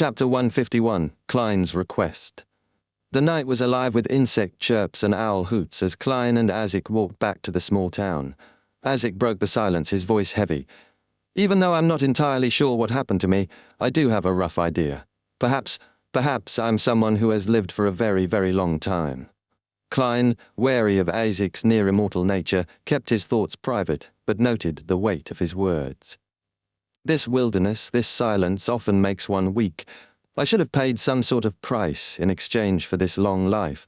Chapter 151, Klein's Request. The night was alive with insect chirps and owl hoots as Klein and Azik walked back to the small town. Azik broke the silence, his voice heavy. Even though I'm not entirely sure what happened to me, I do have a rough idea. Perhaps I'm someone who has lived for a very, very long time. Klein, wary of Azik's near-immortal nature, kept his thoughts private, but noted the weight of his words. This wilderness, this silence often makes one weak. I should have paid some sort of price in exchange for this long life.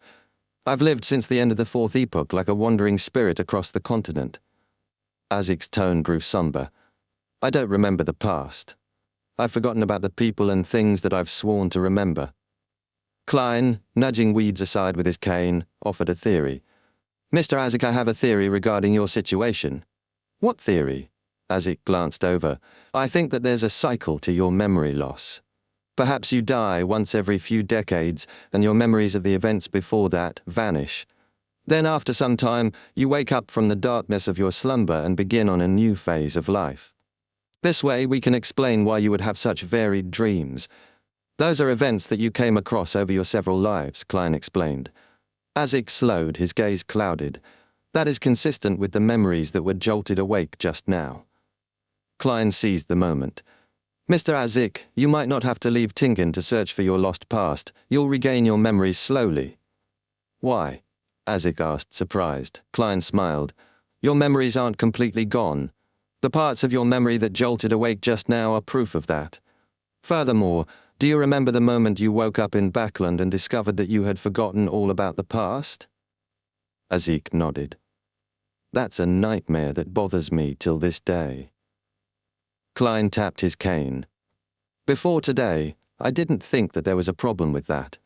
I've lived since the end of the Fourth Epoch like a wandering spirit across the continent. Azik's tone grew somber. I don't remember the past. I've forgotten about the people and things that I've sworn to remember. Klein, nudging weeds aside with his cane, offered a theory. Mr. Azik, I have a theory regarding your situation. What theory? Azik glanced over. I think that there's a cycle to your memory loss. Perhaps you die once every few decades, and your memories of the events before that vanish. Then after some time, you wake up from the darkness of your slumber and begin on a new phase of life. This way we can explain why you would have such varied dreams. Those are events that you came across over your several lives, Klein explained. Azik slowed, his gaze clouded. That is consistent with the memories that were jolted awake just now. Klein seized the moment. Mr. Azik, you might not have to leave Tinkin to search for your lost past. You'll regain your memories slowly. Why? Azik asked, surprised. Klein smiled. Your memories aren't completely gone. The parts of your memory that jolted awake just now are proof of that. Furthermore, do you remember the moment you woke up in Backland and discovered that you had forgotten all about the past? Azik nodded. That's a nightmare that bothers me till this day. Klein tapped his cane. Before today, I didn't think that there was a problem with that.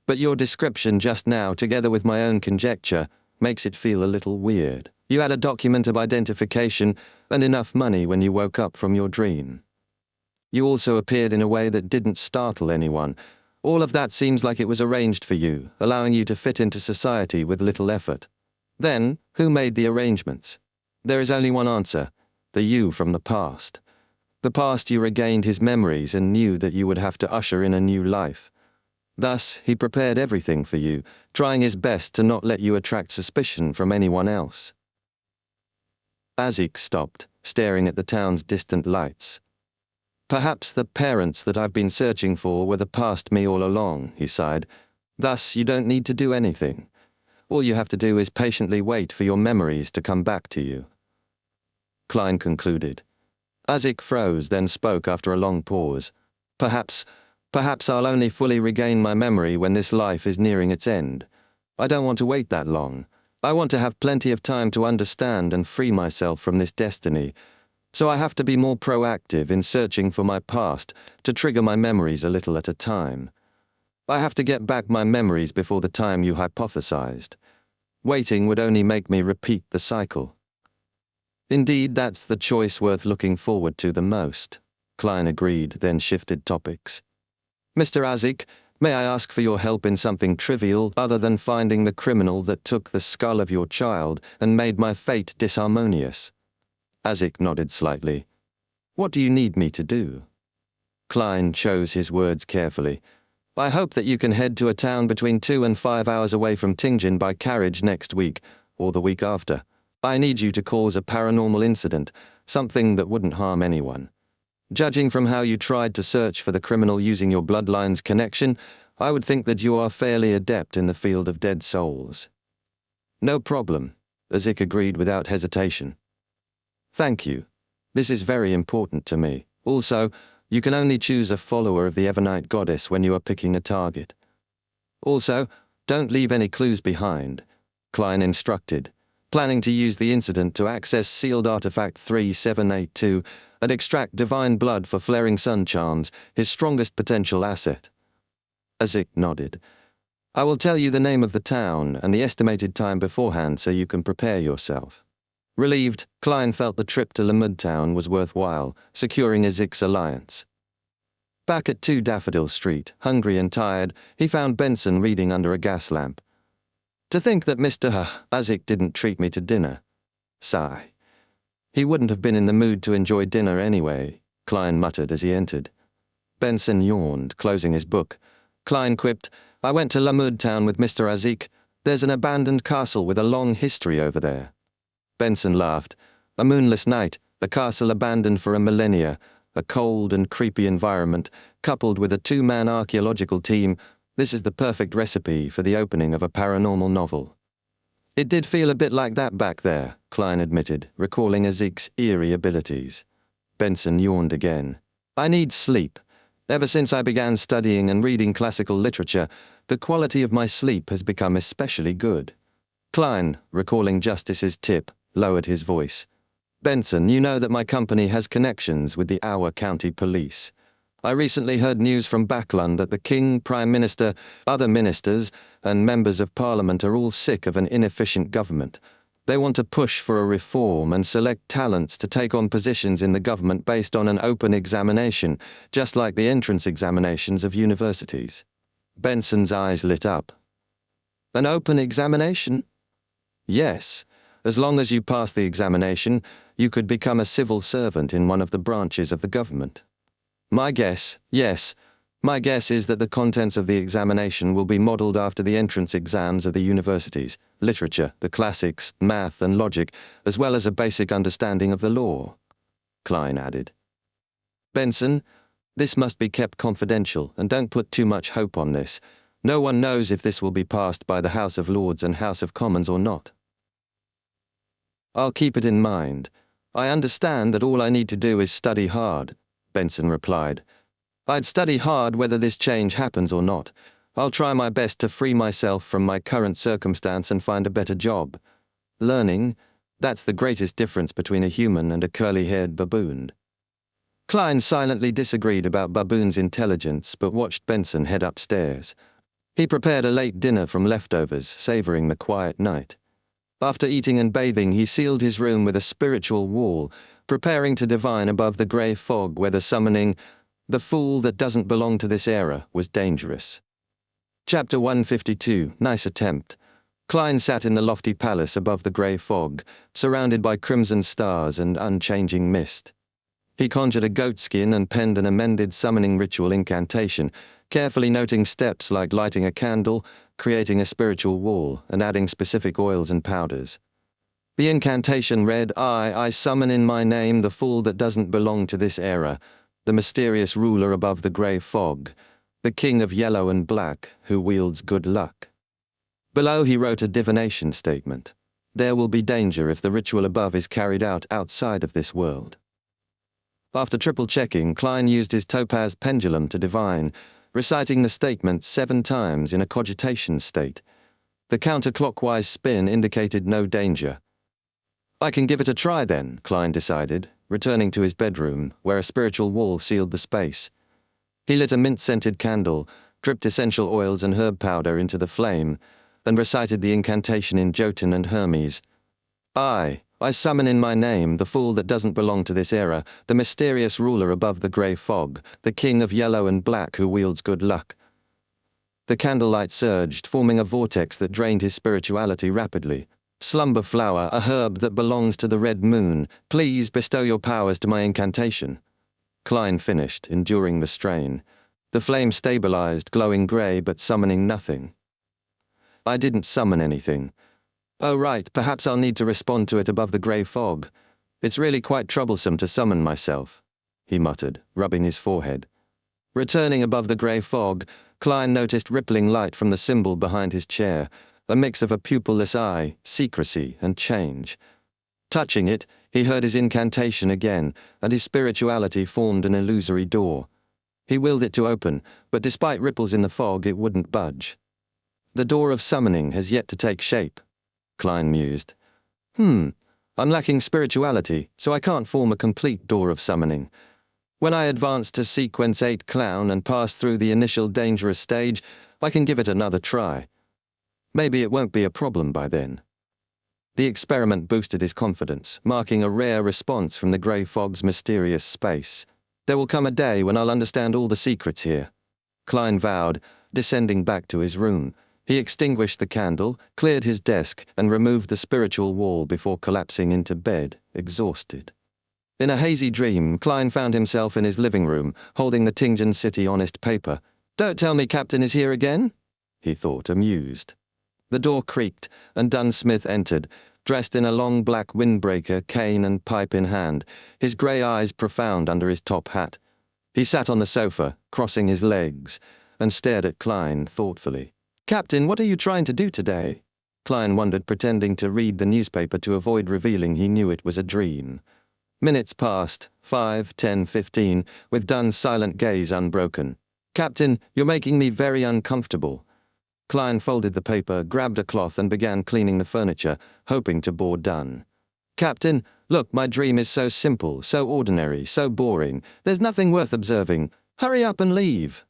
But your description just now, together with my own conjecture, makes it feel a little weird. You had a document of identification and enough money when you woke up from your dream. You also appeared in a way that didn't startle anyone. All of that seems like it was arranged for you, allowing you to fit into society with little effort. Then, who made the arrangements? There is only one answer: the you from the past. The past you regained his memories and knew that you would have to usher in a new life. Thus, he prepared everything for you, trying his best to not let you attract suspicion from anyone else. Azik stopped, staring at the town's distant lights. Perhaps the parents that I've been searching for were the past me all along, he sighed. Thus, you don't need to do anything. All you have to do is patiently wait for your memories to come back to you. Klein concluded. Azik froze, then spoke after a long pause. Perhaps I'll only fully regain my memory when this life is nearing its end. I don't want to wait that long. I want to have plenty of time to understand and free myself from this destiny. So I have to be more proactive in searching for my past to trigger my memories a little at a time. I have to get back my memories before the time you hypothesized. Waiting would only make me repeat the cycle. Indeed, that's the choice worth looking forward to the most, Klein agreed, then shifted topics. Mr. Azik, may I ask for your help in something trivial other than finding the criminal that took the skull of your child and made my fate disharmonious? Azik nodded slightly. What do you need me to do? Klein chose his words carefully. I hope that you can head to a town between 2 and 5 hours away from Tingjin by carriage next week, or the week after. I need you to cause a paranormal incident, something that wouldn't harm anyone. Judging from how you tried to search for the criminal using your bloodline's connection, I would think that you are fairly adept in the field of dead souls. No problem, Azik agreed without hesitation. Thank you. This is very important to me. Also, you can only choose a follower of the Evernite goddess when you are picking a target. Also, don't leave any clues behind, Klein instructed, planning to use the incident to access sealed artifact 3782 and extract divine blood for flaring sun charms, his strongest potential asset. Azik nodded. I will tell you the name of the town and the estimated time beforehand so you can prepare yourself. Relieved, Klein felt the trip to Lamud Town was worthwhile, securing Azik's alliance. Back at 2 Daffodil Street, hungry and tired, he found Benson reading under a gas lamp. To think that Mr. Azik didn't treat me to dinner. Sigh. He wouldn't have been in the mood to enjoy dinner anyway, Klein muttered as he entered. Benson yawned, closing his book. Klein quipped, "I went to Lamud town with Mr. Azik. There's an abandoned castle with a long history over there." Benson laughed. "A moonless night, a castle abandoned for a millennia, a cold and creepy environment, coupled with a two-man archaeological team. This is the perfect recipe for the opening of a paranormal novel." "It did feel a bit like that back there," Klein admitted, recalling Azik's eerie abilities. Benson yawned again. "I need sleep. Ever since I began studying and reading classical literature, the quality of my sleep has become especially good." Klein, recalling Justice's tip, lowered his voice. "Benson, you know that my company has connections with the Our County Police. I recently heard news from Backlund that the King, Prime Minister, other ministers, and members of Parliament are all sick of an inefficient government. They want to push for a reform and select talents to take on positions in the government based on an open examination, just like the entrance examinations of universities." Benson's eyes lit up. "An open examination?" "Yes. As long as you pass the examination, you could become a civil servant in one of the branches of the government." My guess is that the contents of the examination will be modeled after the entrance exams of the universities, literature, the classics, math and logic, as well as a basic understanding of the law," Klein added. "Benson, this must be kept confidential, and don't put too much hope on this. No one knows if this will be passed by the House of Lords and House of Commons or not." "I'll keep it in mind. I understand that all I need to do is study hard," Benson replied. "I'd study hard whether this change happens or not. I'll try my best to free myself from my current circumstance and find a better job. Learning, that's the greatest difference between a human and a curly-haired baboon." Klein silently disagreed about Baboon's intelligence but watched Benson head upstairs. He prepared a late dinner from leftovers, savoring the quiet night. After eating and bathing, he sealed his room with a spiritual wall, preparing to divine above the grey fog whether summoning "the fool that doesn't belong to this era" was dangerous. Chapter 152, Nice Attempt. Klein sat in the lofty palace above the grey fog, surrounded by crimson stars and unchanging mist. He conjured a goatskin and penned an amended summoning ritual incantation, carefully noting steps like lighting a candle, creating a spiritual wall, and adding specific oils and powders. The incantation read, I summon in my name the fool that doesn't belong to this era, the mysterious ruler above the grey fog, the king of yellow and black, who wields good luck." Below he wrote a divination statement. There will be danger if the ritual above is carried out outside of this world. After triple-checking, Klein used his topaz pendulum to divine, reciting the statement 7 times in a cogitation state. The counterclockwise spin indicated no danger. "I can give it a try then," Klein decided, returning to his bedroom, where a spiritual wall sealed the space. He lit a mint-scented candle, dripped essential oils and herb powder into the flame, and recited the incantation in Jotun and Hermes. I summon in my name the fool that doesn't belong to this era, the mysterious ruler above the grey fog, the king of yellow and black who wields good luck." The candlelight surged, forming a vortex that drained his spirituality rapidly. "Slumber flower, a herb that belongs to the red moon, please bestow your powers to my incantation." Klein finished, enduring the strain. The flame stabilized, glowing grey but summoning nothing. "I didn't summon anything. Oh right, perhaps I'll need to respond to it above the grey fog. It's really quite troublesome to summon myself," he muttered, rubbing his forehead. Returning above the grey fog, Klein noticed rippling light from the symbol behind his chair, a mix of a pupilless eye, secrecy, and change. Touching it, he heard his incantation again, and his spirituality formed an illusory door. He willed it to open, but despite ripples in the fog, it wouldn't budge. "The door of summoning has yet to take shape," Klein mused. I'm lacking spirituality, so I can't form a complete door of summoning. When I advance to sequence 8 clown and pass through the initial dangerous stage, I can give it another try. Maybe it won't be a problem by then." The experiment boosted his confidence, marking a rare response from the grey fog's mysterious space. "There will come a day when I'll understand all the secrets here," Klein vowed, descending back to his room. He extinguished the candle, cleared his desk, and removed the spiritual wall before collapsing into bed, exhausted. In a hazy dream, Klein found himself in his living room, holding the Tingen City Honest paper. "Don't tell me Captain is here again?" he thought, amused. The door creaked, and Dunn Smith entered, dressed in a long black windbreaker, cane and pipe in hand, his grey eyes profound under his top hat. He sat on the sofa, crossing his legs, and stared at Klein thoughtfully. "Captain, what are you trying to do today?" Klein wondered, pretending to read the newspaper to avoid revealing he knew it was a dream. Minutes passed, 5, 10, 15, with Dunn's silent gaze unbroken. "Captain, you're making me very uncomfortable." Klein folded the paper, grabbed a cloth and began cleaning the furniture, hoping to bore Dunn. "Captain, look, my dream is so simple, so ordinary, so boring. There's nothing worth observing. Hurry up and leave."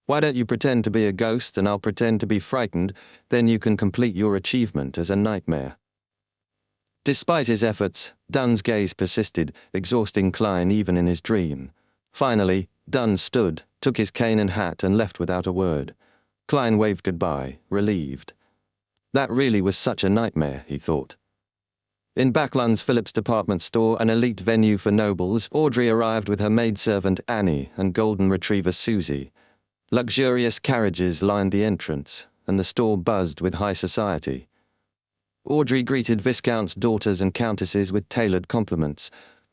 "Why don't you pretend to be a ghost and I'll pretend to be frightened, then you can complete your achievement as a nightmare." Despite his efforts, Dunn's gaze persisted, exhausting Klein even in his dream. Finally, Dunn stood, took his cane and hat and left without a word. Klein waved goodbye, relieved. That really was such a nightmare, he thought. In Backlund's Phillips department store, an elite venue for nobles, Audrey arrived with her maidservant Annie and golden retriever Susie. Luxurious carriages lined the entrance, and the store buzzed with high society. Audrey greeted Viscount's daughters and countesses with tailored compliments,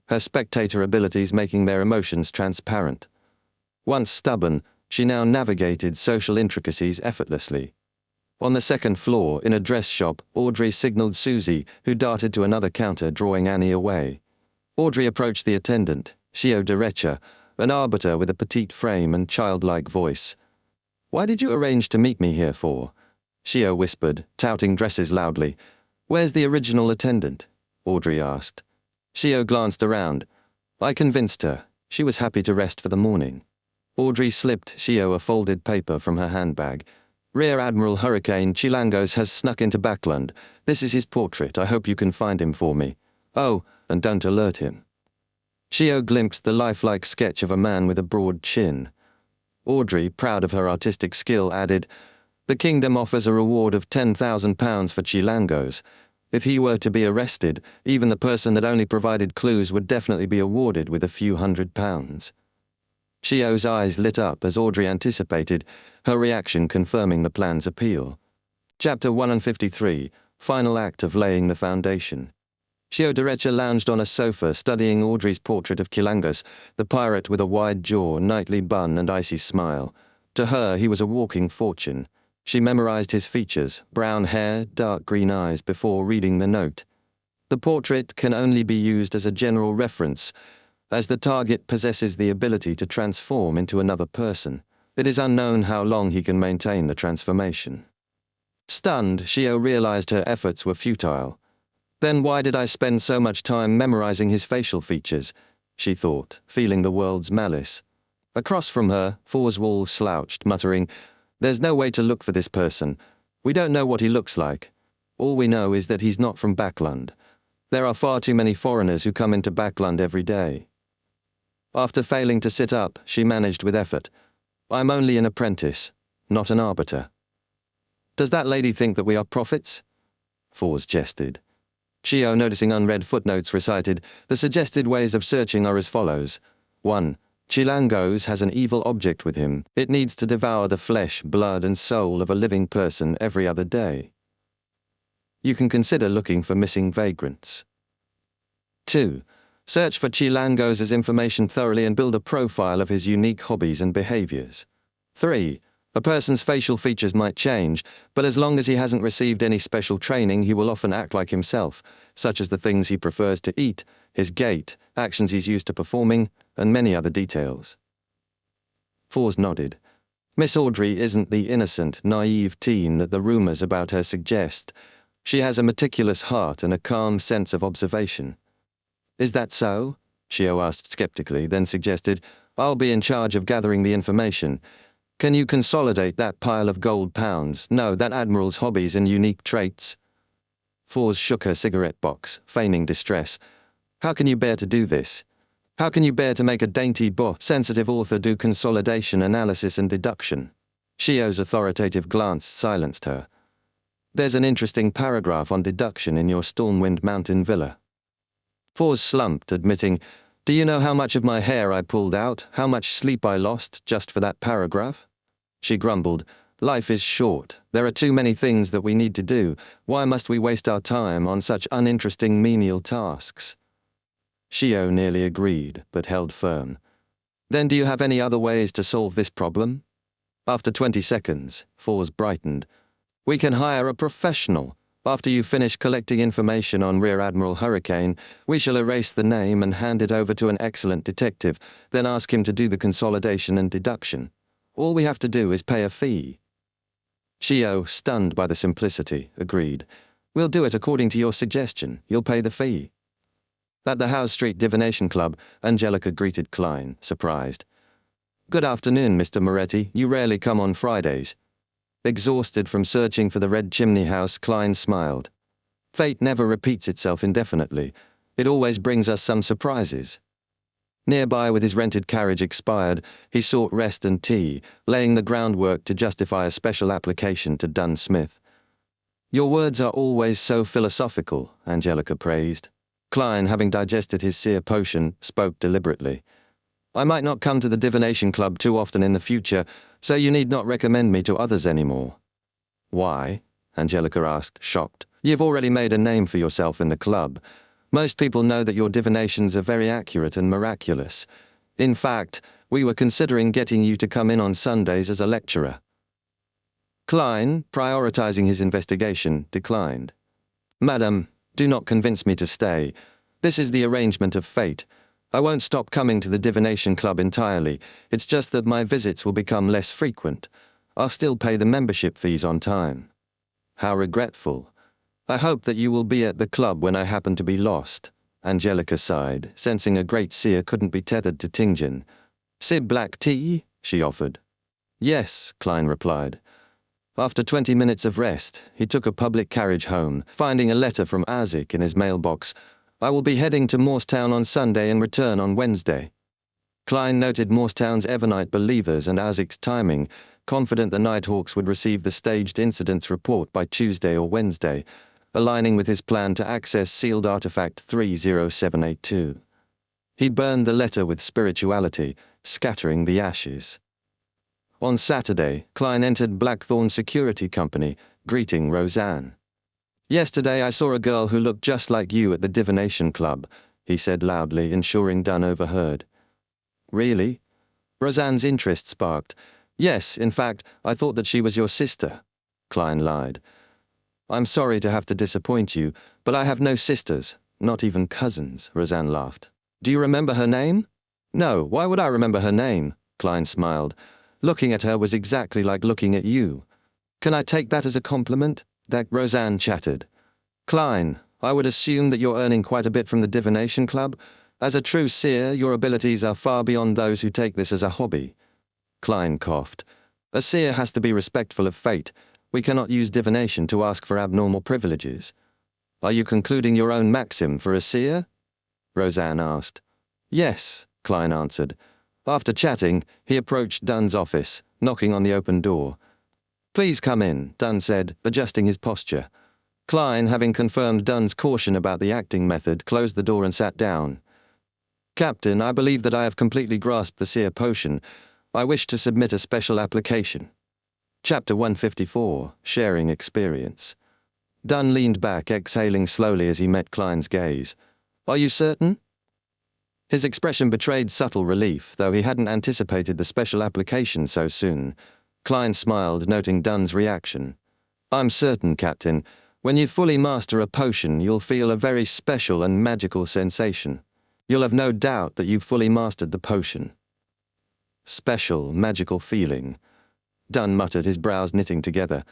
her spectator abilities making their emotions transparent. Once stubborn, she now navigated social intricacies effortlessly. On the second floor, in a dress shop, Audrey signaled Susie, who darted to another counter, drawing Annie away. Audrey approached the attendant, Shio Derecha, an arbiter with a petite frame and childlike voice. "Why did you arrange to meet me here for?" Shio whispered, touting dresses loudly. "Where's the original attendant?" Audrey asked. Shio glanced around. "I convinced her. She was happy to rest for the morning." Audrey slipped Shio a folded paper from her handbag. "Rear Admiral Hurricane Chilangos has snuck into Backlund. This is his portrait. I hope you can find him for me. Oh, and don't alert him." Shio glimpsed the lifelike sketch of a man with a broad chin. Audrey, proud of her artistic skill, added, "The kingdom offers a reward of £10,000 for Chilangos. If he were to be arrested, even the person that only provided clues would definitely be awarded with a few £100. Shio's eyes lit up as Audrey anticipated, her reaction confirming the plan's appeal. Chapter 153, Final Act of Laying the Foundation. Shio Derecha lounged on a sofa studying Audrey's portrait of Chilangos, the pirate with a wide jaw, knightly bun and icy smile. To her, he was a walking fortune. She memorized his features, brown hair, dark green eyes, before reading the note. The portrait can only be used as a general reference, as the target possesses the ability to transform into another person. It is unknown how long he can maintain the transformation. Stunned, Shio realized her efforts were futile. Then why did I spend so much time memorizing his facial features? She thought, feeling the world's malice. Across from her, Forswall slouched, muttering, "There's no way to look for this person. We don't know what he looks like. All we know is that he's not from Backlund. There are far too many foreigners who come into Backlund every day." After failing to sit up, she managed with effort. "I'm only an apprentice, not an arbiter." "Does that lady think that we are prophets?" Fors jested. Shio, noticing unread footnotes, recited, "The suggested ways of searching are as follows. 1. Chilangos has an evil object with him. It needs to devour the flesh, blood, and soul of a living person every other day. You can consider looking for missing vagrants. 2. Search for Chilangos' information thoroughly and build a profile of his unique hobbies and behaviors. 3. A person's facial features might change, but as long as he hasn't received any special training, he will often act like himself, such as the things he prefers to eat, his gait, actions he's used to performing, and many other details." Fors nodded. Miss Audrey isn't the innocent, naive teen that the rumors about her suggest. She has a meticulous heart and a calm sense of observation. "Is that so?" Shio asked skeptically, then suggested, "I'll be in charge of gathering the information. Can you consolidate that pile of gold pounds? No, that admiral's hobbies and unique traits?" Fors shook her cigarette box, feigning distress. "How can you bear to do this? How can you bear to make a dainty sensitive author do consolidation, analysis, and deduction?" Shio's authoritative glance silenced her. "There's an interesting paragraph on deduction in your Stormwind Mountain villa." Fours slumped, admitting, "Do you know how much of my hair I pulled out, how much sleep I lost, just for that paragraph?" She grumbled, "Life is short. There are too many things that we need to do. Why must we waste our time on such uninteresting menial tasks?" Shio nearly agreed, but held firm. "Then do you have any other ways to solve this problem?" After 20 seconds, Fours brightened. "We can hire a professional. After you finish collecting information on Rear Admiral Hurricane, we shall erase the name and hand it over to an excellent detective, then ask him to do the consolidation and deduction. All we have to do is pay a fee." Shio, stunned by the simplicity, agreed. "We'll do it according to your suggestion. You'll pay the fee." At the Howe Street Divination Club, Angelica greeted Klein, surprised. "Good afternoon, Mr. Moretti. You rarely come on Fridays." Exhausted from searching for the red chimney house, Klein smiled. "Fate never repeats itself indefinitely. It always brings us some surprises." Nearby, with his rented carriage expired, he sought rest and tea, laying the groundwork to justify a special application to Dunn Smith. "Your words are always so philosophical," Angelica praised. Klein, having digested his seer potion, spoke deliberately. "I might not come to the Divination Club too often in the future, so you need not recommend me to others anymore." "Why?" Angelica asked, shocked. "You've already made a name for yourself in the club. Most people know that your divinations are very accurate and miraculous. In fact, we were considering getting you to come in on Sundays as a lecturer." Klein, prioritizing his investigation, declined. "Madam, do not convince me to stay. This is the arrangement of fate. I won't stop coming to the Divination Club entirely. It's just that my visits will become less frequent. I'll still pay the membership fees on time." "How regretful. I hope that you will be at the club when I happen to be lost." Angelica sighed, sensing a great seer couldn't be tethered to Tingjin. "Sib black tea?" she offered. "Yes," Klein replied. After 20 minutes of rest, he took a public carriage home, finding a letter from Azik in his mailbox. "I will be heading to Morstown on Sunday and return on Wednesday." Klein noted Morstown's Evernight believers and Azik's timing, confident the Nighthawks would receive the staged incidents report by Tuesday or Wednesday, aligning with his plan to access sealed artifact 30782. He burned the letter with spirituality, scattering the ashes. On Saturday, Klein entered Blackthorn Security Company, greeting Roseanne. "Yesterday I saw a girl who looked just like you at the Divination Club," he said loudly, ensuring Dunn overheard. "Really?" Roseanne's interest sparked. "Yes, in fact, I thought that she was your sister." Klein lied. "I'm sorry to have to disappoint you, but I have no sisters, not even cousins," Roseanne laughed. "Do you remember her name?" "No, why would I remember her name?" Klein smiled. "Looking at her was exactly like looking at you. Can I take that as a compliment?" That Roseanne chattered. "Klein, I would assume that you're earning quite a bit from the Divination Club. As a true seer, your abilities are far beyond those who take this as a hobby." Klein coughed. "A seer has to be respectful of fate. We cannot use divination to ask for abnormal privileges." "Are you concluding your own maxim for a seer?" Roseanne asked. "Yes," Klein answered. After chatting, he approached Dunn's office, knocking on the open door. "Please come in," Dunn said, adjusting his posture. Klein, having confirmed Dunn's caution about the acting method, closed the door and sat down. "Captain, I believe that I have completely grasped the seer potion. I wish to submit a special application." Chapter 154, Sharing Experience. Dunn leaned back, exhaling slowly as he met Klein's gaze. "Are you certain?" His expression betrayed subtle relief, though he hadn't anticipated the special application so soon. Klein smiled, noting Dunn's reaction. "I'm certain, Captain. When you fully master a potion, you'll feel a very special and magical sensation. You'll have no doubt that you've fully mastered the potion." Special, magical feeling. Dunn muttered, his brows knitting together.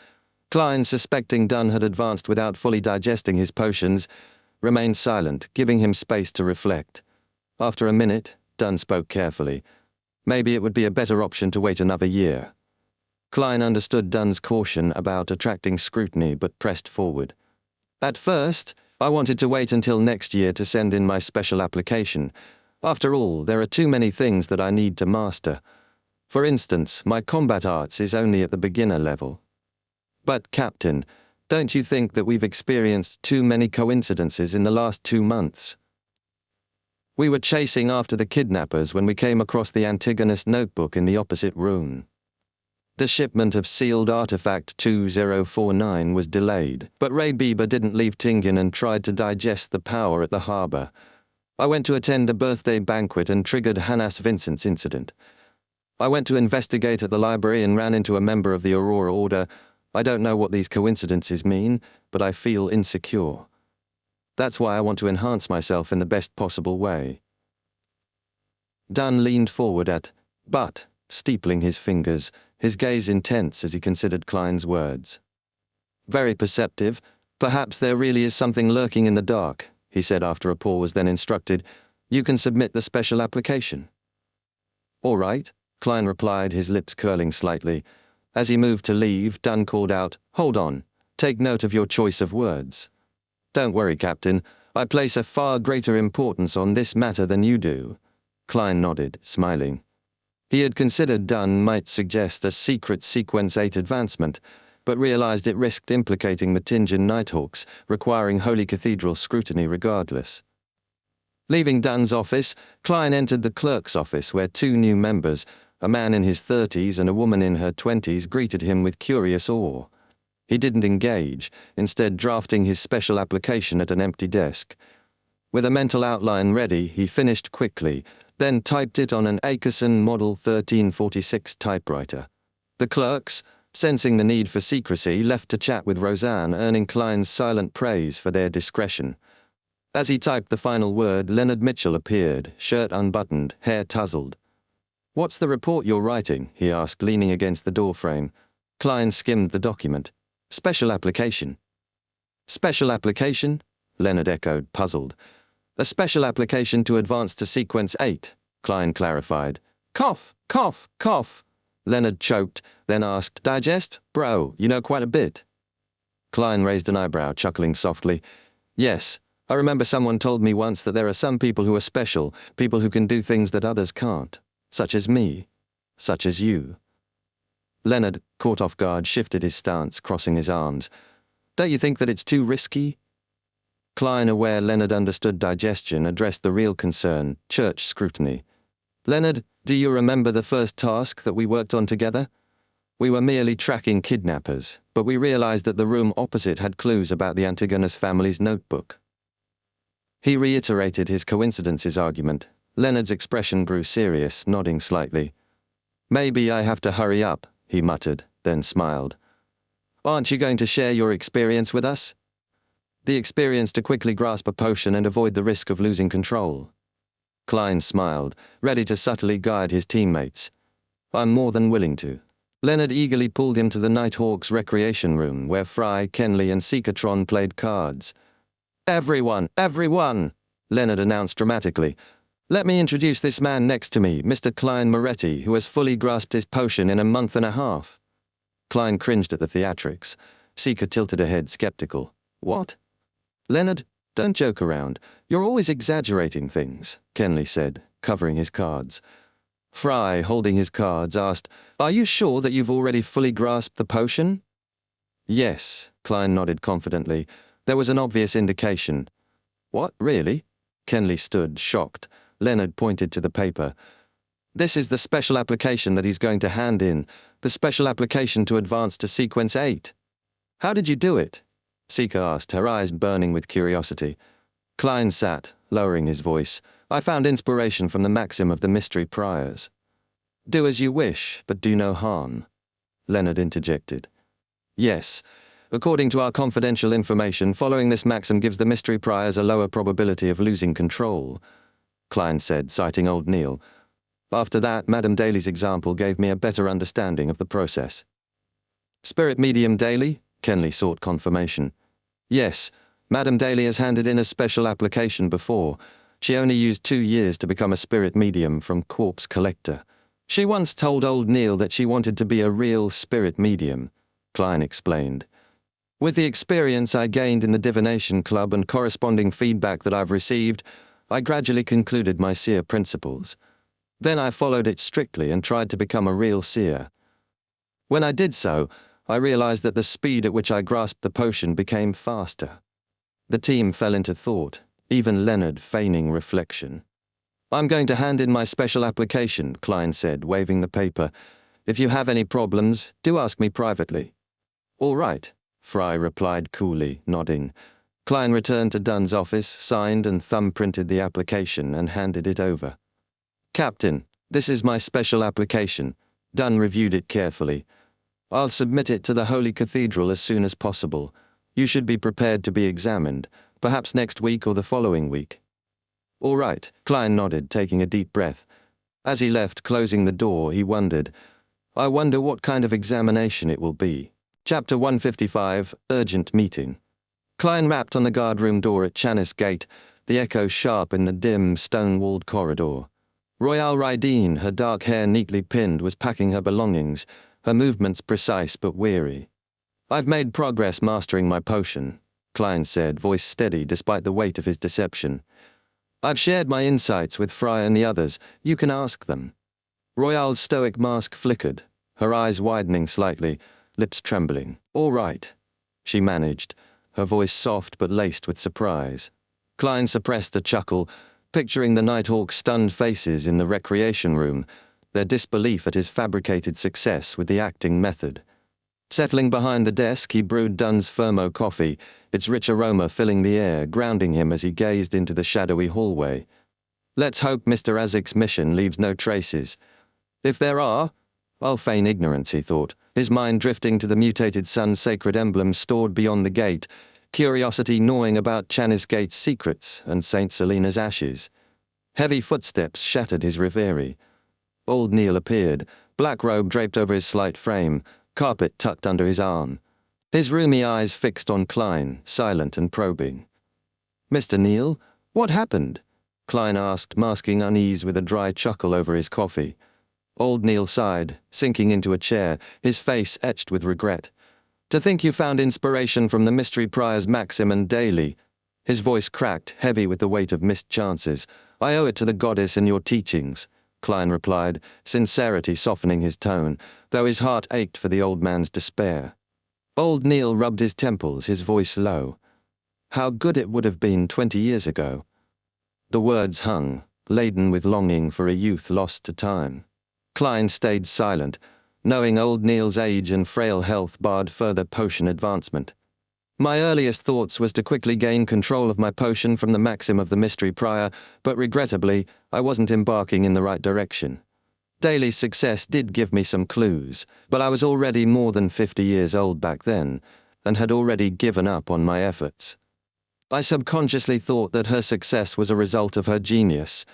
Klein, suspecting Dunn had advanced without fully digesting his potions, remained silent, giving him space to reflect. After a minute, Dunn spoke carefully. Maybe it would be a better option to wait another year. Klein understood Dunn's caution about attracting scrutiny, but pressed forward. "At first, I wanted to wait until next year to send in my special application. After all, there are too many things that I need to master. For instance, my combat arts is only at the beginner level." "But, Captain, don't you think that we've experienced too many coincidences in the last 2 months?" We were chasing after the kidnappers when we came across the Antigonist notebook in the opposite room. The shipment of sealed artifact 2049 was delayed, but Ray Bieber didn't leave Tingen and tried to digest the power at the harbor. I went to attend a birthday banquet and triggered Hannas Vincent's incident. I went to investigate at the library and ran into a member of the Aurora Order. I don't know what these coincidences mean, but I feel insecure. That's why I want to enhance myself in the best possible way. Dunn leaned forward but, steepling his fingers, his gaze intense as he considered Klein's words. Very perceptive. Perhaps there really is something lurking in the dark, he said after a pause, then instructed, "You can submit the special application." "All right," Klein replied, his lips curling slightly. As he moved to leave, Dunn called out, "Hold on. Take note of your choice of words." "Don't worry, Captain. I place a far greater importance on this matter than you do." Klein nodded, smiling. He had considered Dunn might suggest a secret Sequence 8 advancement, but realized it risked implicating the Tingen Nighthawks, requiring Holy Cathedral scrutiny regardless. Leaving Dunn's office, Klein entered the clerk's office where two new members, a man in his 30s and a woman in her 20s, greeted him with curious awe. He didn't engage, instead drafting his special application at an empty desk. With a mental outline ready, he finished quickly, then typed it on an Akerson Model 1346 typewriter. The clerks, sensing the need for secrecy, left to chat with Roseanne, earning Klein's silent praise for their discretion. As he typed the final word, Leonard Mitchell appeared, shirt unbuttoned, hair tousled. "What's the report you're writing?" he asked, leaning against the doorframe. Klein skimmed the document. "Special application." "Special application?" Leonard echoed, puzzled. "A special application to advance to Sequence 8, Klein clarified. "Cough, cough, cough." Leonard choked, then asked, "Digest? Bro, you know quite a bit." Klein raised an eyebrow, chuckling softly. "Yes, I remember someone told me once that there are some people who are special, people who can do things that others can't. Such as me. Such as you." Leonard, caught off guard, shifted his stance, crossing his arms. "Don't you think that it's too risky?" Klein, aware Leonard understood digestion, addressed the real concern, church scrutiny. "Leonard, do you remember the first task that we worked on together? We were merely tracking kidnappers, but we realized that the room opposite had clues about the Antigonus family's notebook." He reiterated his coincidences argument. Leonard's expression grew serious, nodding slightly. "Maybe I have to hurry up," he muttered, then smiled. "Aren't you going to share your experience with us?" "The experience to quickly grasp a potion and avoid the risk of losing control." Klein smiled, ready to subtly guide his teammates. "I'm more than willing to." Leonard eagerly pulled him to the Nighthawks recreation room where Fry, Kenley, and Seekatron played cards. Everyone, Leonard announced dramatically. "Let me introduce this man next to me, Mr. Klein Moretti, who has fully grasped his potion in a month and a half." Klein cringed at the theatrics. Seeker tilted her head, skeptical. "What?" "Leonard, don't joke around. You're always exaggerating things," Kenley said, covering his cards. Fry, holding his cards, asked, "Are you sure that you've already fully grasped the potion?" "Yes," Klein nodded confidently. There was an obvious indication. "What, really?" Kenley stood, shocked. Leonard pointed to the paper. "This is the special application that he's going to hand in, the special application to advance to Sequence 8. "How did you do it?" Seeker asked, her eyes burning with curiosity. Klein sat, lowering his voice. "I found inspiration from the maxim of the mystery priors. 'Do as you wish, but do no harm,'" Leonard interjected. "Yes. According to our confidential information, following this maxim gives the mystery priors a lower probability of losing control," Klein said, citing old Neil. "After that, Madame Daly's example gave me a better understanding of the process." "Spirit medium Daly?" Kenley sought confirmation. "Yes, Madame Daly has handed in a special application before. She only used 2 years to become a spirit medium from corpse collector. She once told old Neil that she wanted to be a real spirit medium," Klein explained. "With the experience I gained in the divination club and corresponding feedback that I've received, I gradually concluded my seer principles. Then I followed it strictly and tried to become a real seer. When I did so, I realized that the speed at which I grasped the potion became faster." The team fell into thought, even Leonard feigning reflection. I'm going to hand in my special application, Klein said, waving the paper. If you have any problems, do ask me privately. All right, Fry replied coolly, nodding. Klein returned to Dunn's office, signed and thumbprinted the application and handed it over. Captain, this is my special application. Dunn reviewed it carefully. I'll submit it to the Holy Cathedral as soon as possible. You should be prepared to be examined, perhaps next week or the following week. All right, Klein nodded, taking a deep breath. As he left, closing the door, he wondered, I wonder what kind of examination it will be. Chapter 155, Urgent Meeting. Klein rapped on the guardroom door at Chanis Gate, the echo sharp in the dim, stone-walled corridor. Royale Rydeen, her dark hair neatly pinned, was packing her belongings, her movements precise but weary. I've made progress mastering my potion, Klein said, voice steady despite the weight of his deception. I've shared my insights with Fry and the others. You can ask them. Royale's stoic mask flickered, her eyes widening slightly, lips trembling. All right, she managed, her voice soft but laced with surprise. Klein suppressed a chuckle, picturing the Nighthawk's stunned faces in the recreation room, their disbelief at his fabricated success with the acting method. Settling behind the desk, he brewed Dunn's Fermo coffee, its rich aroma filling the air, grounding him as he gazed into the shadowy hallway. Let's hope Mr. Azik's mission leaves no traces. If there are, I'll feign ignorance, he thought, his mind drifting to the mutated sun's sacred emblems stored beyond the gate, curiosity gnawing about Chanis Gate's secrets and St. Selena's ashes. Heavy footsteps shattered his reverie. Old Neil appeared, black robe draped over his slight frame, carpet tucked under his arm. His rheumy eyes fixed on Klein, silent and probing. Mr. Neil, what happened? Klein asked, masking unease with a dry chuckle over his coffee. Old Neil sighed, sinking into a chair, his face etched with regret. To think you found inspiration from the mystery priors Maxim and Daly. His voice cracked, heavy with the weight of missed chances. I owe it to the goddess and your teachings, Klein replied, sincerity softening his tone, though his heart ached for the old man's despair. Old Neil rubbed his temples, his voice low. How good it would have been 20 years ago. The words hung, laden with longing for a youth lost to time. Klein stayed silent, knowing old Neil's age and frail health barred further potion advancement. My earliest thoughts was to quickly gain control of my potion from the Maxim of the mystery prior, but regrettably, I wasn't embarking in the right direction. Daly's success did give me some clues, but I was already more than 50 years old back then, and had already given up on my efforts. I subconsciously thought that her success was a result of her genius,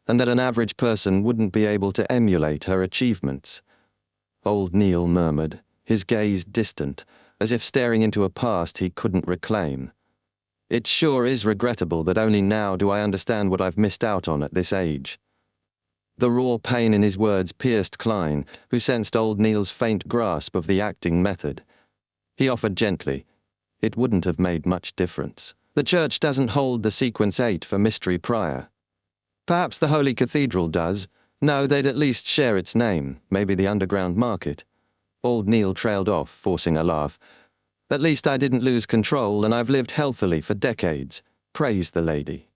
and that an average person wouldn't be able to emulate her achievements. Old Neil murmured, his gaze distant, as if staring into a past he couldn't reclaim. It sure is regrettable that only now do I understand what I've missed out on at this age. The raw pain in his words pierced Klein, who sensed old Neil's faint grasp of the acting method. He offered gently, it wouldn't have made much difference. The church doesn't hold the sequence 8 for mystery prior. Perhaps the Holy Cathedral does. No, they'd at least share its name, maybe the underground market. Old Neil trailed off, forcing a laugh. At least I didn't lose control, and I've lived healthily for decades. Praise the lady.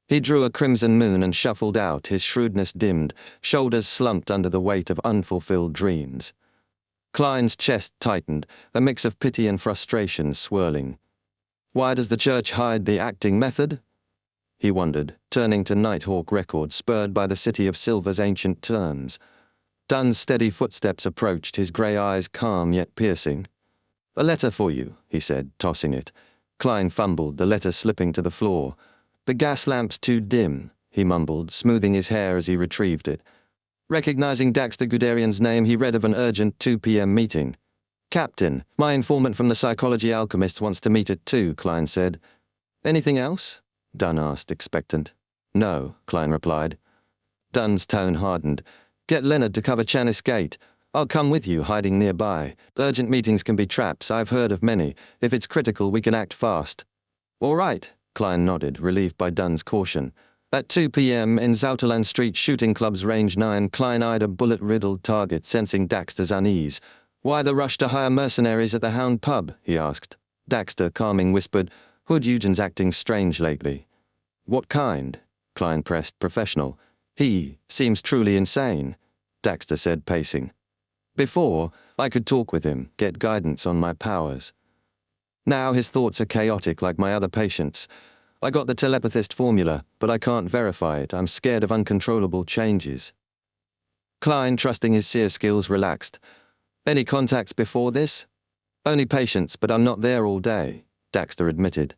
He drew a crimson moon and shuffled out, his shrewdness dimmed, shoulders slumped under the weight of unfulfilled dreams. Klein's chest tightened, a mix of pity and frustration swirling. Why does the church hide the acting method? He wondered, turning to Nighthawk records spurred by the City of Silver's ancient terms. Dunn's steady footsteps approached, his grey eyes calm yet piercing. A letter for you, he said, tossing it. Klein fumbled, the letter slipping to the floor. The gas lamp's too dim, he mumbled, smoothing his hair as he retrieved it. Recognizing Daxter Guderian's name, he read of an urgent 2 p.m. meeting. Captain, my informant from the psychology alchemists wants to meet at 2, Klein said. Anything else? Dunn asked, expectant. No, Klein replied. Dunn's tone hardened. Get Leonard to cover Chanis Gate. I'll come with you, hiding nearby. Urgent meetings can be traps, I've heard of many. If it's critical, we can act fast. All right, Klein nodded, relieved by Dunn's caution. At 2 p.m. in Zouterland Street Shooting Club's Range 9, Klein eyed a bullet-riddled target, sensing Daxter's unease. Why the rush to hire mercenaries at the Hound pub? He asked. Daxter, calming, whispered, Hood Eugen's acting strange lately. What kind? Klein pressed professional. He seems truly insane, Daxter said, pacing. Before, I could talk with him, get guidance on my powers. Now his thoughts are chaotic like my other patients. I got the telepathist formula, but I can't verify it. I'm scared of uncontrollable changes. Klein, trusting his seer skills, relaxed. Any contacts before this? Only patients, but I'm not there all day, Daxter admitted.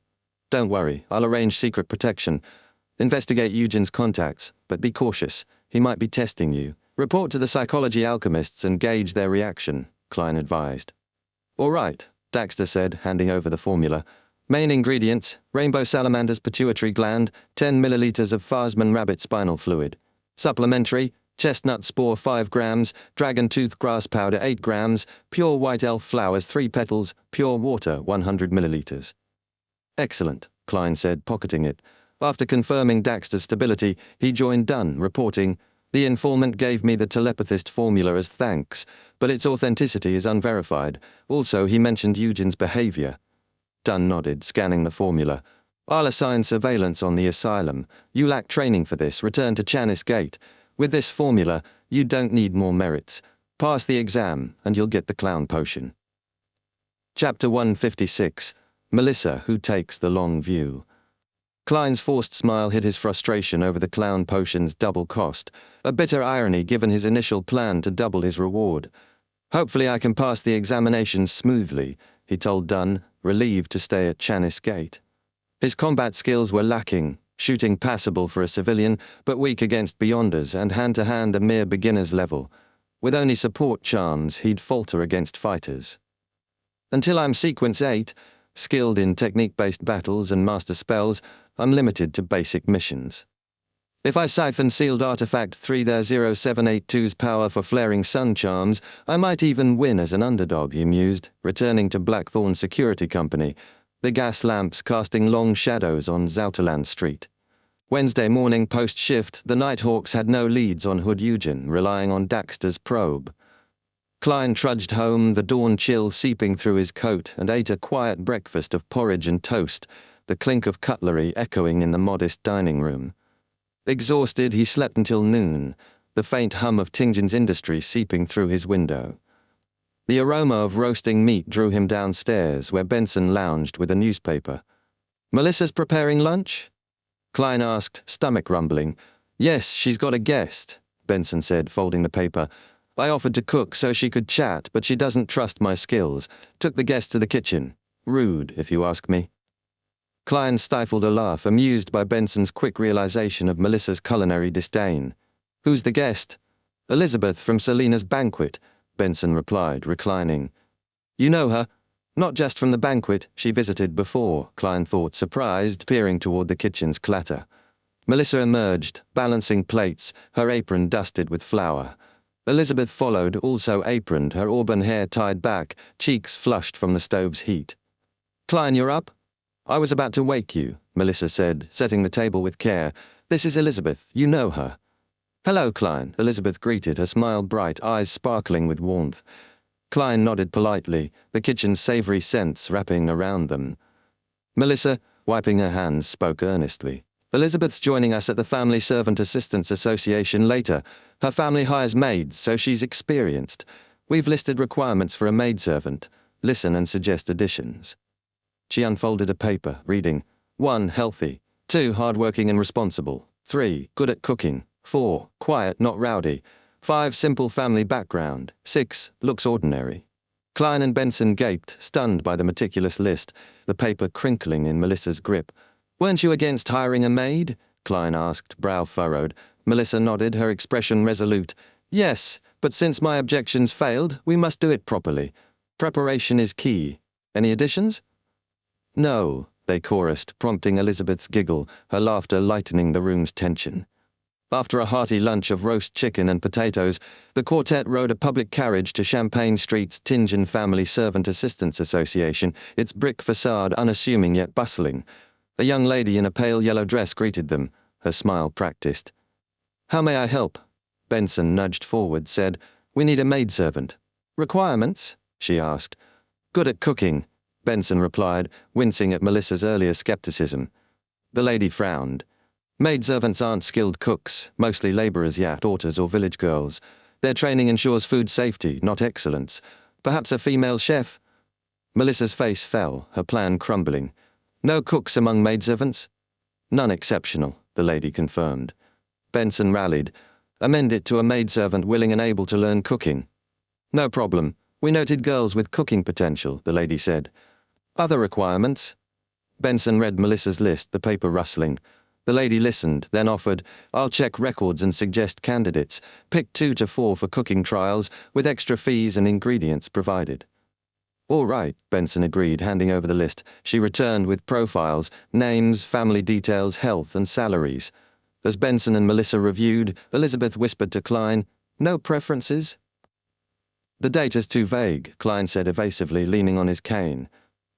Don't worry, I'll arrange secret protection. Investigate Eugen's contacts, but be cautious. He might be testing you. Report to the psychology alchemists and gauge their reaction, Klein advised. All right, Daxter said, handing over the formula. Main ingredients, rainbow salamander's pituitary gland, 10 milliliters of Farsman rabbit spinal fluid. Supplementary, chestnut spore 5 grams, dragon tooth grass powder 8 grams, pure white elf flowers 3 petals, pure water 100 milliliters. Excellent, Klein said, pocketing it. After confirming Daxter's stability, he joined Dunn, reporting, the informant gave me the telepathist formula as thanks, but its authenticity is unverified. Also, he mentioned Eugen's behavior. Dunn nodded, scanning the formula. I'll assign surveillance on the asylum. You lack training for this. Return to Chanis Gate. With this formula, you don't need more merits. Pass the exam, and you'll get the clown potion. Chapter 156. Melissa, Who Takes the Long View. Klein's forced smile hid his frustration over the clown potion's double cost, a bitter irony given his initial plan to double his reward. Hopefully I can pass the examination smoothly, he told Dunn, relieved to stay at Chanis Gate. His combat skills were lacking, shooting passable for a civilian, but weak against beyonders and hand-to-hand a mere beginner's level. With only support charms, he'd falter against fighters. Until I'm Sequence 8, skilled in technique-based battles and master spells, I'm limited to basic missions. If I siphon sealed artifact 3-0782's power for flaring sun charms, I might even win as an underdog, he mused, returning to Blackthorn Security Company, the gas lamps casting long shadows on Zouterland Street. Wednesday morning post-shift, the Nighthawks had no leads on Hood Eugen, relying on Daxter's probe. Klein trudged home, the dawn chill seeping through his coat, and ate a quiet breakfast of porridge and toast, the clink of cutlery echoing in the modest dining room. Exhausted, he slept until noon, the faint hum of Tingin's industry seeping through his window. The aroma of roasting meat drew him downstairs, where Benson lounged with a newspaper. Melissa's preparing lunch? Klein asked, stomach rumbling. Yes, she's got a guest, Benson said, folding the paper. I offered to cook so she could chat, but she doesn't trust my skills. Took the guest to the kitchen. Rude, if you ask me. Klein stifled a laugh, amused by Benson's quick realization of Melissa's culinary disdain. Who's the guest? Elizabeth from Selina's banquet, Benson replied, reclining. You know her? Not just from the banquet she visited before, Klein thought, surprised, peering toward the kitchen's clatter. Melissa emerged, balancing plates, her apron dusted with flour. Elizabeth followed, also aproned, her auburn hair tied back, cheeks flushed from the stove's heat. Klein, you're up? I was about to wake you, Melissa said, setting the table with care. This is Elizabeth. You know her. Hello, Klein, Elizabeth greeted, her smile bright, eyes sparkling with warmth. Klein nodded politely, the kitchen's savory scents wrapping around them. Melissa, wiping her hands, spoke earnestly. Elizabeth's joining us at the Family Servant Assistance Association later. Her family hires maids, so she's experienced. We've listed requirements for a maidservant. Listen and suggest additions. She unfolded a paper, reading, 1. Healthy. 2. Hardworking and responsible. 3. Good at cooking. 4. Quiet, not rowdy. 5. Simple family background. 6. Looks ordinary. Klein and Benson gaped, stunned by the meticulous list, the paper crinkling in Melissa's grip. Weren't you against hiring a maid? Klein asked, brow furrowed. Melissa nodded, her expression resolute. Yes, but since my objections failed, we must do it properly. Preparation is key. Any additions? No, they chorused, prompting Elizabeth's giggle, her laughter lightening the room's tension. After a hearty lunch of roast chicken and potatoes, the quartet rode a public carriage to Champagne Street's Tingen Family Servant Assistance Association, its brick facade unassuming yet bustling. A young lady in a pale yellow dress greeted them, her smile practiced. How may I help? Benson nudged forward, said, We need a maidservant. Requirements? She asked. Good at cooking, Benson replied, wincing at Melissa's earlier skepticism. The lady frowned. Maidservants aren't skilled cooks, mostly labourers, daughters or village girls. Their training ensures food safety, not excellence. Perhaps a female chef? Melissa's face fell, her plan crumbling. No cooks among maidservants? None exceptional, the lady confirmed. Benson rallied. Amend it to a maidservant willing and able to learn cooking. No problem. We noted girls with cooking potential, the lady said. Other requirements? Benson read Melissa's list, the paper rustling. The lady listened, then offered, I'll check records and suggest candidates. Pick 2 to 4 for cooking trials, with extra fees and ingredients provided. All right, Benson agreed, handing over the list. She returned with profiles, names, family details, health, and salaries. As Benson and Melissa reviewed, Elizabeth whispered to Klein, No preferences? The data's too vague, Klein said evasively, leaning on his cane.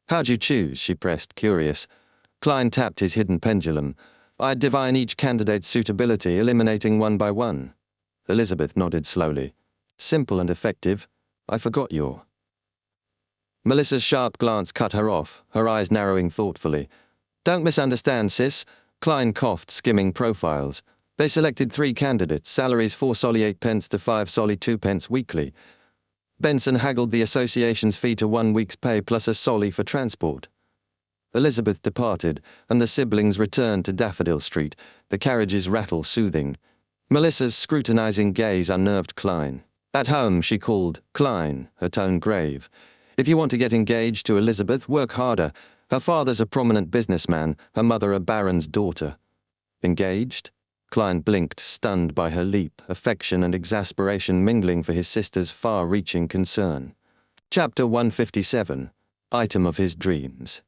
How'd you choose? She pressed, curious. Klein tapped his hidden pendulum. I'd divine each candidate's suitability, eliminating one by one. Elizabeth nodded slowly. Simple and effective. I forgot your. Melissa's sharp glance cut her off, her eyes narrowing thoughtfully. Don't misunderstand, sis. Klein coughed, skimming profiles. They selected 3 candidates, salaries 4 solly 8 pence to 5 solly 2 pence weekly. Benson haggled the association's fee to 1 week's pay plus a solly for transport. Elizabeth departed, and the siblings returned to Daffodil Street, the carriage's rattle soothing. Melissa's scrutinizing gaze unnerved Klein. At home, she called, Klein, her tone grave. If you want to get engaged to Elizabeth, work harder. Her father's a prominent businessman, her mother a baron's daughter. Engaged? Klein blinked, stunned by her leap, affection and exasperation mingling for his sister's far-reaching concern. Chapter 157. Item of his dreams.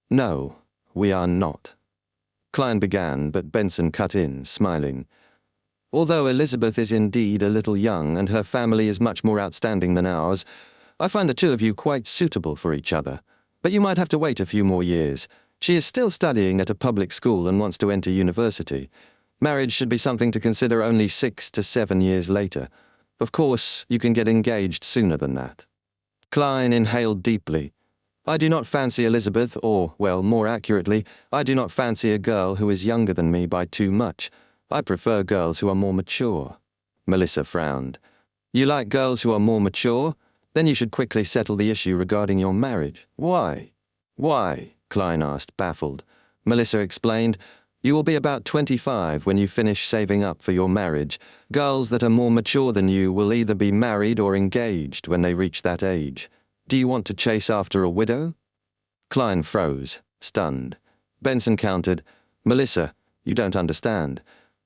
No, we are not. Klein began, but Benson cut in, smiling. Although Elizabeth is indeed a little young and her family is much more outstanding than ours, I find the 2 of you quite suitable for each other. But you might have to wait a few more years. She is still studying at a public school and wants to enter university. Marriage should be something to consider only 6 to 7 years later. Of course, you can get engaged sooner than that. Klein inhaled deeply. I do not fancy Elizabeth, or, well, more accurately, I do not fancy a girl who is younger than me by too much. I prefer girls who are more mature. Melissa frowned. You like girls who are more mature? Then you should quickly settle the issue regarding your marriage. Why? Why? Klein asked, baffled. Melissa explained, You will be about 25 when you finish saving up for your marriage. Girls that are more mature than you will either be married or engaged when they reach that age. Do you want to chase after a widow? Klein froze, stunned. Benson countered, Melissa, you don't understand.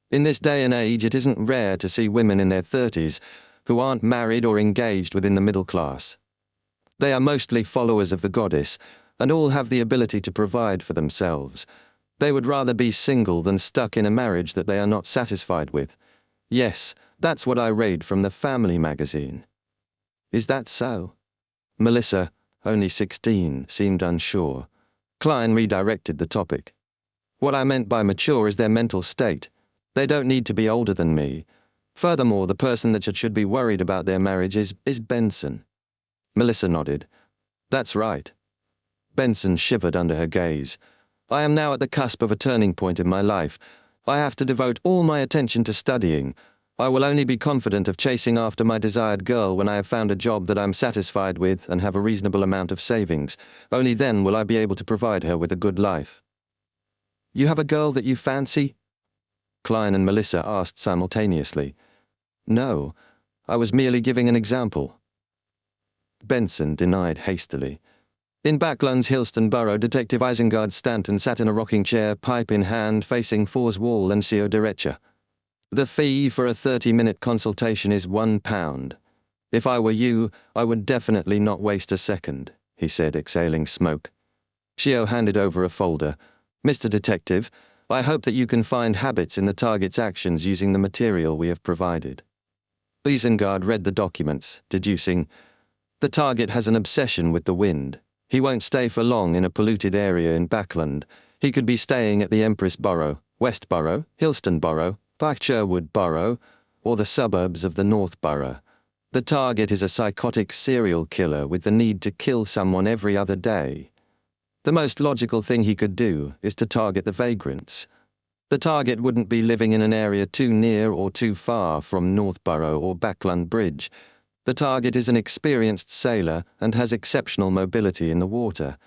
In this day and age, it isn't rare to see women in their 30s who aren't married or engaged within the middle class. They are mostly followers of the goddess, and all have the ability to provide for themselves. They would rather be single than stuck in a marriage that they are not satisfied with. Yes, that's what I read from the family magazine. Is that so? Melissa, only 16, seemed unsure. Klein redirected the topic. What I meant by mature is their mental state. They don't need to be older than me. Furthermore, the person that should be worried about their marriage is Benson. Melissa nodded. That's right. Benson shivered under her gaze. I am now at the cusp of a turning point in my life. I have to devote all my attention to studying. I will only be confident of chasing after my desired girl when I have found a job that I'm satisfied with and have a reasonable amount of savings. Only then will I be able to provide her with a good life. You have a girl that you fancy? Klein and Melissa asked simultaneously. No, I was merely giving an example. Benson denied hastily. In Backlund's Hillston Borough, Detective Isengard Stanton sat in a rocking chair, pipe in hand, facing Fors wall and Sio Derecha. The fee for a 30-minute consultation is £1. If I were you, I would definitely not waste a second, he said, exhaling smoke. Shio handed over a folder. Mr. Detective, I hope that you can find habits in the target's actions using the material we have provided. Isengard read the documents, deducing, the target has an obsession with the wind. He won't stay for long in a polluted area in Backlund. He could be staying at the Empress Borough, West Borough, Hillston Borough, Sherwood Borough, or the suburbs of the North Borough. The target is a psychotic serial killer with the need to kill someone every other day. The most logical thing he could do is to target the vagrants. The target wouldn't be living in an area too near or too far from Northborough or Backland Bridge. The target is an experienced sailor and has exceptional mobility in the water.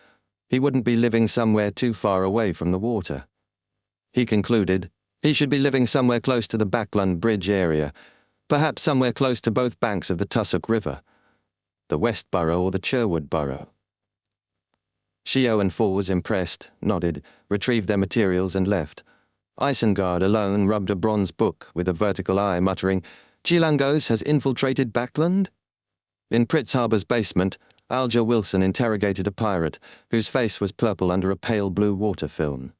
He wouldn't be living somewhere too far away from the water. He concluded, he should be living somewhere close to the Backland Bridge area, perhaps somewhere close to both banks of the Tussock River, the Westborough or the Sherwood Borough. Shio and Falls, impressed, nodded, retrieved their materials and left. Isengard alone rubbed a bronze book with a vertical eye, muttering, "Chilangos has infiltrated Backland?" In Pritz Harbour's basement, Alger Wilson interrogated a pirate, whose face was purple under a pale blue water film.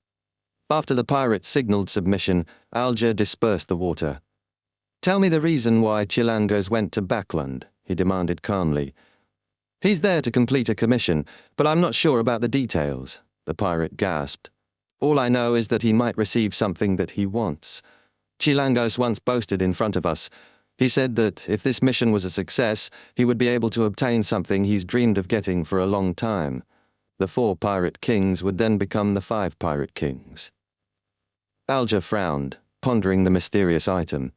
After the pirate signalled submission, Alger dispersed the water. "Tell me the reason why Chilangos went to Backland," he demanded calmly. "He's there to complete a commission, but I'm not sure about the details," the pirate gasped. "All I know is that he might receive something that he wants. Chilangos once boasted in front of us. He said that if this mission was a success, he would be able to obtain something he's dreamed of getting for a long time. The 4 pirate kings would then become the 5 pirate kings." Alger frowned, pondering the mysterious item.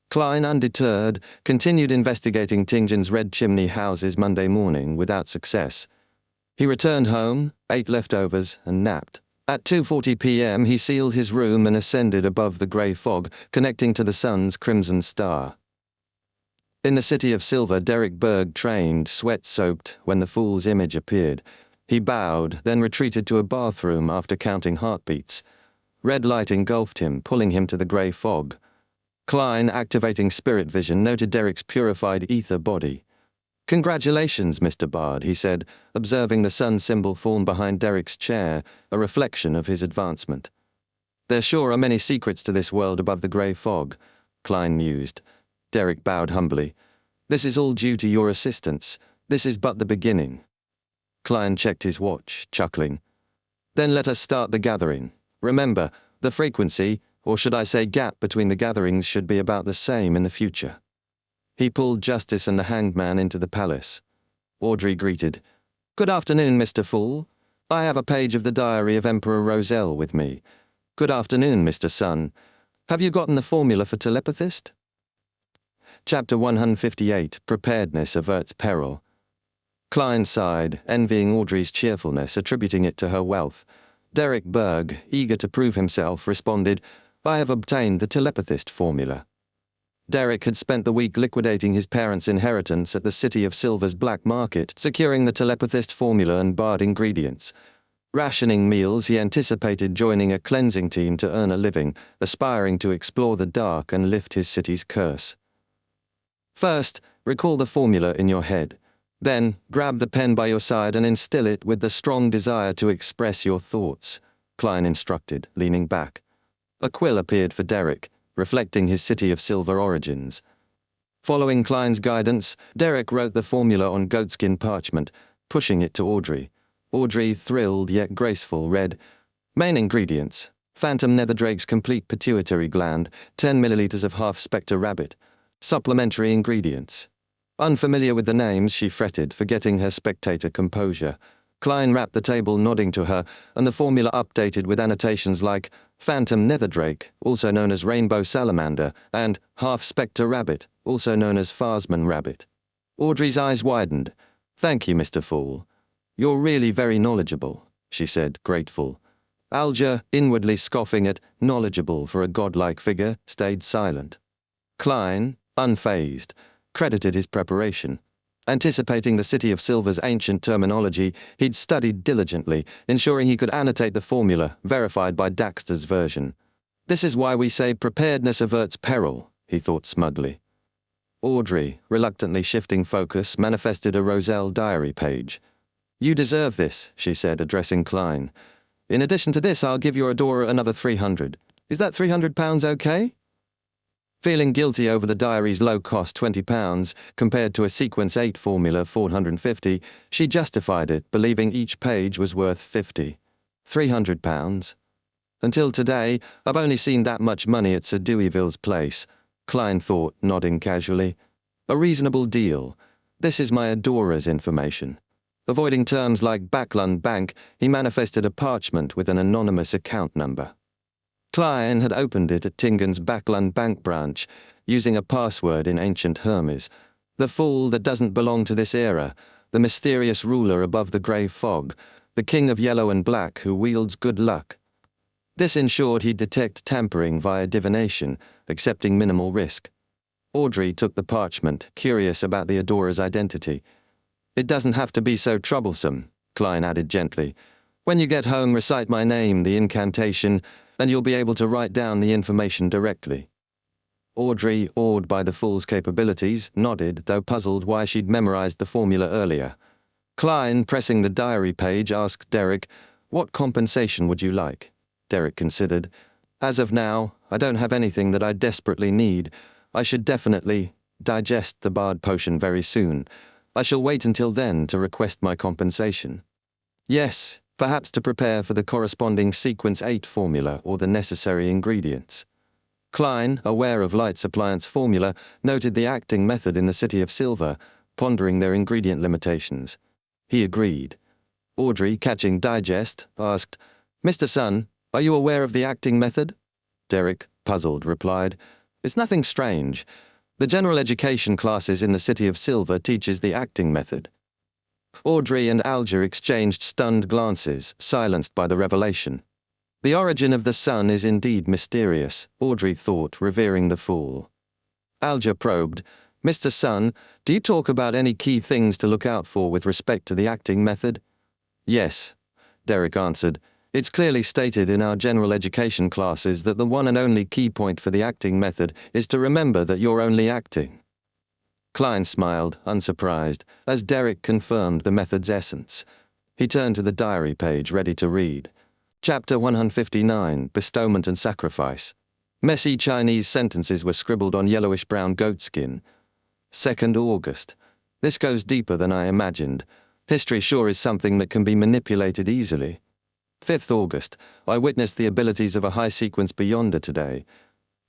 Klein, undeterred, continued investigating Tingin's Red Chimney houses Monday morning without success. He returned home, ate leftovers, and napped. At 2:40 p.m. he sealed his room and ascended above the grey fog, connecting to the sun's crimson star. In the City of Silver, Derek Berg trained, sweat-soaked, when the fool's image appeared. He bowed, then retreated to a bathroom after counting heartbeats. Red light engulfed him, pulling him to the grey fog. Klein, activating spirit vision, noted Derek's purified ether body. "Congratulations, Mr. Bard," he said, observing the sun symbol form behind Derek's chair, a reflection of his advancement. "There sure are many secrets to this world above the grey fog," Klein mused. Derek bowed humbly. "This is all due to your assistance. This is but the beginning." Klein checked his watch, chuckling. "Then let us start the gathering. Remember, the frequency, or should I say gap between the gatherings, should be about the same in the future." He pulled Justice and the Hanged Man into the palace. Audrey greeted. "Good afternoon, Mr. Fool. I have a page of the diary of Emperor Roselle with me. Good afternoon, Mr. Sun. Have you gotten the formula for telepathist?" Chapter 158, Preparedness Averts Peril. Klein sighed, envying Audrey's cheerfulness, attributing it to her wealth. Derek Berg, eager to prove himself, responded, "I have obtained the telepathist formula." Derek had spent the week liquidating his parents' inheritance at the City of Silver's black market, securing the telepathist formula and barred ingredients. Rationing meals, he anticipated joining a cleansing team to earn a living, aspiring to explore the dark and lift his city's curse. First, recall the formula in your head. Then, grab the pen by your side and instill it with the strong desire to express your thoughts, Klein instructed, leaning back. A quill appeared for Derek, reflecting his City of Silver origins. Following Klein's guidance, Derek wrote the formula on goatskin parchment, pushing it to Audrey. Audrey, thrilled yet graceful, read, "Main ingredients: Phantom Netherdrake's complete pituitary gland, 10 milliliters of half-spectre rabbit. Supplementary ingredients." Unfamiliar with the names, she fretted, forgetting her spectator composure. Klein rapped the table, nodding to her, and the formula updated with annotations like Phantom Netherdrake, also known as Rainbow Salamander, and Half-Spectre Rabbit, also known as Farsman Rabbit. Audrey's eyes widened. "Thank you, Mr. Fool. You're really very knowledgeable," she said, grateful. Alger, inwardly scoffing at knowledgeable for a godlike figure, stayed silent. Klein, unfazed, credited his preparation. Anticipating the City of Silver's ancient terminology, he'd studied diligently, ensuring he could annotate the formula, verified by Daxter's version. "This is why we say preparedness averts peril," he thought smugly. Audrey, reluctantly shifting focus, manifested a Roselle diary page. "You deserve this," she said, addressing Klein. "In addition to this, I'll give your adorer another 300. Is that £300 okay?" Feeling guilty over the diary's low cost £20, compared to a Sequence 8 formula 450, she justified it, believing each page was worth 50. £300. Until today, I've only seen that much money at Sir Deweyville's place, Klein thought, nodding casually. A reasonable deal. This is my adorer's information. Avoiding terms like Backland Bank, he manifested a parchment with an anonymous account number. Klein had opened it at Tingen's Backland Bank branch, using a password in ancient Hermes. The fool that doesn't belong to this era, the mysterious ruler above the grey fog, the king of yellow and black who wields good luck. This ensured he'd detect tampering via divination, accepting minimal risk. Audrey took the parchment, curious about the adorer's identity. "It doesn't have to be so troublesome," Klein added gently. "When you get home, recite my name, the incantation, and you'll be able to write down the information directly." Audrey, awed by the fool's capabilities, nodded, though puzzled why she'd memorized the formula earlier. Klein, pressing the diary page, asked Derek, "What compensation would you like?" Derek considered. "As of now, I don't have anything that I desperately need. I should definitely digest the Bard potion very soon. I shall wait until then to request my compensation." "Yes, perhaps to prepare for the corresponding Sequence 8 formula or the necessary ingredients." Klein, aware of Light's appliance formula, noted the acting method in the City of Silver, pondering their ingredient limitations. He agreed. Audrey, catching digest, asked, "Mr. Sun, are you aware of the acting method?" Derek, puzzled, replied, "It's nothing strange. The general education classes in the City of Silver teaches the acting method." Audrey and Alger exchanged stunned glances, silenced by the revelation. The origin of the sun is indeed mysterious, Audrey thought, revering the fool. Alger probed, "Mr. Sun, do you talk about any key things to look out for with respect to the acting method?" "Yes," Derek answered. "It's clearly stated in our general education classes that the one and only key point for the acting method is to remember that you're only acting." Klein smiled, unsurprised, as Derek confirmed the method's essence. He turned to the diary page, ready to read. Chapter 159, Bestowment and Sacrifice. Messy Chinese sentences were scribbled on yellowish-brown goatskin. 2nd August. This goes deeper than I imagined. History sure is something that can be manipulated easily. 5th August. I witnessed the abilities of a high-sequence beyonder today.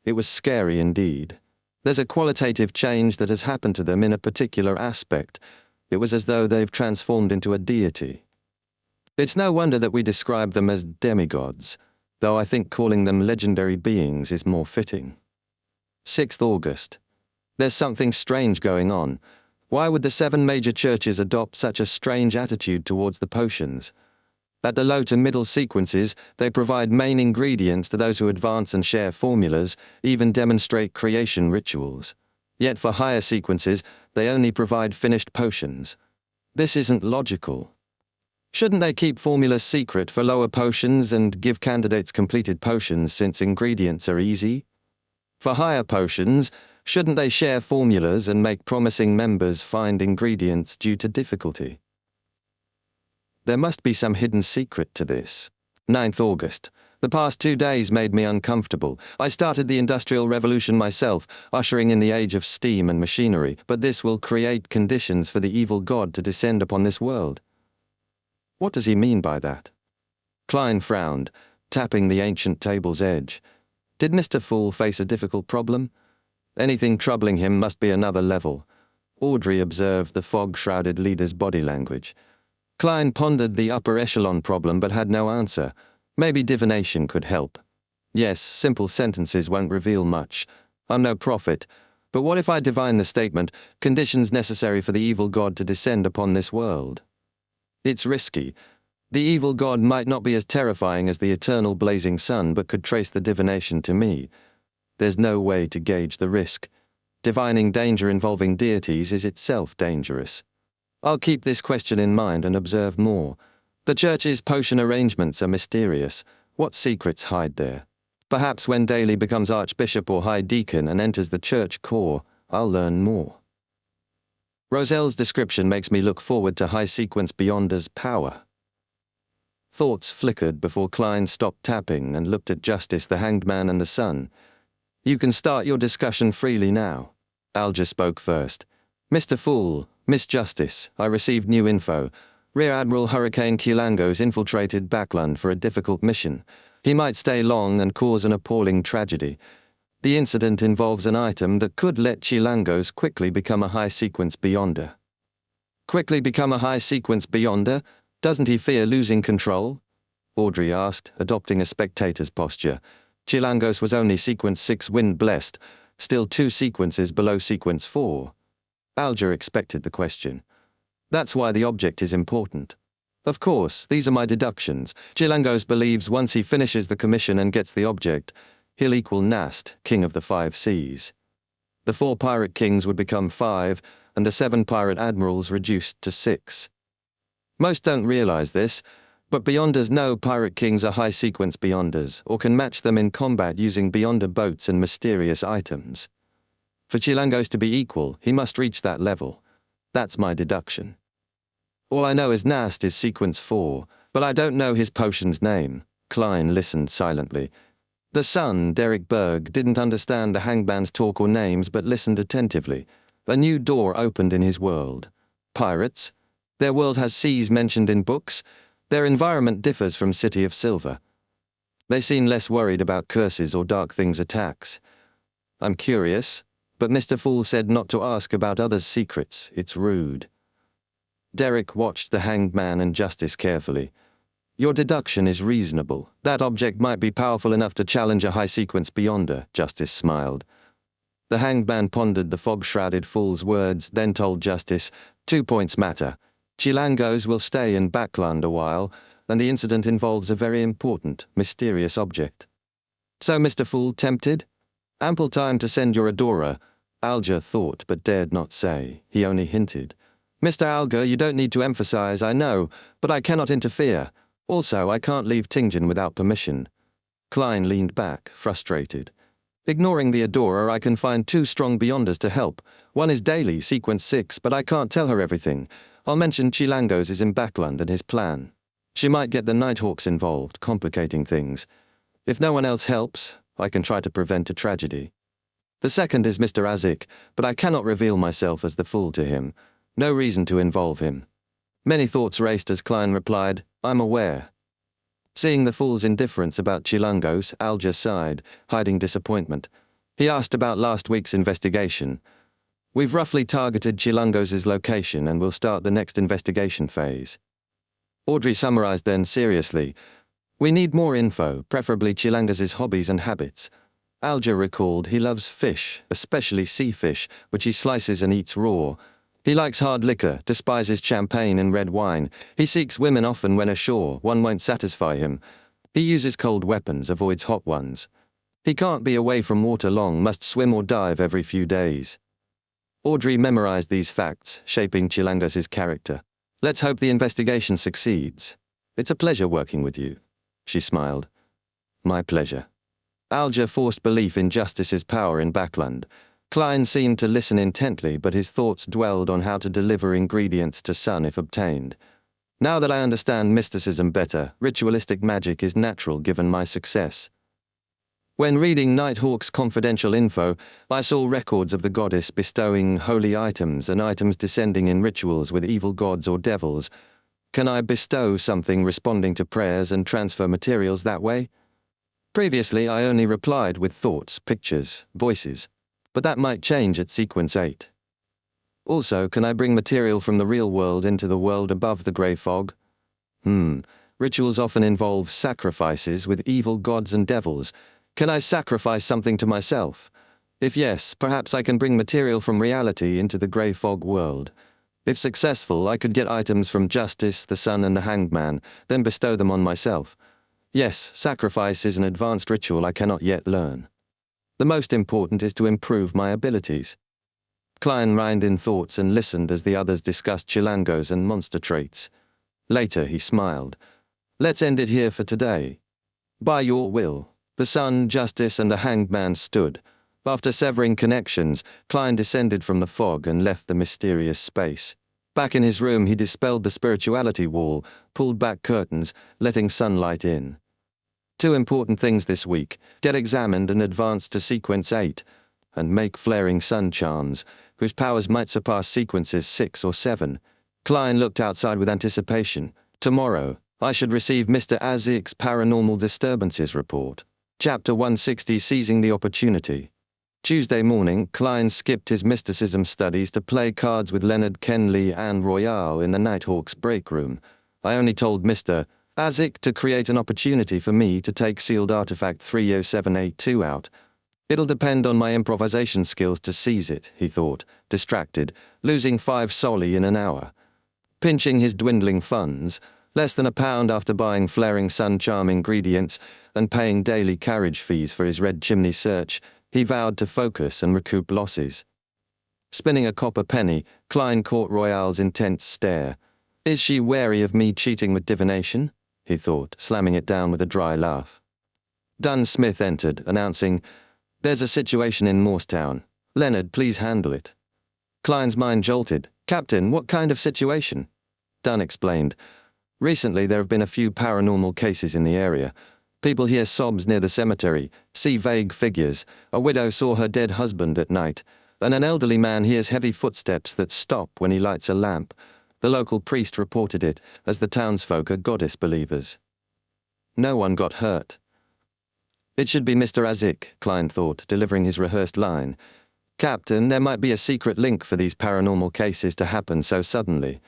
It was scary indeed. There's a qualitative change that has happened to them in a particular aspect. It was as though they've transformed into a deity. It's no wonder that we describe them as demigods, though I think calling them legendary beings is more fitting. 6th August. There's something strange going on. Why would the 7 major churches adopt such a strange attitude towards the potions? At the low to middle sequences, they provide main ingredients to those who advance and share formulas, even demonstrate creation rituals. Yet for higher sequences, they only provide finished potions. This isn't logical. Shouldn't they keep formulas secret for lower potions and give candidates completed potions since ingredients are easy? For higher potions, shouldn't they share formulas and make promising members find ingredients due to difficulty? There must be some hidden secret to this. 9th August. The past 2 days made me uncomfortable. I started the Industrial Revolution myself, ushering in the age of steam and machinery, but this will create conditions for the evil god to descend upon this world. What does he mean by that? Klein frowned, tapping the ancient table's edge. Did Mr. Fool face a difficult problem? Anything troubling him must be another level. Audrey observed the fog-shrouded leader's body language. Klein pondered the upper echelon problem but had no answer. Maybe divination could help. Yes, simple sentences won't reveal much. I'm no prophet. But what if I divine the statement, conditions necessary for the evil god to descend upon this world? It's risky. The evil god might not be as terrifying as the eternal blazing sun, but could trace the divination to me. There's no way to gauge the risk. Divining danger involving deities is itself dangerous. I'll keep this question in mind and observe more. The church's potion arrangements are mysterious. What secrets hide there? Perhaps when Daly becomes archbishop or high deacon and enters the church core, I'll learn more. Roselle's description makes me look forward to high-sequence Beyonder's power. Thoughts flickered before Klein stopped tapping and looked at Justice, the Hanged Man, and the Sun. "You can start your discussion freely now." Alger spoke first. "Mr. Fool, Miss Justice, I received new info. Rear Admiral Hurricane Kilango's infiltrated Backland for a difficult mission. He might stay long and cause an appalling tragedy. The incident involves an item that could let Chilangos quickly become a high-sequence Beyonder." "Quickly become a high-sequence Beyonder? Doesn't he fear losing control?" Audrey asked, adopting a spectator's posture. Chilangos was only sequence 6 wind blessed, still 2 sequences below sequence 4. Alger expected the question. That's why the object is important. Of course, these are my deductions. Chilangos believes once he finishes the commission and gets the object, he'll equal Nast, king of the 5 seas. The 4 pirate kings would become 5, and the 7 pirate admirals reduced to 6. Most don't realize this, but Beyonders know pirate kings are high-sequence Beyonders, or can match them in combat using Beyonder boats and mysterious items. For Chilangos to be equal, he must reach that level. That's my deduction. All I know is Nast is sequence 4, but I don't know his potion's name. Klein listened silently. The son, Derek Berg, didn't understand the hangman's talk or names but listened attentively. A new door opened in his world. Pirates? Their world has seas mentioned in books. Their environment differs from City of Silver. They seem less worried about curses or dark things attacks. I'm curious, but Mr. Fool said not to ask about others' secrets. It's rude. Derek watched the hanged man and Justice carefully. Your deduction is reasonable. That object might be powerful enough to challenge a high-sequence Beyonder, Justice smiled. The hanged man pondered the fog-shrouded fool's words, then told Justice, 2 points matter. Chilangos will stay in Backland a while, and the incident involves a very important, mysterious object. So, Mr. Fool, tempted? Ample time to send your adorer. Alger thought but dared not say. He only hinted. Mr. Alger, you don't need to emphasize, I know, but I cannot interfere. Also, I can't leave Tingen without permission. Klein leaned back, frustrated. Ignoring the adorer, I can find 2 strong Beyonders to help. One is Daly, sequence 6, but I can't tell her everything. I'll mention Chilangos is in Backland and his plan. She might get the Nighthawks involved, complicating things. If no one else helps, I can try to prevent a tragedy. The second is Mr. Azik, but I cannot reveal myself as the fool to him. No reason to involve him. Many thoughts raced as Klein replied, I'm aware. Seeing the fool's indifference about Chilangos, Alger sighed, hiding disappointment. He asked about last week's investigation. We've roughly targeted Chilangos' location and will start the next investigation phase. Audrey summarized then seriously. We need more info, preferably Chilangos' hobbies and habits. Alger recalled he loves fish, especially sea fish, which he slices and eats raw. He likes hard liquor, despises champagne and red wine. He seeks women often when ashore, one won't satisfy him. He uses cold weapons, avoids hot ones. He can't be away from water long, must swim or dive every few days. Audrey memorized these facts, shaping Chilangos' character. Let's hope the investigation succeeds. It's a pleasure working with you. She smiled. My pleasure. Alger forced belief in Justice's power in Backland. Klein seemed to listen intently, but his thoughts dwelled on how to deliver ingredients to Sun if obtained. Now that I understand mysticism better, ritualistic magic is natural given my success. When reading Nighthawk's confidential info, I saw records of the goddess bestowing holy items and items descending in rituals with evil gods or devils. Can I bestow something responding to prayers and transfer materials that way? Previously, I only replied with thoughts, pictures, voices. But that might change at sequence 8. Also, can I bring material from the real world into the world above the grey fog? Rituals often involve sacrifices with evil gods and devils. Can I sacrifice something to myself? If yes, perhaps I can bring material from reality into the grey fog world. If successful, I could get items from Justice, the Sun and the Hanged Man, then bestow them on myself. Yes, sacrifice is an advanced ritual I cannot yet learn. The most important is to improve my abilities. Klein reined in thoughts and listened as the others discussed Chilangos and monster traits. Later he smiled. Let's end it here for today. By your will. The Sun, Justice and the Hanged Man stood. After severing connections, Klein descended from the fog and left the mysterious space. Back in his room he dispelled the spirituality wall, pulled back curtains, letting sunlight in. 2 important things this week: get examined and advance to sequence 8, and make flaring sun charms, whose powers might surpass sequences 6 or 7. Klein looked outside with anticipation. Tomorrow, I should receive Mr. Azik's paranormal disturbances report. Chapter 160, Seizing the Opportunity. Tuesday morning, Klein skipped his mysticism studies to play cards with Leonard Kenley and Royale in the Nighthawk's break room. I only told Mr. Azik to create an opportunity for me to take sealed artifact 30782 out. It'll depend on my improvisation skills to seize it, he thought, distracted, losing 5 solly in an hour. Pinching his dwindling funds, less than £1 after buying flaring sun charm ingredients and paying daily carriage fees for his red chimney search, he vowed to focus and recoup losses. Spinning a copper penny, Klein caught Royale's intense stare. Is she wary of me cheating with divination? He thought, slamming it down with a dry laugh. Dunn Smith entered, announcing, "There's a situation in Morstown. Leonard, please handle it." Klein's mind jolted. "Captain, what kind of situation?" Dunn explained, "Recently there have been a few paranormal cases in the area. People hear sobs near the cemetery, see vague figures, a widow saw her dead husband at night, and an elderly man hears heavy footsteps that stop when he lights a lamp. The local priest reported it, as the townsfolk are goddess believers. No one got hurt." It should be Mr. Azik, Klein thought, delivering his rehearsed line. "Captain, there might be a secret link for these paranormal cases to happen so suddenly.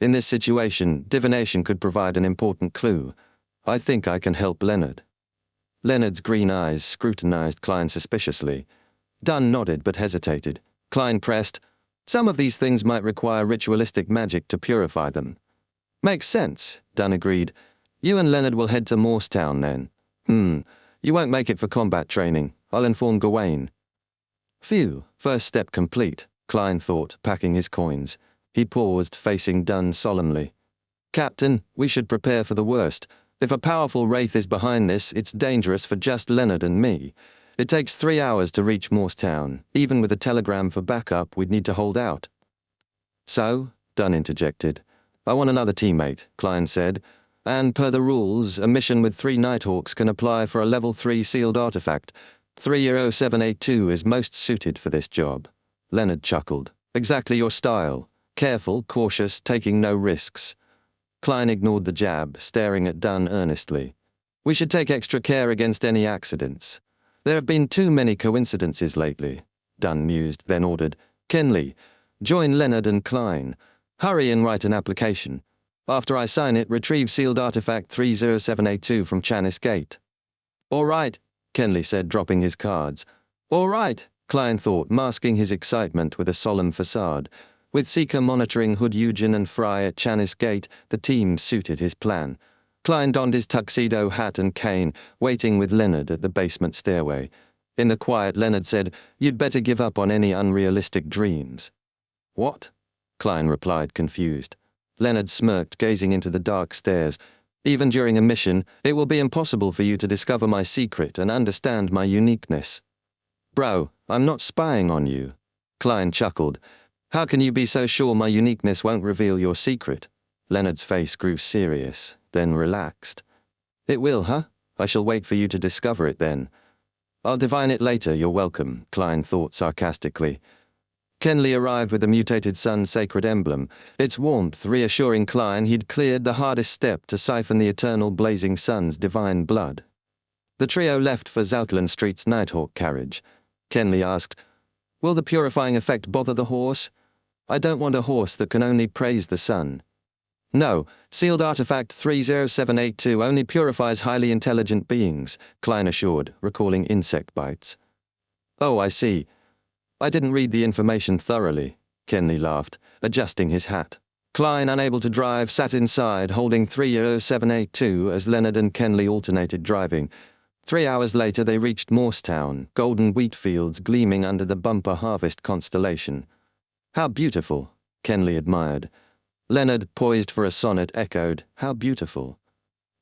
In this situation, divination could provide an important clue. I think I can help Leonard." Leonard's green eyes scrutinized Klein suspiciously. Dunn nodded but hesitated. Klein pressed, "Some of these things might require ritualistic magic to purify them." "Makes sense," Dunn agreed. "You and Leonard will head to Morstown then." You won't make it for combat training. I'll inform Gawain." Phew, first step complete, Klein thought, packing his coins. He paused, facing Dunn solemnly. "Captain, we should prepare for the worst. If a powerful wraith is behind this, it's dangerous for just Leonard and me. It takes 3 hours to reach Morstown. Even with a telegram for backup, we'd need to hold out." "So," Dunn interjected. "I want another teammate," Klein said. "And per the rules, a mission with 3 Nighthawks can apply for a level 3 sealed artifact. 30782 is most suited for this job." Leonard chuckled. "Exactly your style. Careful, cautious, taking no risks." Klein ignored the jab, staring at Dunn earnestly. "We should take extra care against any accidents. There have been too many coincidences lately," Dunn mused, then ordered, "Kenley, join Leonard and Klein. Hurry and write an application. After I sign it, retrieve sealed artifact 30782 from Chanis Gate." "All right," Kenley said, dropping his cards. "All right," Klein thought, masking his excitement with a solemn facade. With Seeker monitoring Hood Eugen and Fry at Chanis Gate, the team suited his plan. Klein donned his tuxedo hat and cane, waiting with Leonard at the basement stairway. In the quiet, Leonard said, "You'd better give up on any unrealistic dreams." "What?" Klein replied, confused. Leonard smirked, gazing into the dark stairs. "Even during a mission, it will be impossible for you to discover my secret and understand my uniqueness." "Bro, I'm not spying on you." Klein chuckled. "How can you be so sure my uniqueness won't reveal your secret?" Leonard's face grew serious, then relaxed. "It will, huh? I shall wait for you to discover it then." "I'll divine it later, you're welcome," Klein thought sarcastically. Kenley arrived with the mutated sun's sacred emblem, its warmth reassuring Klein he'd cleared the hardest step to siphon the eternal blazing sun's divine blood. The trio left for Zoutland Street's Nighthawk carriage. Kenley asked, "Will the purifying effect bother the horse? I don't want a horse that can only praise the sun." "No, sealed artifact 30782 only purifies highly intelligent beings," Klein assured, recalling insect bites. "Oh, I see. I didn't read the information thoroughly," Kenley laughed, adjusting his hat. Klein, unable to drive, sat inside, holding 30782 as Leonard and Kenley alternated driving. 3 hours later they reached Morstown, golden wheat fields gleaming under the bumper harvest constellation. "How beautiful," Kenley admired. Leonard, poised for a sonnet, echoed, "How beautiful."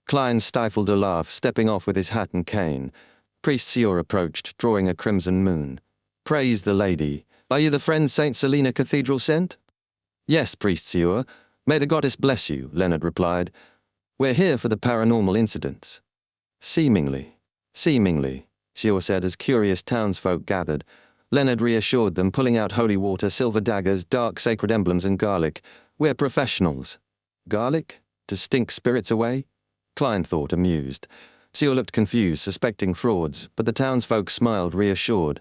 Klein stifled a laugh, stepping off with his hat and cane. Priest Sior approached, drawing a crimson moon. "Praise the lady. Are you the friend St. Selena Cathedral sent?" "Yes, Priest Sior. May the goddess bless you," Leonard replied. "We're here for the paranormal incidents." Seemingly, Sior said as curious townsfolk gathered. Leonard reassured them, pulling out holy water, silver daggers, dark sacred emblems and garlic. "We're professionals." "Garlic? To stink spirits away?" Klein thought, amused. Sior looked confused, suspecting frauds, but the townsfolk smiled, reassured.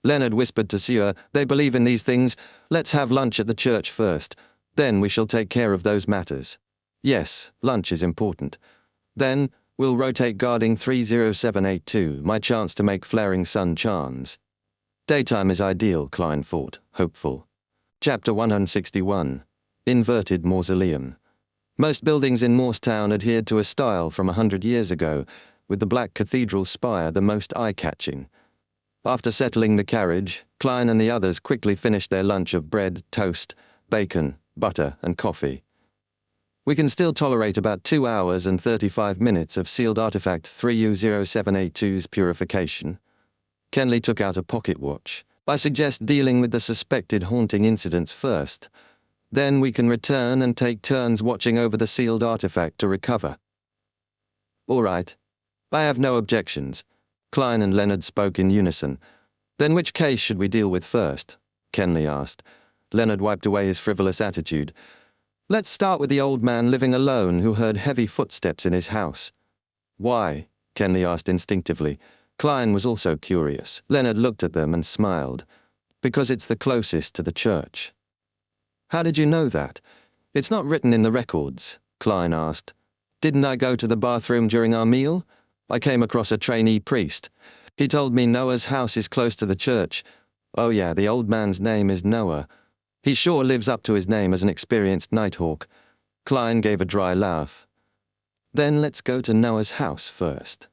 Leonard whispered to Sior, "They believe in these things. Let's have lunch at the church first. Then we shall take care of those matters." "Yes, lunch is important." Then, we'll rotate guarding 30782, my chance to make flaring sun charms. Daytime is ideal, Klein thought, hopeful. Chapter 161. Inverted Mausoleum. Most buildings in Morstown adhered to a style from 100 years ago, with the black cathedral spire the most eye-catching. After settling the carriage, Klein and the others quickly finished their lunch of bread, toast, bacon, butter, and coffee. We can still tolerate about 2 hours and 35 minutes of sealed artifact 3U0782's purification. Kenley took out a pocket watch. I suggest dealing with the suspected haunting incidents first. Then we can return and take turns watching over the sealed artifact to recover. All right. I have no objections. Klein and Leonard spoke in unison. Then which case should we deal with first? Kenley asked. Leonard wiped away his frivolous attitude. Let's start with the old man living alone who heard heavy footsteps in his house. Why? Kenley asked instinctively. Klein was also curious. Leonard looked at them and smiled. Because it's the closest to the church. How did you know that? It's not written in the records, Klein asked. Didn't I go to the bathroom during our meal? I came across a trainee priest. He told me Noah's house is close to the church. Oh yeah, the old man's name is Noah. He sure lives up to his name as an experienced nighthawk. Klein gave a dry laugh. Then let's go to Noah's house first.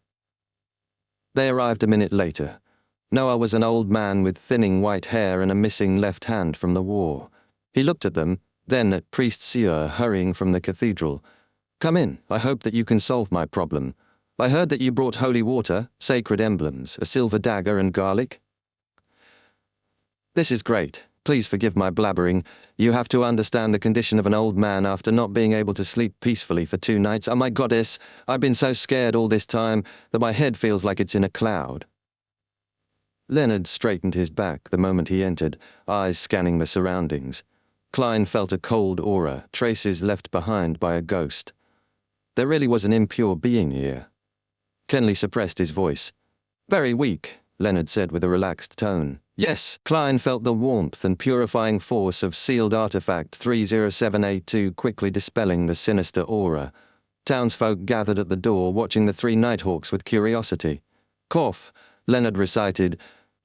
They arrived a minute later. Noah was an old man with thinning white hair and a missing left hand from the war. He looked at them, then at Priest Sieur hurrying from the cathedral. Come in, I hope that you can solve my problem. I heard that you brought holy water, sacred emblems, a silver dagger and garlic. This is great. Please forgive my blabbering. You have to understand the condition of an old man after not being able to sleep peacefully for 2 nights. Oh my goddess, I've been so scared all this time that my head feels like it's in a cloud. Leonard straightened his back the moment he entered, eyes scanning the surroundings. Klein felt a cold aura, traces left behind by a ghost. There really was an impure being here. Kenley suppressed his voice. Very weak, Leonard said with a relaxed tone. Yes, Klein felt the warmth and purifying force of sealed artifact 30782 quickly dispelling the sinister aura. Townsfolk gathered at the door watching the 3 nighthawks with curiosity. Cough, Leonard recited,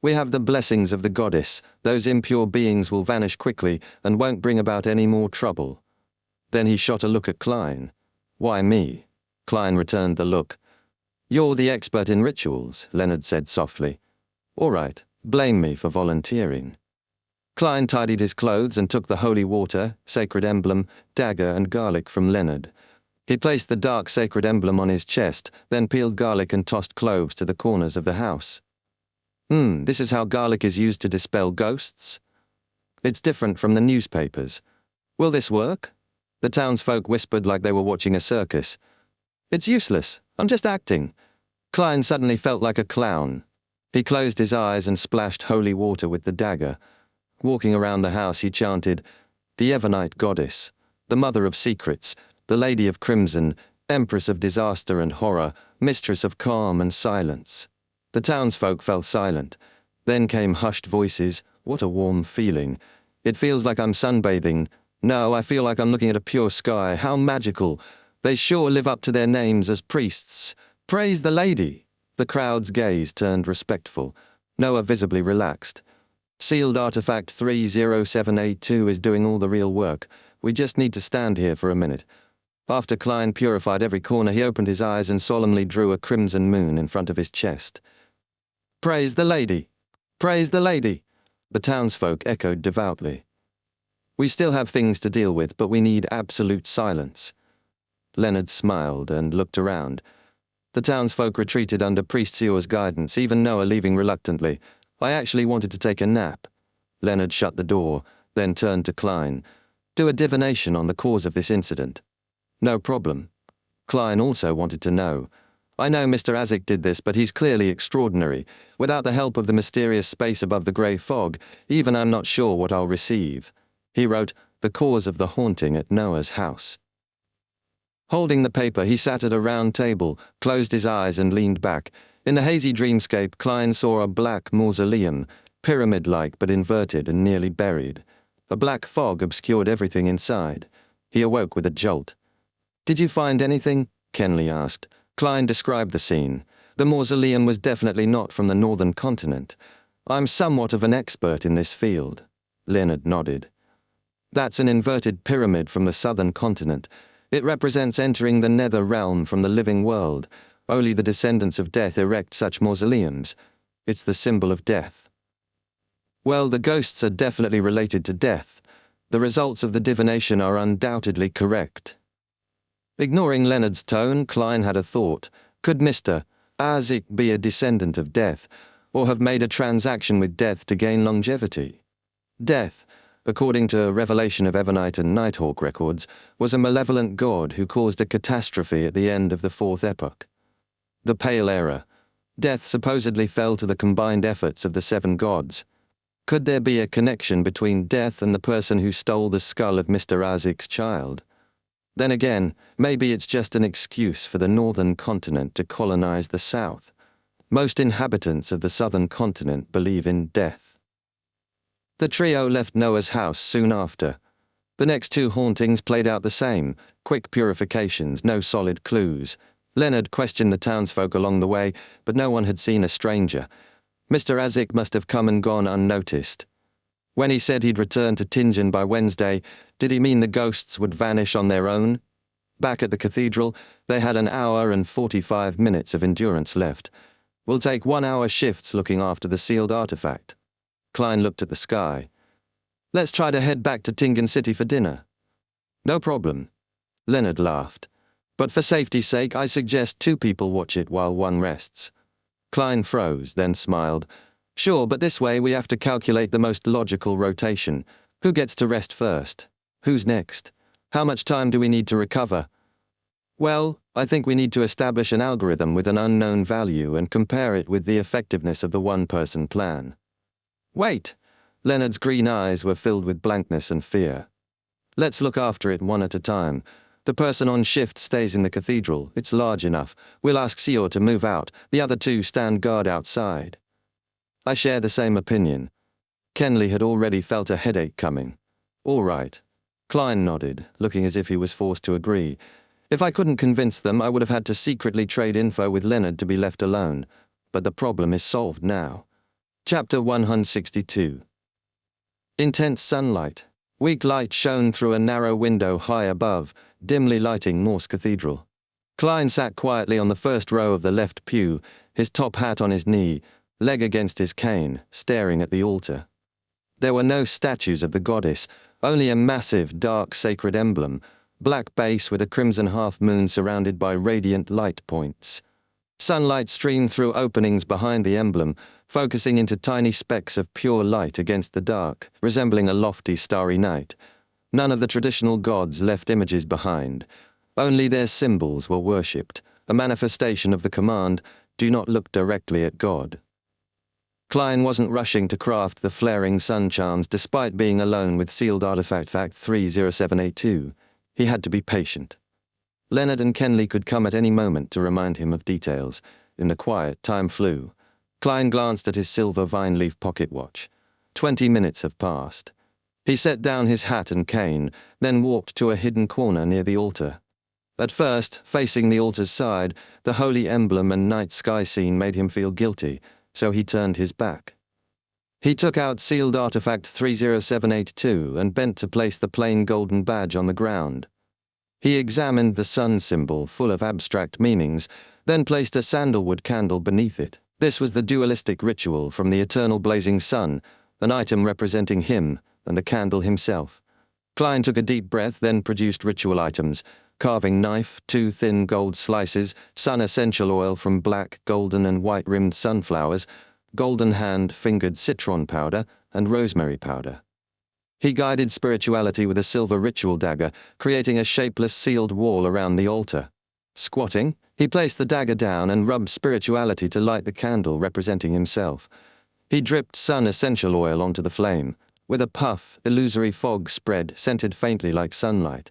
we have the blessings of the goddess. Those impure beings will vanish quickly and won't bring about any more trouble. Then he shot a look at Klein. Why me? Klein returned the look. You're the expert in rituals, Leonard said softly. All right. Blame me for volunteering. Klein tidied his clothes and took the holy water, sacred emblem, dagger and garlic from Leonard. He placed the dark sacred emblem on his chest, then peeled garlic and tossed cloves to the corners of the house. This is how garlic is used to dispel ghosts? It's different from the newspapers. Will this work? The townsfolk whispered like they were watching a circus. It's useless. I'm just acting. Klein suddenly felt like a clown. He closed his eyes and splashed holy water with the dagger. Walking around the house, he chanted, the Evernite goddess, the mother of secrets, the lady of crimson, empress of disaster and horror, mistress of calm and silence. The townsfolk fell silent. Then came hushed voices. What a warm feeling. It feels like I'm sunbathing. No, I feel like I'm looking at a pure sky. How magical. They sure live up to their names as priests. Praise the lady. The crowd's gaze turned respectful. Noah visibly relaxed. Sealed artifact 30782 is doing all the real work. We just need to stand here for a minute. After Klein purified every corner, he opened his eyes and solemnly drew a crimson moon in front of his chest. Praise the lady! Praise the lady! The townsfolk echoed devoutly. We still have things to deal with, but we need absolute silence. Leonard smiled and looked around. The townsfolk retreated under Priest Seor's guidance, even Noah leaving reluctantly. I actually wanted to take a nap. Leonard shut the door, then turned to Klein. Do a divination on the cause of this incident. No problem. Klein also wanted to know. I know Mr. Azik did this, but he's clearly extraordinary. Without the help of the mysterious space above the grey fog, even I'm not sure what I'll receive. He wrote, the cause of the haunting at Noah's house. Holding the paper, he sat at a round table, closed his eyes and leaned back. In the hazy dreamscape, Klein saw a black mausoleum, pyramid-like but inverted and nearly buried. A black fog obscured everything inside. He awoke with a jolt. Did you find anything? Kenley asked. Klein described the scene. The mausoleum was definitely not from the northern continent. I'm somewhat of an expert in this field. Leonard nodded. That's an inverted pyramid from the southern continent. It represents entering the nether realm from the living world. Only the descendants of death erect such mausoleums. It's the symbol of death. Well, the ghosts are definitely related to death. The results of the divination are undoubtedly correct. Ignoring Leonard's tone, Klein had a thought. Could Mr. Isaac be a descendant of death, or have made a transaction with death to gain longevity? Death, according to a revelation of Evernite and Nighthawk records, was a malevolent god who caused a catastrophe at the end of the Fourth Epoch. The Pale Era. Death supposedly fell to the combined efforts of the seven gods. Could there be a connection between death and the person who stole the skull of Mr. Isaac's child? Then again, maybe it's just an excuse for the northern continent to colonize the south. Most inhabitants of the southern continent believe in death. The trio left Noah's house soon after. The next two hauntings played out the same, quick purifications, no solid clues. Leonard questioned the townsfolk along the way, but no one had seen a stranger. Mr. Isaac must have come and gone unnoticed. When he said he'd return to Tingen by Wednesday, did he mean the ghosts would vanish on their own? Back at the cathedral, they had an hour and 45 minutes of endurance left. We'll take 1-hour shifts looking after the sealed artifact. Klein looked at the sky. Let's try to head back to Tingen City for dinner. No problem. Leonard laughed. But for safety's sake, I suggest 2 people watch it while one rests. Klein froze, then smiled. Sure, but this way we have to calculate the most logical rotation. Who gets to rest first? Who's next? How much time do we need to recover? Well, I think we need to establish an algorithm with an unknown value and compare it with the effectiveness of the one-person plan. Wait! Leonard's green eyes were filled with blankness and fear. Let's look after it one at a time. The person on shift stays in the cathedral. It's large enough. We'll ask Sior to move out. The other 2 stand guard outside. I share the same opinion. Kenley had already felt a headache coming. All right. Klein nodded, looking as if he was forced to agree. If I couldn't convince them, I would have had to secretly trade info with Leonard to be left alone. But the problem is solved now. Chapter 162. Intense sunlight. Weak light shone through a narrow window high above, dimly lighting Morse Cathedral. Klein sat quietly on the first row of the left pew, his top hat on his knee, leg against his cane, staring at the altar. There were no statues of the goddess, only a massive, dark, sacred emblem, black base with a crimson half-moon surrounded by radiant light points. Sunlight streamed through openings behind the emblem, focusing into tiny specks of pure light against the dark, resembling a lofty starry night. None of the traditional gods left images behind. Only their symbols were worshipped, a manifestation of the command, do not look directly at God. Klein wasn't rushing to craft the flaring sun charms despite being alone with sealed artifact fact 30782. He had to be patient. Leonard and Kenley could come at any moment to remind him of details. In the quiet, time flew. Klein glanced at his silver vine-leaf pocket watch. 20 minutes have passed. He set down his hat and cane, then walked to a hidden corner near the altar. At first, facing the altar's side, the holy emblem and night sky scene made him feel guilty, so he turned his back. He took out sealed artifact 30782 and bent to place the plain golden badge on the ground. He examined the sun symbol full of abstract meanings, then placed a sandalwood candle beneath it. This was the dualistic ritual from the eternal blazing sun, an item representing him and the candle himself. Klein took a deep breath, then produced ritual items: carving knife, 2 thin gold slices, sun essential oil from black, golden and white-rimmed sunflowers, golden hand-fingered citron powder, and rosemary powder. He guided spirituality with a silver ritual dagger, creating a shapeless sealed wall around the altar. Squatting, he placed the dagger down and rubbed spirituality to light the candle representing himself. He dripped sun essential oil onto the flame. With a puff, illusory fog spread, scented faintly like sunlight.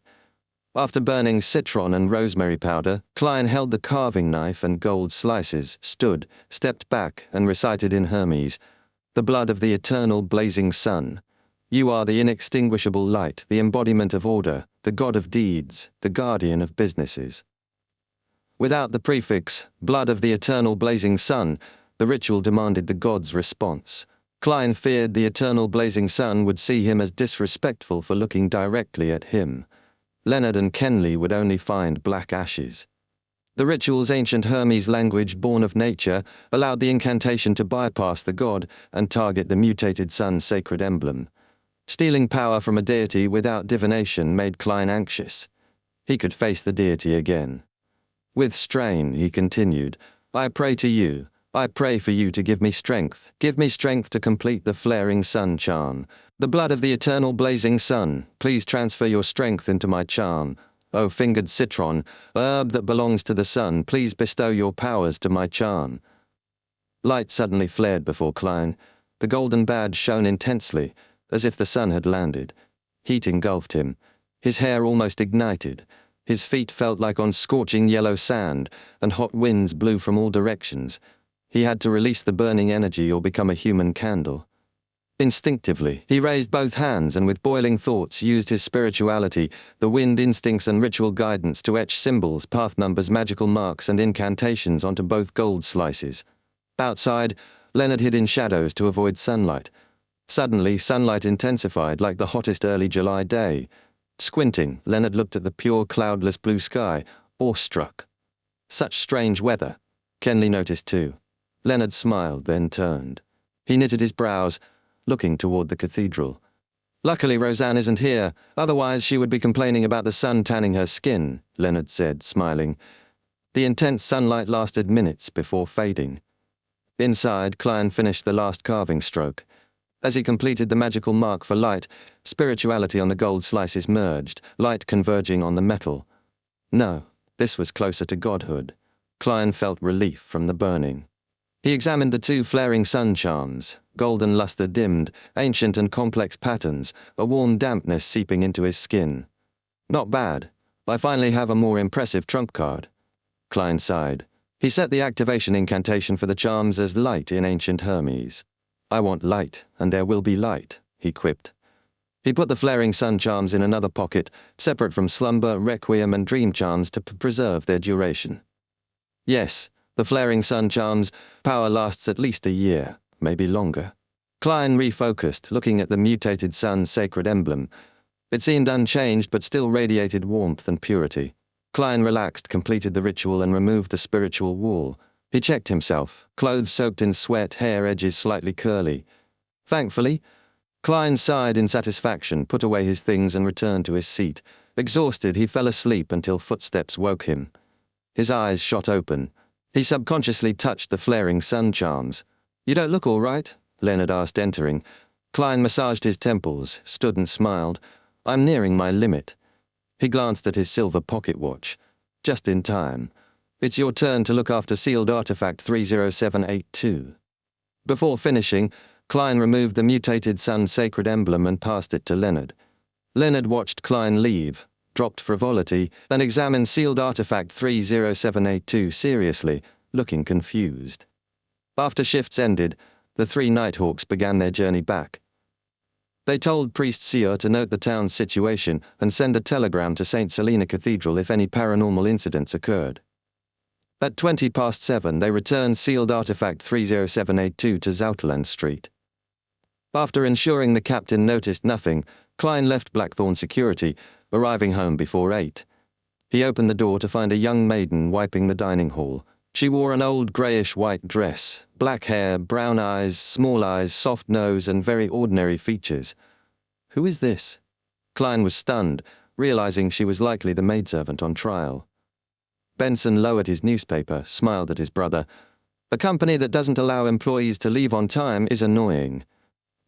After burning citron and rosemary powder, Klein held the carving knife and gold slices, stood, stepped back, and recited in Hermes, "The blood of the eternal blazing sun. You are the inextinguishable light, the embodiment of order, the god of deeds, the guardian of businesses." Without the prefix, blood of the eternal blazing sun, the ritual demanded the god's response. Klein feared the eternal blazing sun would see him as disrespectful for looking directly at him. Leonard and Kenley would only find black ashes. The ritual's ancient Hermes language, born of nature, allowed the incantation to bypass the god and target the mutated sun's sacred emblem. Stealing power from a deity without divination made Klein anxious. He could face the deity again. With strain, he continued, "I pray to you. I pray for you to give me strength. Give me strength to complete the flaring sun charm. The blood of the eternal blazing sun, please transfer your strength into my charm. O fingered citron, herb that belongs to the sun, please bestow your powers to my charm." Light suddenly flared before Klein. The golden badge shone intensely, as if the sun had landed. Heat engulfed him. His hair almost ignited. His feet felt like on scorching yellow sand, and hot winds blew from all directions. He had to release the burning energy or become a human candle. Instinctively, he raised both hands and with boiling thoughts used his spirituality, the wind instincts and ritual guidance to etch symbols, path numbers, magical marks and incantations onto both gold slices. Outside, Leonard hid in shadows to avoid sunlight. Suddenly, sunlight intensified like the hottest early July day. Squinting, Leonard looked at the pure, cloudless blue sky, awestruck. Such strange weather. Kenley noticed too. Leonard smiled, then turned. He knitted his brows, looking toward the cathedral. "Luckily Roseanne isn't here, otherwise she would be complaining about the sun tanning her skin," Leonard said, smiling. The intense sunlight lasted minutes before fading. Inside, Klein finished the last carving stroke. As he completed the magical mark for light, spirituality on the gold slices merged, light converging on the metal. No, this was closer to godhood. Klein felt relief from the burning. He examined the two flaring sun charms, golden luster dimmed, ancient and complex patterns, a warm dampness seeping into his skin. "Not bad. I finally have a more impressive trump card." Klein sighed. He set the activation incantation for the charms as light in ancient Hermes. "I want light, and there will be light," he quipped. He put the flaring sun charms in another pocket, separate from slumber, requiem and dream charms to preserve their duration. Yes, the flaring sun charms' power lasts at least a year, maybe longer. Klein refocused, looking at the mutated sun's sacred emblem. It seemed unchanged but still radiated warmth and purity. Klein relaxed, completed the ritual and removed the spiritual wall. He checked himself, clothes soaked in sweat, hair edges slightly curly. Thankfully, Klein sighed in satisfaction, put away his things and returned to his seat. Exhausted, he fell asleep until footsteps woke him. His eyes shot open. He subconsciously touched the flaring sun charms. "You don't look all right?" Leonard asked, entering. Klein massaged his temples, stood and smiled. "I'm nearing my limit." He glanced at his silver pocket watch. "Just in time. It's your turn to look after sealed artifact 30782. Before finishing, Klein removed the mutated sun's sacred emblem and passed it to Leonard. Leonard watched Klein leave, dropped frivolity, and examined sealed artifact 30782 seriously, looking confused. After shifts ended, the three Nighthawks began their journey back. They told Priest Seer to note the town's situation and send a telegram to St. Selena Cathedral if any paranormal incidents occurred. At 7:20, they returned sealed artifact 30782 to Zouteland Street. After ensuring the captain noticed nothing, Klein left Blackthorn Security, arriving home before 8. He opened the door to find a young maiden wiping the dining hall. She wore an old greyish-white dress, black hair, brown eyes, small eyes, soft nose, and very ordinary features. "Who is this?" Klein was stunned, realizing she was likely the maidservant on trial. Benson lowered his newspaper, smiled at his brother. "A company that doesn't allow employees to leave on time is annoying.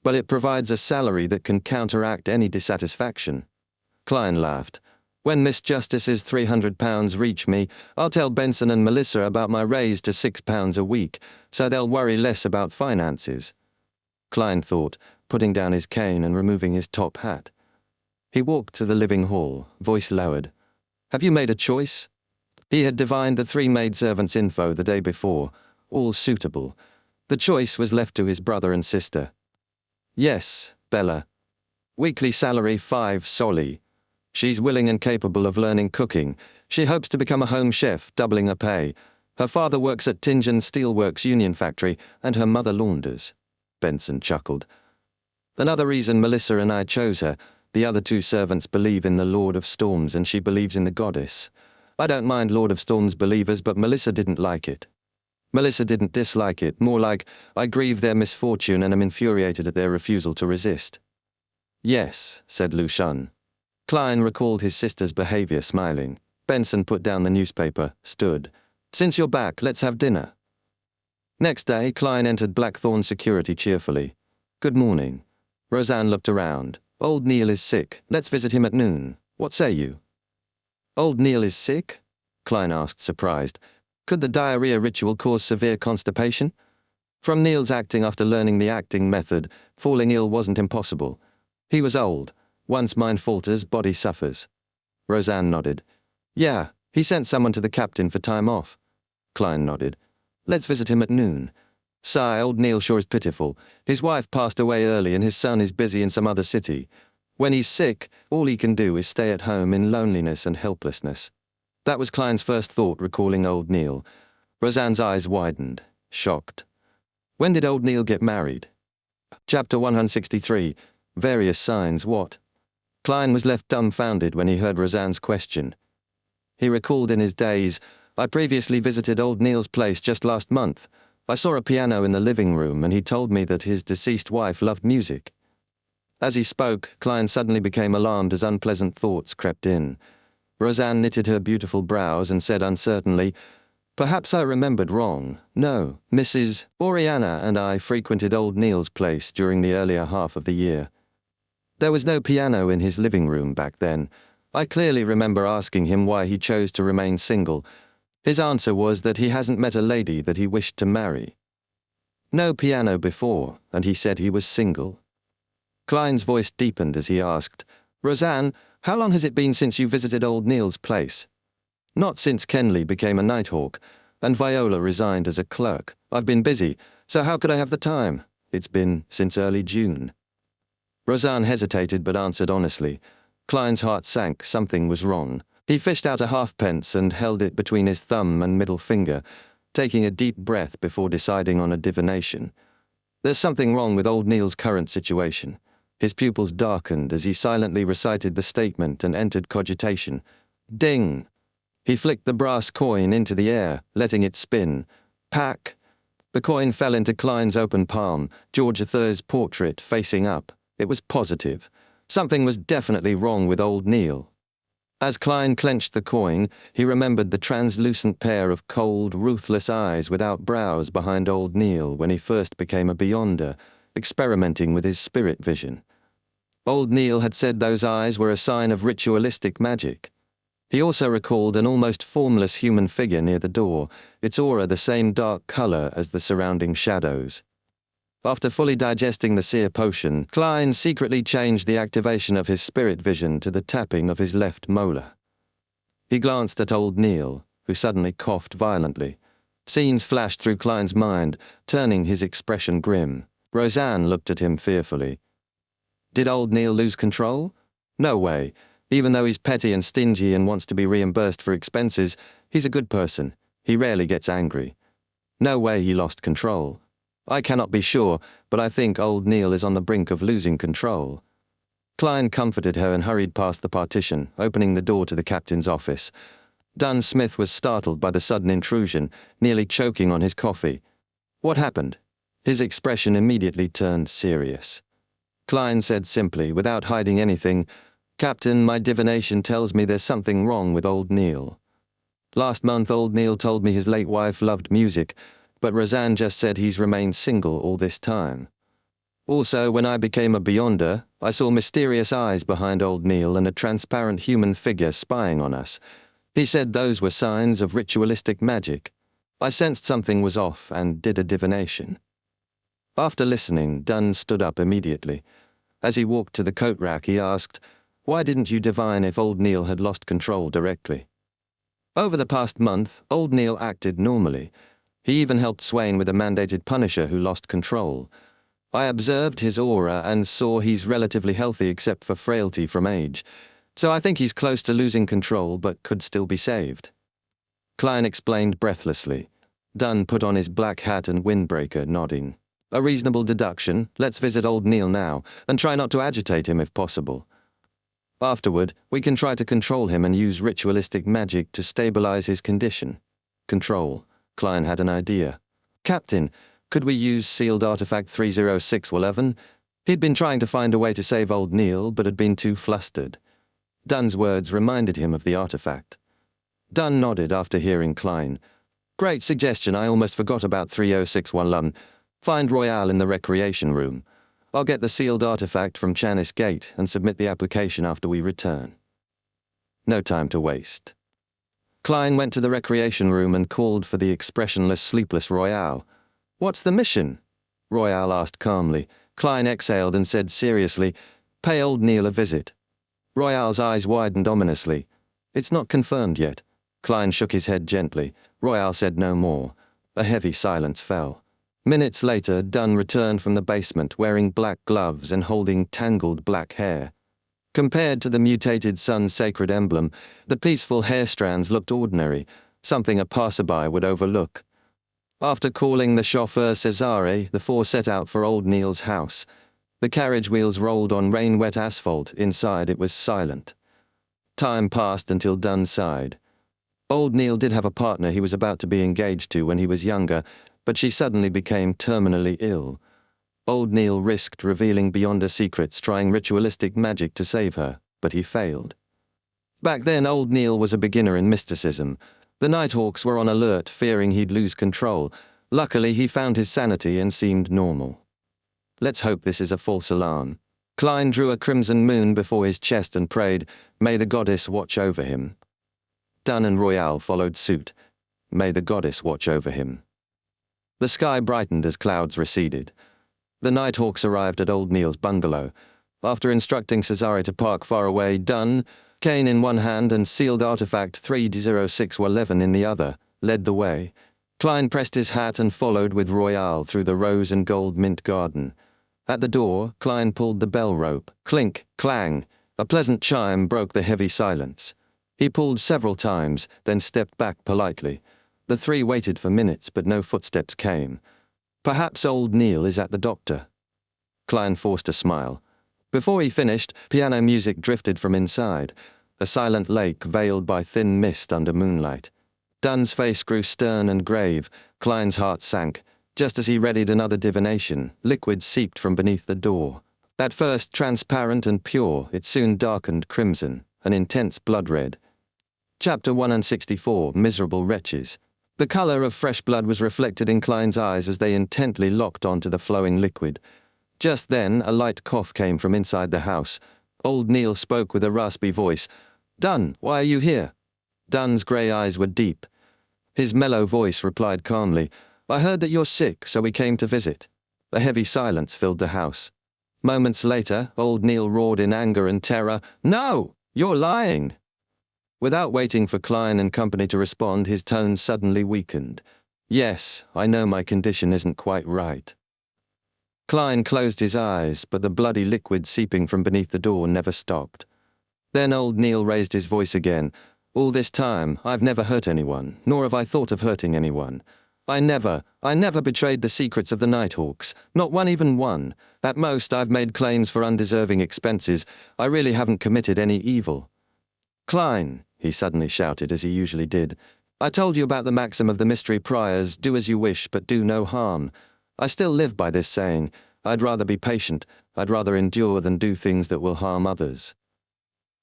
But it provides a salary that can counteract any dissatisfaction." Klein laughed. "When Miss Justice's £300 reach me, I'll tell Benson and Melissa about my raise to £6 a week, so they'll worry less about finances." Klein thought, putting down his cane and removing his top hat. He walked to the living hall, voice lowered. "Have you made a choice?" He had divined the three maidservants' info the day before, all suitable. The choice was left to his brother and sister. "Yes, Bella. Weekly salary 5 soldi. She's willing and capable of learning cooking. She hopes to become a home chef, doubling her pay. Her father works at Tingen Steelworks Union Factory, and her mother launders." Benson chuckled. "Another reason Melissa and I chose her. The other two servants believe in the Lord of Storms and she believes in the goddess. I don't mind Lord of Storms believers, but Melissa didn't like it. Melissa didn't dislike it, more like, I grieve their misfortune and am infuriated at their refusal to resist." "Yes," said Lu Shun. Klein recalled his sister's behavior, smiling. Benson put down the newspaper, stood. "Since you're back, let's have dinner." Next day, Klein entered Blackthorn Security cheerfully. "Good morning." Roseanne looked around. "Old Neil is sick. Let's visit him at noon. What say you?" "Old Neil is sick?" Klein asked, surprised. "Could the diarrhea ritual cause severe constipation?" From Neil's acting after learning the acting method, falling ill wasn't impossible. He was old. Once mind falters, body suffers. Roseanne nodded. "Yeah, he sent someone to the captain for time off." Klein nodded. "Let's visit him at noon. Sigh, old Neil sure is pitiful. His wife passed away early and his son is busy in some other city. When he's sick, all he can do is stay at home in loneliness and helplessness." That was Klein's first thought, recalling old Neil. Roseanne's eyes widened, shocked. "When did old Neil get married?" Chapter 163. Various signs, what? Klein was left dumbfounded when he heard Roseanne's question. He recalled in his daze, "I previously visited old Neil's place just last month. I saw a piano in the living room and he told me that his deceased wife loved music." As he spoke, Klein suddenly became alarmed as unpleasant thoughts crept in. Roseanne knitted her beautiful brows and said uncertainly, "Perhaps I remembered wrong. No, Mrs. Oriana and I frequented old Neil's place during the earlier half of the year. There was no piano in his living room back then. I clearly remember asking him why he chose to remain single. His answer was that he hasn't met a lady that he wished to marry. No piano before, and he said he was single." Klein's voice deepened as he asked, "Roseanne, how long has it been since you visited old Neil's place?" "Not since Kenley became a Nighthawk, and Viola resigned as a clerk. I've been busy, so how could I have the time? It's been since early June." Roseanne hesitated but answered honestly. Klein's heart sank. Something was wrong. He fished out a halfpence and held it between his thumb and middle finger, taking a deep breath before deciding on a divination. There's something wrong with old Neil's current situation. His pupils darkened as he silently recited the statement and entered cogitation. Ding! He flicked the brass coin into the air, letting it spin. Pack! The coin fell into Klein's open palm, George III's portrait facing up. It was positive. Something was definitely wrong with old Neil. As Klein clenched the coin, he remembered the translucent pair of cold, ruthless eyes without brows behind old Neil when he first became a Beyonder, experimenting with his spirit vision. Old Neil had said those eyes were a sign of ritualistic magic. He also recalled an almost formless human figure near the door, its aura the same dark color as the surrounding shadows. After fully digesting the seer potion, Klein secretly changed the activation of his spirit vision to the tapping of his left molar. He glanced at old Neil, who suddenly coughed violently. Scenes flashed through Klein's mind, turning his expression grim. Roseanne looked at him fearfully. Did old Neil lose control? No way. Even though he's petty and stingy and wants to be reimbursed for expenses, he's a good person. He rarely gets angry. No way he lost control. I cannot be sure, but I think old Neil is on the brink of losing control. Klein comforted her and hurried past the partition, opening the door to the captain's office. Dunn Smith was startled by the sudden intrusion, nearly choking on his coffee. What happened? His expression immediately turned serious. Klein said simply, without hiding anything, "Captain, my divination tells me there's something wrong with old Neil. Last month old Neil told me his late wife loved music, but Roseanne just said he's remained single all this time. Also, when I became a Beyonder, I saw mysterious eyes behind old Neil and a transparent human figure spying on us. He said those were signs of ritualistic magic. I sensed something was off and did a divination." After listening, Dunn stood up immediately. As he walked to the coat rack, he asked, "Why didn't you divine if old Neil had lost control directly?" Over the past month, old Neil acted normally. He even helped Swain with a mandated punisher who lost control. I observed his aura and saw he's relatively healthy except for frailty from age. So I think he's close to losing control but could still be saved. Klein explained breathlessly. Dunn put on his black hat and windbreaker, nodding. A reasonable deduction. Let's visit old Neil now, and try not to agitate him if possible. Afterward, we can try to control him and use ritualistic magic to stabilize his condition. Control. Klein had an idea. Captain, could we use sealed artifact 30611? He'd been trying to find a way to save old Neil, but had been too flustered. Dunn's words reminded him of the artifact. Dunn nodded after hearing Klein. Great suggestion, I almost forgot about 30611. Find Royale in the recreation room. I'll get the sealed artifact from Chanis Gate and submit the application after we return. No time to waste. Klein went to the recreation room and called for the expressionless, sleepless Royale. What's the mission? Royale asked calmly. Klein exhaled and said seriously, Pay old Neil a visit. Royale's eyes widened ominously. It's not confirmed yet. Klein shook his head gently. Royale said no more. A heavy silence fell. Minutes later, Dunn returned from the basement wearing black gloves and holding tangled black hair. Compared to the mutated sun's sacred emblem, the peaceful hair strands looked ordinary, something a passerby would overlook. After calling the chauffeur Cesare, the four set out for old Neil's house. The carriage wheels rolled on rain-wet asphalt. Inside it was silent. Time passed until Dunn sighed. Old Neil did have a partner he was about to be engaged to when he was younger, but she suddenly became terminally ill. Old Neil risked revealing Beyonder secrets trying ritualistic magic to save her, but he failed. Back then, old Neil was a beginner in mysticism. The Nighthawks were on alert, fearing he'd lose control. Luckily, he found his sanity and seemed normal. Let's hope this is a false alarm. Klein drew a crimson moon before his chest and prayed, May the goddess watch over him. Dunn and Royale followed suit. May the goddess watch over him. The sky brightened as clouds receded. The Nighthawks arrived at old Neil's bungalow. After instructing Cesare to park far away, Dunn, cane in one hand and sealed artifact 30611 in the other, led the way. Klein pressed his hat and followed with Royale through the rose and gold mint garden. At the door, Klein pulled the bell rope. Clink, clang. A pleasant chime broke the heavy silence. He pulled several times, then stepped back politely. The three waited for minutes, but no footsteps came. Perhaps old Neil is at the doctor. Klein forced a smile. Before he finished, piano music drifted from inside, a silent lake veiled by thin mist under moonlight. Dunn's face grew stern and grave. Klein's heart sank. Just as he readied another divination, liquid seeped from beneath the door. At first transparent and pure, it soon darkened crimson, an intense blood red. Chapter 164, Miserable Wretches. The color of fresh blood was reflected in Klein's eyes as they intently locked onto the flowing liquid. Just then, a light cough came from inside the house. Old Neil spoke with a raspy voice. Dunn, why are you here? Dunn's grey eyes were deep. His mellow voice replied calmly, I heard that you're sick, so we came to visit. A heavy silence filled the house. Moments later, old Neil roared in anger and terror, No! You're lying! Without waiting for Klein and company to respond, his tone suddenly weakened. Yes, I know my condition isn't quite right. Klein closed his eyes, but the bloody liquid seeping from beneath the door never stopped. Then old Neil raised his voice again. All this time, I've never hurt anyone, nor have I thought of hurting anyone. I never betrayed the secrets of the Nighthawks, not one, even one. At most, I've made claims for undeserving expenses. I really haven't committed any evil. Klein, he suddenly shouted as he usually did, I told you about the maxim of the mystery priors, do as you wish, but do no harm. I still live by this saying. I'd rather be patient, I'd rather endure than do things that will harm others.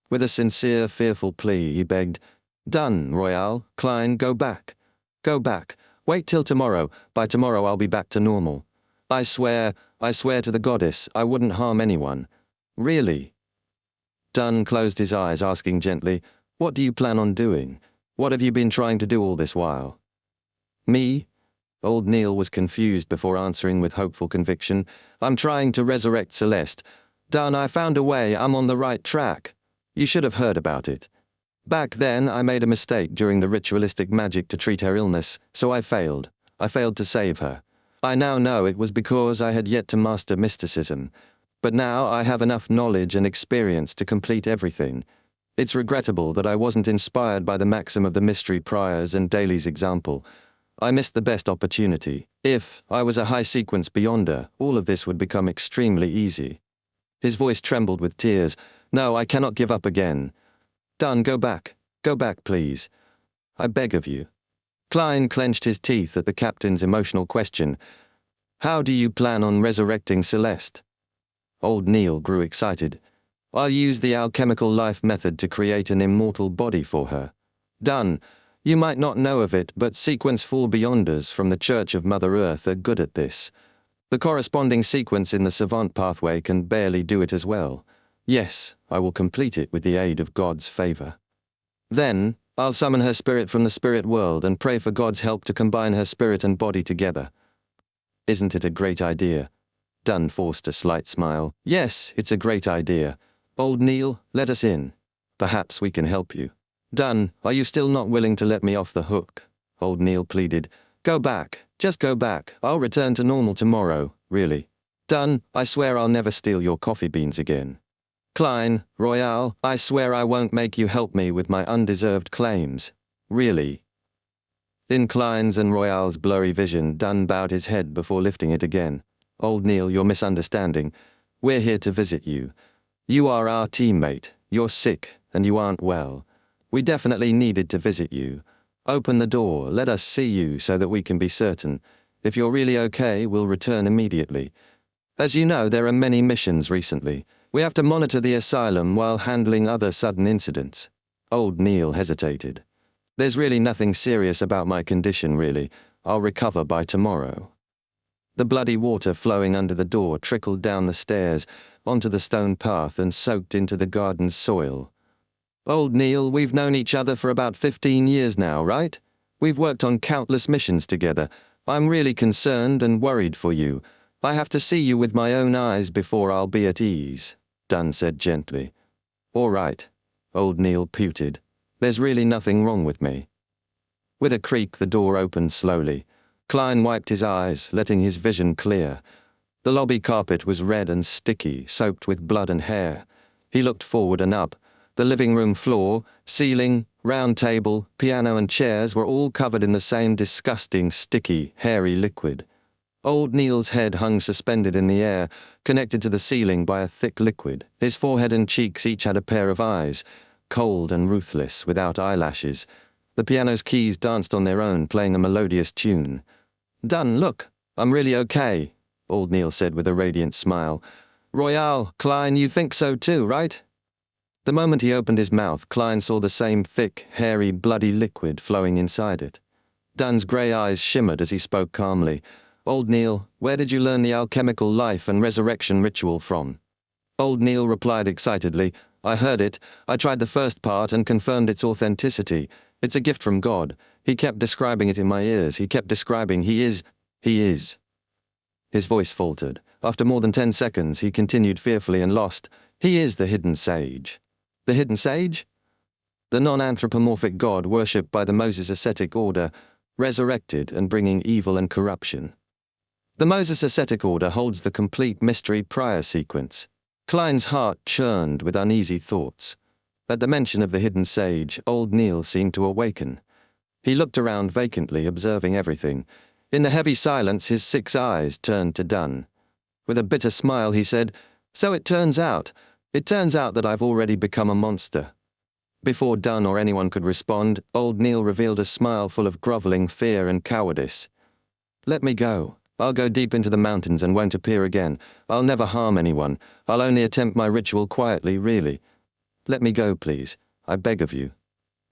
With a sincere, fearful plea, he begged, Done, Royale, Klein, go back. Go back. Wait till tomorrow. By tomorrow I'll be back to normal. I swear to the goddess, I wouldn't harm anyone. Really? Dunn closed his eyes, asking gently, What do you plan on doing? What have you been trying to do all this while? Me? Old Neil was confused before answering with hopeful conviction. I'm trying to resurrect Celeste. Dunn, I found a way. I'm on the right track. You should have heard about it. Back then, I made a mistake during the ritualistic magic to treat her illness, so I failed. I failed to save her. I now know it was because I had yet to master mysticism. But now I have enough knowledge and experience to complete everything. It's regrettable that I wasn't inspired by the maxim of the mystery priors and Daly's example. I missed the best opportunity. If I was a high-sequence beyonder, all of this would become extremely easy. His voice trembled with tears. No, I cannot give up again. Dunn, go back. Go back, please. I beg of you. Klein clenched his teeth at the captain's emotional question. How do you plan on resurrecting Celeste? Old Neil grew excited. I'll use the alchemical life method to create an immortal body for her. Dunn, you might not know of it, but Sequence 4 Beyonders from the Church of Mother Earth are good at this. The corresponding sequence in the Savant pathway can barely do it as well. Yes, I will complete it with the aid of God's favor. Then, I'll summon her spirit from the spirit world and pray for God's help to combine her spirit and body together. Isn't it a great idea? Dunn forced a slight smile. Yes, it's a great idea. Old Neil, let us in. Perhaps we can help you. Dunn, are you still not willing to let me off the hook? Old Neil pleaded. Go back, just go back. I'll return to normal tomorrow, really. Dunn, I swear I'll never steal your coffee beans again. Klein, Royale, I swear I won't make you help me with my undeserved claims. Really. In Klein's and Royale's blurry vision, Dunn bowed his head before lifting it again. Old Neil, you're misunderstanding. We're here to visit you. You are our teammate. You're sick, and you aren't well. We definitely needed to visit you. Open the door, let us see you so that we can be certain. If you're really okay, we'll return immediately. As you know, there are many missions recently. We have to monitor the asylum while handling other sudden incidents. Old Neil hesitated. There's really nothing serious about my condition, really. I'll recover by tomorrow. The bloody water flowing under the door trickled down the stairs, onto the stone path and soaked into the garden's soil. Old Neil, we've known each other for about 15 years now, right? We've worked on countless missions together. I'm really concerned and worried for you. I have to see you with my own eyes before I'll be at ease, Dunn said gently. All right, Old Neil pouted. There's really nothing wrong with me. With a creak, the door opened slowly. Klein wiped his eyes, letting his vision clear. The lobby carpet was red and sticky, soaked with blood and hair. He looked forward and up. The living room floor, ceiling, round table, piano and chairs were all covered in the same disgusting, sticky, hairy liquid. Old Neil's head hung suspended in the air, connected to the ceiling by a thick liquid. His forehead and cheeks each had a pair of eyes, cold and ruthless, without eyelashes. The piano's keys danced on their own, playing a melodious tune. Dunn, look, I'm really okay, Old Neil said with a radiant smile. Royale, Klein, you think so too, right? The moment he opened his mouth, Klein saw the same thick, hairy, bloody liquid flowing inside it. Dunn's grey eyes shimmered as he spoke calmly. Old Neil, where did you learn the alchemical life and resurrection ritual from? Old Neil replied excitedly, I heard it. I tried the first part and confirmed its authenticity. It's a gift from God. He kept describing it in my ears. He kept describing, He is. His voice faltered. After more than 10 seconds, he continued fearfully and lost. He is the hidden sage. The hidden sage? The non-anthropomorphic god worshipped by the Moses ascetic order, resurrected and bringing evil and corruption. The Moses ascetic order holds the complete mystery prior sequence. Klein's heart churned with uneasy thoughts. At the mention of the hidden sage, Old Neil seemed to awaken. He looked around vacantly, observing everything. In the heavy silence, his 6 eyes turned to Dunn. With a bitter smile, he said, So it turns out that I've already become a monster. Before Dunn or anyone could respond, Old Neil revealed a smile full of groveling fear and cowardice. Let me go. I'll go deep into the mountains and won't appear again. I'll never harm anyone. I'll only attempt my ritual quietly, really. Let me go, please. I beg of you.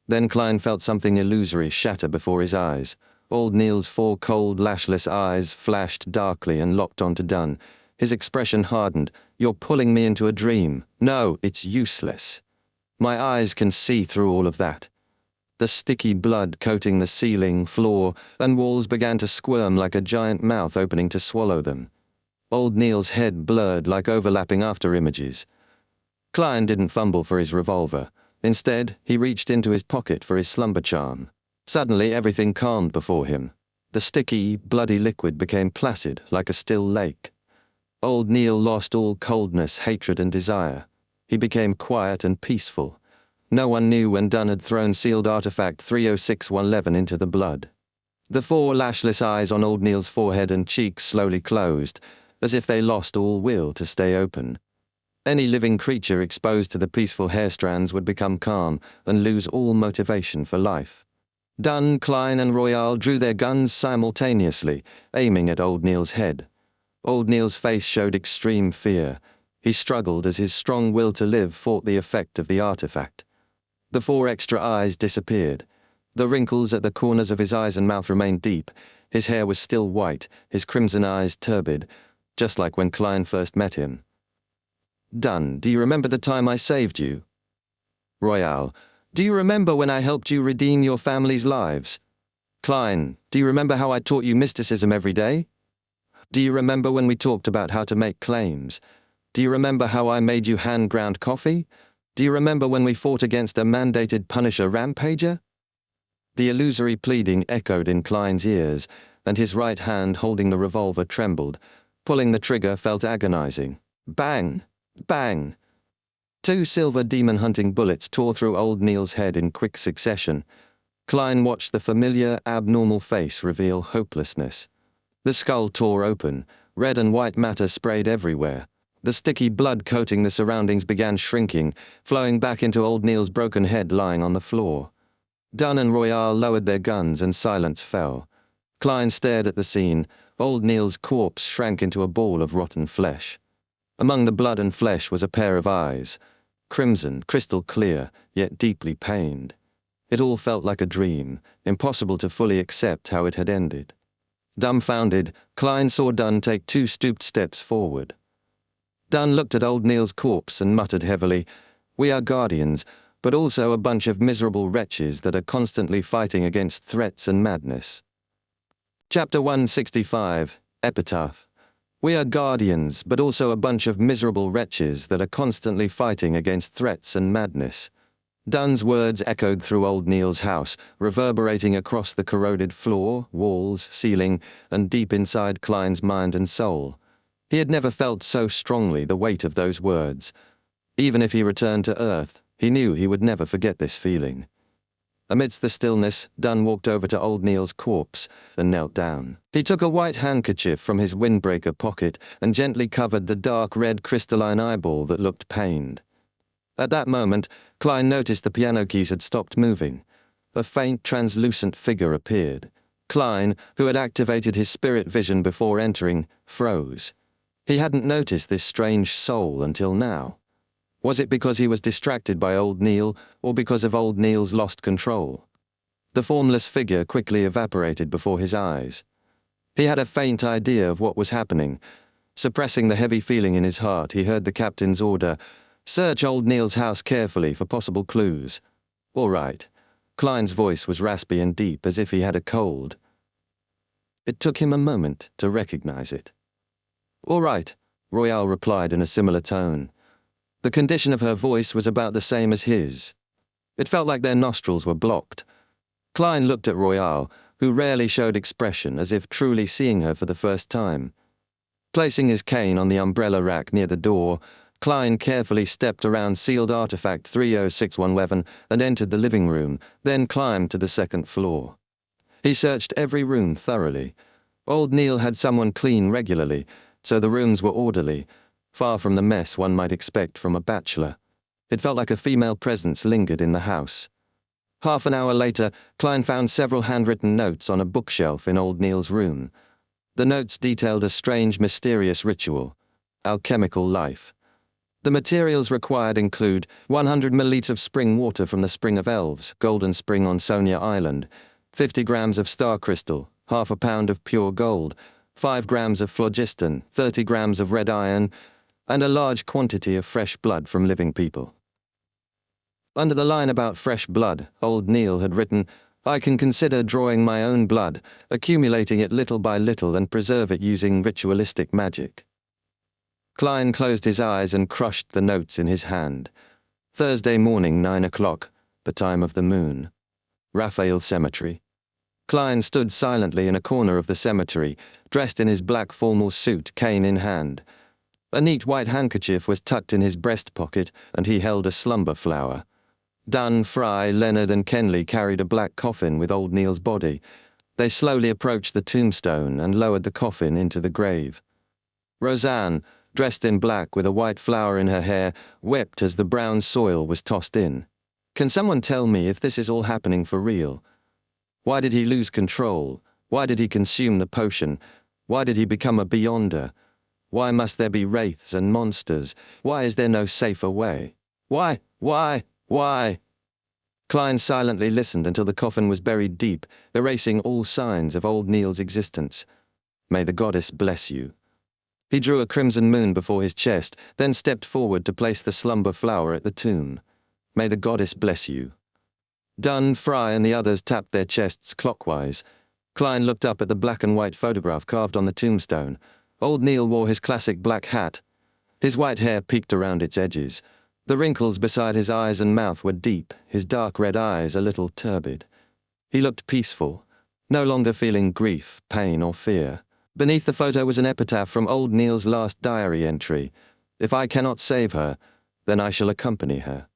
Then Klein felt something illusory shatter before his eyes. Old Neil's 4 cold, lashless eyes flashed darkly and locked onto Dunn. His expression hardened. You're pulling me into a dream. No, it's useless. My eyes can see through all of that. The sticky blood coating the ceiling, floor, and walls began to squirm like a giant mouth opening to swallow them. Old Neil's head blurred like overlapping after-images. Klein didn't fumble for his revolver. Instead, he reached into his pocket for his slumber charm. Suddenly, everything calmed before him. The sticky, bloody liquid became placid like a still lake. Old Neil lost all coldness, hatred, and desire. He became quiet and peaceful. No one knew when Dunn had thrown sealed artifact 306111 into the blood. The 4 lashless eyes on Old Neil's forehead and cheeks slowly closed, as if they lost all will to stay open. Any living creature exposed to the peaceful hair strands would become calm and lose all motivation for life. Dunn, Klein, and Royale drew their guns simultaneously, aiming at Old Neil's head. Old Neil's face showed extreme fear. He struggled as his strong will to live fought the effect of the artifact. The 4 extra eyes disappeared. The wrinkles at the corners of his eyes and mouth remained deep. His hair was still white, his crimson eyes turbid, just like when Klein first met him. Dunn, do you remember the time I saved you? Royale, do you remember when I helped you redeem your family's lives? Klein, do you remember how I taught you mysticism every day? Do you remember when we talked about how to make claims? Do you remember how I made you hand-ground coffee? Do you remember when we fought against a mandated Punisher rampager? The illusory pleading echoed in Klein's ears, and his right hand holding the revolver trembled. Pulling the trigger felt agonizing. Bang! Bang! 2 silver demon-hunting bullets tore through Old Neil's head in quick succession. Klein watched the familiar, abnormal face reveal hopelessness. The skull tore open. Red and white matter sprayed everywhere. The sticky blood coating the surroundings began shrinking, flowing back into Old Neil's broken head lying on the floor. Dunn and Royale lowered their guns and silence fell. Klein stared at the scene. Old Neil's corpse shrank into a ball of rotten flesh. Among the blood and flesh was a pair of eyes, crimson, crystal clear, yet deeply pained. It all felt like a dream, impossible to fully accept how it had ended. Dumbfounded, Klein saw Dunn take 2 stooped steps forward. Dunn looked at Old Neil's corpse and muttered heavily, "We are guardians, but also a bunch of miserable wretches that are constantly fighting against threats and madness." Chapter 165, Epitaph. We are guardians, but also a bunch of miserable wretches that are constantly fighting against threats and madness. Dunn's words echoed through Old Neil's house, reverberating across the corroded floor, walls, ceiling, and deep inside Klein's mind and soul. He had never felt so strongly the weight of those words. Even if he returned to Earth, he knew he would never forget this feeling. Amidst the stillness, Dunn walked over to Old Neil's corpse and knelt down. He took a white handkerchief from his windbreaker pocket and gently covered the dark red crystalline eyeball that looked pained. At that moment, Klein noticed the piano keys had stopped moving. A faint, translucent figure appeared. Klein, who had activated his spirit vision before entering, froze. He hadn't noticed this strange soul until now. Was it because he was distracted by Old Neil, or because of Old Neil's lost control? The formless figure quickly evaporated before his eyes. He had a faint idea of what was happening. Suppressing the heavy feeling in his heart, he heard the captain's order, "Search Old Neil's house carefully for possible clues." "All right." Klein's voice was raspy and deep, as if he had a cold. It took him a moment to recognize it. "All right," Royale replied in a similar tone. The condition of her voice was about the same as his. It felt like their nostrils were blocked. Klein looked at Royale, who rarely showed expression, as if truly seeing her for the first time. Placing his cane on the umbrella rack near the door, Klein carefully stepped around sealed artifact 306111 and entered the living room, then climbed to the 2nd floor. He searched every room thoroughly. Old Neil had someone clean regularly, so the rooms were orderly, far from the mess one might expect from a bachelor. It felt like a female presence lingered in the house. Half an hour later, Klein found several handwritten notes on a bookshelf in Old Neil's room. The notes detailed a strange, mysterious ritual: alchemical life. The materials required include 100 milliliters of spring water from the Spring of Elves, Golden Spring on Sonia Island, 50 grams of star crystal, half a pound of pure gold, 5 grams of phlogiston, 30 grams of red iron, and a large quantity of fresh blood from living people. Under the line about fresh blood, Old Neil had written, "I can consider drawing my own blood, accumulating it little by little and preserve it using ritualistic magic." Klein closed his eyes and crushed the notes in his hand. Thursday morning, 9 o'clock, the time of the moon. Raphael Cemetery. Klein stood silently in a corner of the cemetery, dressed in his black formal suit, cane in hand. A neat white handkerchief was tucked in his breast pocket, and he held a slumber flower. Dunn, Fry, Leonard and Kenley carried a black coffin with old Neil's body. They slowly approached the tombstone and lowered the coffin into the grave. Roseanne, dressed in black with a white flower in her hair, wept as the brown soil was tossed in. Can someone tell me if this is all happening for real? Why did he lose control? Why did he consume the potion? Why did he become a beyonder? Why must there be wraiths and monsters? Why is there no safer way? Why? Klein silently listened until the coffin was buried deep, erasing all signs of old Neil's existence. May the goddess bless you. He drew a crimson moon before his chest, then stepped forward to place the slumber flower at the tomb. May the goddess bless you. Dunn, Fry and the others tapped their chests clockwise. Klein looked up at the black and white photograph carved on the tombstone. Old Neil wore his classic black hat. His white hair peeked around its edges. The wrinkles beside his eyes and mouth were deep, his dark red eyes a little turbid. He looked peaceful, no longer feeling grief, pain or fear. Beneath the photo was an epitaph from old Neil's last diary entry. If I cannot save her, then I shall accompany her.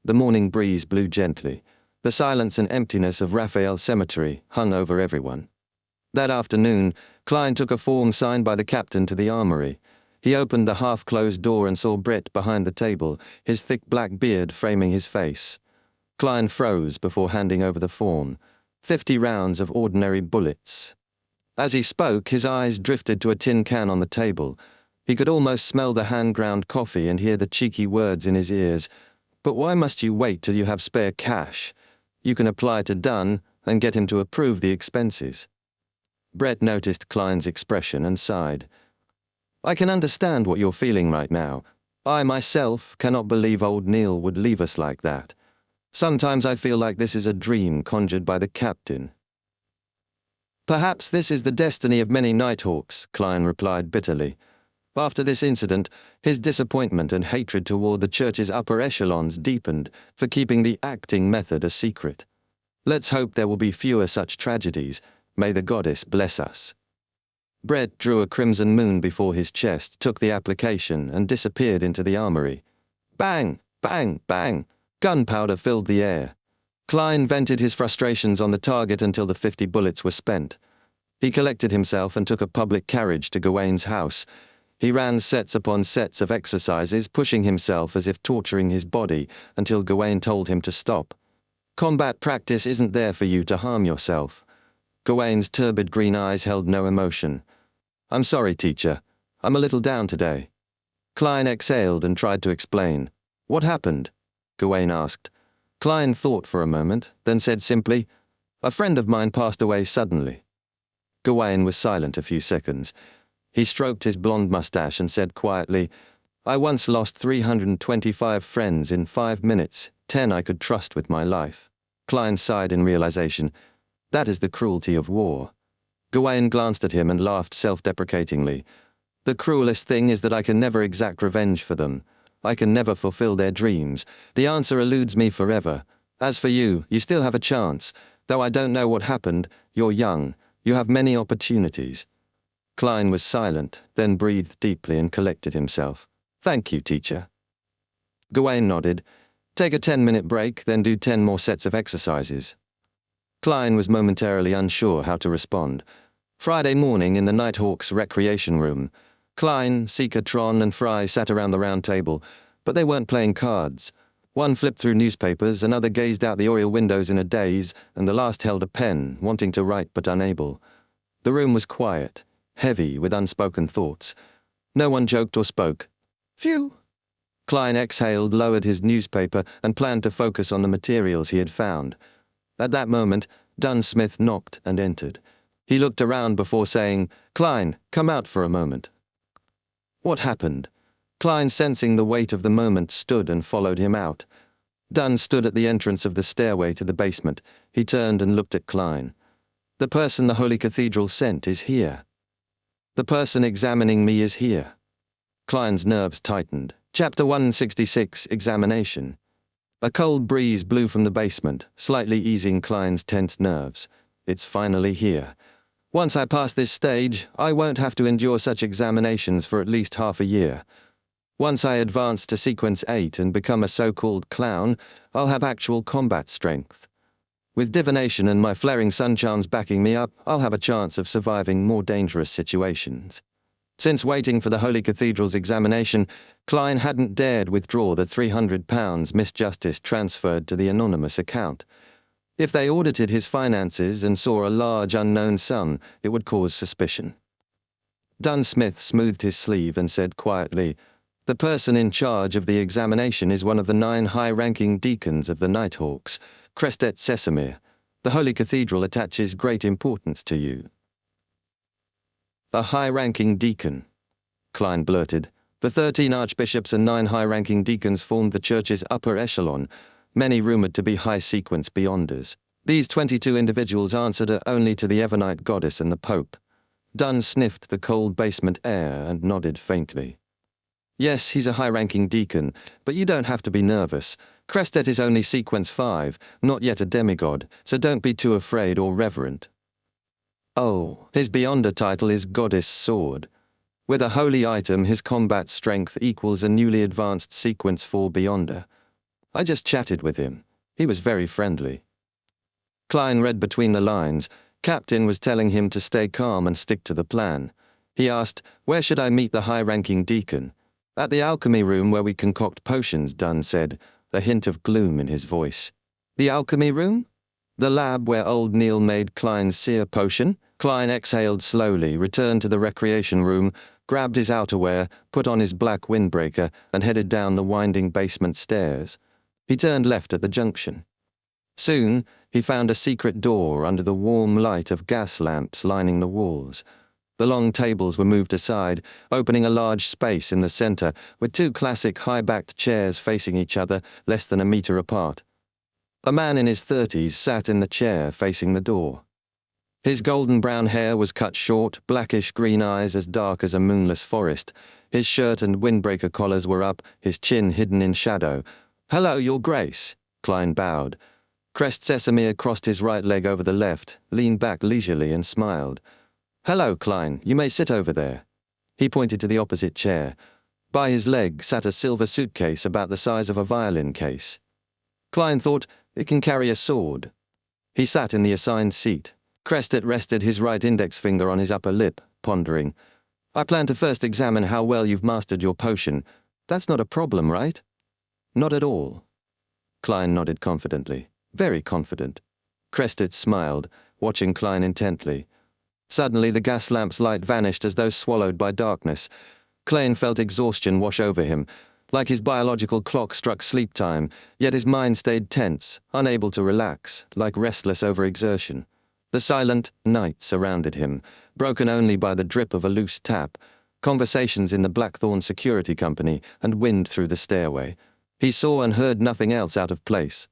The morning breeze blew gently. The silence and emptiness of Raphael Cemetery hung over everyone. That afternoon, Klein took a form signed by the captain to the armory. He opened the half-closed door and saw Brett behind the table, his thick black beard framing his face. Klein froze before handing over the form. 50 rounds of ordinary bullets. As he spoke, his eyes drifted to a tin can on the table. He could almost smell the hand-ground coffee and hear the cheeky words in his ears. But why must you wait till you have spare cash? You can apply to Dunn and get him to approve the expenses. Brett noticed Klein's expression and sighed. I can understand what you're feeling right now. I myself cannot believe old Neil would leave us like that. Sometimes I feel like this is a dream conjured by the captain. Perhaps this is the destiny of many Nighthawks, Klein replied bitterly. After this incident, his disappointment and hatred toward the church's upper echelons deepened for keeping the acting method a secret. Let's hope there will be fewer such tragedies. May the goddess bless us. Brett drew a crimson moon before his chest, took the application, and disappeared into the armory. Bang! Bang! Bang! Gunpowder filled the air. Klein vented his frustrations on the target until the 50 bullets were spent. He collected himself and took a public carriage to Gawain's house. He ran sets upon sets of exercises, pushing himself as if torturing his body, until Gawain told him to stop. Combat practice isn't there for you to harm yourself. Gawain's turbid green eyes held no emotion. I'm sorry, teacher. I'm a little down today. Klein exhaled and tried to explain. What happened? Gawain asked. Klein thought for a moment, then said simply, a friend of mine passed away suddenly. Gawain was silent a few seconds. He stroked his blonde mustache and said quietly, I once lost 325 friends in 5 minutes, 10 I could trust with my life. Klein sighed in realization. That is the cruelty of war. Gawain glanced at him and laughed self-deprecatingly. The cruelest thing is that I can never exact revenge for them. I can never fulfill their dreams. The answer eludes me forever. As for you, you still have a chance. Though I don't know what happened, you're young. You have many opportunities. Klein was silent, then breathed deeply and collected himself. Thank you, teacher. Gawain nodded. Take a 10-minute break, then do 10 more sets of exercises. Klein was momentarily unsure how to respond. Friday morning in the Nighthawks' recreation room. Klein, Seeker, Tron and Fry sat around the round table, but they weren't playing cards. One flipped through newspapers, another gazed out the oriel windows in a daze, and the last held a pen, wanting to write but unable. The room was quiet, heavy with unspoken thoughts. No one joked or spoke. Phew! Klein exhaled, lowered his newspaper, and planned to focus on the materials he had found. At that moment, Dunn Smith knocked and entered. He looked around before saying, Klein, come out for a moment. What happened? Klein, sensing the weight of the moment, stood and followed him out. Dunn stood at the entrance of the stairway to the basement. He turned and looked at Klein. The person the Holy Cathedral sent is here. The person examining me is here. Klein's nerves tightened. Chapter 166, Examination. A cold breeze blew from the basement, slightly easing Klein's tense nerves. It's finally here. Once I pass this stage, I won't have to endure such examinations for at least half a year. Once I advance to sequence 8 and become a so-called clown, I'll have actual combat strength. With divination and my flaring sun charms backing me up, I'll have a chance of surviving more dangerous situations. Since waiting for the Holy Cathedral's examination, Klein hadn't dared withdraw the £300 Miss Justice transferred to the anonymous account. If they audited his finances and saw a large unknown sum, it would cause suspicion. Dunn Smith smoothed his sleeve and said quietly, "The person in charge of the examination is one of the 9 high-ranking deacons of the Nighthawks, Crestet Sesamir. The Holy Cathedral attaches great importance to you." "A high-ranking deacon," Klein blurted. The 13 archbishops and 9 high-ranking deacons formed the church's upper echelon, many rumored to be high-sequence beyonders. These 22 individuals answered only to the Evernite goddess and the Pope. Dunn sniffed the cold basement air and nodded faintly. "Yes, he's a high-ranking deacon, but you don't have to be nervous. Crestet is only sequence 5, not yet a demigod, so don't be too afraid or reverent." "Oh, his Beyonder title is Goddess Sword. With a holy item, his combat strength equals a newly advanced sequence 4 Beyonder. I just chatted with him. He was very friendly." Klein read between the lines. Captain was telling him to stay calm and stick to the plan. He asked, "Where should I meet the high-ranking deacon?" "At the alchemy room where we concoct potions," Dunn said, a hint of gloom in his voice. "The alchemy room? The lab where old Neil made Klein's seer potion?" Klein exhaled slowly, returned to the recreation room, grabbed his outerwear, put on his black windbreaker, and headed down the winding basement stairs. He turned left at the junction. Soon, he found a secret door under the warm light of gas lamps lining the walls. The long tables were moved aside, opening a large space in the center, with 2 classic high-backed chairs facing each other, less than a meter apart. A man in his 30s sat in the chair facing the door. His golden brown hair was cut short, blackish-green eyes as dark as a moonless forest. His shirt and windbreaker collars were up, his chin hidden in shadow. "Hello, Your Grace," Klein bowed. Crest Sesamir crossed his right leg over the left, leaned back leisurely and smiled. "Hello, Klein, you may sit over there." He pointed to the opposite chair. By his leg sat a silver suitcase about the size of a violin case. Klein thought, "It can carry a sword." He sat in the assigned seat. Crestet rested his right index finger on his upper lip, pondering. "I plan to first examine how well you've mastered your potion. That's not a problem, right?" "Not at all." Klein nodded confidently. Very confident. Crestet smiled, watching Klein intently. Suddenly the gas lamp's light vanished as though swallowed by darkness. Klein felt exhaustion wash over him, like his biological clock struck sleep time, yet his mind stayed tense, unable to relax, like restless overexertion. The silent night surrounded him, broken only by the drip of a loose tap, conversations in the Blackthorn Security Company, and wind through the stairway. He saw and heard nothing else out of place.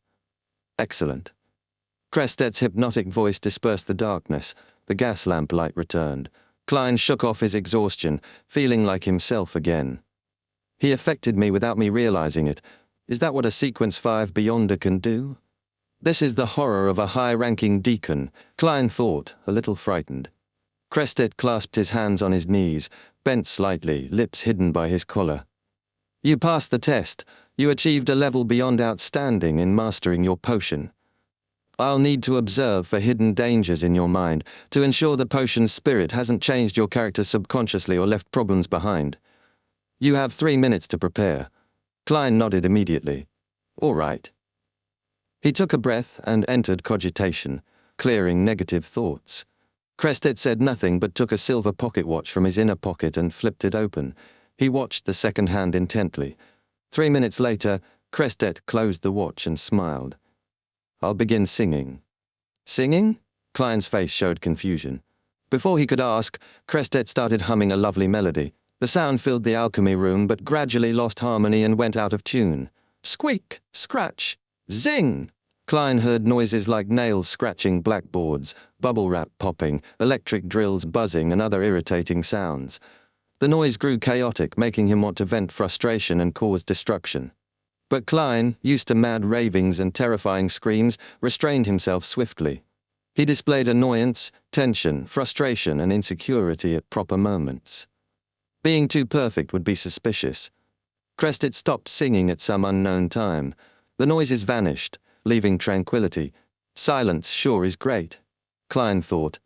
Excellent. Crestet's hypnotic voice dispersed the darkness. The gas lamp light returned. Klein shook off his exhaustion, feeling like himself again. "He affected me without me realizing it. Is that what a Sequence 5 Beyonder can do?" "This is the horror of a high-ranking deacon," Klein thought, a little frightened. Crestet clasped his hands on his knees, bent slightly, lips hidden by his collar. "You passed the test. You achieved a level beyond outstanding in mastering your potion. I'll need to observe for hidden dangers in your mind, to ensure the potion's spirit hasn't changed your character subconsciously or left problems behind. You have 3 minutes to prepare." Klein nodded immediately. "All right." He took a breath and entered cogitation, clearing negative thoughts. Crestet said nothing but took a silver pocket watch from his inner pocket and flipped it open. He watched the second hand intently. 3 minutes later, Crestet closed the watch and smiled. "I'll begin singing." "Singing?" Klein's face showed confusion. Before he could ask, Crestet started humming a lovely melody. The sound filled the alchemy room but gradually lost harmony and went out of tune. Squeak, scratch, zing! Klein heard noises like nails scratching blackboards, bubble wrap popping, electric drills buzzing, and other irritating sounds. The noise grew chaotic, making him want to vent frustration and cause destruction. But Klein, used to mad ravings and terrifying screams, restrained himself swiftly. He displayed annoyance, tension, frustration, and insecurity at proper moments. Being too perfect would be suspicious. Crested stopped singing at some unknown time. The noises vanished, leaving tranquility. Silence sure is great, Klein thought.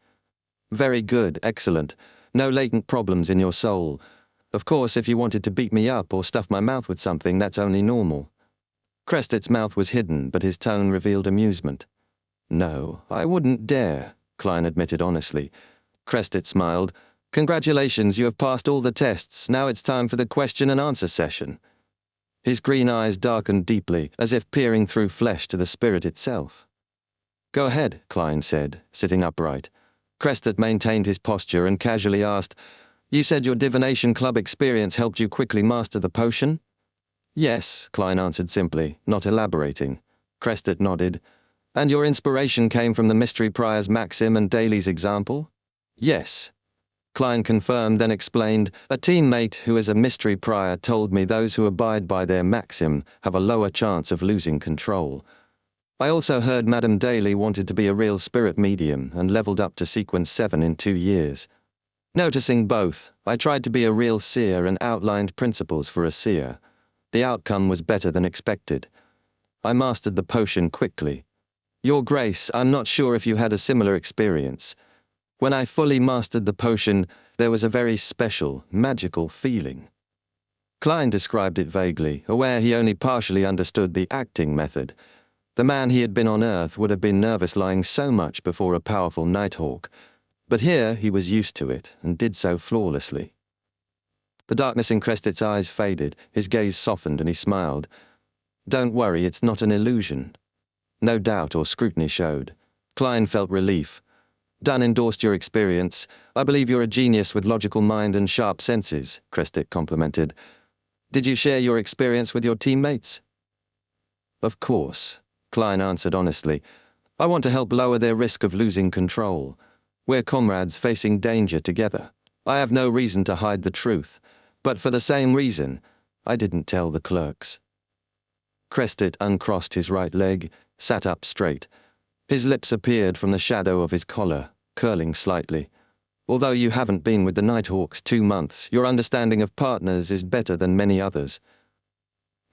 Very good, excellent. No latent problems in your soul. Of course, if you wanted to beat me up or stuff my mouth with something, that's only normal. Crestet's mouth was hidden, but his tone revealed amusement. No, I wouldn't dare, Klein admitted honestly. Crestet smiled. Congratulations, you have passed all the tests. Now it's time for the question and answer session. His green eyes darkened deeply, as if peering through flesh to the spirit itself. Go ahead, Klein said, sitting upright. Crestet maintained his posture and casually asked, You said your divination club experience helped you quickly master the potion? Yes, Klein answered simply, not elaborating. Crestet nodded. And your inspiration came from the mystery prior's maxim and Daly's example? Yes. Klein confirmed, then explained, a teammate who is a mystery prior told me those who abide by their maxim have a lower chance of losing control. I also heard Madame Daly wanted to be a real spirit medium and leveled up to sequence 7 in 2 years. Noticing both, I tried to be a real seer and outlined principles for a seer. The outcome was better than expected. I mastered the potion quickly. Your Grace, I'm not sure if you had a similar experience. When I fully mastered the potion, there was a very special, magical feeling. Klein described it vaguely, aware he only partially understood the acting method. The man he had been on Earth would have been nervous lying so much before a powerful Nighthawk. But here he was used to it, and did so flawlessly. The darkness in Crestet's eyes faded, his gaze softened, and he smiled. Don't worry, it's not an illusion. No doubt or scrutiny showed. Klein felt relief. Dunn endorsed your experience. I believe you're a genius with logical mind and sharp senses, Crestet complimented. Did you share your experience with your teammates? Of course, Klein answered honestly. I want to help lower their risk of losing control. We're comrades facing danger together. I have no reason to hide the truth. But for the same reason, I didn't tell the clerks. Crestet uncrossed his right leg, sat up straight. His lips appeared from the shadow of his collar, curling slightly. Although you haven't been with the Nighthawks 2 months, your understanding of partners is better than many others.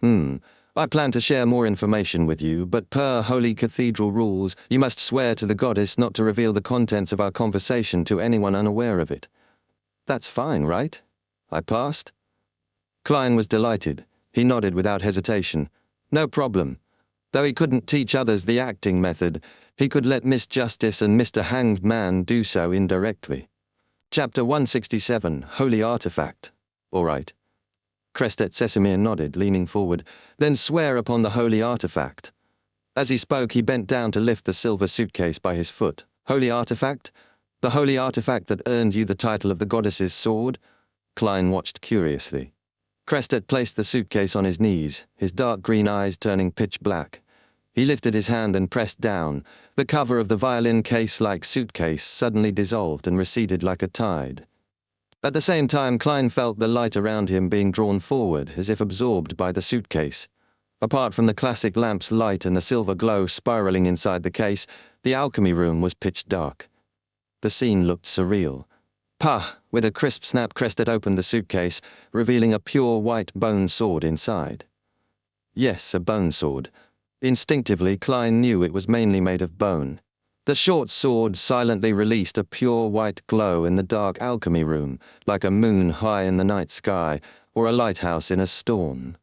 I plan to share more information with you, but per Holy Cathedral rules, you must swear to the goddess not to reveal the contents of our conversation to anyone unaware of it. That's fine, right? I passed? Klein was delighted. He nodded without hesitation. No problem. Though he couldn't teach others the acting method, he could let Miss Justice and Mr. Hanged Man do so indirectly. Chapter 167, Holy Artifact. All right. Crestet Sesamir nodded, leaning forward. Then swear upon the Holy Artifact. As he spoke, he bent down to lift the silver suitcase by his foot. Holy Artifact? The Holy Artifact that earned you the title of the Goddess's Sword? Klein watched curiously. Crestet placed the suitcase on his knees, his dark green eyes turning pitch black. He lifted his hand and pressed down. The cover of the violin case-like suitcase suddenly dissolved and receded like a tide. At the same time, Klein felt the light around him being drawn forward, as if absorbed by the suitcase. Apart from the classic lamp's light and the silver glow spiraling inside the case, the alchemy room was pitch dark. The scene looked surreal. Pah! With a crisp snap, Crestet opened the suitcase, revealing a pure white bone sword inside. Yes, a bone sword. Instinctively, Klein knew it was mainly made of bone. The short sword silently released a pure white glow in the dark alchemy room, like a moon high in the night sky, or a lighthouse in a storm.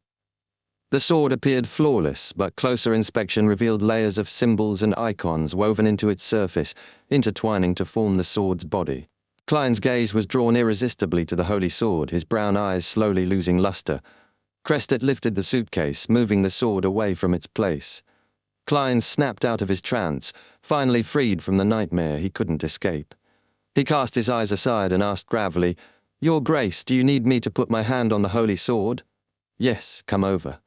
The sword appeared flawless, but closer inspection revealed layers of symbols and icons woven into its surface, intertwining to form the sword's body. Klein's gaze was drawn irresistibly to the holy sword, his brown eyes slowly losing luster. Crestet lifted the suitcase, moving the sword away from its place. Klein snapped out of his trance, finally freed from the nightmare he couldn't escape. He cast his eyes aside and asked gravely, Your Grace, do you need me to put my hand on the holy sword? Yes, come over.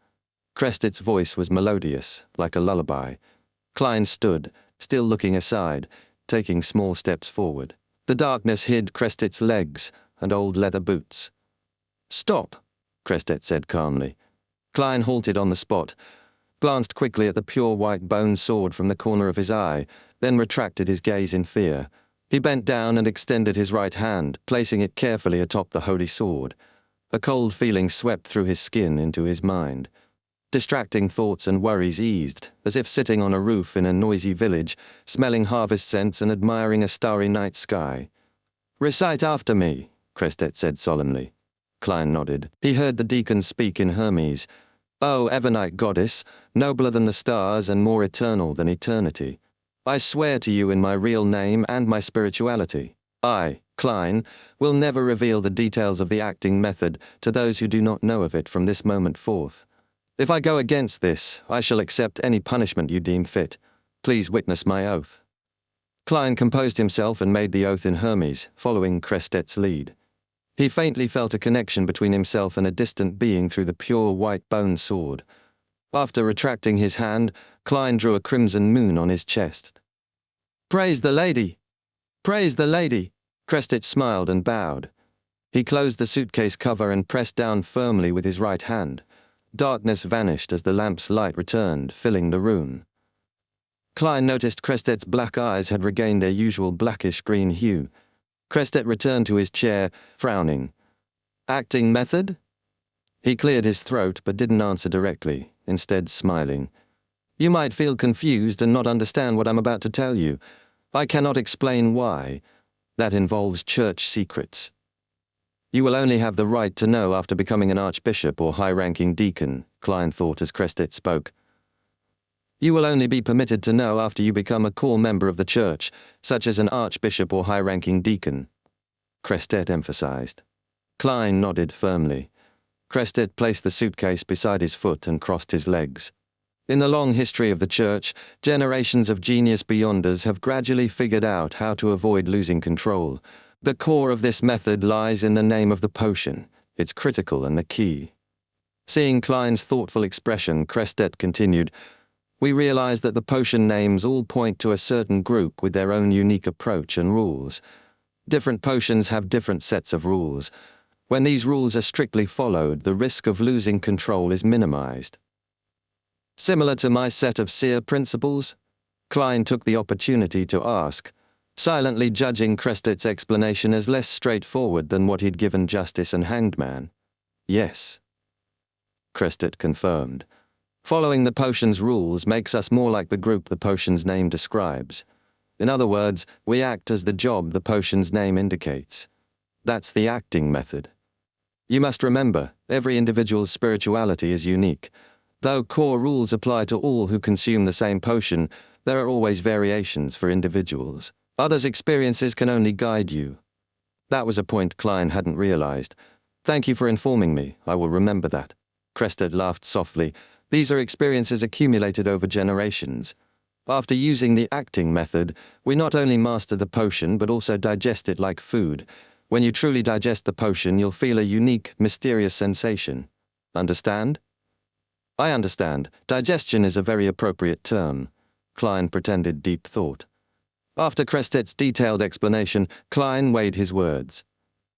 Crestet's voice was melodious, like a lullaby. Klein stood, still looking aside, taking small steps forward. The darkness hid Crestet's legs and old leather boots. Stop, Crestet said calmly. Klein halted on the spot, glanced quickly at the pure white bone sword from the corner of his eye, then retracted his gaze in fear. He bent down and extended his right hand, placing it carefully atop the holy sword. A cold feeling swept through his skin into his mind. Distracting thoughts and worries eased, as if sitting on a roof in a noisy village, smelling harvest scents and admiring a starry night sky. "Recite after me," Crestet said solemnly. Klein nodded. He heard the deacon speak in Hermes. "O Evernight goddess, nobler than the stars and more eternal than eternity, I swear to you in my real name and my spirituality, I, Klein, will never reveal the details of the acting method to those who do not know of it from this moment forth. If I go against this, I shall accept any punishment you deem fit. Please witness my oath." Klein composed himself and made the oath in Hermes, following Crestet's lead. He faintly felt a connection between himself and a distant being through the pure white bone sword. After retracting his hand, Klein drew a crimson moon on his chest. "Praise the lady! Praise the lady!" Crestet smiled and bowed. He closed the suitcase cover and pressed down firmly with his right hand. Darkness vanished as the lamp's light returned, filling the room. Klein noticed Crestet's black eyes had regained their usual blackish-green hue. Crestet returned to his chair, frowning. "Acting method?" He cleared his throat but didn't answer directly, instead smiling. "You might feel confused and not understand what I'm about to tell you. I cannot explain why. That involves church secrets. You will only have the right to know after becoming an archbishop or high-ranking deacon," Klein thought as Crestet spoke. "You will only be permitted to know after you become a core member of the church, such as an archbishop or high-ranking deacon," Crestet emphasized. Klein nodded firmly. Crestet placed the suitcase beside his foot and crossed his legs. In the long history of the church, generations of genius beyonders have gradually figured out how to avoid losing control. The core of this method lies in the name of the potion. It's critical and the key. Seeing Klein's thoughtful expression, Crestet continued, "We realize that the potion names all point to a certain group with their own unique approach and rules. Different potions have different sets of rules. When these rules are strictly followed, the risk of losing control is minimized." "Similar to my set of seer principles?" Klein took the opportunity to ask, silently judging Crestet's explanation as less straightforward than what he'd given Justice and Hanged Man. "Yes," Crestet confirmed. "Following the potion's rules makes us more like the group the potion's name describes. In other words, we act as the job the potion's name indicates. That's the acting method. You must remember, every individual's spirituality is unique. Though core rules apply to all who consume the same potion, there are always variations for individuals. Others' experiences can only guide you." That was a point Klein hadn't realized. "Thank you for informing me. I will remember that." Crestet laughed softly. "These are experiences accumulated over generations. After using the acting method, we not only master the potion but also digest it like food. When you truly digest the potion, you'll feel a unique, mysterious sensation. Understand?" "I understand. Digestion is a very appropriate term." Klein pretended deep thought. After Crestet's detailed explanation, Klein weighed his words.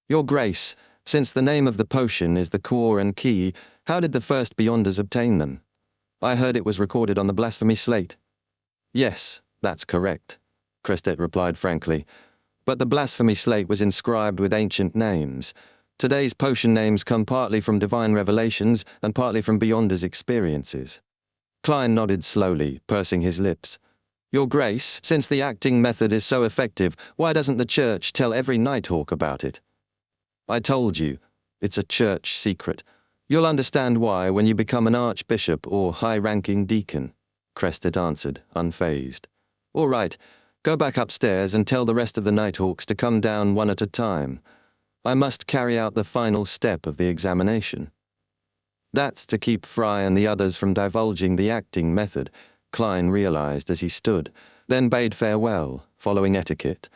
"Your Grace, since the name of the potion is the core and key, how did the first Beyonders obtain them? I heard it was recorded on the blasphemy slate." "Yes, that's correct," Crestet replied frankly. "But the blasphemy slate was inscribed with ancient names. Today's potion names come partly from divine revelations and partly from Beyonders' experiences." Klein nodded slowly, pursing his lips. "Your Grace, since the acting method is so effective, why doesn't the church tell every Nighthawk about it?" "I told you, it's a church secret. You'll understand why when you become an archbishop or high-ranking deacon," Crestet answered, unfazed. "All right, go back upstairs and tell the rest of the Nighthawks to come down one at a time. I must carry out the final step of the examination." That's to keep Fry and the others from divulging the acting method, Klein realized as he stood, then bade farewell, following etiquette.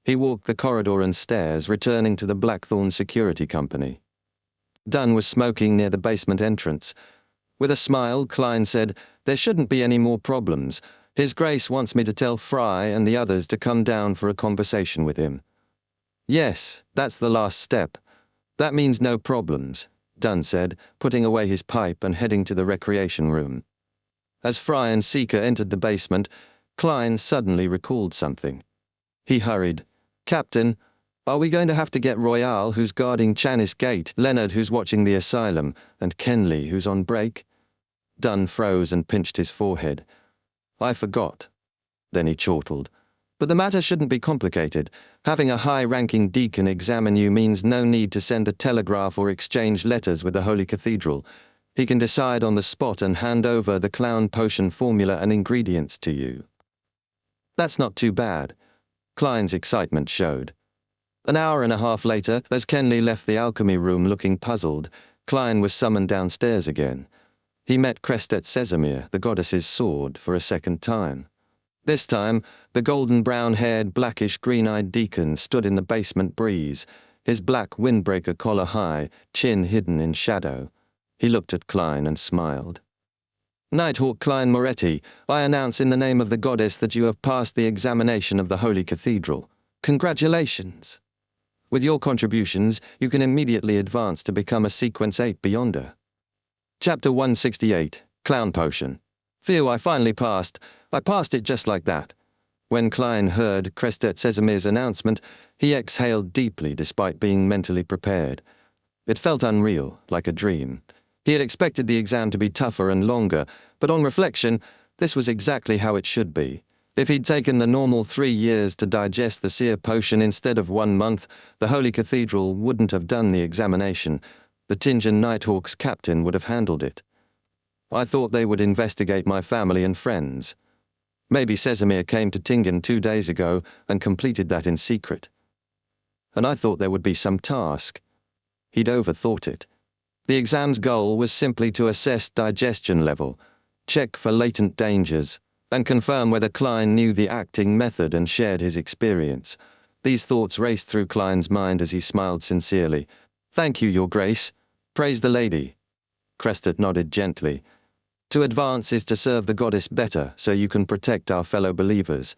He walked the corridor and stairs, returning to the Blackthorn Security Company. Dunn was smoking near the basement entrance. With a smile, Klein said, "There shouldn't be any more problems. His Grace wants me to tell Fry and the others to come down for a conversation with him." "Yes, that's the last step. That means no problems," Dunn said, putting away his pipe and heading to the recreation room. As Fry and Seeker entered the basement, Klein suddenly recalled something. He hurried, "Captain, Are we going to have to get Royale, who's guarding Chanis Gate, Leonard, who's watching the asylum, and Kenley, who's on break? Dunn froze and pinched his forehead. I forgot. Then he chortled. But the matter shouldn't be complicated. Having a high-ranking deacon examine you means no need to send a telegraph or exchange letters with the Holy Cathedral. He can decide on the spot and hand over the clown potion formula and ingredients to you. That's not too bad. Klein's excitement showed. An hour and a half later, as Kenley left the alchemy room looking puzzled, Klein was summoned downstairs again. He met Crestet Sesamir, the goddess's sword, for a second time. This time, the golden brown-haired, blackish green-eyed deacon stood in the basement breeze, his black windbreaker collar high, chin hidden in shadow. He looked at Klein and smiled. Nighthawk Klein Moretti, I announce in the name of the goddess that you have passed the examination of the Holy Cathedral. Congratulations! With your contributions, you can immediately advance to become a Sequence 8 Beyonder. Chapter 168, Clown Potion. Phew, I finally passed. I passed it just like that. When Klein heard Crestet Sesamir's announcement, he exhaled deeply despite being mentally prepared. It felt unreal, like a dream. He had expected the exam to be tougher and longer, but on reflection, this was exactly how it should be. If he'd taken the normal 3 years to digest the seer potion instead of 1 month, the Holy Cathedral wouldn't have done the examination. The Tingen Nighthawk's captain would have handled it. I thought they would investigate my family and friends. Maybe Sesamir came to Tingen 2 days ago and completed that in secret. And I thought there would be some task. He'd overthought it. The exam's goal was simply to assess digestion level, check for latent dangers, and confirm whether Klein knew the acting method and shared his experience. These thoughts raced through Klein's mind as he smiled sincerely. Thank you, Your Grace. Praise the lady. Crestet nodded gently. To advance is to serve the goddess better so you can protect our fellow believers.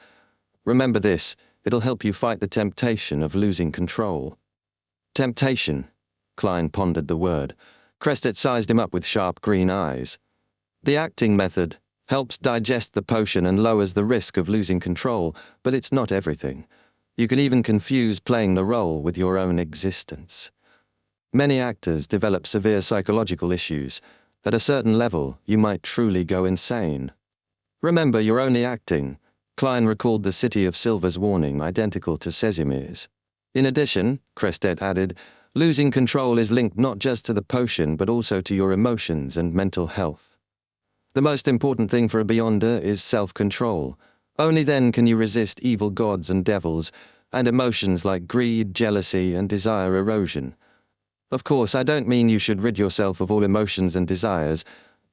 Remember this, it'll help you fight the temptation of losing control. Temptation. Klein pondered the word. Crestet sized him up with sharp green eyes. The acting method helps digest the potion and lowers the risk of losing control, but it's not everything. You can even confuse playing the role with your own existence. Many actors develop severe psychological issues. At a certain level, you might truly go insane. Remember, you're only acting. Klein recalled the City of Silver's warning, identical to Sesamir's. In addition, Crestet added, losing control is linked not just to the potion, but also to your emotions and mental health. The most important thing for a Beyonder is self-control. Only then can you resist evil gods and devils, and emotions like greed, jealousy, and desire erosion. Of course, I don't mean you should rid yourself of all emotions and desires.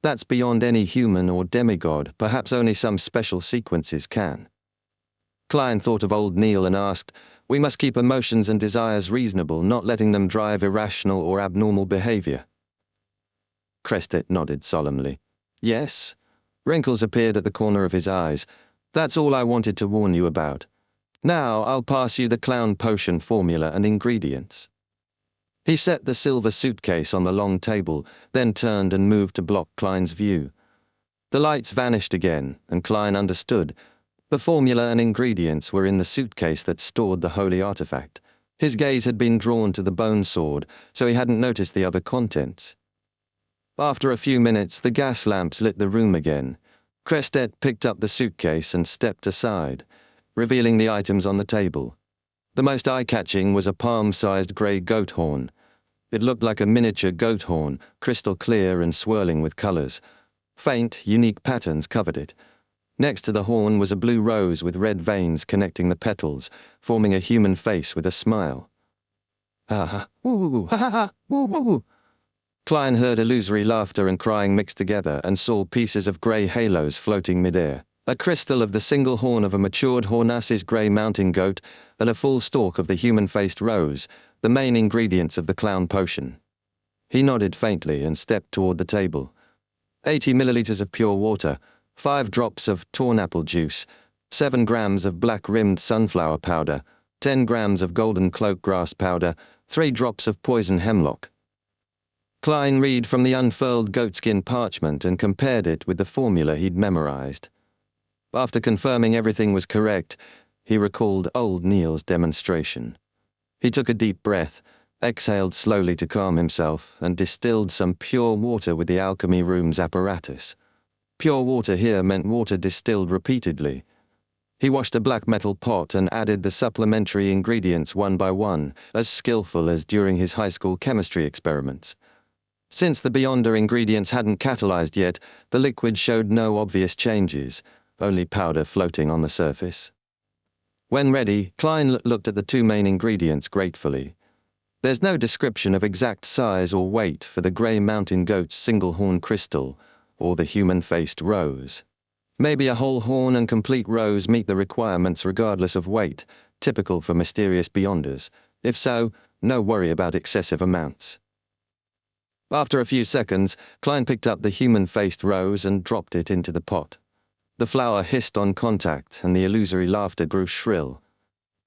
That's beyond any human or demigod, perhaps only some special sequences can. Klein thought of old Neil and asked, we must keep emotions and desires reasonable, not letting them drive irrational or abnormal behavior. Crestet nodded solemnly. Yes. Wrinkles appeared at the corner of his eyes. That's all I wanted to warn you about. Now I'll pass you the clown potion formula and ingredients. He set the silver suitcase on the long table, then turned and moved to block Klein's view. The lights vanished again, and Klein understood. The formula and ingredients were in the suitcase that stored the holy artifact. His gaze had been drawn to the bone sword, so he hadn't noticed the other contents. After a few minutes, the gas lamps lit the room again. Crestet picked up the suitcase and stepped aside, revealing the items on the table. The most eye-catching was a palm-sized grey goat horn. It looked like a miniature goat horn, crystal clear and swirling with colours. Faint, unique patterns covered it. Next to the horn was a blue rose with red veins connecting the petals, forming a human face with a smile. Ha ha, woo, ha ha ha, woo woo. Klein heard illusory laughter and crying mixed together and saw pieces of grey halos floating mid-air. A crystal of the single horn of a matured Hornas's grey mountain goat and a full stalk of the human-faced rose, the main ingredients of the clown potion. He nodded faintly and stepped toward the table. 80 milliliters of pure water, 5 drops of torn apple juice, 7 grams of black-rimmed sunflower powder, 10 grams of golden cloak grass powder, 3 drops of poison hemlock. Klein read from the unfurled goatskin parchment and compared it with the formula he'd memorized. After confirming everything was correct, he recalled old Neil's demonstration. He took a deep breath, exhaled slowly to calm himself, and distilled some pure water with the alchemy room's apparatus. Pure water here meant water distilled repeatedly. He washed a black metal pot and added the supplementary ingredients one by one, as skillful as during his high school chemistry experiments. Since the Beyonder ingredients hadn't catalyzed yet, the liquid showed no obvious changes, only powder floating on the surface. When ready, Klein looked at the two main ingredients gratefully. There's no description of exact size or weight for the grey mountain goat's single-horn crystal, or the human-faced rose. Maybe a whole horn and complete rose meet the requirements regardless of weight, typical for mysterious Beyonders. If so, no worry about excessive amounts. After a few seconds, Klein picked up the human-faced rose and dropped it into the pot. The flower hissed on contact, and the illusory laughter grew shrill.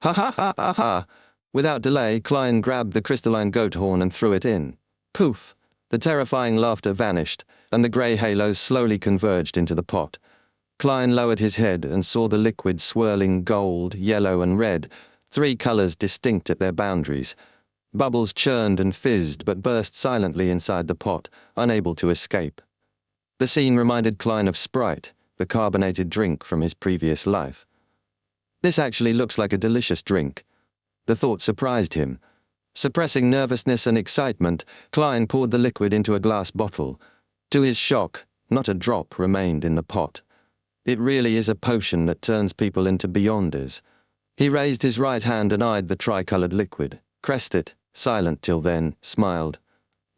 Ha ha ha ha ha! Without delay, Klein grabbed the crystalline goat horn and threw it in. Poof! The terrifying laughter vanished, and the grey halos slowly converged into the pot. Klein lowered his head and saw the liquid swirling gold, yellow, and red, three colors distinct at their boundaries. Bubbles churned and fizzed but burst silently inside the pot, unable to escape. The scene reminded Klein of Sprite, the carbonated drink from his previous life. This actually looks like a delicious drink. The thought surprised him. Suppressing nervousness and excitement, Klein poured the liquid into a glass bottle. To his shock, not a drop remained in the pot. It really is a potion that turns people into Beyonders. He raised his right hand and eyed the tricolored liquid. Crested, silent till then, smiled.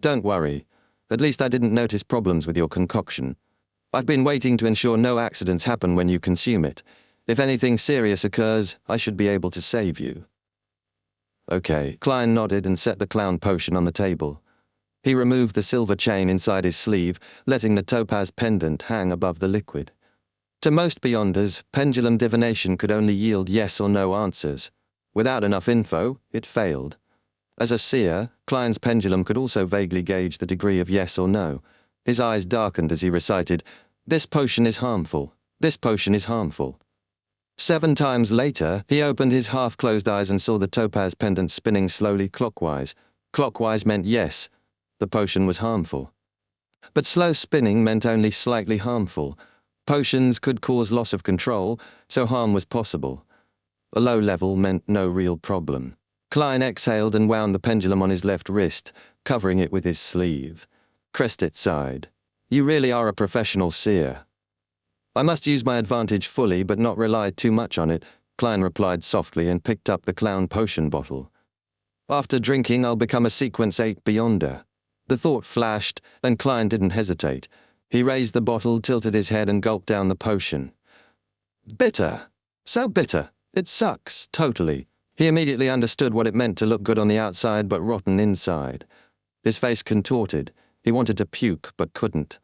Don't worry. At least I didn't notice problems with your concoction. I've been waiting to ensure no accidents happen when you consume it. If anything serious occurs, I should be able to save you. Okay. Klein nodded and set the clown potion on the table. He removed the silver chain inside his sleeve, letting the topaz pendant hang above the liquid. To most Beyonders, pendulum divination could only yield yes or no answers. Without enough info, it failed. As a seer, Klein's pendulum could also vaguely gauge the degree of yes or no. His eyes darkened as he recited, "This potion is harmful. This potion is harmful." 7 times later, he opened his half-closed eyes and saw the topaz pendant spinning slowly clockwise. Clockwise meant yes, the potion was harmful. But slow spinning meant only slightly harmful. Potions could cause loss of control, so harm was possible. A low level meant no real problem. Klein exhaled and wound the pendulum on his left wrist, covering it with his sleeve. Crested sighed. "You really are a professional seer." "I must use my advantage fully but not rely too much on it," Klein replied softly and picked up the clown potion bottle. "After drinking, I'll become a Sequence 8 Beyonder." The thought flashed, and Klein didn't hesitate. He raised the bottle, tilted his head, and gulped down the potion. Bitter. So bitter. It sucks, totally. He immediately understood what it meant to look good on the outside but rotten inside. His face contorted. He wanted to puke but couldn't.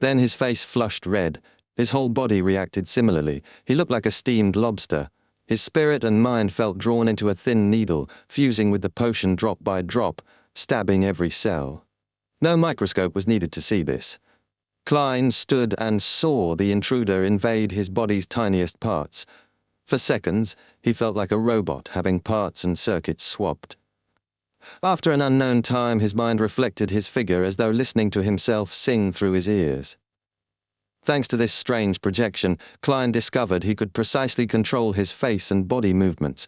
Then his face flushed red. His whole body reacted similarly. He looked like a steamed lobster. His spirit and mind felt drawn into a thin needle, fusing with the potion drop by drop, stabbing every cell. No microscope was needed to see this. Klein stood and saw the intruder invade his body's tiniest parts. For seconds, he felt like a robot having parts and circuits swapped. After an unknown time, his mind reflected his figure as though listening to himself sing through his ears. Thanks to this strange projection, Klein discovered he could precisely control his face and body movements.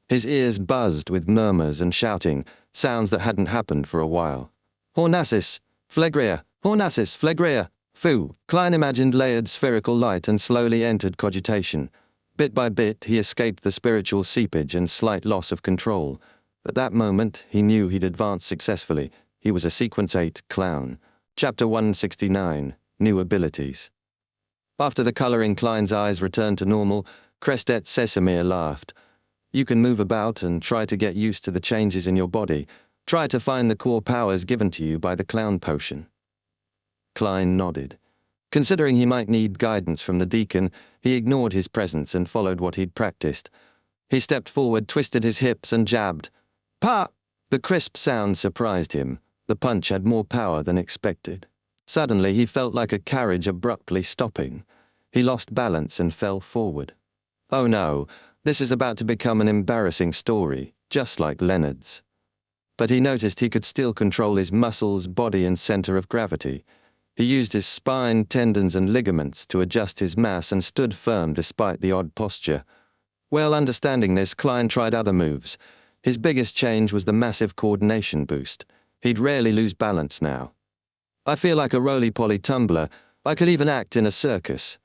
His ears buzzed with murmurs and shouting, sounds that hadn't happened for a while. Hornassus, Phlegrea, Hornassus, Phlegrea, Fu. Klein imagined layered spherical light and slowly entered cogitation. Bit by bit, he escaped the spiritual seepage and slight loss of control. At that moment, he knew he'd advanced successfully. He was a Sequence 8 clown. Chapter 169, New Abilities. After the color in Klein's eyes returned to normal, Crestet Sesamir laughed. "You can move about and try to get used to the changes in your body. Try to find the core powers given to you by the clown potion." Klein nodded. Considering he might need guidance from the deacon, he ignored his presence and followed what he'd practiced. He stepped forward, twisted his hips, and jabbed. "Pa!" The crisp sound surprised him. The punch had more power than expected. Suddenly, he felt like a carriage abruptly stopping. He lost balance and fell forward. Oh no, this is about to become an embarrassing story. just like Leonard's. But he noticed he could still control his muscles, body, and center of gravity. He used his spine, tendons, and ligaments to adjust his mass and stood firm despite the odd posture. Well understanding this, Klein tried other moves. His biggest change was the massive coordination boost. He'd rarely lose balance now. I feel like a roly-poly tumbler. I could even act in a circus.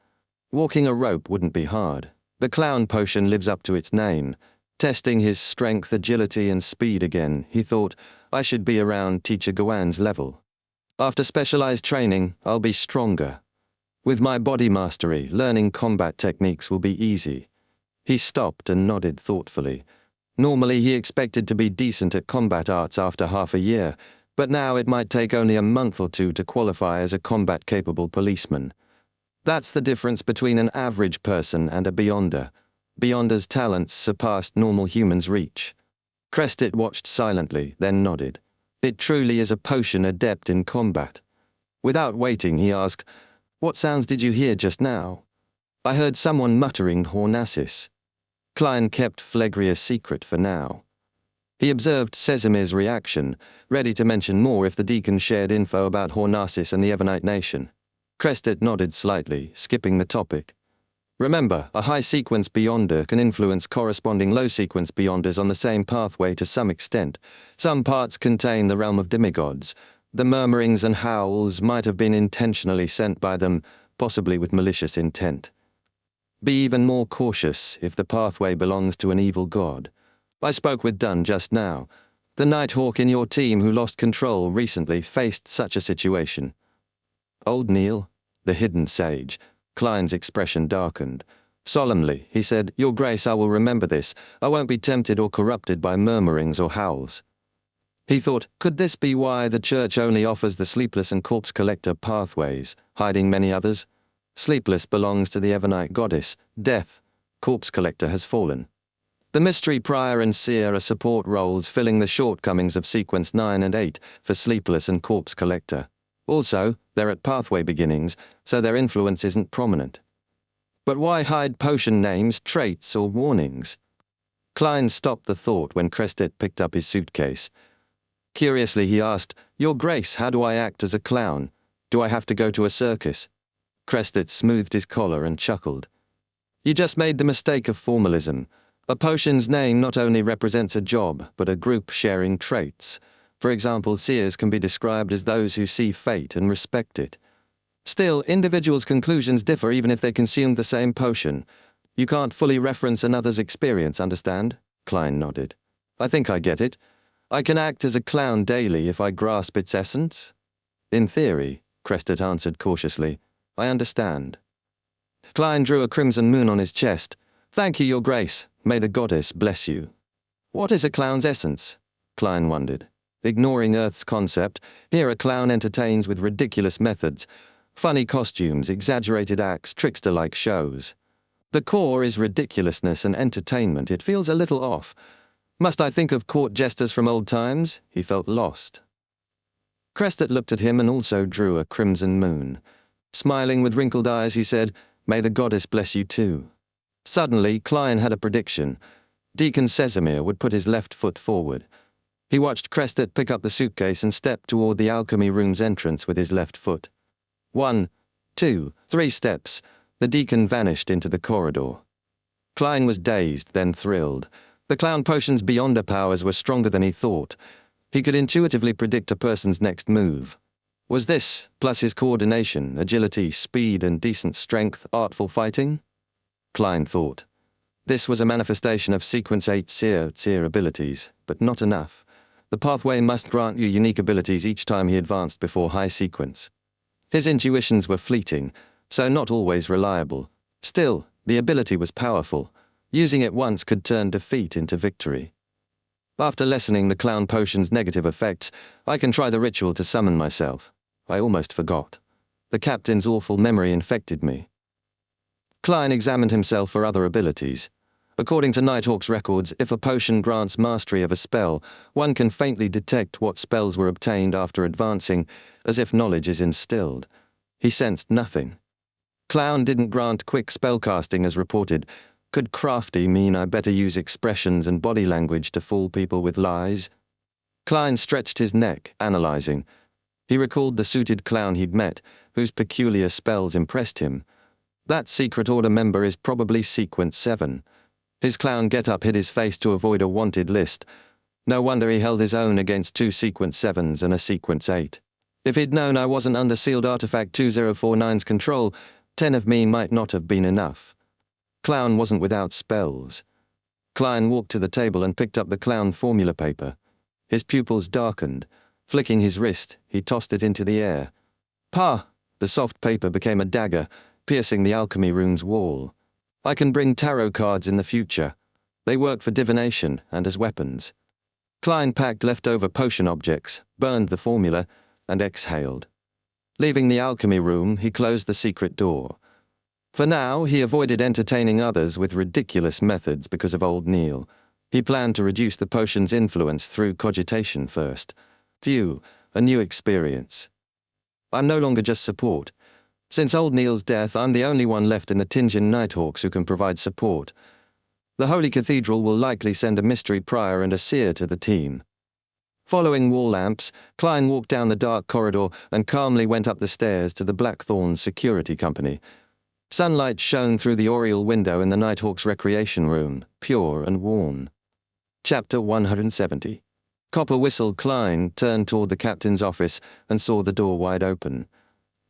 Walking a rope wouldn't be hard. The clown potion lives up to its name. Testing his strength, agility, and speed again, he thought, I should be around Teacher Gawain's level. After specialized training, I'll be stronger. With my body mastery, learning combat techniques will be easy. He stopped and nodded thoughtfully. Normally he expected to be decent at combat arts after half a year, but now it might take only a month or two to qualify as a combat-capable policeman. That's the difference between an average person and a Beyonder. Beyonder's talents surpassed normal humans' reach. Crested watched silently, then nodded. It truly is a potion adept in combat. Without waiting, he asked, What sounds did you hear just now? I heard someone muttering Hornassus. Klein kept Phlegry a secret for now. He observed Sesamir's reaction, ready to mention more if the deacon shared info about Hornassus and the Evernite nation. Crested nodded slightly, skipping the topic. Remember, a high-sequence Beyonder can influence corresponding low-sequence Beyonders on the same pathway to some extent. Some parts contain the realm of demigods. The murmurings and howls might have been intentionally sent by them, possibly with malicious intent. Be even more cautious if the pathway belongs to an evil god. I spoke with Dunn just now. The Nighthawk in your team who lost control recently faced such a situation. Old Neil, the hidden sage. Klein's expression darkened. Solemnly, he said, Your Grace, I will remember this. I won't be tempted or corrupted by murmurings or howls. He thought, could this be why the Church only offers the Sleepless and Corpse Collector pathways, hiding many others? Sleepless belongs to the Evernite goddess, Death. Corpse Collector has fallen. The Mystery Prior and Seer are support roles filling the shortcomings of Sequence 9 and 8 for Sleepless and Corpse Collector. Also, they're at pathway beginnings, so their influence isn't prominent. But why hide potion names, traits, or warnings? Klein stopped the thought when Crested picked up his suitcase. Curiously, he asked, Your Grace, how do I act as a clown? Do I have to go to a circus? Crested smoothed his collar and chuckled. You just made the mistake of formalism. A potion's name not only represents a job, but a group sharing traits. For example, seers can be described as those who see fate and respect it. Still, individuals' conclusions differ even if they consumed the same potion. You can't fully reference another's experience, understand? Klein nodded. I think I get it. I can act as a clown daily if I grasp its essence. In theory, Crested answered cautiously, I understand. Klein drew a crimson moon on his chest. Thank you, Your Grace. May the goddess bless you. What is a clown's essence? Klein wondered. Ignoring Earth's concept, here a clown entertains with ridiculous methods. Funny costumes, exaggerated acts, trickster-like shows. The core is ridiculousness and entertainment. It feels a little off. Must I think of court jesters from old times? He felt lost. Crested looked at him and also drew a crimson moon. Smiling with wrinkled eyes, he said, May the goddess bless you too. Suddenly, Klein had a prediction. Deacon Sesamir would put his left foot forward. He watched Crested pick up the suitcase and step toward the alchemy room's entrance with his left foot. 1, 2, 3 steps. The deacon vanished into the corridor. Klein was dazed, then thrilled. The clown potion's Beyonder powers were stronger than he thought. He could intuitively predict a person's next move. Was this, plus his coordination, agility, speed, and decent strength, artful fighting? Klein thought. This was a manifestation of Sequence 8 seer abilities, but not enough. The pathway must grant you unique abilities each time he advanced before high sequence. His intuitions were fleeting, so not always reliable. Still, the ability was powerful. Using it once could turn defeat into victory. After lessening the clown potion's negative effects, I can try the ritual to summon myself. I almost forgot. The captain's awful memory infected me. Klein examined himself for other abilities. According to Nighthawk's records, if a potion grants mastery of a spell, one can faintly detect what spells were obtained after advancing, as if knowledge is instilled. He sensed nothing. Clown didn't grant quick spellcasting as reported, Could crafty mean I better use expressions and body language to fool people with lies? Klein stretched his neck, analyzing. He recalled the suited clown he'd met, whose peculiar spells impressed him. That secret order member is probably Sequence 7. His clown get-up hid his face to avoid a wanted list. No wonder he held his own against 2 Sequence 7s and a Sequence 8. If he'd known I wasn't under sealed artifact 2049's control, 10 of me might not have been enough. Clown wasn't without spells. Klein walked to the table and picked up the clown formula paper. His pupils darkened. Flicking his wrist, he tossed it into the air. Pa! The soft paper became a dagger, piercing the alchemy room's wall. I can bring tarot cards in the future. They work for divination and as weapons. Klein packed leftover potion objects, burned the formula, and exhaled. Leaving the alchemy room, he closed the secret door. For now, he avoided entertaining others with ridiculous methods because of old Neil. He planned to reduce the potion's influence through cogitation first. View, a new experience. I'm no longer just support. Since old Neil's death, I'm the only one left in the Tinjin Nighthawks who can provide support. The Holy Cathedral will likely send a mystery prior and a seer to the team. Following wall lamps, Klein walked down the dark corridor and calmly went up the stairs to the Blackthorn Security Company. Sunlight shone through the oriel window in the Nighthawks recreation room, pure and warm. Chapter 170. Copper whistled. Klein turned toward the captain's office and saw the door wide open.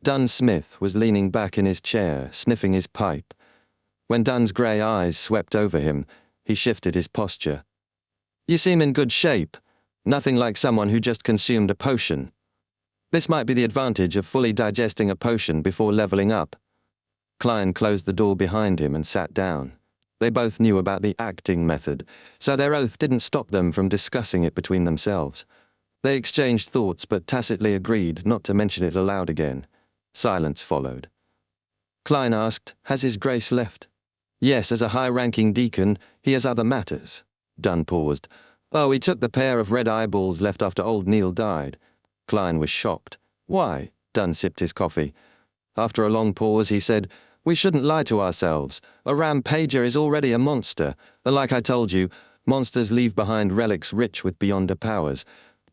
Dunn Smith was leaning back in his chair, sniffing his pipe. When Dunn's grey eyes swept over him, he shifted his posture. You seem in good shape. Nothing like someone who just consumed a potion. This might be the advantage of fully digesting a potion before leveling up. Klein closed the door behind him and sat down. They both knew about the acting method, so their oath didn't stop them from discussing it between themselves. They exchanged thoughts but tacitly agreed not to mention it aloud again. Silence followed. Klein asked, "Has His Grace left?" "Yes, as a high-ranking deacon, he has other matters." Dunn paused. "Oh, he took the pair of red eyeballs left after old Neil died." Klein was shocked. "Why?" Dunn sipped his coffee. After a long pause, he said, "We shouldn't lie to ourselves. A rampager is already a monster, and like I told you, monsters leave behind relics rich with beyonder powers.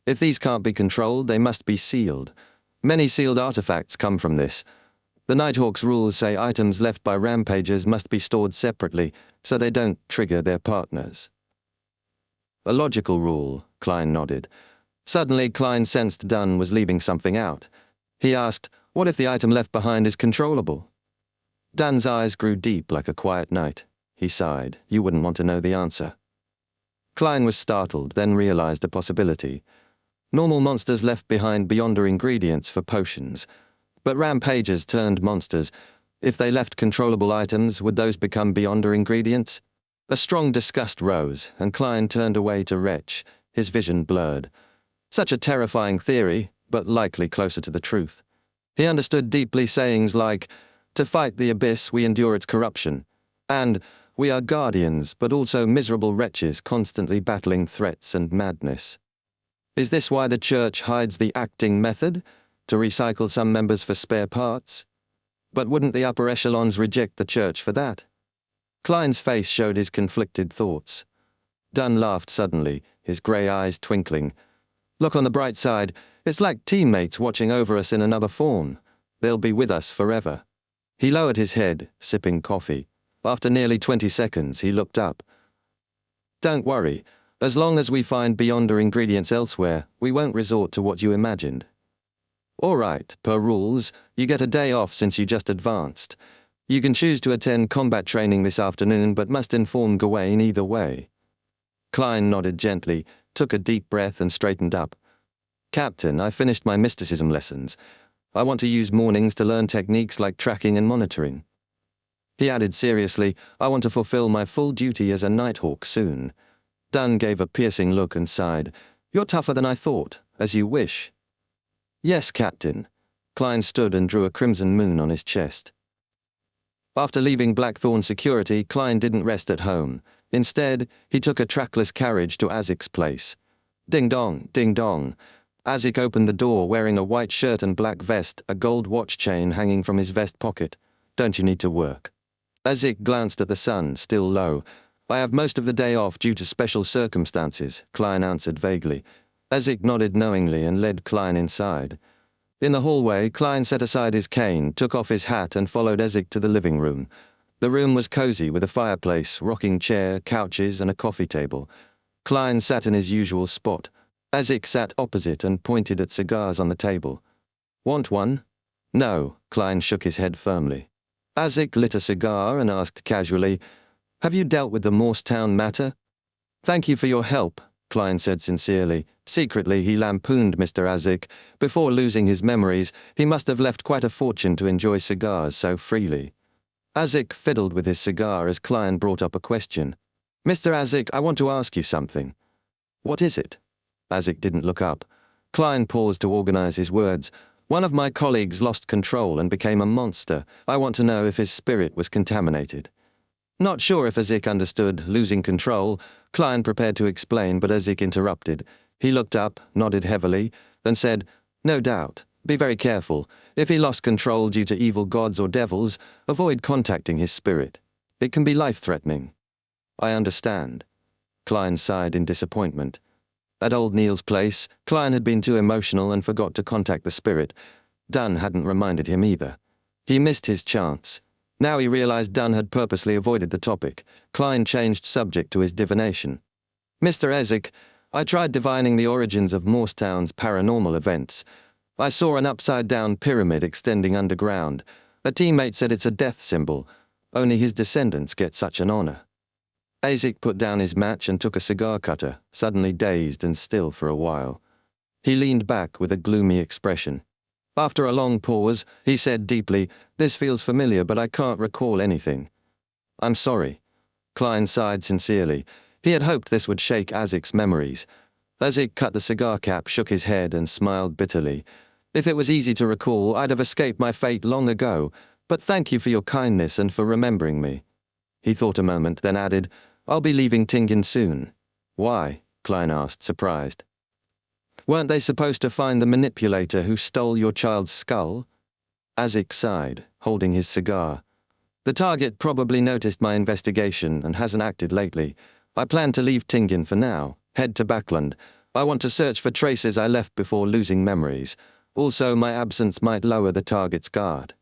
If these can't be controlled, they must be sealed. Many sealed artifacts come from this. The Nighthawks rules say items left by rampagers must be stored separately, so they don't trigger their partners." "A logical rule," Klein nodded. Suddenly, Klein sensed Dunn was leaving something out. He asked, "What if the item left behind is controllable?" Dunn's eyes grew deep like a quiet night. He sighed. You wouldn't want to know the answer. Klein was startled, then realized a possibility. Normal monsters left behind beyonder ingredients for potions. But rampagers turned monsters. If they left controllable items, would those become beyonder ingredients? A strong disgust rose, and Klein turned away to retch, his vision blurred. Such a terrifying theory, but likely closer to the truth. He understood deeply sayings like, "To fight the abyss, we endure its corruption," and "We are guardians, but also miserable wretches constantly battling threats and madness." Is this why the Church hides the acting method? To recycle some members for spare parts? But wouldn't the upper echelons reject the Church for that? Klein's face showed his conflicted thoughts. Dunn laughed suddenly, his grey eyes twinkling. "Look on the bright side, it's like teammates watching over us in another form. They'll be with us forever." He lowered his head, sipping coffee. After nearly 20 seconds, he looked up. "Don't worry. As long as we find beyonder ingredients elsewhere, we won't resort to what you imagined." "All right, per rules, you get a day off since you just advanced. You can choose to attend combat training this afternoon but must inform Gawain either way." Klein nodded gently, took a deep breath and straightened up. "Captain, I finished my mysticism lessons. I want to use mornings to learn techniques like tracking and monitoring." He added seriously, "I want to fulfill my full duty as a Nighthawk soon." Dunn gave a piercing look and sighed. "You're tougher than I thought, as you wish." "Yes, Captain." Klein stood and drew a crimson moon on his chest. After leaving Blackthorn Security, Klein didn't rest at home. Instead, he took a trackless carriage to Azik's place. Ding dong, ding dong. Azik opened the door wearing a white shirt and black vest, a gold watch chain hanging from his vest pocket. "Don't you need to work?" Azik glanced at the sun, still low. I have most of the day off due to special circumstances, Klein answered vaguely. Azik nodded knowingly and led Klein inside. In the hallway, Klein set aside his cane, took off his hat and followed Azik to the living room. The room was cozy with a fireplace, rocking chair, couches and a coffee table. Klein sat in his usual spot. Azik sat opposite and pointed at cigars on the table. Want one? No, Klein shook his head firmly. Azik lit a cigar and asked casually, Have you dealt with the Morstown matter? Thank you for your help, Klein said sincerely. Secretly, he lampooned Mr. Azik. Before losing his memories, he must have left quite a fortune to enjoy cigars so freely. Azik fiddled with his cigar as Klein brought up a question. Mr. Azik, I want to ask you something. What is it? Azik didn't look up. Klein paused to organize his words. One of my colleagues lost control and became a monster. I want to know if his spirit was contaminated. Not sure if Azik understood losing control. Klein prepared to explain, but Azik interrupted. He looked up, nodded heavily, then said, No doubt. Be very careful. If he lost control due to evil gods or devils, avoid contacting his spirit. It can be life-threatening. I understand. Klein sighed in disappointment. At old Neil's place, Klein had been too emotional and forgot to contact the spirit. Dunn hadn't reminded him either. He missed his chance. Now he realized Dunn had purposely avoided the topic. Klein changed subject to his divination. Mr. Azik, I tried divining the origins of Morstown's paranormal events. I saw an upside-down pyramid extending underground. A teammate said it's a death symbol. Only his descendants get such an honor. Azik put down his match and took a cigar cutter, suddenly dazed and still for a while. He leaned back with a gloomy expression. After a long pause, he said deeply, This feels familiar, but I can't recall anything. I'm sorry. Klein sighed sincerely. He had hoped this would shake Azik's memories. Azik cut the cigar cap, shook his head, and smiled bitterly. If it was easy to recall, I'd have escaped my fate long ago, but thank you for your kindness and for remembering me. He thought a moment, then added, I'll be leaving Tingen soon. Why? Klein asked, surprised. Weren't they supposed to find the manipulator who stole your child's skull? Azik sighed, holding his cigar. The target probably noticed my investigation and hasn't acted lately. I plan to leave Tingen for now, head to Backland. I want to search for traces I left before losing memories. Also, my absence might lower the target's guard.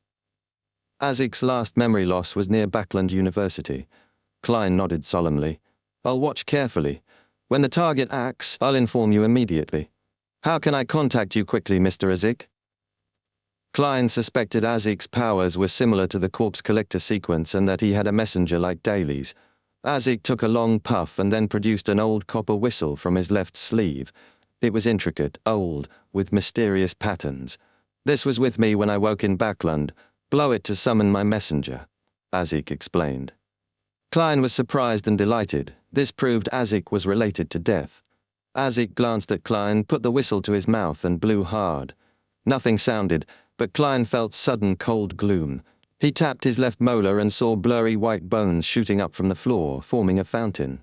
Azik's last memory loss was near Backland University. Klein nodded solemnly. I'll watch carefully. When the target acts, I'll inform you immediately. How can I contact you quickly, Mr. Azik? Klein suspected Azik's powers were similar to the corpse collector sequence and that he had a messenger like Daly's. Azik took a long puff and then produced an old copper whistle from his left sleeve. It was intricate, old, with mysterious patterns. This was with me when I woke in Backland. Blow it to summon my messenger, Azik explained. Klein was surprised and delighted. This proved Azik was related to death. Azik glanced at Klein, put the whistle to his mouth and blew hard. Nothing sounded, but Klein felt sudden cold gloom. He tapped his left molar and saw blurry white bones shooting up from the floor, forming a fountain.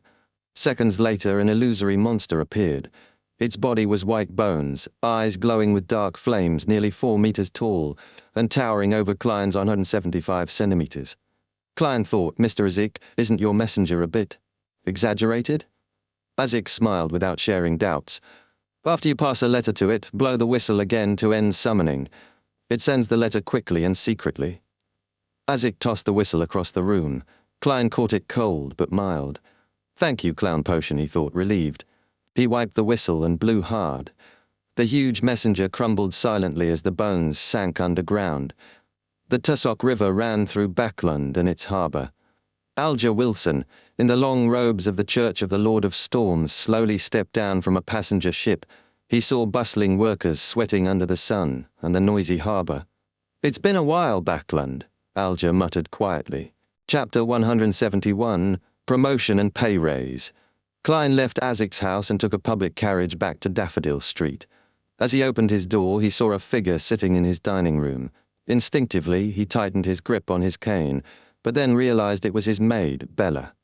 Seconds later, an illusory monster appeared. Its body was white bones, eyes glowing with dark flames, nearly 4 meters tall, and towering over Klein's 175 centimeters. Klein thought, Mr. Azik, isn't your messenger a bit exaggerated? Azik smiled without sharing doubts. After you pass a letter to it, blow the whistle again to end summoning. It sends the letter quickly and secretly. Azik tossed the whistle across the room. Klein caught it cold but mild. Thank you, Clown Potion, he thought, relieved. He wiped the whistle and blew hard. The huge messenger crumbled silently as the bones sank underground. The Tussock River ran through Backland and its harbour. Alger Wilson, in the long robes of the Church of the Lord of Storms, slowly stepped down from a passenger ship. He saw bustling workers sweating under the sun and the noisy harbour. It's been a while, Backland, Alger muttered quietly. Chapter 171, Promotion and Pay Raise. Klein left Azik's house and took a public carriage back to Daffodil Street. As he opened his door, he saw a figure sitting in his dining room. Instinctively, he tightened his grip on his cane, but then realized it was his maid, Bella.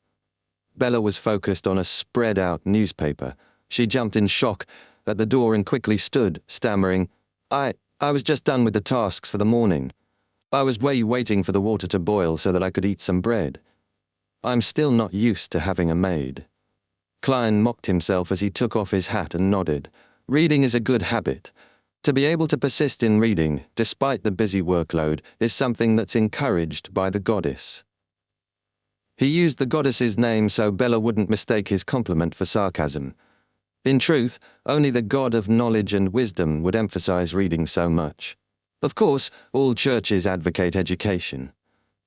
Bella was focused on a spread-out newspaper. She jumped in shock at the door and quickly stood, stammering, I was just done with the tasks for the morning. I was waiting for the water to boil so that I could eat some bread. I'm still not used to having a maid. Klein mocked himself as he took off his hat and nodded. Reading is a good habit. To be able to persist in reading, despite the busy workload, is something that's encouraged by the goddess. He used the goddess's name so Bella wouldn't mistake his compliment for sarcasm. In truth, only the god of knowledge and wisdom would emphasize reading so much. Of course, all churches advocate education.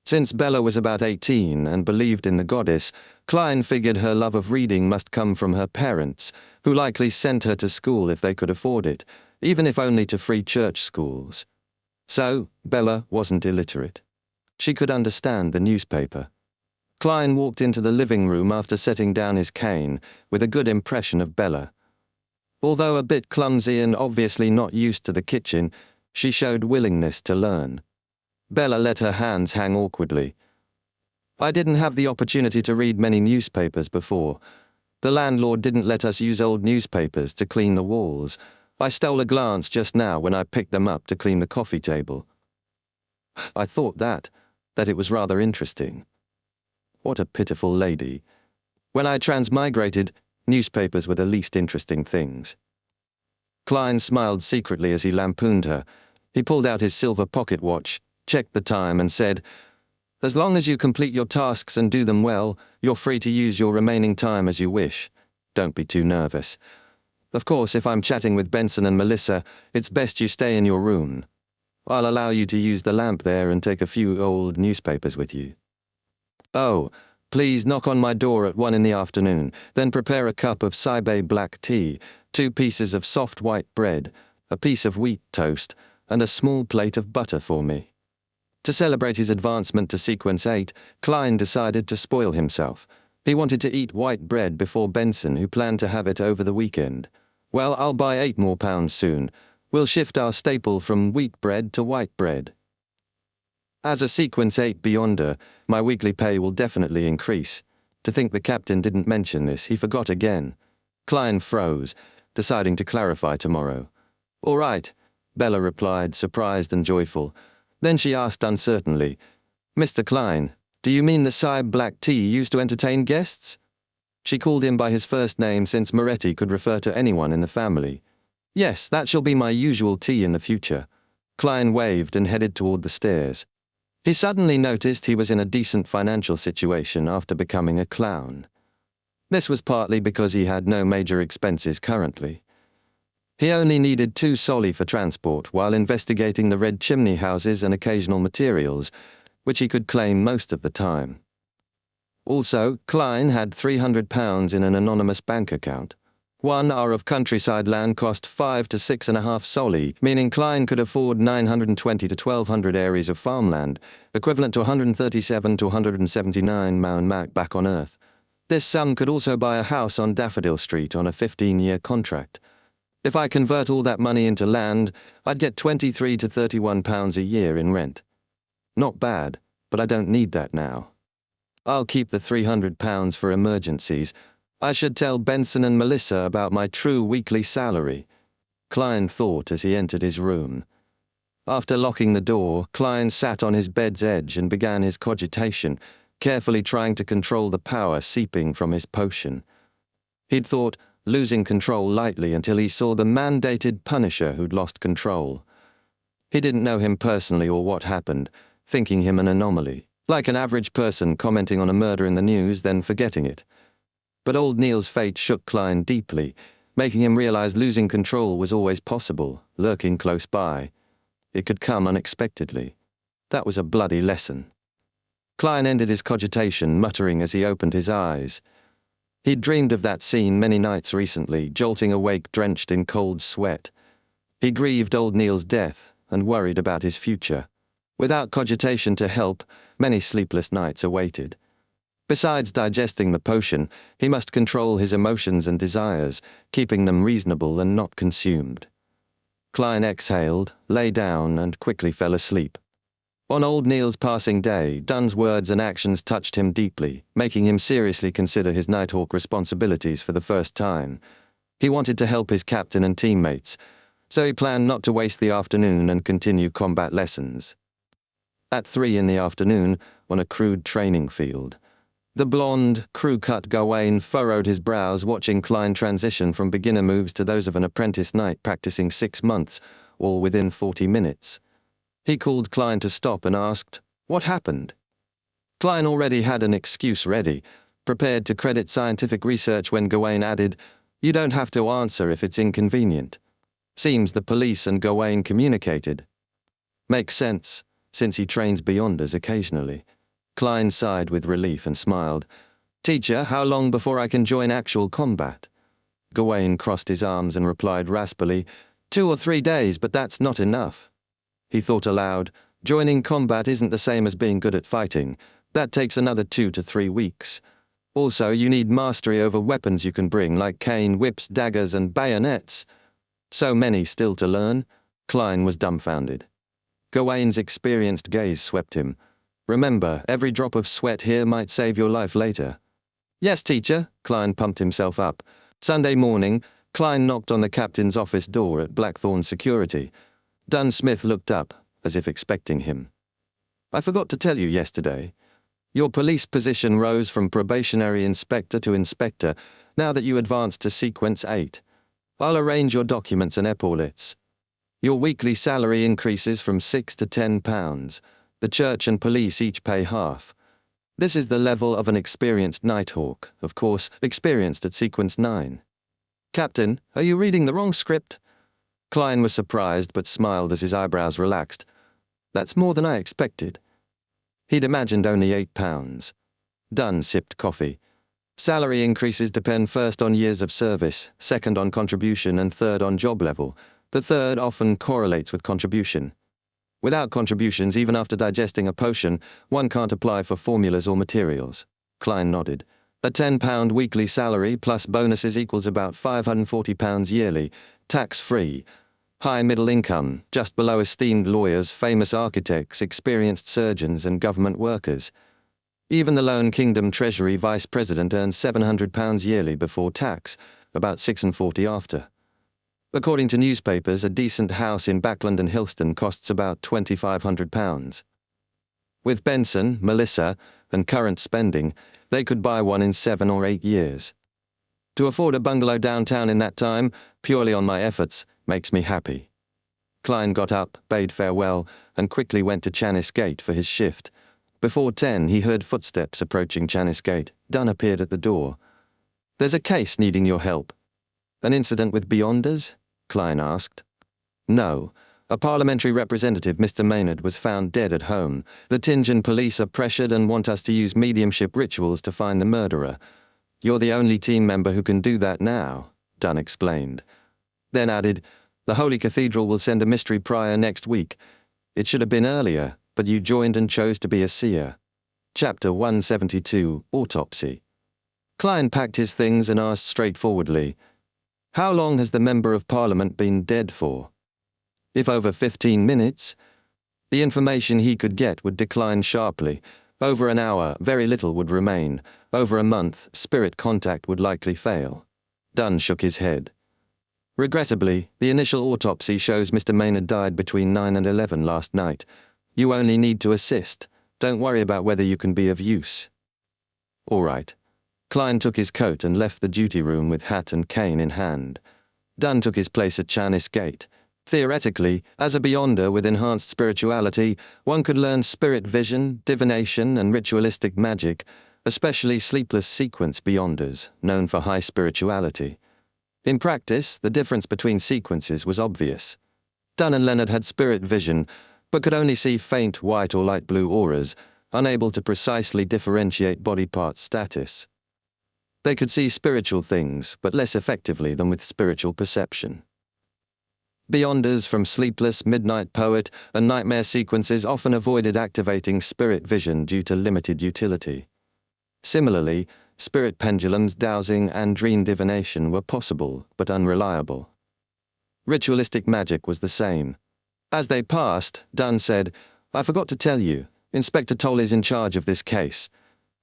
Since Bella was about 18 and believed in the goddess, Klein figured her love of reading must come from her parents, who likely sent her to school if they could afford it, even if only to free church schools. So, Bella wasn't illiterate. She could understand the newspaper. Klein walked into the living room after setting down his cane, with a good impression of Bella. Although a bit clumsy and obviously not used to the kitchen, she showed willingness to learn. Bella let her hands hang awkwardly. I didn't have the opportunity to read many newspapers before. The landlord didn't let us use old newspapers to clean the walls. I stole a glance just now when I picked them up to clean the coffee table. I thought that it was rather interesting. What a pitiful lady. When I transmigrated, newspapers were the least interesting things. Klein smiled secretly as he lampooned her. He pulled out his silver pocket watch, checked the time and said, "As long as you complete your tasks and do them well, you're free to use your remaining time as you wish. Don't be too nervous. Of course, if I'm chatting with Benson and Melissa, it's best you stay in your room. I'll allow you to use the lamp there and take a few old newspapers with you. Oh, please knock on my door at 1 in the afternoon, then prepare a cup of Saibai black tea, 2 pieces of soft white bread, a piece of wheat toast, and a small plate of butter for me." To celebrate his advancement to Sequence 8, Klein decided to spoil himself. He wanted to eat white bread before Benson, who planned to have it over the weekend. "Well, I'll buy 8 more pounds soon. We'll shift our staple from wheat bread to white bread. As a Sequence 8 Beyonder, my weekly pay will definitely increase." To think the captain didn't mention this, he forgot again. Klein froze, deciding to clarify tomorrow. "All right," Bella replied, surprised and joyful. Then she asked uncertainly, "Mr. Klein, do you mean the Saib black tea used to entertain guests?" She called him by his first name since Moretti could refer to anyone in the family. "Yes, that shall be my usual tea in the future." Klein waved and headed toward the stairs. He suddenly noticed he was in a decent financial situation after becoming a clown. This was partly because he had no major expenses currently. He only needed 2 soldi for transport while investigating the red chimney houses and occasional materials, which he could claim most of the time. Also, Klein had £300 in an anonymous bank account. 1 hour of countryside land cost 5 to 6.5 soldi, meaning Klein could afford 920 to 1200 areas of farmland, equivalent to 137 to 179 Mount back on Earth. This sum could also buy a house on Daffodil Street on a 15-year contract. If I convert all that money into land, I'd get £23 to £31 a year in rent. Not bad, but I don't need that now. I'll keep the £300 for emergencies. I should tell Benson and Melissa about my true weekly salary, Klein thought as he entered his room. After locking the door, Klein sat on his bed's edge and began his cogitation, carefully trying to control the power seeping from his potion. He'd thought, losing control lightly until he saw the mandated punisher who'd lost control. He didn't know him personally or what happened, thinking him an anomaly, like an average person commenting on a murder in the news then forgetting it. But old Neil's fate shook Klein deeply, making him realize losing control was always possible, lurking close by. It could come unexpectedly. That was a bloody lesson. Klein ended his cogitation, muttering as he opened his eyes. He'd dreamed of that scene many nights recently, jolting awake drenched in cold sweat. He grieved old Neil's death and worried about his future. Without cogitation to help, many sleepless nights awaited. Besides digesting the potion, he must control his emotions and desires, keeping them reasonable and not consumed. Klein exhaled, lay down, and quickly fell asleep. On old Neil's passing day, Dunn's words and actions touched him deeply, making him seriously consider his Nighthawk responsibilities for the first time. He wanted to help his captain and teammates, so he planned not to waste the afternoon and continue combat lessons. At 3 in the afternoon, on a crude training field. The blonde, crew-cut Gawain furrowed his brows watching Klein transition from beginner moves to those of an apprentice knight practicing 6 months, all within 40 minutes. He called Klein to stop and asked, "What happened?" Klein already had an excuse ready, prepared to credit scientific research when Gawain added, "You don't have to answer if it's inconvenient. Seems the police and Gawain communicated." Makes sense, since he trains beyonders occasionally. Klein sighed with relief and smiled. "Teacher, how long before I can join actual combat?" Gawain crossed his arms and replied raspily, 2 or 3 days, but that's not enough." He thought aloud, "Joining combat isn't the same as being good at fighting. That takes another 2 to 3 weeks. Also, you need mastery over weapons you can bring, like cane, whips, daggers, and bayonets." So many still to learn. Klein was dumbfounded. Gawain's experienced gaze swept him. "Remember, every drop of sweat here might save your life later." "Yes, teacher," Klein pumped himself up. Sunday morning, Klein knocked on the captain's office door at Blackthorn Security. Dunn Smith looked up, as if expecting him. "I forgot to tell you yesterday. Your police position rose from probationary inspector to inspector, now that you advanced to sequence 8. I'll arrange your documents and epaulets. Your weekly salary increases from £6 to £10. The church and police each pay half. This is the level of an experienced Nighthawk, of course, experienced at sequence 9. "Captain, are you reading the wrong script?" Klein was surprised but smiled as his eyebrows relaxed. "That's more than I expected." He'd imagined only £8. Dunn sipped coffee. "Salary increases depend first on years of service, second on contribution, and third on job level. The third often correlates with contribution. Without contributions, even after digesting a potion, one can't apply for formulas or materials." Klein nodded. "A £10 weekly salary plus bonuses equals about £540 yearly, tax-free. High middle income, just below esteemed lawyers, famous architects, experienced surgeons, and government workers. Even the Lone Kingdom Treasury Vice President earns £700 yearly before tax, about £640 after. According to newspapers, a decent house in Backland and Hillston costs about £2,500. With Benson, Melissa, and current spending, they could buy one in 7 or 8 years. To afford a bungalow downtown in that time, purely on my efforts, makes me happy." Klein got up, bade farewell, and quickly went to Chanis Gate for his shift. Before 10, he heard footsteps approaching Chanis Gate. Dunn appeared at the door. "There's a case needing your help." "An incident with Beyonders?" Klein asked. "No. A parliamentary representative, Mr. Maynard, was found dead at home. The Tingen police are pressured and want us to use mediumship rituals to find the murderer. You're the only team member who can do that now," Dunn explained. Then added, "The Holy Cathedral will send a mystery prior next week. It should have been earlier, but you joined and chose to be a seer." Chapter 172, Autopsy. Klein packed his things and asked straightforwardly, "How long has the Member of Parliament been dead for?" "If over 15 minutes. The information he could get would decline sharply. Over an hour, very little would remain. Over a month, spirit contact would likely fail." Dunn shook his head. "Regrettably, the initial autopsy shows Mr. Maynard died between 9 and 11 last night. You only need to assist. Don't worry about whether you can be of use." "All right." Klein took his coat and left the duty room with hat and cane in hand. Dunn took his place at Chanis Gate. Theoretically, as a beyonder with enhanced spirituality, one could learn spirit vision, divination, and ritualistic magic, especially sleepless sequence beyonders, known for high spirituality. In practice, the difference between sequences was obvious. Dunn and Leonard had spirit vision, but could only see faint white or light blue auras, unable to precisely differentiate body part status. They could see spiritual things, but less effectively than with spiritual perception. Beyonders from Sleepless, Midnight Poet, and Nightmare sequences often avoided activating spirit vision due to limited utility. Similarly, spirit pendulums, dowsing, and dream divination were possible, but unreliable. Ritualistic magic was the same. As they passed, Dunn said, "I forgot to tell you, Inspector Toll is in charge of this case.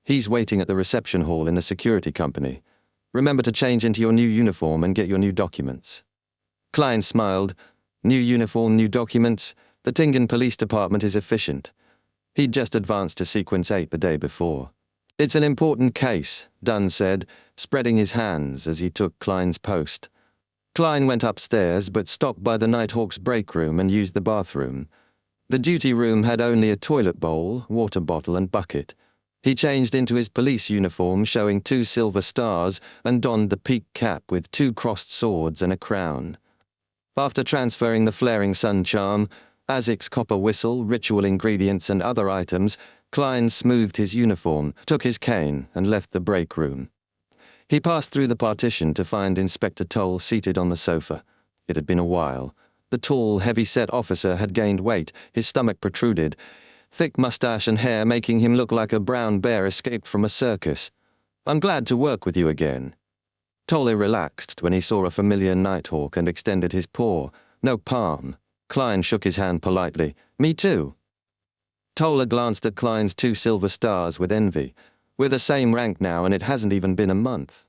He's waiting at the reception hall in the security company. Remember to change into your new uniform and get your new documents." Klein smiled. "New uniform, new documents. The Tingen Police Department is efficient. He'd just advanced to Sequence 8 the day before. "It's an important case," Dunn said, spreading his hands as he took Klein's post. Klein went upstairs but stopped by the Nighthawk's break room and used the bathroom. The duty room had only a toilet bowl, water bottle and bucket. He changed into his police uniform showing 2 silver stars and donned the peaked cap with 2 crossed swords and a crown. After transferring the flaring sun charm, Isaac's copper whistle, ritual ingredients and other items, Klein smoothed his uniform, took his cane and left the break room. He passed through the partition to find Inspector Toll seated on the sofa. It had been a while. The tall, heavy-set officer had gained weight, his stomach protruded, thick mustache and hair making him look like a brown bear escaped from a circus. "I'm glad to work with you again." Tolle relaxed when he saw a familiar Nighthawk and extended his paw. No palm. Klein shook his hand politely. "Me too." Tolle glanced at Klein's 2 silver stars with envy. "We're the same rank now and it hasn't even been a month."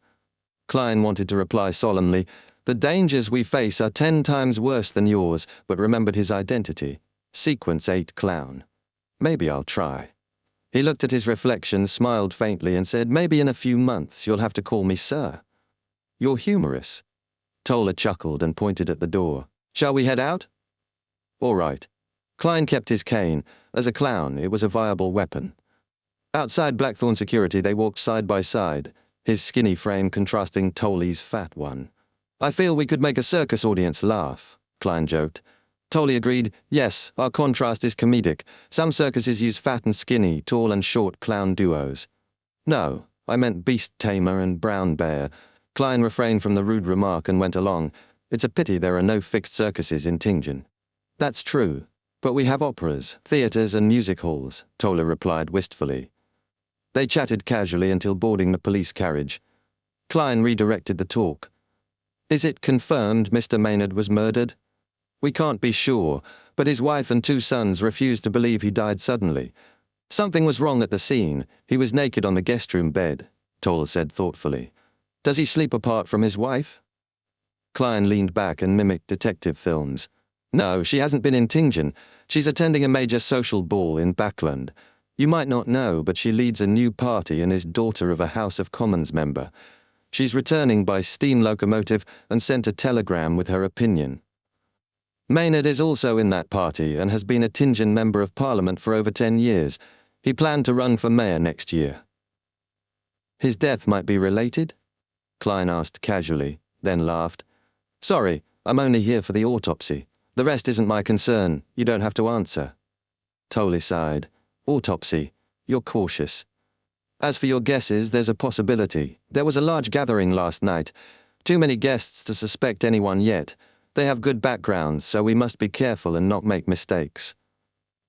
Klein wanted to reply solemnly, "The dangers we face are 10 times worse than yours," but remembered his identity. Sequence 8 clown. "Maybe I'll try." He looked at his reflection, smiled faintly and said, "Maybe in a few months you'll have to call me sir." "You're humorous." Tolle chuckled and pointed at the door. "Shall we head out?" "All right." Klein kept his cane. As a clown, it was a viable weapon. Outside Blackthorn security, they walked side by side, his skinny frame contrasting Tolle's fat one. "I feel we could make a circus audience laugh," Klein joked. Tolle agreed, "Yes, our contrast is comedic. Some circuses use fat and skinny, tall and short clown duos." "No, I meant Beast Tamer and Brown Bear." Klein refrained from the rude remark and went along. "It's a pity there are no fixed circuses in Tingen." "That's true, but we have operas, theaters and music halls," Tolle replied wistfully. They chatted casually until boarding the police carriage. Klein redirected the talk. "Is it confirmed Mr. Maynard was murdered?" "We can't be sure, but his wife and 2 sons refuse to believe he died suddenly. Something was wrong at the scene. He was naked on the guest room bed," Tolle said thoughtfully. "Does he sleep apart from his wife?" Klein leaned back and mimicked detective films. "No, she hasn't been in Tingen. She's attending a major social ball in Backland. You might not know, but she leads a new party and is daughter of a House of Commons member. She's returning by steam locomotive and sent a telegram with her opinion." Maynard is also in that party and has been a Tingen Member of Parliament for over 10 years. He planned to run for mayor next year. "His death might be related?" Klein asked casually, then laughed. "Sorry, I'm only here for the autopsy. The rest isn't my concern. You don't have to answer." Tolle sighed. "Autopsy. You're cautious. As for your guesses, there's a possibility. There was a large gathering last night. Too many guests to suspect anyone yet. They have good backgrounds, so we must be careful and not make mistakes."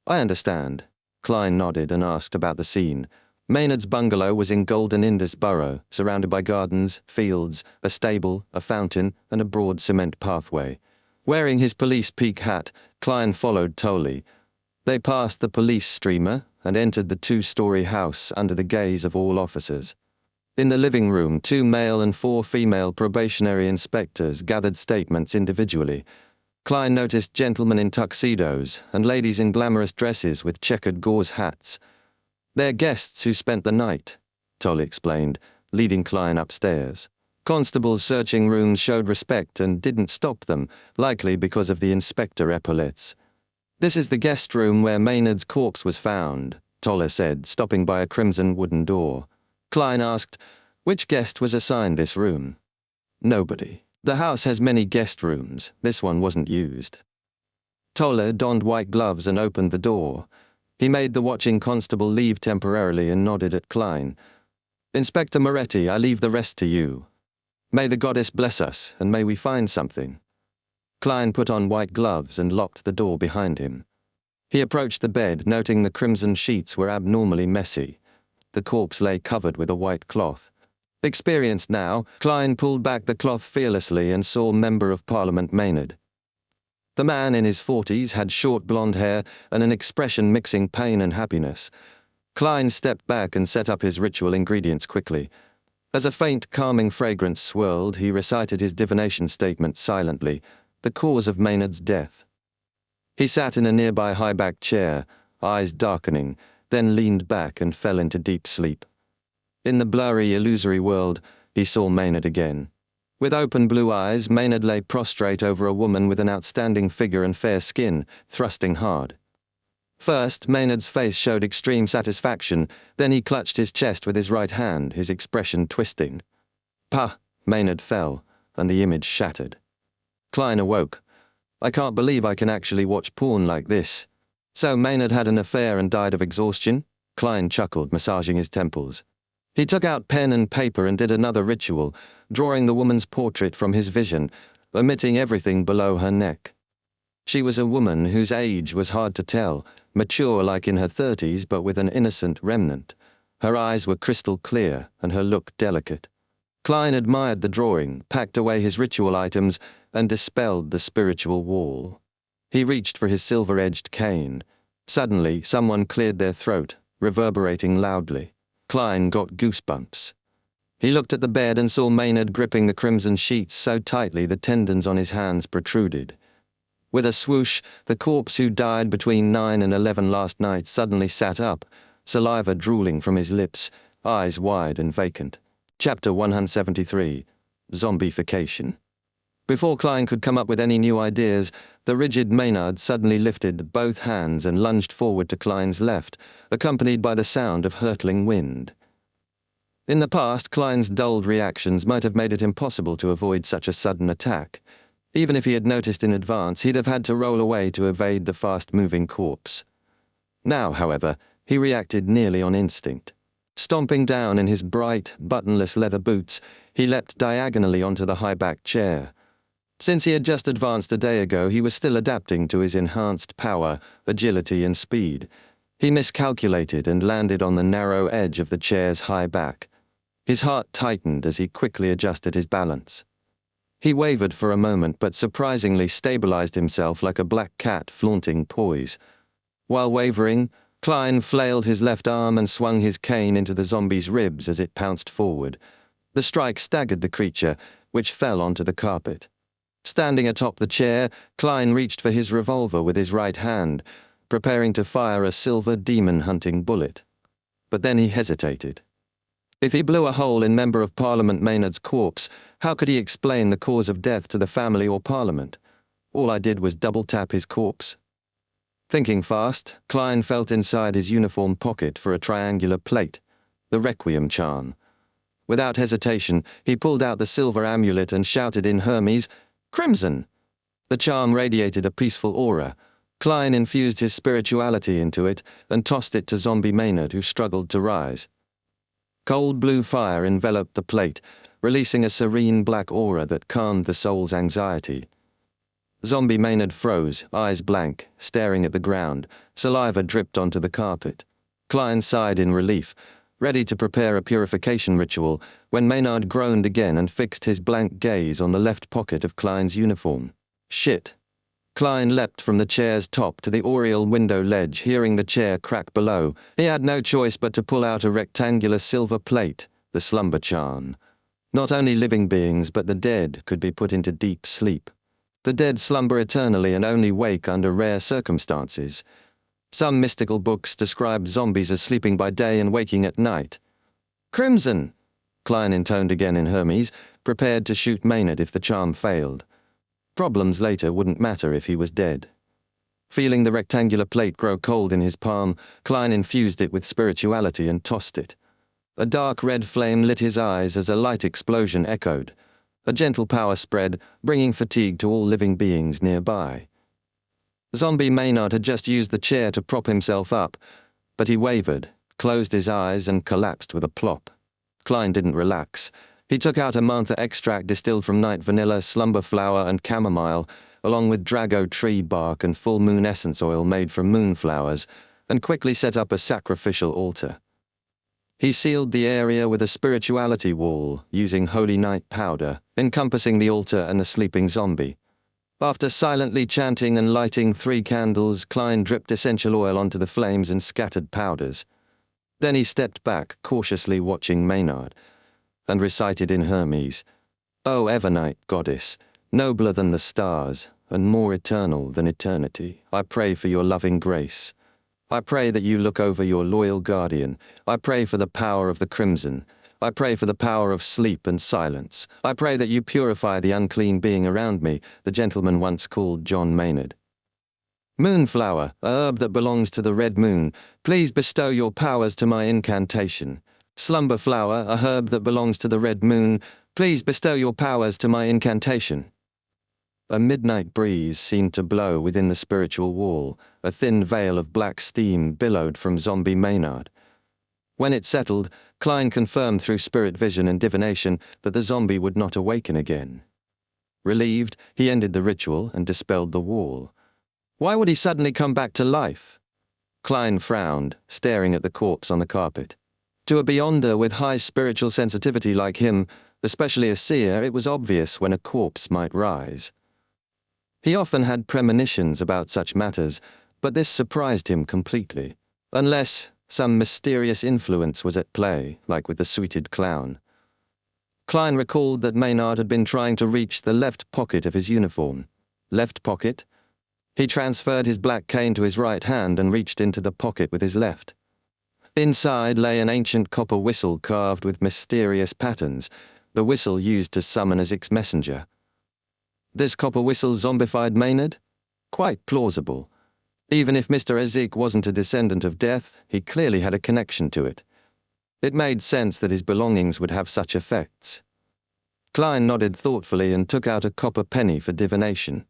"I understand." Klein nodded and asked about the scene. Maynard's bungalow was in Golden Indus Borough, surrounded by gardens, fields, a stable, a fountain, and a broad cement pathway. Wearing his police peak hat, Klein followed Tolle. They passed the police streamer and entered the 2-story house under the gaze of all officers. In the living room, 2 male and 4 female probationary inspectors gathered statements individually. Klein noticed gentlemen in tuxedos and ladies in glamorous dresses with checkered gauze hats. "They're guests who spent the night," Tolle explained, leading Klein upstairs. Constables searching rooms showed respect and didn't stop them, likely because of the inspector epaulets. "This is the guest room where Maynard's corpse was found," Tolle said, stopping by a crimson wooden door. Klein asked, "Which guest was assigned this room?" "Nobody. The house has many guest rooms. This one wasn't used." Tolle donned white gloves and opened the door. He made the watching constable leave temporarily and nodded at Klein. "Inspector Moretti, I leave the rest to you. May the goddess bless us, and may we find something." Klein put on white gloves and locked the door behind him. He approached the bed, noting the crimson sheets were abnormally messy. The corpse lay covered with a white cloth. Experienced now, Klein pulled back the cloth fearlessly and saw Member of Parliament Maynard. The man in his 40s had short blonde hair and an expression mixing pain and happiness. Klein stepped back and set up his ritual ingredients quickly. As a faint, calming fragrance swirled, he recited his divination statement silently, the cause of Maynard's death. He sat in a nearby high-backed chair, eyes darkening, then leaned back and fell into deep sleep. In the blurry, illusory world, he saw Maynard again. With open blue eyes, Maynard lay prostrate over a woman with an outstanding figure and fair skin, thrusting hard. First, Maynard's face showed extreme satisfaction, then he clutched his chest with his right hand, his expression twisting. Pah! Maynard fell, and the image shattered. Cline awoke. I can't believe I can actually watch porn like this. So Maynard had an affair and died of exhaustion? Cline chuckled, massaging his temples. He took out pen and paper and did another ritual, drawing the woman's portrait from his vision, omitting everything below her neck. She was a woman whose age was hard to tell, mature like in her 30s but with an innocent remnant. Her eyes were crystal clear and her look delicate. Cline admired the drawing, packed away his ritual items, and dispelled the spiritual wall. He reached for his silver-edged cane. Suddenly, someone cleared their throat, reverberating loudly. Cline got goosebumps. He looked at the bed and saw Maynard gripping the crimson sheets so tightly the tendons on his hands protruded. With a swoosh, the corpse who died between 9 and 11 last night suddenly sat up, saliva drooling from his lips, eyes wide and vacant. Chapter 173. Zombification. Before Cline could come up with any new ideas, the rigid Maynard suddenly lifted both hands and lunged forward to Cline's left, accompanied by the sound of hurtling wind. In the past, Cline's dulled reactions might have made it impossible to avoid such a sudden attack. Even if he had noticed in advance, he'd have had to roll away to evade the fast-moving corpse. Now, however, he reacted nearly on instinct. Stomping down in his bright, buttonless leather boots, he leapt diagonally onto the high-backed chair. Since he had just advanced a day ago, he was still adapting to his enhanced power, agility, and speed. He miscalculated and landed on the narrow edge of the chair's high back. His heart tightened as he quickly adjusted his balance. He wavered for a moment but surprisingly stabilized himself like a black cat flaunting poise. While wavering, Cline flailed his left arm and swung his cane into the zombie's ribs as it pounced forward. The strike staggered the creature, which fell onto the carpet. Standing atop the chair, Cline reached for his revolver with his right hand, preparing to fire a silver demon-hunting bullet. But then he hesitated. If he blew a hole in Member of Parliament Maynard's corpse, how could he explain the cause of death to the family or Parliament? All I did was double-tap his corpse. Thinking fast, Cline felt inside his uniform pocket for a triangular plate, the Requiem charm. Without hesitation, he pulled out the silver amulet and shouted in Hermes, "Crimson!" The charm radiated a peaceful aura. Cline infused his spirituality into it and tossed it to zombie Maynard, who struggled to rise. Cold blue fire enveloped the plate, releasing a serene black aura that calmed the soul's anxiety. Zombie Maynard froze, eyes blank, staring at the ground. Saliva dripped onto the carpet. Cline sighed in relief, ready to prepare a purification ritual, when Maynard groaned again and fixed his blank gaze on the left pocket of Cline's uniform. Shit. Cline leapt from the chair's top to the oriel window ledge, hearing the chair crack below. He had no choice but to pull out a rectangular silver plate, the slumber charm. Not only living beings but the dead could be put into deep sleep. The dead slumber eternally and only wake under rare circumstances. Some mystical books describe zombies as sleeping by day and waking at night. "Crimson!" Cline intoned again in Hermes, prepared to shoot Maynard if the charm failed. Problems later wouldn't matter if he was dead. Feeling the rectangular plate grow cold in his palm, Cline infused it with spirituality and tossed it. A dark red flame lit his eyes as a light explosion echoed. A gentle power spread, bringing fatigue to all living beings nearby. Zombie Maynard had just used the chair to prop himself up, but he wavered, closed his eyes, and collapsed with a plop. Cline didn't relax. He took out a mantha extract distilled from night vanilla, slumber flower, and chamomile, along with drago tree bark and full moon essence oil made from moonflowers, and quickly set up a sacrificial altar. He sealed the area with a spirituality wall, using holy night powder, encompassing the altar and the sleeping zombie. After silently chanting and lighting 3 candles, Cline dripped essential oil onto the flames and scattered powders. Then he stepped back, cautiously watching Maynard, and recited in Hermes, "O Evernight goddess, nobler than the stars, and more eternal than eternity, I pray for your loving grace. I pray that you look over your loyal guardian. I pray for the power of the crimson. I pray for the power of sleep and silence. I pray that you purify the unclean being around me, the gentleman once called John Maynard. Moonflower, a herb that belongs to the red moon, please bestow your powers to my incantation. Slumber flower, a herb that belongs to the red moon, please bestow your powers to my incantation. A midnight breeze seemed to blow within the spiritual wall. A thin veil of black steam billowed from zombie Maynard. When it settled, Klein confirmed through spirit vision and divination that the zombie would not awaken again. Relieved, he ended the ritual and dispelled the wall. Why would he suddenly come back to life? Klein frowned, staring at the corpse on the carpet. To a beyonder with high spiritual sensitivity like him, especially a seer, it was obvious when a corpse might rise. He often had premonitions about such matters, but this surprised him completely. Unless some mysterious influence was at play, like with the suited clown. Klein recalled that Maynard had been trying to reach the left pocket of his uniform. Left pocket? He transferred his black cane to his right hand and reached into the pocket with his left. Inside lay an ancient copper whistle carved with mysterious patterns, the whistle used to summon Azik's messenger. This copper whistle zombified Maynard? Quite plausible. Even if Mr. Azik wasn't a descendant of death, he clearly had a connection to it. It made sense that his belongings would have such effects. Klein nodded thoughtfully and took out a copper penny for divination.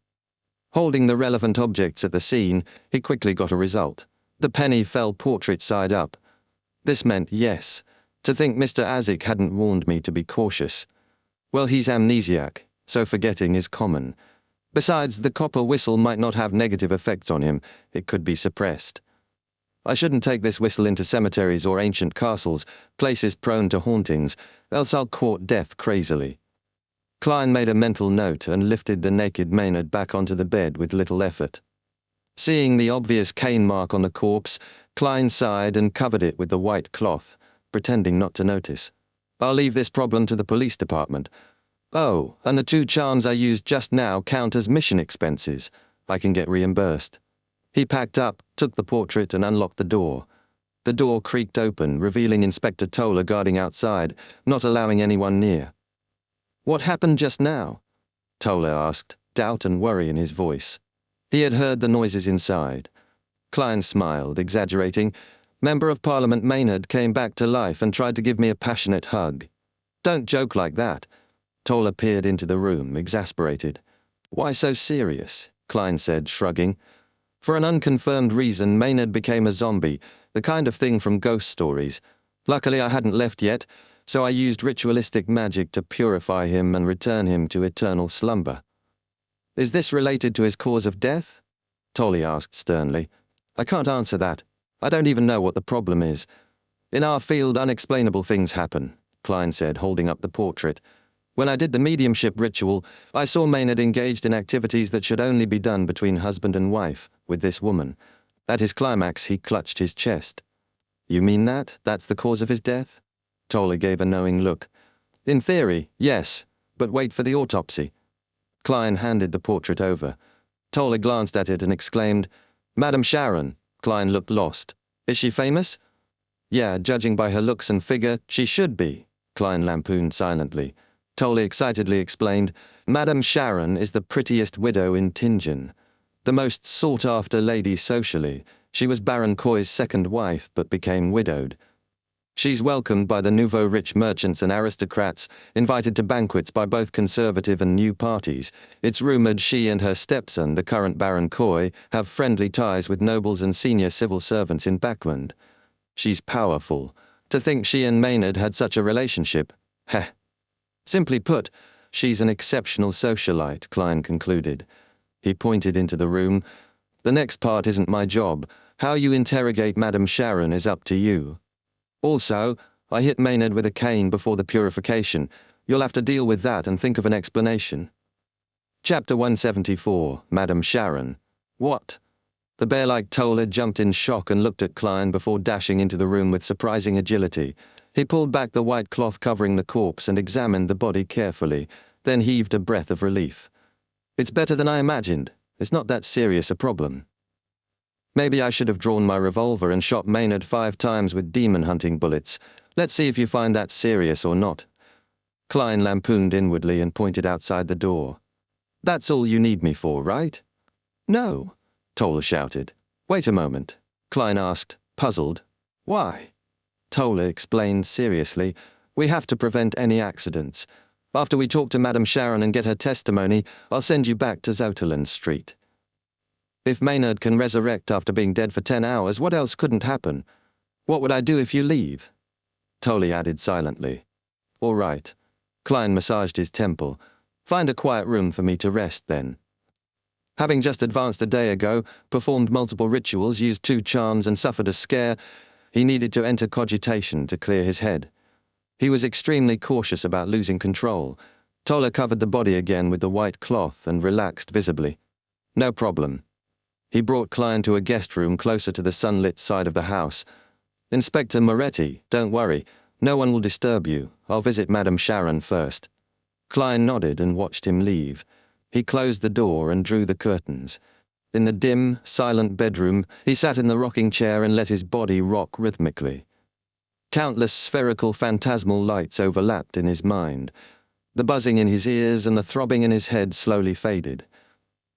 Holding the relevant objects at the scene, he quickly got a result. The penny fell portrait side up. This meant yes. To think Mr. Azik hadn't warned me to be cautious. Well, he's amnesiac, so forgetting is common. Besides, the copper whistle might not have negative effects on him. It could be suppressed. I shouldn't take this whistle into cemeteries or ancient castles, places prone to hauntings, else I'll court death crazily. Klein made a mental note and lifted the naked Maynard back onto the bed with little effort. Seeing the obvious cane mark on the corpse, Klein sighed and covered it with the white cloth, pretending not to notice. I'll leave this problem to the police department. Oh, and the 2 charms I used just now count as mission expenses. I can get reimbursed. He packed up, took the portrait and unlocked the door. The door creaked open, revealing Inspector Toller guarding outside, not allowing anyone near. What happened just now? Toller asked, doubt and worry in his voice. He had heard the noises inside. Klein smiled, exaggerating. Member of Parliament Maynard came back to life and tried to give me a passionate hug. Don't joke like that. Toller peered into the room, exasperated. Why so serious? Klein said, shrugging. For an unconfirmed reason, Maynard became a zombie, the kind of thing from ghost stories. Luckily, I hadn't left yet, so I used ritualistic magic to purify him and return him to eternal slumber. Is this related to his cause of death? Toller asked sternly. I can't answer that. I don't even know what the problem is. In our field, unexplainable things happen, Klein said, holding up the portrait. When I did the mediumship ritual, I saw Maynard engaged in activities that should only be done between husband and wife, with this woman. At his climax, he clutched his chest. You mean that? That's the cause of his death? Toller gave a knowing look. In theory, yes, but wait for the autopsy. Klein handed the portrait over. Toller glanced at it and exclaimed, Madam Sharon. Klein looked lost. Is she famous? Yeah, judging by her looks and figure, she should be, Klein lampooned silently. Toller excitedly explained, Madam Sharon is the prettiest widow in Tingen. The most sought-after lady socially. She was Baron Coy's second wife, but became widowed. She's welcomed by the nouveau rich merchants and aristocrats, invited to banquets by both conservative and new parties. It's rumored she and her stepson, the current Baron Coy, have friendly ties with nobles and senior civil servants in Backland. She's powerful. To think she and Maynard had such a relationship. Heh. Simply put, she's an exceptional socialite, Klein concluded. He pointed into the room. The next part isn't my job. How you interrogate Madame Sharon is up to you. Also, I hit Maynard with a cane before the purification. You'll have to deal with that and think of an explanation. Chapter 174, Madame Sharon. What? The bear-like Toller jumped in shock and looked at Klein before dashing into the room with surprising agility. He pulled back the white cloth covering the corpse and examined the body carefully, then heaved a breath of relief. It's better than I imagined. It's not that serious a problem. Maybe I should have drawn my revolver and shot Maynard 5 times with demon-hunting bullets. Let's see if you find that serious or not. Klein lampooned inwardly and pointed outside the door. That's all you need me for, right? No, Toller shouted. Wait a moment, Klein asked, puzzled. Why? Toller explained seriously. We have to prevent any accidents. After we talk to Madame Sharon and get her testimony, I'll send you back to Zoterland Street. If Maynard can resurrect after being dead for 10 hours, what else couldn't happen? What would I do if you leave? Tolley added silently. All right. Klein massaged his temple. Find a quiet room for me to rest, then. Having just advanced a day ago, performed multiple rituals, used 2 charms, and suffered a scare, he needed to enter cogitation to clear his head. He was extremely cautious about losing control. Toller covered the body again with the white cloth and relaxed visibly. No problem. He brought Klein to a guest room closer to the sunlit side of the house. Inspector Moretti, don't worry. No one will disturb you. I'll visit Madame Sharon first. Klein nodded and watched him leave. He closed the door and drew the curtains. In the dim, silent bedroom, he sat in the rocking chair and let his body rock rhythmically. Countless spherical phantasmal lights overlapped in his mind. The buzzing in his ears and the throbbing in his head slowly faded.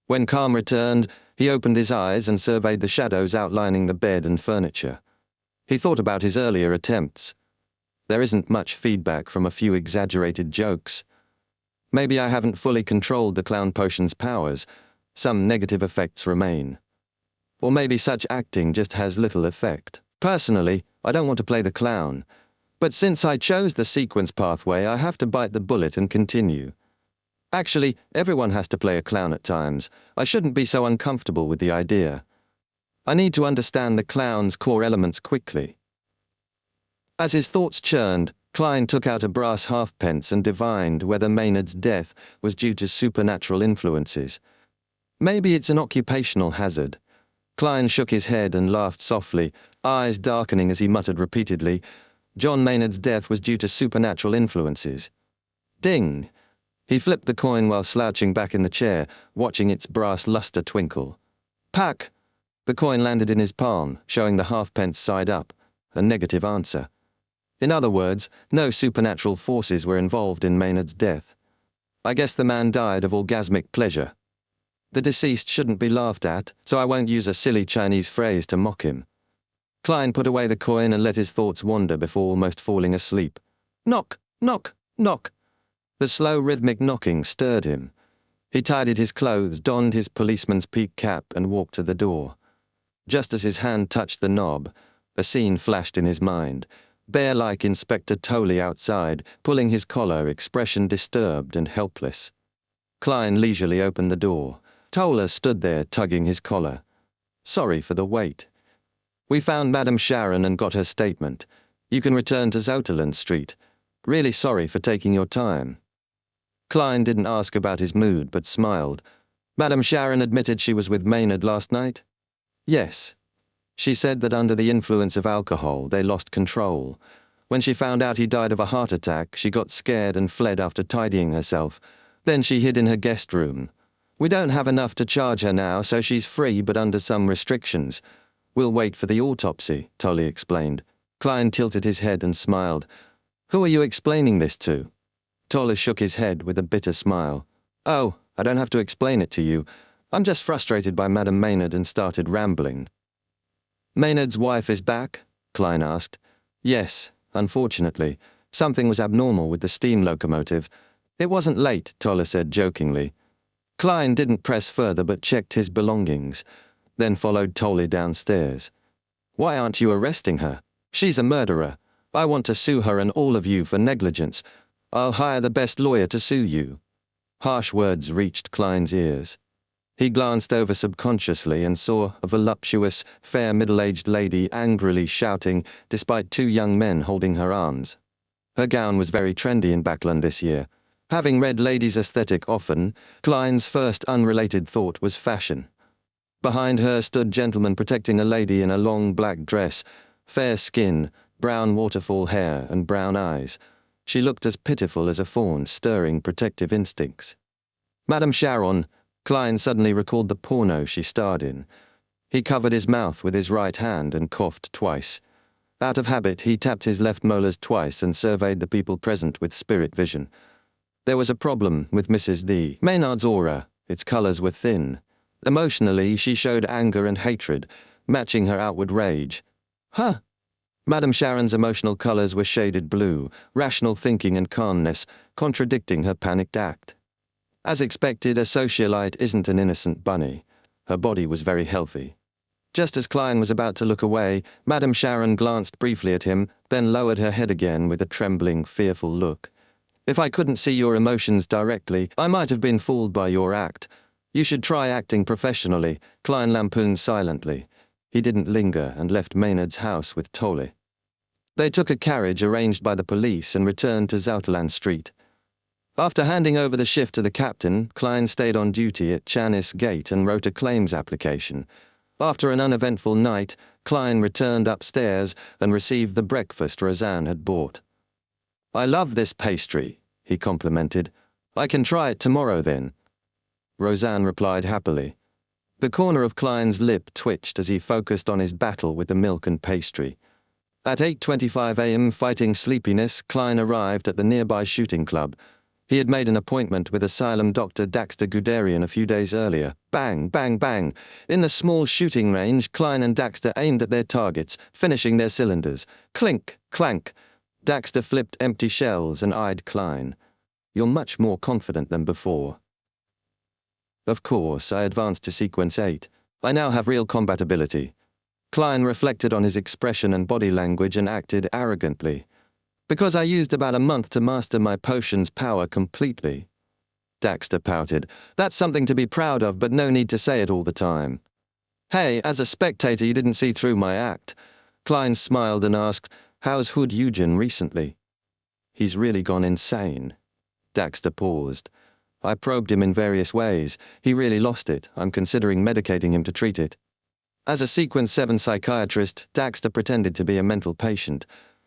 When calm returned, he opened his eyes and surveyed the shadows outlining the bed and furniture. He thought about his earlier attempts. There isn't much feedback from a few exaggerated jokes. Maybe I haven't fully controlled the clown potion's powers. Some negative effects remain. Or maybe such acting just has little effect. Personally, I don't want to play the clown. But since I chose the sequence pathway, I have to bite the bullet and continue. Actually, everyone has to play a clown at times. I shouldn't be so uncomfortable with the idea. I need to understand the clown's core elements quickly. As his thoughts churned, Klein took out a brass halfpence and divined whether Maynard's death was due to supernatural influences. Maybe it's an occupational hazard. Klein shook his head and laughed softly, eyes darkening as he muttered repeatedly, John Maynard's death was due to supernatural influences. Ding! He flipped the coin while slouching back in the chair, watching its brass luster twinkle. Pack! The coin landed in his palm, showing the halfpence side up, a negative answer. In other words, no supernatural forces were involved in Maynard's death. I guess the man died of orgasmic pleasure. The deceased shouldn't be laughed at, so I won't use a silly Chinese phrase to mock him. Klein put away the coin and let his thoughts wander before almost falling asleep. Knock, knock, knock. The slow rhythmic knocking stirred him. He tidied his clothes, donned his policeman's peak cap, and walked to the door. Just as his hand touched the knob, a scene flashed in his mind. Bear-like Inspector Tolley outside, pulling his collar, expression disturbed and helpless. Klein leisurely opened the door. Toller stood there tugging his collar. Sorry for the wait. We found Madame Sharon and got her statement. You can return to Zoterland Street. Really sorry for taking your time. Klein didn't ask about his mood, but smiled. Madame Sharon admitted she was with Maynard last night? Yes. She said that under the influence of alcohol, they lost control. When she found out he died of a heart attack, she got scared and fled after tidying herself. Then she hid in her guest room. We don't have enough to charge her now, so she's free but under some restrictions. We'll wait for the autopsy, Tolley explained. Klein tilted his head and smiled. Who are you explaining this to? Toller shook his head with a bitter smile. Oh, I don't have to explain it to you. I'm just frustrated by Madame Maynard and started rambling. Maynard's wife is back? Klein asked. Yes, unfortunately. Something was abnormal with the steam locomotive. It wasn't late, Toller said jokingly. Klein didn't press further but checked his belongings, then followed Tolley downstairs. Why aren't you arresting her? She's a murderer. I want to sue her and all of you for negligence. I'll hire the best lawyer to sue you. Harsh words reached Klein's ears. He glanced over subconsciously and saw a voluptuous, fair middle-aged lady angrily shouting despite 2 young men holding her arms. Her gown was very trendy in Backland this year. Having read Ladies' Aesthetic often, Klein's first unrelated thought was fashion. Behind her stood gentlemen protecting a lady in a long black dress, fair skin, brown waterfall hair and brown eyes. She looked as pitiful as a fawn stirring protective instincts. Madame Sharon, Klein suddenly recalled the porno she starred in. He covered his mouth with his right hand and coughed twice. Out of habit, he tapped his left molars twice and surveyed the people present with spirit vision. There was a problem with Mrs. D. Maynard's aura. Its colors were thin. Emotionally, she showed anger and hatred, matching her outward rage. Huh! Madame Sharon's emotional colors were shaded blue, rational thinking and calmness, contradicting her panicked act. As expected, a socialite isn't an innocent bunny. Her body was very healthy. Just as Klein was about to look away, Madame Sharon glanced briefly at him, then lowered her head again with a trembling, fearful look. If I couldn't see your emotions directly, I might have been fooled by your act. You should try acting professionally, Klein lampooned silently. He didn't linger and left Maynard's house with Tolle. They took a carriage arranged by the police and returned to Zouterland Street. After handing over the shift to the captain, Klein stayed on duty at Chanis Gate and wrote a claims application. After an uneventful night, Klein returned upstairs and received the breakfast Roseanne had bought. "I love this pastry," he complimented. "I can try it tomorrow then." Roseanne replied happily. The corner of Klein's lip twitched as he focused on his battle with the milk and pastry. At 8:25 a.m., fighting sleepiness, Klein arrived at the nearby shooting club. He had made an appointment with Asylum Dr. Daxter Guderian a few days earlier. Bang, bang, bang. In the small shooting range, Klein and Daxter aimed at their targets, finishing their cylinders. Clink, clank. Daxter flipped empty shells and eyed Klein. "You're much more confident than before." "Of course, I advanced to Sequence 8. I now have real combat ability." Klein reflected on his expression and body language and acted arrogantly. "Because I used about a month to master my potion's power completely." Daxter pouted. "That's something to be proud of, but no need to say it all the time." "Hey, as a spectator you didn't see through my act." Klein smiled and asked, "How's Hood Eugen recently?" "He's really gone insane." Daxter paused. "I probed him in various ways. He really lost it. I'm considering medicating him to treat it." As a Sequence 7 psychiatrist, Daxter pretended to be a mental patient.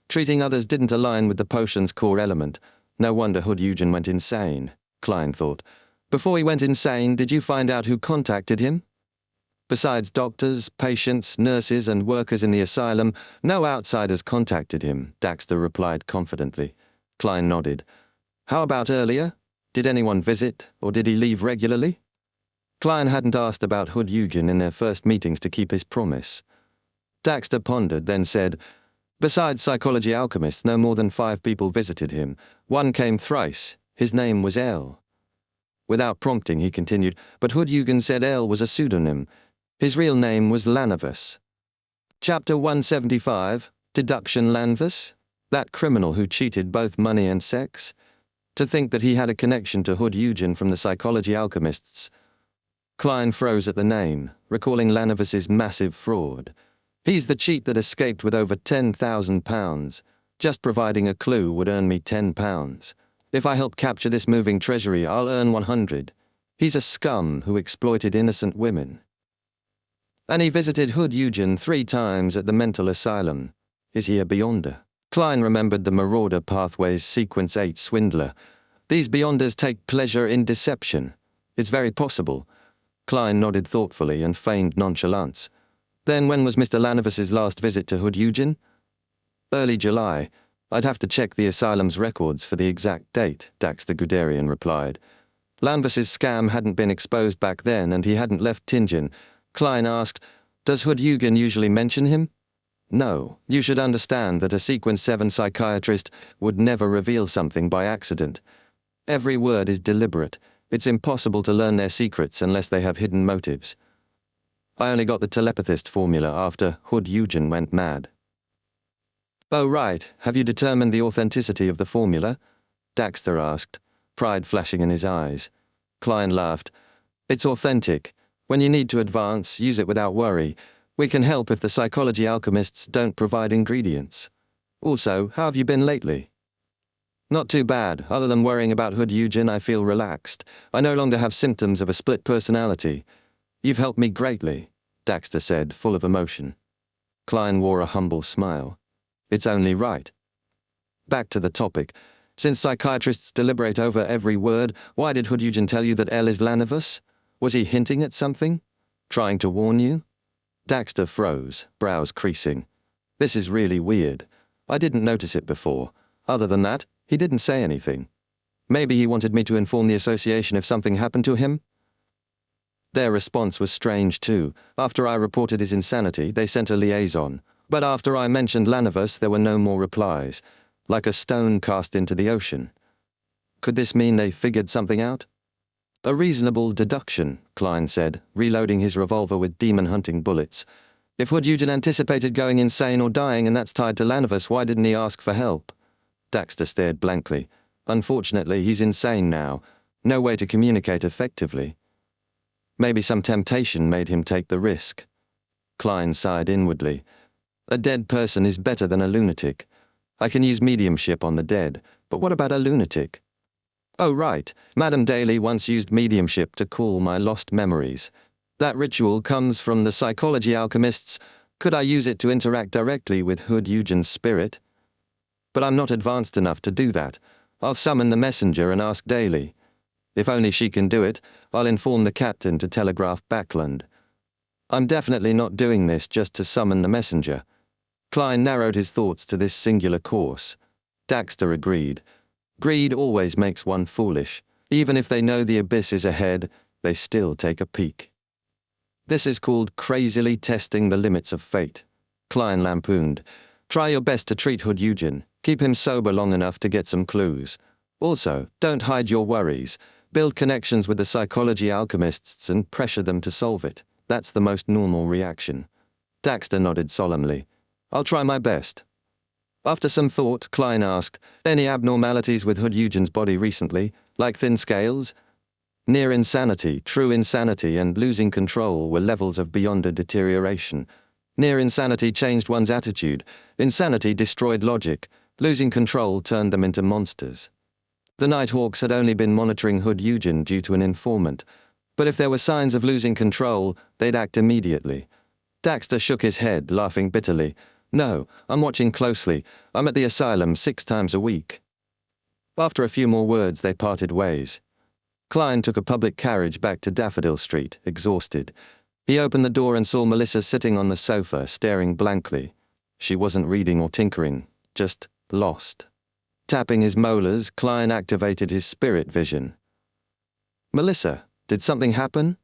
Treating others didn't align with the potion's core element. No wonder Hood Eugen went insane, Klein thought. "Before he went insane, did you find out who contacted him?" "Besides doctors, patients, nurses, and workers in the asylum, no outsiders contacted him," Daxter replied confidently. Klein nodded. "How about earlier? Did anyone visit, or did he leave regularly?" Klein hadn't asked about Hood Eugen in their first meetings to keep his promise. Daxter pondered, then said, "Besides psychology alchemists, no more than 5 people visited him. One came thrice. His name was L." Without prompting, he continued, "But Hood Eugen said L was a pseudonym. His real name was Lanavus." Chapter 175, Deduction Lanvus? That criminal who cheated both money and sex? To think that he had a connection to Hood Eugen from the psychology alchemists. Klein froze at the name, recalling Lanavus's massive fraud. "He's the cheat that escaped with over £10,000. Just providing a clue would earn me £10. If I help capture this moving treasury, I'll earn 100. He's a scum who exploited innocent women." And he visited Hood Eugen 3 times at the mental asylum. Is he a beyonder? Klein remembered the Marauder Pathways Sequence 8 swindler. These beyonders take pleasure in deception. It's very possible. Klein nodded thoughtfully and feigned nonchalance. "Then when was Mr. Lanavus's last visit to Hood Eugen?" "Early July. I'd have to check the asylum's records for the exact date," Daxter Guderian replied. Lanavus's scam hadn't been exposed back then and he hadn't left Tingen. Klein asked, "Does Hood Eugen usually mention him?" "No. You should understand that a Sequence 7 psychiatrist would never reveal something by accident. Every word is deliberate. It's impossible to learn their secrets unless they have hidden motives. I only got the telepathist formula after Hood Eugen went mad." "Oh right, have you determined the authenticity of the formula?" Daxter asked, pride flashing in his eyes. Klein laughed. "It's authentic. When you need to advance, use it without worry. We can help if the psychology alchemists don't provide ingredients. Also, how have you been lately?" "Not too bad. Other than worrying about Hood Eugen, I feel relaxed. I no longer have symptoms of a split personality. You've helped me greatly," Daxter said, full of emotion. Klein wore a humble smile. "It's only right." Back to the topic. Since psychiatrists deliberate over every word, why did Hood Eugen tell you that L is Lanavus? Was he hinting at something? Trying to warn you? Daxter froze, brows creasing. This is really weird. I didn't notice it before. Other than that, he didn't say anything. Maybe he wanted me to inform the association if something happened to him? Their response was strange too. After I reported his insanity, they sent a liaison. But after I mentioned Lanavus, there were no more replies. Like a stone cast into the ocean. Could this mean they figured something out? A reasonable deduction, Klein said, reloading his revolver with demon-hunting bullets. If Hood Eugen anticipated going insane or dying and that's tied to Lanavus, why didn't he ask for help? Daxter stared blankly. Unfortunately, he's insane now. No way to communicate effectively. Maybe some temptation made him take the risk. Klein sighed inwardly. A dead person is better than a lunatic. I can use mediumship on the dead, but what about a lunatic? Oh right, Madame Daly once used mediumship to call my lost memories. That ritual comes from the psychology alchemists. Could I use it to interact directly with Hood Eugen's spirit? But I'm not advanced enough to do that. I'll summon the messenger and ask Daly. If only she can do it, I'll inform the captain to telegraph Backland. I'm definitely not doing this just to summon the messenger. Klein narrowed his thoughts to this singular course. Daxter agreed. Greed always makes one foolish. Even if they know the abyss is ahead, they still take a peek. This is called crazily testing the limits of fate. Klein lampooned. Try your best to treat Hood Eugen. Keep him sober long enough to get some clues. Also, don't hide your worries. Build connections with the psychology alchemists and pressure them to solve it. That's the most normal reaction. Daxter nodded solemnly. I'll try my best. After some thought, Klein asked, any abnormalities with Hood Eugen's body recently, like thin scales? Near insanity, true insanity, and losing control were levels of beyond a deterioration. Near insanity changed one's attitude. Insanity destroyed logic. Losing control turned them into monsters. The Nighthawks had only been monitoring Hood Eugen due to an informant. But if there were signs of losing control, they'd act immediately. Daxter shook his head, laughing bitterly. No, I'm watching closely. I'm at the asylum 6 times a week. After a few more words, they parted ways. Klein took a public carriage back to Daffodil Street, exhausted. He opened the door and saw Melissa sitting on the sofa, staring blankly. She wasn't reading or tinkering, just lost. Tapping his molars, Klein activated his spirit vision. Melissa, did something happen?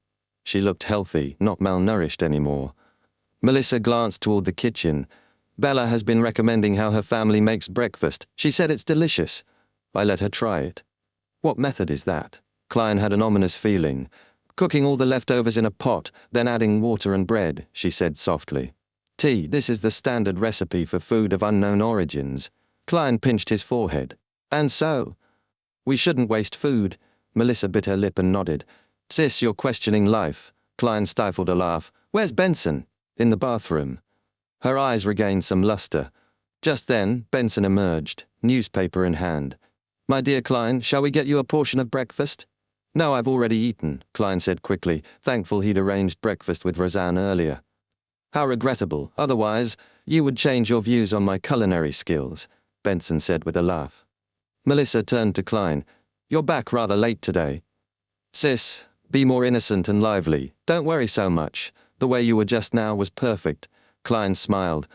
She looked healthy, not malnourished anymore. Melissa glanced toward the kitchen. Bella has been recommending how her family makes breakfast. She said it's delicious. I let her try it. What method is that? Klein had an ominous feeling. Cooking all the leftovers in a pot, then adding water and bread, she said softly. This is the standard recipe for food of unknown origins. Klein pinched his forehead. And so? We shouldn't waste food. Melissa bit her lip and nodded. Sis, you're questioning life. Klein stifled a laugh. Where's Benson? In the bathroom. Her eyes regained some luster. Just then, Benson emerged, newspaper in hand. My dear Klein, shall we get you a portion of breakfast? No, I've already eaten, Klein said quickly, thankful he'd arranged breakfast with Roseanne earlier. How regrettable. Otherwise, you would change your views on my culinary skills, Benson said with a laugh. Melissa turned to Klein. You're back rather late today. Sis, be more innocent and lively. Don't worry so much. The way you were just now was perfect. Klein smiled.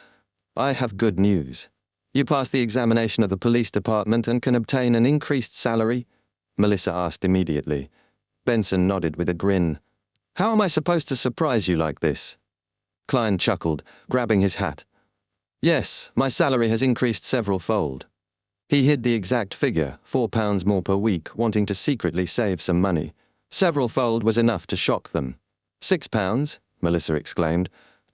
I have good news. You passed the examination of the police department and can obtain an increased salary? Melissa asked immediately. Benson nodded with a grin. How am I supposed to surprise you like this? Klein chuckled, grabbing his hat. Yes, my salary has increased several-fold. He hid the exact figure, £4 more per week, wanting to secretly save some money. Several-fold was enough to shock them. £6? Melissa exclaimed.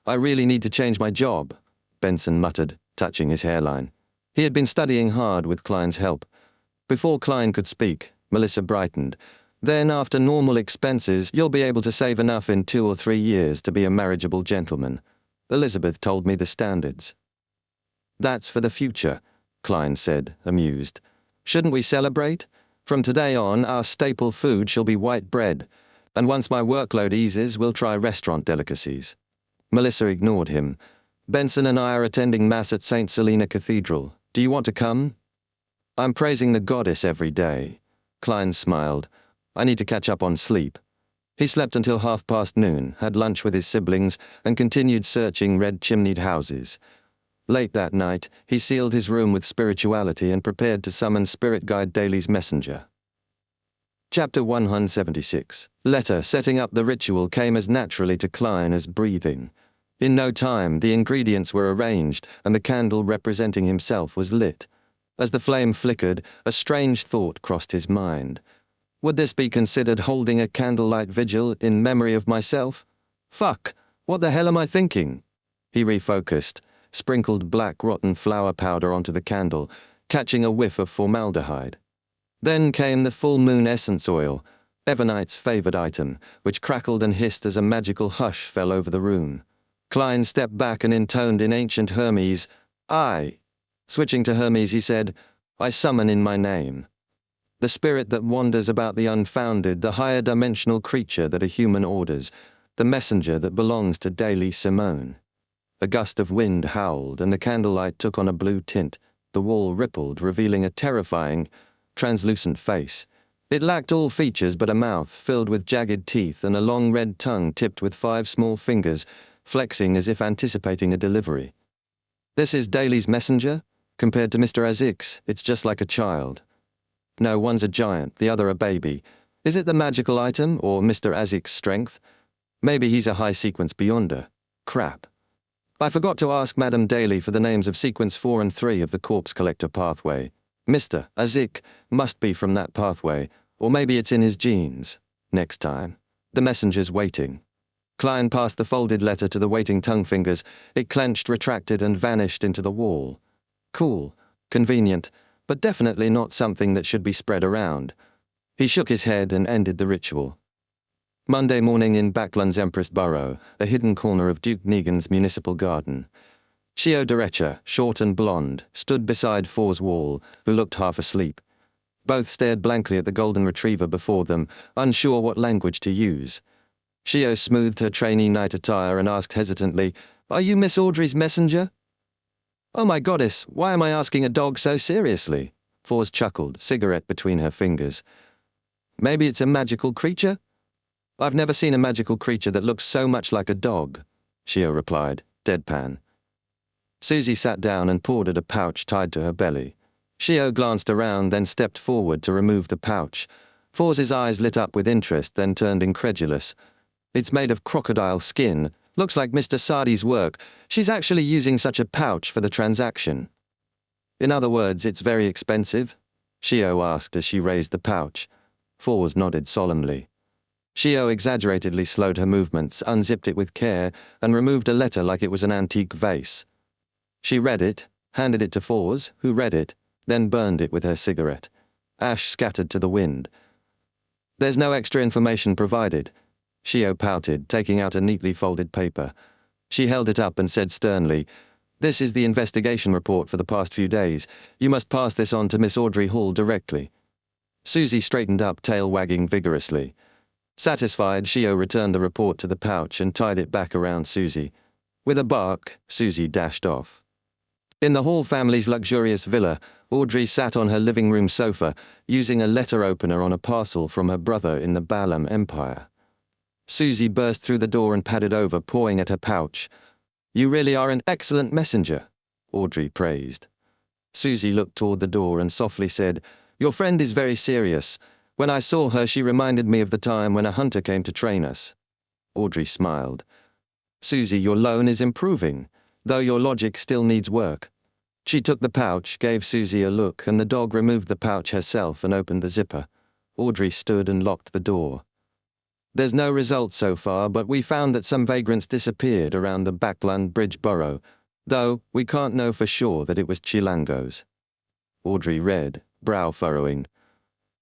I really need to change my job, Benson muttered, touching his hairline. He had been studying hard with Klein's help. Before Klein could speak, Melissa brightened. Then, after normal expenses, you'll be able to save enough in 2 or 3 years to be a marriageable gentleman. Elizabeth told me the standards. That's for the future, Klein said, amused. Shouldn't we celebrate? From today on, our staple food shall be white bread, and once my workload eases, we'll try restaurant delicacies. Melissa ignored him. Benson and I are attending Mass at St. Selena Cathedral. Do you want to come? I'm praising the goddess every day. Klein smiled. I need to catch up on sleep. He slept until noon, had lunch with his siblings, and continued searching red-chimneyed houses. Late that night, he sealed his room with spirituality and prepared to summon spirit guide Daly's messenger. Chapter 176. Letter setting up the ritual came as naturally to Klein as breathing. In no time, the ingredients were arranged, and the candle representing himself was lit. As the flame flickered, a strange thought crossed his mind. Would this be considered holding a candlelight vigil in memory of myself? Fuck, what the hell am I thinking? He refocused, sprinkled black rotten flower powder onto the candle, catching a whiff of formaldehyde. Then came the full moon essence oil, Evernight's favored item, which crackled and hissed as a magical hush fell over the room. Klein stepped back and intoned in ancient Hermes, I. Switching to Hermes, he said, I summon in my name. The spirit that wanders about the unfounded, the higher dimensional creature that a human orders, the messenger that belongs to Daly Simone. A gust of wind howled, and the candlelight took on a blue tint. The wall rippled, revealing a terrifying, translucent face. It lacked all features but a mouth filled with jagged teeth and a long red tongue tipped with 5 small fingers, flexing as if anticipating a delivery. This is Daly's messenger? Compared to Mr. Azik's, it's just like a child. No, one's a giant, the other a baby. Is it the magical item, or Mr. Azik's strength? Maybe he's a high sequence beyonder. Crap. I forgot to ask Madame Daly for the names of sequence 4 and 3 of the corpse collector pathway. Mr. Azik must be from that pathway, or maybe it's in his genes. Next time. The messenger's waiting. Klein passed the folded letter to the waiting tongue fingers. It clenched, retracted, and vanished into the wall. Cool. Convenient. But definitely not something that should be spread around. He shook his head and ended the ritual. Monday morning in Backland's Empress Borough, a hidden corner of Duke Negan's municipal garden. Shio Derecha, short and blonde, stood beside Four's wall, who looked half asleep. Both stared blankly at the golden retriever before them, unsure what language to use. Shio smoothed her trainee night attire and asked hesitantly, Are you Miss Audrey's messenger? Oh my goddess, why am I asking a dog so seriously? Fours chuckled, cigarette between her fingers. Maybe it's a magical creature? I've never seen a magical creature that looks so much like a dog, Shio replied, deadpan. Susie sat down and pawed at a pouch tied to her belly. Shio glanced around, then stepped forward to remove the pouch. Fours' eyes lit up with interest, then turned incredulous. It's made of crocodile skin. Looks like Mr. Sardi's work. She's actually using such a pouch for the transaction. In other words, it's very expensive? Shio asked as she raised the pouch. Fours nodded solemnly. Shio exaggeratedly slowed her movements, unzipped it with care, and removed a letter like it was an antique vase. She read it, handed it to Fours, who read it, then burned it with her cigarette. Ash scattered to the wind. There's no extra information provided. Shio pouted, taking out a neatly folded paper. She held it up and said sternly, This is the investigation report for the past few days. You must pass this on to Miss Audrey Hall directly. Susie straightened up, tail wagging vigorously. Satisfied, Shio returned the report to the pouch and tied it back around Susie. With a bark, Susie dashed off. In the Hall family's luxurious villa, Audrey sat on her living room sofa, using a letter opener on a parcel from her brother in the Balam Empire. Susie burst through the door and padded over, pawing at her pouch. You really are an excellent messenger, Audrey praised. Susie looked toward the door and softly said, Your friend is very serious. When I saw her, she reminded me of the time when a hunter came to train us. Audrey smiled. Susie, your loan is improving, though your logic still needs work. She took the pouch, gave Susie a look, and the dog removed the pouch herself and opened the zipper. Audrey stood and locked the door. There's no result so far, but we found that some vagrants disappeared around the Backland Bridge Borough, though we can't know for sure that it was Chilango's. Audrey read, brow furrowing.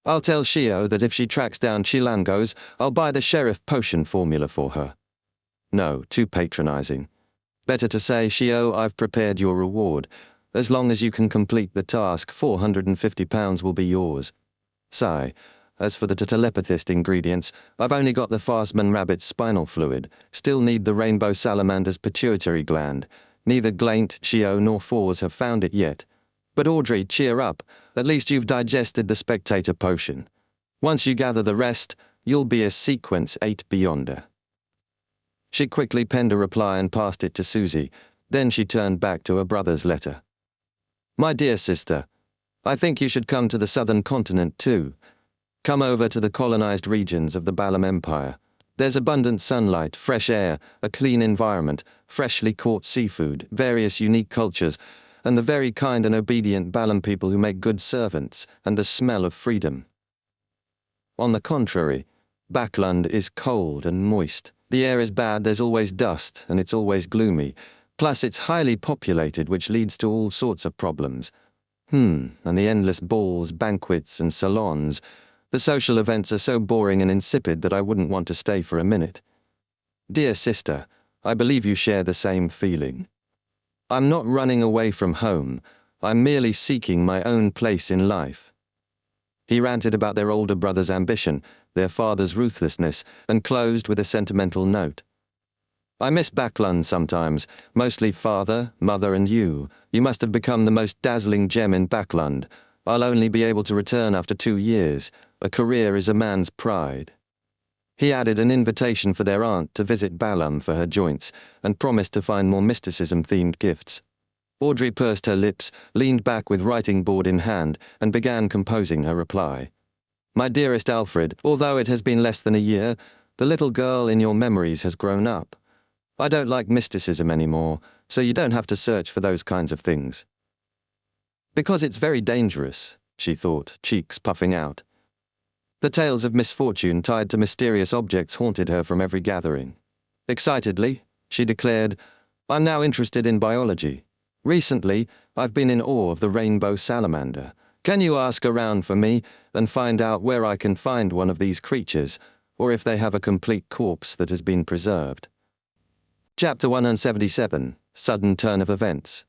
I'll tell Shio that if she tracks down Chilango's, I'll buy the sheriff potion formula for her. No, too patronizing. Better to say, Shio, I've prepared your reward. As long as you can complete the task, £450 will be yours. Sigh. As for the telepathist ingredients, I've only got the Farsman rabbit's spinal fluid, still need the rainbow salamander's pituitary gland. Neither Glaint, Shio, nor Fours have found it yet. But Audrey, cheer up, at least you've digested the spectator potion. Once you gather the rest, You'll be a sequence 8 beyonder. She quickly penned a reply and passed it to Susie. Then she turned back to her brother's letter. My dear sister, I think you should come to the southern continent too. Come over to the colonized regions of the Balam Empire. There's abundant sunlight, fresh air, a clean environment, freshly caught seafood, various unique cultures, and the very kind and obedient Balam people who make good servants, and the smell of freedom. On the contrary, Backland is cold and moist. The air is bad, there's always dust, and it's always gloomy. Plus it's highly populated, which leads to all sorts of problems. And the endless balls, banquets, and salons. The social events are so boring and insipid that I wouldn't want to stay for a minute. Dear sister, I believe you share the same feeling. I'm not running away from home. I'm merely seeking my own place in life. He ranted about their older brother's ambition, their father's ruthlessness, and closed with a sentimental note. I miss Backland sometimes, mostly father, mother, and you. You must have become the most dazzling gem in Backland. I'll only be able to return after 2 years. A career is a man's pride. He added an invitation for their aunt to visit Balam for her joints, and promised to find more mysticism-themed gifts. Audrey pursed her lips, leaned back with writing board in hand, and began composing her reply. My dearest Alfred, although it has been less than a year, the little girl in your memories has grown up. I don't like mysticism anymore, so you don't have to search for those kinds of things. Because it's very dangerous, she thought, cheeks puffing out. The tales of misfortune tied to mysterious objects haunted her from every gathering. Excitedly, she declared, I'm now interested in biology. Recently, I've been in awe of the rainbow salamander. Can you ask around for me and find out where I can find one of these creatures, or if they have a complete corpse that has been preserved? Chapter 177, Sudden Turn of Events.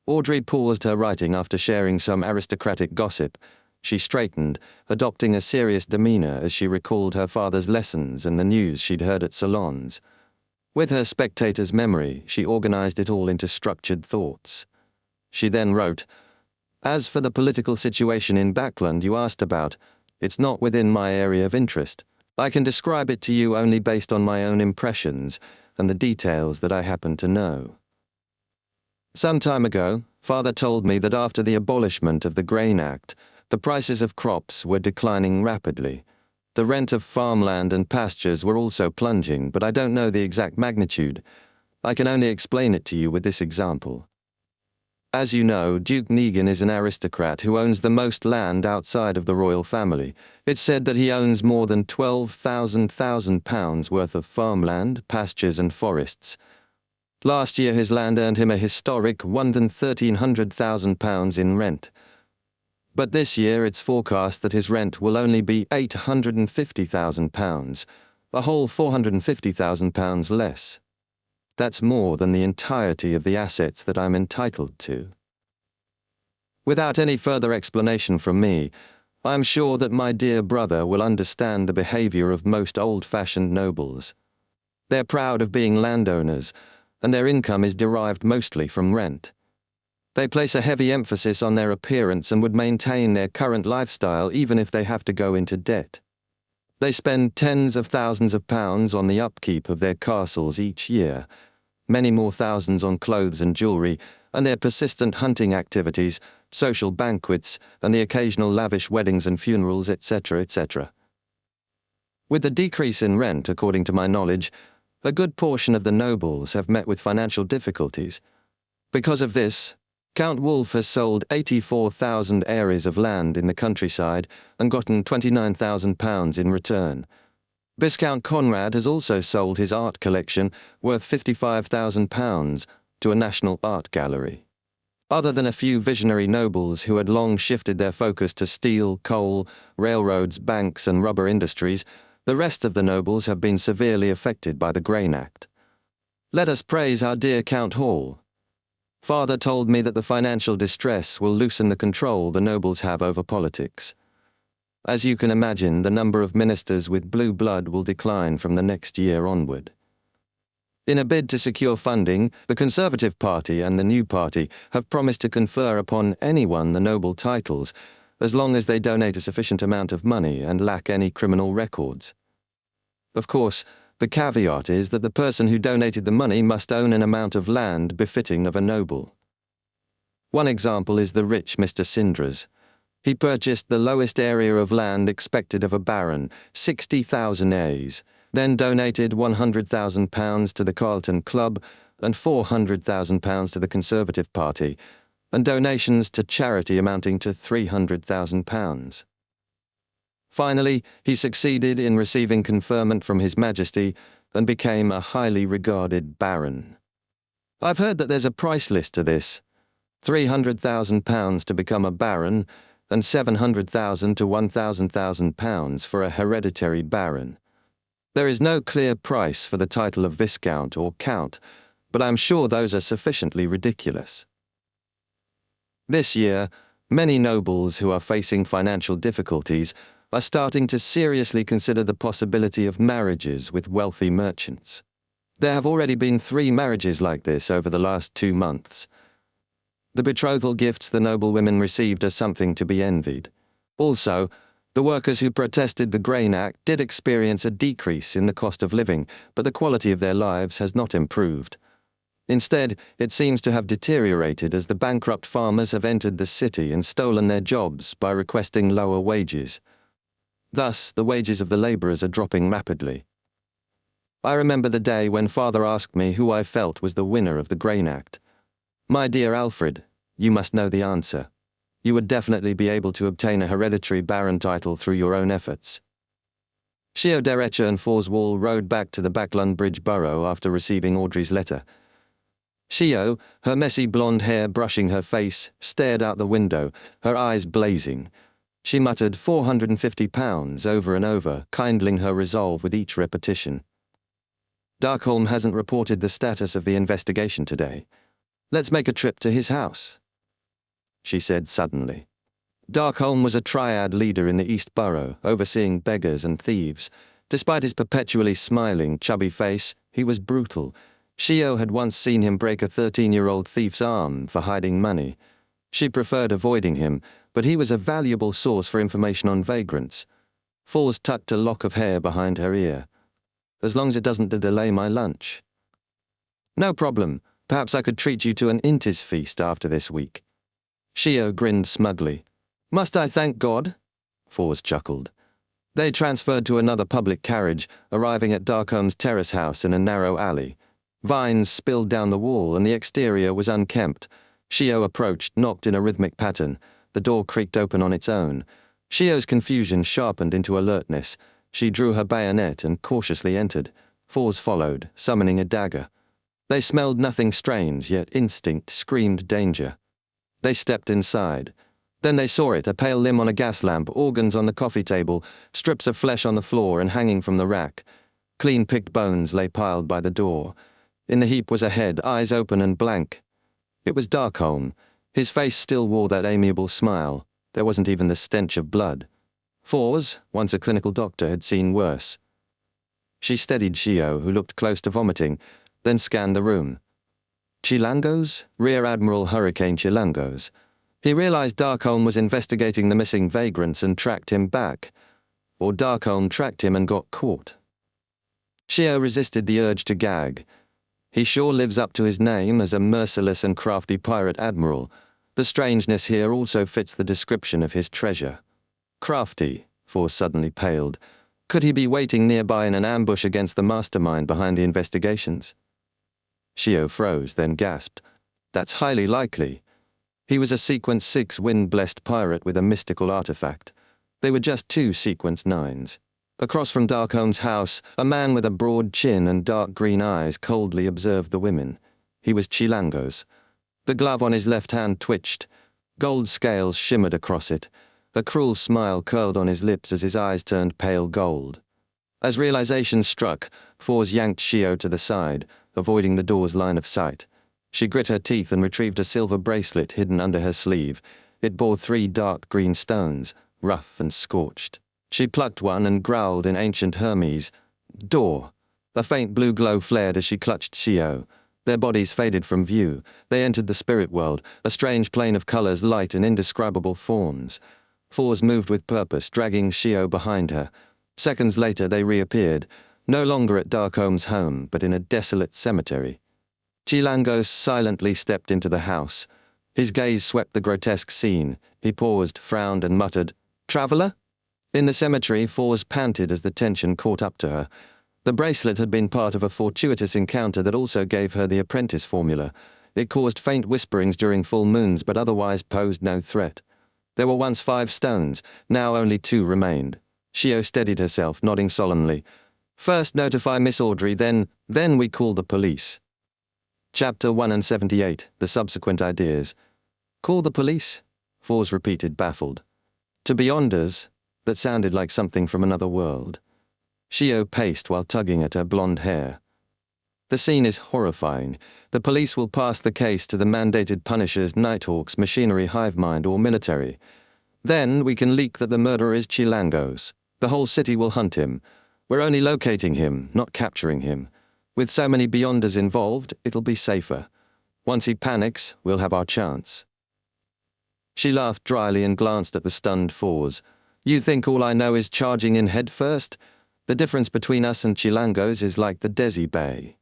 Audrey paused her writing after sharing some aristocratic gossip. She straightened, adopting a serious demeanor as she recalled her father's lessons and the news she'd heard at salons. With her spectator's memory, she organized it all into structured thoughts. She then wrote, As for the political situation in Backland you asked about, it's not within my area of interest. I can describe it to you only based on my own impressions and the details that I happen to know. Some time ago, Father told me that after the abolishment of the Grain Act, the prices of crops were declining rapidly. The rent of farmland and pastures were also plunging, but I don't know the exact magnitude. I can only explain it to you with this example. As you know, Duke Negan is an aristocrat who owns the most land outside of the royal family. It's said that he owns more than £12,000 worth of farmland, pastures and forests. Last year his land earned him a historic £113,000 in rent. But this year it's forecast that his rent will only be £850,000, a whole £450,000 less. That's more than the entirety of the assets that I'm entitled to. Without any further explanation from me, I'm sure that my dear brother will understand the behavior of most old-fashioned nobles. They're proud of being landowners, and their income is derived mostly from rent. They place a heavy emphasis on their appearance and would maintain their current lifestyle even if they have to go into debt. They spend tens of thousands of pounds on the upkeep of their castles each year, many more thousands on clothes and jewelry, and their persistent hunting activities, social banquets, and the occasional lavish weddings and funerals, etc., etc. With the decrease in rent, according to my knowledge, a good portion of the nobles have met with financial difficulties. Because of this, Count Wolf has sold 84,000 areas of land in the countryside and gotten £29,000 in return. Viscount Conrad has also sold his art collection, worth £55,000, to a national art gallery. Other than a few visionary nobles who had long shifted their focus to steel, coal, railroads, banks, and rubber industries, the rest of the nobles have been severely affected by the Grain Act. Let us praise our dear Count Hall. Father told me that the financial distress will loosen the control the nobles have over politics. As you can imagine, the number of ministers with blue blood will decline from the next year onward. In a bid to secure funding, the Conservative Party and the New Party have promised to confer upon anyone the noble titles, as long as they donate a sufficient amount of money and lack any criminal records. Of course, the caveat is that the person who donated the money must own an amount of land befitting of a noble. One example is the rich Mr. Cindras. He purchased the lowest area of land expected of a baron, 60,000 A's, then donated £100,000 to the Carlton Club and £400,000 to the Conservative Party, and donations to charity amounting to £300,000. Finally, he succeeded in receiving conferment from His Majesty and became a highly regarded baron. I've heard that there's a price list to this: £300,000 to become a baron, and £700,000 to £1,000,000 for a hereditary baron. There is no clear price for the title of Viscount or Count, but I'm sure those are sufficiently ridiculous. This year, many nobles who are facing financial difficulties are starting to seriously consider the possibility of marriages with wealthy merchants. There have already been 3 marriages like this over the last 2 months. The betrothal gifts the noblewomen received are something to be envied. Also, the workers who protested the Grain Act did experience a decrease in the cost of living, but the quality of their lives has not improved. Instead, it seems to have deteriorated as the bankrupt farmers have entered the city and stolen their jobs by requesting lower wages. Thus, the wages of the labourers are dropping rapidly. I remember the day when Father asked me who I felt was the winner of the Grain Act. My dear Alfred, you must know the answer. You would definitely be able to obtain a hereditary baron title through your own efforts. Shio Derecha and Forswall rode back to the Backlund Bridge Borough after receiving Audrey's letter. Shio, her messy blonde hair brushing her face, stared out the window, her eyes blazing. She muttered £450 over and over, kindling her resolve with each repetition. Darkholm hasn't reported the status of the investigation today. Let's make a trip to his house, she said suddenly. Darkholm was a triad leader in the East Borough, overseeing beggars and thieves. Despite his perpetually smiling, chubby face, he was brutal. Shio had once seen him break a 13-year-old thief's arm for hiding money. She preferred avoiding him, but he was a valuable source for information on vagrants. Falls tucked a lock of hair behind her ear. As long as it doesn't delay my lunch. No problem. Perhaps I could treat you to an Intis feast after this week. Shio grinned smugly. Must I thank God? Fors chuckled. They transferred to another public carriage, arriving at Darkholm's terrace house in a narrow alley. Vines spilled down the wall and the exterior was unkempt. Shio approached, knocked in a rhythmic pattern. The door creaked open on its own. Shio's confusion sharpened into alertness. She drew her bayonet and cautiously entered. Fors followed, summoning a dagger. They smelled nothing strange, yet instinct screamed danger. They stepped inside. Then they saw it, a pale limb on a gas lamp, organs on the coffee table, strips of flesh on the floor and hanging from the rack. Clean-picked bones lay piled by the door. In the heap was a head, eyes open and blank. It was Darkholm. His face still wore that amiable smile. There wasn't even the stench of blood. Fors, once a clinical doctor, had seen worse. She steadied Shio, who looked close to vomiting, then scanned the room. Chilangos? Rear Admiral Hurricane Chilangos. He realized Darkholm was investigating the missing vagrants and tracked him back. Or Darkholm tracked him and got caught. Shio resisted the urge to gag. He sure lives up to his name as a merciless and crafty pirate admiral. The strangeness here also fits the description of his treasure. Crafty, Fors suddenly paled. Could he be waiting nearby in an ambush against the mastermind behind the investigations? Shio froze, then gasped. That's highly likely. He was a Sequence 6 wind-blessed pirate with a mystical artifact. They were just 2 Sequence 9s. Across from Darkholm's house, a man with a broad chin and dark green eyes coldly observed the women. He was Chilangos. The glove on his left hand twitched. Gold scales shimmered across it. A cruel smile curled on his lips as his eyes turned pale gold. As realization struck, Fors yanked Shio to the side, avoiding the door's line of sight. She grit her teeth and retrieved a silver bracelet hidden under her sleeve. It bore 3 dark green stones, rough and scorched. She plucked one and growled in ancient Hermes. Door. A faint blue glow flared as she clutched Shio. Their bodies faded from view. They entered the spirit world, a strange plane of colors, light and indescribable forms. Fours moved with purpose, dragging Shio behind her. Seconds later they reappeared, no longer at Darkholm's home, but in a desolate cemetery. Chilangos silently stepped into the house. His gaze swept the grotesque scene. He paused, frowned, and muttered, "Traveller?" In the cemetery, Fours panted as the tension caught up to her. The bracelet had been part of a fortuitous encounter that also gave her the apprentice formula. It caused faint whisperings during full moons, but otherwise posed no threat. There were once 5 stones, now only 2 remained. Shio steadied herself, nodding solemnly. "First notify Miss Audrey, then we call the police." Chapter 178, The Subsequent Ideas. "Call the police?" Fours repeated, baffled. "To Beyonders?" That sounded like something from another world. Shio paced while tugging at her blonde hair. "The scene is horrifying. The police will pass the case to the mandated punishers, Nighthawks, Machinery, Hivemind, or military. Then we can leak that the murderer is Chilangos. The whole city will hunt him. We're only locating him, not capturing him. With so many Beyonders involved, it'll be safer. Once he panics, we'll have our chance." She laughed dryly and glanced at the stunned Fours. "You think all I know is charging in head first? The difference between us and Chilangos is like the Desi Bay."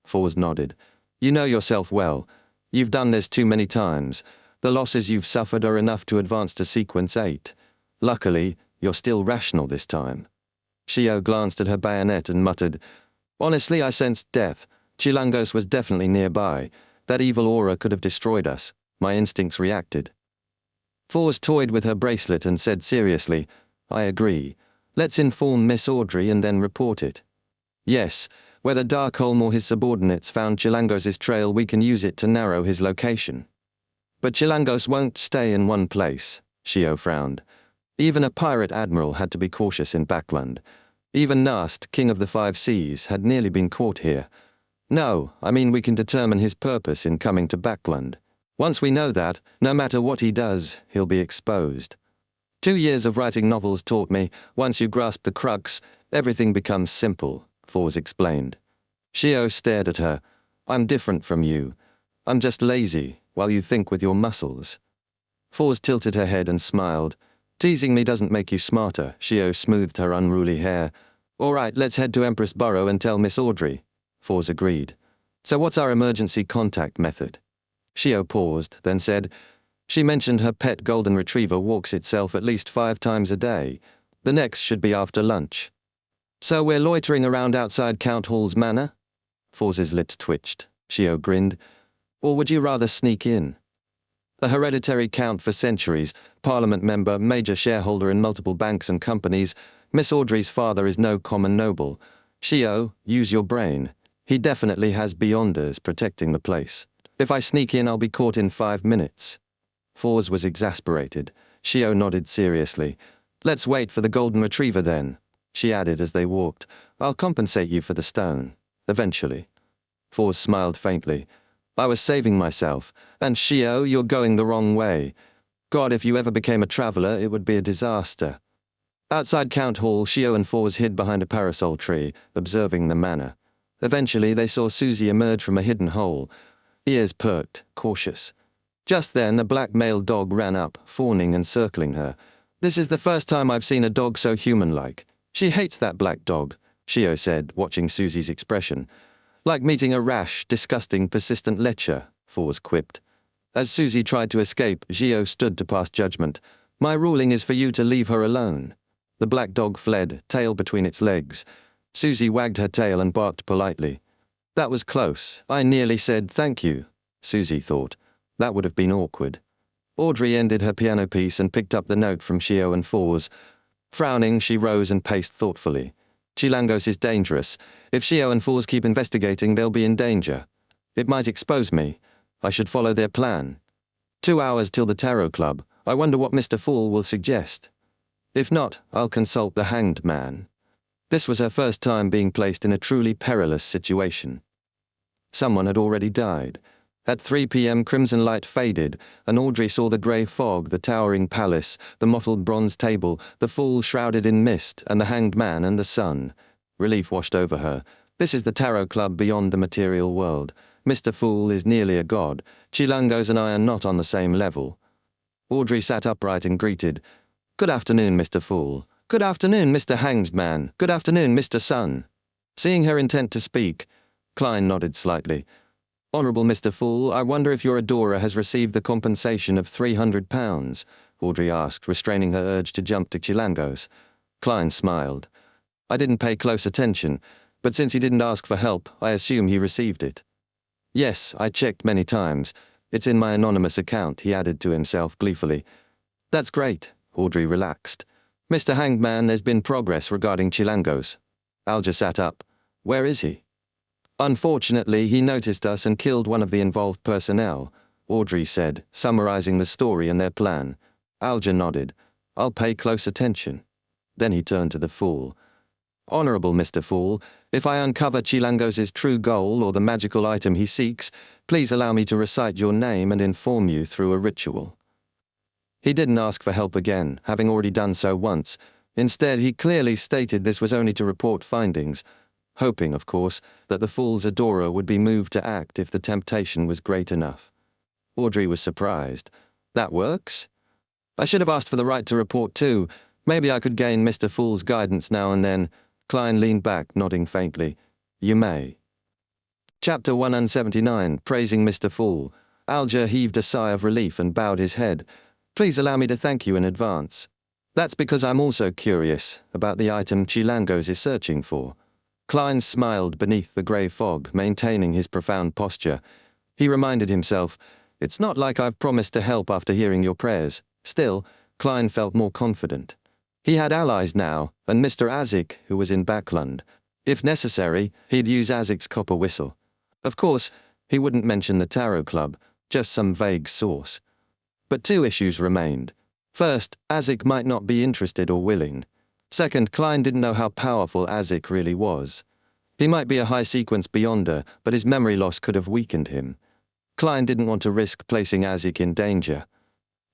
Fours nodded. "You know yourself well. You've done this too many times. The losses you've suffered are enough to advance to Sequence 8. Luckily, you're still rational this time." Shio glanced at her bayonet and muttered, "Honestly, I sensed death. Chilangos was definitely nearby. That evil aura could have destroyed us. My instincts reacted." Fours toyed with her bracelet and said seriously, "I agree. Let's inform Miss Audrey and then report it. Yes, whether Darkholm or his subordinates found Chilangos' trail, we can use it to narrow his location." "But Chilangos won't stay in one place," Shio frowned. Even a pirate admiral had to be cautious in Backland. Even Nast, king of the 5 seas, had nearly been caught here. "No, I mean we can determine his purpose in coming to Backland. Once we know that, no matter what he does, he'll be exposed. 2 years of writing novels taught me, once you grasp the crux, everything becomes simple," Fours explained. Shio stared at her. "I'm different from you. I'm just lazy, while you think with your muscles." Fours tilted her head and smiled. "Teasing me doesn't make you smarter." Shio smoothed her unruly hair. "All right, let's head to Empress Borough and tell Miss Audrey." Fours agreed. "So what's our emergency contact method?" Shio paused, then said, "She mentioned her pet golden retriever walks itself at least 5 times a day. The next should be after lunch." "So we're loitering around outside Count Hall's manor?" Fours' lips twitched. Shio grinned. "Or would you rather sneak in?" A hereditary count for centuries, parliament member, major shareholder in multiple banks and companies, Miss Audrey's father is no common noble. Shio, use your brain. He definitely has Beyonders protecting the place. If I sneak in, I'll be caught in 5 minutes. Fours was exasperated. Shio nodded seriously. "Let's wait for the golden retriever then," she added as they walked. "I'll compensate you for the stone. Eventually." Fours smiled faintly. "I was saving myself. And Shio, you're going the wrong way. God, if you ever became a traveller, it would be a disaster." Outside Count Hall, Shio and Fours hid behind a parasol tree, observing the manor. Eventually, they saw Susie emerge from a hidden hole. Ears perked, cautious. Just then, a black male dog ran up, fawning and circling her. "This is the first time I've seen a dog so human-like. She hates that black dog," Shio said, watching Susie's expression. "Like meeting a rash, disgusting, persistent lecher," Fours quipped. As Susie tried to escape, Shio stood to pass judgment. "My ruling is for you to leave her alone." The black dog fled, tail between its legs. Susie wagged her tail and barked politely. "That was close. I nearly said thank you," Susie thought. That would have been awkward. Audrey ended her piano piece and picked up the note from Shio and Fours. Frowning, she rose and paced thoughtfully. "Chilangos is dangerous. If Shio and Fours keep investigating, they'll be in danger. It might expose me. I should follow their plan. 2 hours till the Tarot Club. I wonder what Mr. Fool will suggest. If not, I'll consult the Hanged Man." This was her first time being placed in a truly perilous situation. Someone had already died. At 3 p.m. crimson light faded, and Audrey saw the grey fog, the towering palace, the mottled bronze table, the Fool shrouded in mist, and the Hanged Man and the sun. Relief washed over her. This is the Tarot Club beyond the material world. Mr. Fool is nearly a god. Chilangos and I are not on the same level. Audrey sat upright and greeted. Good afternoon, Mr. Fool. Good afternoon, Mr. Hanged Man. Good afternoon, Mr. Sun. Seeing her intent to speak, Klein nodded slightly. Honourable Mr. Fool, I wonder if your adorer has received the compensation of £300, Audrey asked, restraining her urge to jump to Chilangos. Klein smiled. I didn't pay close attention, but since he didn't ask for help, I assume he received it. Yes, I checked many times. It's in my anonymous account, he added to himself gleefully. That's great, Audrey relaxed. Mr. Hanged Man, there's been progress regarding Chilangos. Alger sat up. Where is he? Unfortunately, he noticed us and killed one of the involved personnel, Audrey said, summarizing the story and their plan. Alger nodded. I'll pay close attention. Then he turned to the Fool. Honourable Mr. Fool, if I uncover Chilangos' true goal or the magical item he seeks, please allow me to recite your name and inform you through a ritual. He didn't ask for help again, having already done so once. Instead, he clearly stated this was only to report findings, hoping, of course, that the Fool's adorer would be moved to act if the temptation was great enough. Audrey was surprised. That works? I should have asked for the right to report too. Maybe I could gain Mr. Fool's guidance now and then. Klein leaned back, nodding faintly. You may. Chapter 179, Praising Mr. Fool. Alger heaved a sigh of relief and bowed his head. Please allow me to thank you in advance. That's because I'm also curious about the item Chilangos is searching for. Klein smiled beneath the grey fog, maintaining his profound posture. He reminded himself, it's not like I've promised to help after hearing your prayers. Still, Klein felt more confident. He had allies now, and Mr. Azik, who was in Backland. If necessary, he'd use Azik's copper whistle. Of course, he wouldn't mention the Tarot Club, just some vague source. But two issues remained. First, Azik might not be interested or willing. Second, Klein didn't know how powerful Azik really was. He might be a high-sequence beyonder, but his memory loss could have weakened him. Klein didn't want to risk placing Azik in danger.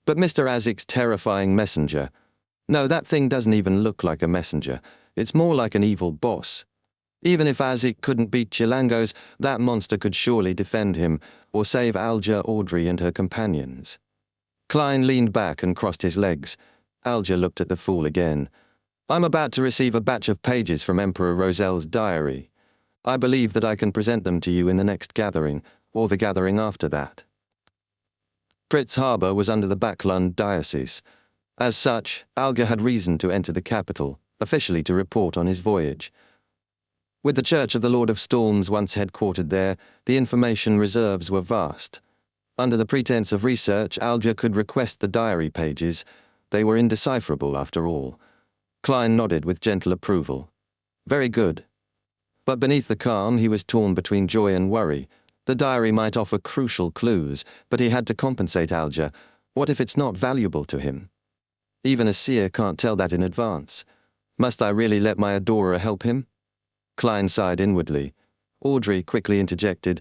But Mr. Azik's terrifying messenger... No, that thing doesn't even look like a messenger. It's more like an evil boss. Even if Azik couldn't beat Chilangos, that monster could surely defend him, or save Alger, Audrey, and her companions. Klein leaned back and crossed his legs. Alger looked at the Fool again. I'm about to receive a batch of pages from Emperor Rosel's diary. I believe that I can present them to you in the next gathering, or the gathering after that. Pritz Harbour was under the Backland Diocese. As such, Alger had reason to enter the capital, officially to report on his voyage. With the Church of the Lord of Storms once headquartered there, the information reserves were vast. Under the pretense of research, Alger could request the diary pages. They were indecipherable, after all. Klein nodded with gentle approval. Very good. But beneath the calm, he was torn between joy and worry. The diary might offer crucial clues, but he had to compensate Alger. What if it's not valuable to him? Even a seer can't tell that in advance. Must I really let my adorer help him? Klein sighed inwardly. Audrey quickly interjected,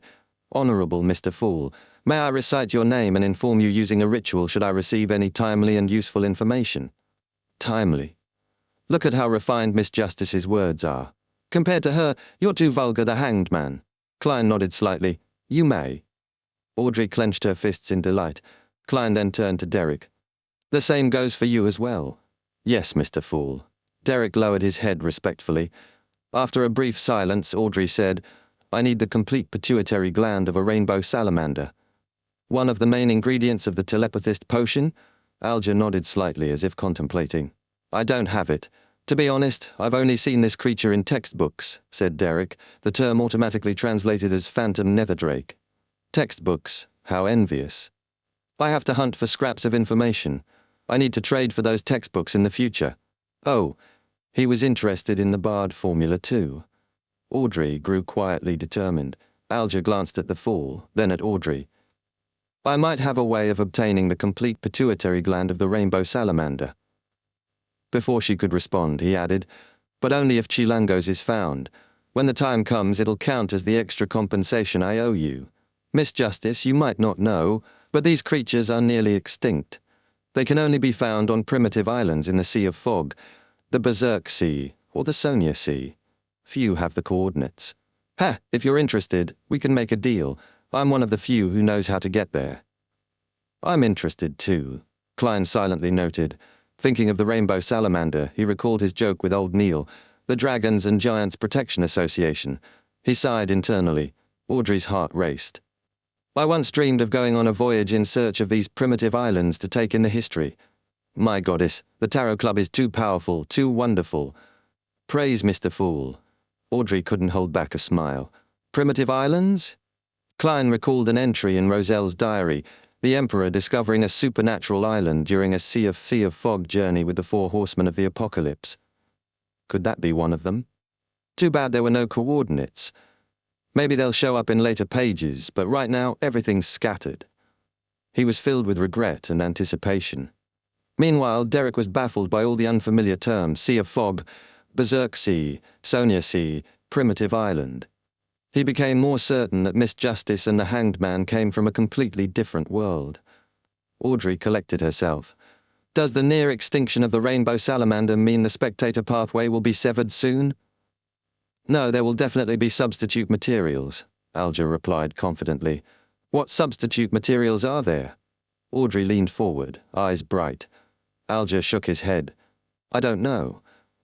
Honourable Mr. Fool, may I recite your name and inform you using a ritual should I receive any timely and useful information? Timely. Look at how refined Miss Justice's words are. Compared to her, you're too vulgar, the Hanged Man. Klein nodded slightly. You may. Audrey clenched her fists in delight. Klein then turned to Derek. The same goes for you as well. Yes, Mr. Fool. Derek lowered his head respectfully. After a brief silence, Audrey said, I need the complete pituitary gland of a rainbow salamander. One of the main ingredients of the telepathist potion? Alger nodded slightly as if contemplating. I don't have it. To be honest, I've only seen this creature in textbooks, said Derek, the term automatically translated as phantom netherdrake. Textbooks, how envious. I have to hunt for scraps of information. I need to trade for those textbooks in the future. Oh, he was interested in the Bard formula too. Audrey grew quietly determined. Alger glanced at the Fool, then at Audrey. I might have a way of obtaining the complete pituitary gland of the rainbow salamander. Before she could respond, he added, but only if Chilangos is found. When the time comes, it'll count as the extra compensation I owe you. Miss Justice, you might not know, but these creatures are nearly extinct. They can only be found on primitive islands in the Sea of Fog, the Berserk Sea, or the Sonia Sea. Few have the coordinates. If you're interested, we can make a deal. I'm one of the few who knows how to get there. I'm interested too, Klein silently noted. Thinking of the rainbow salamander, he recalled his joke with old Neil, the Dragons and Giants Protection Association. He sighed internally. Audrey's heart raced. I once dreamed of going on a voyage in search of these primitive islands to take in the history. My goddess, the Tarot Club is too powerful, too wonderful. Praise Mr. Fool. Audrey couldn't hold back a smile. Primitive islands? Klein recalled an entry in Roselle's diary, the Emperor discovering a supernatural island during a sea of fog journey with the 4 horsemen of the apocalypse. Could that be one of them? Too bad there were no coordinates. Maybe they'll show up in later pages, but right now everything's scattered. He was filled with regret and anticipation. Meanwhile, Derek was baffled by all the unfamiliar terms: Sea of Fog, Berserk Sea, Sonia Sea, Primitive Island. He became more certain that Miss Justice and the Hanged Man came from a completely different world. Audrey collected herself. Does the near extinction of the rainbow salamander mean the spectator pathway will be severed soon? No, there will definitely be substitute materials, Alger replied confidently. What substitute materials are there? Audrey leaned forward, eyes bright. Alger shook his head. I don't know.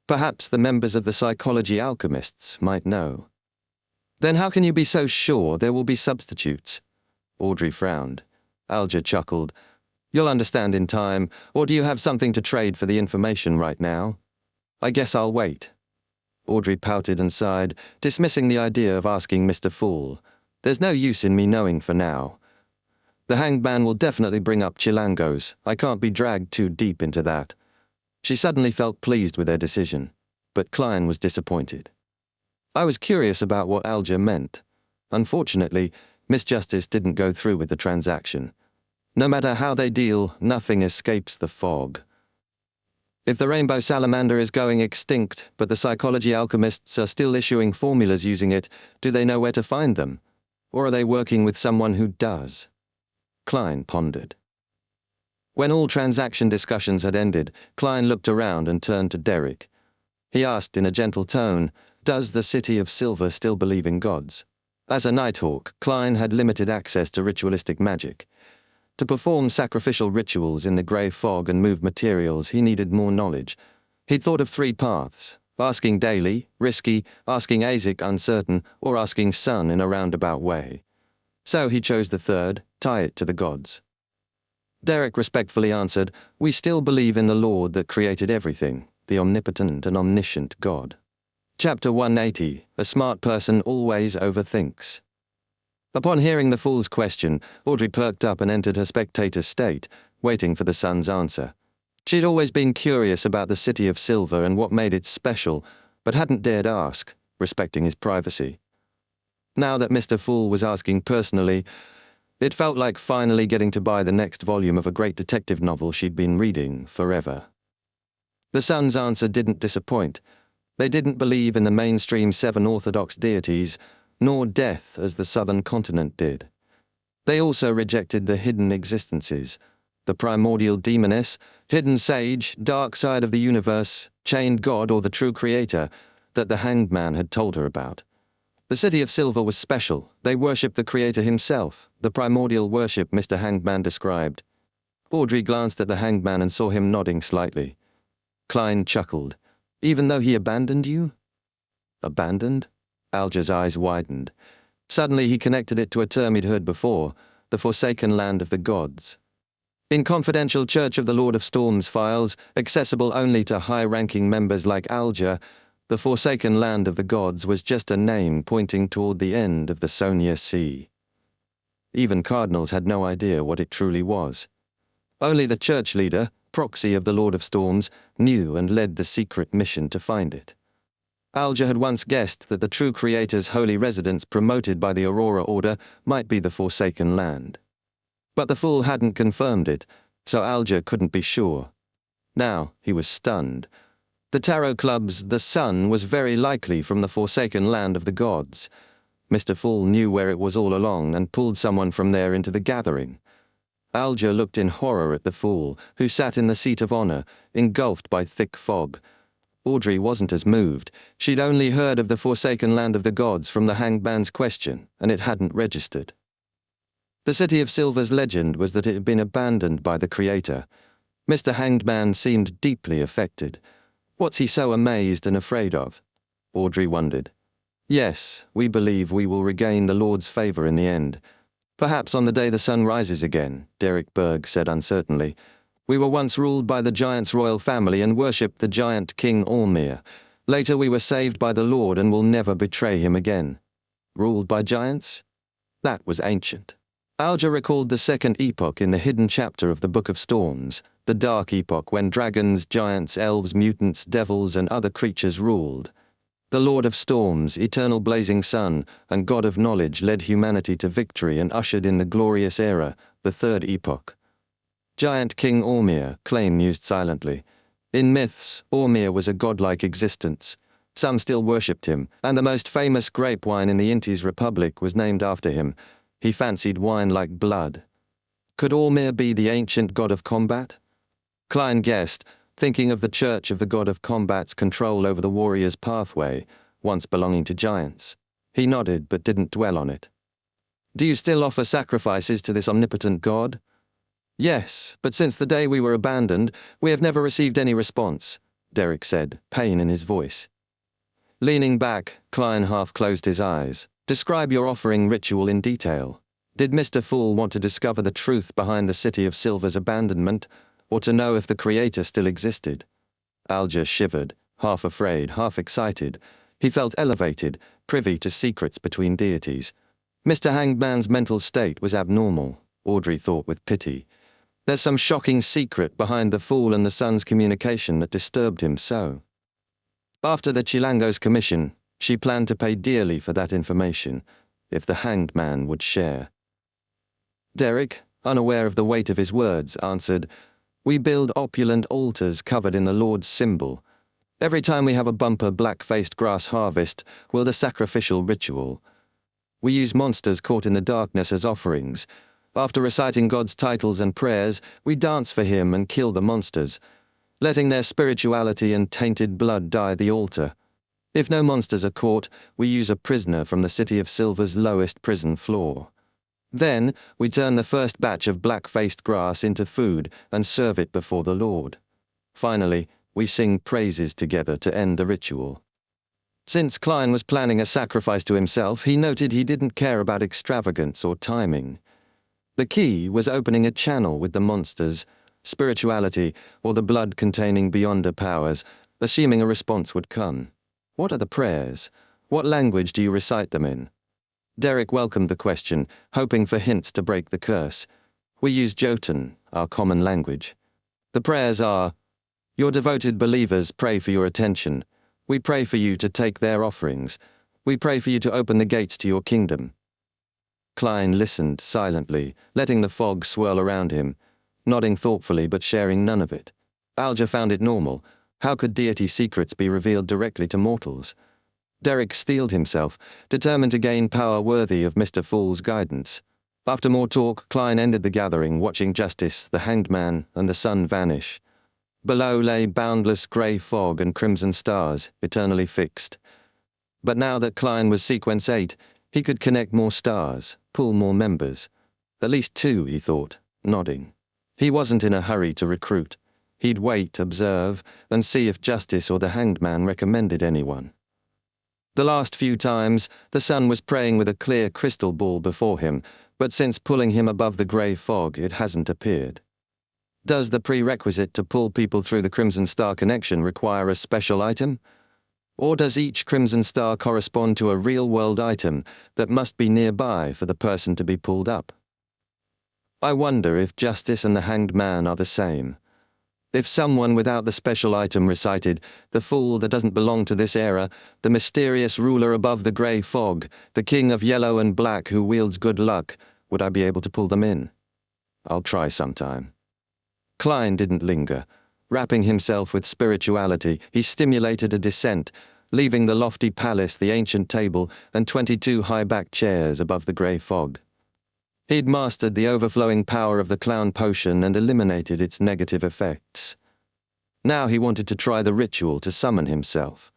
Perhaps the members of the psychology alchemists might know. Then how can you be so sure there will be substitutes? Audrey frowned. Alger chuckled. You'll understand in time, or do you have something to trade for the information right now? I guess I'll wait. Audrey pouted and sighed, dismissing the idea of asking Mr. Fool. There's no use in me knowing for now. The Hanged Man will definitely bring up Chilangos. I can't be dragged too deep into that. She suddenly felt pleased with their decision, but Klein was disappointed. I was curious about what Alger meant. Unfortunately, Miss Justice didn't go through with the transaction. No matter how they deal, nothing escapes the fog. If the rainbow salamander is going extinct, but the psychology alchemists are still issuing formulas using it, do they know where to find them? Or are they working with someone who does? Klein pondered. When all transaction discussions had ended, Klein looked around and turned to Derek. He asked in a gentle tone, does the City of Silver still believe in gods? As a Nighthawk, Klein had limited access to ritualistic magic. To perform sacrificial rituals in the grey fog and move materials, he needed more knowledge. He'd thought of 3 paths: asking daily, risky, asking Azek, uncertain, or asking Sun in a roundabout way. So he chose the third, tie it to the gods. Derek respectfully answered, we still believe in the Lord that created everything, the omnipotent and omniscient God. Chapter 180, A Smart Person Always Overthinks. Upon hearing the fool's question, Audrey perked up and entered her spectator state, waiting for the Sun's answer. She'd always been curious about the City of Silver and what made it special, but hadn't dared ask, respecting his privacy. Now that Mr. Fool was asking personally, it felt like finally getting to buy the next volume of a great detective novel she'd been reading forever. The Sun's answer didn't disappoint. They didn't believe in the mainstream 7 orthodox deities, nor death as the southern continent did. They also rejected the hidden existences, the primordial demoness, hidden sage, dark side of the universe, chained god or the true creator, that the Hanged Man had told her about. The City of Silver was special. They worshipped the creator himself, the primordial worship Mr. Hanged Man described. Audrey glanced at the Hanged Man and saw him nodding slightly. Klein chuckled. Even though he abandoned you? Abandoned? Alger's eyes widened. Suddenly he connected it to a term he'd heard before, the Forsaken Land of the Gods. In confidential Church of the Lord of Storms files, accessible only to high-ranking members like Alger, the Forsaken Land of the Gods was just a name pointing toward the end of the Sonia Sea. Even cardinals had no idea what it truly was. Only the church leader, proxy of the Lord of Storms, knew and led the secret mission to find it. Alger had once guessed that the true creator's holy residence promoted by the Aurora Order might be the Forsaken Land. But the fool hadn't confirmed it, so Alger couldn't be sure. Now he was stunned. The Tarot Club's The Sun was very likely from the Forsaken Land of the Gods. Mr. Fool knew where it was all along and pulled someone from there into the gathering. Alger looked in horror at the fool, who sat in the seat of honor, engulfed by thick fog. Audrey wasn't as moved. She'd only heard of the Forsaken Land of the Gods from the Hanged Man's question, and it hadn't registered. The City of Silver's legend was that it had been abandoned by the Creator. Mr. Hanged Man seemed deeply affected. What's he so amazed and afraid of? Audrey wondered. Yes, we believe we will regain the Lord's favor in the end. Perhaps on the day the sun rises again, Derek Berg said uncertainly. We were once ruled by the giant's royal family and worshipped the giant King Allmere. Later we were saved by the Lord and will never betray him again. Ruled by giants? That was ancient. Alger recalled the second epoch in the hidden chapter of the Book of Storms, the dark epoch when dragons, giants, elves, mutants, devils, and other creatures ruled. The Lord of Storms, eternal blazing sun, and God of knowledge led humanity to victory and ushered in the glorious era, the third epoch. Giant King Allmere, Claim mused silently. In myths, Allmere was a godlike existence. Some still worshipped him, and the most famous grape wine in the Intis Republic was named after him. He fancied wine like blood. Could Allmere be the ancient god of combat? Klein guessed, thinking of the Church of the God of Combat's control over the warrior's pathway, once belonging to giants. He nodded but didn't dwell on it. Do you still offer sacrifices to this omnipotent god? Yes, but since the day we were abandoned, we have never received any response, Derek said, pain in his voice. Leaning back, Klein half closed his eyes. Describe your offering ritual in detail. Did Mr. Fool want to discover the truth behind the City of Silver's abandonment, or to know if the Creator still existed? Alger shivered, half afraid, half excited. He felt elevated, privy to secrets between deities. Mr. Hanged Man's mental state was abnormal, Audrey thought with pity. There's some shocking secret behind the Fool and the Sun's communication that disturbed him so. After the Chilango's commission, she planned to pay dearly for that information, if the Hanged Man would share. Derek, unaware of the weight of his words, answered, We build opulent altars covered in the Lord's symbol. Every time we have a bumper black-faced grass harvest, we'll do a sacrificial ritual. We use monsters caught in the darkness as offerings. After reciting God's titles and prayers, we dance for him and kill the monsters, letting their spirituality and tainted blood dye the altar. If no monsters are caught, we use a prisoner from the City of Silver's lowest prison floor. Then, we turn the first batch of black-faced grass into food and serve it before the Lord. Finally, we sing praises together to end the ritual. Since Klein was planning a sacrifice to himself, he noted he didn't care about extravagance or timing. The key was opening a channel with the monsters, spirituality, or the blood-containing beyonder powers, assuming a response would come. What are the prayers? What language do you recite them in? Derek welcomed the question, hoping for hints to break the curse. We use Jotun, our common language. The prayers are, Your devoted believers pray for your attention. We pray for you to take their offerings. We pray for you to open the gates to your kingdom. Klein listened silently, letting the fog swirl around him, nodding thoughtfully but sharing none of it. Alger found it normal. How could deity secrets be revealed directly to mortals? Derek steeled himself, determined to gain power worthy of Mr. Fool's guidance. After more talk, Klein ended the gathering, watching Justice, the Hanged Man, and the sun vanish. Below lay boundless grey fog and crimson stars, eternally fixed. But now that Klein was Sequence 8, he could connect more stars, pull more members. At least 2, he thought, nodding. He wasn't in a hurry to recruit. He'd wait, observe, and see if Justice or the Hanged Man recommended anyone. The last few times, the sun was praying with a clear crystal ball before him, but since pulling him above the grey fog, it hasn't appeared. Does the prerequisite to pull people through the Crimson Star connection require a special item? Or does each Crimson Star correspond to a real-world item that must be nearby for the person to be pulled up? I wonder if Justice and the Hanged Man are the same. If someone without the special item recited, the fool that doesn't belong to this era, the mysterious ruler above the grey fog, the king of yellow and black who wields good luck, would I be able to pull them in? I'll try sometime. Klein didn't linger. Wrapping himself with spirituality, he stimulated a descent, leaving the lofty palace, the ancient table, and 22 high-backed chairs above the grey fog. He'd mastered the overflowing power of the clown potion and eliminated its negative effects. Now he wanted to try the ritual to summon himself.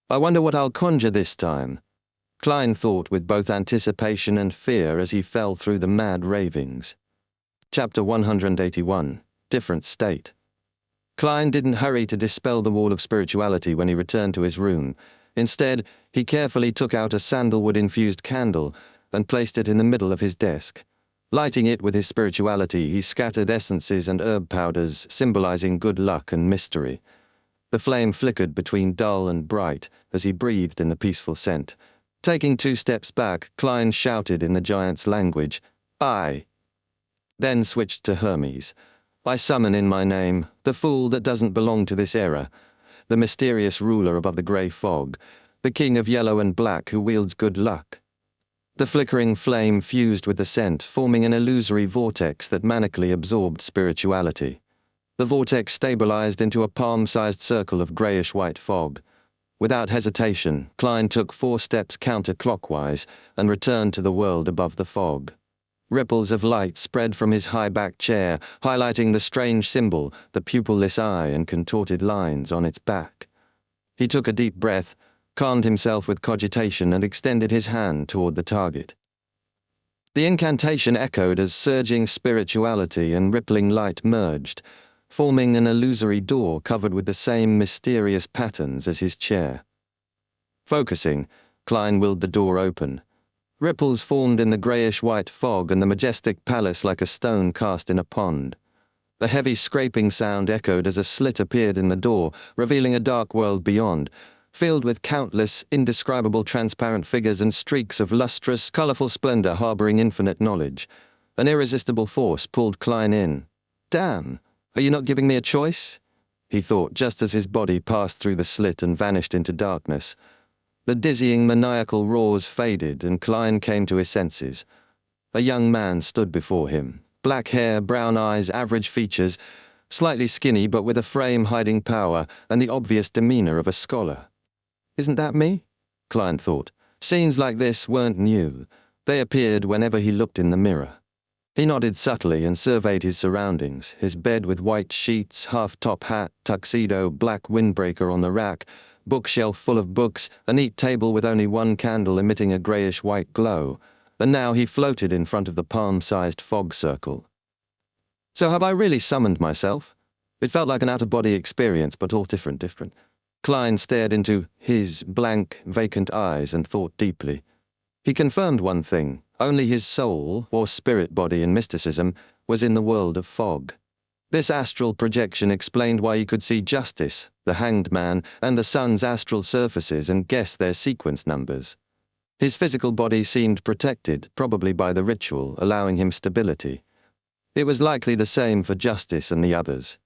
I wonder what I'll conjure this time. Klein thought with both anticipation and fear as he fell through the mad ravings. Chapter 181, Different State. Klein didn't hurry to dispel the wall of spirituality when he returned to his room. Instead, he carefully took out a sandalwood-infused candle and placed it in the middle of his desk. Lighting it with his spirituality, he scattered essences and herb powders, symbolizing good luck and mystery. The flame flickered between dull and bright as he breathed in the peaceful scent. Taking 2 steps back, Klein shouted in the giant's language, "I." Then switched to Hermes. "I summon in my name the fool that doesn't belong to this era, the mysterious ruler above the grey fog, the king of yellow and black who wields good luck." The flickering flame fused with the scent, forming an illusory vortex that manically absorbed spirituality. The vortex stabilized into a palm-sized circle of greyish-white fog. Without hesitation, Klein took 4 steps counterclockwise and returned to the world above the fog. Ripples of light spread from his high-backed chair, highlighting the strange symbol, the pupilless eye and contorted lines on its back. He took a deep breath, calmed himself with cogitation, and extended his hand toward the target. The incantation echoed as surging spirituality and rippling light merged, forming an illusory door covered with the same mysterious patterns as his chair. Focusing, Klein willed the door open. Ripples formed in the greyish-white fog and the majestic palace like a stone cast in a pond. The heavy scraping sound echoed as a slit appeared in the door, revealing a dark world beyond, filled with countless, indescribable transparent figures and streaks of lustrous, colourful splendour harbouring infinite knowledge. An irresistible force pulled Klein in. "Damn, are you not giving me a choice?" he thought just as his body passed through the slit and vanished into darkness. The dizzying, maniacal roars faded and Klein came to his senses. A young man stood before him. Black hair, brown eyes, average features, slightly skinny but with a frame hiding power and the obvious demeanour of a scholar. "Isn't that me?" Klein thought. Scenes like this weren't new. They appeared whenever he looked in the mirror. He nodded subtly and surveyed his surroundings, his bed with white sheets, half-top hat, tuxedo, black windbreaker on the rack, bookshelf full of books, a neat table with only 1 candle emitting a greyish-white glow, and now he floated in front of the palm-sized fog circle. So have I really summoned myself? It felt like an out-of-body experience, but all different. Klein stared into his blank, vacant eyes and thought deeply. He confirmed one thing: only his soul, or spirit body in mysticism, was in the world of fog. This astral projection explained why he could see Justice, the Hanged Man, and the sun's astral surfaces and guess their sequence numbers. His physical body seemed protected, probably by the ritual, allowing him stability. It was likely the same for Justice and the others.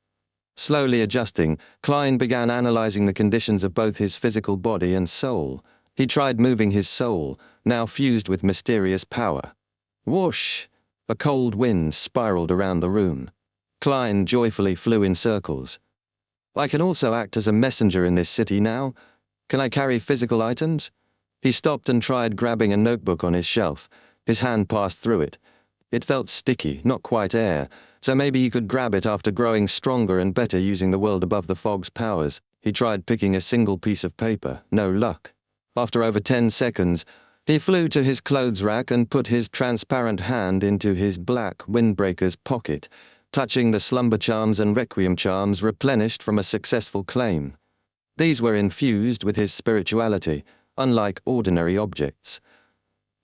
Slowly adjusting, Klein began analyzing the conditions of both his physical body and soul. He tried moving his soul, now fused with mysterious power. Whoosh! A cold wind spiraled around the room. Klein joyfully flew in circles. "I can also act as a messenger in this city now. Can I carry physical items?" He stopped and tried grabbing a notebook on his shelf. His hand passed through it. It felt sticky, not quite air, so maybe he could grab it after growing stronger and better using the world above the fog's powers. He tried picking a single piece of paper. No luck. After over 10 seconds, he flew to his clothes rack and put his transparent hand into his black windbreaker's pocket, touching the slumber charms and requiem charms replenished from a successful claim. These were infused with his spirituality, unlike ordinary objects.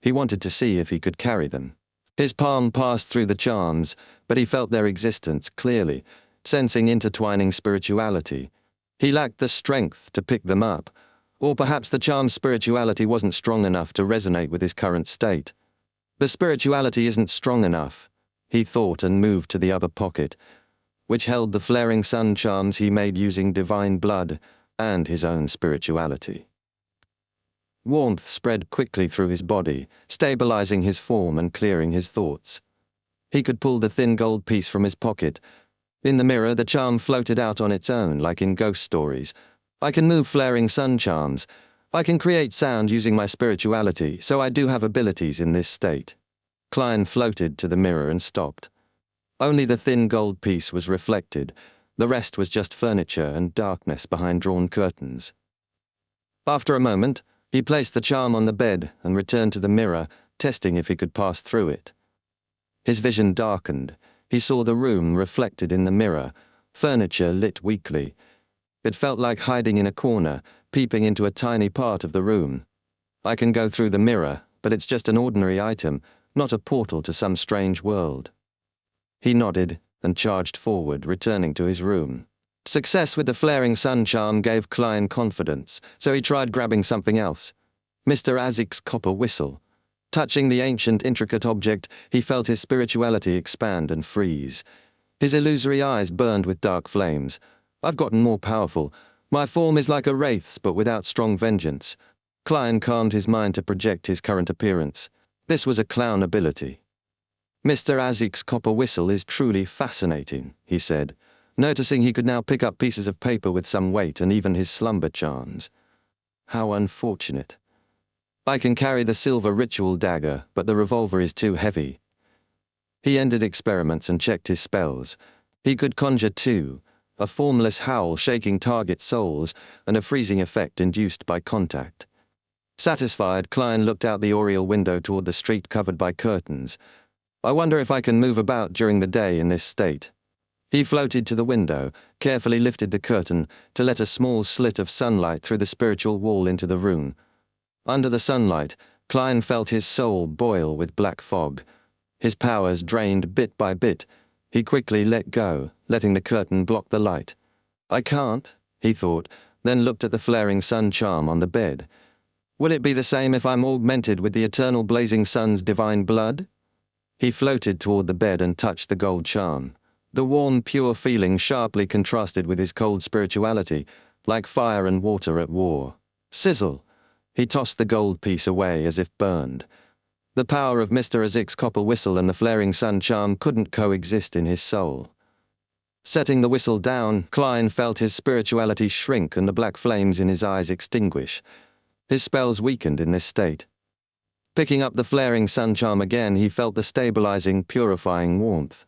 He wanted to see if he could carry them. His palm passed through the charms, but he felt their existence clearly, sensing intertwining spirituality. He lacked the strength to pick them up, or perhaps the charm's spirituality wasn't strong enough to resonate with his current state. The spirituality isn't strong enough, he thought, and moved to the other pocket, which held the flaring sun charms he made using divine blood and his own spirituality. Warmth spread quickly through his body, stabilizing his form and clearing his thoughts. He could pull the thin gold piece from his pocket. In the mirror, the charm floated out on its own, like in ghost stories. "I can move flaring sun charms. I can create sound using my spirituality, so I do have abilities in this state." Klein floated to the mirror and stopped. Only the thin gold piece was reflected. The rest was just furniture and darkness behind drawn curtains. After a moment, he placed the charm on the bed and returned to the mirror, testing if he could pass through it. His vision darkened. He saw the room reflected in the mirror, furniture lit weakly. It felt like hiding in a corner, peeping into a tiny part of the room. I can go through the mirror, but it's just an ordinary item, not a portal to some strange world. He nodded and charged forward, returning to his room. Success with the flaring sun charm gave Klein confidence, so he tried grabbing something else. Mr. Azik's copper whistle. Touching the ancient, intricate object, he felt his spirituality expand and freeze. His illusory eyes burned with dark flames. I've gotten more powerful. My form is like a wraith's, but without strong vengeance. Klein calmed his mind to project his current appearance. This was a clown ability. Mr. Azik's copper whistle is truly fascinating, he said, noticing he could now pick up pieces of paper with some weight and even his slumber charms. How unfortunate. I can carry the silver ritual dagger, but the revolver is too heavy. He ended experiments and checked his spells. He could conjure two, a formless howl shaking target souls, and a freezing effect induced by contact. Satisfied, Klein looked out the oriel window toward the street covered by curtains. I wonder if I can move about during the day in this state. He floated to the window, carefully lifted the curtain to let a small slit of sunlight through the spiritual wall into the room. Under the sunlight, Klein felt his soul boil with black fog. His powers drained bit by bit. He quickly let go, letting the curtain block the light. I can't, he thought, then looked at the flaring sun charm on the bed. Will it be the same if I'm augmented with the eternal blazing sun's divine blood? He floated toward the bed and touched the gold charm. The warm, pure feeling sharply contrasted with his cold spirituality, like fire and water at war. Sizzle! He tossed the gold piece away as if burned. The power of Mr. Azik's copper whistle and the flaring sun charm couldn't coexist in his soul. Setting the whistle down, Klein felt his spirituality shrink and the black flames in his eyes extinguish. His spells weakened in this state. Picking up the flaring sun charm again, he felt the stabilizing, purifying warmth.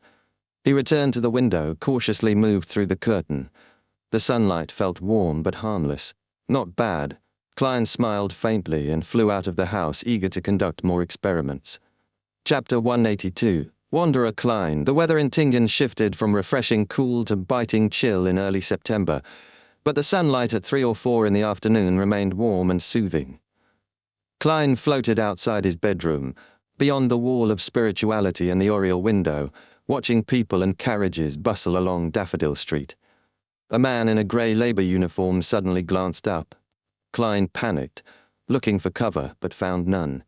He returned to the window, cautiously moved through the curtain. The sunlight felt warm but harmless. Not bad. Klein smiled faintly and flew out of the house, eager to conduct more experiments. Chapter 182. Wanderer Klein. The weather in Tingen shifted from refreshing cool to biting chill in early September, but the sunlight at 3 or 4 in the afternoon remained warm and soothing. Klein floated outside his bedroom, beyond the wall of spirituality and the oriel window, watching people and carriages bustle along Daffodil Street. A man in a grey labor uniform suddenly glanced up. Klein panicked, looking for cover, but found none.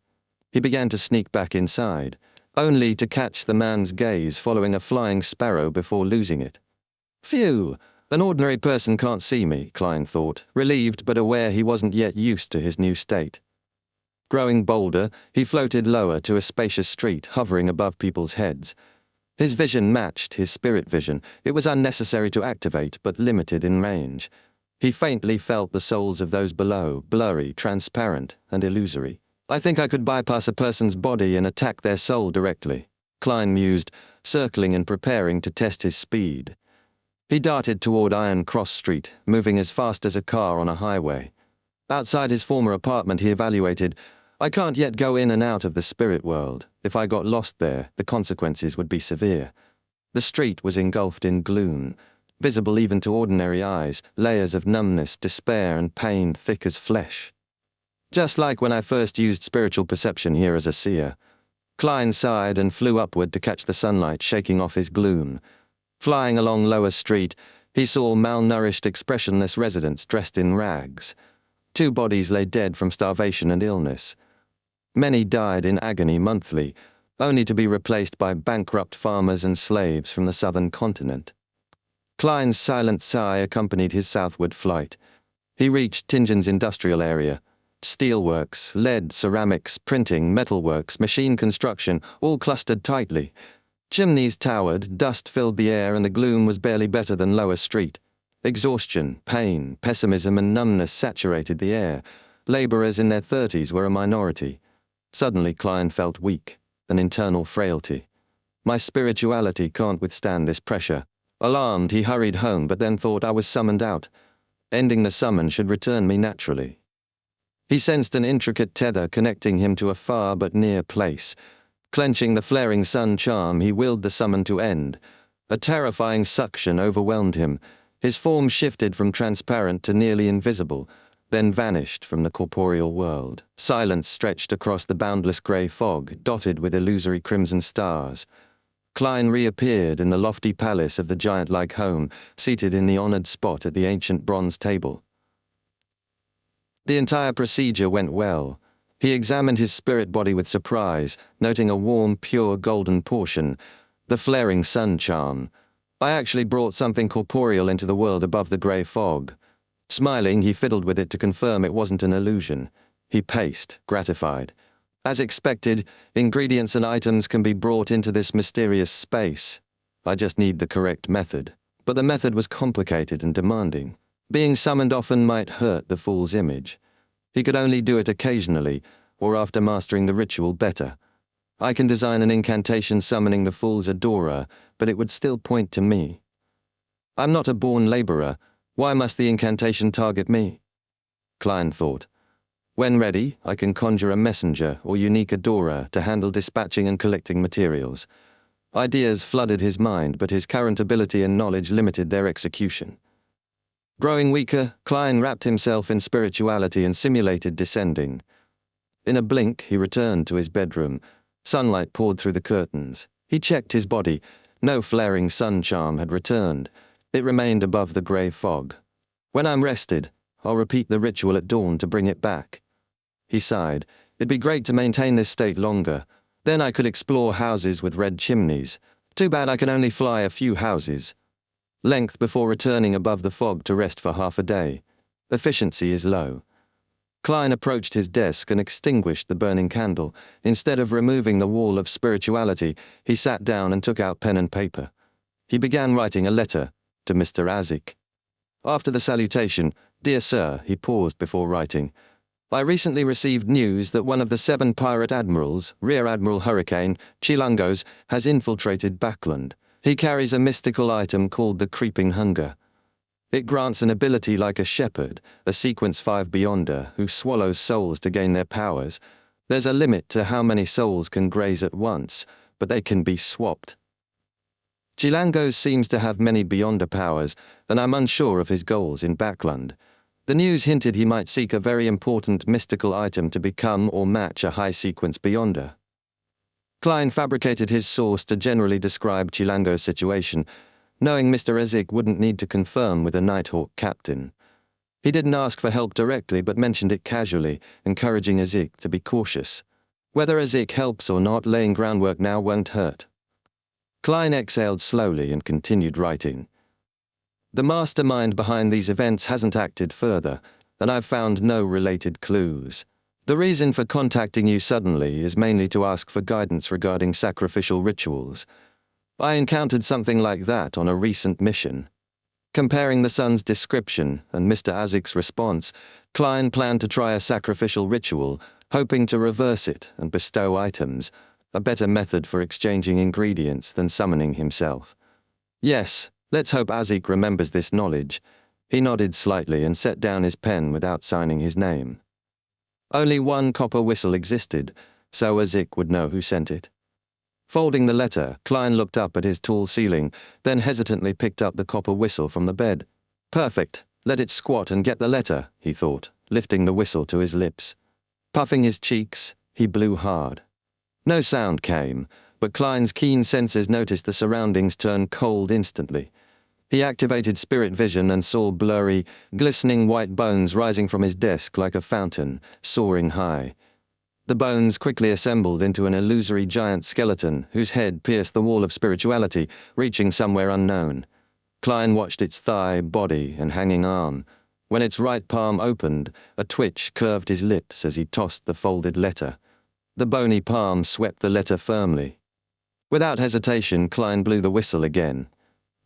He began to sneak back inside, only to catch the man's gaze following a flying sparrow before losing it. Phew! An ordinary person can't see me, Klein thought, relieved but aware he wasn't yet used to his new state. Growing bolder, he floated lower to a spacious street hovering above people's heads. His vision matched his spirit vision. It was unnecessary to activate, but limited in range. He faintly felt the souls of those below, blurry, transparent, and illusory. I think I could bypass a person's body and attack their soul directly, Klein mused, circling and preparing to test his speed. He darted toward Iron Cross Street, moving as fast as a car on a highway. Outside his former apartment, he evaluated, I can't yet go in and out of the spirit world. If I got lost there, the consequences would be severe. The street was engulfed in gloom, visible even to ordinary eyes, layers of numbness, despair, and pain thick as flesh. Just like when I first used spiritual perception here as a seer. Klein sighed and flew upward to catch the sunlight shaking off his gloom. Flying along Lower Street, he saw malnourished, expressionless residents dressed in rags. 2 bodies lay dead from starvation and illness. Many died in agony monthly, only to be replaced by bankrupt farmers and slaves from the southern continent. Klein's silent sigh accompanied his southward flight. He reached Tingen's industrial area. Steelworks, lead, ceramics, printing, metalworks, machine construction, all clustered tightly. Chimneys towered, dust filled the air, and the gloom was barely better than Lower Street. Exhaustion, pain, pessimism, and numbness saturated the air. Laborers in their 30s were a minority. Suddenly Klein felt weak, an internal frailty. My spirituality can't withstand this pressure. Alarmed, he hurried home, but then thought I was summoned out. Ending the summon should return me naturally. He sensed an intricate tether connecting him to a far but near place. Clenching the flaring sun charm, he willed the summon to end. A terrifying suction overwhelmed him. His form shifted from transparent to nearly invisible, then vanished from the corporeal world. Silence stretched across the boundless grey fog, dotted with illusory crimson stars. Klein reappeared in the lofty palace of the giant-like home, seated in the honored spot at the ancient bronze table. The entire procedure went well. He examined his spirit body with surprise, noting a warm, pure golden portion, the flaring sun charm. I actually brought something corporeal into the world above the grey fog. Smiling, he fiddled with it to confirm it wasn't an illusion. He paced, gratified. As expected, ingredients and items can be brought into this mysterious space. I just need the correct method. But the method was complicated and demanding. Being summoned often might hurt the fool's image. He could only do it occasionally, or after mastering the ritual better. I can design an incantation summoning the fool's adorer, but it would still point to me. I'm not a born laborer. Why must the incantation target me? Klein thought. When ready, I can conjure a messenger or unique adorer to handle dispatching and collecting materials. Ideas flooded his mind, but his current ability and knowledge limited their execution. Growing weaker, Klein wrapped himself in spirituality and simulated descending. In a blink, he returned to his bedroom. Sunlight poured through the curtains. He checked his body. No flaring sun charm had returned. It remained above the grey fog. When I'm rested, I'll repeat the ritual at dawn to bring it back. He sighed. It'd be great to maintain this state longer. Then I could explore houses with red chimneys. Too bad I can only fly a few houses. Length before returning above the fog to rest for half a day. Efficiency is low. Klein approached his desk and extinguished the burning candle. Instead of removing the wall of spirituality, he sat down and took out pen and paper. He began writing a letter to Mr. Azik. After the salutation, "Dear Sir," he paused before writing. I recently received news that one of the 7 pirate admirals, Rear Admiral Hurricane, Chilangos, has infiltrated Backland. He carries a mystical item called the Creeping Hunger. It grants an ability like a shepherd, a Sequence 5 Beyonder, who swallows souls to gain their powers. There's a limit to how many souls can graze at once, but they can be swapped. Chilangos seems to have many Beyonder powers, and I'm unsure of his goals in Backland. The news hinted he might seek a very important mystical item to become or match a high Sequence Beyonder. Klein fabricated his source to generally describe Chilangos' situation, knowing Mr. Azik wouldn't need to confirm with a Nighthawk captain. He didn't ask for help directly but mentioned it casually, encouraging Azik to be cautious. Whether Azik helps or not, laying groundwork now won't hurt. Klein exhaled slowly and continued writing. The mastermind behind these events hasn't acted further, and I've found no related clues. The reason for contacting you suddenly is mainly to ask for guidance regarding sacrificial rituals. I encountered something like that on a recent mission. Comparing the son's description and Mr. Azik's response, Klein planned to try a sacrificial ritual, hoping to reverse it and bestow items, a better method for exchanging ingredients than summoning himself. Yes, let's hope Azik remembers this knowledge. He nodded slightly and set down his pen without signing his name. Only one copper whistle existed, so Azik would know who sent it. Folding the letter, Klein looked up at his tall ceiling, then hesitantly picked up the copper whistle from the bed. Perfect, let it squat and get the letter, he thought, lifting the whistle to his lips. Puffing his cheeks, he blew hard. No sound came, but Klein's keen senses noticed the surroundings turn cold instantly. He activated spirit vision and saw blurry, glistening white bones rising from his desk like a fountain, soaring high. The bones quickly assembled into an illusory giant skeleton whose head pierced the wall of spirituality, reaching somewhere unknown. Klein watched its thigh, body, and hanging arm. When its right palm opened, a twitch curved his lips as he tossed the folded letter. The bony palm swept the letter firmly. Without hesitation, Klein blew the whistle again.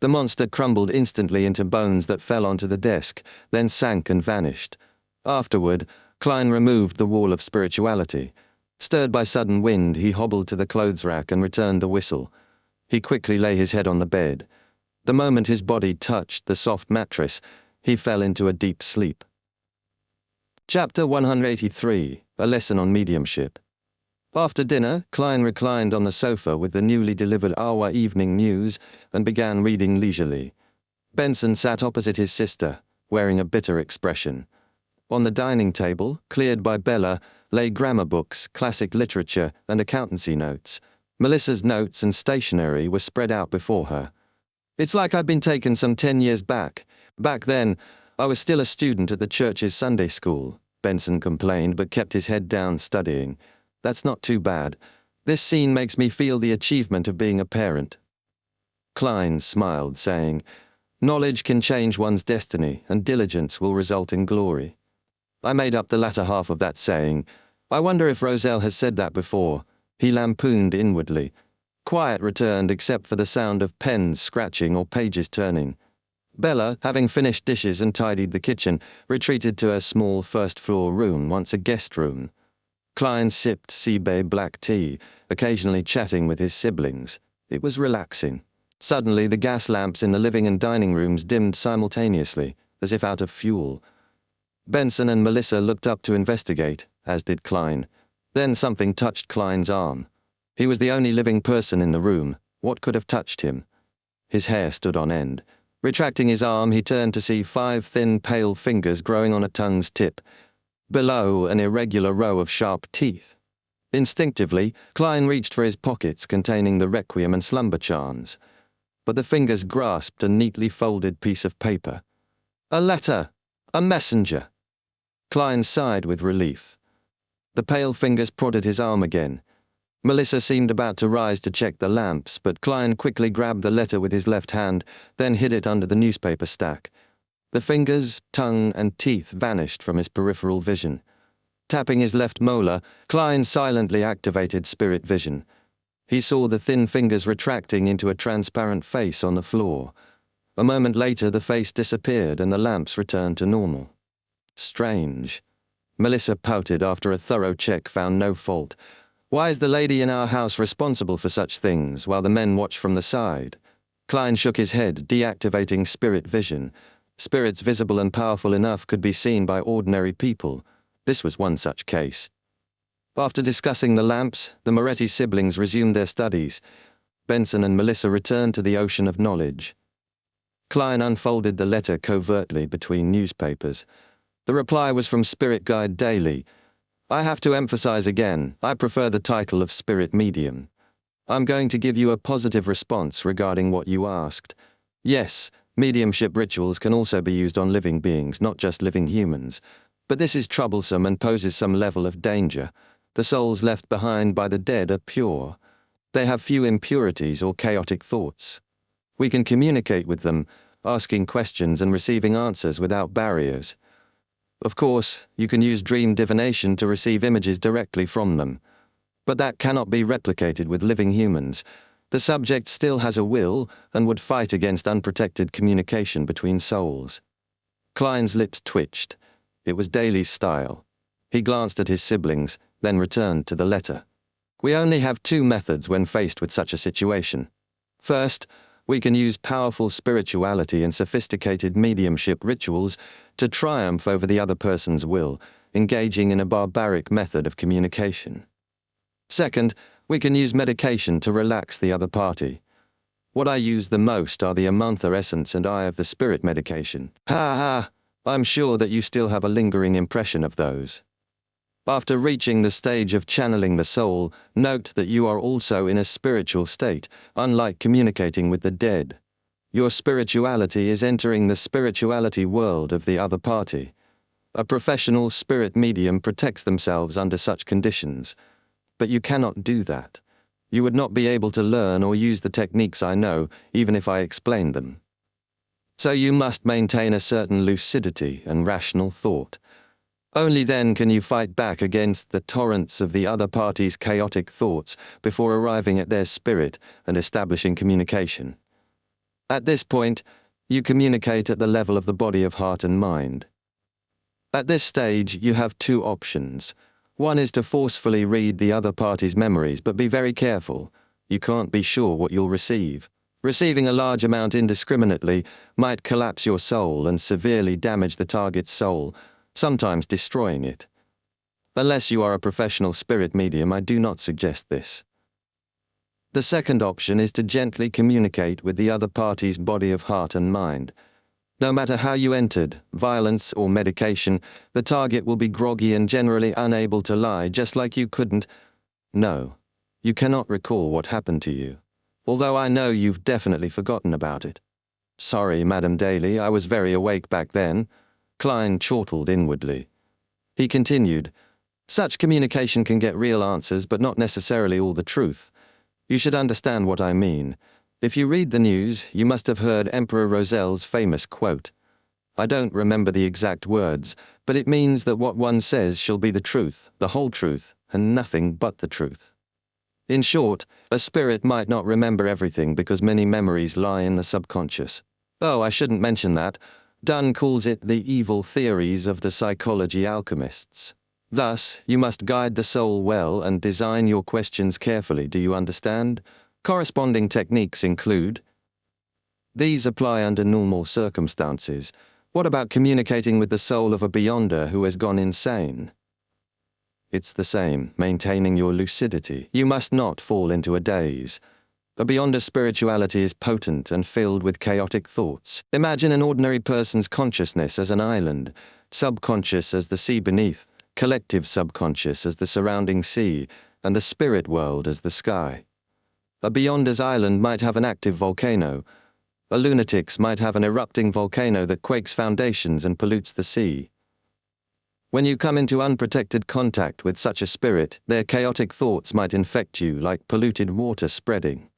The monster crumbled instantly into bones that fell onto the desk, then sank and vanished. Afterward, Klein removed the wall of spirituality. Stirred by sudden wind, he hobbled to the clothes rack and returned the whistle. He quickly lay his head on the bed. The moment his body touched the soft mattress, he fell into a deep sleep. Chapter 183, A Lesson on Mediumship. After dinner, Klein reclined on the sofa with the newly delivered Awa Evening News and began reading leisurely. Benson sat opposite his sister, wearing a bitter expression. On the dining table, cleared by Bella, lay grammar books, classic literature, and accountancy notes. Melissa's notes and stationery were spread out before her. "It's like I've been taken some 10 years back. Back then, I was still a student at the church's Sunday school," Benson complained, but kept his head down, studying. "That's not too bad. This scene makes me feel the achievement of being a parent." Klein smiled, saying, "Knowledge can change one's destiny, and diligence will result in glory." I made up the latter half of that saying. I wonder if Roselle has said that before. He lampooned inwardly. Quiet returned except for the sound of pens scratching or pages turning. Bella, having finished dishes and tidied the kitchen, retreated to her small first-floor room, once a guest room. Klein sipped Seabay black tea, occasionally chatting with his siblings. It was relaxing. Suddenly, the gas lamps in the living and dining rooms dimmed simultaneously, as if out of fuel. Benson and Melissa looked up to investigate, as did Klein. Then something touched Klein's arm. He was the only living person in the room. What could have touched him? His hair stood on end. Retracting his arm, he turned to see 5 thin, pale fingers growing on a tongue's tip. Below, an irregular row of sharp teeth. Instinctively, Klein reached for his pockets containing the requiem and slumber charms. But the fingers grasped a neatly folded piece of paper. A letter! A messenger! Klein sighed with relief. The pale fingers prodded his arm again. Melissa seemed about to rise to check the lamps, but Klein quickly grabbed the letter with his left hand, then hid it under the newspaper stack. The fingers, tongue, and teeth vanished from his peripheral vision. Tapping his left molar, Klein silently activated spirit vision. He saw the thin fingers retracting into a transparent face on the floor. A moment later, the face disappeared and the lamps returned to normal. Strange. Melissa pouted after a thorough check found no fault. Why is the lady in our house responsible for such things while the men watch from the side? Klein shook his head, deactivating spirit vision. Spirits visible and powerful enough could be seen by ordinary people. This was one such case. After discussing the lamps, the Moretti siblings resumed their studies. Benson and Melissa returned to the ocean of knowledge. Klein unfolded the letter covertly between newspapers. The reply was from Spirit Guide Daily. I have to emphasize again, I prefer the title of Spirit Medium. I'm going to give you a positive response regarding what you asked. Yes, mediumship rituals can also be used on living beings, not just living humans. But this is troublesome and poses some level of danger. The souls left behind by the dead are pure. They have few impurities or chaotic thoughts. We can communicate with them, asking questions and receiving answers without barriers. Of course, you can use dream divination to receive images directly from them. But that cannot be replicated with living humans. The subject still has a will and would fight against unprotected communication between souls. Klein's lips twitched. It was Daly's style. He glanced at his siblings, then returned to the letter. We only have 2 methods when faced with such a situation. First, we can use powerful spirituality and sophisticated mediumship rituals to triumph over the other person's will, engaging in a barbaric method of communication. Second, we can use medication to relax the other party. What I use the most are the Amantha essence and Eye of the Spirit medication. Ha ha! I'm sure that you still have a lingering impression of those. After reaching the stage of channeling the soul, note that you are also in a spiritual state, unlike communicating with the dead. Your spirituality is entering the spirituality world of the other party. A professional spirit medium protects themselves under such conditions. But you cannot do that. You would not be able to learn or use the techniques I know, even if I explained them. So you must maintain a certain lucidity and rational thought. Only then can you fight back against the torrents of the other party's chaotic thoughts before arriving at their spirit and establishing communication. At this point, you communicate at the level of the body of heart and mind. At this stage, you have 2 options. One is to forcefully read the other party's memories, but be very careful. You can't be sure what you'll receive. Receiving a large amount indiscriminately might collapse your soul and severely damage the target's soul, sometimes destroying it. Unless you are a professional spirit medium, I do not suggest this. The second option is to gently communicate with the other party's body of heart and mind. No matter how you entered, violence or medication, the target will be groggy and generally unable to lie, just like you couldn't. No, you cannot recall what happened to you. Although I know you've definitely forgotten about it. Sorry, Madam Daly, I was very awake back then. Klein chortled inwardly. He continued, such communication can get real answers, but not necessarily all the truth. You should understand what I mean. If you read the news, you must have heard Emperor Roselle's famous quote. I don't remember the exact words, but it means that what one says shall be the truth, the whole truth, and nothing but the truth. In short, a spirit might not remember everything because many memories lie in the subconscious. Oh, I shouldn't mention that. Dunn calls it the evil theories of the psychology alchemists. Thus, you must guide the soul well and design your questions carefully, do you understand? Corresponding techniques include: these apply under normal circumstances. What about communicating with the soul of a beyonder who has gone insane? It's the same, maintaining your lucidity. You must not fall into a daze. A beyonder's spirituality is potent and filled with chaotic thoughts. Imagine an ordinary person's consciousness as an island, subconscious as the sea beneath, collective subconscious as the surrounding sea, and the spirit world as the sky. A beyonder's island might have an active volcano. A lunatic's might have an erupting volcano that quakes foundations and pollutes the sea. When you come into unprotected contact with such a spirit, their chaotic thoughts might infect you like polluted water spreading.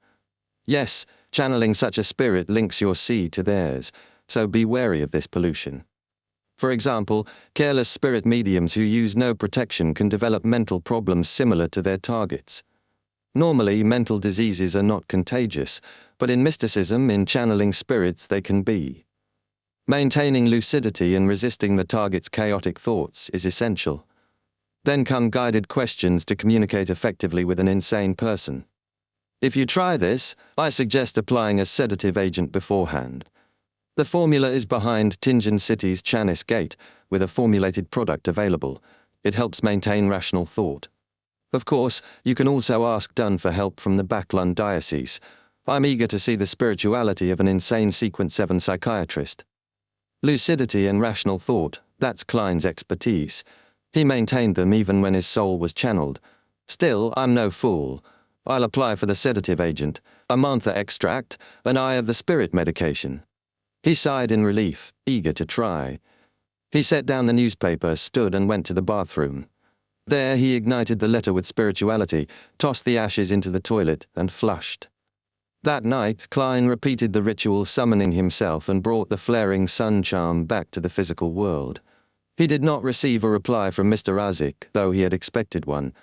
Yes, channeling such a spirit links your sea to theirs, so be wary of this pollution. For example, careless spirit mediums who use no protection can develop mental problems similar to their targets. Normally, mental diseases are not contagious, but in mysticism, in channeling spirits, they can be. Maintaining lucidity and resisting the target's chaotic thoughts is essential. Then come guided questions to communicate effectively with an insane person. If you try this, I suggest applying a sedative agent beforehand. The formula is behind Tingen City's Chanis Gate, with a formulated product available. It helps maintain rational thought. Of course, you can also ask Dunn for help from the Backlund Diocese. I'm eager to see the spirituality of an insane Sequence 7 psychiatrist. Lucidity and rational thought, that's Klein's expertise. He maintained them even when his soul was channeled. Still, I'm no fool. I'll apply for the sedative agent, a mantha extract, an eye of the spirit medication. He sighed in relief, eager to try. He set down the newspaper, stood and went to the bathroom. There he ignited the letter with spirituality, tossed the ashes into the toilet, and flushed. That night, Klein repeated the ritual, summoning himself, and brought the flaring sun charm back to the physical world. He did not receive a reply from Mr. Azik, though he had expected one.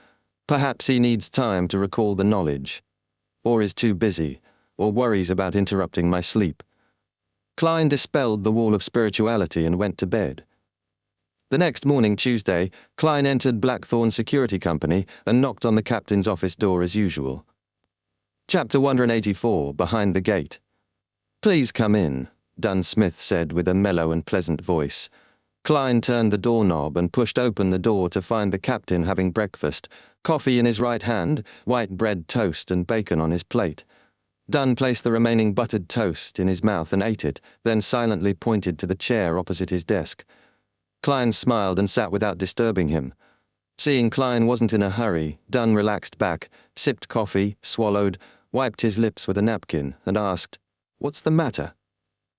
Perhaps he needs time to recall the knowledge. Or is too busy, or worries about interrupting my sleep. Klein dispelled the wall of spirituality and went to bed. The next morning, Tuesday, Klein entered Blackthorn Security Company and knocked on the captain's office door as usual. Chapter 184, Behind the Gate. Please come in, Dunn Smith said with a mellow and pleasant voice. Klein turned the doorknob and pushed open the door to find the captain having breakfast, coffee in his right hand, white bread toast and bacon on his plate. Dunn placed the remaining buttered toast in his mouth and ate it, then silently pointed to the chair opposite his desk. Klein smiled and sat without disturbing him. Seeing Klein wasn't in a hurry, Dunn relaxed back, sipped coffee, swallowed, wiped his lips with a napkin, and asked, "What's the matter?"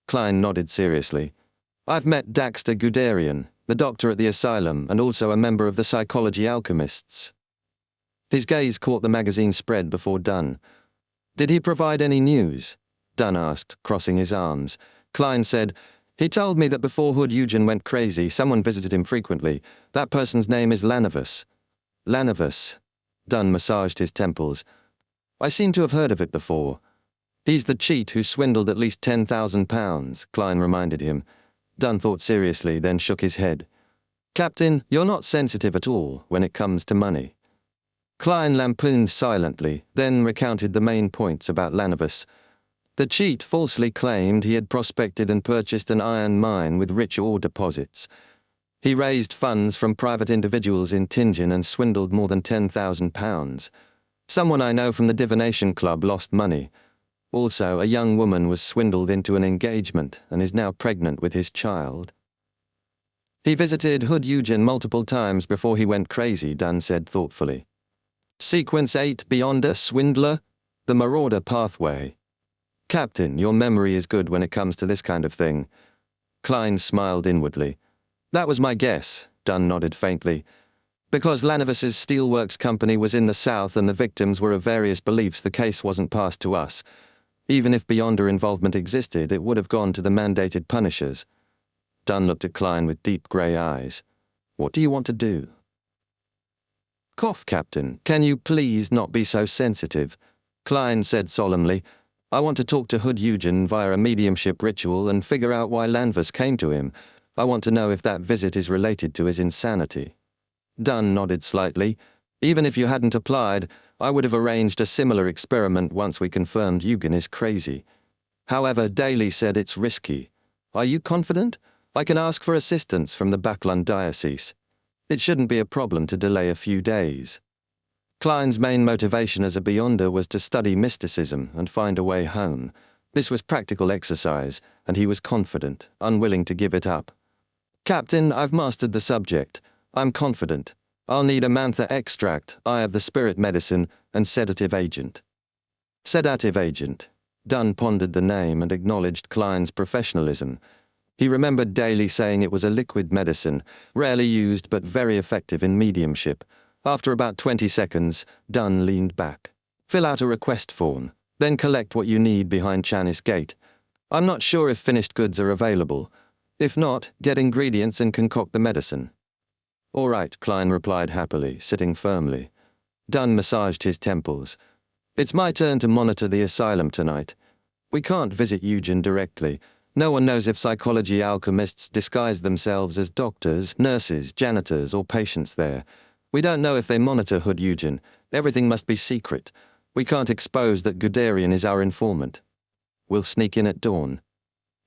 Klein nodded seriously. "I've met Daxter Guderian, the doctor at the asylum and also a member of the psychology alchemists." His gaze caught the magazine spread before Dunn. "Did he provide any news?" Dunn asked, crossing his arms. Klein said, "He told me that before Hood Eugen went crazy, someone visited him frequently. That person's name is Lanavus." "Lanavus." Dunn massaged his temples. "I seem to have heard of it before." "He's the cheat who swindled at least £10,000, Klein reminded him. Dunn thought seriously, then shook his head. "Captain, you're not sensitive at all when it comes to money." Klein lampooned silently, then recounted the main points about Lanavus. The cheat falsely claimed he had prospected and purchased an iron mine with rich ore deposits. He raised funds from private individuals in Tianjin and swindled more than £10,000. Someone I know from the divination club lost money. Also, a young woman was swindled into an engagement and is now pregnant with his child. He visited Hood Eugen multiple times before he went crazy, Dunn said thoughtfully. Sequence 8, Beyonder, Swindler, The Marauder Pathway. Captain, your memory is good when it comes to this kind of thing. Klein smiled inwardly. That was my guess, Dunn nodded faintly. Because Lanavis's steelworks company was in the south and the victims were of various beliefs, the case wasn't passed to us. Even if Beyonder involvement existed, it would have gone to the mandated punishers. Dunn looked at Klein with deep grey eyes. What do you want to do? Cough, Captain. Can you please not be so sensitive? Klein said solemnly. I want to talk to Hood Eugen via a mediumship ritual and figure out why Lanvis came to him. I want to know if that visit is related to his insanity. Dunn nodded slightly. Even if you hadn't applied, I would have arranged a similar experiment once we confirmed Eugen is crazy. However, Daly said it's risky. Are you confident? I can ask for assistance from the Backlund diocese. It shouldn't be a problem to delay a few days. Klein's main motivation as a Beyonder was to study mysticism and find a way home. This was practical exercise, and he was confident, unwilling to give it up. Captain, I've mastered the subject. I'm confident. I'll need a mantha extract, eye of the spirit medicine, and sedative agent. Sedative agent. Dunn pondered the name and acknowledged Klein's professionalism. He remembered Daly saying it was a liquid medicine, rarely used but very effective in mediumship. After about 20 seconds, Dunn leaned back. Fill out a request form, then collect what you need behind Chanis Gate. I'm not sure if finished goods are available. If not, get ingredients and concoct the medicine. All right, Klein replied happily, sitting firmly. Dunn massaged his temples. It's my turn to monitor the asylum tonight. We can't visit Eugen directly. No one knows if psychology alchemists disguise themselves as doctors, nurses, janitors, or patients there. We don't know if they monitor Hood Eugen. Everything must be secret. We can't expose that Guderian is our informant. We'll sneak in at dawn.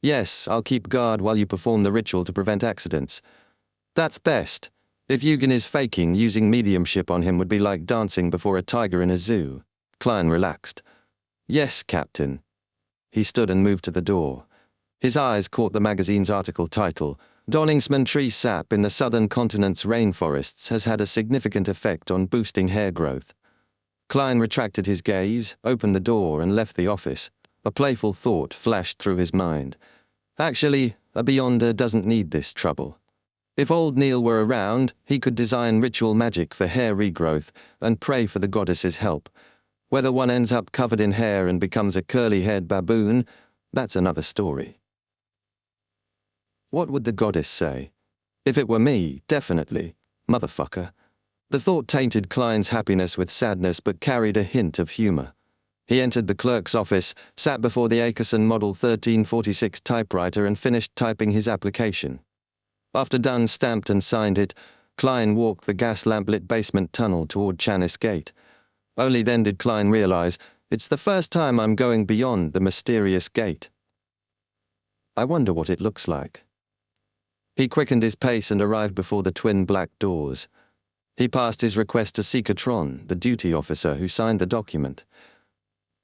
Yes, I'll keep guard while you perform the ritual to prevent accidents. That's best. If Eugen is faking, using mediumship on him would be like dancing before a tiger in a zoo. Klein relaxed. Yes, Captain. He stood and moved to the door. His eyes caught the magazine's article title, Donningsman tree sap in the southern continent's rainforests has had a significant effect on boosting hair growth. Klein retracted his gaze, opened the door, and left the office. A playful thought flashed through his mind. Actually, a Beyonder doesn't need this trouble. If old Neil were around, he could design ritual magic for hair regrowth and pray for the goddess's help. Whether one ends up covered in hair and becomes a curly-haired baboon, that's another story. What would the goddess say? If it were me, definitely. Motherfucker. The thought tainted Klein's happiness with sadness but carried a hint of humor. He entered the clerk's office, sat before the Akerson Model 1346 typewriter and finished typing his application. After Dunn stamped and signed it, Klein walked the gas lamp-lit basement tunnel toward Chanis Gate. Only then did Klein realize, it's the first time I'm going beyond the mysterious gate. I wonder what it looks like. He quickened his pace and arrived before the twin black doors. He passed his request to Sikatron, the duty officer who signed the document.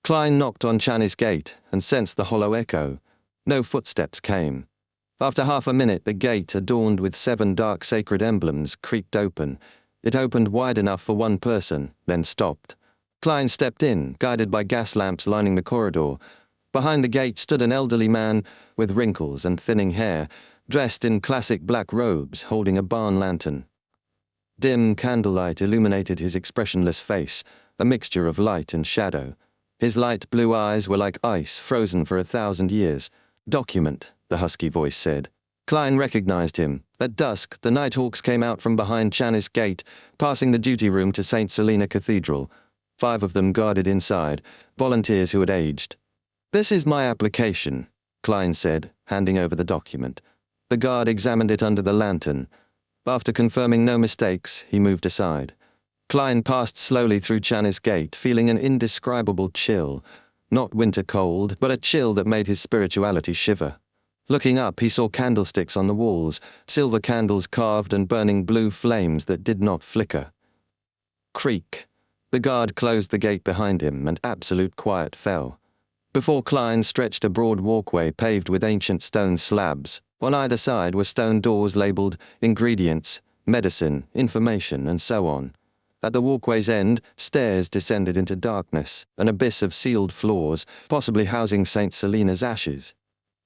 Klein knocked on Chanis Gate and sensed the hollow echo. No footsteps came. After half a minute, the gate, adorned with 7 dark sacred emblems, creaked open. It opened wide enough for one person, then stopped. Klein stepped in, guided by gas lamps lining the corridor. Behind the gate stood an elderly man with wrinkles and thinning hair, dressed in classic black robes, holding a barn lantern. Dim candlelight illuminated his expressionless face, a mixture of light and shadow. His light blue eyes were like ice frozen for 1,000 years. Document, the husky voice said. Klein recognized him. At dusk, the Nighthawks came out from behind Chanis Gate, passing the duty room to St. Selena Cathedral. 5 of them guarded inside, volunteers who had aged. This is my application, Klein said, handing over the document. The guard examined it under the lantern. After confirming no mistakes, he moved aside. Klein passed slowly through Chanis Gate, feeling an indescribable chill. Not winter cold, but a chill that made his spirituality shiver. Looking up, he saw candlesticks on the walls, silver candles carved and burning blue flames that did not flicker. Creak. The guard closed the gate behind him, and absolute quiet fell. Before Klein stretched a broad walkway paved with ancient stone slabs. On either side were stone doors labeled ingredients, medicine, information, and so on. At the walkway's end, stairs descended into darkness, an abyss of sealed floors, possibly housing St. Selena's ashes.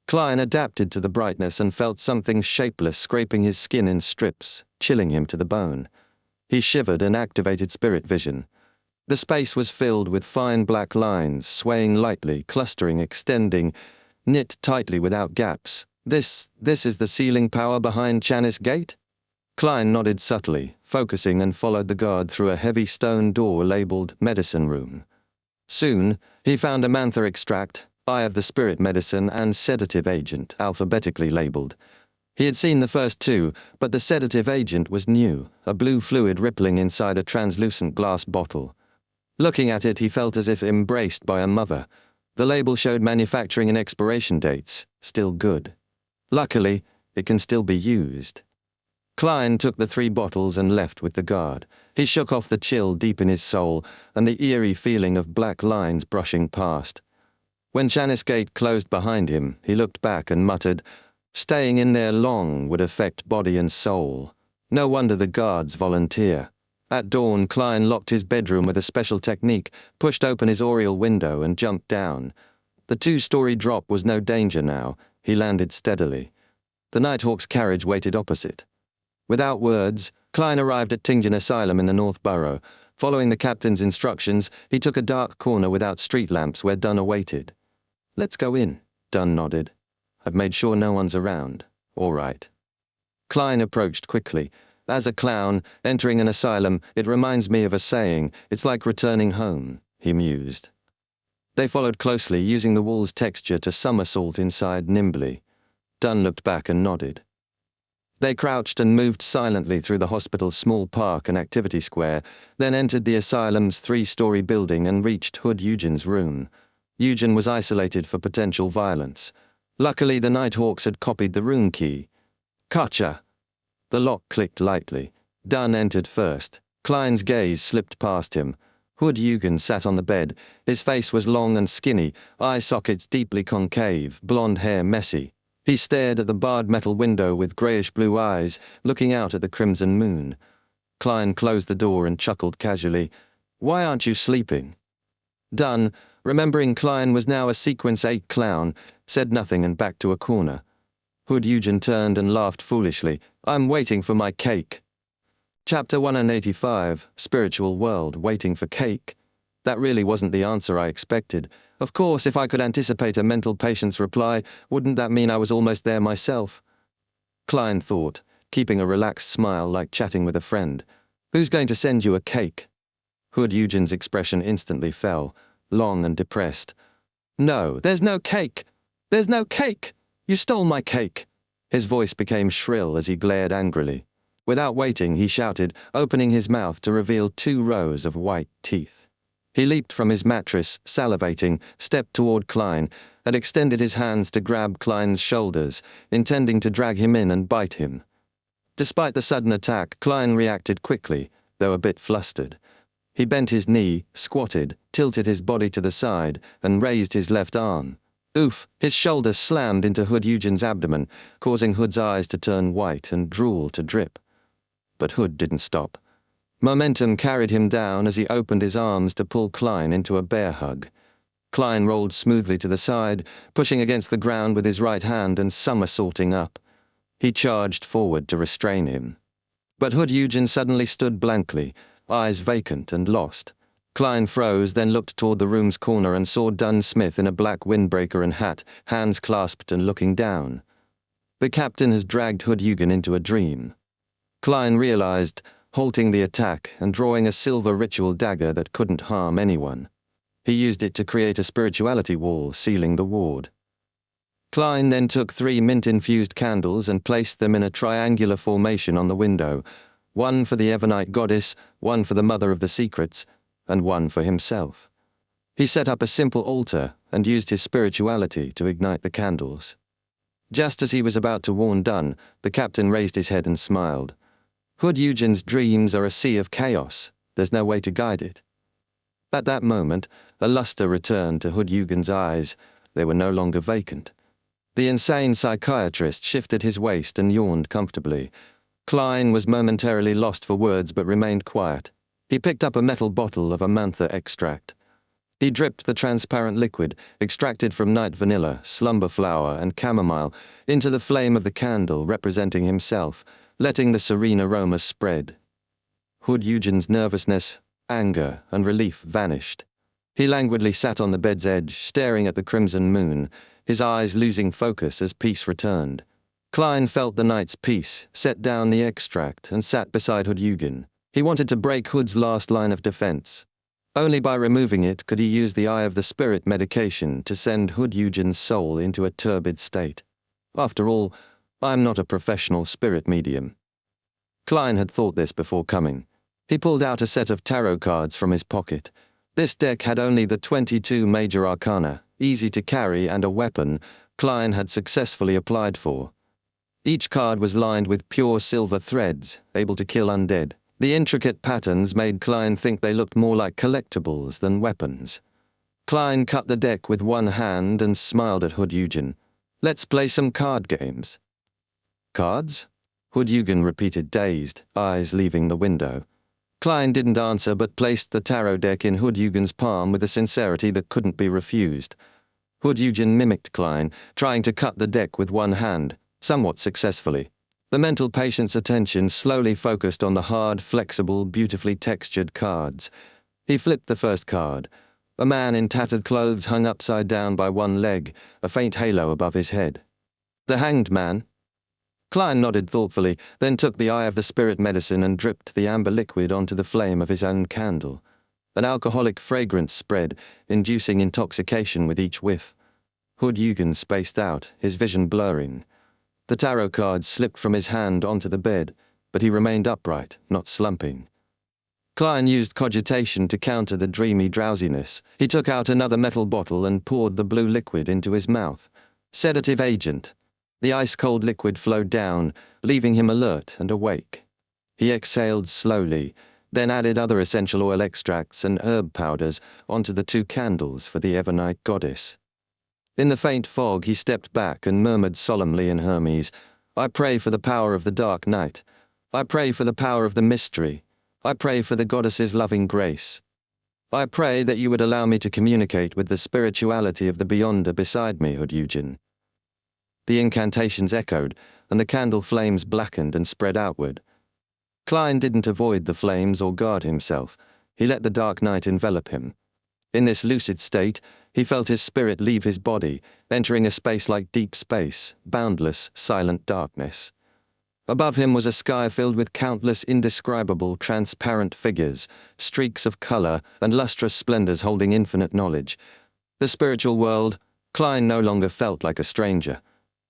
Klein adapted to the brightness and felt something shapeless scraping his skin in strips, chilling him to the bone. He shivered and activated spirit vision. The space was filled with fine black lines, swaying lightly, clustering, extending, knit tightly without gaps. This is the sealing power behind Chanis Gate? Klein nodded subtly, focusing, and followed the guard through a heavy stone door labeled Medicine Room. Soon, he found a mantha extract, Eye of the Spirit Medicine, and Sedative Agent, alphabetically labeled. He had seen the first two, but the sedative agent was new, a blue fluid rippling inside a translucent glass bottle. Looking at it, he felt as if embraced by a mother. The label showed manufacturing and expiration dates, still good. Luckily, it can still be used. Klein took the 3 bottles and left with the guard. He shook off the chill deep in his soul and the eerie feeling of black lines brushing past. When Chanis Gate closed behind him, he looked back and muttered, "Staying in there long would affect body and soul. No wonder the guards volunteer." At dawn, Klein locked his bedroom with a special technique, pushed open his oriel window and jumped down. The 2-story drop was no danger now. He landed steadily. The Nighthawk's carriage waited opposite. Without words, Klein arrived at Tingen Asylum in the North Borough. Following the captain's instructions, he took a dark corner without street lamps where Dunn awaited. "Let's go in," Dunn nodded. "I've made sure no one's around." "All right." Klein approached quickly. As a clown, entering an asylum, it reminds me of a saying, "It's like returning home," he mused. They followed closely, using the wall's texture to somersault inside nimbly. Dunn looked back and nodded. They crouched and moved silently through the hospital's small park and activity square, then entered the asylum's 3-story building and reached Hood Eugen's room. Eugen was isolated for potential violence. Luckily, the Nighthawks had copied the room key. "Gotcha!" The lock clicked lightly. Dunn entered first. Klein's gaze slipped past him. Hood Eugen sat on the bed. His face was long and skinny, eye sockets deeply concave, blonde hair messy. He stared at the barred metal window with greyish-blue eyes, looking out at the crimson moon. Klein closed the door and chuckled casually. "Why aren't you sleeping?" Dunn, remembering Klein was now a Sequence 8 clown, said nothing and backed to a corner. Hood Eugen turned and laughed foolishly. "I'm waiting for my cake." Chapter 185, Spiritual World, Waiting for Cake. That really wasn't the answer I expected. Of course, if I could anticipate a mental patient's reply, wouldn't that mean I was almost there myself? Klein thought, keeping a relaxed smile like chatting with a friend. "Who's going to send you a cake?" Hood Eugen's expression instantly fell, long and depressed. "No, there's no cake! There's no cake! You stole my cake!" His voice became shrill as he glared angrily. Without waiting, he shouted, opening his mouth to reveal 2 rows of white teeth. He leaped from his mattress, salivating, stepped toward Klein, and extended his hands to grab Klein's shoulders, intending to drag him in and bite him. Despite the sudden attack, Klein reacted quickly, though a bit flustered. He bent his knee, squatted, tilted his body to the side, and raised his left arm. Oof! His shoulder slammed into Hood Eugen's abdomen, causing Hood's eyes to turn white and drool to drip. But Hood didn't stop. Momentum carried him down as he opened his arms to pull Klein into a bear hug. Klein rolled smoothly to the side, pushing against the ground with his right hand and somersaulting up. He charged forward to restrain him. But Hood Eugen suddenly stood blankly, eyes vacant and lost. Klein froze, then looked toward the room's corner and saw Dunn Smith in a black windbreaker and hat, hands clasped and looking down. The captain has dragged Hood Eugen into a dream. Klein realized, halting the attack and drawing a silver ritual dagger that couldn't harm anyone. He used it to create a spirituality wall sealing the ward. Klein then took 3 mint-infused candles and placed them in a triangular formation on the window, one for the Evernite goddess, one for the Mother of the Secrets, and one for himself. He set up a simple altar and used his spirituality to ignite the candles. Just as he was about to warn Dunn, the captain raised his head and smiled. Hood Eugen's dreams are a sea of chaos. There's no way to guide it. At that moment, a luster returned to Hood Eugen's eyes. They were no longer vacant. The insane psychiatrist shifted his waist and yawned comfortably. Klein was momentarily lost for words but remained quiet. He picked up a metal bottle of Amantha extract. He dripped the transparent liquid, extracted from night vanilla, slumber flower, and chamomile, into the flame of the candle representing himself, letting the serene aroma spread. Hood Eugen's nervousness, anger, and relief vanished. He languidly sat on the bed's edge, staring at the crimson moon, his eyes losing focus as peace returned. Klein felt the night's peace, set down the extract, and sat beside Hood Eugen. He wanted to break Hood's last line of defense. Only by removing it could he use the Eye of the Spirit medication to send Hood Eugen's soul into a turbid state. After all, I'm not a professional spirit medium. Klein had thought this before coming. He pulled out a set of tarot cards from his pocket. This deck had only the 22 major arcana, easy to carry, and a weapon Klein had successfully applied for. Each card was lined with pure silver threads, able to kill undead. The intricate patterns made Klein think they looked more like collectibles than weapons. Klein cut the deck with one hand and smiled at Hood Eugen. Let's play some card games. Cards? Hood Eugen repeated, dazed, eyes leaving the window. Klein didn't answer but placed the tarot deck in Hood Eugen's palm with a sincerity that couldn't be refused. Hood Eugen mimicked Klein, trying to cut the deck with one hand, somewhat successfully. The mental patient's attention slowly focused on the hard, flexible, beautifully textured cards. He flipped the first card. A man in tattered clothes hung upside down by one leg, a faint halo above his head. The Hanged Man? Klein nodded thoughtfully, then took the Eye of the Spirit medicine and dripped the amber liquid onto the flame of his own candle. An alcoholic fragrance spread, inducing intoxication with each whiff. Hood Eugen spaced out, his vision blurring. The tarot cards slipped from his hand onto the bed, but he remained upright, not slumping. Klein used cogitation to counter the dreamy drowsiness. He took out another metal bottle and poured the blue liquid into his mouth. Sedative agent. The ice-cold liquid flowed down, leaving him alert and awake. He exhaled slowly, then added other essential oil extracts and herb powders onto the 2 candles for the Evernight goddess. In the faint fog he stepped back and murmured solemnly in Hermes, I pray for the power of the dark night. I pray for the power of the mystery. I pray for the goddess's loving grace. I pray that you would allow me to communicate with the spirituality of the Beyonder beside me, Hood Eugen. The incantations echoed, and the candle flames blackened and spread outward. Klein didn't avoid the flames or guard himself. He let the dark night envelop him. In this lucid state, he felt his spirit leave his body, entering a space like deep space, boundless, silent darkness. Above him was a sky filled with countless indescribable, transparent figures, streaks of color, and lustrous splendors holding infinite knowledge. The spiritual world, Klein no longer felt like a stranger.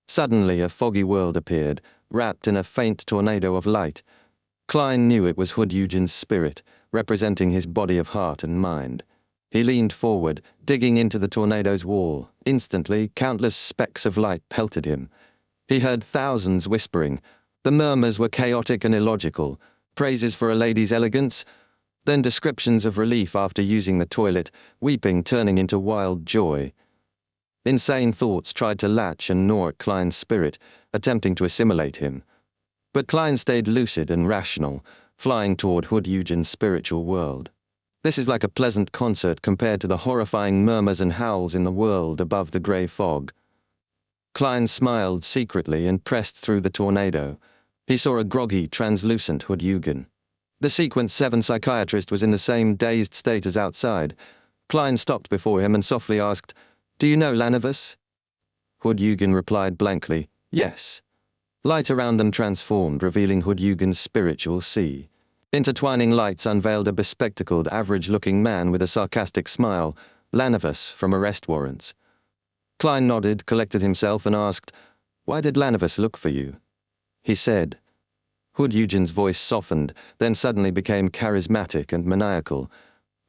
Suddenly a foggy world appeared, wrapped in a faint tornado of light. Klein knew it was Hood Eugen's spirit, representing his body of heart and mind. He leaned forward, digging into the tornado's wall. Instantly, countless specks of light pelted him. He heard thousands whispering. The murmurs were chaotic and illogical, praises for a lady's elegance, then descriptions of relief after using the toilet, weeping turning into wild joy. Insane thoughts tried to latch and gnaw at Klein's spirit, attempting to assimilate him. But Klein stayed lucid and rational, flying toward Hood Eugen's spiritual world. This is like a pleasant concert compared to the horrifying murmurs and howls in the world above the grey fog. Klein smiled secretly and pressed through the tornado. He saw a groggy, translucent Hood Eugen. The Sequence 7 psychiatrist was in the same dazed state as outside. Klein stopped before him and softly asked, Do you know Lanivus? Hood Eugen replied blankly, Yes. Light around them transformed, revealing Hood Eugen's spiritual sea. Intertwining lights unveiled a bespectacled, average-looking man with a sarcastic smile, Lanivus from arrest warrants. Klein nodded, collected himself, and asked, Why did Lanivus look for you? He said. Hood Eugen's voice softened, then suddenly became charismatic and maniacal.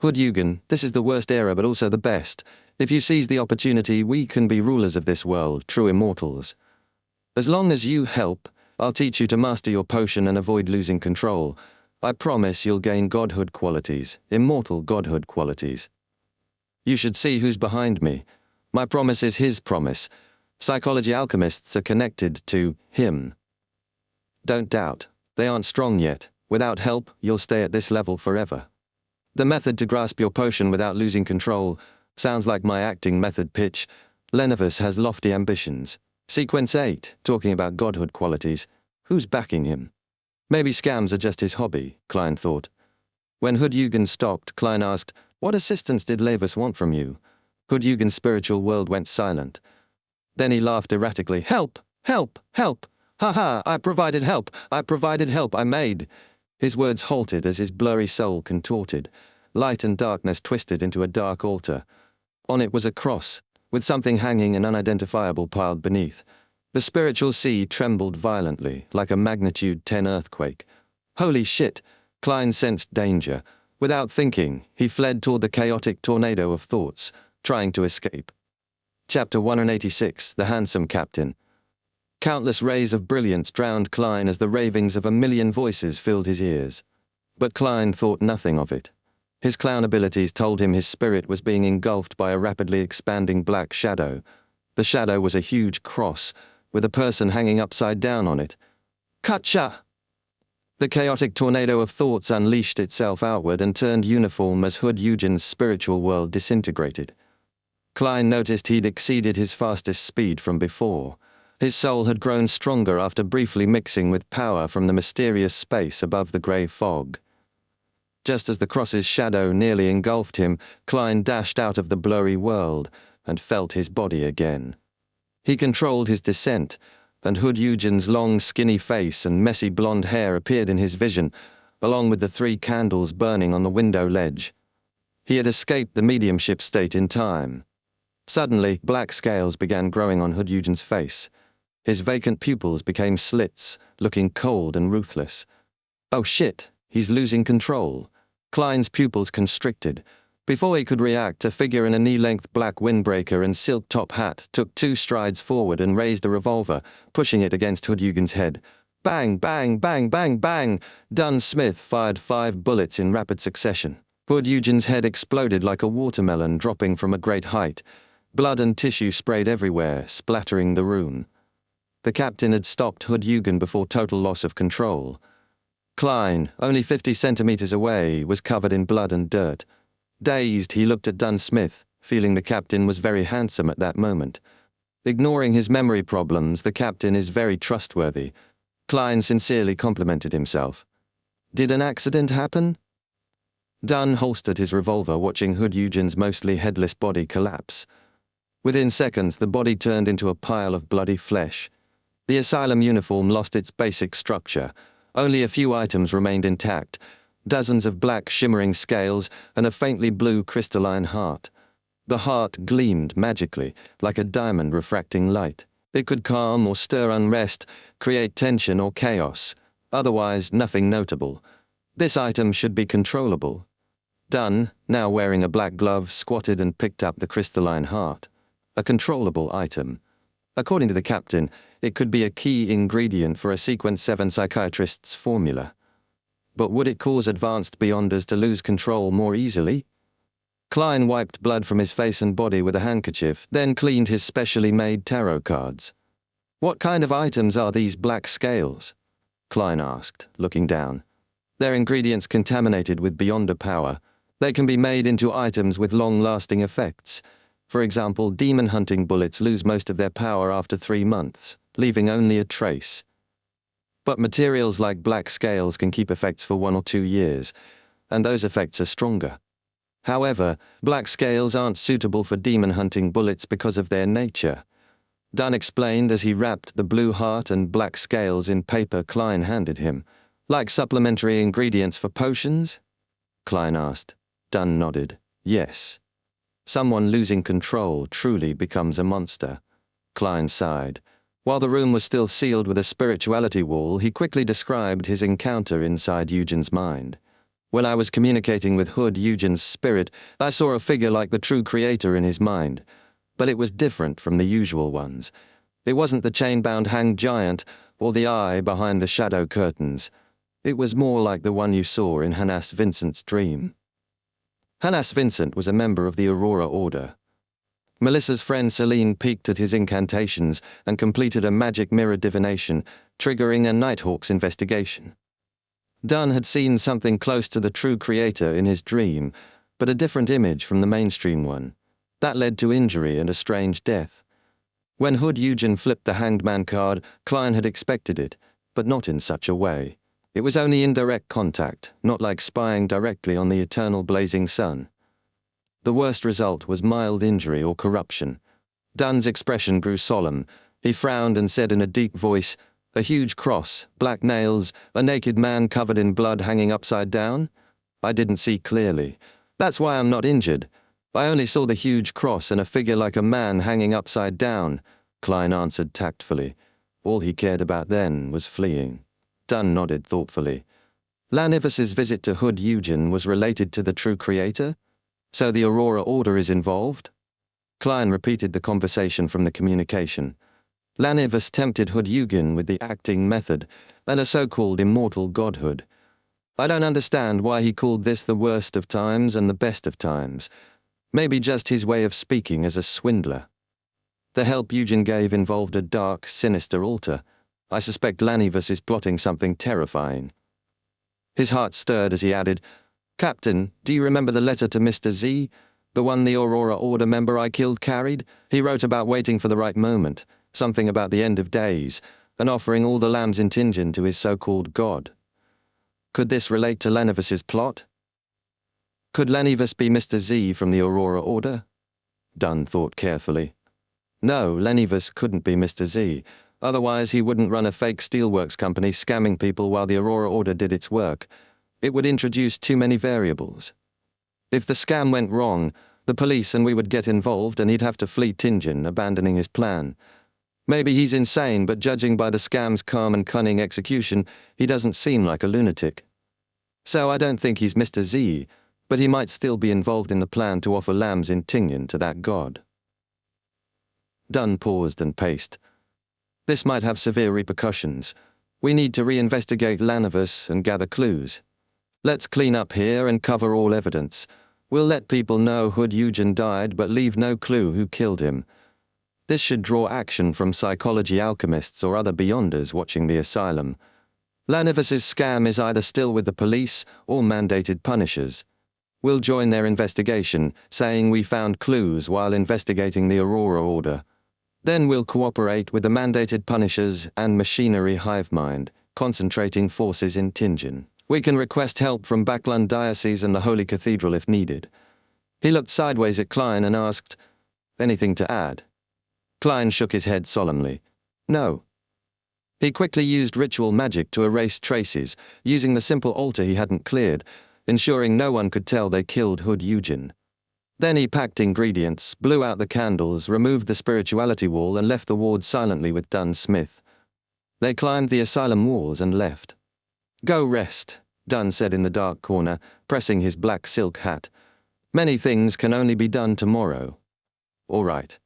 Hood Eugen, this is the worst era but also the best. If you seize the opportunity, we can be rulers of this world, true immortals. As long as you help, I'll teach you to master your potion and avoid losing control. I promise you'll gain godhood qualities, immortal godhood qualities. You should see who's behind me. My promise is his promise. Psychology alchemists are connected to him. Don't doubt, they aren't strong yet. Without help, you'll stay at this level forever. The method to grasp your potion without losing control sounds like my acting method pitch. Lenivus has lofty ambitions. Sequence 8, talking about godhood qualities. Who's backing him? Maybe scams are just his hobby, Klein thought. When Hoodjugen stopped, Klein asked, "What assistance did Levus want from you?" Hoodjugen's spiritual world went silent. Then he laughed erratically. "Help! Help! Help! Ha ha! I provided help! I provided help! I made!" His words halted as his blurry soul contorted. Light and darkness twisted into a dark altar. On it was a cross, with something hanging and unidentifiable piled beneath. The spiritual sea trembled violently, like a magnitude 10 earthquake. Holy shit! Klein sensed danger. Without thinking, he fled toward the chaotic tornado of thoughts, trying to escape. Chapter 186, The Handsome Captain. Countless rays of brilliance drowned Klein as the ravings of a million voices filled his ears. But Klein thought nothing of it. His clown abilities told him his spirit was being engulfed by a rapidly expanding black shadow. The shadow was a huge cross, with a person hanging upside down on it. Kacha! The chaotic tornado of thoughts unleashed itself outward and turned uniform as Hoodjugen's spiritual world disintegrated. Klein noticed he'd exceeded his fastest speed from before. His soul had grown stronger after briefly mixing with power from the mysterious space above the grey fog. Just as the cross's shadow nearly engulfed him, Klein dashed out of the blurry world and felt his body again. He controlled his descent, and Hoodjugen's long, skinny face and messy blonde hair appeared in his vision, along with the 3 candles burning on the window ledge. He had escaped the mediumship state in time. Suddenly, black scales began growing on Hoodjugen's face. His vacant pupils became slits, looking cold and ruthless. Oh shit, he's losing control. Klein's pupils constricted. Before he could react, a figure in a knee-length black windbreaker and silk top hat took 2 strides forward and raised a revolver, pushing it against Hoodjugen's head. Bang, bang, bang, bang, bang! Dunn Smith fired 5 bullets in rapid succession. Hoodjugen's head exploded like a watermelon dropping from a great height. Blood and tissue sprayed everywhere, splattering the room. The captain had stopped Hoodjugen before total loss of control. Klein, only 50 centimeters away, was covered in blood and dirt. Dazed, he looked at Dunn Smith, feeling the captain was very handsome at that moment. Ignoring his memory problems, the captain is very trustworthy. Klein sincerely complimented himself. Did an accident happen? Dunn holstered his revolver, watching Hoodjugen's mostly headless body collapse. Within seconds, the body turned into a pile of bloody flesh. The asylum uniform lost its basic structure. Only a few items remained intact. Dozens of black shimmering scales and a faintly blue crystalline heart. The heart gleamed magically, like a diamond refracting light. It could calm or stir unrest, create tension or chaos. Otherwise, nothing notable. This item should be controllable. Dunn, now wearing a black glove, squatted and picked up the crystalline heart. A controllable item. According to the captain, it could be a key ingredient for a Sequence 7 psychiatrist's formula. But would it cause advanced beyonders to lose control more easily? Klein wiped blood from his face and body with a handkerchief, then cleaned his specially made tarot cards. What kind of items are these black scales? Klein asked, looking down. They're ingredients contaminated with beyonder power. They can be made into items with long-lasting effects. For example, demon hunting bullets lose most of their power after 3 months, leaving only a trace. But materials like black scales can keep effects for 1 or 2 years, and those effects are stronger. However, black scales aren't suitable for demon hunting bullets because of their nature. Dunn explained as he wrapped the blue heart and black scales in paper Klein handed him. Like supplementary ingredients for potions? Klein asked. Dunn nodded. Yes. Someone losing control truly becomes a monster. Klein sighed. While the room was still sealed with a spirituality wall, he quickly described his encounter inside Eugen's mind. When I was communicating with Eugen's spirit, I saw a figure like the true creator in his mind, but it was different from the usual ones. It wasn't the chain-bound hanged giant or the eye behind the shadow curtains. It was more like the one you saw in Hannas Vincent's dream. Hannas Vincent was a member of the Aurora Order. Melissa's friend Celine peeked at his incantations and completed a magic mirror divination, triggering a Nighthawk's investigation. Dunn had seen something close to the true creator in his dream, but a different image from the mainstream one. That led to injury and a strange death. When Hood Eugen flipped the Hanged Man card, Klein had expected it, but not in such a way. It was only indirect contact, not like spying directly on the eternal blazing sun. The worst result was mild injury or corruption. Dunn's expression grew solemn. He frowned and said in a deep voice, "A huge cross, black nails, a naked man covered in blood hanging upside down? I didn't see clearly. That's why I'm not injured. I only saw the huge cross and a figure like a man hanging upside down," Klein answered tactfully. All he cared about then was fleeing. Dunn nodded thoughtfully. Lanivus's visit to Hood Eugen was related to the true creator? So the Aurora Order is involved? Klein repeated the conversation from the communication. Lanivus tempted Hood Eugen with the acting method and a so-called immortal godhood. I don't understand why he called this the worst of times and the best of times. Maybe just his way of speaking as a swindler. The help Eugen gave involved a dark, sinister altar. I suspect Lanivus is plotting something terrifying. His heart stirred as he added, "Captain, do you remember the letter to Mr. Z? The one the Aurora Order member I killed carried? He wrote about waiting for the right moment, something about the end of days, and offering all the lambs in Tingen to his so-called god. Could this relate to Lanivus's plot? Could Lanivus be Mr. Z from the Aurora Order?" Dunn thought carefully. No, Lanivus couldn't be Mr. Z. Otherwise he wouldn't run a fake steelworks company scamming people while the Aurora Order did its work. It would introduce too many variables. If the scam went wrong, the police and we would get involved and he'd have to flee Tingen, abandoning his plan. Maybe he's insane, but judging by the scam's calm and cunning execution, he doesn't seem like a lunatic. So I don't think he's Mr. Z, but he might still be involved in the plan to offer lambs in Tingen to that god. Dunn paused and paced. This might have severe repercussions. We need to reinvestigate Lanivus and gather clues. Let's clean up here and cover all evidence. We'll let people know Hood Eugen died but leave no clue who killed him. This should draw action from psychology alchemists or other beyonders watching the asylum. Lanivus's scam is either still with the police or mandated punishers. We'll join their investigation, saying we found clues while investigating the Aurora Order. Then we'll cooperate with the mandated punishers and machinery hive mind, concentrating forces in Tingen. We can request help from Backlund Diocese and the Holy Cathedral if needed. He looked sideways at Klein and asked, "Anything to add?" Klein shook his head solemnly. "No." He quickly used ritual magic to erase traces, using the simple altar he hadn't cleared, ensuring no one could tell they killed Hood Eugen. Then he packed ingredients, blew out the candles, removed the spirituality wall and left the ward silently with Dunn Smith. They climbed the asylum walls and left. "Go rest," Dunn said in the dark corner, pressing his black silk hat. "Many things can only be done tomorrow." "All right."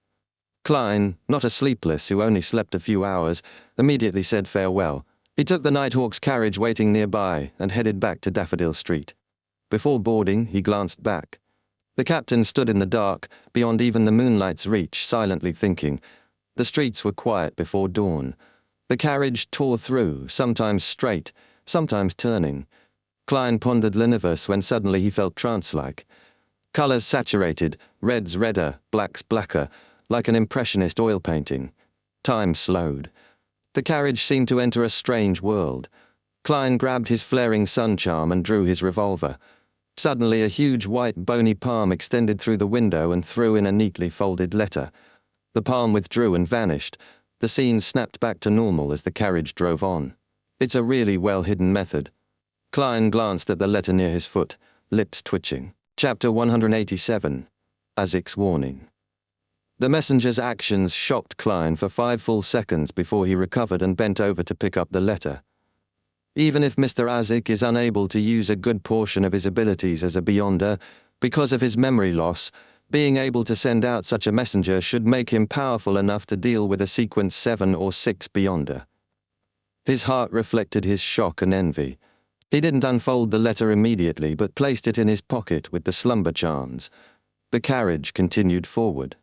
Klein, not a sleepless who only slept a few hours, immediately said farewell. He took the Nighthawk's carriage waiting nearby and headed back to Daffodil Street. Before boarding, he glanced back. The captain stood in the dark, beyond even the moonlight's reach, silently thinking. The streets were quiet before dawn. The carriage tore through, sometimes straight, sometimes turning. Klein pondered Lanivus when suddenly he felt trance-like. Colors saturated, reds redder, blacks blacker, like an impressionist oil painting. Time slowed. The carriage seemed to enter a strange world. Klein grabbed his flaring sun charm and drew his revolver. Suddenly a huge white bony palm extended through the window and threw in a neatly folded letter. The palm withdrew and vanished. The scene snapped back to normal as the carriage drove on. It's a really well-hidden method. Klein glanced at the letter near his foot, lips twitching. Chapter 187. Azik's Warning. The messenger's actions shocked Klein for 5 full seconds before he recovered and bent over to pick up the letter. Even if Mr. Azik is unable to use a good portion of his abilities as a Beyonder because of his memory loss, Being able to send out such a messenger should make him powerful enough to deal with a sequence 7 or 6 beyonder. His heart reflected his shock and envy. He didn't unfold the letter immediately, but placed it in his pocket with the slumber charms. The carriage continued forward.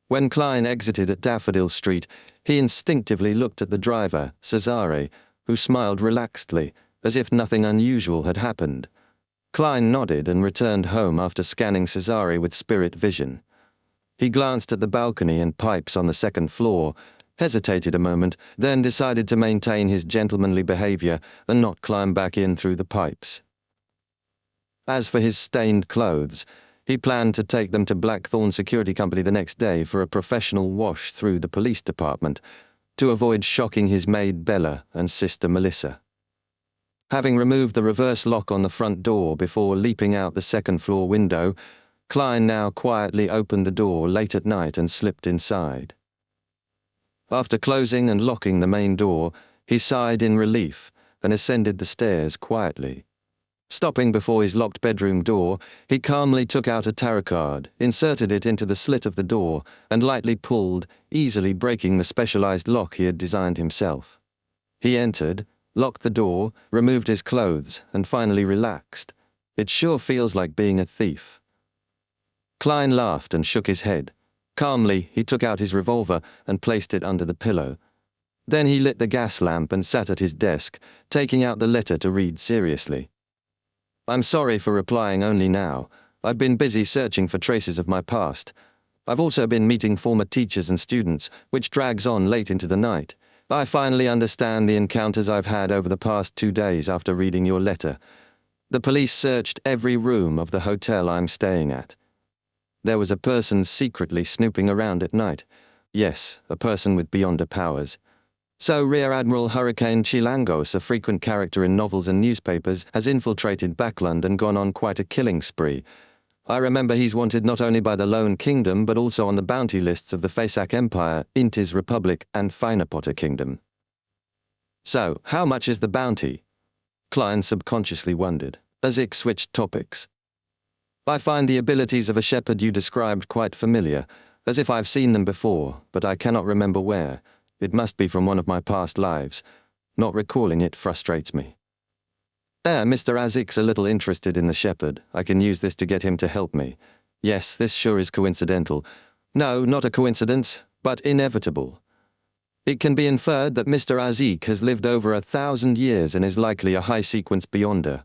When Klein exited at Daffodil Street, he instinctively looked at the driver, Cesare, who smiled relaxedly, as if nothing unusual had happened. Klein nodded and returned home after scanning Cesare with spirit vision. He glanced at the balcony and pipes on the second floor, hesitated a moment, then decided to maintain his gentlemanly behavior and not climb back in through the pipes. As for his stained clothes, he planned to take them to Blackthorn Security Company the next day for a professional wash through the police department, to avoid shocking his maid Bella and sister Melissa. Having removed the reverse lock on the front door before leaping out the second-floor window, Klein now quietly opened the door late at night and slipped inside. After closing and locking the main door, he sighed in relief and ascended the stairs quietly. Stopping before his locked bedroom door, he calmly took out a tarot card, inserted it into the slit of the door, and lightly pulled, easily breaking the specialized lock he had designed himself. He entered, locked the door, removed his clothes, and finally relaxed. It sure feels like being a thief. Klein laughed and shook his head. Calmly, he took out his revolver and placed it under the pillow. Then he lit the gas lamp and sat at his desk, taking out the letter to read seriously. "I'm sorry for replying only now. I've been busy searching for traces of my past. I've also been meeting former teachers and students, which drags on late into the night. I finally understand the encounters I've had over the past 2 days after reading your letter. The police searched every room of the hotel I'm staying at. There was a person secretly snooping around at night. Yes, a person with beyonder powers. So Rear Admiral Hurricane Chilangos, a frequent character in novels and newspapers, has infiltrated Backland and gone on quite a killing spree. I remember he's wanted not only by the Lone Kingdom but also on the bounty lists of the Fasak Empire, Intis Republic, and Finapotter Kingdom." "So, how much is the bounty?" Klein subconsciously wondered, as Ick switched topics. "I find the abilities of a shepherd you described quite familiar, as if I've seen them before, but I cannot remember where. It must be from one of my past lives. Not recalling it frustrates me." Mr. Azik's a little interested in the shepherd. I can use this to get him to help me. Yes, this sure is coincidental. No, not a coincidence, but inevitable. It can be inferred that Mr. Azik has lived over 1,000 years and is likely a high-sequence beyonder.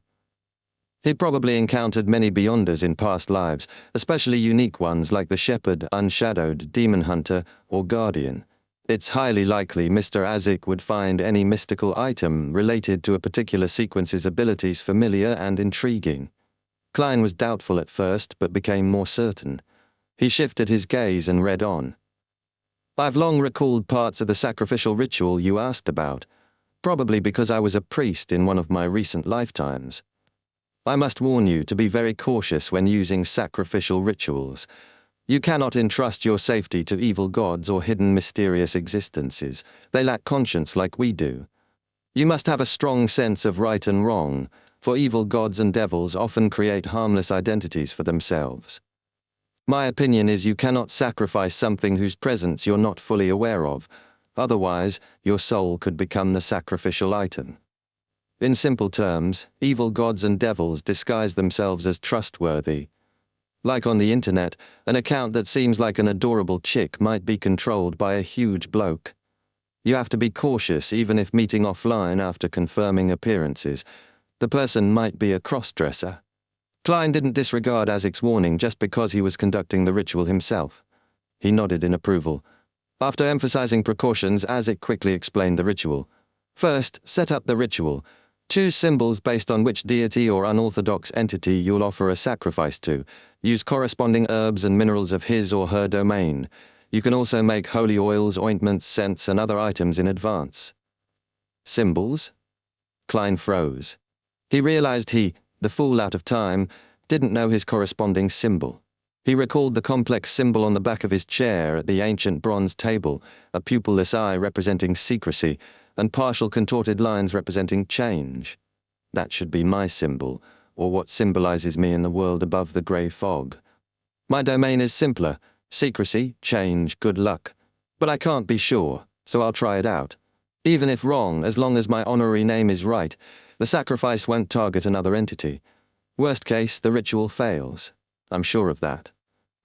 He probably encountered many beyonders in past lives, especially unique ones like the shepherd, unshadowed, demon hunter, or guardian. It's highly likely Mr. Azik would find any mystical item related to a particular sequence's abilities familiar and intriguing. Klein was doubtful at first, but became more certain. He shifted his gaze and read on. "I've long recalled parts of the sacrificial ritual you asked about, probably because I was a priest in one of my recent lifetimes. I must warn you to be very cautious when using sacrificial rituals. You cannot entrust your safety to evil gods or hidden mysterious existences. They lack conscience like we do. You must have a strong sense of right and wrong, for evil gods and devils often create harmless identities for themselves. My opinion is you cannot sacrifice something whose presence you're not fully aware of, otherwise your soul could become the sacrificial item. In simple terms, evil gods and devils disguise themselves as trustworthy. Like on the internet, an account that seems like an adorable chick might be controlled by a huge bloke. You have to be cautious even if meeting offline after confirming appearances. The person might be a cross-dresser." Klein didn't disregard Azik's warning just because he was conducting the ritual himself. He nodded in approval. After emphasizing precautions, Azik quickly explained the ritual. "First, set up the ritual. Choose symbols based on which deity or unorthodox entity you'll offer a sacrifice to. Use corresponding herbs and minerals of his or her domain. You can also make holy oils, ointments, scents, and other items in advance." "Symbols?" Klein froze. He realized he, the fool out of time, didn't know his corresponding symbol. He recalled the complex symbol on the back of his chair at the ancient bronze table, a pupilless eye representing secrecy, and partial contorted lines representing change. That should be my symbol, or what symbolizes me in the world above the grey fog. My domain is simpler: secrecy, change, good luck. But I can't be sure, so I'll try it out. Even if wrong, as long as my honorary name is right, the sacrifice won't target another entity. Worst case, the ritual fails. I'm sure of that.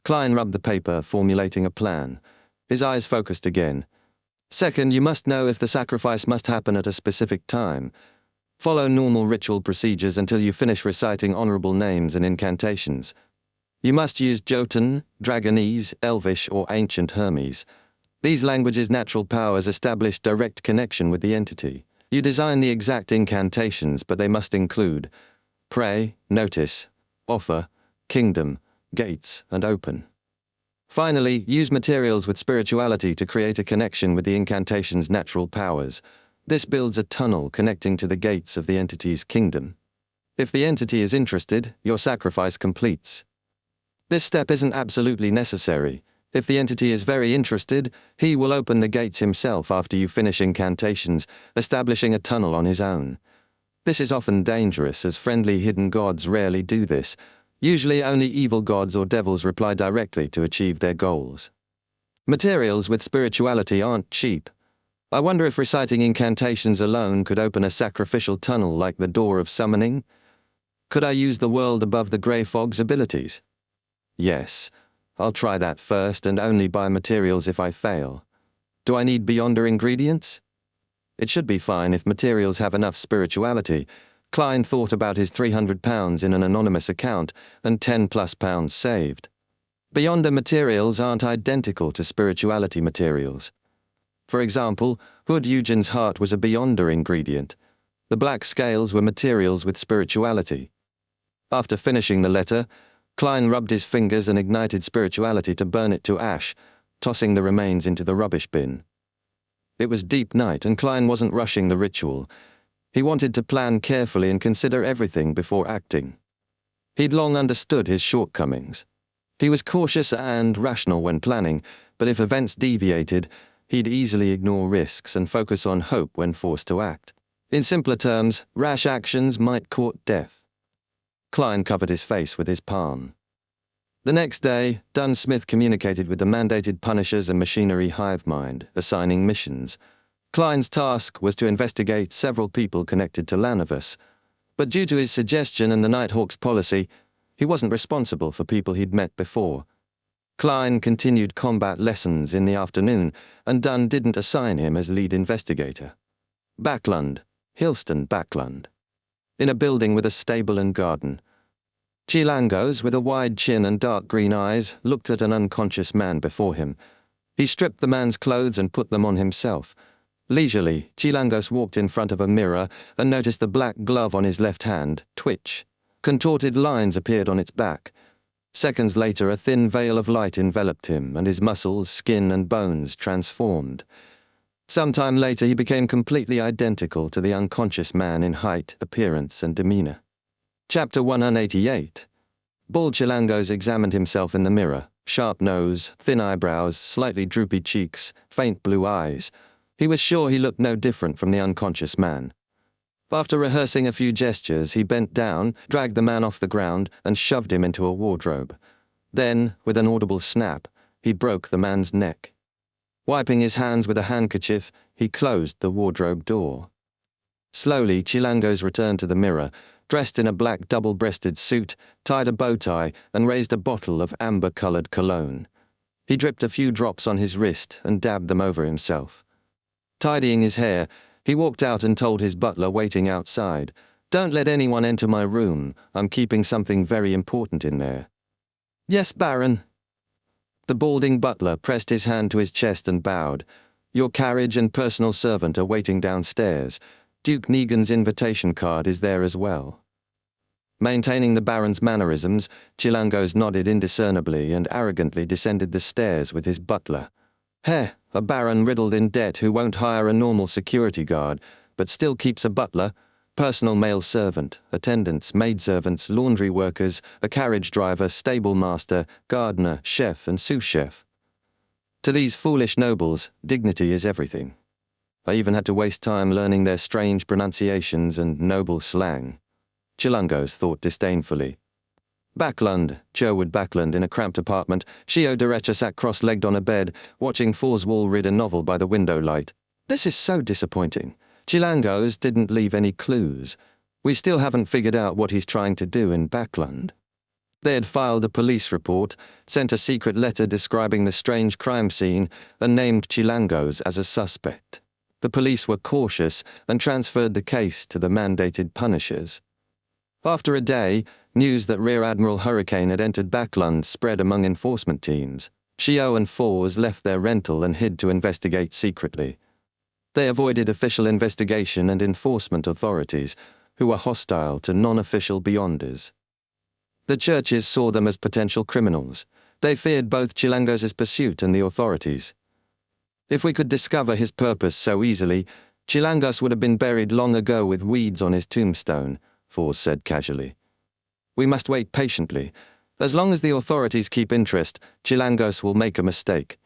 Klein rubbed the paper, formulating a plan. His eyes focused again. Second, you must know if the sacrifice must happen at a specific time. Follow normal ritual procedures until you finish reciting honorable names and incantations. You must use Jotun, Dragonese, Elvish, or Ancient Hermes. These languages' natural powers establish direct connection with the entity. You design the exact incantations, but they must include pray, notice, offer, kingdom, gates, and open. Finally, use materials with spirituality to create a connection with the incantation's natural powers. This builds a tunnel connecting to the gates of the entity's kingdom. If the entity is interested, your sacrifice completes. This step isn't absolutely necessary. If the entity is very interested, he will open the gates himself after you finish incantations, establishing a tunnel on his own. This is often dangerous, as friendly hidden gods rarely do this. Usually only evil gods or devils reply directly to achieve their goals. Materials with spirituality aren't cheap. I wonder if reciting incantations alone could open a sacrificial tunnel like the Door of Summoning? Could I use the world above the grey fog's abilities? Yes. I'll try that first and only buy materials if I fail. Do I need Beyonder ingredients? It should be fine if materials have enough spirituality. Klein thought about his £300 in an anonymous account and £10+ saved. Beyonder materials aren't identical to spirituality materials. For example, Hood Eugen's heart was a Beyonder ingredient. The black scales were materials with spirituality. After finishing the letter, Klein rubbed his fingers and ignited spirituality to burn it to ash, tossing the remains into the rubbish bin. It was deep night, and Klein wasn't rushing the ritual. He wanted to plan carefully and consider everything before acting. He'd long understood his shortcomings. He was cautious and rational when planning, but if events deviated, he'd easily ignore risks and focus on hope when forced to act. In simpler terms, rash actions might court death. Klein covered his face with his palm. The next day, Dunn-Smith communicated with the mandated Punishers and Machinery hive mind, assigning missions. Klein's task was to investigate several people connected to Lanavus, but due to his suggestion and the Nighthawk's policy, he wasn't responsible for people he'd met before. Klein continued combat lessons in the afternoon, and Dunn didn't assign him as lead investigator. Backlund, Hilston Backlund. In a building with a stable and garden. Chilangos, with a wide chin and dark green eyes, looked at an unconscious man before him. He stripped the man's clothes and put them on himself. Leisurely, Chilangos walked in front of a mirror and noticed the black glove on his left hand twitch. Contorted lines appeared on its back. Seconds later, a thin veil of light enveloped him, and his muscles, skin, and bones transformed. Sometime later, he became completely identical to the unconscious man in height, appearance, and demeanor. Chapter 188. Bald Chilangos examined himself in the mirror. Sharp nose, thin eyebrows, slightly droopy cheeks, faint blue eyes. He was sure he looked no different from the unconscious man. After rehearsing a few gestures, he bent down, dragged the man off the ground, and shoved him into a wardrobe. Then, with an audible snap, he broke the man's neck. Wiping his hands with a handkerchief, he closed the wardrobe door. Slowly, Chilangos returned to the mirror, dressed in a black double-breasted suit, tied a bow tie, and raised a bottle of amber-colored cologne. He dripped a few drops on his wrist and dabbed them over himself. Tidying his hair, he walked out and told his butler waiting outside, "Don't let anyone enter my room. I'm keeping something very important in there." "Yes, Baron." The balding butler pressed his hand to his chest and bowed. "Your carriage and personal servant are waiting downstairs. Duke Negan's invitation card is there as well." Maintaining the Baron's mannerisms, Chilangos nodded indiscernibly and arrogantly descended the stairs with his butler. A Baron riddled in debt who won't hire a normal security guard, but still keeps a butler, personal male servant, attendants, maidservants, laundry workers, a carriage driver, stable master, gardener, chef, and sous chef. To these foolish nobles, dignity is everything. I even had to waste time learning their strange pronunciations and noble slang. Chilangos thought disdainfully. Backlund, Sherwood Backlund in a cramped apartment, Shio Derecha sat cross-legged on a bed, watching Forswall read a novel by the window light. This is so disappointing. Chilangos didn't leave any clues. We still haven't figured out what he's trying to do in Backlund. They had filed a police report, sent a secret letter describing the strange crime scene, and named Chilangos as a suspect. The police were cautious and transferred the case to the mandated punishers. After a day, news that Rear Admiral Hurricane had entered Backlund spread among enforcement teams. Shio and Fors left their rental and hid to investigate secretly. They avoided official investigation and enforcement authorities, who were hostile to non-official beyonders. The churches saw them as potential criminals. They feared both Chilangos' pursuit and the authorities. If we could discover his purpose so easily, Chilangos would have been buried long ago with weeds on his tombstone, Fors said casually. We must wait patiently. As long as the authorities keep interest, Chilangos will make a mistake.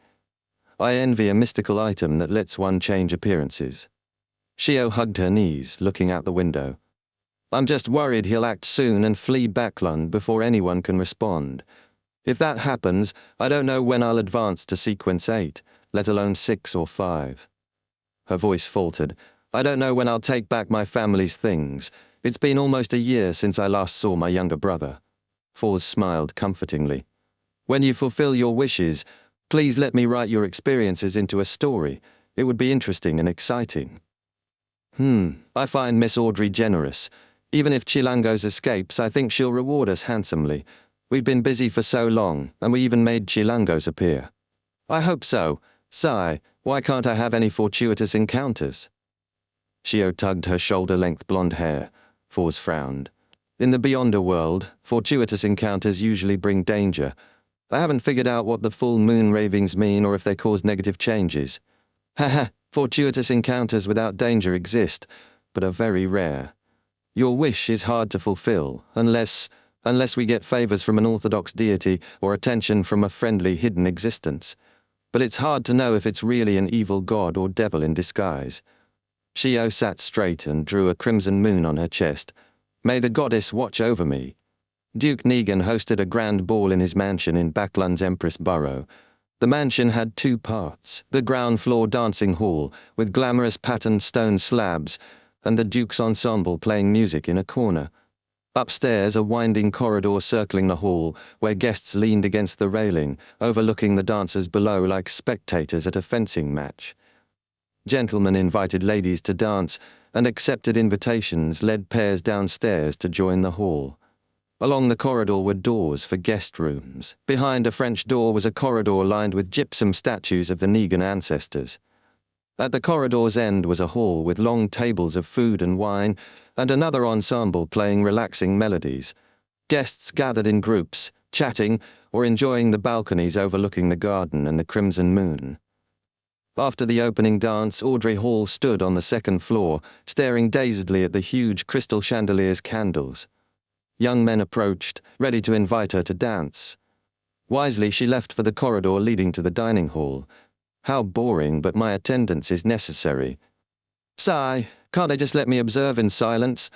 I envy a mystical item that lets one change appearances. Shio hugged her knees, looking out the window. I'm just worried he'll act soon and flee Backlund before anyone can respond. If that happens, I don't know when I'll advance to sequence 8, let alone 6 or 5. Her voice faltered. I don't know when I'll take back my family's things. It's been almost a year since I last saw my younger brother. Fors smiled comfortingly. When you fulfill your wishes, please let me write your experiences into a story. It would be interesting and exciting. I find Miss Audrey generous. Even if Chilangos escapes, I think she'll reward us handsomely. We've been busy for so long, and we even made Chilangos appear. I hope so. Sigh, why can't I have any fortuitous encounters? Shio tugged her shoulder-length blonde hair. Fors frowned. In the Beyonder world, fortuitous encounters usually bring danger. I haven't figured out what the full moon ravings mean or if they cause negative changes. Haha, fortuitous encounters without danger exist, but are very rare. Your wish is hard to fulfill, unless we get favors from an orthodox deity or attention from a friendly hidden existence. But it's hard to know if it's really an evil god or devil in disguise. Shio sat straight and drew a crimson moon on her chest. May the goddess watch over me. Duke Negan hosted a grand ball in his mansion in Backlund's Empress Borough. The mansion had 2 parts, the ground floor dancing hall, with glamorous patterned stone slabs, and the Duke's ensemble playing music in a corner. Upstairs, a winding corridor circling the hall, where guests leaned against the railing, overlooking the dancers below like spectators at a fencing match. Gentlemen invited ladies to dance, and accepted invitations led pairs downstairs to join the hall. Along the corridor were doors for guest rooms. Behind a French door was a corridor lined with gypsum statues of the Negan ancestors. At the corridor's end was a hall with long tables of food and wine, and another ensemble playing relaxing melodies. Guests gathered in groups, chatting, or enjoying the balconies overlooking the garden and the crimson moon. After the opening dance, Audrey Hall stood on the 2nd floor, staring dazedly at the huge crystal chandelier's candles. Young men approached, ready to invite her to dance. Wisely, she left for the corridor leading to the dining hall. How boring, but my attendance is necessary. Sigh, can't they just let me observe in silence?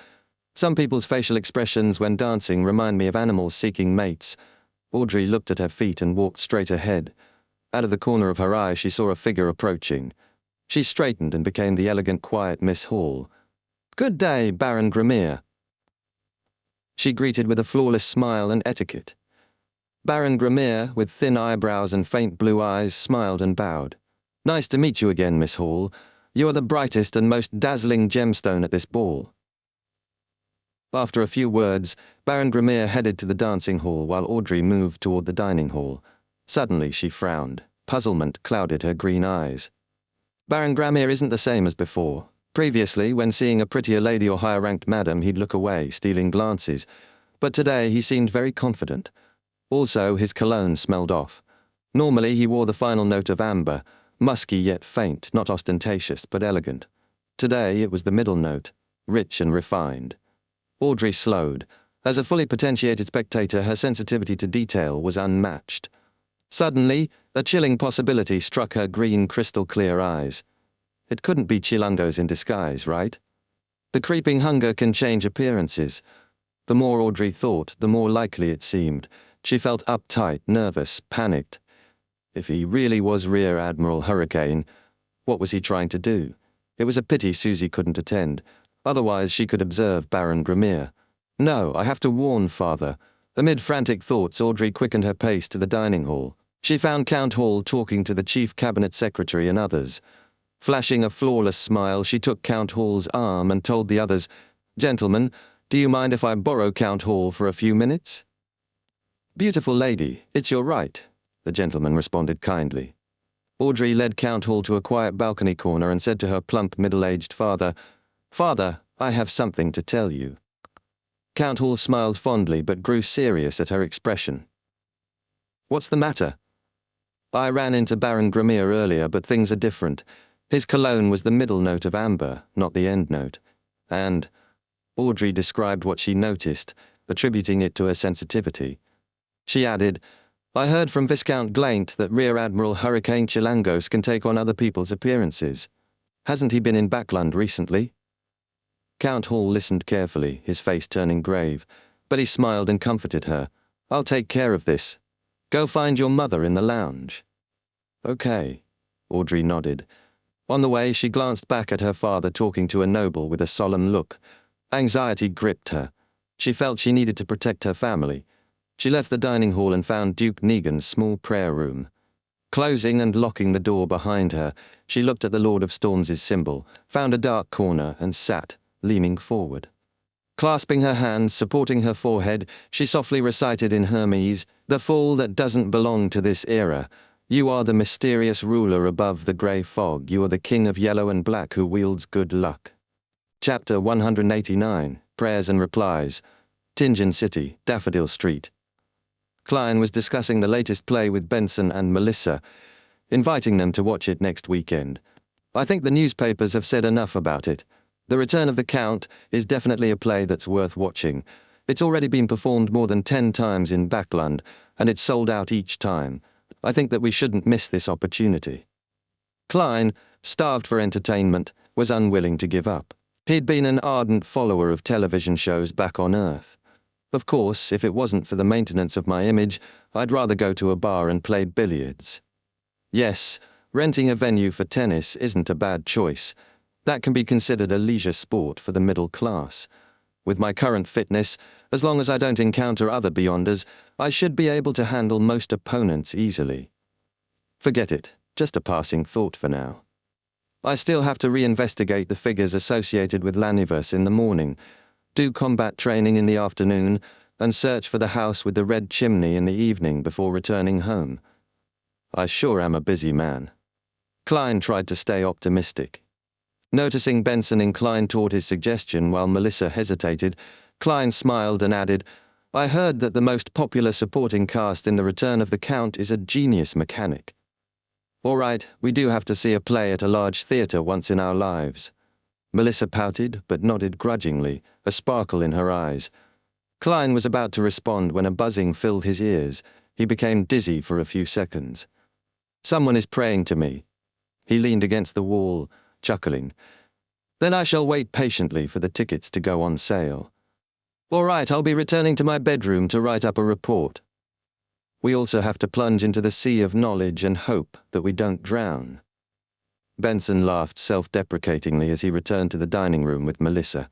Some people's facial expressions when dancing remind me of animals seeking mates. Audrey looked at her feet and walked straight ahead. Out of the corner of her eye, she saw a figure approaching. She straightened and became the elegant, quiet Miss Hall. Good day, Baron Grimere. She greeted with a flawless smile and etiquette. Baron Grimere, with thin eyebrows and faint blue eyes, smiled and bowed. Nice to meet you again, Miss Hall. You are the brightest and most dazzling gemstone at this ball. After a few words, Baron Grimere headed to the dancing hall while Audrey moved toward the dining hall. Suddenly she frowned. Puzzlement clouded her green eyes. Baron Grimere isn't the same as before. Previously, when seeing a prettier lady or higher-ranked madam, he'd look away, stealing glances. But today he seemed very confident. Also, his cologne smelled off. Normally he wore the final note of amber, musky yet faint, not ostentatious but elegant. Today it was the middle note, rich and refined. Audrey slowed. As a fully potentiated spectator, her sensitivity to detail was unmatched. Suddenly, a chilling possibility struck her green, crystal-clear eyes. It couldn't be Chilangos in disguise, right? The creeping hunger can change appearances. The more Audrey thought, the more likely it seemed. She felt uptight, nervous, panicked. If he really was Rear Admiral Hurricane, what was he trying to do? It was a pity Susie couldn't attend. Otherwise she could observe Baron Grimmier. No, I have to warn Father. Amid frantic thoughts, Audrey quickened her pace to the dining hall. She found Count Hall talking to the Chief Cabinet Secretary and others. Flashing a flawless smile, she took Count Hall's arm and told the others, "Gentlemen, do you mind if I borrow Count Hall for a few minutes?" "Beautiful lady, it's your right," the gentleman responded kindly. Audrey led Count Hall to a quiet balcony corner and said to her plump, middle-aged father, "Father, I have something to tell you." Count Hall smiled fondly but grew serious at her expression. "What's the matter?" "I ran into Baron Grimmier earlier, but things are different. His cologne was the middle note of amber, not the end note. And," Audrey described what she noticed, attributing it to her sensitivity. She added, "I heard from Viscount Glaint that Rear Admiral Hurricane Chilangos can take on other people's appearances. Hasn't he been in Backland recently?" Count Hall listened carefully, his face turning grave, but he smiled and comforted her. "I'll take care of this. Go find your mother in the lounge." "Okay," Audrey nodded. On the way, she glanced back at her father talking to a noble with a solemn look. Anxiety gripped her. She felt she needed to protect her family. She left the dining hall and found Duke Negan's small prayer room. Closing and locking the door behind her, she looked at the Lord of Storms' symbol, found a dark corner and sat, leaning forward. Clasping her hands, supporting her forehead, she softly recited in Hermes, "The fall that doesn't belong to this era. You are the mysterious ruler above the grey fog. You are the king of yellow and black who wields good luck." Chapter 189, Prayers and Replies. Tingen City, Daffodil Street. Klein was discussing the latest play with Benson and Melissa, inviting them to watch it next weekend. "I think the newspapers have said enough about it. The Return of the Count is definitely a play that's worth watching. It's already been performed more than 10 times in Backland, and it's sold out each time. I think that we shouldn't miss this opportunity." Klein, starved for entertainment, was unwilling to give up. He'd been an ardent follower of television shows back on Earth. "Of course, if it wasn't for the maintenance of my image, I'd rather go to a bar and play billiards." Yes, renting a venue for tennis isn't a bad choice. That can be considered a leisure sport for the middle class. With my current fitness, as long as I don't encounter other beyonders, I should be able to handle most opponents easily. Forget it, just a passing thought for now. I still have to reinvestigate the figures associated with Laniverse in the morning, do combat training in the afternoon, and search for the house with the red chimney in the evening before returning home. I sure am a busy man. Klein tried to stay optimistic. Noticing Benson inclined toward his suggestion while Melissa hesitated, Klein smiled and added, "I heard that the most popular supporting cast in The Return of the Count is a genius mechanic." "All right, we do have to see a play at a large theater once in our lives." Melissa pouted, but nodded grudgingly, a sparkle in her eyes. Klein was about to respond when a buzzing filled his ears. He became dizzy for a few seconds. "Someone is praying to me." He leaned against the wall, chuckling. "Then I shall wait patiently for the tickets to go on sale. All right, I'll be returning to my bedroom to write up a report." We also have to plunge into the sea of knowledge and hope that we don't drown. Benson laughed self-deprecatingly as he returned to the dining room with Melissa.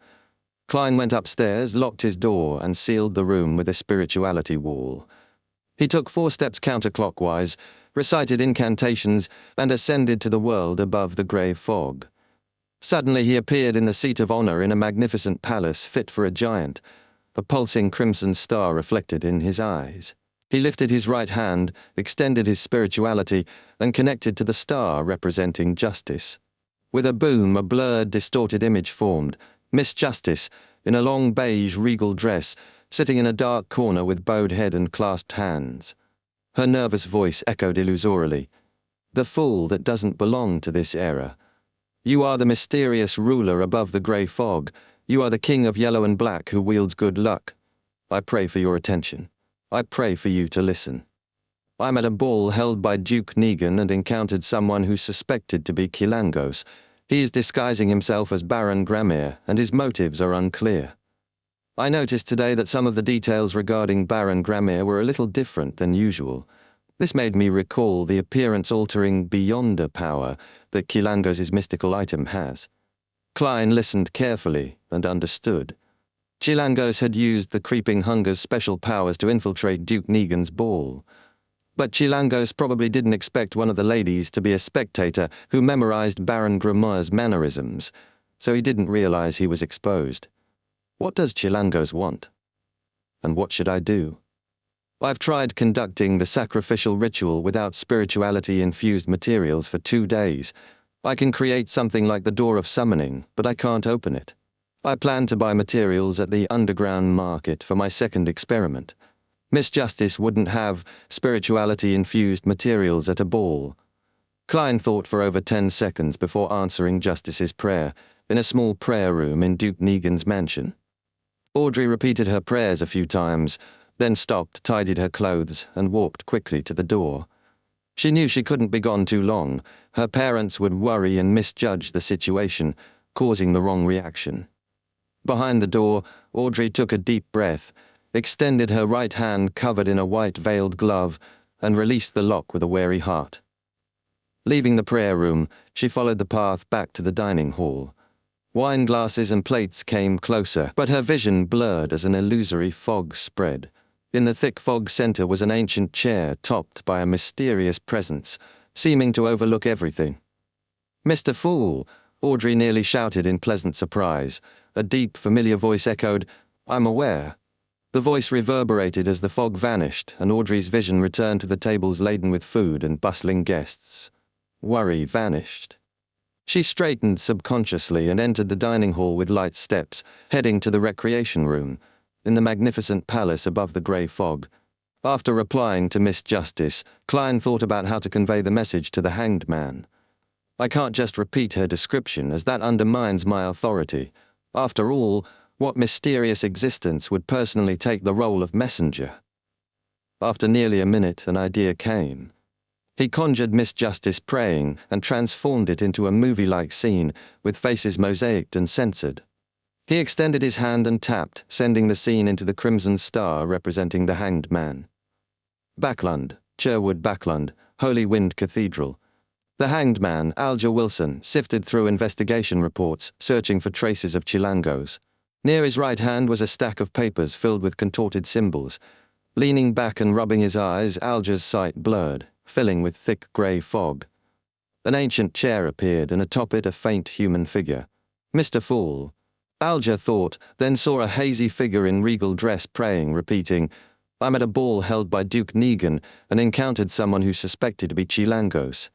Klein went upstairs, locked his door, and sealed the room with a spirituality wall. He took 4 steps counterclockwise, recited incantations, and ascended to the world above the grey fog. Suddenly he appeared in the seat of honor in a magnificent palace fit for a giant, a pulsing crimson star reflected in his eyes. He lifted his right hand, extended his spirituality, and connected to the star representing justice. With a boom, a blurred, distorted image formed. Miss Justice, in a long beige regal dress, sitting in a dark corner with bowed head and clasped hands. Her nervous voice echoed illusorily. "The fool that doesn't belong to this era. You are the mysterious ruler above the grey fog. You are the king of yellow and black who wields good luck. I pray for your attention. I pray for you to listen. I'm at a ball held by Duke Negan and encountered someone who's suspected to be Chilangos. He is disguising himself as Baron Grimmier, and his motives are unclear. I noticed today that some of the details regarding Baron Gramir were a little different than usual. This made me recall the appearance-altering beyonder power that Chilangos' mystical item has. Klein listened carefully and understood. Chilangos had used the Creeping Hunger's special powers to infiltrate Duke Negan's ball. But Chilangos probably didn't expect one of the ladies to be a spectator who memorized Baron Gramir's mannerisms, so he didn't realize he was exposed. What does Chilangos want? And what should I do? I've tried conducting the sacrificial ritual without spirituality-infused materials for 2 days. I can create something like the Door of Summoning, but I can't open it. I plan to buy materials at the underground market for my second experiment. Miss Justice wouldn't have spirituality-infused materials at a ball. Klein thought for over 10 seconds before answering Justice's prayer in a small prayer room in Duke Negan's mansion. Audrey repeated her prayers a few times, then stopped, tidied her clothes, and walked quickly to the door. She knew she couldn't be gone too long. Her parents would worry and misjudge the situation, causing the wrong reaction. Behind the door, Audrey took a deep breath, extended her right hand covered in a white veiled glove, and released the lock with a wary heart. Leaving the prayer room, she followed the path back to the dining hall. Wine glasses and plates came closer, but her vision blurred as an illusory fog spread. In the thick fog center was an ancient chair topped by a mysterious presence, seeming to overlook everything. "Mr. Fool!" Audrey nearly shouted in pleasant surprise. A deep, familiar voice echoed, "I'm aware." The voice reverberated as the fog vanished, and Audrey's vision returned to the tables laden with food and bustling guests. Worry vanished. She straightened subconsciously and entered the dining hall with light steps, heading to the recreation room, in the magnificent palace above the grey fog. After replying to Miss Justice, Klein thought about how to convey the message to the hanged man. I can't just repeat her description, as that undermines my authority. After all, what mysterious existence would personally take the role of messenger? After nearly a minute, an idea came. He conjured Miss Justice praying and transformed it into a movie-like scene with faces mosaicked and censored. He extended his hand and tapped, sending the scene into the crimson star representing the hanged man. Backlund, Sherwood Backlund, Holy Wind Cathedral. The hanged man, Alger Wilson, sifted through investigation reports, searching for traces of Chilangos. Near his right hand was a stack of papers filled with contorted symbols. Leaning back and rubbing his eyes, Alger's sight blurred, filling with thick grey fog. An ancient chair appeared, and atop it a faint human figure. "Mr. Fool," Alger thought, then saw a hazy figure in regal dress praying, repeating, "I'm at a ball held by Duke Negan and encountered someone who's suspected to be Chilangos.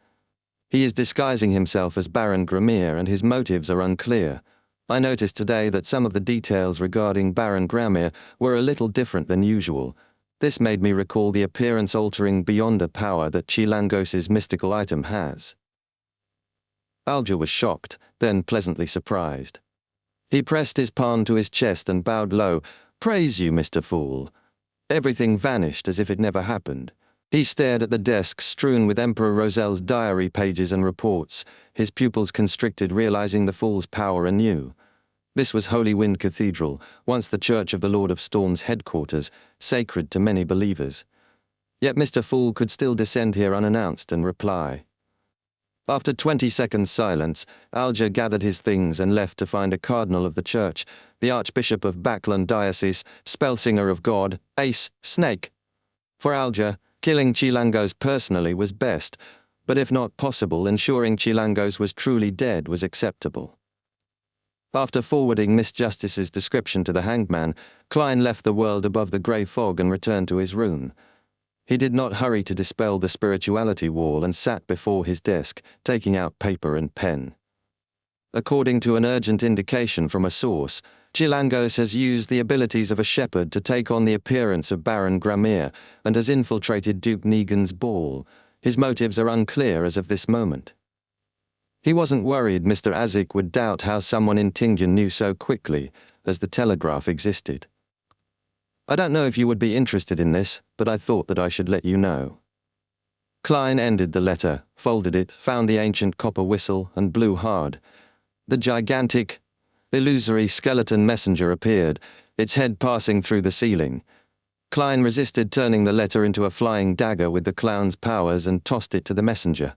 He is disguising himself as Baron Gramir, and his motives are unclear. I noticed today that some of the details regarding Baron Gramir were a little different than usual. This made me recall the appearance-altering beyonder power that Chilangos' mystical item has." Alger was shocked, then pleasantly surprised. He pressed his palm to his chest and bowed low. "Praise you, Mr. Fool." Everything vanished as if it never happened. He stared at the desk strewn with Emperor Rosel's diary pages and reports, his pupils constricted, realizing the Fool's power anew. This was Holy Wind Cathedral, once the Church of the Lord of Storm's headquarters, sacred to many believers. Yet Mr. Fool could still descend here unannounced and reply. After 20 seconds silence, Alger gathered his things and left to find a cardinal of the church, the Archbishop of Backlund Diocese, spellsinger of God, Ace, Snake. For Alger, killing Chilangos personally was best, but if not possible, ensuring Chilangos was truly dead was acceptable. After forwarding Miss Justice's description to the hanged man, Klein left the world above the grey fog and returned to his room. He did not hurry to dispel the spirituality wall and sat before his desk, taking out paper and pen. According to an urgent indication from a source, Chilangos has used the abilities of a shepherd to take on the appearance of Baron Gramir and has infiltrated Duke Negan's ball. His motives are unclear as of this moment. He wasn't worried Mr. Azik would doubt how someone in Tingyan knew so quickly, as the telegraph existed. "I don't know if you would be interested in this, but I thought that I should let you know." Klein ended the letter, folded it, found the ancient copper whistle, and blew hard. The gigantic, illusory skeleton messenger appeared, its head passing through the ceiling. Klein resisted turning the letter into a flying dagger with the clown's powers and tossed it to the messenger.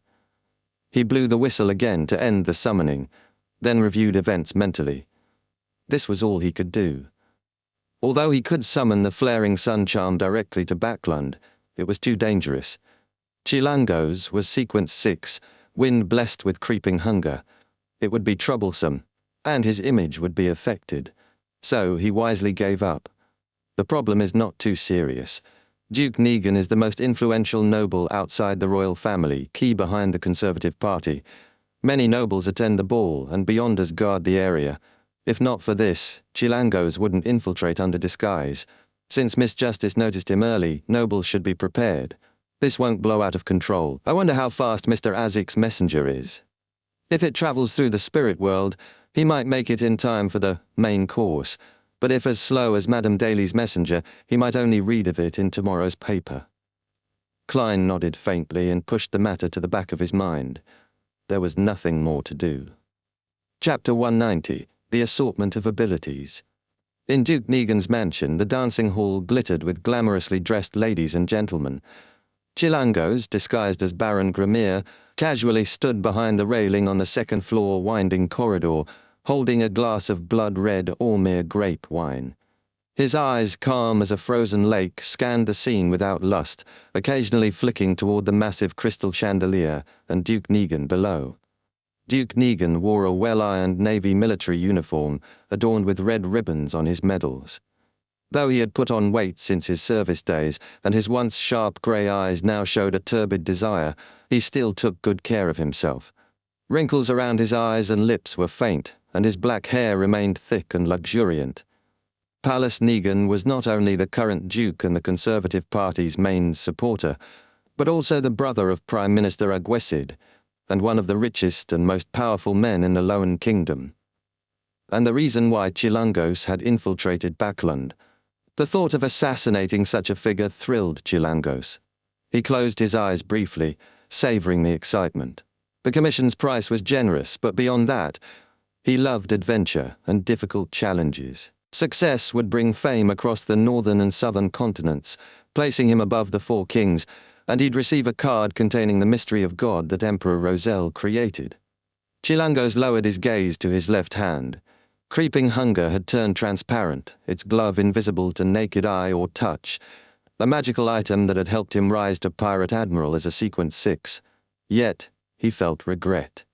He blew the whistle again to end the summoning, then reviewed events mentally. This was all he could do. Although he could summon the flaring sun charm directly to Backland, it was too dangerous. Chilango's was sequence 6, wind blessed with creeping hunger. It would be troublesome, and his image would be affected. So he wisely gave up. The problem is not too serious. Duke Negan is the most influential noble outside the royal family, key behind the Conservative Party. Many nobles attend the ball, and Beyonders guard the area. If not for this, Chilangos wouldn't infiltrate under disguise. Since Miss Justice noticed him early, nobles should be prepared. This won't blow out of control. I wonder how fast Mr. Azik's messenger is. If it travels through the spirit world, he might make it in time for the main course. But if as slow as Madame Daly's messenger, he might only read of it in tomorrow's paper. Klein nodded faintly and pushed the matter to the back of his mind. There was nothing more to do. Chapter 190. The Assortment of Abilities. In Duke Negan's mansion, the dancing hall glittered with glamorously dressed ladies and gentlemen. Chilangos, disguised as Baron Gramere, casually stood behind the railing on the second-floor winding corridor, holding a glass of blood-red Ormir grape wine. His eyes, calm as a frozen lake, scanned the scene without lust, occasionally flicking toward the massive crystal chandelier and Duke Negan below. Duke Negan wore a well-ironed navy military uniform, adorned with red ribbons on his medals. Though he had put on weight since his service days, and his once sharp grey eyes now showed a turbid desire, he still took good care of himself. Wrinkles around his eyes and lips were faint, and his black hair remained thick and luxuriant. Palace Negan was not only the current Duke and the Conservative Party's main supporter, but also the brother of Prime Minister Aguesid, and one of the richest and most powerful men in the Lowen Kingdom. And the reason why Chilangos had infiltrated Backland. The thought of assassinating such a figure thrilled Chilangos. He closed his eyes briefly, savoring the excitement. The commission's price was generous, but beyond that, he loved adventure and difficult challenges. Success would bring fame across the northern and southern continents, placing him above the Four Kings, and he'd receive a card containing the mystery of God that Emperor Roselle created. Chilangos lowered his gaze to his left hand. Creeping hunger had turned transparent, its glove invisible to naked eye or touch, a magical item that had helped him rise to Pirate Admiral as a Sequence 6. Yet, he felt regret.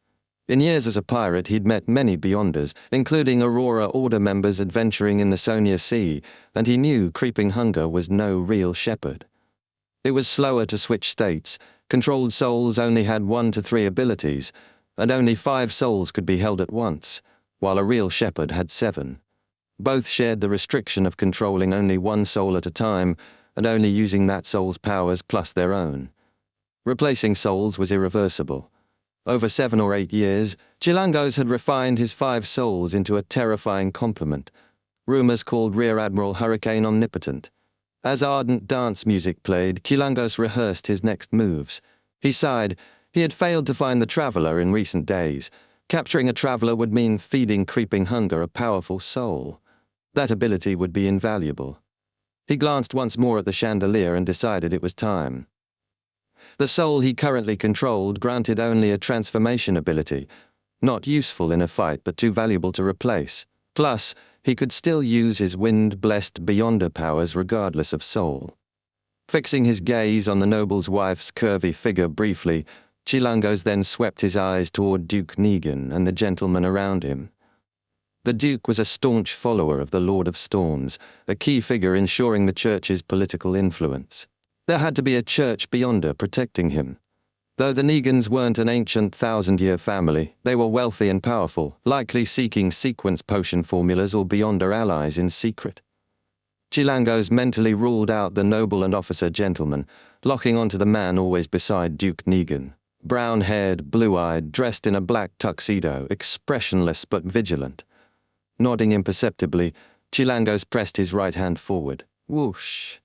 In years as a pirate, he'd met many Beyonders, including Aurora Order members adventuring in the Sonia Sea, and he knew Creeping Hunger was no real shepherd. It was slower to switch states, controlled souls only had 1 to 3 abilities, and only 5 souls could be held at once, while a real shepherd had 7. Both shared the restriction of controlling only 1 soul at a time, and only using that soul's powers plus their own. Replacing souls was irreversible. Over 7 or 8 years, Chilangos had refined his 5 souls into a terrifying complement. Rumors called Rear Admiral Hurricane omnipotent. As ardent dance music played, Chilangos rehearsed his next moves. He sighed. He had failed to find the Traveler in recent days. Capturing a Traveler would mean feeding Creeping Hunger a powerful soul. That ability would be invaluable. He glanced once more at the chandelier and decided it was time. The soul he currently controlled granted only a transformation ability, not useful in a fight but too valuable to replace. Plus, he could still use his wind-blessed Beyonder powers regardless of soul. Fixing his gaze on the noble's wife's curvy figure briefly, Chilangos then swept his eyes toward Duke Negan and the gentlemen around him. The Duke was a staunch follower of the Lord of Storms, a key figure ensuring the Church's political influence. There had to be a Church Beyonder protecting him. Though the Negans weren't an ancient 1,000-year family, they were wealthy and powerful, likely seeking sequence potion formulas or Beyonder allies in secret. Chilangos mentally ruled out the noble and officer gentleman, locking onto the man always beside Duke Negan. Brown-haired, blue-eyed, dressed in a black tuxedo, expressionless but vigilant. Nodding imperceptibly, Chilangos pressed his right hand forward. Whoosh!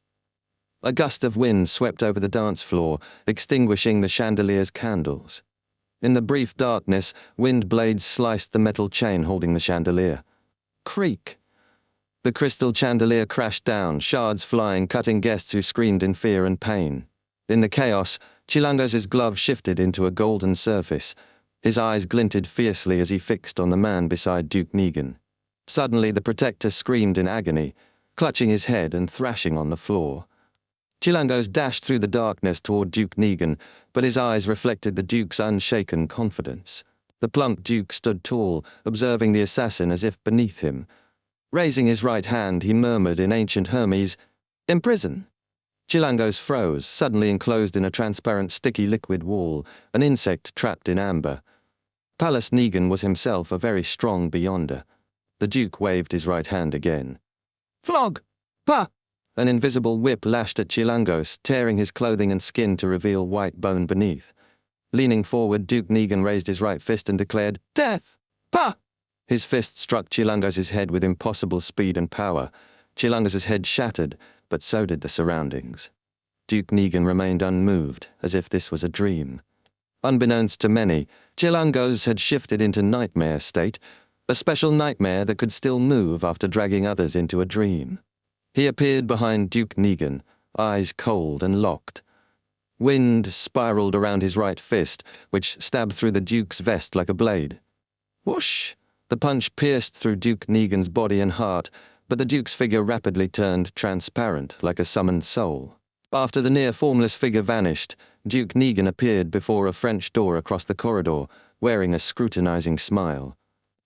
A gust of wind swept over the dance floor, extinguishing the chandelier's candles. In the brief darkness, wind blades sliced the metal chain holding the chandelier. Creak! The crystal chandelier crashed down, shards flying, cutting guests who screamed in fear and pain. In the chaos, Chilangos's glove shifted into a golden surface. His eyes glinted fiercely as he fixed on the man beside Duke Negan. Suddenly the protector screamed in agony, clutching his head and thrashing on the floor. Chilangos dashed through the darkness toward Duke Negan, but his eyes reflected the Duke's unshaken confidence. The plump Duke stood tall, observing the assassin as if beneath him. Raising his right hand, he murmured in ancient Hermes, "Imprison." Chilangos froze, suddenly enclosed in a transparent sticky liquid wall, an insect trapped in amber. Pallas Negan was himself a very strong beyonder. The Duke waved his right hand again. "Flog! Pa!" An invisible whip lashed at Chilangos, tearing his clothing and skin to reveal white bone beneath. Leaning forward, Duke Negan raised his right fist and declared, "Death! Pa!" His fist struck Chilangos' head with impossible speed and power. Chilangos' head shattered, but so did the surroundings. Duke Negan remained unmoved, as if this was a dream. Unbeknownst to many, Chilangos had shifted into nightmare state, a special nightmare that could still move after dragging others into a dream. He appeared behind Duke Negan, eyes cold and locked. Wind spiraled around his right fist, which stabbed through the Duke's vest like a blade. Whoosh! The punch pierced through Duke Negan's body and heart, but the Duke's figure rapidly turned transparent, like a summoned soul. After the near-formless figure vanished, Duke Negan appeared before a French door across the corridor, wearing a scrutinizing smile.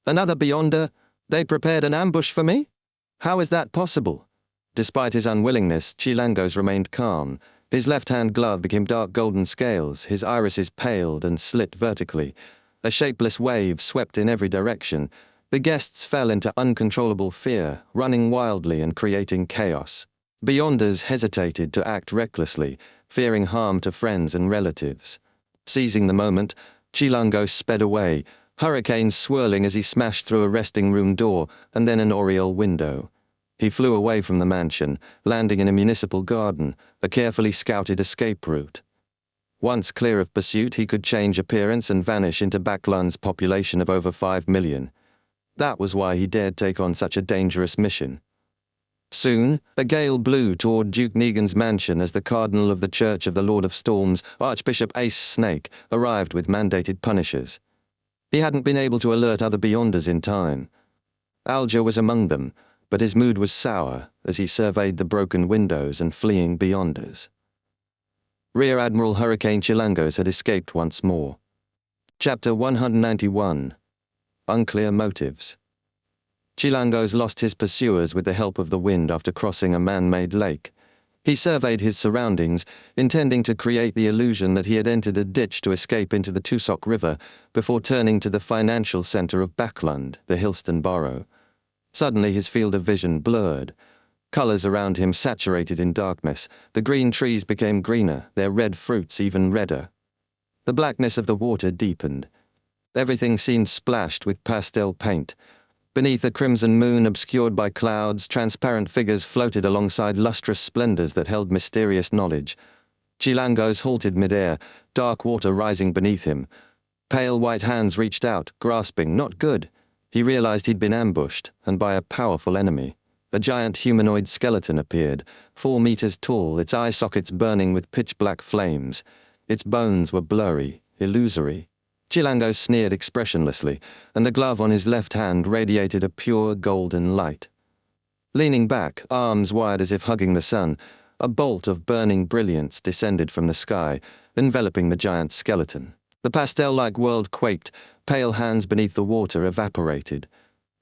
"Another Beyonder? They prepared an ambush for me? How is that possible?" Despite his unwillingness, Chilangos remained calm. His left-hand glove became dark golden scales, his irises paled and slit vertically. A shapeless wave swept in every direction. The guests fell into uncontrollable fear, running wildly and creating chaos. Beyonders hesitated to act recklessly, fearing harm to friends and relatives. Seizing the moment, Chilangos sped away, hurricanes swirling as he smashed through a resting room door and then an oriel window. He flew away from the mansion, landing in a municipal garden, a carefully scouted escape route. Once clear of pursuit, he could change appearance and vanish into Backlund's population of over 5 million. That was why he dared take on such a dangerous mission. Soon, a gale blew toward Duke Negan's mansion as the Cardinal of the Church of the Lord of Storms, Archbishop Ace Snake, arrived with mandated punishers. He hadn't been able to alert other Beyonders in time. Alger was among them, but his mood was sour as he surveyed the broken windows and fleeing Beyonders. Rear Admiral Hurricane Chilangos had escaped once more. Chapter 191. Unclear Motives. Chilangos lost his pursuers with the help of the wind after crossing a man-made lake. He surveyed his surroundings, intending to create the illusion that he had entered a ditch to escape into the Tusok River before turning to the financial center of Backlund, the Hillston Borough. Suddenly his field of vision blurred. Colors around him saturated in darkness. The green trees became greener, their red fruits even redder. The blackness of the water deepened. Everything seemed splashed with pastel paint. Beneath a crimson moon obscured by clouds, transparent figures floated alongside lustrous splendors that held mysterious knowledge. Chilangos halted midair, dark water rising beneath him. Pale white hands reached out, grasping, not good. He realized he'd been ambushed, and by a powerful enemy. A giant humanoid skeleton appeared, 4 meters tall, its eye sockets burning with pitch-black flames. Its bones were blurry, illusory. Chilangos sneered expressionlessly, and the glove on his left hand radiated a pure golden light. Leaning back, arms wide as if hugging the sun, a bolt of burning brilliance descended from the sky, enveloping the giant skeleton. The pastel-like world quaked, pale hands beneath the water evaporated.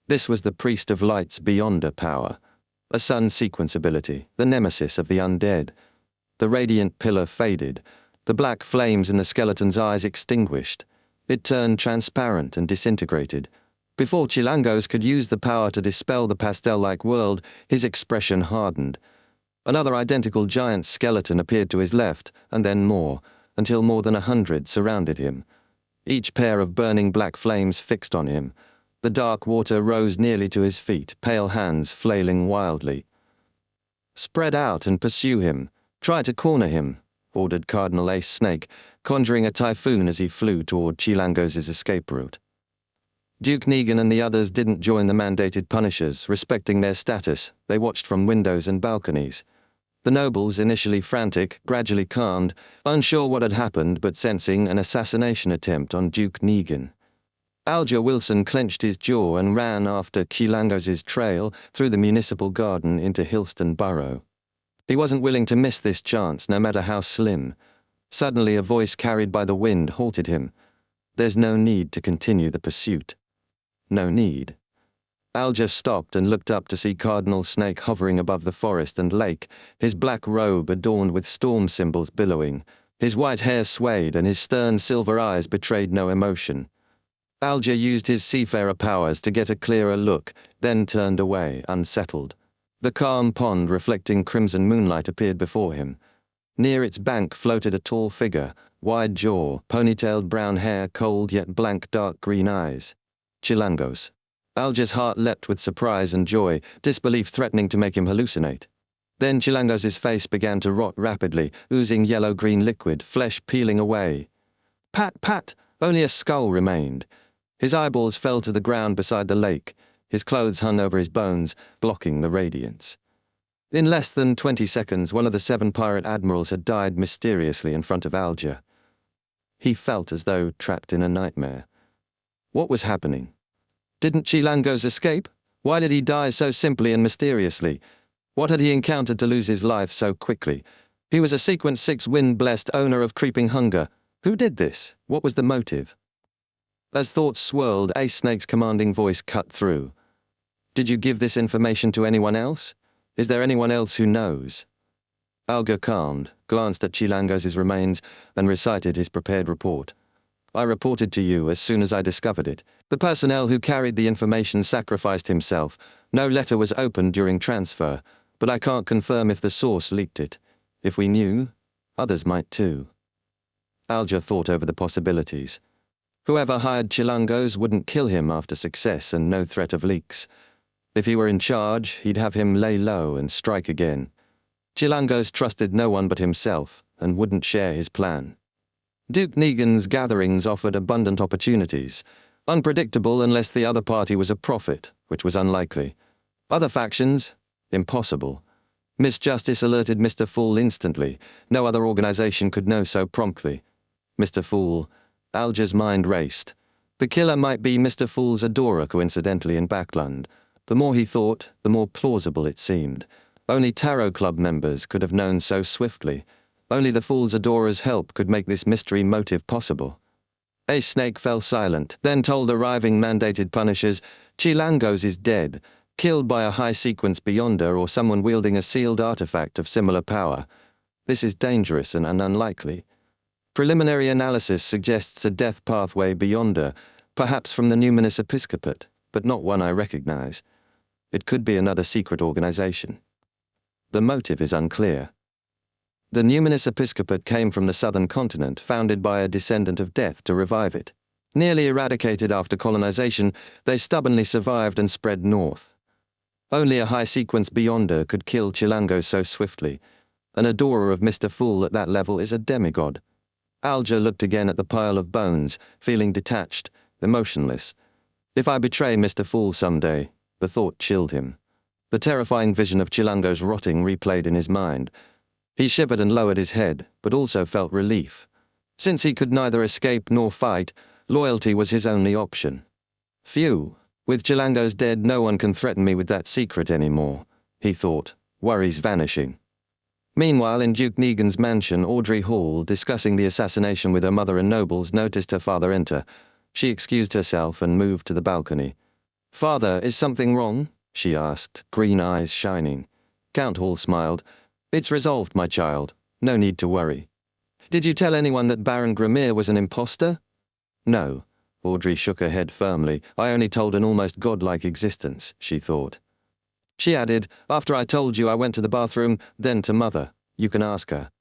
This was the Priest of Light's Beyonder power, a sun sequence ability, the nemesis of the undead. The radiant pillar faded, the black flames in the skeleton's eyes extinguished. It turned transparent and disintegrated. Before Chilangos could use the power to dispel the pastel-like world, his expression hardened. Another identical giant skeleton appeared to his left, and then more, until more than 100 surrounded him. Each pair of burning black flames fixed on him. The dark water rose nearly to his feet, pale hands flailing wildly. "Spread out and pursue him. Try to corner him," ordered Cardinal Ace Snake, conjuring a typhoon as he flew toward Chilangos' escape route. Duke Negan and the others didn't join the mandated punishers, respecting their status. They watched from windows and balconies. The nobles, initially frantic, gradually calmed, unsure what had happened but sensing an assassination attempt on Duke Negan. Alger Wilson clenched his jaw and ran after Chilangos's trail through the municipal garden into Hillston Burrow. He wasn't willing to miss this chance, no matter how slim. Suddenly a voice carried by the wind halted him. There's no need to continue the pursuit. No need. Alger stopped and looked up to see Cardinal Snake hovering above the forest and lake, his black robe adorned with storm symbols billowing. His white hair swayed and his stern silver eyes betrayed no emotion. Alger used his seafarer powers to get a clearer look, then turned away, unsettled. The calm pond reflecting crimson moonlight appeared before him. Near its bank floated a tall figure, wide jaw, ponytailed brown hair, cold yet blank dark green eyes. Chilangos. Alger's heart leapt with surprise and joy, disbelief threatening to make him hallucinate. Then Chilangos's face began to rot rapidly, oozing yellow-green liquid, flesh peeling away. Pat, pat! Only a skull remained. His eyeballs fell to the ground beside the lake. His clothes hung over his bones, blocking the radiance. In less than 20 seconds, one of the 7 pirate admirals had died mysteriously in front of Alger. He felt as though trapped in a nightmare. What was happening? Didn't Chilangos escape? Why did he die so simply and mysteriously? What had he encountered to lose his life so quickly? He was a Sequence 6 wind-blessed owner of creeping hunger. Who did this? What was the motive? As thoughts swirled, Ace Snake's commanding voice cut through. Did you give this information to anyone else? Is there anyone else who knows? Alger calmed, glanced at Chilangos's remains, and recited his prepared report. I reported to you as soon as I discovered it. The personnel who carried the information sacrificed himself. No letter was opened during transfer, but I can't confirm if the source leaked it. If we knew, others might too. Alger thought over the possibilities. Whoever hired Chilangos wouldn't kill him after success and no threat of leaks. If he were in charge, he'd have him lay low and strike again. Chilangos trusted no one but himself and wouldn't share his plan. Duke Negan's gatherings offered abundant opportunities, unpredictable unless the other party was a prophet, which was unlikely. Other factions? Impossible. Misjustice alerted Mr. Fool instantly. No other organization could know so promptly. Mr. Fool. Alger's mind raced. The killer might be Mr. Fool's adorer coincidentally in Backland. The more he thought, the more plausible it seemed. Only Tarot Club members could have known so swiftly. Only the Fool's adorer's help could make this mystery motive possible. Ace Snake fell silent, then told arriving mandated punishers, Chilangos is dead, killed by a high sequence beyonder or someone wielding a sealed artifact of similar power. This is dangerous and unlikely. Preliminary analysis suggests a death pathway beyonder, perhaps from the Numinous Episcopate, but not one I recognize. It could be another secret organization. The motive is unclear. The Numinous Episcopate came from the southern continent, founded by a descendant of death to revive it. Nearly eradicated after colonization, they stubbornly survived and spread north. Only a high-sequence beyonder could kill Chilangos so swiftly. An adorer of Mr. Fool at that level is a demigod. Alger looked again at the pile of bones, feeling detached, emotionless. If I betray Mr. Fool someday, the thought chilled him. The terrifying vision of Chilangos rotting replayed in his mind. He shivered and lowered his head, but also felt relief. Since he could neither escape nor fight, loyalty was his only option. Phew, with Chilangos dead, no one can threaten me with that secret anymore, he thought, worries vanishing. Meanwhile, in Duke Negan's mansion, Audrey Hall, discussing the assassination with her mother and nobles, noticed her father enter. She excused herself and moved to the balcony. Father, is something wrong? She asked, green eyes shining. Count Hall smiled. It's resolved, my child. No need to worry. Did you tell anyone that Baron Grimir was an imposter? No. Audrey shook her head firmly. I only told an almost godlike existence, she thought. She added, after I told you I went to the bathroom, then to Mother. You can ask her.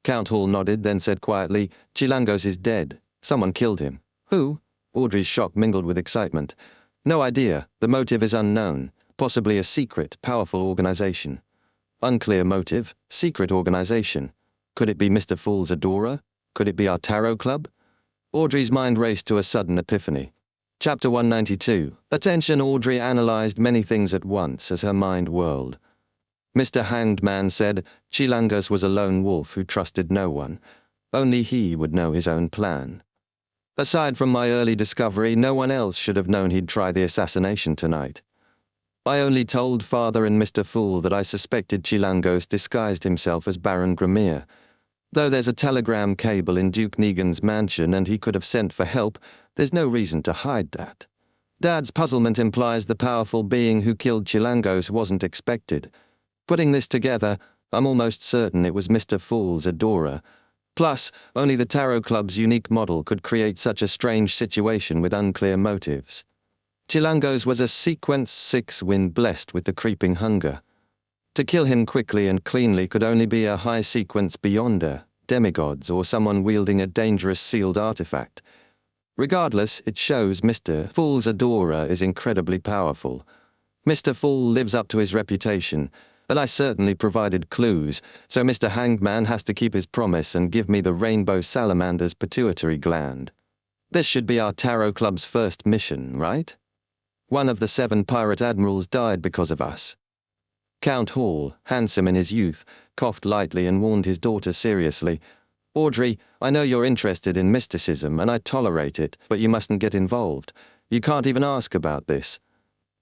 Count Hall nodded, then said quietly, Chilangos is dead. Someone killed him. Who? Audrey's shock mingled with excitement. No idea. The motive is unknown. Possibly a secret, powerful organization. Unclear motive, secret organization. Could it be Mr. Fool's adorer? Could it be our tarot club? Audrey's mind raced to a sudden epiphany. Chapter 192. Attention. Audrey analyzed many things at once as her mind whirled. Mr. Hanged Man said Chilangos was a lone wolf who trusted no one. Only he would know his own plan. Aside from my early discovery, no one else should have known he'd try the assassination tonight. I only told Father and Mr. Fool that I suspected Chilangos disguised himself as Baron Gramere. Though there's a telegram cable in Duke Negan's mansion and he could have sent for help, there's no reason to hide that. Dad's puzzlement implies the powerful being who killed Chilangos wasn't expected. Putting this together, I'm almost certain it was Mr. Fool's adorer. Plus, only the Tarot Club's unique model could create such a strange situation with unclear motives. Chilangos was a sequence 6 wind blessed with the creeping hunger. To kill him quickly and cleanly could only be a high sequence beyonder, demigods, or someone wielding a dangerous sealed artifact. Regardless, it shows Mr. Fool's adorer is incredibly powerful. Mr. Fool lives up to his reputation, and I certainly provided clues, so Mr. Hangman has to keep his promise and give me the Rainbow Salamander's pituitary gland. This should be our Tarot Club's first mission, right? One of the 7 pirate admirals died because of us. Count Hall, handsome in his youth, coughed lightly and warned his daughter seriously. Audrey, I know you're interested in mysticism and I tolerate it, but you mustn't get involved. You can't even ask about this.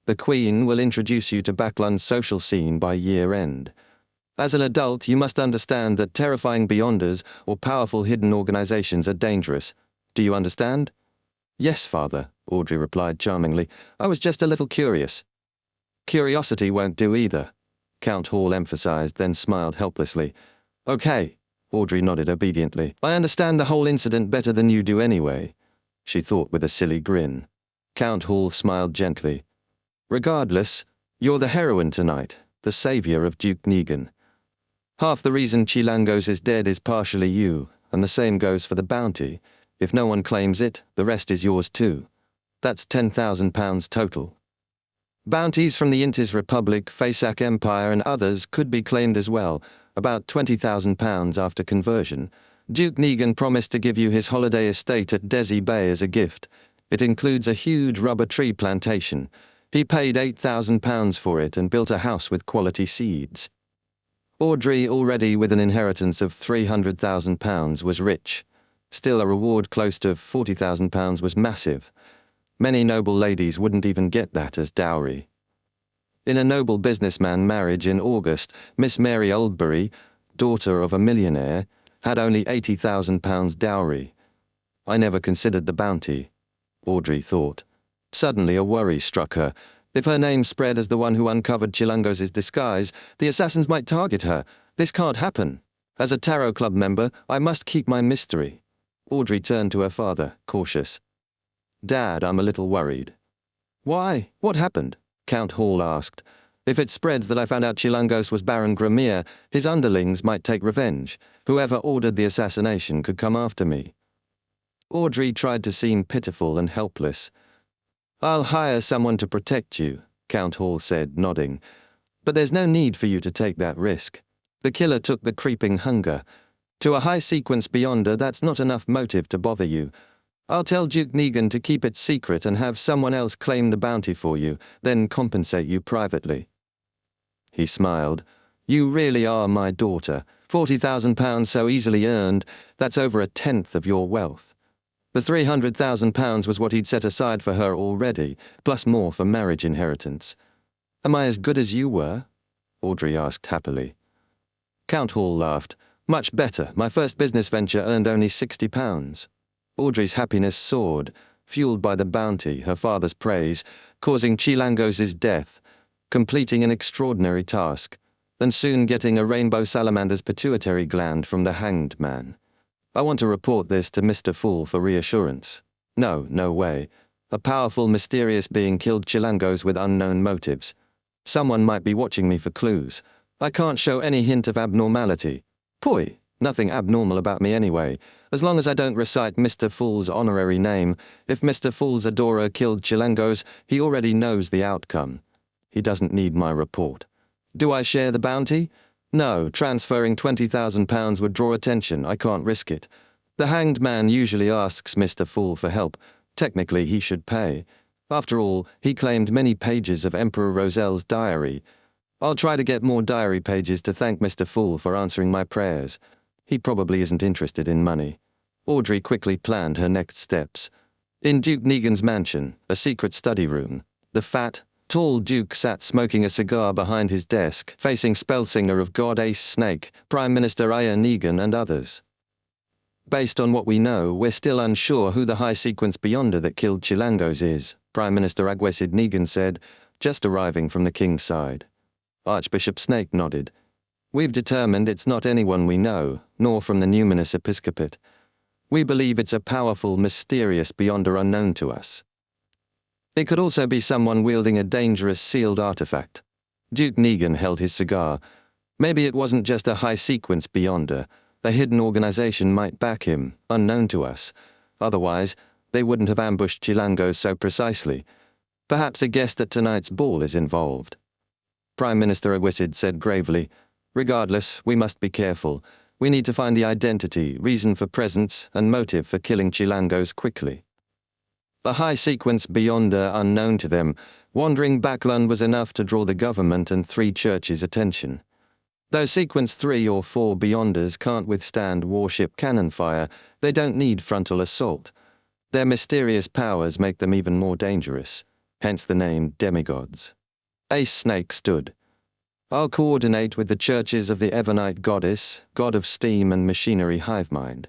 The Queen will introduce you to Backlund's social scene by year end. As an adult, you must understand that terrifying beyonders or powerful hidden organizations are dangerous. Do you understand? Yes, Father, Audrey replied charmingly. I was just a little curious. Curiosity won't do either, Count Hall emphasized, then smiled helplessly. Okay, Audrey nodded obediently. I understand the whole incident better than you do anyway, she thought with a silly grin. Count Hall smiled gently. Regardless, you're the heroine tonight, the savior of Duke Negan. Half the reason Chilangos is dead is partially you, and the same goes for the bounty. If no one claims it, the rest is yours too. That's £10,000 total. Bounties from the Intis Republic, Fasak Empire and others could be claimed as well, about £20,000 after conversion. Duke Negan promised to give you his holiday estate at Desi Bay as a gift. It includes a huge rubber tree plantation. He paid £8,000 for it and built a house with quality seeds. Audrey, already with an inheritance of £300,000, was rich. Still, a reward close to £40,000 was massive. Many noble ladies wouldn't even get that as dowry. In a noble businessman marriage in August, Miss Mary Oldbury, daughter of a millionaire, had only £80,000 dowry. I never considered the bounty, Audrey thought. Suddenly a worry struck her. If her name spread as the one who uncovered Chilangos' disguise, the assassins might target her. This can't happen. As a Tarot Club member, I must keep my mystery. Audrey turned to her father, cautious. Dad, I'm a little worried. Why? What happened? Count Hall asked. If it spreads that I found out Chilangos was Baron Gramere, his underlings might take revenge. Whoever ordered the assassination could come after me. Audrey tried to seem pitiful and helpless. I'll hire someone to protect you, Count Hall said, nodding. But there's no need for you to take that risk. The killer took the creeping hunger. To a high-sequence beyonder, that's not enough motive to bother you. I'll tell Duke Negan to keep it secret and have someone else claim the bounty for you, then compensate you privately. He smiled. You really are my daughter. £40,000 so easily earned, that's over a tenth of your wealth. The £300,000 was what he'd set aside for her already, plus more for marriage inheritance. Am I as good as you were? Audrey asked happily. Count Hall laughed. Much better. My first business venture earned only £60. Audrey's happiness soared, fueled by the bounty, her father's praise, causing Chilangos' death, completing an extraordinary task, and soon getting a Rainbow Salamander's pituitary gland from the Hanged Man. I want to report this to Mr. Fool for reassurance. No way. A powerful, mysterious being killed Chilangos with unknown motives. Someone might be watching me for clues. I can't show any hint of abnormality. Poi, nothing abnormal about me anyway. As long as I don't recite Mr. Fool's honorary name, if Mr. Fool's adorer killed Chilangos, he already knows the outcome. He doesn't need my report. Do I share the bounty? No, transferring £20,000 would draw attention. I can't risk it. The Hanged Man usually asks Mr. Fool for help, Technically, he should pay. After all, he claimed many pages of Emperor Roselle's diary. I'll try to get more diary pages to thank Mr. Fool for answering my prayers. He probably isn't interested in money. Audrey quickly planned her next steps. In Duke Negan's mansion, a secret study room, the fat, tall Duke sat smoking a cigar behind his desk, facing Spellsinger of God Ace Snake, Prime Minister Aya Negan and others. Based on what we know, we're still unsure who the high-sequence beyonder that killed Chilangos is, Prime Minister Agwesid Negan said, just arriving from the king's side. Archbishop Snake nodded. We've determined it's not anyone we know, nor from the numinous episcopate. We believe it's a powerful, mysterious beyonder unknown to us. It could also be someone wielding a dangerous sealed artifact. Duke Negan held his cigar. Maybe it wasn't just a high-sequence beyonder. A hidden organization might back him, unknown to us. Otherwise, they wouldn't have ambushed Chilangos so precisely. Perhaps a guest at tonight's ball is involved. Prime Minister Agwesid said gravely, regardless, we must be careful. We need to find the identity, reason for presence, and motive for killing Chilangos quickly. A high-sequence beyonder unknown to them, wandering backland was enough to draw the government and 3 churches' attention. Though sequence 3 or 4 beyonders can't withstand warship cannon fire, they don't need frontal assault. Their mysterious powers make them even more dangerous, hence the name demigods. Ace Snake stood. I'll coordinate with the churches of the Evernite goddess, god of steam and machinery hivemind.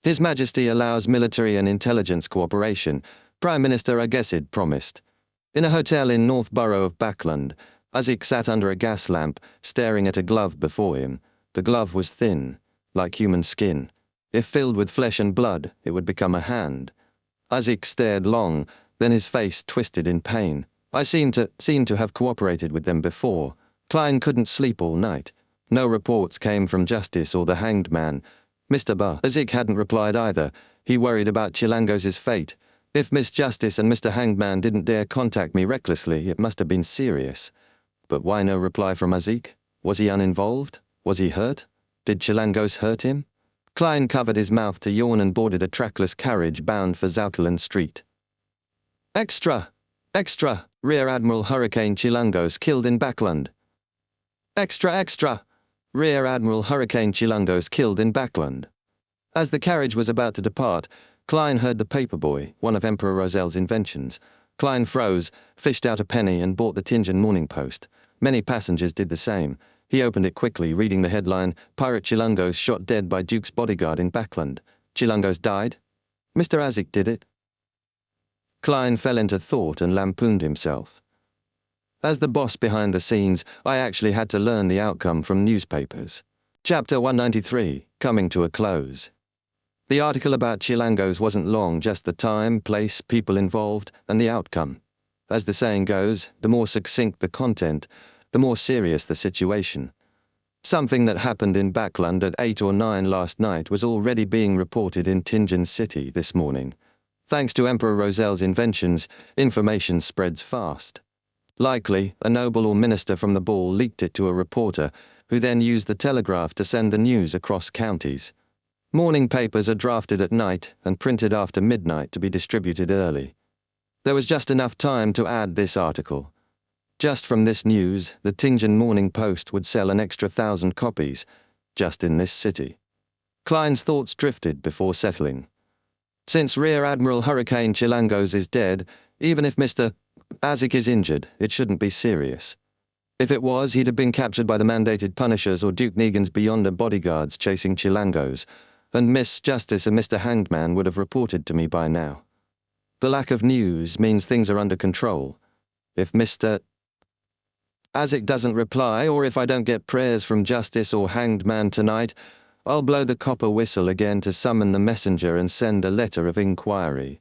His Majesty allows military and intelligence cooperation, Prime Minister Agwesid promised. In a hotel in North Borough of Backland, Azik sat under a gas lamp, staring at a glove before him. The glove was thin, like human skin. If filled with flesh and blood, it would become a hand. Azik stared long, then his face twisted in pain. I seem to have cooperated with them before. Klein couldn't sleep all night. No reports came from Justice or the Hanged Man. Mr. Azik hadn't replied either. He worried about Chilangos' fate. If Miss Justice and Mr. Hanged Man didn't dare contact me recklessly, it must have been serious. But why no reply from Azik? Was he uninvolved? Was he hurt? Did Chilangos hurt him? Klein covered his mouth to yawn and boarded a trackless carriage bound for Zoukeland Street. Extra! Extra! Rear Admiral Hurricane Chilangos killed in Backland. Extra, extra! Rear Admiral Hurricane Chilangos killed in Backland. As the carriage was about to depart, Klein heard the paperboy, one of Emperor Roselle's inventions. Klein froze, fished out a penny and bought the Tingen Morning Post. Many passengers did the same. He opened it quickly, reading the headline, Pirate Chilangos shot dead by Duke's bodyguard in Backland. Chilangos died? Mr. Azik did it? Klein fell into thought and lampooned himself. As the boss behind the scenes, I actually had to learn the outcome from newspapers. Chapter 193, coming to a close. The article about Chilangos wasn't long, just the time, place, people involved, and the outcome. As the saying goes, the more succinct the content, the more serious the situation. Something that happened in Backland at 8 or 9 last night was already being reported in Tingen City this morning. Thanks to Emperor Roselle's inventions, information spreads fast. Likely, a noble or minister from the ball leaked it to a reporter, who then used the telegraph to send the news across counties. Morning papers are drafted at night and printed after midnight to be distributed early. There was just enough time to add this article. Just from this news, the Tingen Morning Post would sell an extra 1,000 copies, just in this city. Klein's thoughts drifted before settling. Since Rear Admiral Hurricane Chilangos is dead, even if Mr. Azik is injured, it shouldn't be serious. If it was, he'd have been captured by the mandated Punishers or Duke Negan's Beyonder bodyguards chasing Chilangos, and Miss Justice and Mr. Hanged Man would have reported to me by now. The lack of news means things are under control. If Mr. Azik doesn't reply, or if I don't get prayers from Justice or Hanged Man tonight, I'll blow the copper whistle again to summon the messenger and send a letter of inquiry.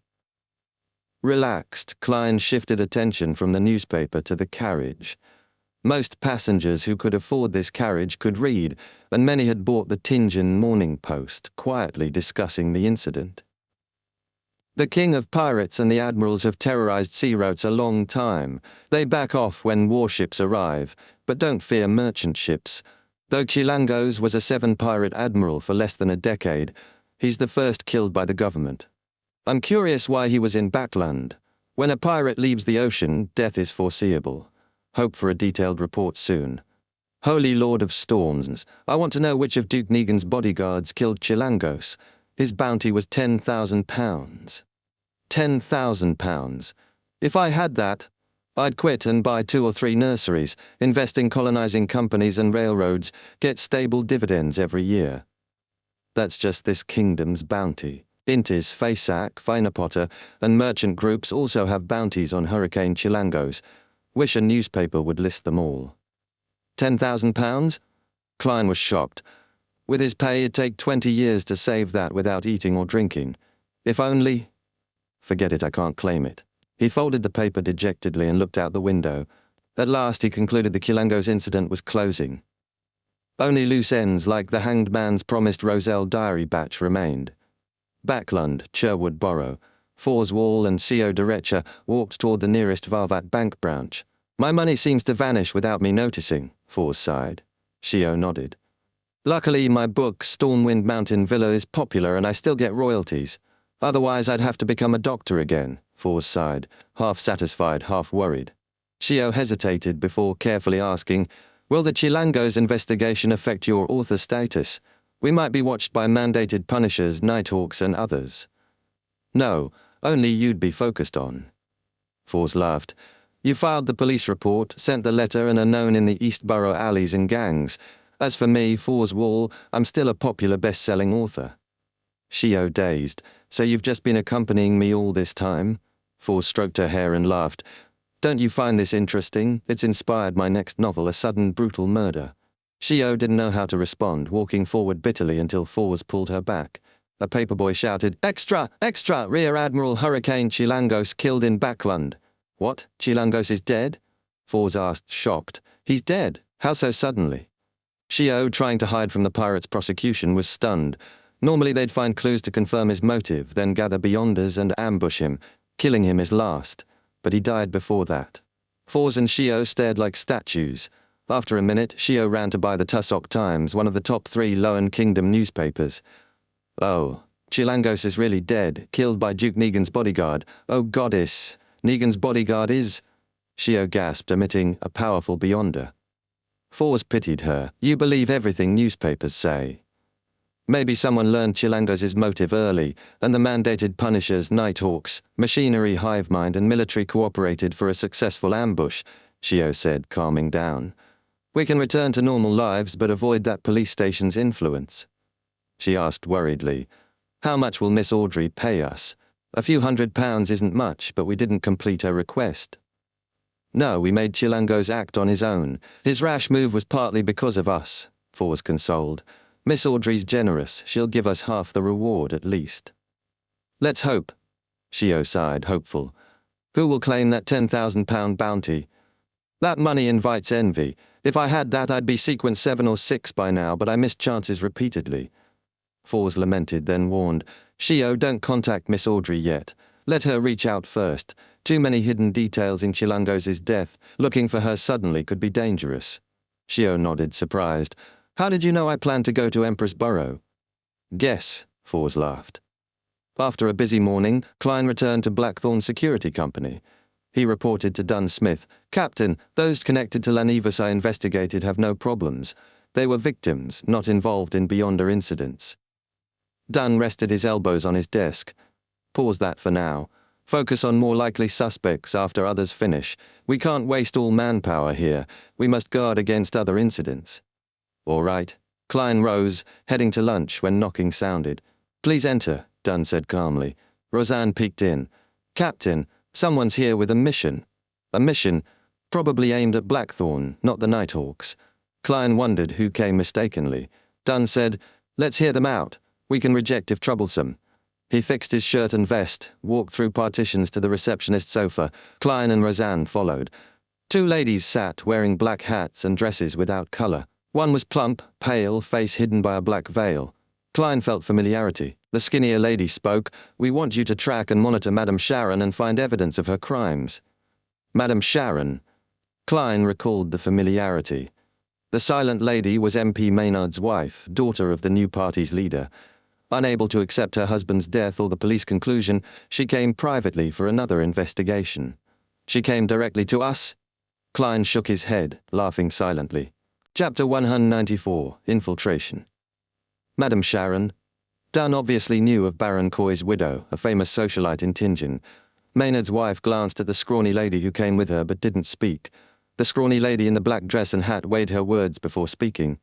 Relaxed, Klein shifted attention from the newspaper to the carriage. Most passengers who could afford this carriage could read, and many had bought the Tingen Morning Post, quietly discussing the incident. The King of Pirates and the Admirals have terrorized sea routes a long time. They back off when warships arrive, but don't fear merchant ships. Though Chilangos was a 7-pirate admiral for less than a decade, he's the first killed by the government. I'm curious why he was in Backland. When a pirate leaves the ocean, death is foreseeable. Hope for a detailed report soon. Holy Lord of Storms, I want to know which of Duke Negan's bodyguards killed Chilangos. His bounty was £10,000. £10,000. If I had that, I'd quit and buy 2 or 3 nurseries, invest in colonizing companies and railroads, get stable dividends every year. That's just this kingdom's bounty. Intis, Fasak, Finapotter, and merchant groups also have bounties on Hurricane Chilangos. Wish a newspaper would list them all. £10,000? Klein was shocked. With his pay, it'd take 20 years to save that without eating or drinking. If only... Forget it, I can't claim it. He folded the paper dejectedly and looked out the window. At last he concluded the Chilangos incident was closing. Only loose ends like the hanged man's promised Roselle diary batch remained. Backlund, Sherwood Borough, Fours Wall and Co. Derecha walked toward the nearest Varvat Bank branch. My money seems to vanish without me noticing, Fours sighed. Co nodded. Luckily, my book, Stormwind Mountain Villa, is popular and I still get royalties. Otherwise, I'd have to become a doctor again, Fours sighed, half satisfied, half worried. Co hesitated before carefully asking, will the Chilangos investigation affect your author status? We might be watched by mandated punishers, Nighthawks and others. No, only you'd be focused on. Fours laughed. You filed the police report, sent the letter and are known in the East Borough alleys and gangs. As for me, Fours Wall, I'm still a popular best-selling author. Co dazed. So you've just been accompanying me all this time? Fours stroked her hair and laughed. Don't you find this interesting? It's inspired my next novel, A Sudden Brutal Murder. Co didn't know how to respond, walking forward bitterly until Fours pulled her back. A paperboy shouted, Extra! Extra! Rear Admiral Hurricane Chilangos killed in Backlund. What? Chilangos is dead? Fours asked, shocked. He's dead. How so suddenly? Co, trying to hide from the pirates' prosecution, was stunned. Normally they'd find clues to confirm his motive, then gather beyonders and ambush him. Killing him is last. But he died before that. Fours and Co stared like statues. After a minute, Co ran to buy the Tussock Times, one of the top 3 Loan Kingdom newspapers. Oh, Chilangos is really dead, killed by Duke Negan's bodyguard. Oh goddess, Negan's bodyguard is... Co gasped, emitting a powerful beyonder. Fours pitied her. You believe everything newspapers say. Maybe someone learned Chilangos' motive early, and the mandated punishers, Nighthawks, machinery, hive mind, and military cooperated for a successful ambush, Co said, calming down. We can return to normal lives but avoid that police station's influence. She asked worriedly, how much will Miss Audrey pay us? A few £100 isn't much, but we didn't complete her request. No, we made Chilangos act on his own. His rash move was partly because of us, Fours consoled. Miss Audrey's generous. She'll give us half the reward at least. Let's hope. Co sighed, hopeful. Who will claim that £10,000 bounty? That money invites envy. If I had that, I'd be sequence 7 or 6 by now, but I missed chances repeatedly. Fours lamented, then warned, Co, don't contact Miss Audrey yet. Let her reach out first. Too many hidden details in Chilangos' death. Looking for her suddenly could be dangerous. Co nodded, surprised. How did you know I planned to go to Empress Borough? Guess, Fours laughed. After a busy morning, Klein returned to Blackthorn Security Company. He reported to Dunn Smith, Captain, those connected to Lanivas I investigated have no problems. They were victims, not involved in Beyonder incidents. Dunn rested his elbows on his desk. Pause that for now. Focus on more likely suspects after others finish. We can't waste all manpower here. We must guard against other incidents. All right. Klein rose, heading to lunch when knocking sounded. Please enter, Dunn said calmly. Roseanne peeked in. Captain, someone's here with a mission. A mission, probably aimed at Blackthorn, not the Nighthawks. Klein wondered who came mistakenly. Dunn said, let's hear them out. We can reject if troublesome. He fixed his shirt and vest, walked through partitions to the receptionist's sofa. Klein and Roseanne followed. 2 ladies sat, wearing black hats and dresses without color. One was plump, pale, face hidden by a black veil. Klein felt familiarity. The skinnier lady spoke. We want you to track and monitor Madame Sharon and find evidence of her crimes. Madame Sharon. Klein recalled the familiarity. The silent lady was MP Maynard's wife, daughter of the new party's leader. Unable to accept her husband's death or the police conclusion, she came privately for another investigation. She came directly to us? Klein shook his head, laughing silently. Chapter 194, Infiltration. Madam Sharon. Dunn obviously knew of Baron Coy's widow, a famous socialite in Tingen. Maynard's wife glanced at the scrawny lady who came with her but didn't speak. The scrawny lady in the black dress and hat weighed her words before speaking.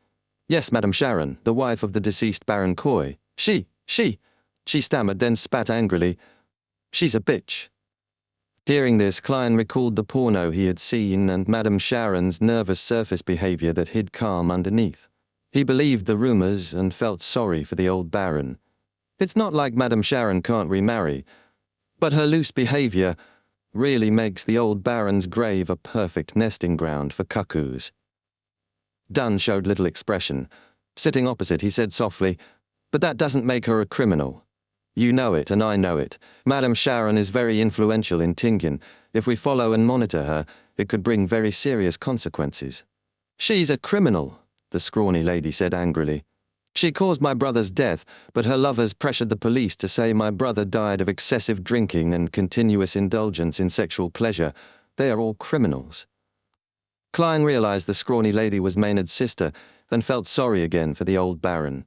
Yes, Madam Sharon, the wife of the deceased Baron Coy. She stammered, then spat angrily. She's a bitch. Hearing this, Klein recalled the porno he had seen and Madam Sharon's nervous surface behavior that hid calm underneath. He believed the rumors and felt sorry for the old Baron. It's not like Madam Sharon can't remarry, but her loose behavior really makes the old Baron's grave a perfect nesting ground for cuckoos. Dunn showed little expression. Sitting opposite, he said softly, "But that doesn't make her a criminal. You know it, and I know it. Madam Sharon is very influential in Tingen. If we follow and monitor her, it could bring very serious consequences." "She's a criminal," the scrawny lady said angrily. "She caused my brother's death, but her lovers pressured the police to say my brother died of excessive drinking and continuous indulgence in sexual pleasure. They are all criminals." Klein realized the scrawny lady was Maynard's sister and felt sorry again for the old Baron.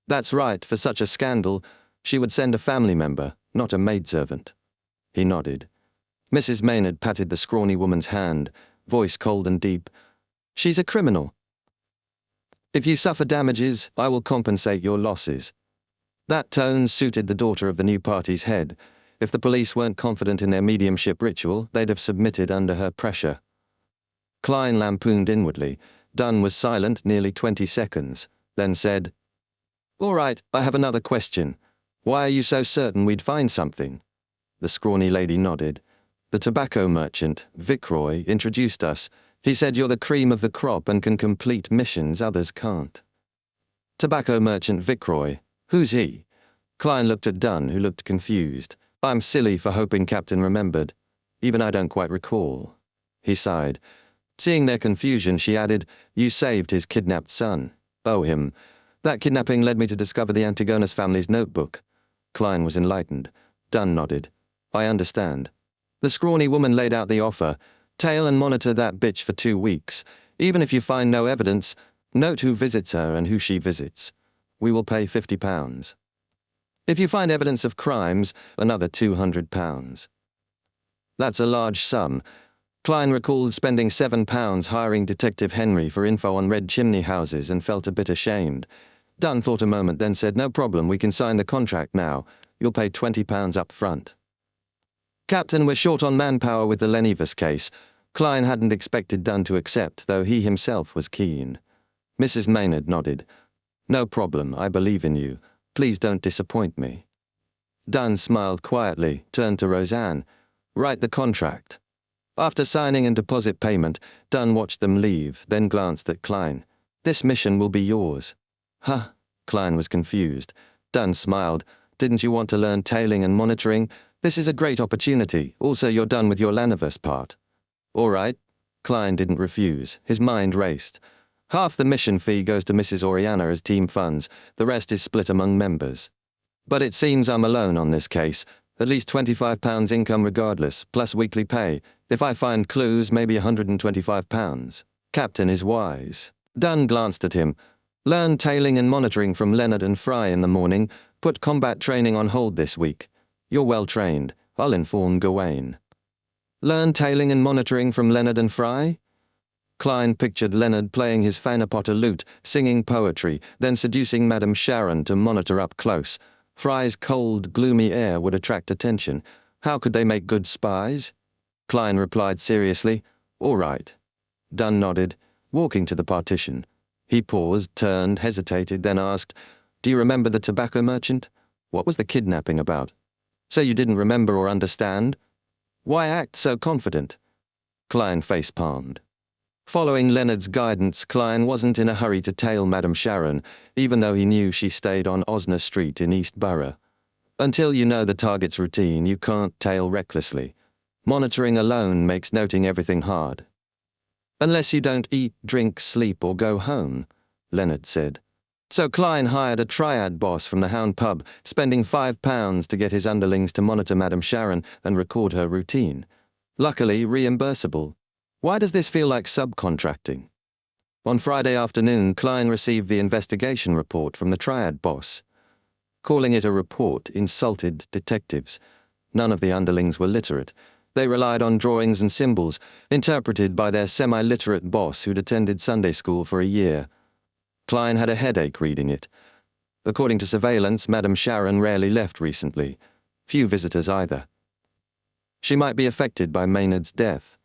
That's right, for such a scandal, she would send a family member, not a maidservant. He nodded. Mrs. Maynard patted the scrawny woman's hand, voice cold and deep. "She's a criminal. If you suffer damages, I will compensate your losses." That tone suited the daughter of the new party's head. If the police weren't confident in their mediumship ritual, they'd have submitted under her pressure. Klein lampooned inwardly. Dunn was silent nearly 20 seconds, then said, "All right, I have another question. Why are you so certain we'd find something?" The scrawny lady nodded. "The tobacco merchant, Viceroy, introduced us. He said you're the cream of the crop and can complete missions others can't." "Tobacco merchant Viceroy? Who's he?" Klein looked at Dunn, who looked confused. "I'm silly for hoping Captain remembered. Even I don't quite recall." He sighed. Seeing their confusion, she added, "You saved his kidnapped son." "Oh, him. That kidnapping led me to discover the Antigonus family's notebook." Klein was enlightened. Dunn nodded. "I understand." The scrawny woman laid out the offer. "Tail and monitor that bitch for 2 weeks. Even if you find no evidence, note who visits her and who she visits. We will pay £50. If you find evidence of crimes, another £200. That's a large sum. Klein recalled spending £7 hiring Detective Henry for info on red chimney houses and felt a bit ashamed. Dunn thought a moment, then said, "No problem, we can sign the contract now. You'll pay £20 up front." "Captain, we're short on manpower with the Lenivus case." Klein hadn't expected Dunn to accept, though he himself was keen. Mrs. Maynard nodded. "No problem, I believe in you. Please don't disappoint me." Dunn smiled quietly, turned to Roseanne. "Write the contract." After signing and deposit payment, Dunn watched them leave, then glanced at Klein. "This mission will be yours." "Huh?" Klein was confused. Dunn smiled. "Didn't you want to learn tailing and monitoring? This is a great opportunity. Also, you're done with your Laniverse part." "All right." Klein didn't refuse. His mind raced. "Half the mission fee goes to Mrs. Oriana as team funds. The rest is split among members. But it seems I'm alone on this case. At least £25 income regardless, plus weekly pay. If I find clues, maybe £125. Captain is wise." Dunn glanced at him. "Learn tailing and monitoring from Leonard and Fry in the morning. Put combat training on hold this week. You're well trained. I'll inform Gawain." "Learn tailing and monitoring from Leonard and Fry?" Klein pictured Leonard playing his Fanapotta lute, singing poetry, then seducing Madame Sharon to monitor up close. Fry's cold, gloomy air would attract attention. How could they make good spies? Klein replied seriously, "All right." Dunn nodded, walking to the partition. He paused, turned, hesitated, then asked, "Do you remember the tobacco merchant? What was the kidnapping about?" "So you didn't remember or understand? Why act so confident?" Klein face-palmed. Following Leonard's guidance, Klein wasn't in a hurry to tail Madame Sharon, even though he knew she stayed on Osner Street in East Borough. Until you know the target's routine, you can't tail recklessly. Monitoring alone makes noting everything hard. "Unless you don't eat, drink, sleep, or go home," Leonard said. So Klein hired a triad boss from the Hound pub, spending £5 to get his underlings to monitor Madame Sharon and record her routine. Luckily, reimbursable. Why does this feel like subcontracting? On Friday afternoon, Klein received the investigation report from the triad boss. Calling it a report insulted detectives. None of the underlings were literate. They relied on drawings and symbols, interpreted by their semi-literate boss who'd attended Sunday school for a year. Klein had a headache reading it. According to surveillance, Madame Sharon rarely left recently. Few visitors either. She might be affected by Maynard's death.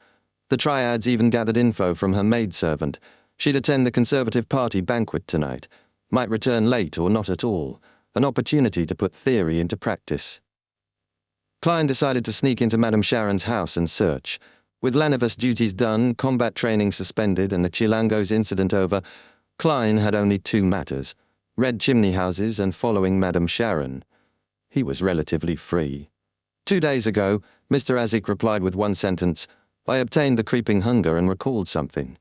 The triads even gathered info from her maidservant. She'd attend the Conservative Party banquet tonight. Might return late or not at all. An opportunity to put theory into practice. Klein decided to sneak into Madame Sharon's house and search. With Lanivus duties done, combat training suspended, and the Chilangos incident over, Klein had only two matters: red chimney houses and following Madame Sharon. He was relatively free. 2 days ago, Mr. Azik replied with one sentence, "I obtained the creeping hunger and recalled something."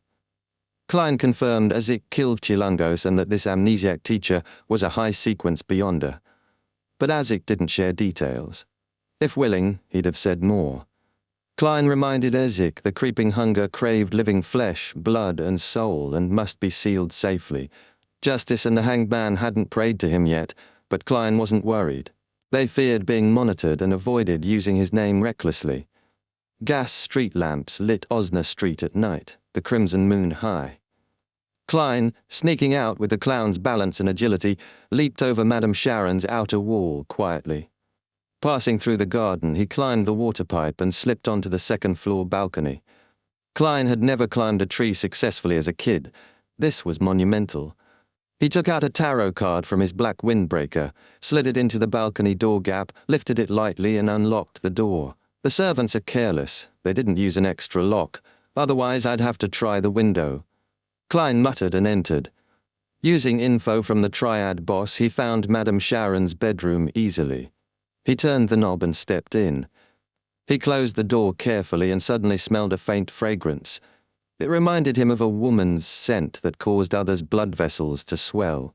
Klein confirmed Azik killed Chilangos and that this amnesiac teacher was a high-sequence beyonder. But Azik didn't share details. If willing, he'd have said more. Klein reminded Azik the creeping hunger craved living flesh, blood, and soul and must be sealed safely. Justice and the hanged man hadn't prayed to him yet, but Klein wasn't worried. They feared being monitored and avoided using his name recklessly. Gas street lamps lit Osner Street at night, the crimson moon high. Klein, sneaking out with the clown's balance and agility, leaped over Madame Sharon's outer wall quietly. Passing through the garden, he climbed the water pipe and slipped onto the second-floor balcony. Klein had never climbed a tree successfully as a kid. This was monumental. He took out a tarot card from his black windbreaker, slid it into the balcony door gap, lifted it lightly and unlocked the door. The servants are careless. They didn't use an extra lock. Otherwise, I'd have to try the window. Klein muttered and entered. Using info from the triad boss, he found Madame Sharon's bedroom easily. He turned the knob and stepped in. He closed the door carefully and suddenly smelled a faint fragrance. It reminded him of a woman's scent that caused others' blood vessels to swell.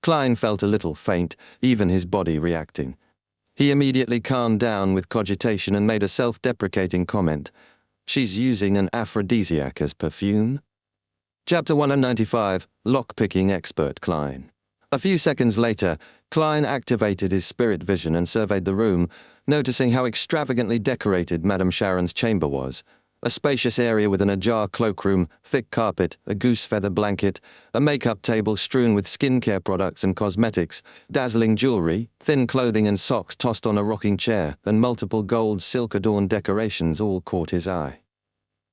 Klein felt a little faint, even his body reacting. He immediately calmed down with cogitation and made a self-deprecating comment. "She's using an aphrodisiac as perfume?" Chapter 195, Lock-Picking Expert Klein. A few seconds later, Klein activated his spirit vision and surveyed the room, noticing how extravagantly decorated Madame Sharon's chamber was. A spacious area with an ajar cloakroom, thick carpet, a goose feather blanket, a makeup table strewn with skincare products and cosmetics, dazzling jewelry, thin clothing and socks tossed on a rocking chair, and multiple gold silk-adorned decorations all caught his eye.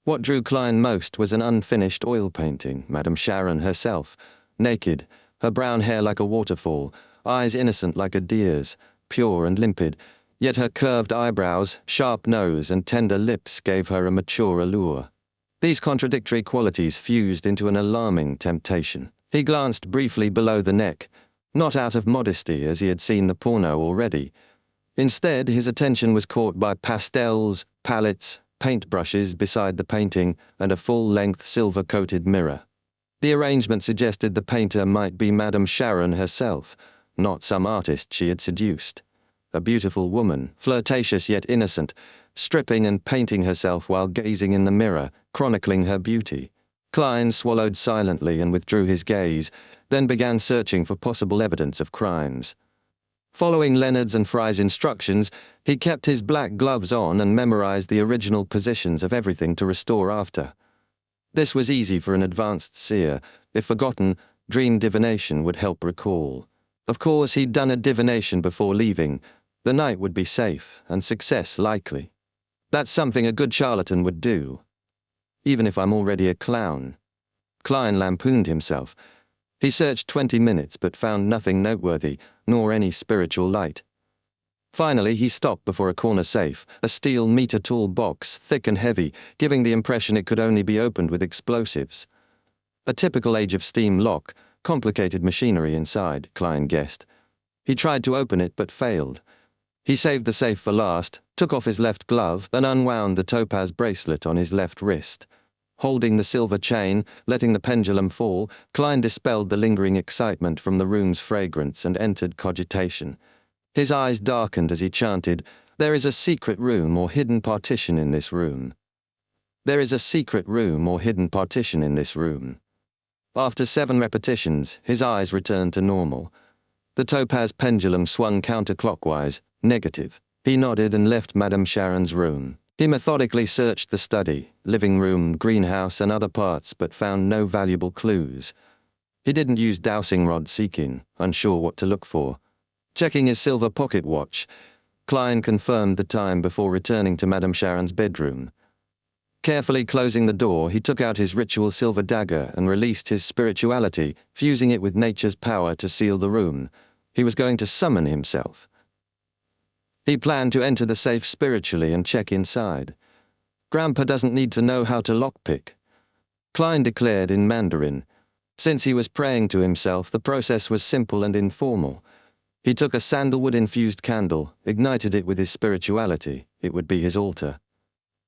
What drew Klein most was an unfinished oil painting, Madame Sharon herself, naked, her brown hair like a waterfall, eyes innocent like a deer's, pure and limpid, yet her curved eyebrows, sharp nose, and tender lips gave her a mature allure. These contradictory qualities fused into an alarming temptation. He glanced briefly below the neck, not out of modesty as he had seen the porno already. Instead, his attention was caught by pastels, palettes, paintbrushes beside the painting, and a full-length silver-coated mirror. The arrangement suggested the painter might be Madame Sharon herself, not some artist she had seduced. A beautiful woman, flirtatious yet innocent, stripping and painting herself while gazing in the mirror, chronicling her beauty. Klein swallowed silently and withdrew his gaze, then began searching for possible evidence of crimes. Following Leonard's and Fry's instructions, he kept his black gloves on and memorized the original positions of everything to restore after. This was easy for an advanced seer. If forgotten, dream divination would help recall. Of course, he'd done a divination before leaving. The night would be safe, and success likely. That's something a good charlatan would do. Even if I'm already a clown. Klein lampooned himself. He searched 20 minutes but found nothing noteworthy, nor any spiritual light. Finally, he stopped before a corner safe, a steel meter-tall box, thick and heavy, giving the impression it could only be opened with explosives. A typical Age of Steam lock, complicated machinery inside, Klein guessed. He tried to open it but failed. He saved the safe for last, took off his left glove, and unwound the topaz bracelet on his left wrist. Holding the silver chain, letting the pendulum fall, Klein dispelled the lingering excitement from the room's fragrance and entered cogitation. His eyes darkened as he chanted, "There is a secret room or hidden partition in this room. There is a secret room or hidden partition in this room." After 7 repetitions, his eyes returned to normal. The topaz pendulum swung counterclockwise, negative. He nodded and left Madame Sharon's room. He methodically searched the study, living room, greenhouse, and other parts, but found no valuable clues. He didn't use dowsing rod seeking, unsure what to look for. Checking his silver pocket watch, Klein confirmed the time before returning to Madame Sharon's bedroom. Carefully closing the door, he took out his ritual silver dagger and released his spirituality, fusing it with nature's power to seal the room. He was going to summon himself. He planned to enter the safe spiritually and check inside. Grandpa doesn't need to know how to lockpick, Klein declared in Mandarin. Since he was praying to himself, the process was simple and informal. He took a sandalwood-infused candle, ignited it with his spirituality. It would be his altar.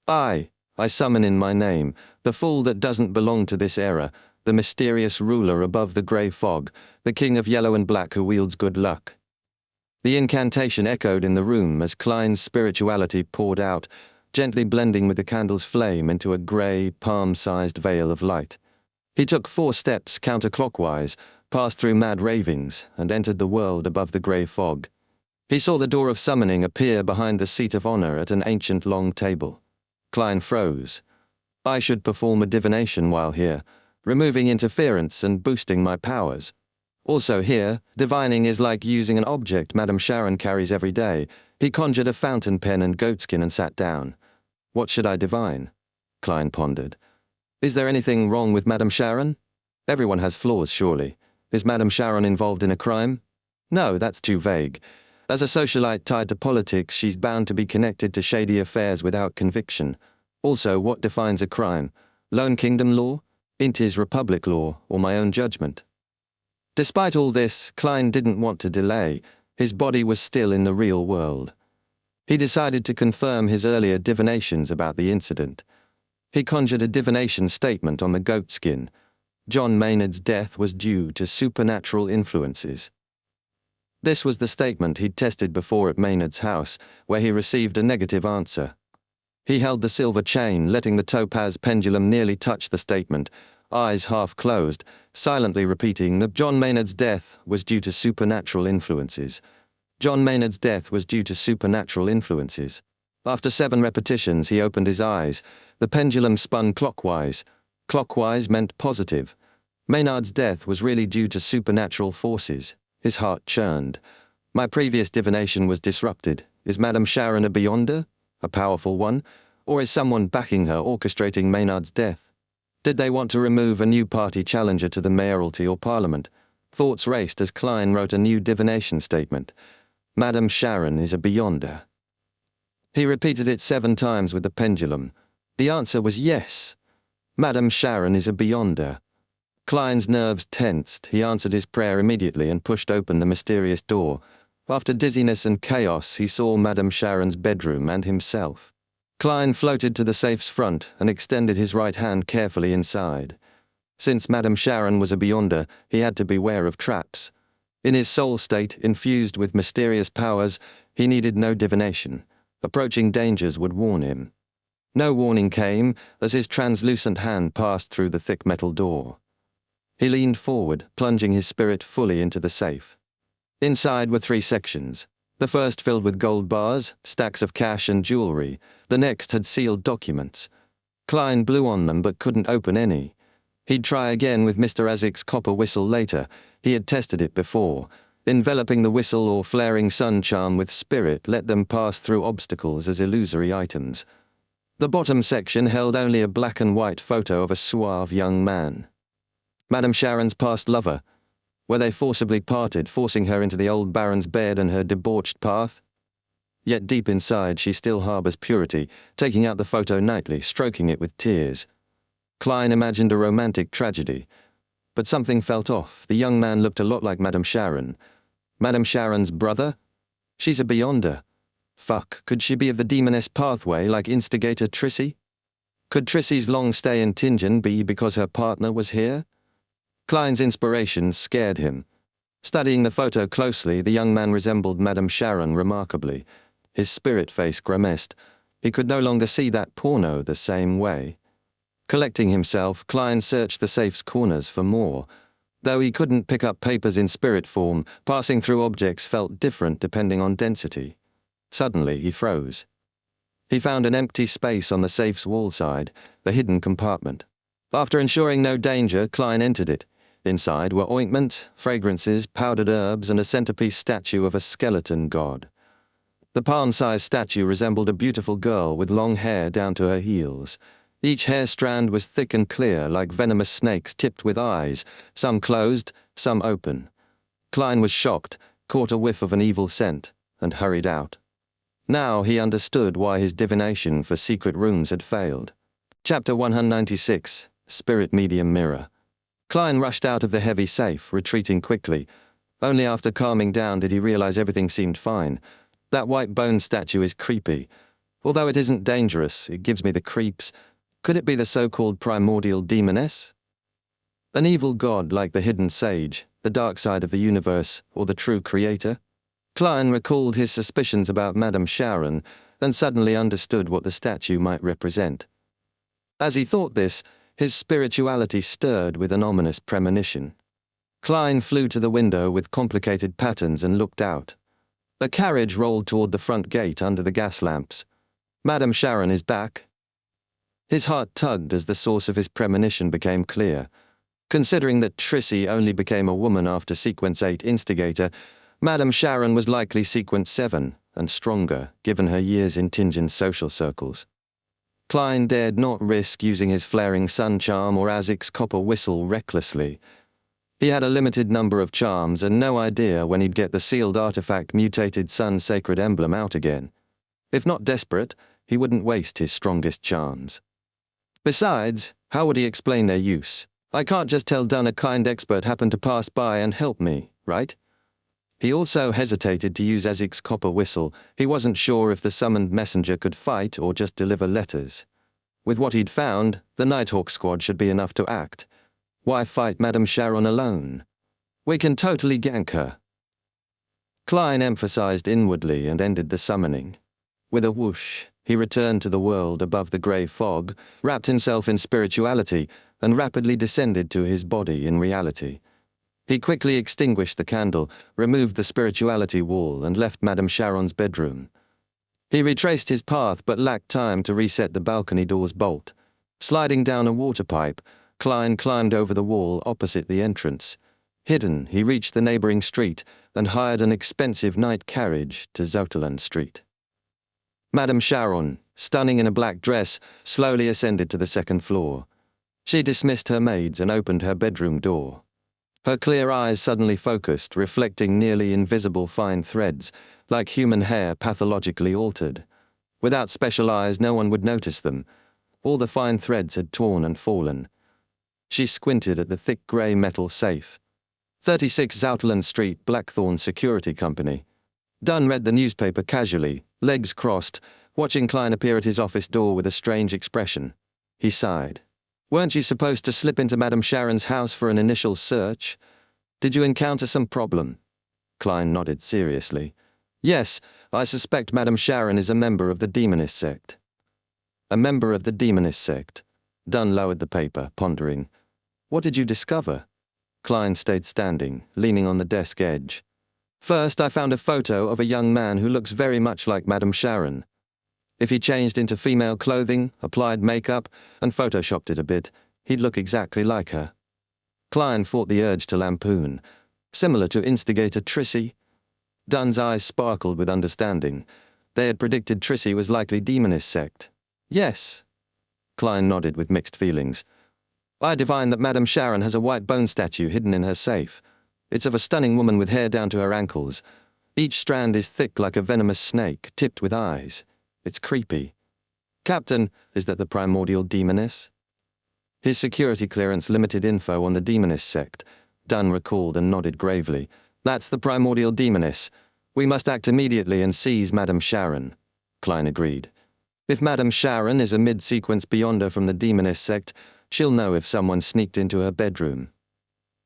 I summon in my name, the fool that doesn't belong to this era, the mysterious ruler above the grey fog, the king of yellow and black who wields good luck. The incantation echoed in the room as Klein's spirituality poured out, gently blending with the candle's flame into a grey, palm-sized veil of light. He took 4 steps counterclockwise, passed through mad ravings, and entered the world above the grey fog. He saw the door of summoning appear behind the seat of honor at an ancient long table. Klein froze. I should perform a divination while here, removing interference and boosting my powers. Also here, divining is like using an object Madame Sharon carries every day. He conjured a fountain pen and goatskin and sat down. What should I divine? Klein pondered. Is there anything wrong with Madame Sharon? Everyone has flaws, surely. Is Madame Sharon involved in a crime? No, that's too vague. As a socialite tied to politics, she's bound to be connected to shady affairs without conviction. Also, what defines a crime? Lone Kingdom law? Inti's Republic law, or my own judgment? Despite all this, Klein didn't want to delay. His body was still in the real world. He decided to confirm his earlier divinations about the incident. He conjured a divination statement on the goatskin. John Maynard's death was due to supernatural influences. This was the statement he'd tested before at Maynard's house, where he received a negative answer. He held the silver chain, letting the topaz pendulum nearly touch the statement, eyes half closed, silently repeating that John Maynard's death was due to supernatural influences. John Maynard's death was due to supernatural influences. After 7 repetitions, he opened his eyes. The pendulum spun clockwise. Clockwise meant positive. Maynard's death was really due to supernatural forces. His heart churned. My previous divination was disrupted. Is Madame Sharon a beyonder? A powerful one? Or is someone backing her, orchestrating Maynard's death? Did they want to remove a new party challenger to the mayoralty or parliament? Thoughts raced as Klein wrote a new divination statement. Madame Sharon is a beyonder. He repeated it 7 times with the pendulum. The answer was yes. Madame Sharon is a beyonder. Klein's nerves tensed. He answered his prayer immediately and pushed open the mysterious door. After dizziness and chaos, he saw Madame Sharon's bedroom and himself. Klein floated to the safe's front and extended his right hand carefully inside. Since Madame Sharon was a beyonder, he had to beware of traps. In his soul state, infused with mysterious powers, he needed no divination. Approaching dangers would warn him. No warning came as his translucent hand passed through the thick metal door. He leaned forward, plunging his spirit fully into the safe. Inside were 3 sections. The first filled with gold bars, stacks of cash and jewelry. The next had sealed documents. Klein blew on them but couldn't open any. He'd try again with Mr. Azik's copper whistle later. He had tested it before. Enveloping the whistle or flaring sun charm with spirit let them pass through obstacles as illusory items. The bottom section held only a black and white photo of a suave young man. Madame Sharon's past lover. Were they forcibly parted, forcing her into the old baron's bed and her debauched path? Yet deep inside she still harbors purity, taking out the photo nightly, stroking it with tears. Klein imagined a romantic tragedy. But something felt off. The young man looked a lot like Madame Sharon. Madame Sharon's brother? She's a beyonder. Fuck, could she be of the demoness pathway like instigator Trissy? Could Trissy's long stay in Tingen be because her partner was here? Klein's inspiration scared him. Studying the photo closely, the young man resembled Madame Sharon remarkably. His spirit face grimaced. He could no longer see that porno the same way. Collecting himself, Klein searched the safe's corners for more. Though he couldn't pick up papers in spirit form, passing through objects felt different depending on density. Suddenly, he froze. He found an empty space on the safe's wall side, the hidden compartment. After ensuring no danger, Klein entered it. Inside were ointment, fragrances, powdered herbs, and a centerpiece statue of a skeleton god. The palm-sized statue resembled a beautiful girl with long hair down to her heels. Each hair strand was thick and clear, like venomous snakes tipped with eyes, some closed, some open. Klein was shocked, caught a whiff of an evil scent, and hurried out. Now he understood why his divination for secret rooms had failed. Chapter 196, Spirit Medium Mirror. Klein rushed out of the heavy safe, retreating quickly. Only after calming down did he realize everything seemed fine. That white bone statue is creepy. Although it isn't dangerous, it gives me the creeps. Could it be the so-called primordial demoness? An evil god like the hidden sage, the dark side of the universe, or the true creator? Klein recalled his suspicions about Madame Sharon, and suddenly understood what the statue might represent. As he thought this, his spirituality stirred with an ominous premonition. Klein flew to the window with complicated patterns and looked out. A carriage rolled toward the front gate under the gas lamps. Madame Sharon is back. His heart tugged as the source of his premonition became clear. Considering that Trissy only became a woman after Sequence 8 instigator, Madame Sharon was likely Sequence 7, and stronger, given her years in Tingen's social circles. Klein dared not risk using his flaring sun charm or Azic's copper whistle recklessly. He had a limited number of charms and no idea when he'd get the sealed artifact mutated sun sacred emblem out again. If not desperate, he wouldn't waste his strongest charms. Besides, how would he explain their use? I can't just tell Dunn a kind expert happened to pass by and help me, right? He also hesitated to use Azic's copper whistle. He wasn't sure if the summoned messenger could fight or just deliver letters. With what he'd found, the Nighthawk squad should be enough to act. Why fight Madame Sharon alone? We can totally gank her. Klein emphasized inwardly and ended the summoning. With a whoosh, he returned to the world above the grey fog, wrapped himself in spirituality, and rapidly descended to his body in reality. He quickly extinguished the candle, removed the spirituality wall, and left Madame Sharon's bedroom. He retraced his path but lacked time to reset the balcony door's bolt. Sliding down a water pipe, Klein climbed over the wall opposite the entrance. Hidden, he reached the neighboring street and hired an expensive night carriage to Zoteland Street. Madame Sharon, stunning in a black dress, slowly ascended to the second floor. She dismissed her maids and opened her bedroom door. Her clear eyes suddenly focused, reflecting nearly invisible fine threads, like human hair pathologically altered. Without special eyes, no one would notice them. All the fine threads had torn and fallen. She squinted at the thick grey metal safe. 36 Zoutland Street, Blackthorn Security Company. Dunn read the newspaper casually, legs crossed, watching Klein appear at his office door with a strange expression. He sighed. Weren't you supposed to slip into Madame Sharon's house for an initial search? Did you encounter some problem? Klein nodded seriously. Yes, I suspect Madame Sharon is a member of the Demonist sect. A member of the Demonist sect. Dunn lowered the paper, pondering. What did you discover? Klein stayed standing, leaning on the desk edge. First, I found a photo of a young man who looks very much like Madame Sharon. If he changed into female clothing, applied makeup, and photoshopped it a bit, he'd look exactly like her. Klein fought the urge to lampoon. Similar to instigator Trissy. Dunn's eyes sparkled with understanding. They had predicted Trissy was likely Demonist sect. Yes. Klein nodded with mixed feelings. I divined that Madame Sharon has a white bone statue hidden in her safe. It's of a stunning woman with hair down to her ankles. Each strand is thick like a venomous snake, tipped with eyes. It's creepy. Captain, is that the primordial demoness? His security clearance limited info on the Demonist sect. Dunn recalled and nodded gravely. That's the primordial demoness. We must act immediately and seize Madame Sharon. Klein agreed. If Madame Sharon is a mid-sequence beyonder from the demoness sect, she'll know if someone sneaked into her bedroom.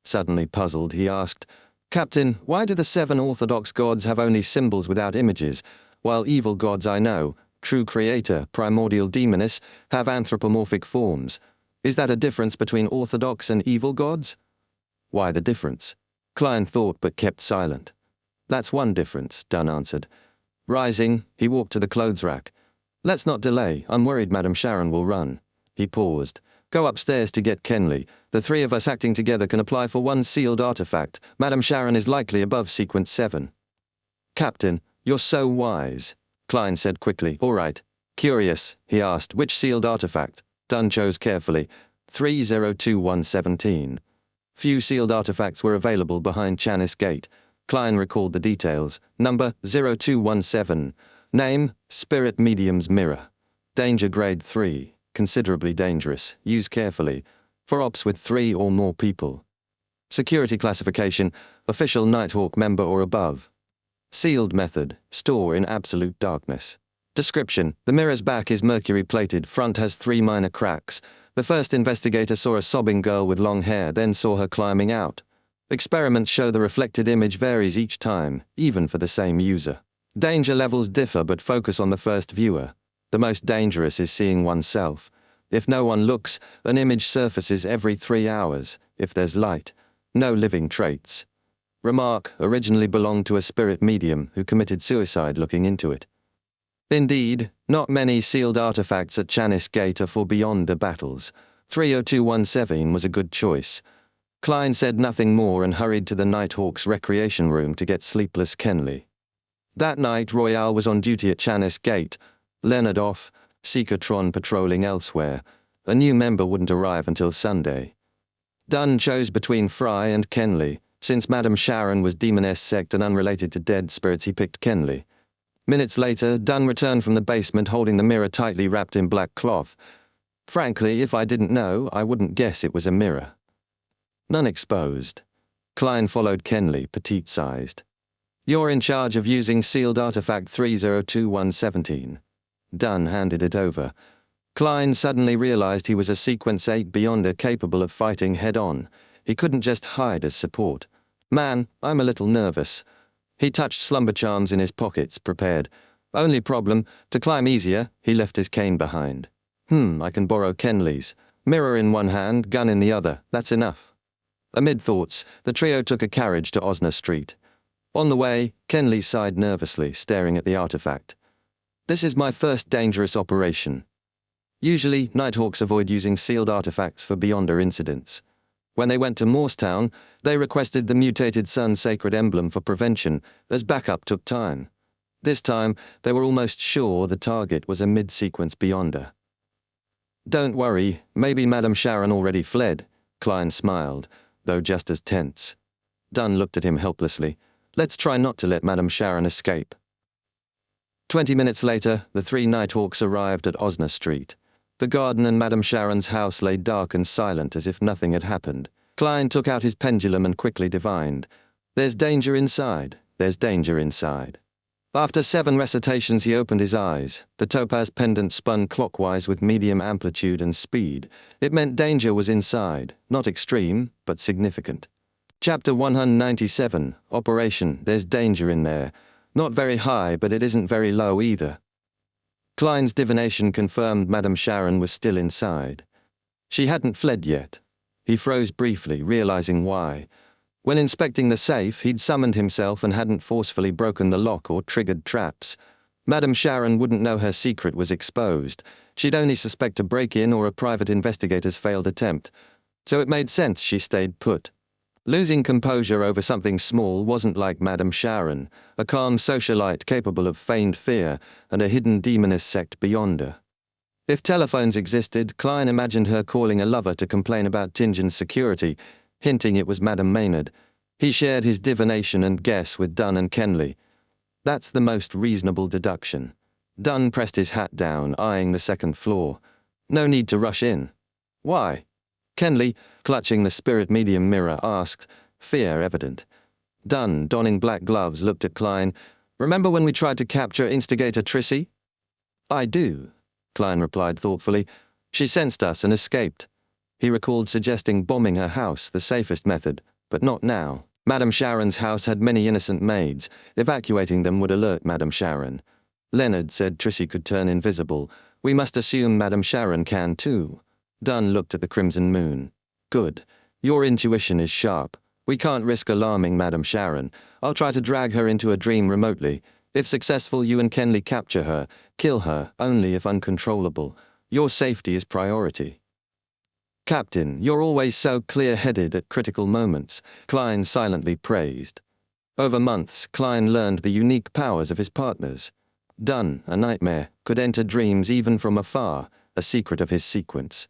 Suddenly puzzled, he asked, "Captain, why do the 7 orthodox gods have only symbols without images, while evil gods I know, true creator, primordial demoness, have anthropomorphic forms? Is that a difference between orthodox and evil gods?" "Why the difference?" Klein thought but kept silent. "That's one difference," Dunn answered. Rising, he walked to the clothes rack. "Let's not delay, I'm worried Madame Sharon will run." He paused. "Go upstairs to get Kenley. The 3 of us acting together can apply for one sealed artifact. Madame Sharon is likely above sequence 7. "Captain, you're so wise," Klein said quickly. "All right. Curious," he asked, "which sealed artifact?" Dunn chose carefully. 302117. Few sealed artifacts were available behind Chanis Gate. Klein recalled the details. Number 0217. Name, Spirit Medium's Mirror. Danger grade 3. Considerably dangerous. Use carefully. For ops with 3 or more people. Security classification, official Nighthawk member or above. Sealed method, store in absolute darkness. Description, the mirror's back is mercury-plated, front has 3 minor cracks. The first investigator saw a sobbing girl with long hair, then saw her climbing out. Experiments show the reflected image varies each time, even for the same user. Danger levels differ but focus on the first viewer. The most dangerous is seeing oneself. If no one looks, an image surfaces every 3 hours. If there's light, no living traits. Remark, originally belonged to a spirit medium who committed suicide looking into it. Indeed, not many sealed artifacts at Chanis Gate are for beyonder battles. 30217 was a good choice. Klein said nothing more and hurried to the Nighthawk's recreation room to get sleepless Kenley. That night Royale was on duty at Chanis Gate, Leonard off, Seekatron patrolling elsewhere. A new member wouldn't arrive until Sunday. Dunn chose between Fry and Kenley. Since Madame Sharon was demoness sect and unrelated to dead spirits, he picked Kenley. Minutes later, Dunn returned from the basement holding the mirror tightly wrapped in black cloth. "Frankly, if I didn't know, I wouldn't guess it was a mirror." None exposed. Klein followed Kenley, petite-sized. "You're in charge of using sealed artifact 302117. Dunn handed it over. Klein suddenly realized he was a sequence 8 beyonder capable of fighting head-on. He couldn't just hide as support. "Man, I'm a little nervous." He touched slumber charms in his pockets, prepared. Only problem, to climb easier, he left his cane behind. I can borrow Kenley's. Mirror in one hand, gun in the other, that's enough." Amid thoughts, the trio took a carriage to Osner Street. On the way, Kenley sighed nervously, staring at the artifact. "This is my first dangerous operation." Usually, Nighthawks avoid using sealed artifacts for beyonder incidents. When they went to Morstown, they requested the mutated sun sacred emblem for prevention, as backup took time. This time, they were almost sure the target was a mid-sequence beyonder. "Don't worry, maybe Madame Sharon already fled," Klein smiled, though just as tense. Dunn looked at him helplessly. "Let's try not to let Madame Sharon escape." 20 minutes later, the 3 Nighthawks arrived at Osner Street. The garden and Madame Sharon's house lay dark and silent as if nothing had happened. Klein took out his pendulum and quickly divined. "There's danger inside. There's danger inside." After 7 recitations, he opened his eyes. The topaz pendant spun clockwise with medium amplitude and speed. It meant danger was inside, not extreme, but significant. Chapter 197, Operation, There's Danger in There. Not very high, but it isn't very low either. Klein's divination confirmed Madame Sharon was still inside. She hadn't fled yet. He froze briefly, realizing why. When inspecting the safe, he'd summoned himself and hadn't forcefully broken the lock or triggered traps. Madame Sharon wouldn't know her secret was exposed. She'd only suspect a break-in or a private investigator's failed attempt. So it made sense she stayed put. Losing composure over something small wasn't like Madame Sharon, a calm socialite capable of feigned fear and a hidden demoness sect beyonder. If telephones existed, Klein imagined her calling a lover to complain about Tingen's security, hinting it was Madame Maynard. He shared his divination and guess with Dunn and Kenley. That's the most reasonable deduction. Dunn pressed his hat down, eyeing the second floor. No need to rush in. Why? Kenley, clutching the spirit medium mirror, asked, fear evident. Dunn, donning black gloves, looked at Klein. "Remember when we tried to capture instigator Trissy?" "I do." Klein replied thoughtfully. She sensed us and escaped. He recalled suggesting bombing her house, the safest method, but not now. Madame Sharon's house had many innocent maids. Evacuating them would alert Madame Sharon. Leonard said Trissy could turn invisible. We must assume Madame Sharon can too. Dunn looked at the crimson moon. Good. Your intuition is sharp. We can't risk alarming Madame Sharon. I'll try to drag her into a dream remotely. If successful, you and Kenley capture her. Kill her, only if uncontrollable. Your safety is priority. Captain, you're always so clear-headed at critical moments, Klein silently praised. Over months, Klein learned the unique powers of his partners. Dunn, a nightmare, could enter dreams even from afar, a secret of his sequence.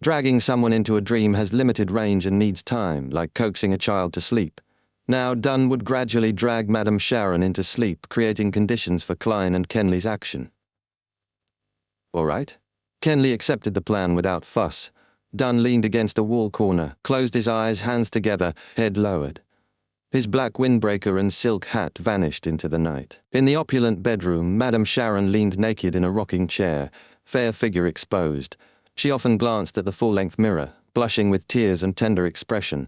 Dragging someone into a dream has limited range and needs time, like coaxing a child to sleep. Now Dunn would gradually drag Madame Sharon into sleep, creating conditions for Klein and Kenley's action. All right. Kenley accepted the plan without fuss. Dunn leaned against a wall corner, closed his eyes, hands together, head lowered. His black windbreaker and silk hat vanished into the night. In the opulent bedroom, Madame Sharon leaned naked in a rocking chair, fair figure exposed. She often glanced at the full-length mirror, blushing with tears and tender expression.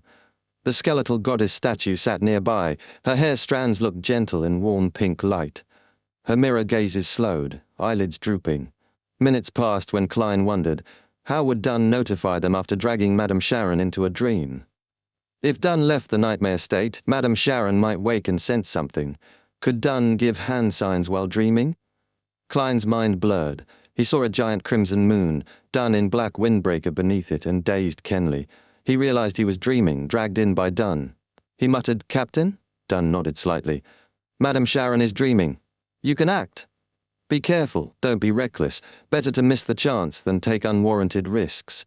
The skeletal goddess statue sat nearby. Her hair strands looked gentle in warm pink light. Her mirror gazes slowed, eyelids drooping. Minutes passed when Klein wondered, how would Dunn notify them after dragging Madame Sharon into a dream? If Dunn left the nightmare state, Madame Sharon might wake and sense something. Could Dunn give hand signs while dreaming? Klein's mind blurred. He saw a giant crimson moon, Dunn in black windbreaker beneath it, and dazed Kenley. He realized he was dreaming, dragged in by Dunn. He muttered, "Captain?" Dunn nodded slightly. "Madame Sharon is dreaming. You can act. Be careful, don't be reckless. Better to miss the chance than take unwarranted risks."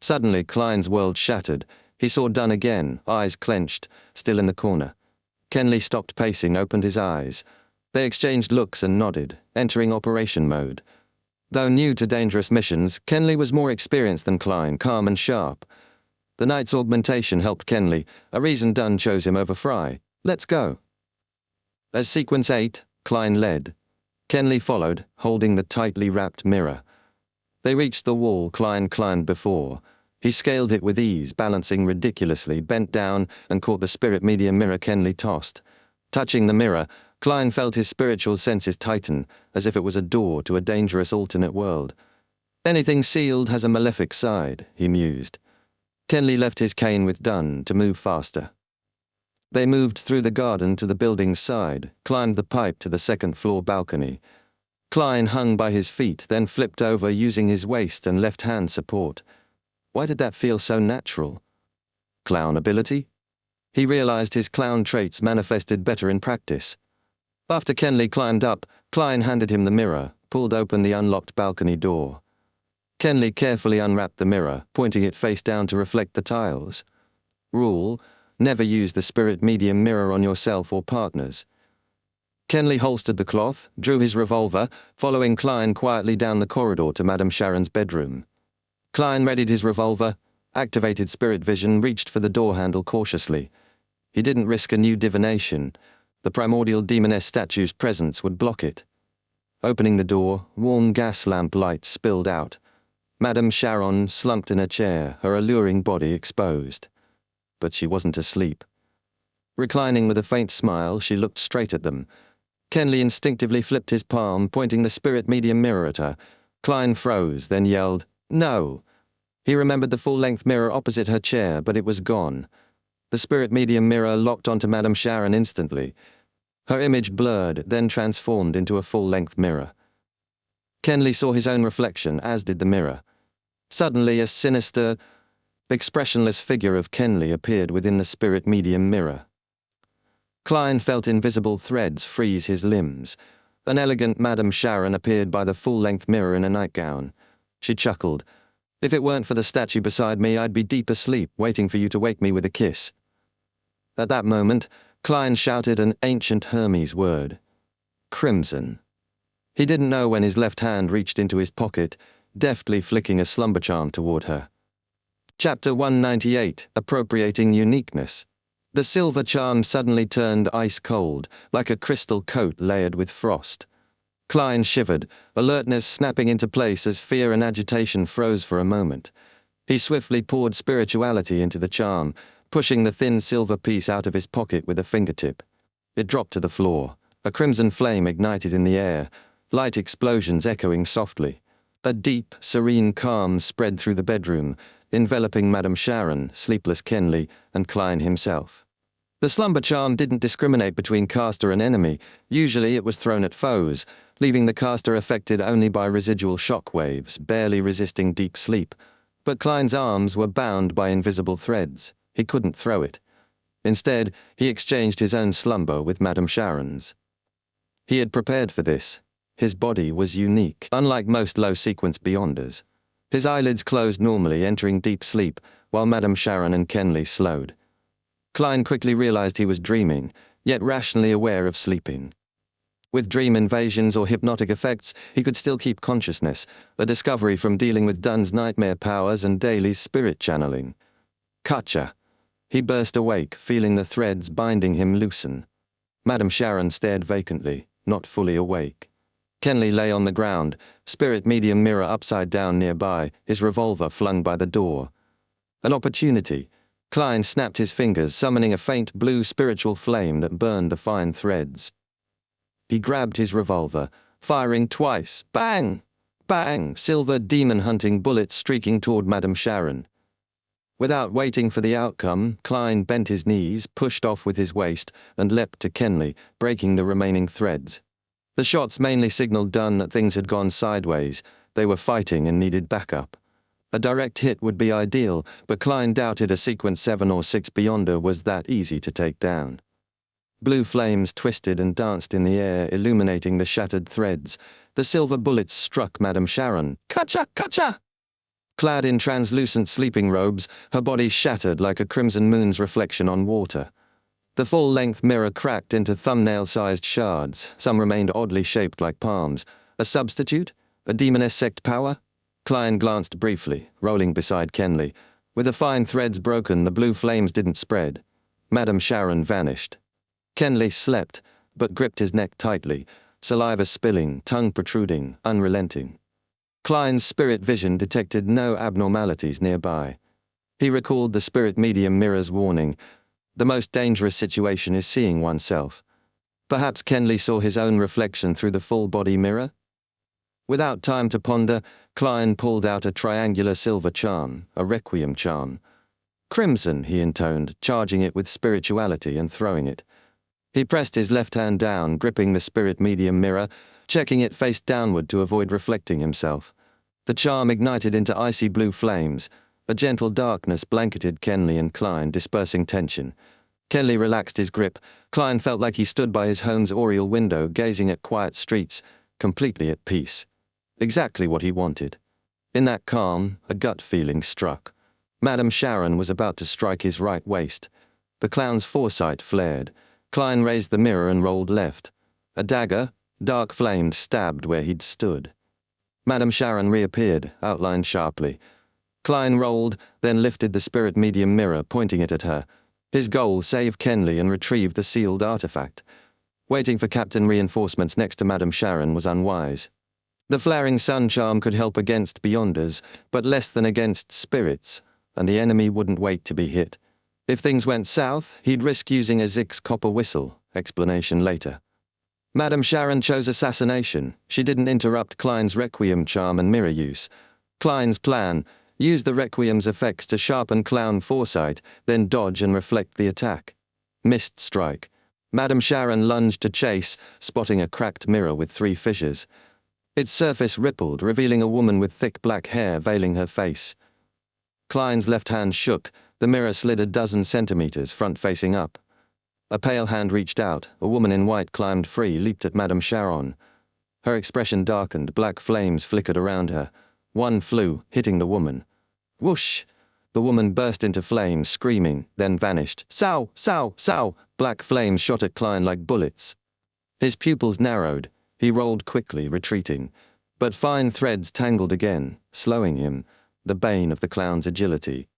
Suddenly, Klein's world shattered. He saw Dunn again, eyes clenched, still in the corner. Kenley stopped pacing, opened his eyes. They exchanged looks and nodded, entering operation mode. Though new to dangerous missions, Kenley was more experienced than Klein, calm and sharp. The night's augmentation helped Kenley, a reason Dunn chose him over Fry. Let's go. As Sequence 8, Klein led. Kenley followed, holding the tightly wrapped mirror. They reached the wall Klein climbed before. He scaled it with ease, balancing ridiculously, bent down, and caught the spirit medium mirror Kenley tossed. Touching the mirror, Klein felt his spiritual senses tighten, as if it was a door to a dangerous alternate world. Anything sealed has a malefic side, he mused. Kenley left his cane with Dunn to move faster. They moved through the garden to the building's side, climbed the pipe to the second-floor balcony. Klein hung by his feet, then flipped over using his waist and left hand support. Why did that feel so natural? Clown ability? He realized his clown traits manifested better in practice. After Kenley climbed up, Klein handed him the mirror, pulled open the unlocked balcony door. Kenley carefully unwrapped the mirror, pointing it face down to reflect the tiles. Rule: never use the spirit medium mirror on yourself or partners. Kenley holstered the cloth, drew his revolver, following Klein quietly down the corridor to Madame Sharon's bedroom. Klein readied his revolver, activated spirit vision, reached for the door handle cautiously. He didn't risk a new divination. The primordial demoness statue's presence would block it. Opening the door, warm gas lamp light spilled out. Madame Sharon slumped in a chair, her alluring body exposed. But she wasn't asleep. Reclining with a faint smile, she looked straight at them. Kenley instinctively flipped his palm, pointing the spirit medium mirror at her. Klein froze, then yelled, "No!" He remembered the full-length mirror opposite her chair, but it was gone. The spirit medium mirror locked onto Madame Sharon instantly. Her image blurred, then transformed into a full-length mirror. Kenley saw his own reflection, as did the mirror. Suddenly, a sinister, expressionless figure of Kenley appeared within the spirit medium mirror. Klein felt invisible threads freeze his limbs. An elegant Madame Sharon appeared by the full-length mirror in a nightgown. She chuckled. "If it weren't for the statue beside me, I'd be deep asleep, waiting for you to wake me with a kiss." At that moment, Klein shouted an ancient Hermes word. Crimson. He didn't know when his left hand reached into his pocket, deftly flicking a slumber charm toward her. Chapter 198, Appropriating Uniqueness. The silver charm suddenly turned ice cold, like a crystal coat layered with frost. Klein shivered, alertness snapping into place as fear and agitation froze for a moment. He swiftly poured spirituality into the charm, pushing the thin silver piece out of his pocket with a fingertip. It dropped to the floor. A crimson flame ignited in the air, light explosions echoing softly. A deep, serene calm spread through the bedroom, enveloping Madame Sharon, sleepless Kenley, and Klein himself. The slumber charm didn't discriminate between caster and enemy. Usually it was thrown at foes, leaving the caster affected only by residual shock waves, barely resisting deep sleep. But Klein's arms were bound by invisible threads. He couldn't throw it. Instead, he exchanged his own slumber with Madame Sharon's. He had prepared for this. His body was unique, unlike most low-sequence Beyonders. His eyelids closed normally, entering deep sleep, while Madame Sharon and Kenley slowed. Klein quickly realized he was dreaming, yet rationally aware of sleeping. With dream invasions or hypnotic effects, he could still keep consciousness, a discovery from dealing with Dunn's nightmare powers and Daly's spirit channeling. Katja! He burst awake, feeling the threads binding him loosen. Madame Sharon stared vacantly, not fully awake. Kenley lay on the ground, spirit medium mirror upside down nearby, his revolver flung by the door. An opportunity. Klein snapped his fingers, summoning a faint blue spiritual flame that burned the fine threads. He grabbed his revolver, firing twice. Bang! Bang! Silver demon-hunting bullets streaking toward Madame Sharon. Without waiting for the outcome, Klein bent his knees, pushed off with his waist, and leapt to Kenley, breaking the remaining threads. The shots mainly signaled Dunn that things had gone sideways. They were fighting and needed backup. A direct hit would be ideal, but Klein doubted a Sequence 7 or 6 Beyonder was that easy to take down. Blue flames twisted and danced in the air, illuminating the shattered threads. The silver bullets struck Madame Sharon. Katja! Katja! Clad in translucent sleeping robes, her body shattered like a crimson moon's reflection on water. The full-length mirror cracked into thumbnail-sized shards. Some remained oddly shaped like palms. A substitute? A demoness-sect power? Klein glanced briefly, rolling beside Kenley. With the fine threads broken, the blue flames didn't spread. Madame Sharon vanished. Kenley slept, but gripped his neck tightly, saliva spilling, tongue protruding, unrelenting. Klein's spirit vision detected no abnormalities nearby. He recalled the spirit medium mirror's warning. The most dangerous situation is seeing oneself. Perhaps Kenley saw his own reflection through the full-body mirror? Without time to ponder, Klein pulled out a triangular silver charm, a requiem charm. Crimson, he intoned, charging it with spirituality and throwing it. He pressed his left hand down, gripping the spirit medium mirror, checking it face downward to avoid reflecting himself. The charm ignited into icy blue flames. A gentle darkness blanketed Kenley and Klein, dispersing tension. Kenley relaxed his grip. Klein felt like he stood by his home's oriel window, gazing at quiet streets, completely at peace. Exactly what he wanted. In that calm, a gut feeling struck. Madame Sharon was about to strike his right waist. The clown's foresight flared. Klein raised the mirror and rolled left. A dagger, dark flamed, stabbed where he'd stood. Madame Sharon reappeared, outlined sharply. Klein rolled, then lifted the spirit medium mirror, pointing it at her. His goal: save Kenley and retrieve the sealed artifact. Waiting for Captain reinforcements next to Madame Sharon was unwise. The flaring sun charm could help against Beyonders, but less than against spirits, and the enemy wouldn't wait to be hit. If things went south, he'd risk using a Zix copper whistle. Explanation later. Madame Sharon chose assassination. She didn't interrupt Klein's requiem charm and mirror use. Klein's plan: use the requiem's effects to sharpen clown foresight, then dodge and reflect the attack. Missed strike. Madame Sharon lunged to chase, spotting a cracked mirror with 3 fissures. Its surface rippled, revealing a woman with thick black hair veiling her face. Klein's left hand shook. The mirror slid a dozen centimeters, front-facing up. A pale hand reached out. A woman in white climbed free, leaped at Madame Sharon. Her expression darkened. Black flames flickered around her. One flew, hitting the woman. Whoosh! The woman burst into flames, screaming, then vanished. Sow! Sow! Sow! Black flames shot at Klein like bullets. His pupils narrowed. He rolled quickly, retreating. But fine threads tangled again, slowing him, the bane of the clown's agility.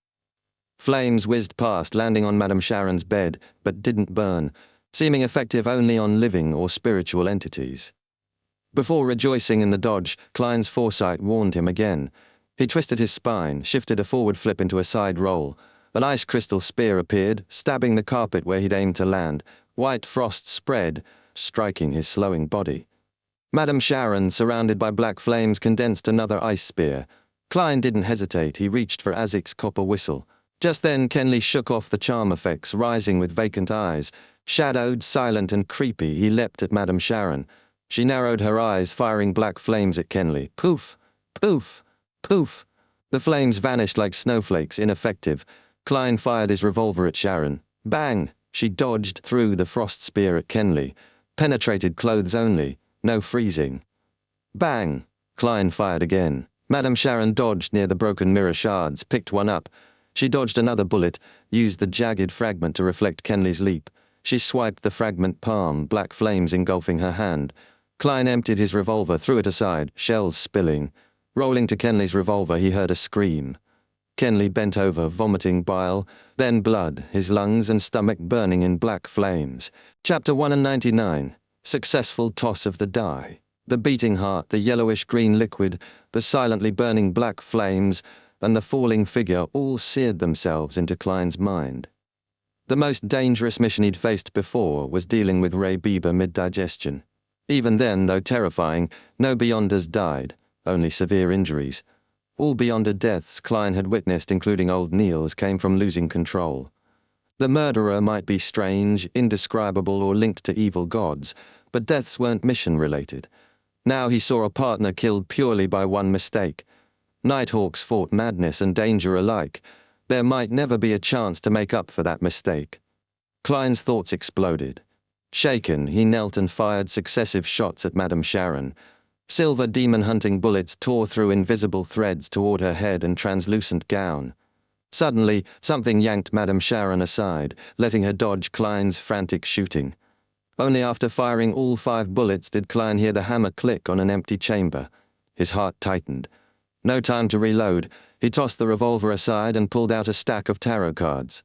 Flames whizzed past, landing on Madame Sharon's bed, but didn't burn, seeming effective only on living or spiritual entities. Before rejoicing in the dodge, Klein's foresight warned him again. He twisted his spine, shifted a forward flip into a side roll. An ice crystal spear appeared, stabbing the carpet where he'd aimed to land. White frost spread, striking his slowing body. Madame Sharon, surrounded by black flames, condensed another ice spear. Klein didn't hesitate. He reached for Azik's copper whistle. Just then Kenley shook off the charm effects, rising with vacant eyes. Shadowed, silent and creepy, he leapt at Madame Sharon. She narrowed her eyes, firing black flames at Kenley. Poof! Poof! Poof! The flames vanished like snowflakes, ineffective. Klein fired his revolver at Sharon. Bang! She dodged through the frost spear at Kenley. Penetrated clothes only. No freezing. Bang! Klein fired again. Madame Sharon dodged near the broken mirror shards, picked one up. She dodged another bullet, used the jagged fragment to reflect Kenley's leap. She swiped the fragment palm, black flames engulfing her hand. Klein emptied his revolver, threw it aside, shells spilling. Rolling to Kenley's revolver, he heard a scream. Kenley bent over, vomiting bile, then blood, his lungs and stomach burning in black flames. Chapter 199. Successful toss of the die. The beating heart, the yellowish-green liquid, the silently burning black flames, and the falling figure all seared themselves into Klein's mind. The most dangerous mission he'd faced before was dealing with Ray Bieber mid-digestion. Even then, though terrifying, no Beyonders died, only severe injuries. All Beyonder deaths Klein had witnessed, including old Neil's, came from losing control. The murderer might be strange, indescribable, or linked to evil gods, but deaths weren't mission-related. Now he saw a partner killed purely by one mistake. Nighthawks fought madness and danger alike. There might never be a chance to make up for that mistake. Klein's thoughts exploded. Shaken, he knelt and fired successive shots at Madame Sharon. Silver demon-hunting bullets tore through invisible threads toward her head and translucent gown. Suddenly, something yanked Madame Sharon aside, letting her dodge Klein's frantic shooting. Only after firing all 5 bullets did Klein hear the hammer click on an empty chamber. His heart tightened. No time to reload. He tossed the revolver aside and pulled out a stack of tarot cards.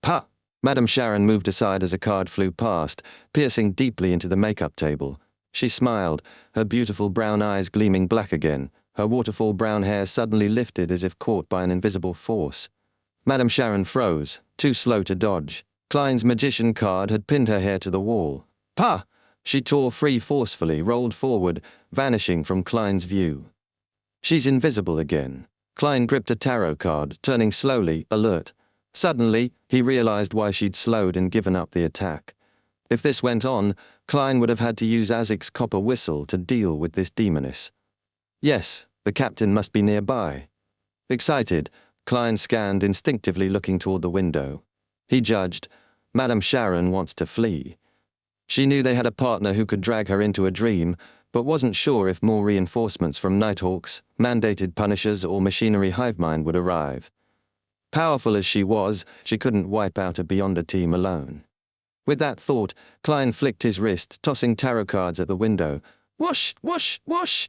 "Pa!" Madame Sharon moved aside as a card flew past, piercing deeply into the makeup table. She smiled, her beautiful brown eyes gleaming black again. Her waterfall brown hair suddenly lifted as if caught by an invisible force. Madame Sharon froze, too slow to dodge. Klein's magician card had pinned her hair to the wall. "Pa!" She tore free forcefully, rolled forward, vanishing from Klein's view. She's invisible again. Klein gripped a tarot card, turning slowly, alert. Suddenly, he realized why she'd slowed and given up the attack. If this went on, Klein would have had to use Azik's copper whistle to deal with this demoness. Yes, the captain must be nearby. Excited, Klein scanned instinctively, looking toward the window. He judged, Madame Sharon wants to flee. She knew they had a partner who could drag her into a dream, but wasn't sure if more reinforcements from Nighthawks, mandated punishers, or machinery hivemind would arrive. Powerful as she was, she couldn't wipe out a Beyonder team alone. With that thought, Klein flicked his wrist, tossing tarot cards at the window. Whoosh, whoosh, whoosh!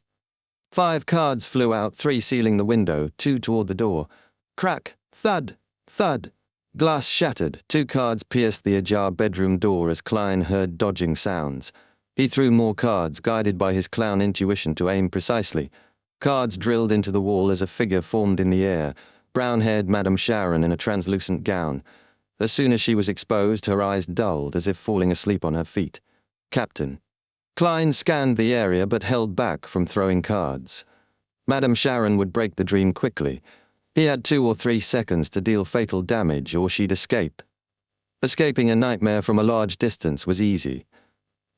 5 cards flew out, 3 sealing the window, 2 toward the door. Crack, thud, thud. Glass shattered, 2 cards pierced the ajar bedroom door as Klein heard dodging sounds. He threw more cards, guided by his clown intuition to aim precisely. Cards drilled into the wall as a figure formed in the air, brown-haired Madame Sharon in a translucent gown. As soon as she was exposed, her eyes dulled as if falling asleep on her feet. Captain. Klein scanned the area but held back from throwing cards. Madame Sharon would break the dream quickly. He had 2 or 3 seconds to deal fatal damage or she'd escape. Escaping a nightmare from a large distance was easy.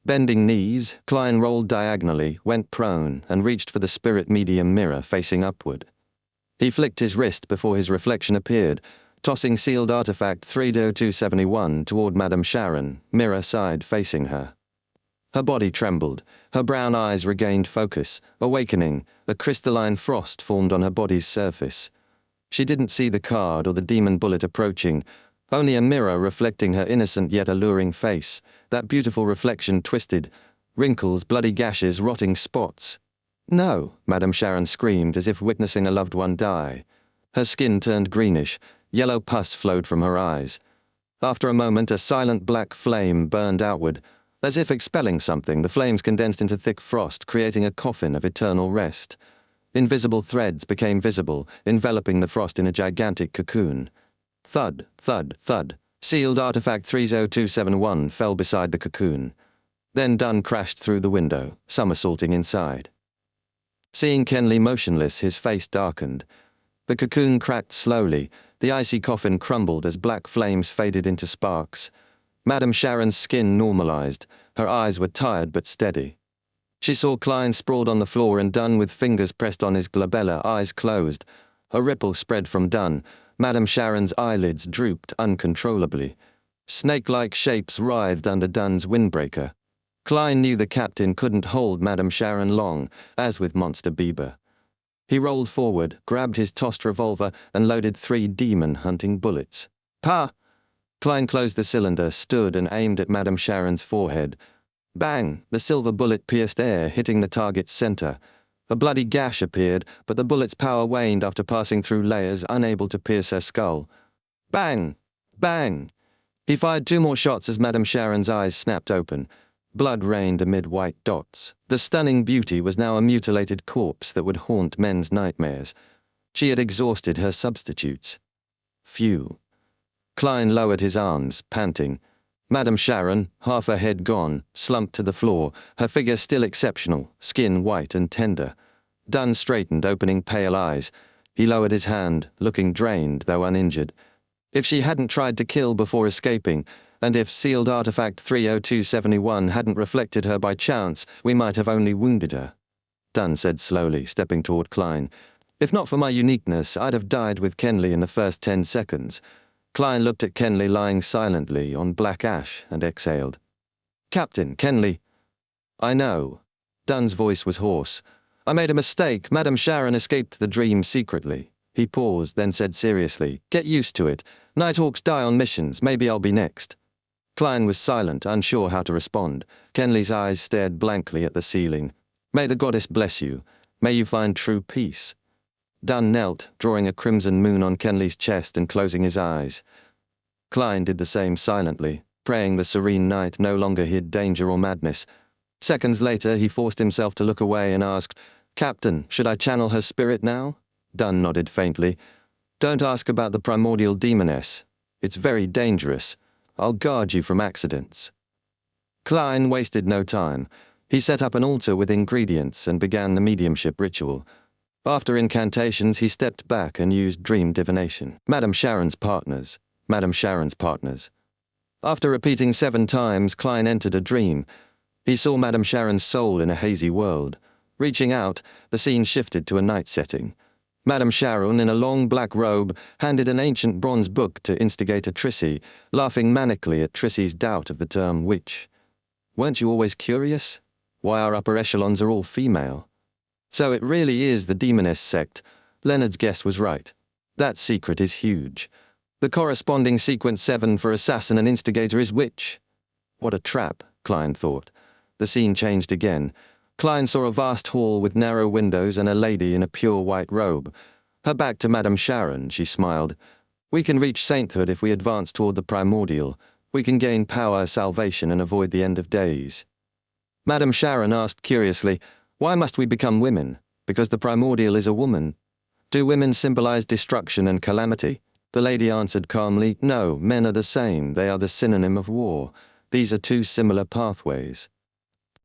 Bending knees, Klein rolled diagonally, went prone, and reached for the spirit medium mirror facing upward. He flicked his wrist before his reflection appeared, tossing sealed artifact 30271 toward Madame Sharon, mirror side facing her. Her body trembled, her brown eyes regained focus, awakening, a crystalline frost formed on her body's surface. She didn't see the card or the demon bullet approaching, only a mirror reflecting her innocent yet alluring face. That beautiful reflection twisted, wrinkles, bloody gashes, rotting spots. No, Madame Sharon screamed as if witnessing a loved one die. Her skin turned greenish, yellow pus flowed from her eyes. After a moment, a silent black flame burned outward. As if expelling something, the flames condensed into thick frost, creating a coffin of eternal rest. Invisible threads became visible, enveloping the frost in a gigantic cocoon. Thud, thud, thud. Sealed artifact 30271 fell beside the cocoon. Then Dunn crashed through the window, somersaulting inside. Seeing Kenley motionless, his face darkened. The cocoon cracked slowly, the icy coffin crumbled as black flames faded into sparks. Madame Sharon's skin normalized, her eyes were tired but steady. She saw Klein sprawled on the floor and Dunn with fingers pressed on his glabella, eyes closed. A ripple spread from Dunn. Madame Sharon's eyelids drooped uncontrollably. Snake-like shapes writhed under Dunn's windbreaker. Klein knew the captain couldn't hold Madame Sharon long, as with Monster Bieber. He rolled forward, grabbed his tossed revolver, and loaded 3 demon-hunting bullets. "Pa!" Klein closed the cylinder, stood and aimed at Madame Sharon's forehead. Bang! The silver bullet pierced air, hitting the target's center. A bloody gash appeared, but the bullet's power waned after passing through layers, unable to pierce her skull. Bang! Bang! He fired 2 more shots as Madame Sharon's eyes snapped open. Blood rained amid white dots. The stunning beauty was now a mutilated corpse that would haunt men's nightmares. She had exhausted her substitutes. Phew. Klein lowered his arms, panting. Madame Sharon, half her head gone, slumped to the floor, her figure still exceptional, skin white and tender. Dunn straightened, opening pale eyes. He lowered his hand, looking drained though uninjured. If she hadn't tried to kill before escaping, and if sealed artifact 30271 hadn't reflected her by chance, we might have only wounded her. Dunn said slowly, stepping toward Klein. If not for my uniqueness, I'd have died with Kenley in the first 10 seconds. Klein looked at Kenley lying silently on black ash and exhaled. "Captain, Kenley." "I know." Dunn's voice was hoarse. "I made a mistake. Madame Sharon escaped the dream secretly." He paused, then said seriously, "Get used to it. Nighthawks die on missions. Maybe I'll be next." Klein was silent, unsure how to respond. Kenley's eyes stared blankly at the ceiling. "May the goddess bless you. May you find true peace." Dunn knelt, drawing a crimson moon on Kenley's chest and closing his eyes. Klein did the same silently, praying the serene night no longer hid danger or madness. Seconds later, he forced himself to look away and asked, "Captain, should I channel her spirit now?" Dunn nodded faintly. "Don't ask about the primordial demoness. It's very dangerous. I'll guard you from accidents." Klein wasted no time. He set up an altar with ingredients and began the mediumship ritual. After incantations, he stepped back and used dream divination. Madame Sharon's partners. Madame Sharon's partners. After repeating 7 times, Klein entered a dream. He saw Madame Sharon's soul in a hazy world. Reaching out, the scene shifted to a night setting. Madame Sharon, in a long black robe, handed an ancient bronze book to instigator Trissy, laughing manically at Trissy's doubt of the term witch. "Weren't you always curious? Why our upper echelons are all female?" So it really is the demoness sect. Leonard's guess was right. That secret is huge. The corresponding sequence 7 for assassin and instigator is witch. What a trap, Klein thought. The scene changed again. Klein saw a vast hall with narrow windows and a lady in a pure white robe. Her back to Madame Sharon, she smiled. "We can reach sainthood if we advance toward the primordial. We can gain power, salvation, and avoid the end of days." Madame Sharon asked curiously, "Why must we become women? Because the primordial is a woman. Do women symbolize destruction and calamity?" The lady answered calmly, "No, men are the same. They are the synonym of war. These are 2 similar pathways."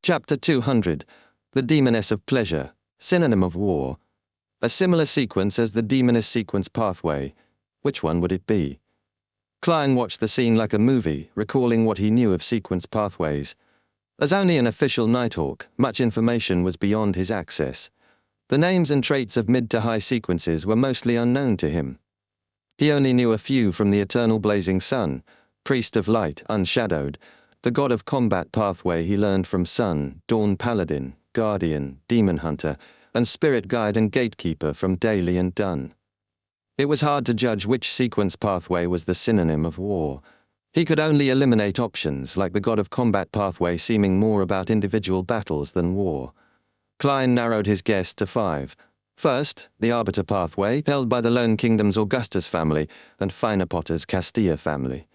Chapter 200. The Demoness of Pleasure, Synonym of War. A similar sequence as the Demoness sequence pathway. Which one would it be? Klein watched the scene like a movie, recalling what he knew of sequence pathways. As only an official Nighthawk, much information was beyond his access. The names and traits of mid to high sequences were mostly unknown to him. He only knew a few from the eternal blazing sun, priest of light, unshadowed, the god of combat pathway he learned from Sun, dawn paladin, guardian, demon hunter, and spirit guide and gatekeeper from Daly and Dunn. It was hard to judge which sequence pathway was the synonym of war. He could only eliminate options, like the god of combat pathway seeming more about individual battles than war. Klein narrowed his guess to 5. First, the Arbiter pathway, held by the Lone Kingdom's Augustus family and Finer Potter's Castilla family.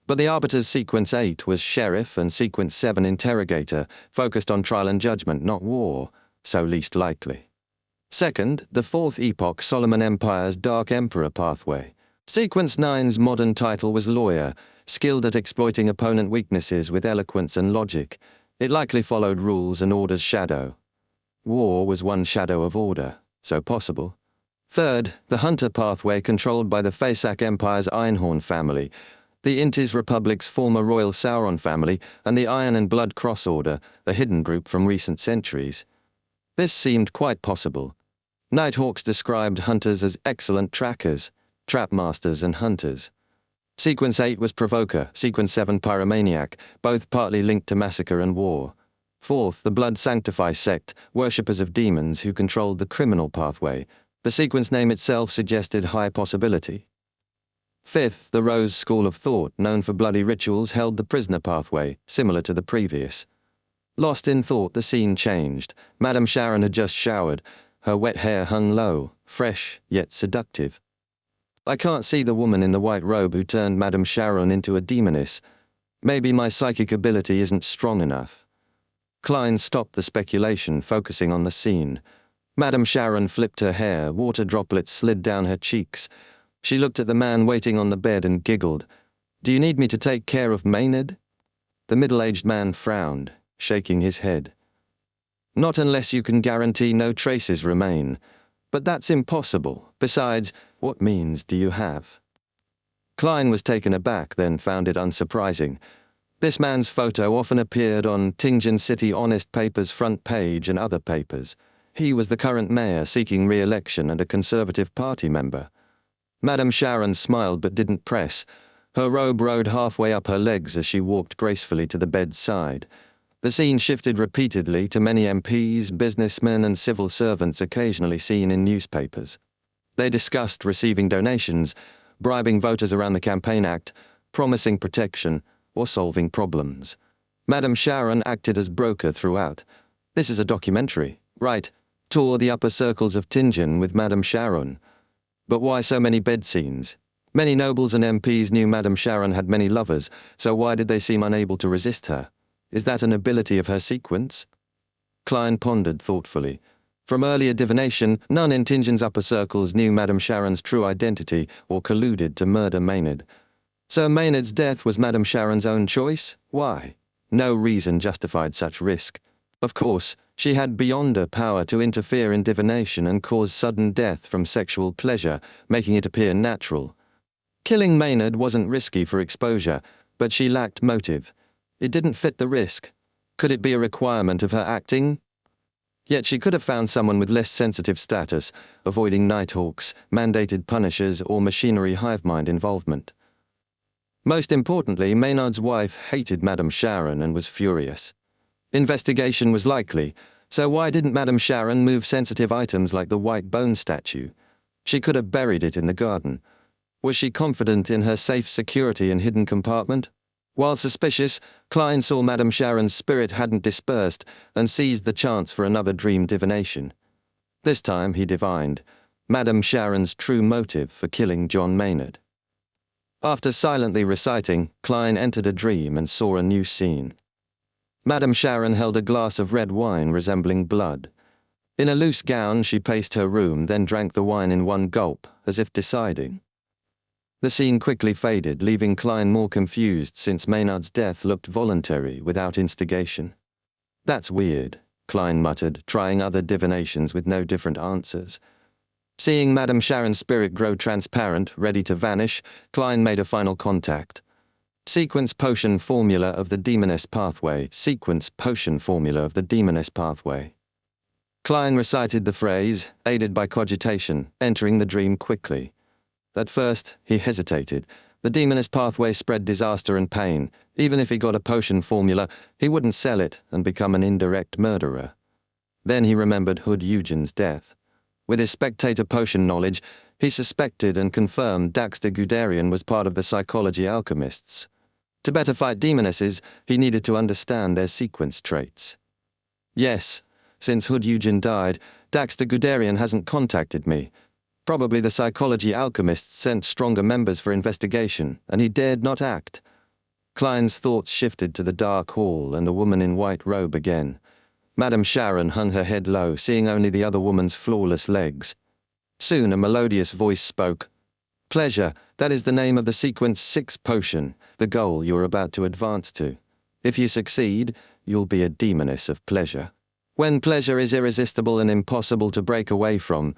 But the arbiters Sequence 8 was sheriff and Sequence 7 interrogator, focused on trial and judgment, not war, so least likely. Second, the fourth epoch Solomon Empire's Dark Emperor pathway. Sequence 9's modern title was lawyer, skilled at exploiting opponent weaknesses with eloquence and logic. It likely followed rules and order's shadow. War was one shadow of order, so possible. Third, the Hunter pathway controlled by the Fasak Empire's Einhorn family, the Intis Republic's former Royal Sauron family, and the Iron and Blood Cross Order, a hidden group from recent centuries. This seemed quite possible. Nighthawks described hunters as excellent trackers, trapmasters and hunters. Sequence 8 was provoker, Sequence 7 pyromaniac, both partly linked to massacre and war. Fourth, the Blood Sanctify sect, worshippers of demons who controlled the criminal pathway. The sequence name itself suggested high possibility. Fifth, the Rose School of Thought, known for bloody rituals, held the prisoner pathway, similar to the previous. Lost in thought, the scene changed. Madame Sharon had just showered. Her wet hair hung low, fresh, yet seductive. I can't see the woman in the white robe who turned Madame Sharon into a demoness. Maybe my psychic ability isn't strong enough. Klein stopped the speculation, focusing on the scene. Madame Sharon flipped her hair, water droplets slid down her cheeks. She looked at the man waiting on the bed and giggled. "Do you need me to take care of Maynard?" The middle-aged man frowned, shaking his head. "Not unless you can guarantee no traces remain. But that's impossible. Besides, what means do you have?" Klein was taken aback, then found it unsurprising. This man's photo often appeared on Tingen City Honest Paper's front page and other papers. He was the current mayor seeking re-election and a Conservative Party member. Madame Sharon smiled but didn't press. Her robe rode halfway up her legs as she walked gracefully to the bed's side. The scene shifted repeatedly to many MPs, businessmen and civil servants occasionally seen in newspapers. They discussed receiving donations, bribing voters around the Campaign Act, promising protection, or solving problems. Madame Sharon acted as broker throughout. This is a documentary, right? Tour the upper circles of Tingen with Madame Sharon. But why so many bed scenes? Many nobles and MPs knew Madame Sharon had many lovers, so why did they seem unable to resist her? Is that an ability of her sequence? Klein pondered thoughtfully. From earlier divination, none in Tingen's upper circles knew Madame Sharon's true identity or colluded to murder Maynard. So Maynard's death was Madame Sharon's own choice? Why? No reason justified such risk. Of course, she had beyond her power to interfere in divination and cause sudden death from sexual pleasure, making it appear natural. Killing Maynard wasn't risky for exposure, but she lacked motive. It didn't fit the risk. Could it be a requirement of her acting? Yet she could have found someone with less sensitive status, avoiding Nighthawks, mandated punishers, or machinery hive mind involvement. Most importantly, Maynard's wife hated Madame Sharon and was furious. Investigation was likely, so why didn't Madame Sharon move sensitive items like the white bone statue? She could have buried it in the garden. Was she confident in her safe security and hidden compartment? While suspicious, Klein saw Madame Sharon's spirit hadn't dispersed and seized the chance for another dream divination. This time, he divined, Madame Sharon's true motive for killing John Maynard. After silently reciting, Klein entered a dream and saw a new scene. Madame Sharon held a glass of red wine resembling blood. In a loose gown, she paced her room, then drank the wine in one gulp, as if deciding. The scene quickly faded, leaving Klein more confused since Maynard's death looked voluntary, without instigation. "That's weird," Klein muttered, trying other divinations with no different answers. Seeing Madame Sharon's spirit grow transparent, ready to vanish, Klein made a final contact. Sequence potion formula of the demoness pathway. Sequence potion formula of the demoness pathway. Klein recited the phrase, aided by cogitation, entering the dream quickly. At first, he hesitated. The demoness pathway spread disaster and pain. Even if he got a potion formula, he wouldn't sell it and become an indirect murderer. Then he remembered Hood Eugen's death. With his spectator potion knowledge, he suspected and confirmed Daxter Guderian was part of the psychology alchemists. To better fight demonesses, he needed to understand their sequence traits. Yes, since Hood Eugen died, Daxter Guderian hasn't contacted me. Probably the psychology alchemists sent stronger members for investigation, and he dared not act. Klein's thoughts shifted to the dark hall and the woman in white robe again. Madame Sharon hung her head low, seeing only the other woman's flawless legs. Soon a melodious voice spoke. Pleasure, that is the name of the sequence 6 potion, the goal you are about to advance to. If you succeed, you'll be a demoness of pleasure. When pleasure is irresistible and impossible to break away from,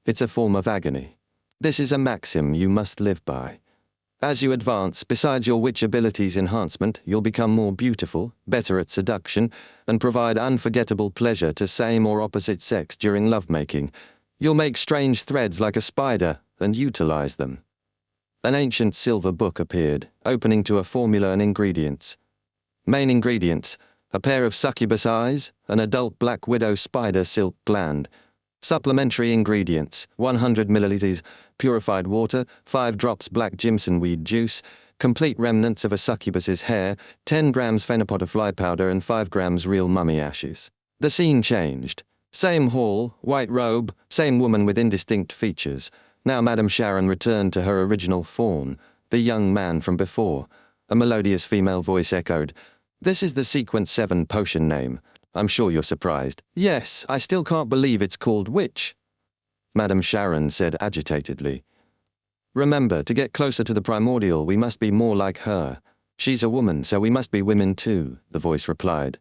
it's a form of agony. This is a maxim you must live by. As you advance, besides your witch abilities enhancement, you'll become more beautiful, better at seduction, and provide unforgettable pleasure to same or opposite sex during lovemaking. You'll make strange threads like a spider and utilize them. An ancient silver book appeared, opening to a formula and ingredients. Main ingredients: a pair of succubus eyes, an adult black widow spider silk gland. Supplementary ingredients: 100 milliliters purified water, 5 drops black Jimson weed juice, complete remnants of a succubus's hair, 10 grams phenopoda fly powder and 5 grams real mummy ashes. The scene changed. Same hall, white robe, same woman with indistinct features. Now Madame Sharon returned to her original form, the young man from before. A melodious female voice echoed, "This is the sequence 7 potion name. I'm sure you're surprised." "Yes, I still can't believe it's called witch," Madame Sharon said agitatedly. "Remember, to get closer to the primordial, we must be more like her. She's a woman, so we must be women too," the voice replied.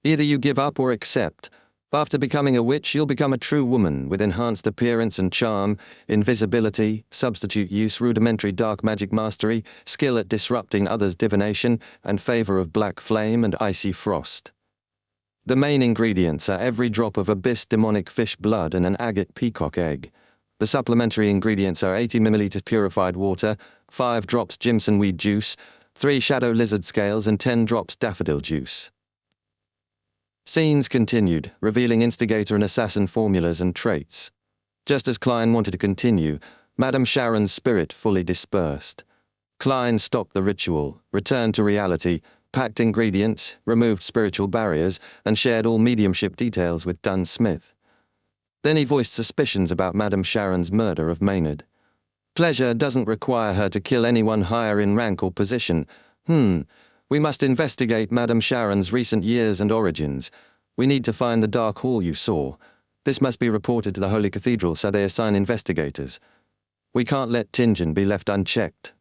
"Either you give up or accept. After becoming a witch, you'll become a true woman with enhanced appearance and charm, invisibility, substitute use, rudimentary dark magic mastery, skill at disrupting others' divination, and favor of black flame and icy frost. The main ingredients are every drop of abyss demonic fish blood and an agate peacock egg. The supplementary ingredients are 80 milliliters purified water, 5 drops Jimson weed juice, 3 shadow lizard scales and 10 drops daffodil juice." Scenes continued, revealing instigator and assassin formulas and traits. Just as Klein wanted to continue, Madame Sharon's spirit fully dispersed. Klein stopped the ritual, returned to reality, packed ingredients, removed spiritual barriers, and shared all mediumship details with Dunn Smith. Then he voiced suspicions about Madame Sharon's murder of Maynard. Pleasure doesn't require her to kill anyone higher in rank or position. We must investigate Madame Sharon's recent years and origins. We need to find the dark hall you saw. This must be reported to the Holy Cathedral so they assign investigators. We can't let Tingen be left unchecked."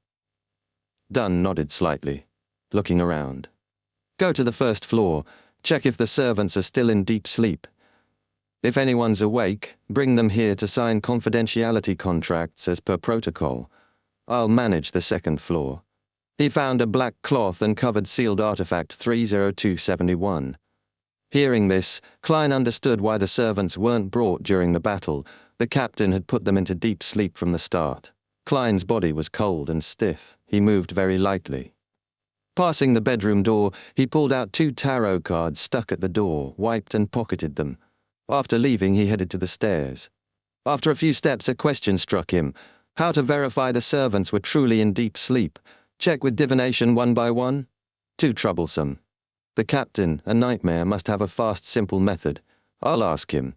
Dunn nodded slightly, looking around. "Go to the first floor, check if the servants are still in deep sleep. If anyone's awake, bring them here to sign confidentiality contracts as per protocol. I'll manage the second floor." He found a black cloth and covered sealed artifact 30271. Hearing this, Klein understood why the servants weren't brought during the battle. The captain had put them into deep sleep from the start. Klein's body was cold and stiff. He moved very lightly. Passing the bedroom door, he pulled out 2 tarot cards stuck at the door, wiped and pocketed them. After leaving, he headed to the stairs. After a few steps, a question struck him: how to verify the servants were truly in deep sleep. Check with divination one by one? Too troublesome. The captain, a nightmare, must have a fast, simple method. I'll ask him.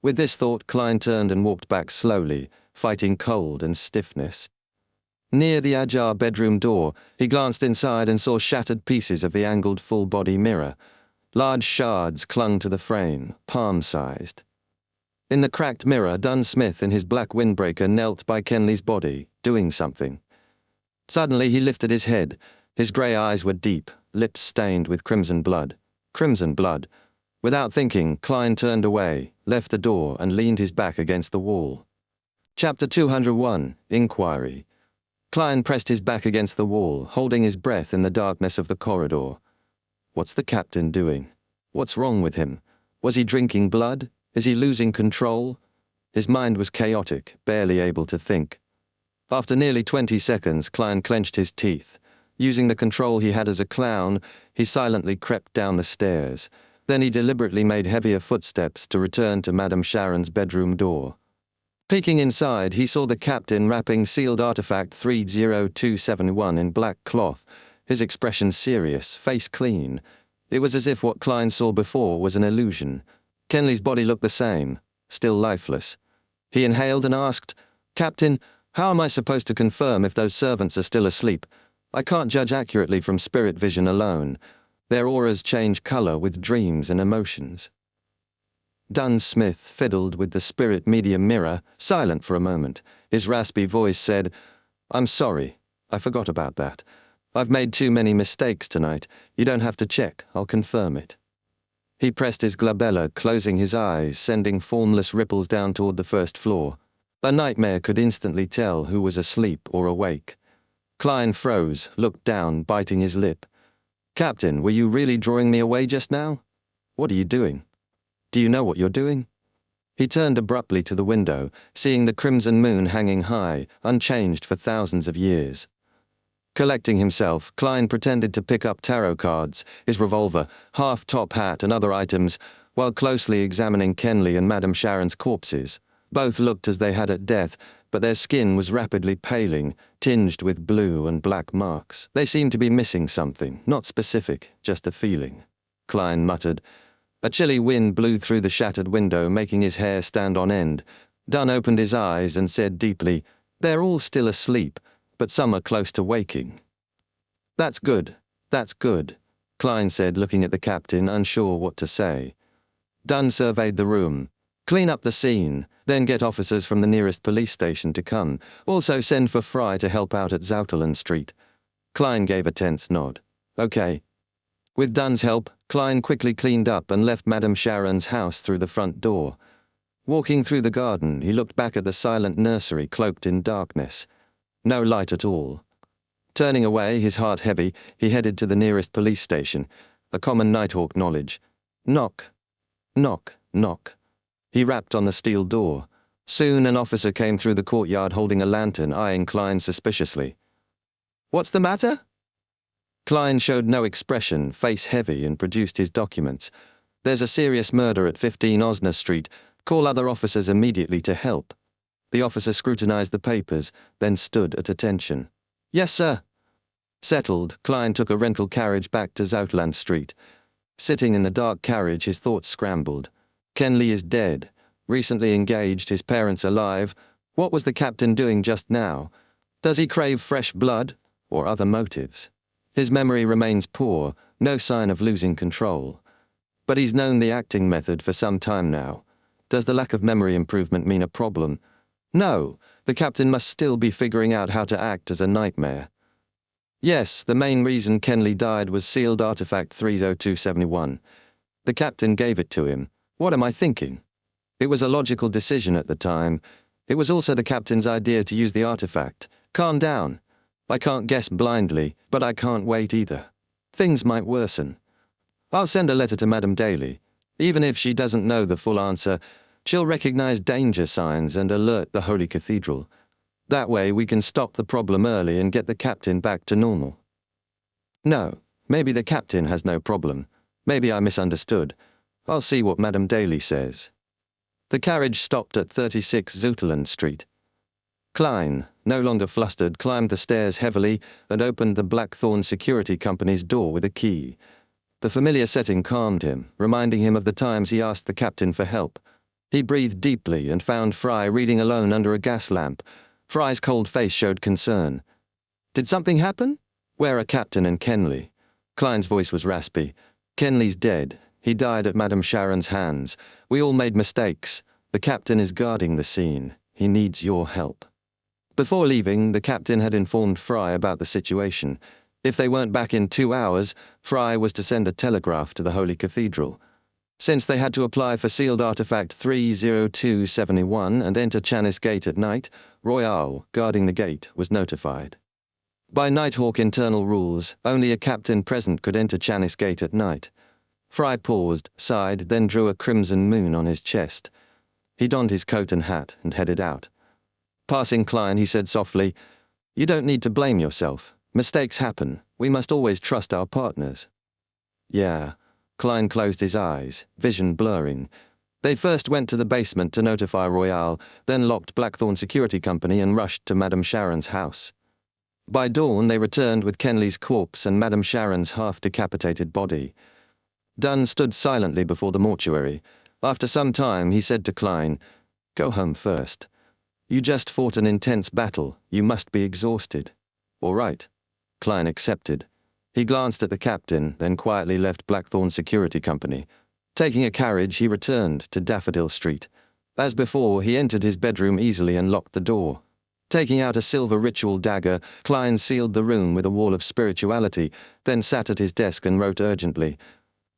With this thought, Klein turned and walked back slowly, fighting cold and stiffness. Near the ajar bedroom door, he glanced inside and saw shattered pieces of the angled full-body mirror. Large shards clung to the frame, palm-sized. In the cracked mirror, Dunn Smith in his black windbreaker knelt by Kenley's body, doing something. Suddenly he lifted his head. His grey eyes were deep, lips stained with crimson blood. Crimson blood. Without thinking, Klein turned away, left the door, and leaned his back against the wall. Chapter 201, Inquiry. Klein pressed his back against the wall, holding his breath in the darkness of the corridor. What's the captain doing? What's wrong with him? Was he drinking blood? Is he losing control? His mind was chaotic, barely able to think. After nearly 20 seconds, Klein clenched his teeth. Using the control he had as a clown, he silently crept down the stairs. Then he deliberately made heavier footsteps to return to Madame Sharon's bedroom door. Peeking inside, he saw the captain wrapping sealed artifact 30271 in black cloth, his expression serious, face clean. It was as if what Klein saw before was an illusion. Kenley's body looked the same, still lifeless. He inhaled and asked, "Captain, how am I supposed to confirm if those servants are still asleep? I can't judge accurately from spirit vision alone. Their auras change color with dreams and emotions. Dunsmith fiddled with the spirit medium mirror, silent for a moment. His raspy voice said, "I'm sorry. I forgot about that. I've made too many mistakes tonight. You don't have to check. I'll confirm it." He pressed his glabella, closing his eyes, sending formless ripples down toward the first floor. A nightmare could instantly tell who was asleep or awake. Klein froze, looked down, biting his lip. "Captain, were you really drawing me away just now? What are you doing? Do you know what you're doing?" He turned abruptly to the window, seeing the crimson moon hanging high, unchanged for thousands of years. Collecting himself, Klein pretended to pick up tarot cards, his revolver, half-top hat and other items, while closely examining Kenley and Madame Sharon's corpses. Both looked as they had at death, but their skin was rapidly paling, tinged with blue and black marks. They seemed to be missing something, not specific, just a feeling. Klein muttered. A chilly wind blew through the shattered window, making his hair stand on end. Dunn opened his eyes and said deeply, "They're all still asleep, but some are close to waking." That's good, Klein said, looking at the captain, unsure what to say. Dunn surveyed the room. "Clean up the scene, then get officers from the nearest police station to come. Also send for Fry to help out at Zouterland Street." Klein gave a tense nod. "Okay." With Dunn's help, Klein quickly cleaned up and left Madame Sharon's house through the front door. Walking through the garden, he looked back at the silent nursery cloaked in darkness. No light at all. Turning away, his heart heavy, he headed to the nearest police station, a common Nighthawk knowledge. Knock. Knock, knock. He rapped on the steel door. Soon an officer came through the courtyard holding a lantern, eyeing Klein suspiciously. "What's the matter?" Klein showed no expression, face heavy, and produced his documents. "There's a serious murder at 15 Osner Street. Call other officers immediately to help." The officer scrutinized the papers, then stood at attention. "Yes, sir." Settled, Klein took a rental carriage back to Zouterland Street. Sitting in the dark carriage, his thoughts scrambled. Kenley is dead, recently engaged, his parents alive. What was the captain doing just now? Does he crave fresh blood, or other motives? His memory remains poor, no sign of losing control. But he's known the acting method for some time now. Does the lack of memory improvement mean a problem? No, the captain must still be figuring out how to act as a nightmare. Yes, the main reason Kenley died was sealed artifact 30271. The captain gave it to him. What am I thinking? It was a logical decision at the time. It was also the captain's idea to use the artifact. Calm down. I can't guess blindly, but I can't wait either. Things might worsen. I'll send a letter to Madame Daly. Even if she doesn't know the full answer, she'll recognize danger signs and alert the Holy Cathedral. That way we can stop the problem early and get the captain back to normal. No, maybe the captain has no problem. Maybe I misunderstood. I'll see what Madame Daly says. The carriage stopped at 36 Zouterland Street. Klein, no longer flustered, climbed the stairs heavily and opened the Blackthorn Security Company's door with a key. The familiar setting calmed him, reminding him of the times he asked the captain for help. He breathed deeply and found Fry reading alone under a gas lamp. Fry's cold face showed concern. "Did something happen? Where are Captain and Kenley?" Klein's voice was raspy. "Kenley's dead. He died at Madame Sharon's hands. We all made mistakes. The captain is guarding the scene. He needs your help." Before leaving, the captain had informed Fry about the situation. If they weren't back in 2 hours, Fry was to send a telegraph to the Holy Cathedral. Since they had to apply for sealed artifact 30271 and enter Chanis Gate at night, Royale, guarding the gate, was notified. By Nighthawk internal rules, only a captain present could enter Chanis Gate at night. Fry paused, sighed, then drew a crimson moon on his chest. He donned his coat and hat and headed out. Passing Klein, he said softly, "You don't need to blame yourself. Mistakes happen. We must always trust our partners." Yeah. Klein closed his eyes, vision blurring. They first went to the basement to notify Royale, then locked Blackthorn Security Company and rushed to Madame Sharon's house. By dawn, they returned with Kenley's corpse and Madame Sharon's half-decapitated body. Dunn stood silently before the mortuary. After some time, he said to Klein, "Go home first. You just fought an intense battle. You must be exhausted." "All right." Klein accepted. He glanced at the captain, then quietly left Blackthorn Security Company. Taking a carriage, he returned to Daffodil Street. As before, he entered his bedroom easily and locked the door. Taking out a silver ritual dagger, Klein sealed the room with a wall of spirituality, then sat at his desk and wrote urgently,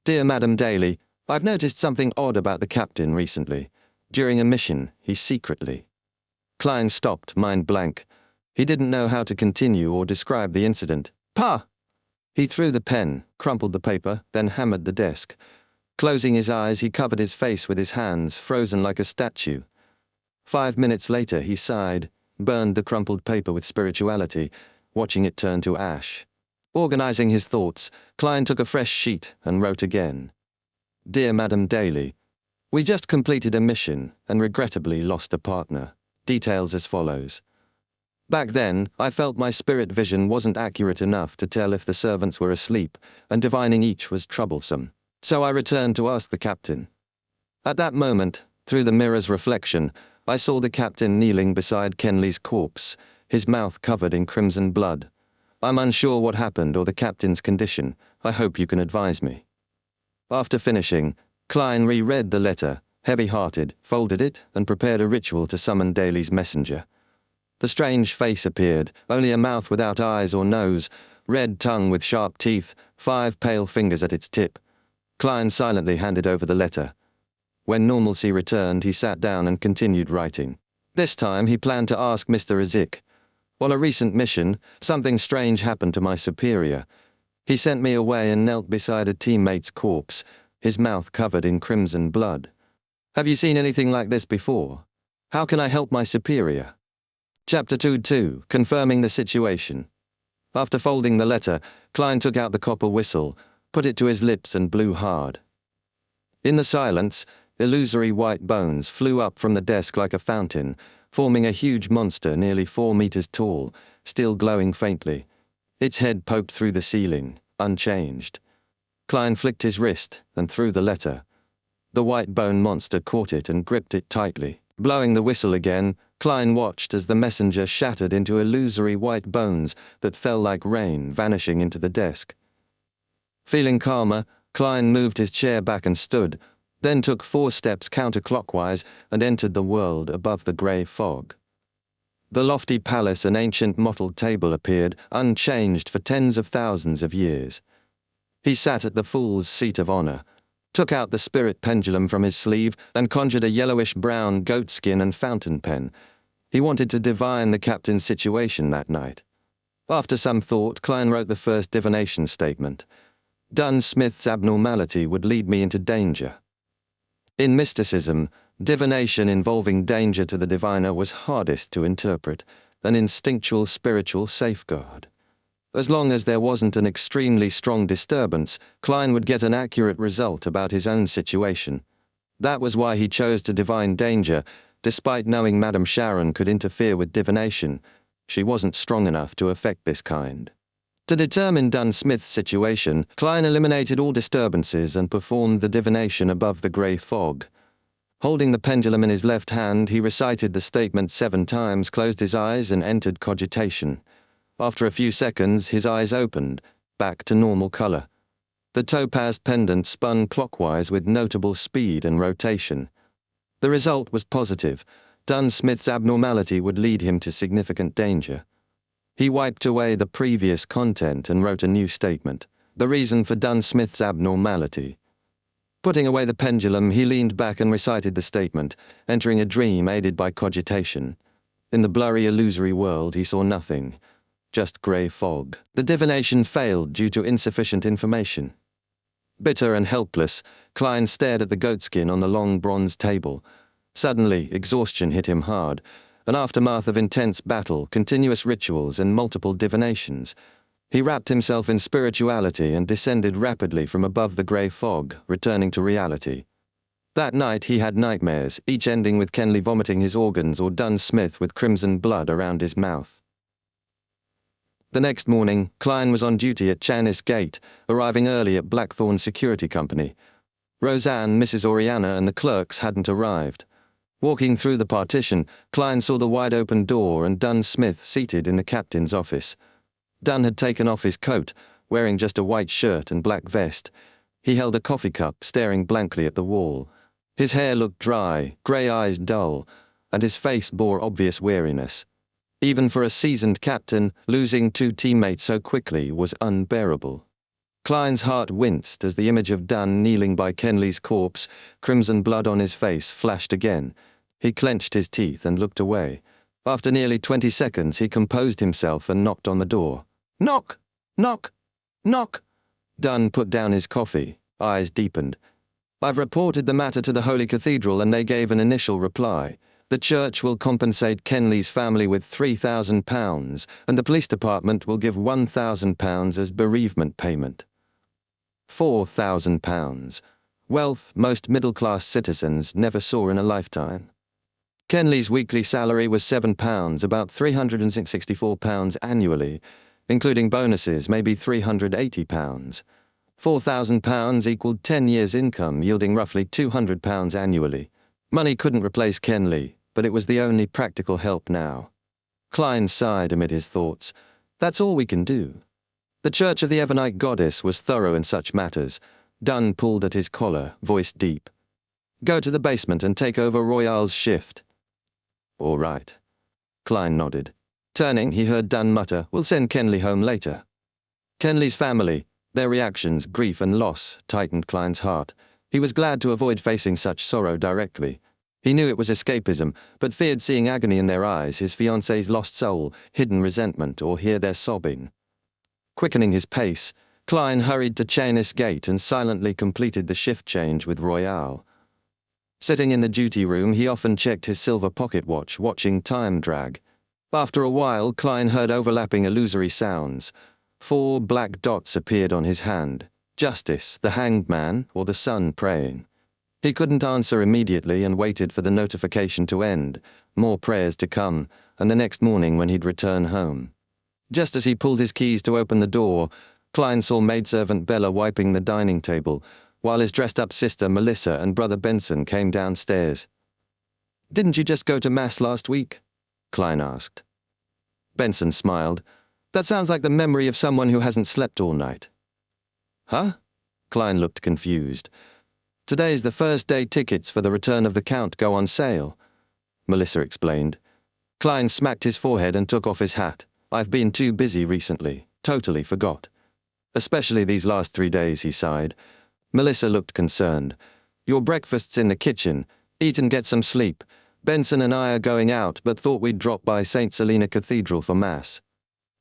"Dear Madam Daly, I've noticed something odd about the captain recently. During a mission, he secretly..." Klein stopped, mind blank. He didn't know how to continue or describe the incident. "Pa!" He threw the pen, crumpled the paper, then hammered the desk. Closing his eyes, he covered his face with his hands, frozen like a statue. 5 minutes later, he sighed, burned the crumpled paper with spirituality, watching it turn to ash. Organizing his thoughts, Klein took a fresh sheet and wrote again. "Dear Madam Daly, we just completed a mission and regrettably lost a partner. Details as follows. Back then, I felt my spirit vision wasn't accurate enough to tell if the servants were asleep, and divining each was troublesome. So I returned to ask the captain. At that moment, through the mirror's reflection, I saw the captain kneeling beside Kenley's corpse, his mouth covered in crimson blood. I'm unsure what happened or the captain's condition. I hope you can advise me." After finishing, Klein reread the letter, heavy-hearted, folded it, and prepared a ritual to summon Daly's messenger. The strange face appeared, only a mouth without eyes or nose, red tongue with sharp teeth, 5 pale fingers at its tip. Klein silently handed over the letter. When normalcy returned, he sat down and continued writing. This time, he planned to ask Mr. Izik. On a recent mission, something strange happened to my superior. He sent me away and knelt beside a teammate's corpse, his mouth covered in crimson blood. Have you seen anything like this before? How can I help my superior? Chapter 2-2, confirming the situation. After folding the letter, Klein took out the copper whistle, put it to his lips and blew hard. In the silence, illusory white bones flew up from the desk like a fountain, forming a huge monster nearly 4 meters tall, still glowing faintly. Its head poked through the ceiling, unchanged. Klein flicked his wrist and threw the letter. The white bone monster caught it and gripped it tightly. Blowing the whistle again, Klein watched as the messenger shattered into illusory white bones that fell like rain, vanishing into the desk. Feeling calmer, Klein moved his chair back and stood, then took 4 steps counterclockwise and entered the world above the grey fog. The lofty palace and ancient mottled table appeared, unchanged for tens of thousands of years. He sat at the fool's seat of honor, took out the spirit pendulum from his sleeve and conjured a yellowish-brown goatskin and fountain pen. He wanted to divine the captain's situation that night. After some thought, Klein wrote the first divination statement. Dunn Smith's abnormality would lead me into danger. In mysticism, divination involving danger to the diviner was hardest to interpret, an instinctual spiritual safeguard. As long as there wasn't an extremely strong disturbance, Klein would get an accurate result about his own situation. That was why he chose to divine danger, despite knowing Madame Sharon could interfere with divination. She wasn't strong enough to affect this kind. To determine Dunn Smith's situation, Klein eliminated all disturbances and performed the divination above the grey fog. Holding the pendulum in his left hand, he recited the statement 7 times, closed his eyes, and entered cogitation. After a few seconds, his eyes opened, back to normal color. The topaz pendant spun clockwise with notable speed and rotation. The result was positive. Dunn Smith's abnormality would lead him to significant danger. He wiped away the previous content and wrote a new statement, the reason for Dunn Smith's abnormality. Putting away the pendulum, he leaned back and recited the statement, entering a dream aided by cogitation. In the blurry, illusory world, he saw nothing, just grey fog. The divination failed due to insufficient information. Bitter and helpless, Klein stared at the goatskin on the long bronze table. Suddenly, exhaustion hit him hard. An aftermath of intense battle, continuous rituals, and multiple divinations. He wrapped himself in spirituality and descended rapidly from above the grey fog, returning to reality. That night he had nightmares, each ending with Kenley vomiting his organs or Dunn Smith with crimson blood around his mouth. The next morning, Klein was on duty at Chanis Gate, arriving early at Blackthorn Security Company. Roseanne, Mrs. Oriana, and the clerks hadn't arrived. Walking through the partition, Klein saw the wide-open door and Dunn Smith seated in the captain's office. Dunn had taken off his coat, wearing just a white shirt and black vest. He held a coffee cup, staring blankly at the wall. His hair looked dry, grey eyes dull, and his face bore obvious weariness. Even for a seasoned captain, losing 2 teammates so quickly was unbearable. Klein's heart winced as the image of Dunn kneeling by Kenley's corpse, crimson blood on his face, flashed again. He clenched his teeth and looked away. After nearly 20 seconds, he composed himself and knocked on the door. "Knock! Knock! Knock!" Dunn put down his coffee, eyes deepened. "I've reported the matter to the Holy Cathedral and they gave an initial reply. The church will compensate Kenley's family with £3,000 and the police department will give £1,000 as bereavement payment." £4,000. Wealth most middle-class citizens never saw in a lifetime. Kenley's weekly salary was £7, about £364 annually, including bonuses, maybe £380. £4,000 equaled 10 years' income, yielding roughly £200 annually. Money couldn't replace Kenley, but it was the only practical help now. Klein sighed amid his thoughts. That's all we can do. The Church of the Ebonite Goddess was thorough in such matters. Dunn pulled at his collar, voice deep. "Go to the basement and take over Royale's shift." "All right." Klein nodded. Turning, he heard Dunn mutter, "We'll send Kenley home later." Kenley's family, their reactions, grief and loss, tightened Klein's heart. He was glad to avoid facing such sorrow directly. He knew it was escapism, but feared seeing agony in their eyes, his fiancée's lost soul, hidden resentment, or hear their sobbing. Quickening his pace, Klein hurried to Chayness Gate and silently completed the shift change with Royale. Sitting in the duty room, he often checked his silver pocket watch, watching time drag. After a while, Klein heard overlapping illusory sounds. 4 black dots appeared on his hand. Justice, the hanged man, or the sun praying. He couldn't answer immediately and waited for the notification to end, more prayers to come, and the next morning when he'd return home. Just as he pulled his keys to open the door, Klein saw maidservant Bella wiping the dining table, while his dressed-up sister Melissa and brother Benson came downstairs. "Didn't you just go to Mass last week?" Klein asked. Benson smiled. "That sounds like the memory of someone who hasn't slept all night." "Huh?" Klein looked confused. "Today's the first day tickets for the Return of the Count go on sale," Melissa explained. Klein smacked his forehead and took off his hat. "I've been too busy recently. Totally forgot. Especially these last 3 days," he sighed. Melissa looked concerned. "Your breakfast's in the kitchen. Eat and get some sleep. Benson and I are going out, but thought we'd drop by St. Selena Cathedral for Mass."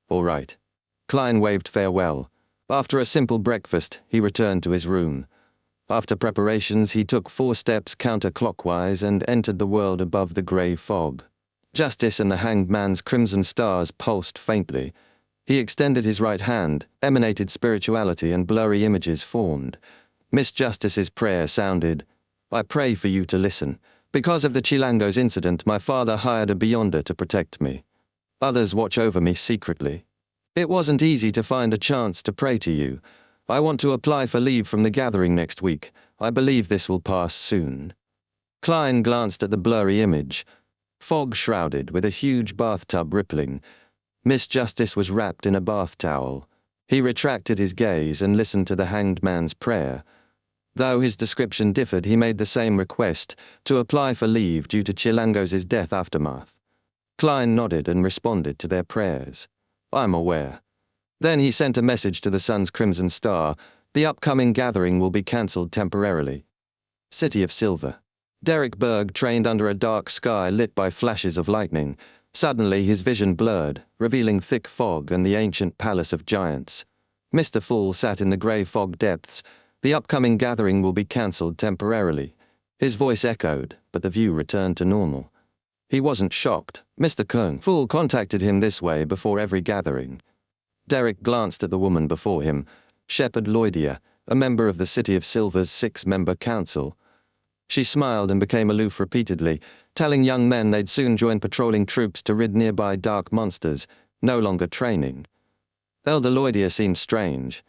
"All right." Klein waved farewell. After a simple breakfast, he returned to his room. After preparations, he took 4 steps counterclockwise and entered the world above the grey fog. Justice and the hanged man's crimson stars pulsed faintly. He extended his right hand, emanated spirituality, and blurry images formed. Miss Justice's prayer sounded, "I pray for you to listen. Because of the Chilangos incident, my father hired a beyonder to protect me. Others watch over me secretly. It wasn't easy to find a chance to pray to you. I want to apply for leave from the gathering next week. I believe this will pass soon." Klein glanced at the blurry image. Fog shrouded, with a huge bathtub rippling. Miss Justice was wrapped in a bath towel. He retracted his gaze and listened to the hanged man's prayer. Though his description differed, he made the same request, to apply for leave due to Chilangos' death aftermath. Klein nodded and responded to their prayers. "I'm aware." Then he sent a message to the Sun's Crimson Star. The upcoming gathering will be cancelled temporarily. City of Silver. Derek Berg trained under a dark sky lit by flashes of lightning. Suddenly his vision blurred, revealing thick fog and the ancient palace of giants. Mr. Full sat in the grey fog depths. The upcoming gathering will be cancelled temporarily. His voice echoed, but the view returned to normal. He wasn't shocked. Mr. Kung Full contacted him this way before every gathering. Derek glanced at the woman before him, Shepherd Lloydia, a member of the City of Silver's 6-member council. She smiled and became aloof repeatedly, telling young men they'd soon join patrolling troops to rid nearby dark monsters, no longer training. Elder Lloydia seemed strange.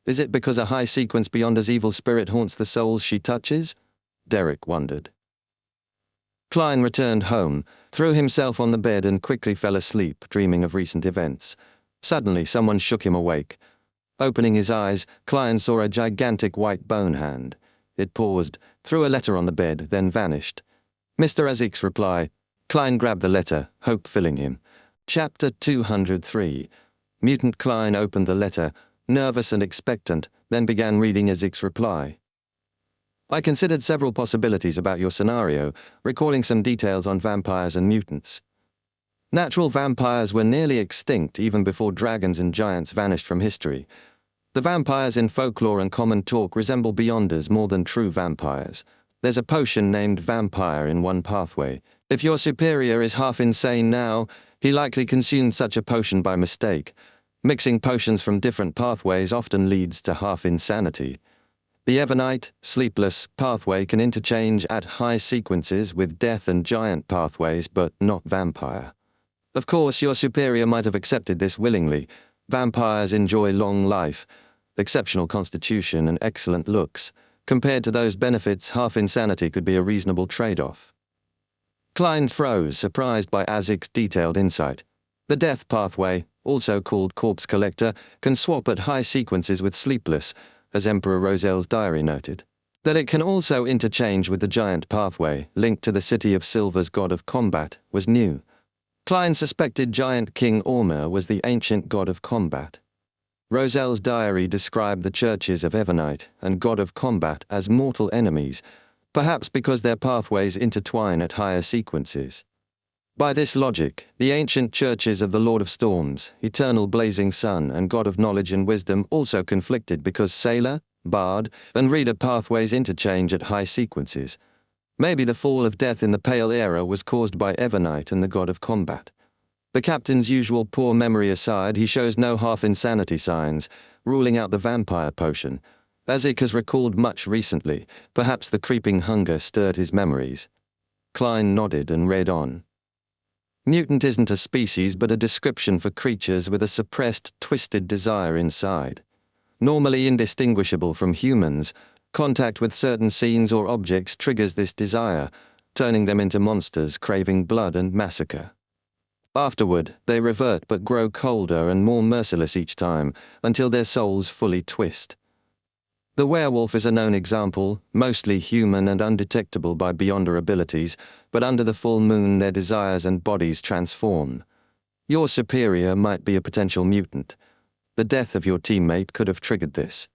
Is it because a high-sequence Beyonder's evil spirit haunts the souls she touches? Derek wondered. Klein returned home, threw himself on the bed and quickly fell asleep, dreaming of recent events. Suddenly, someone shook him awake. Opening his eyes, Klein saw a gigantic white bone hand. It paused, threw a letter on the bed, then vanished. Mr. Azik's reply. Klein grabbed the letter, hope filling him. Chapter 203. Mutant Klein opened the letter, nervous and expectant, then began reading Azik's reply. I considered several possibilities about your scenario, recalling some details on vampires and mutants. Natural vampires were nearly extinct even before dragons and giants vanished from history. The vampires in folklore and common talk resemble beyonders more than true vampires. There's a potion named Vampire in one pathway. If your superior is half insane now, he likely consumed such a potion by mistake. Mixing potions from different pathways often leads to half insanity. The Evernite, Sleepless pathway can interchange at high sequences with Death and Giant pathways, but not Vampire. Of course, your superior might have accepted this willingly. Vampires enjoy long life, exceptional constitution, and excellent looks. Compared to those benefits, half insanity could be a reasonable trade-off. Klein froze, surprised by Azik's detailed insight. The Death pathway, also called Corpse Collector, can swap at high sequences with Sleepless, as Emperor Roselle's diary noted. That it can also interchange with the Giant pathway, linked to the City of Silver's god of combat, was new. Klein suspected Giant King Ormer was the ancient god of combat. Roselle's diary described the churches of Evernite and god of combat as mortal enemies, perhaps because their pathways intertwine at higher sequences. By this logic, the ancient churches of the Lord of Storms, Eternal Blazing Sun, and God of Knowledge and Wisdom also conflicted because Sailor, Bard, and Reader pathways interchange at high sequences. Maybe the fall of Death in the Pale Era was caused by Evernite and the god of combat. The captain's usual poor memory aside, he shows no half-insanity signs, ruling out the vampire potion. Azik has recalled much recently. Perhaps the creeping hunger stirred his memories. Klein nodded and read on. Mutant isn't a species but a description for creatures with a suppressed, twisted desire inside. Normally indistinguishable from humans, contact with certain scenes or objects triggers this desire, turning them into monsters craving blood and massacre. Afterward, they revert but grow colder and more merciless each time, until their souls fully twist. The werewolf is a known example, mostly human and undetectable by beyonder abilities, but under the full moon their desires and bodies transform. Your superior might be a potential mutant. The death of your teammate could have triggered this.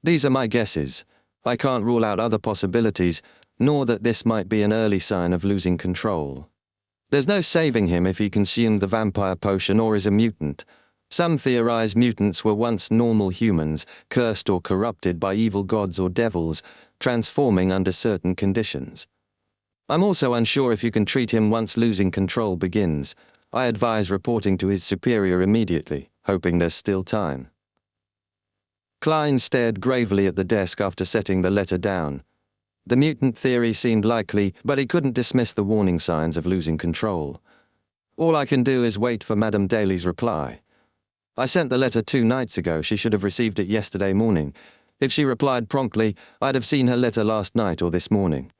These are my guesses. I can't rule out other possibilities, nor that this might be an early sign of losing control. There's no saving him if he consumed the vampire potion or is a mutant. Some theorize mutants were once normal humans, cursed or corrupted by evil gods or devils, transforming under certain conditions. I'm also unsure if you can treat him once losing control begins. I advise reporting to his superior immediately, hoping there's still time. Klein stared gravely at the desk after setting the letter down. The mutant theory seemed likely, but he couldn't dismiss the warning signs of losing control. All I can do is wait for Madame Daly's reply. I sent the letter 2 nights ago. She should have received it yesterday morning. If she replied promptly, I'd have seen her letter last night or this morning.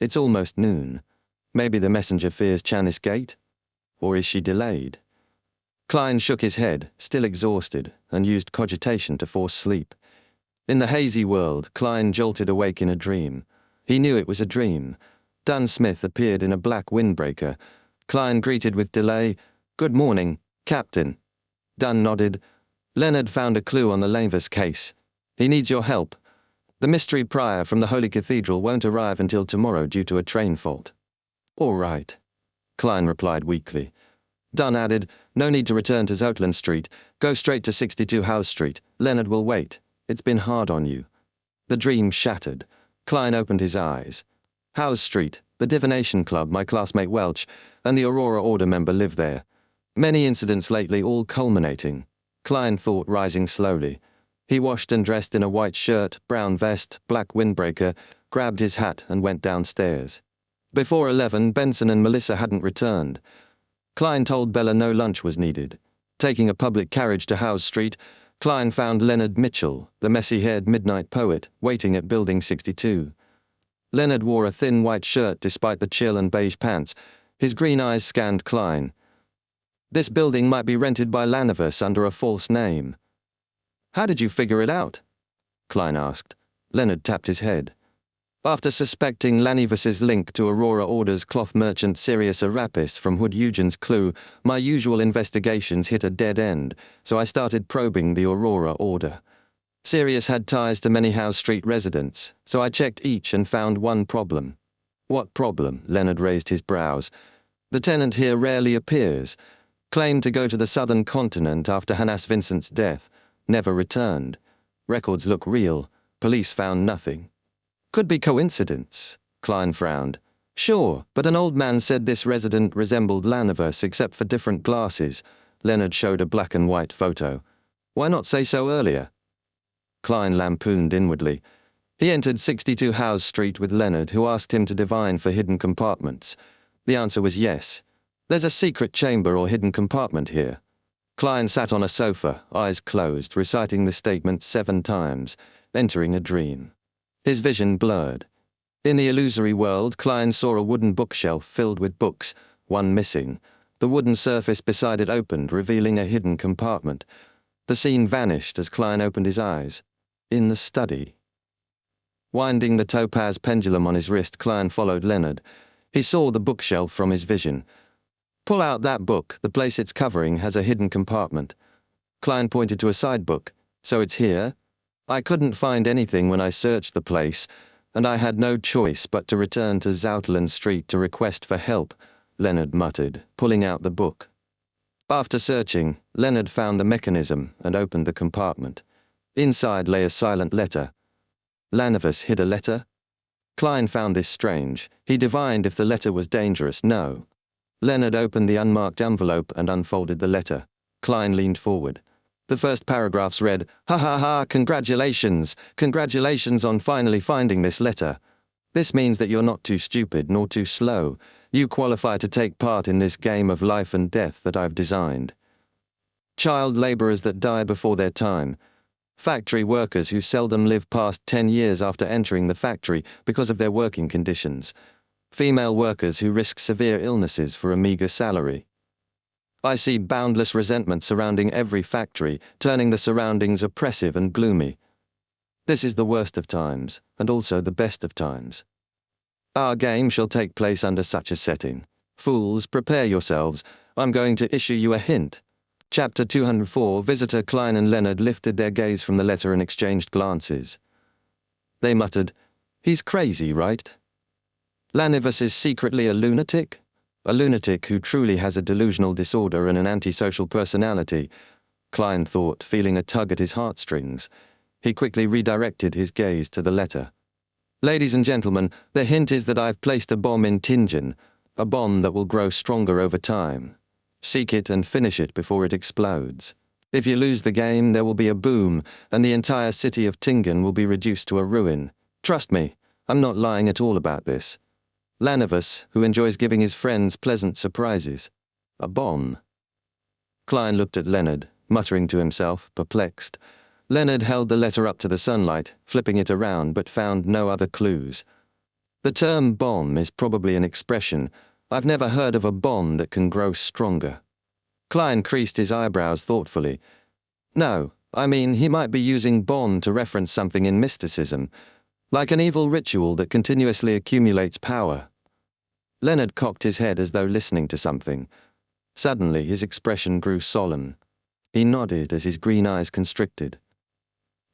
It's almost noon. Maybe the messenger fears Chanis Gate? Or is she delayed? Klein shook his head, still exhausted, and used cogitation to force sleep. In the hazy world, Klein jolted awake in a dream. He knew it was a dream. Dunn Smith appeared in a black windbreaker. Klein greeted with delay, "Good morning, Captain." Dunn nodded. "Leonard found a clue on the Lavis case. He needs your help. The mystery prior from the Holy Cathedral won't arrive until tomorrow due to a train fault." "All right," Klein replied weakly. Dunn added, "No need to return to Zoutland Street. Go straight to 62 House Street. Leonard will wait. It's been hard on you." The dream shattered. Klein opened his eyes. House Street, the Divination Club my classmate Welch, and the Aurora Order member live there. Many incidents lately, all culminating. Klein thought, rising slowly. He washed and dressed in a white shirt, brown vest, black windbreaker, grabbed his hat and went downstairs. Before 11, Benson and Melissa hadn't returned. Klein told Bella no lunch was needed. Taking a public carriage to House Street, Klein found Leonard Mitchell, the messy-haired midnight poet, waiting at Building 62. Leonard wore a thin white shirt despite the chill and beige pants. His green eyes scanned Klein. This building might be rented by Lanivus under a false name. How did you figure it out? Klein asked. Leonard tapped his head. After suspecting Lanivus's link to Aurora Order's cloth merchant Sirius Arapis from Hood Eugen's clue, my usual investigations hit a dead end, so I started probing the Aurora Order. Sirius had ties to many House Street residents, so I checked each and found one problem. What problem? Leonard raised his brows. The tenant here rarely appears. Claimed to go to the southern continent after Hannas Vincent's death. Never returned. Records look real. Police found nothing. Could be coincidence. Klein frowned. Sure, but an old man said this resident resembled Lanivus except for different glasses. Leonard showed a black and white photo. Why not say so earlier? Klein lampooned inwardly. He entered 62 Howes Street with Leonard, who asked him to divine for hidden compartments. The answer was yes. There's a secret chamber or hidden compartment here. Klein sat on a sofa, eyes closed, reciting the statement 7 times, entering a dream. His vision blurred. In the illusory world, Klein saw a wooden bookshelf filled with books, one missing. The wooden surface beside it opened, revealing a hidden compartment. The scene vanished as Klein opened his eyes. In the study. Winding the topaz pendulum on his wrist, Klein followed Leonard. He saw the bookshelf from his vision. Pull out that book. The place it's covering has a hidden compartment. Klein pointed to a side book. So it's here? I couldn't find anything when I searched the place, and I had no choice but to return to Zoutland Street to request for help, Leonard muttered, pulling out the book. After searching, Leonard found the mechanism and opened the compartment. Inside lay a silent letter. Lanivus hid a letter? Klein found this strange. He divined if the letter was dangerous. No. Leonard opened the unmarked envelope and unfolded the letter. Klein leaned forward. The first paragraphs read, "Ha ha ha, congratulations! Congratulations on finally finding this letter. This means that you're not too stupid nor too slow. You qualify to take part in this game of life and death that I've designed. Child laborers that die before their time. Factory workers who seldom live past 10 years after entering the factory because of their working conditions. Female workers who risk severe illnesses for a meager salary. I see boundless resentment surrounding every factory, turning the surroundings oppressive and gloomy. This is the worst of times, and also the best of times. Our game shall take place under such a setting. Fools, prepare yourselves. I'm going to issue you a hint." Chapter 204. Visitor Klein and Leonard lifted their gaze from the letter and exchanged glances. They muttered, "He's crazy, right? Lanivus is secretly a lunatic? A lunatic who truly has a delusional disorder and an antisocial personality," Klein thought, feeling a tug at his heartstrings. He quickly redirected his gaze to the letter. "Ladies and gentlemen, the hint is that I've placed a bomb in Tingen, a bomb that will grow stronger over time. Seek it and finish it before it explodes. If you lose the game, there will be a boom, and the entire city of Tingen will be reduced to a ruin. Trust me, I'm not lying at all about this. Lanivus, who enjoys giving his friends pleasant surprises. A bomb." Klein looked at Leonard, muttering to himself, perplexed. Leonard held the letter up to the sunlight, flipping it around, but found no other clues. "The term bomb is probably an expression. I've never heard of a bomb that can grow stronger." Klein creased his eyebrows thoughtfully. "No, I mean he might be using bomb to reference something in mysticism, like an evil ritual that continuously accumulates power." Leonard cocked his head as though listening to something. Suddenly his expression grew solemn. He nodded as his green eyes constricted.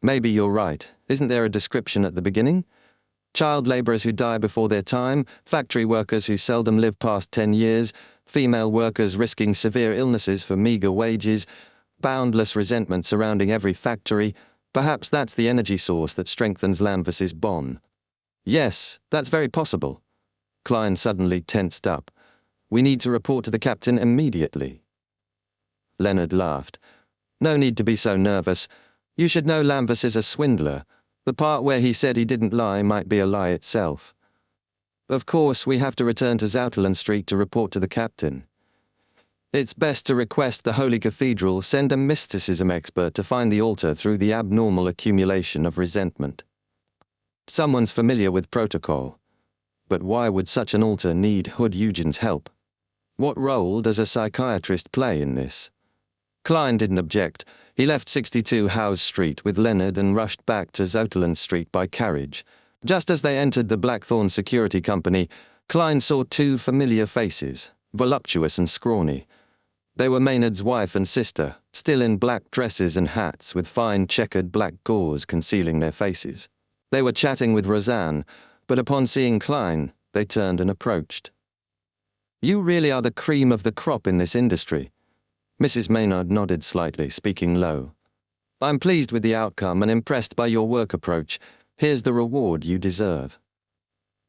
"Maybe you're right. Isn't there a description at the beginning? Child laborers who die before their time, factory workers who seldom live past 10 years, female workers risking severe illnesses for meager wages, boundless resentment surrounding every factory. Perhaps that's the energy source that strengthens Lanivus's bomb." "Yes, that's very possible." Klein suddenly tensed up. "We need to report to the captain immediately." Leonard laughed. "No need to be so nervous. You should know Lanivus is a swindler. The part where he said he didn't lie might be a lie itself. Of course, we have to return to Zoutland Street to report to the captain. It's best to request the Holy Cathedral send a mysticism expert to find the altar through the abnormal accumulation of resentment. Someone's familiar with protocol. But why would such an altar need Hood Eugen's help? What role does a psychiatrist play in this? Klein didn't object. He left 62 Howes Street with Leonard and rushed back to Zoteland Street by carriage. Just as they entered the Blackthorn Security Company, Klein saw two familiar faces, voluptuous and scrawny. They were Maynard's wife and sister, still in black dresses and hats with fine checkered black gauze concealing their faces. They were chatting with Roseanne, but upon seeing Klein, they turned and approached. "You really are the cream of the crop in this industry." Mrs. Maynard nodded slightly, speaking low. "I'm pleased with the outcome and impressed by your work approach. Here's the reward you deserve."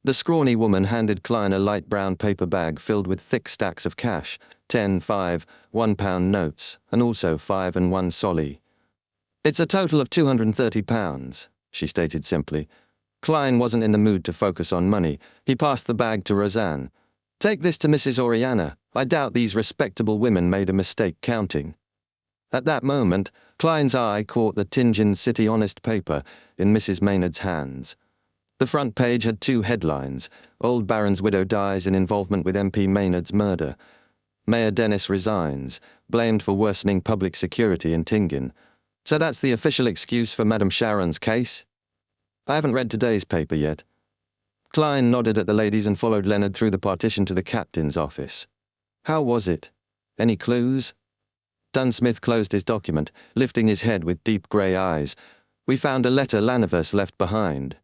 The scrawny woman handed Klein a light brown paper bag filled with thick stacks of cash, 10, 5, £1 notes, and also 5 and 1 solly. "It's a total of £230, she stated simply. Klein wasn't in the mood to focus on money. He passed the bag to Roseanne. "Take this to Mrs. Oriana. I doubt these respectable women made a mistake counting." At that moment, Klein's eye caught the Tingin City Honest paper in Mrs. Maynard's hands. The front page had two headlines: Old Baron's widow dies in involvement with MP Maynard's murder. Mayor Dennis resigns, blamed for worsening public security in Tingin. So that's the official excuse for Madame Sharon's case? I haven't read today's paper yet. Klein nodded at the ladies and followed Leonard through the partition to the captain's office. How was it? Any clues? Dunsmith closed his document, lifting his head with deep grey eyes. "We found a letter Lanivus left behind."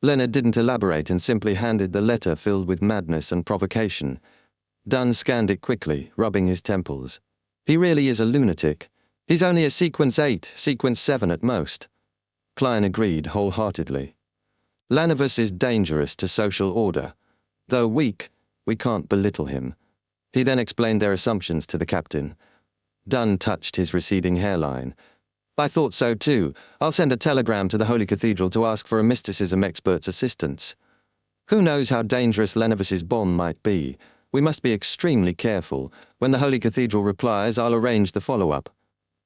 Leonard didn't elaborate and simply handed the letter filled with madness and provocation. Dunn scanned it quickly, rubbing his temples. He really is a lunatic. He's only a sequence 8, sequence 7 at most. Klein agreed wholeheartedly. Lanivus is dangerous to social order. Though weak, we can't belittle him. He then explained their assumptions to the captain. Dunn touched his receding hairline. "I thought so too. I'll send a telegram to the Holy Cathedral to ask for a mysticism expert's assistance. Who knows how dangerous Lanivus's bomb might be? We must be extremely careful. When the Holy Cathedral replies, I'll arrange the follow-up."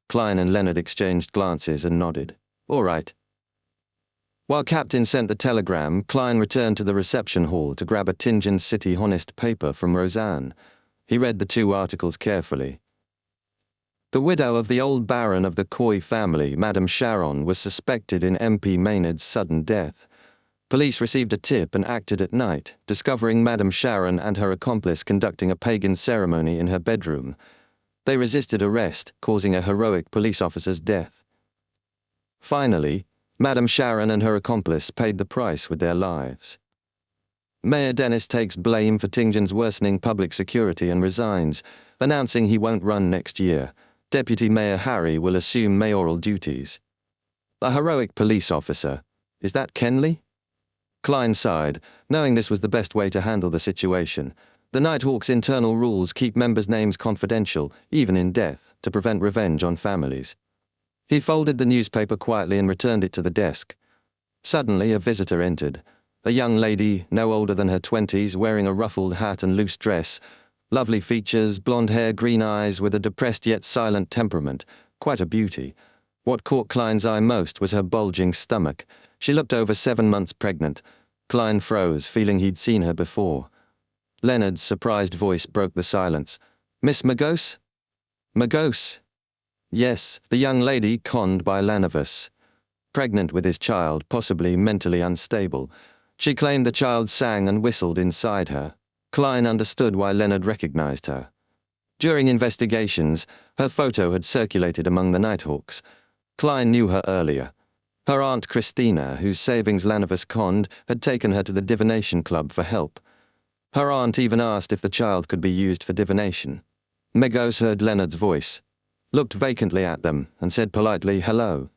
Klein and Leonard exchanged glances and nodded. "All right." While Captain sent the telegram, Klein returned to the reception hall to grab a Tingin City Honest paper from Roseanne. He read the two articles carefully. The widow of the old baron of the Coy family, Madame Sharon, was suspected in MP Maynard's sudden death. Police received a tip and acted at night, discovering Madame Sharon and her accomplice conducting a pagan ceremony in her bedroom. They resisted arrest, causing a heroic police officer's death. Finally, Madame Sharon and her accomplice paid the price with their lives. Mayor Dennis takes blame for Tingin's worsening public security and resigns, announcing he won't run next year. Deputy Mayor Harry will assume mayoral duties. A heroic police officer. Is that Kenley? Klein sighed, knowing this was the best way to handle the situation. The Nighthawk's internal rules keep members' names confidential, even in death, to prevent revenge on families. He folded the newspaper quietly and returned it to the desk. Suddenly, a visitor entered. A young lady, no older than her 20s, wearing a ruffled hat and loose dress. Lovely features, blonde hair, green eyes, with a depressed yet silent temperament. Quite a beauty. What caught Klein's eye most was her bulging stomach. She looked over 7 months pregnant. Klein froze, feeling he'd seen her before. Leonard's surprised voice broke the silence. "Miss Magos?" "Magos?" Yes, the young lady conned by Lanivus. Pregnant with his child, possibly mentally unstable. She claimed the child sang and whistled inside her. Klein understood why Leonard recognized her. During investigations, her photo had circulated among the Nighthawks. Klein knew her earlier. Her aunt Christina, whose savings Lanivus conned, had taken her to the divination club for help. Her aunt even asked if the child could be used for divination. Magos heard Leonard's voice, looked vacantly at them, and said politely, "Hello."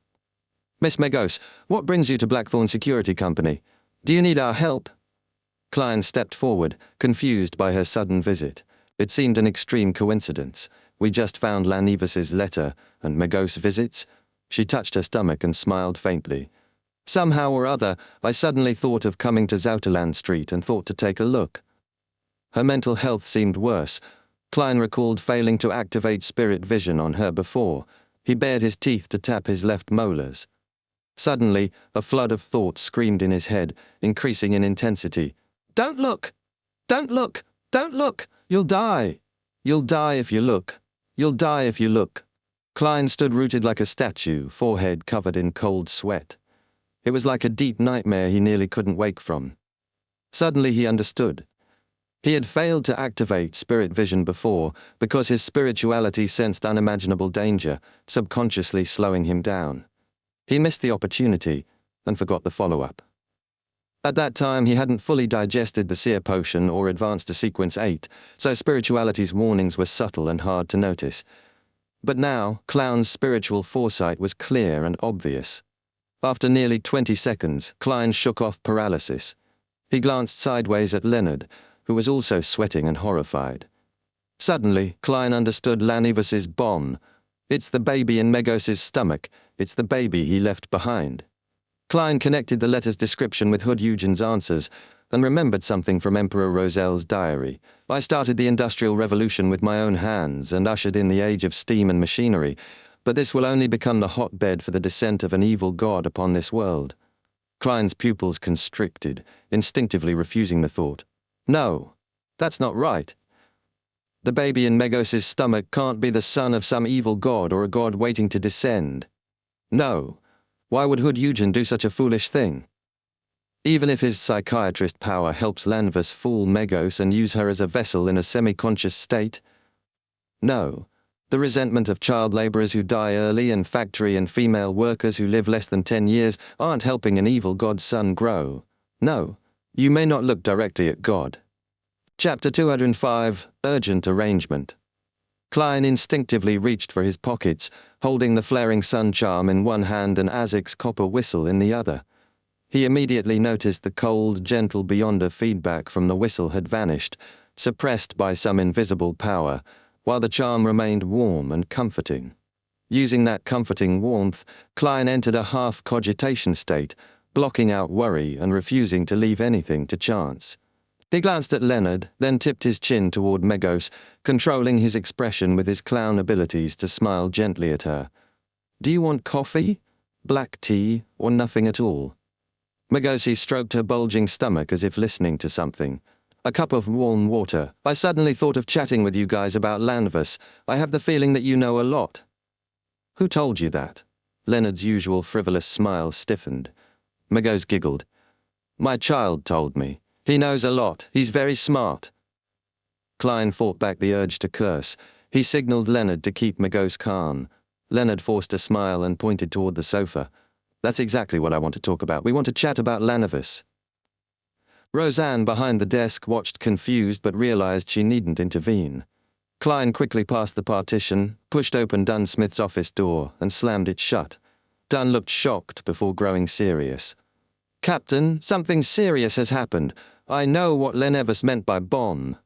"Miss Magos, what brings you to Blackthorn Security Company? Do you need our help?" Klein stepped forward, confused by her sudden visit. It seemed an extreme coincidence. We just found Lanivus's letter, and Magos visits. She touched her stomach and smiled faintly. "Somehow or other, I suddenly thought of coming to Zouterland Street and thought to take a look." Her mental health seemed worse. Klein recalled failing to activate spirit vision on her before. He bared his teeth to tap his left molars. Suddenly, a flood of thoughts screamed in his head, increasing in intensity. "Don't look! Don't look! Don't look! You'll die!" You'll die if you look. You'll die if you look. Klein stood rooted like a statue, forehead covered in cold sweat. It was like a deep nightmare he nearly couldn't wake from. Suddenly he understood. He had failed to activate spirit vision before because his spirituality sensed unimaginable danger, subconsciously slowing him down. He missed the opportunity and forgot the follow-up. At that time, he hadn't fully digested the seer potion or advanced to sequence 8, so spirituality's warnings were subtle and hard to notice. But now, Clown's spiritual foresight was clear and obvious. After nearly 20 seconds, Klein shook off paralysis. He glanced sideways at Leonard, who was also sweating and horrified. Suddenly, Klein understood Lanivus's bomb. It's the baby in Megos's stomach. It's the baby he left behind. Klein connected the letter's description with Hood Eugen's answers and remembered something from Emperor Roselle's diary. I started the Industrial Revolution with my own hands and ushered in the age of steam and machinery, but this will only become the hotbed for the descent of an evil god upon this world. Klein's pupils constricted, instinctively refusing the thought. No, that's not right. The baby in Megos's stomach can't be the son of some evil god or a god waiting to descend. No. Why would Hood Eugen do such a foolish thing? Even if his psychiatrist power helps Lanivus fool Megos and use her as a vessel in a semi-conscious state? No. The resentment of child laborers who die early and factory and female workers who live less than 10 years aren't helping an evil god's son grow. No. You may not look directly at God. Chapter 205, Urgent Arrangement. Klein instinctively reached for his pockets, holding the flaring sun charm in one hand and Azic's copper whistle in the other. He immediately noticed the cold, gentle Beyonder feedback from the whistle had vanished, suppressed by some invisible power, while the charm remained warm and comforting. Using that comforting warmth, Klein entered a half-cogitation state, blocking out worry and refusing to leave anything to chance. He glanced at Leonard, then tipped his chin toward Megos, controlling his expression with his clown abilities to smile gently at her. Do you want coffee, black tea, or nothing at all? Megosi stroked her bulging stomach as if listening to something. A cup of warm water. I suddenly thought of chatting with you guys about Lanivus. I have the feeling that you know a lot. Who told you that? Leonard's usual frivolous smile stiffened. Megos giggled. My child told me. He knows a lot. He's very smart. Klein fought back the urge to curse. He signaled Leonard to keep Megos calm. Leonard forced a smile and pointed toward the sofa. That's exactly what I want to talk about. We want to chat about Lanivus. Roseanne behind the desk watched confused but realized she needn't intervene. Klein quickly passed the partition, pushed open Dunn Smith's office door, and slammed it shut. Dunn looked shocked before growing serious. Captain, something serious has happened. I know what Lanivus meant by bomb.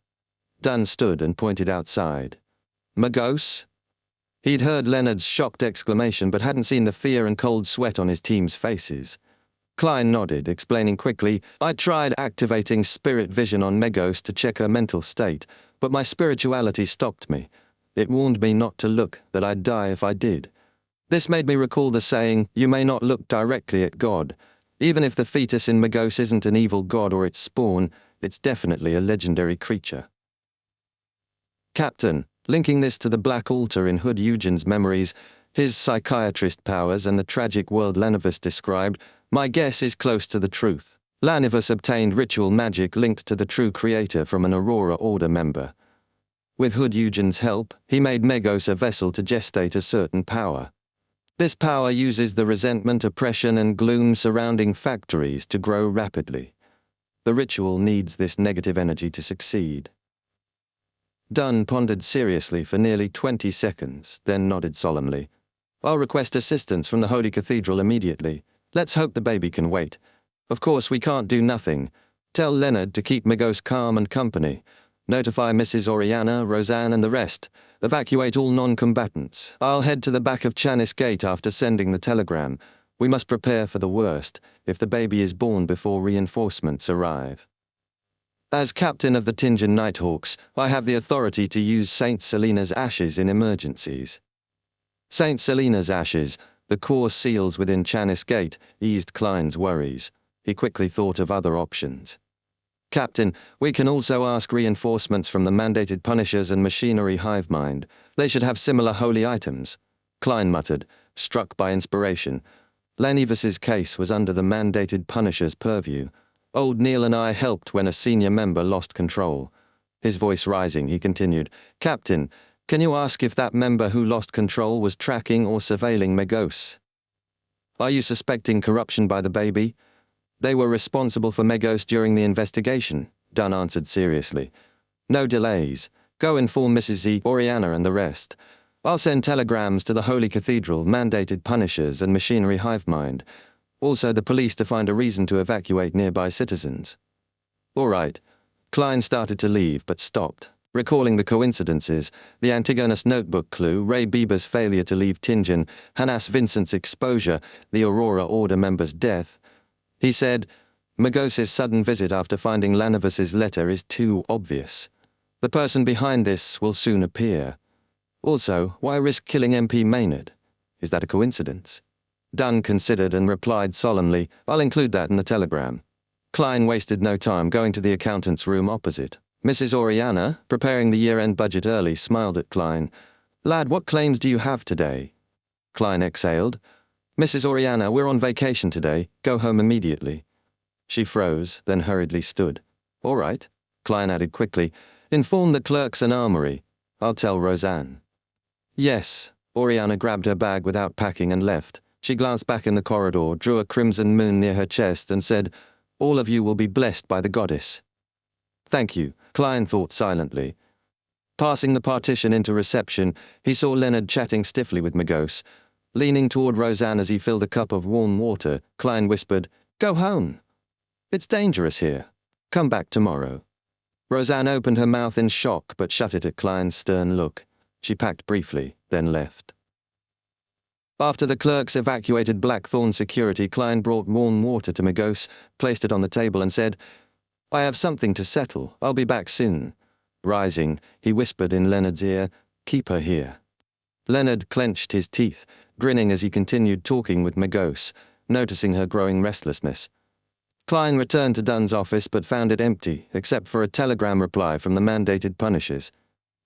Dunn stood and pointed outside. Megos? He'd heard Leonard's shocked exclamation but hadn't seen the fear and cold sweat on his team's faces. Klein nodded, explaining quickly, I tried activating spirit vision on Megos to check her mental state, but my spirituality stopped me. It warned me not to look, that I'd die if I did. This made me recall the saying, you may not look directly at God. Even if the fetus in Megos isn't an evil god or its spawn, it's definitely a legendary creature. Captain, linking this to the Black Altar in Hood Eugen's memories, his psychiatrist powers and the tragic world Lanivus described, my guess is close to the truth. Lanivus obtained ritual magic linked to the true creator from an Aurora Order member. With Hood Eugen's help, he made Megos a vessel to gestate a certain power. This power uses the resentment, oppression, and gloom surrounding factories to grow rapidly. The ritual needs this negative energy to succeed. Dunn pondered seriously for nearly 20 seconds, then nodded solemnly. I'll request assistance from the Holy Cathedral immediately. Let's hope the baby can wait. Of course, we can't do nothing. Tell Leonard to keep Megos calm and company. Notify Mrs. Oriana, Roseanne, and the rest. Evacuate all non-combatants. I'll head to the back of Chanis Gate after sending the telegram. We must prepare for the worst, if the baby is born before reinforcements arrive. As captain of the Tingen Nighthawks, I have the authority to use Saint Selena's ashes in emergencies. Saint Selena's ashes, the core seals within Chanis Gate, eased Klein's worries. He quickly thought of other options. Captain, we can also ask reinforcements from the mandated Punishers and Machinery hive mind. They should have similar holy items. Klein muttered, struck by inspiration. Lenivus's case was under the mandated Punishers' purview. Old Neil and I helped when a senior member lost control. His voice rising, he continued, Captain, can you ask if that member who lost control was tracking or surveilling Megos? Are you suspecting corruption by the baby? They were responsible for Megos during the investigation, Dunn answered seriously. No delays. Go inform Mrs. Z, Oriana and the rest. I'll send telegrams to the Holy Cathedral, mandated Punishers and Machinery hive mind. Also the police to find a reason to evacuate nearby citizens. All right. Klein started to leave but stopped. Recalling the coincidences, the Antigonus notebook clue, Ray Bieber's failure to leave Tingen, Hannas Vincent's exposure, the Aurora Order member's death, he said, Megos' sudden visit after finding Lenivus's letter is too obvious. The person behind this will soon appear. Also, why risk killing MP Maynard? Is that a coincidence? Dunn considered and replied solemnly, I'll include that in the telegram. Klein wasted no time going to the accountant's room opposite. Mrs. Oriana, preparing the year-end budget early, smiled at Klein. Lad, what claims do you have today? Klein exhaled. Mrs. Oriana, we're on vacation today. Go home immediately. She froze, then hurriedly stood. All right, Klein added quickly. Inform the clerks and armory. I'll tell Roseanne. Yes. Oriana grabbed her bag without packing and left. She glanced back in the corridor, drew a crimson moon near her chest and said, All of you will be blessed by the goddess. Thank you, Klein thought silently. Passing the partition into reception, he saw Leonard chatting stiffly with Megos. Leaning toward Roseanne as he filled a cup of warm water, Klein whispered, Go home. It's dangerous here. Come back tomorrow. Roseanne opened her mouth in shock but shut it at Klein's stern look. She packed briefly, then left. After the clerks evacuated Blackthorn security, Klein brought warm water to Megos, placed it on the table and said, I have something to settle. I'll be back soon. Rising, he whispered in Leonard's ear, Keep her here. Leonard clenched his teeth, grinning as he continued talking with Megos, noticing her growing restlessness. Klein returned to Dunn's office but found it empty, except for a telegram reply from the mandated Punishers.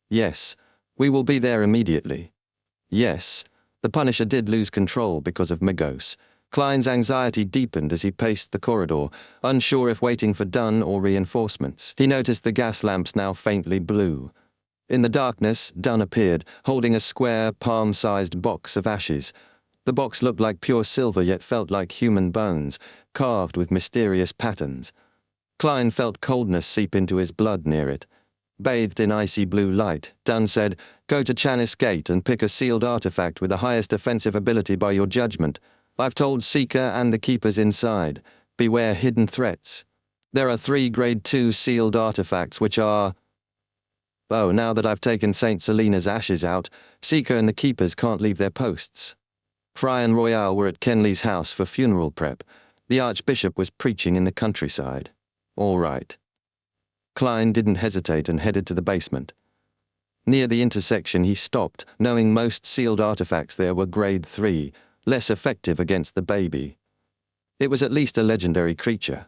Yes, we will be there immediately. Yes, the Punisher did lose control because of Megos. Klein's anxiety deepened as he paced the corridor, unsure if waiting for Dunn or reinforcements. He noticed the gas lamps now faintly blue. In the darkness, Dunn appeared, holding a square, palm-sized box of ashes. The box looked like pure silver yet felt like human bones, carved with mysterious patterns. Klein felt coldness seep into his blood near it. Bathed in icy blue light, Dunn said, Go to Chanis Gate and pick a sealed artifact with the highest offensive ability by your judgment. I've told Seeker and the Keepers inside. Beware hidden threats. There are 3 Grade 2 sealed artifacts which are... Oh, now that I've taken St. Selena's ashes out, Seeker and the Keepers can't leave their posts. Fry and Royale were at Kenley's house for funeral prep. The Archbishop was preaching in the countryside. All right. Klein didn't hesitate and headed to the basement. Near the intersection he stopped, knowing most sealed artifacts there were Grade 3, less effective against the baby. It was at least a legendary creature.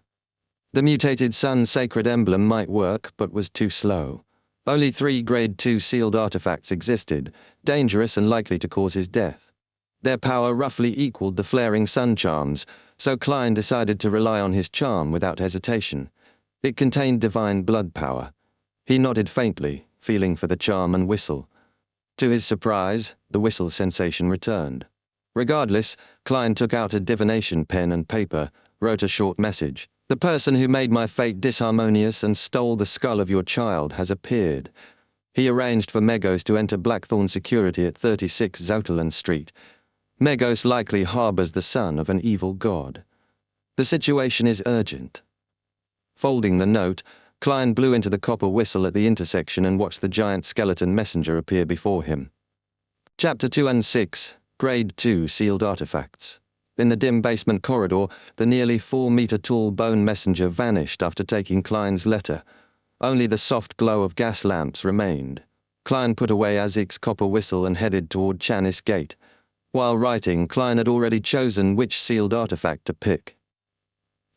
The mutated Sun's sacred emblem might work, but was too slow. Only 3 Grade 2 sealed artifacts existed, dangerous and likely to cause his death. Their power roughly equaled the flaring sun charms, so Klein decided to rely on his charm without hesitation. It contained divine blood power. He nodded faintly, feeling for the charm and whistle. To his surprise, the whistle sensation returned. Regardless, Klein took out a divination pen and paper, wrote a short message. The person who made my fate disharmonious and stole the skull of your child has appeared. He arranged for Megos to enter Blackthorn security at 36 Zotelan Street. Megos likely harbors the son of an evil god. The situation is urgent. Folding the note, Klein blew into the copper whistle at the intersection and watched the giant skeleton messenger appear before him. Chapter 2 and 6, Grade 2 Sealed Artifacts. In the dim basement corridor, the nearly 4-meter-tall bone messenger vanished after taking Klein's letter. Only the soft glow of gas lamps remained. Klein put away Azik's copper whistle and headed toward Chanis Gate. While writing, Klein had already chosen which sealed artifact to pick.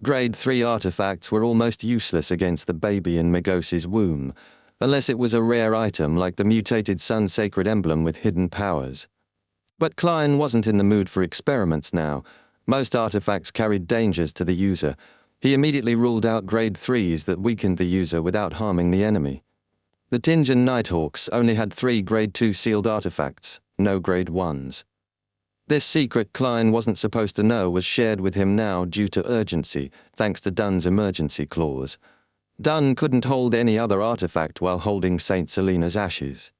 Grade 3 artifacts were almost useless against the baby in Megos's womb, unless it was a rare item like the mutated Sun Sacred Emblem with hidden powers. But Klein wasn't in the mood for experiments now. Most artifacts carried dangers to the user. He immediately ruled out grade 3s that weakened the user without harming the enemy. The Tinjan Nighthawks only had 3 grade 2 sealed artifacts, no grade 1s. This secret Klein wasn't supposed to know was shared with him now due to urgency, thanks to Dunn's emergency clause. Dunn couldn't hold any other artifact while holding St. Selena's ashes.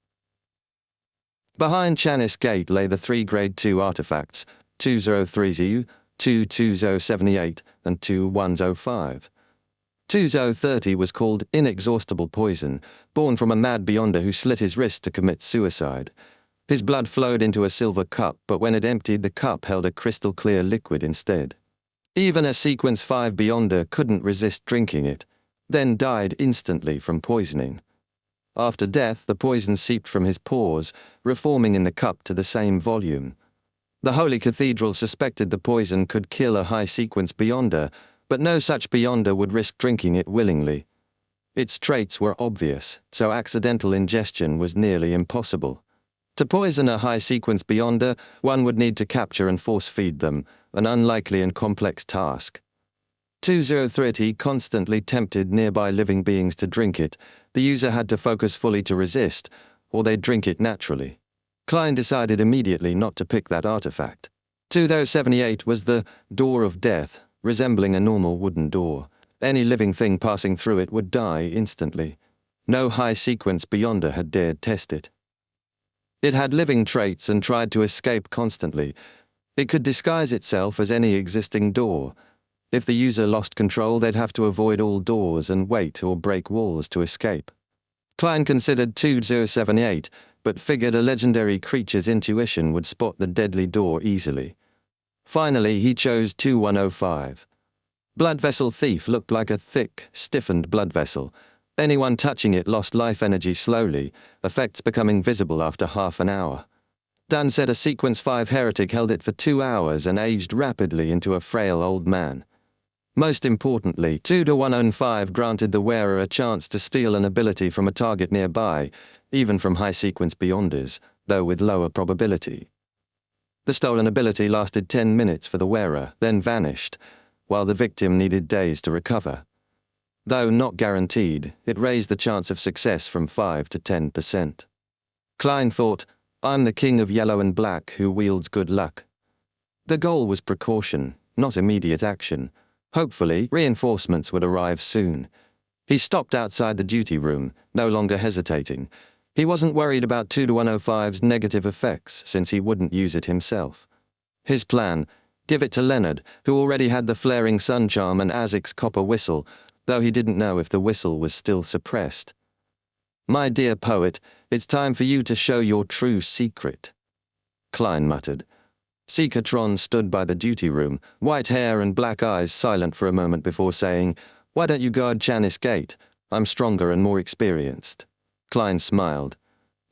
Behind Chanis Gate lay the 3 grade 2 artifacts, 2030, 22078, and 2105. 2030 was called Inexhaustible Poison, born from a mad beyonder who slit his wrist to commit suicide. His blood flowed into a silver cup, but when it emptied, the cup held a crystal-clear liquid instead. Even a Sequence 5 beyonder couldn't resist drinking it, then died instantly from poisoning. After death, the poison seeped from his pores, reforming in the cup to the same volume. The Holy Cathedral suspected the poison could kill a high Sequence beyonder, but no such beyonder would risk drinking it willingly. Its traits were obvious, so accidental ingestion was nearly impossible. To poison a high Sequence beyonder, one would need to capture and force-feed them, an unlikely and complex task. 2030 constantly tempted nearby living beings to drink it. The user had to focus fully to resist, or they'd drink it naturally. Klein decided immediately not to pick that artifact. 2078 was the Door of Death, resembling a normal wooden door. Any living thing passing through it would die instantly. No high Sequence beyonder had dared test it. It had living traits and tried to escape constantly. It could disguise itself as any existing door. If the user lost control, they'd have to avoid all doors and wait or break walls to escape. Klein considered 2078, but figured a legendary creature's intuition would spot the deadly door easily. Finally, he chose 2105. Blood Vessel Thief looked like a thick, stiffened blood vessel. Anyone touching it lost life energy slowly, effects becoming visible after half an hour. Dunn said a Sequence 5 heretic held it for 2 hours and aged rapidly into a frail old man. Most importantly, 2105 granted the wearer a chance to steal an ability from a target nearby, even from high Sequence beyonders, though with lower probability. The stolen ability lasted 10 minutes for the wearer, then vanished, while the victim needed days to recover. Though not guaranteed, it raised the chance of success from 5 to 10%. Klein thought, I'm the king of yellow and black who wields good luck. The goal was precaution, not immediate action. Hopefully, reinforcements would arrive soon. He stopped outside the duty room, no longer hesitating. He wasn't worried about 2105's negative effects, since he wouldn't use it himself. His plan, give it to Leonard, who already had the flaring sun charm and Azic's copper whistle, though he didn't know if the whistle was still suppressed. My dear poet, it's time for you to show your true secret, Klein muttered. Seekatron stood by the duty room, white hair and black eyes silent for a moment before saying, Why don't you guard Chanis Gate? I'm stronger and more experienced. Klein smiled.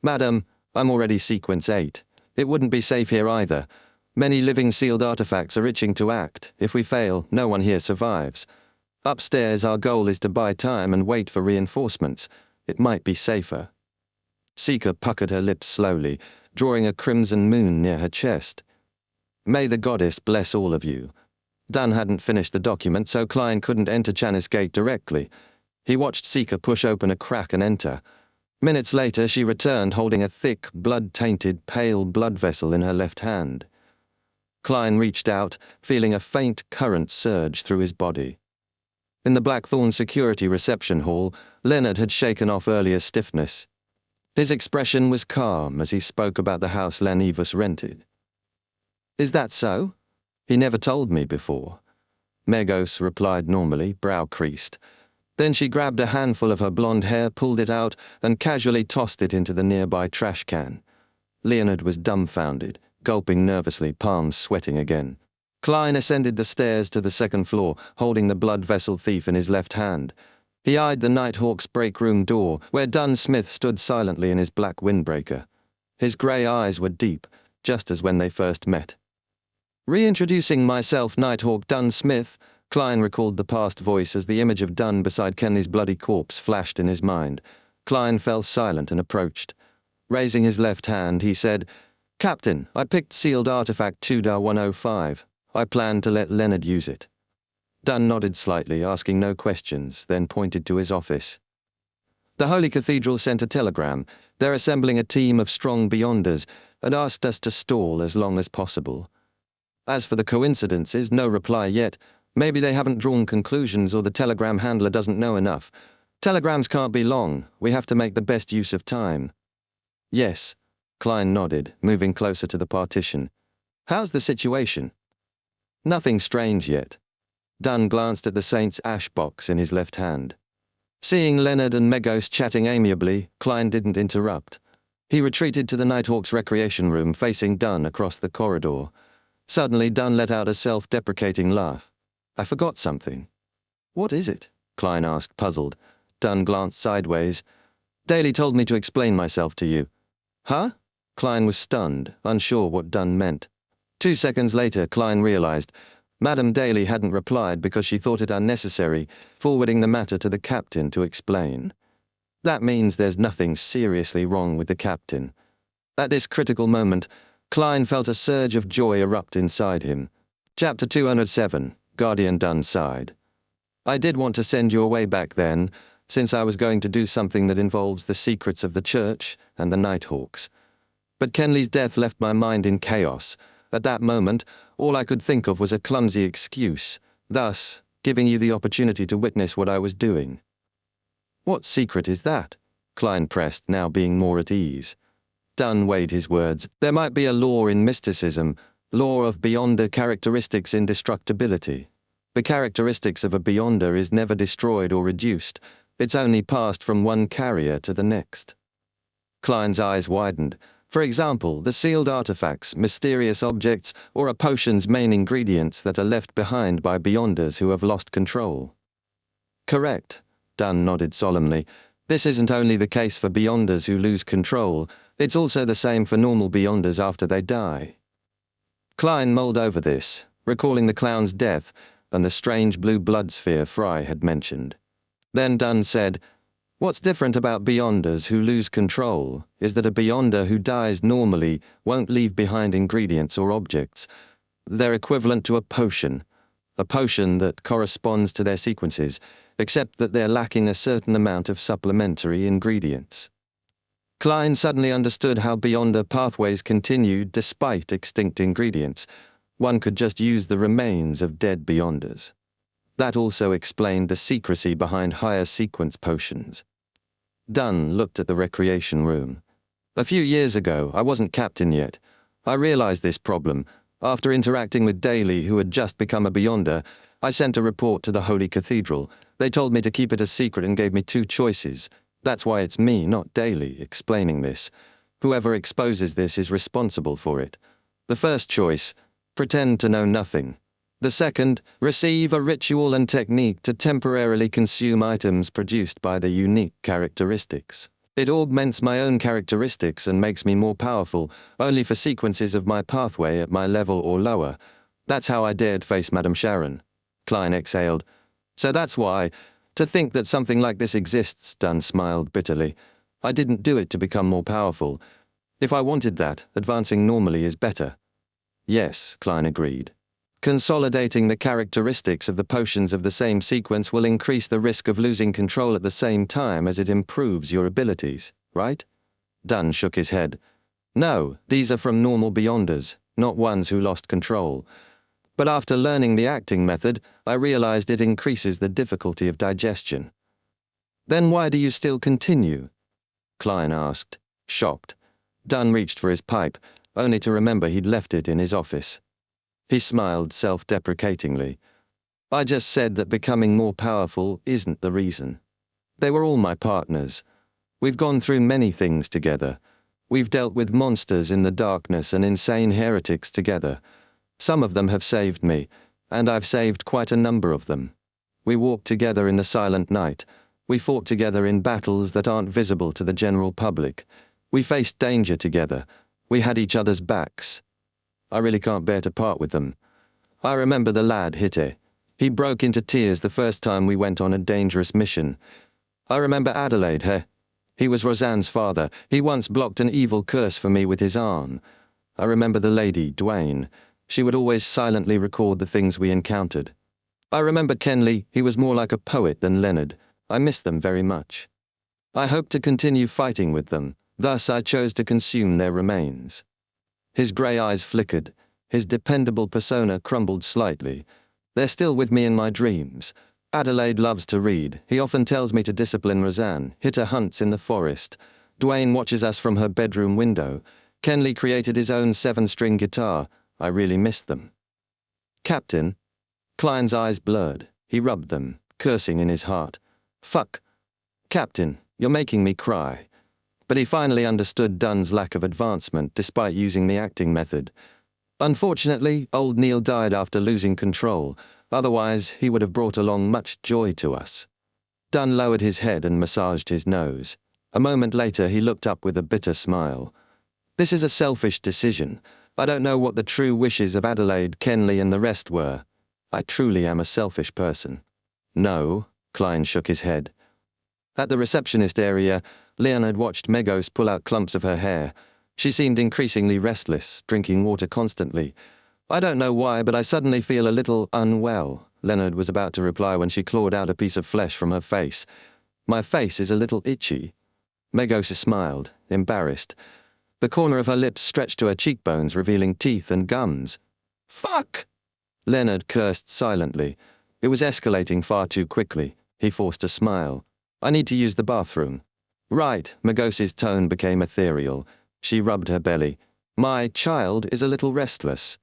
Madam, I'm already Sequence 8. It wouldn't be safe here either. Many living sealed artifacts are itching to act. If we fail, no one here survives. Upstairs, our goal is to buy time and wait for reinforcements. It might be safer. Seeker puckered her lips slowly, drawing a crimson moon near her chest. May the goddess bless all of you. Dunn hadn't finished the document, so Klein couldn't enter Chanis Gate directly. He watched Seeker push open a crack and enter. Minutes later, she returned holding a thick, blood-tainted, pale blood vessel in her left hand. Klein reached out, feeling a faint current surge through his body. In the Blackthorn security reception hall, Leonard had shaken off earlier stiffness. His expression was calm as he spoke about the house Lanivus rented. Is that so? He never told me before. Megos replied normally, brow creased. Then she grabbed a handful of her blonde hair, pulled it out, and casually tossed it into the nearby trash can. Leonard was dumbfounded, gulping nervously, palms sweating again. Klein ascended the stairs to the second floor, holding the blood vessel thief in his left hand. He eyed the Nighthawk's break room door, where Dunn Smith stood silently in his black windbreaker. His grey eyes were deep, just as when they first met. Reintroducing myself, Nighthawk Dunn Smith, Klein recalled the past voice as the image of Dunn beside Kenley's bloody corpse flashed in his mind. Klein fell silent and approached. Raising his left hand, he said, "Captain, I picked sealed artifact 2-105. I plan to let Leonard use it." Dunn nodded slightly, asking no questions, then pointed to his office. "The Holy Cathedral sent a telegram. They're assembling a team of strong Beyonders and asked us to stall as long as possible. As for the coincidences, no reply yet. Maybe they haven't drawn conclusions or the telegram handler doesn't know enough. Telegrams can't be long. We have to make the best use of time." "Yes," Klein nodded, moving closer to the partition. "How's the situation?" "Nothing strange yet." Dunn glanced at the Saint's ash box in his left hand. Seeing Leonard and Megos chatting amiably, Klein didn't interrupt. He retreated to the Nighthawk's recreation room, facing Dunn across the corridor. Suddenly, Dunn let out a self-deprecating laugh. "I forgot something." "What is it?" Klein asked, puzzled. Dunn glanced sideways. "Daly told me to explain myself to you." "Huh?" Klein was stunned, unsure what Dunn meant. 2 seconds later, Klein realized Madame Daly hadn't replied because she thought it unnecessary, forwarding the matter to the captain to explain. That means there's nothing seriously wrong with the captain. At this critical moment, Klein felt a surge of joy erupt inside him. Chapter 207, Guardian Dunn sighed. "I did want to send you away back then, since I was going to do something that involves the secrets of the church and the Nighthawks. But Kenley's death left my mind in chaos. At that moment, all I could think of was a clumsy excuse, thus giving you the opportunity to witness what I was doing." "What secret is that?" Klein pressed, now being more at ease. Dunn weighed his words. "There might be a law in mysticism, law of Beyonder characteristics indestructibility. The characteristics of a Beyonder is never destroyed or reduced. It's only passed from one carrier to the next." Klein's eyes widened. "For example, the sealed artifacts, mysterious objects, or a potion's main ingredients that are left behind by Beyonders who have lost control." "Correct," Dunn nodded solemnly. "This isn't only the case for Beyonders who lose control, it's also the same for normal Beyonders after they die." Klein mulled over this, recalling the clown's death and the strange blue blood sphere Fry had mentioned. Then Dunn said, "What's different about Beyonders who lose control is that a Beyonder who dies normally won't leave behind ingredients or objects. They're equivalent to a potion that corresponds to their sequences, except that they're lacking a certain amount of supplementary ingredients." Klein suddenly understood how Beyonder pathways continued despite extinct ingredients. One could just use the remains of dead Beyonders. That also explained the secrecy behind higher sequence potions. Dunn looked at the recreation room. "A few years ago, I wasn't captain yet. I realized this problem. After interacting with Daly, who had just become a Beyonder, I sent a report to the Holy Cathedral. They told me to keep it a secret and gave me 2 choices. That's why it's me, not Daly, explaining this. Whoever exposes this is responsible for it. The first choice, pretend to know nothing. The second, receive a ritual and technique to temporarily consume items produced by the unique characteristics. It augments my own characteristics and makes me more powerful, only for sequences of my pathway at my level or lower. That's how I dared face Madame Sharon." Klein exhaled. "So that's why, to think that something like this exists," Dunn smiled bitterly. "I didn't do it to become more powerful. If I wanted that, advancing normally is better." "Yes," Klein agreed. "Consolidating the characteristics of the potions of the same sequence will increase the risk of losing control at the same time as it improves your abilities, right?" Dunn shook his head. "No, these are from normal Beyonders, not ones who lost control. But after learning the acting method, I realized it increases the difficulty of digestion." "Then why do you still continue?" Klein asked, shocked. Dunn reached for his pipe, only to remember he'd left it in his office. He smiled self-deprecatingly. "I just said that becoming more powerful isn't the reason. They were all my partners. We've gone through many things together. We've dealt with monsters in the darkness and insane heretics together. Some of them have saved me, and I've saved quite a number of them. We walked together in the silent night. We fought together in battles that aren't visible to the general public. We faced danger together. We had each other's backs. I really can't bear to part with them. I remember the lad, Hitte. He broke into tears the first time we went on a dangerous mission. I remember Adelaide. He was Roseanne's father. He once blocked an evil curse for me with his arm. I remember the lady, Duane. She would always silently record the things we encountered. I remember Kenley. He was more like a poet than Leonard. I miss them very much. I hoped to continue fighting with them. Thus I chose to consume their remains. His grey eyes flickered. His dependable persona crumbled slightly. They're still with me in my dreams. Adelaide loves to read. He often tells me to discipline Roseanne. Hitter hunts in the forest. Duane watches us from her bedroom window. Kenley created his own 7-string guitar. I really miss them. Captain. Klein's eyes blurred. He rubbed them, cursing in his heart. Fuck. Captain, you're making me cry. But he finally understood Dunn's lack of advancement despite using the acting method. Unfortunately, old Neil died after losing control. Otherwise, he would have brought along much joy to us. Dunn lowered his head and massaged his nose. A moment later, he looked up with a bitter smile. This is a selfish decision. I don't know what the true wishes of Adelaide, Kenley, and the rest were. I truly am a selfish person. No, Klein shook his head. At the receptionist area, Leonard watched Megos pull out clumps of her hair. She seemed increasingly restless, drinking water constantly. I don't know why, but I suddenly feel a little unwell, Leonard was about to reply when she clawed out a piece of flesh from her face. My face is a little itchy. Megos smiled, embarrassed. The corner of her lips stretched to her cheekbones, revealing teeth and gums. Fuck! Leonard cursed silently. It was escalating far too quickly. He forced a smile. I need to use the bathroom. Right, Megos's tone became ethereal. She rubbed her belly. My child is a little restless.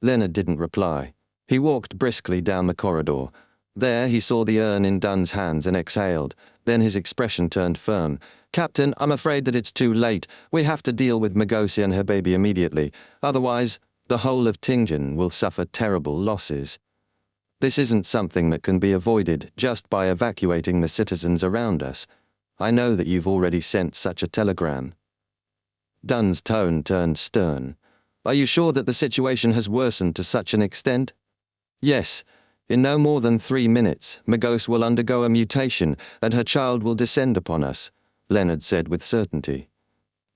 Leonard didn't reply. He walked briskly down the corridor. There he saw the urn in Dunn's hands and exhaled. Then his expression turned firm. Captain, I'm afraid that it's too late. We have to deal with Megosi and her baby immediately. Otherwise, the whole of Tingen will suffer terrible losses. This isn't something that can be avoided just by evacuating the citizens around us. I know that you've already sent such a telegram. Dunn's tone turned stern. Are you sure that the situation has worsened to such an extent? Yes. In no more than 3 minutes, Megos will undergo a mutation and her child will descend upon us, Leonard said with certainty.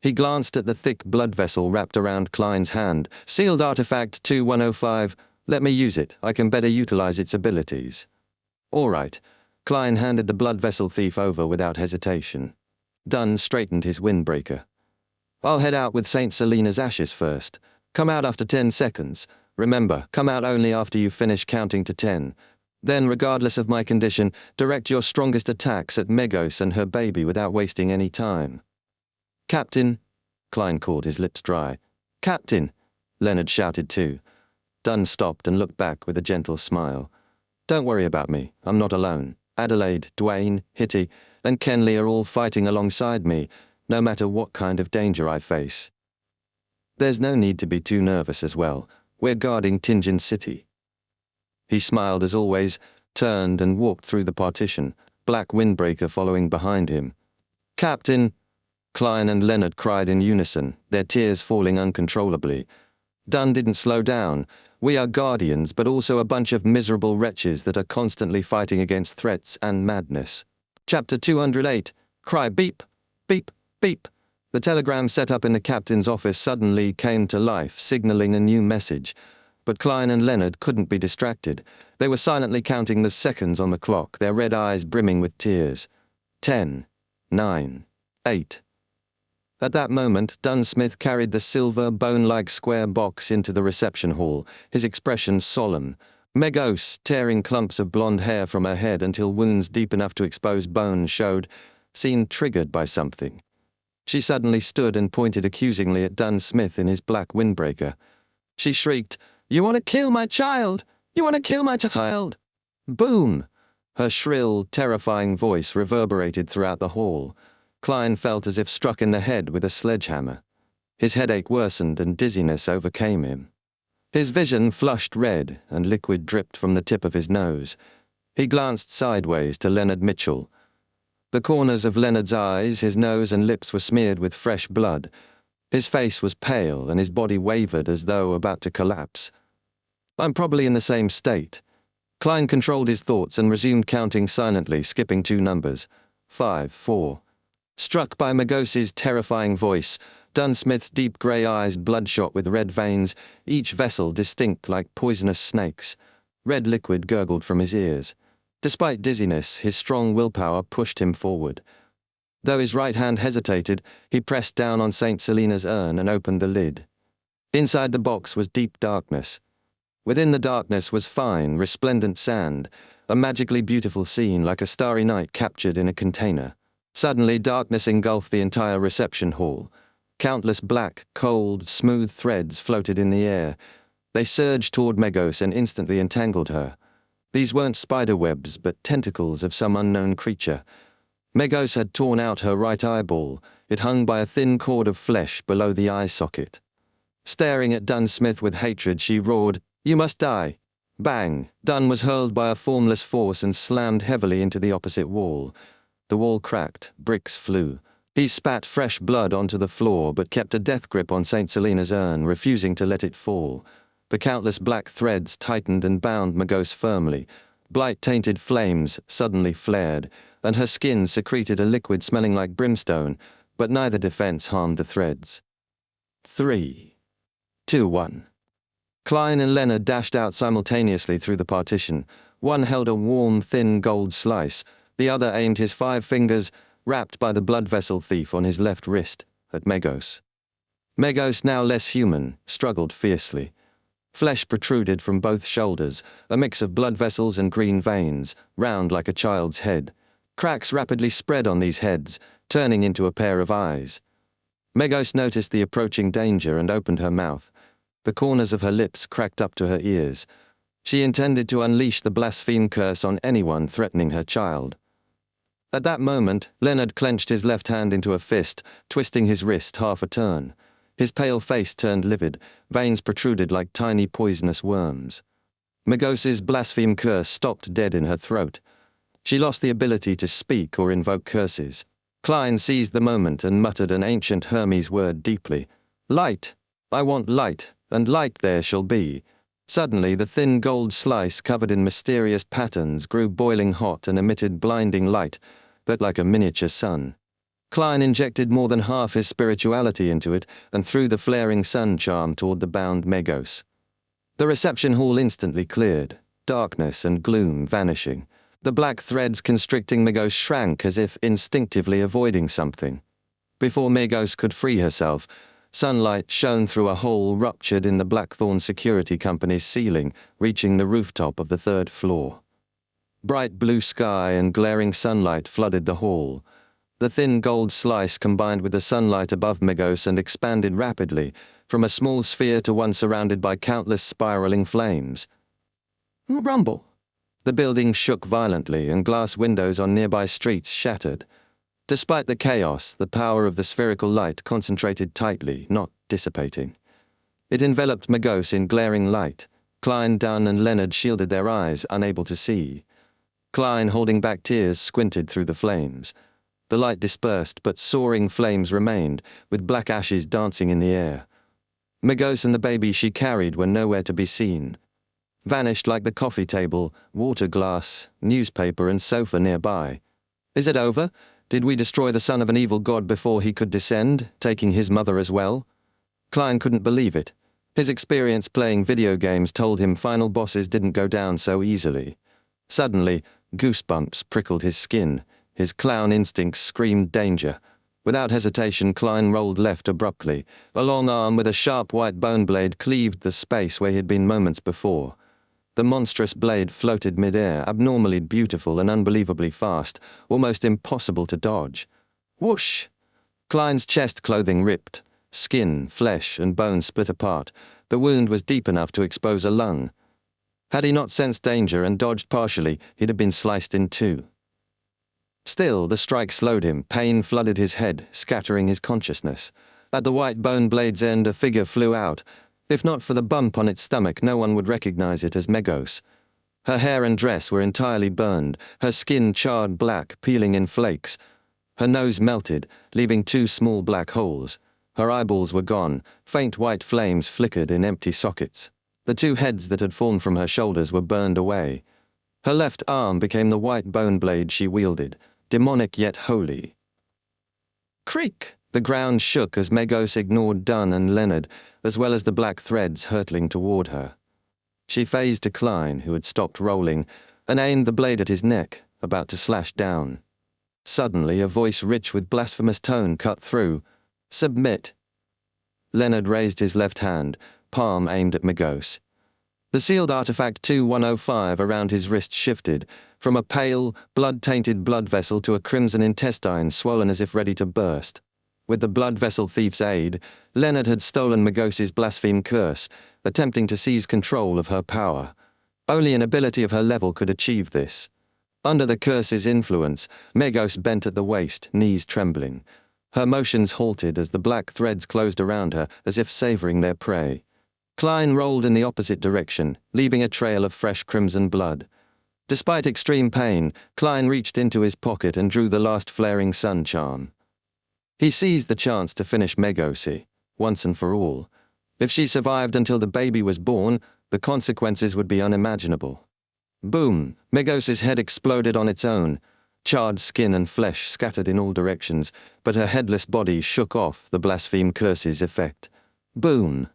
He glanced at the thick blood vessel wrapped around Klein's hand. Sealed artifact 2105. Let me use it. I can better utilize its abilities. All right. Klein handed the blood vessel thief over without hesitation. Dunn straightened his windbreaker. I'll head out with St. Selena's ashes first. Come out after 10 seconds. Remember, come out only after you finish counting to 10. Then, regardless of my condition, direct your strongest attacks at Megos and her baby without wasting any time. Captain, Klein called, his lips dry. Captain, Leonard shouted too. Dunn stopped and looked back with a gentle smile. Don't worry about me, I'm not alone. Adelaide, Duane, Hitty, and Kenley are all fighting alongside me, no matter what kind of danger I face. There's no need to be too nervous as well. We're guarding Tingen City. He smiled as always, turned and walked through the partition, black windbreaker following behind him. Captain! Klein and Leonard cried in unison, their tears falling uncontrollably. Dunn didn't slow down. We are guardians, but also a bunch of miserable wretches that are constantly fighting against threats and madness. Chapter 208. Cry beep, beep, beep. The telegram set up in the captain's office suddenly came to life, signaling a new message. But Klein and Leonard couldn't be distracted. They were silently counting the seconds on the clock, their red eyes brimming with tears. 10, 9, 8. At that moment, Dunsmith carried the silver, bone-like square box into the reception hall, his expression solemn. Megos, tearing clumps of blonde hair from her head until wounds deep enough to expose bone showed, seemed triggered by something. She suddenly stood and pointed accusingly at Dunsmith in his black windbreaker. She shrieked, "You want to kill my child! You want to kill my child!" Boom! Her shrill, terrifying voice reverberated throughout the hall. Klein felt as if struck in the head with a sledgehammer. His headache worsened and dizziness overcame him. His vision flushed red and liquid dripped from the tip of his nose. He glanced sideways to Leonard Mitchell. The corners of Leonard's eyes, his nose and lips were smeared with fresh blood. His face was pale and his body wavered as though about to collapse. I'm probably in the same state. Klein controlled his thoughts and resumed counting silently, skipping 2 numbers. 5, 4. Struck by Magos's terrifying voice, Dunsmith's deep grey eyes bloodshot with red veins, each vessel distinct like poisonous snakes. Red liquid gurgled from his ears. Despite dizziness, his strong willpower pushed him forward. Though his right hand hesitated, he pressed down on St. Selina's urn and opened the lid. Inside the box was deep darkness. Within the darkness was fine, resplendent sand, a magically beautiful scene like a starry night captured in a container. Suddenly, darkness engulfed the entire reception hall. Countless black, cold, smooth threads floated in the air. They surged toward Magos and instantly entangled her. These weren't spider webs, but tentacles of some unknown creature. Magos had torn out her right eyeball. It hung by a thin cord of flesh below the eye socket. Staring at Dunsmith with hatred, she roared, "You must die!" Bang! Dunn was hurled by a formless force and slammed heavily into the opposite wall. The wall cracked, bricks flew. He spat fresh blood onto the floor but kept a death grip on St. Selina's urn, refusing to let it fall. The countless black threads tightened and bound Magos firmly. Blight-tainted flames suddenly flared, and her skin secreted a liquid smelling like brimstone, but neither defense harmed the threads. 3, 2, 1. Klein and Leonard dashed out simultaneously through the partition. One held a warm, thin gold slice. The other aimed his 5 fingers, wrapped by the blood vessel thief on his left wrist, at Magos. Magos, now less human, struggled fiercely. Flesh protruded from both shoulders, a mix of blood vessels and green veins, round like a child's head. Cracks rapidly spread on these heads, turning into a pair of eyes. Magos noticed the approaching danger and opened her mouth. The corners of her lips cracked up to her ears. She intended to unleash the blaspheme curse on anyone threatening her child. At that moment, Leonard clenched his left hand into a fist, twisting his wrist half a turn. His pale face turned livid, veins protruded like tiny poisonous worms. Magos's blaspheme curse stopped dead in her throat. She lost the ability to speak or invoke curses. Klein seized the moment and muttered an ancient Hermes word deeply. "Light! I want light, and light there shall be." Suddenly, the thin gold slice covered in mysterious patterns grew boiling hot and emitted blinding light, but like a miniature sun. Klein injected more than half his spirituality into it and threw the flaring sun charm toward the bound Magos. The reception hall instantly cleared, darkness and gloom vanishing. The black threads constricting Magos shrank as if instinctively avoiding something. Before Magos could free herself, sunlight shone through a hole ruptured in the Blackthorn Security Company's ceiling, reaching the rooftop of the 3rd floor. Bright blue sky and glaring sunlight flooded the hall. The thin gold slice combined with the sunlight above Magos and expanded rapidly, from a small sphere to one surrounded by countless spiraling flames. Rumble! The building shook violently and glass windows on nearby streets shattered. Despite the chaos, the power of the spherical light concentrated tightly, not dissipating. It enveloped Magos in glaring light. Klein, Dunn, and Leonard shielded their eyes, unable to see. Klein, holding back tears, squinted through the flames. The light dispersed, but soaring flames remained, with black ashes dancing in the air. Magos and the baby she carried were nowhere to be seen. Vanished like the coffee table, water glass, newspaper, and sofa nearby. Is it over? Did we destroy the son of an evil god before he could descend, taking his mother as well? Klein couldn't believe it. His experience playing video games told him final bosses didn't go down so easily. Suddenly, goosebumps prickled his skin. His clown instincts screamed danger. Without hesitation, Klein rolled left abruptly. A long arm with a sharp white bone blade cleaved the space where he had been moments before. The monstrous blade floated mid-air, abnormally beautiful and unbelievably fast, almost impossible to dodge. Whoosh! Klein's chest clothing ripped. Skin, flesh, and bone split apart. The wound was deep enough to expose a lung. Had he not sensed danger and dodged partially, he'd have been sliced in 2. Still, the strike slowed him. Pain flooded his head, scattering his consciousness. At the white bone blade's end, a figure flew out. If not for the bump on its stomach, no one would recognize it as Magos. Her hair and dress were entirely burned, her skin charred black, peeling in flakes. Her nose melted, leaving 2 small black holes. Her eyeballs were gone. Faint white flames flickered in empty sockets. The 2 heads that had fallen from her shoulders were burned away. Her left arm became the white bone blade she wielded, demonic yet holy. Creak! The ground shook as Megos ignored Dunn and Leonard, as well as the black threads hurtling toward her. She phased to Klein, who had stopped rolling, and aimed the blade at his neck, about to slash down. Suddenly, a voice rich with blasphemous tone cut through. "Submit." Leonard raised his left hand, palm aimed at Megos. The sealed artifact 2105 around his wrist shifted, from a pale, blood-tainted blood vessel to a crimson intestine swollen as if ready to burst. With the blood vessel thief's aid, Leonard had stolen Megos's blaspheme curse, attempting to seize control of her power. Only an ability of her level could achieve this. Under the curse's influence, Megos bent at the waist, knees trembling. Her motions halted as the black threads closed around her, as if savoring their prey. Klein rolled in the opposite direction, leaving a trail of fresh crimson blood. Despite extreme pain, Klein reached into his pocket and drew the last flaring sun charm. He seized the chance to finish Megosi, once and for all. If she survived until the baby was born, the consequences would be unimaginable. Boom! Megos's head exploded on its own. Charred skin and flesh scattered in all directions, but her headless body shook off the blaspheme curse's effect. Boom!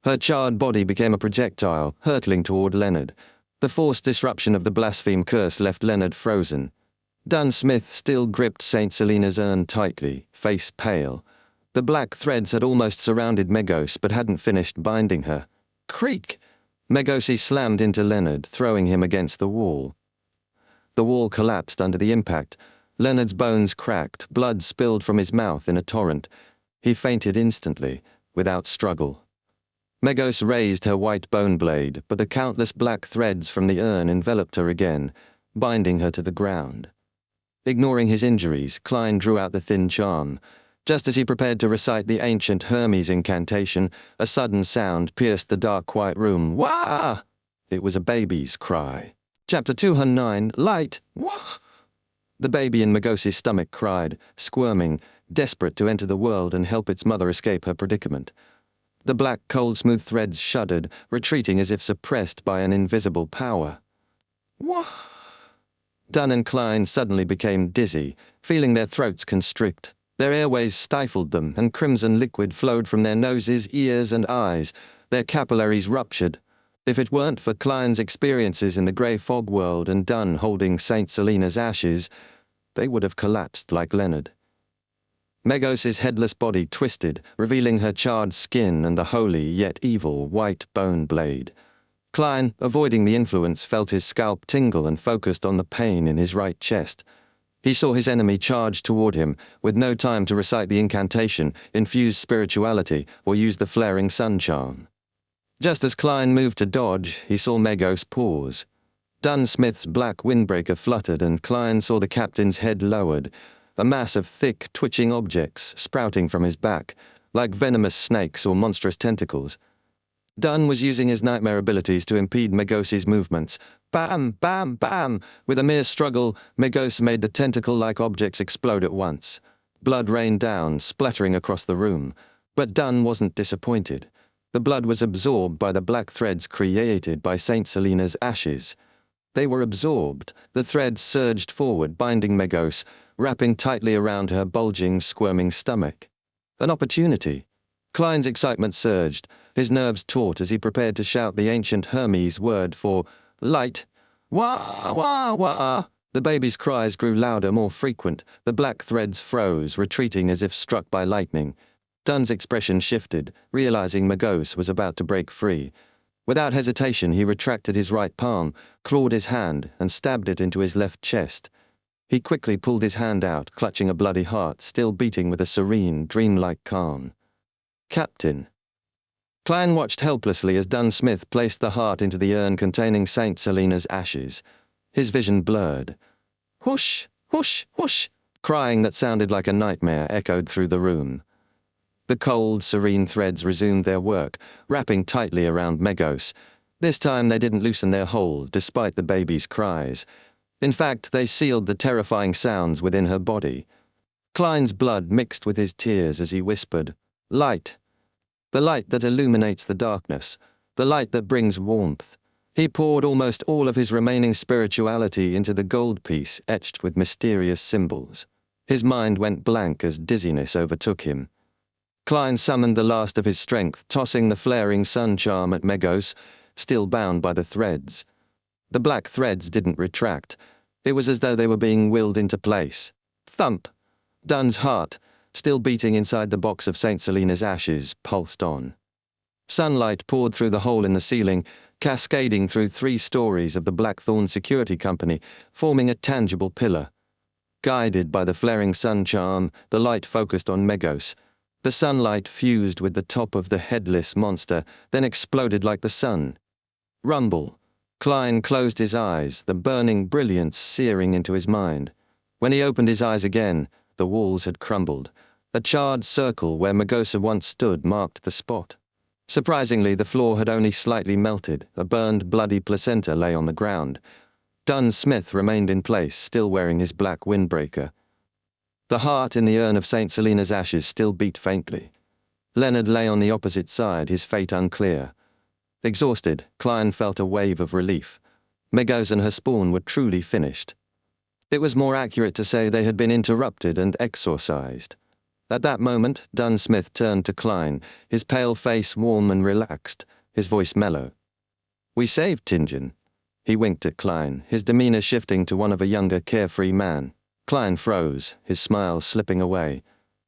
Her charred body became a projectile, hurtling toward Leonard. The forced disruption of the blaspheme curse left Leonard frozen. Dunn Smith still gripped St. Selena's urn tightly, face pale. The black threads had almost surrounded Megos but hadn't finished binding her. Creak! Megosi slammed into Leonard, throwing him against the wall. The wall collapsed under the impact. Leonard's bones cracked, blood spilled from his mouth in a torrent. He fainted instantly, without struggle. Megos raised her white bone blade, but the countless black threads from the urn enveloped her again, binding her to the ground. Ignoring his injuries, Klein drew out the thin charm. Just as he prepared to recite the ancient Hermes incantation, a sudden sound pierced the dark, quiet room. Wah! It was a baby's cry. Chapter 209, Light! Wah! The baby in Megosi's stomach cried, squirming, desperate to enter the world and help its mother escape her predicament. The black, cold, smooth threads shuddered, retreating as if suppressed by an invisible power. Wah! Dunn and Klein suddenly became dizzy, feeling their throats constrict. Their airways stifled them, and crimson liquid flowed from their noses, ears, and eyes. Their capillaries ruptured. If it weren't for Klein's experiences in the grey fog world and Dunn holding St. Selena's ashes, they would have collapsed like Leonard. Megos's headless body twisted, revealing her charred skin and the holy yet evil white bone blade. Klein, avoiding the influence, felt his scalp tingle and focused on the pain in his right chest. He saw his enemy charge toward him, with no time to recite the incantation, infuse spirituality, or use the flaring sun charm. Just as Klein moved to dodge, he saw Megos pause. Dunn Smith's black windbreaker fluttered and Klein saw the captain's head lowered, a mass of thick, twitching objects sprouting from his back, like venomous snakes or monstrous tentacles. Dunn was using his nightmare abilities to impede Megosi's movements. Bam! Bam! Bam! With a mere struggle, Megos made the tentacle-like objects explode at once. Blood rained down, splattering across the room. But Dunn wasn't disappointed. The blood was absorbed by the black threads created by St. Selena's ashes. They were absorbed. The threads surged forward, binding Megos, wrapping tightly around her bulging, squirming stomach. An opportunity. Klein's excitement surged, his nerves taut as he prepared to shout the ancient Hermes word for light. Wah! Wah! Wah! The baby's cries grew louder, more frequent. The black threads froze, retreating as if struck by lightning. Dunn's expression shifted, realizing Megos was about to break free. Without hesitation, he retracted his right palm, clawed his hand, and stabbed it into his left chest. He quickly pulled his hand out, clutching a bloody heart, still beating with a serene, dreamlike calm. Captain. Klein watched helplessly as Dunn Smith placed the heart into the urn containing St. Selena's ashes. His vision blurred. Whoosh! Whoosh! Whoosh! Crying that sounded like a nightmare echoed through the room. The cold, serene threads resumed their work, wrapping tightly around Megos. This time they didn't loosen their hold, despite the baby's cries. In fact, they sealed the terrifying sounds within her body. Klein's blood mixed with his tears as he whispered, Light. The light that illuminates the darkness. The light that brings warmth. He poured almost all of his remaining spirituality into the gold piece etched with mysterious symbols. His mind went blank as dizziness overtook him. Klein summoned the last of his strength, tossing the flaring sun charm at Megos, still bound by the threads. The black threads didn't retract. It was as though they were being willed into place. Thump! Dunn's heart, still beating inside the box of St. Selena's ashes, pulsed on. Sunlight poured through the hole in the ceiling, cascading through 3 stories of the Blackthorn Security Company, forming a tangible pillar. Guided by the flaring sun charm, the light focused on Megos. The sunlight fused with the top of the headless monster, then exploded like the sun. Rumble. Klein closed his eyes, the burning brilliance searing into his mind. When he opened his eyes again, the walls had crumbled. A charred circle where Megosa once stood marked the spot. Surprisingly, the floor had only slightly melted. A burned, bloody placenta lay on the ground. Dunn Smith remained in place, still wearing his black windbreaker. The heart in the urn of St. Selena's ashes still beat faintly. Leonard lay on the opposite side, his fate unclear. Exhausted, Klein felt a wave of relief. Megos and her spawn were truly finished. It was more accurate to say they had been interrupted and exorcised. At that moment, Dunn Smith turned to Klein, his pale face warm and relaxed, his voice mellow. "We saved Tingen." He winked at Klein, his demeanor shifting to one of a younger, carefree man. Klein froze, his smile slipping away.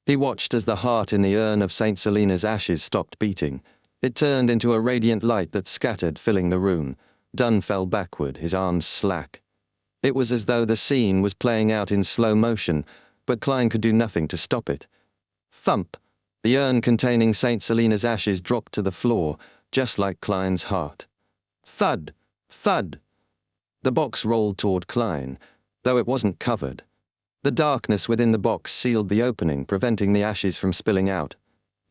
He watched as the heart in the urn of St. Selena's ashes stopped beating. It turned into a radiant light that scattered, filling the room. Dunn fell backward, his arms slack. It was as though the scene was playing out in slow motion, but Klein could do nothing to stop it. Thump! The urn containing St. Selena's ashes dropped to the floor, just like Klein's heart. Thud! Thud! The box rolled toward Klein, though it wasn't covered. The darkness within the box sealed the opening, preventing the ashes from spilling out.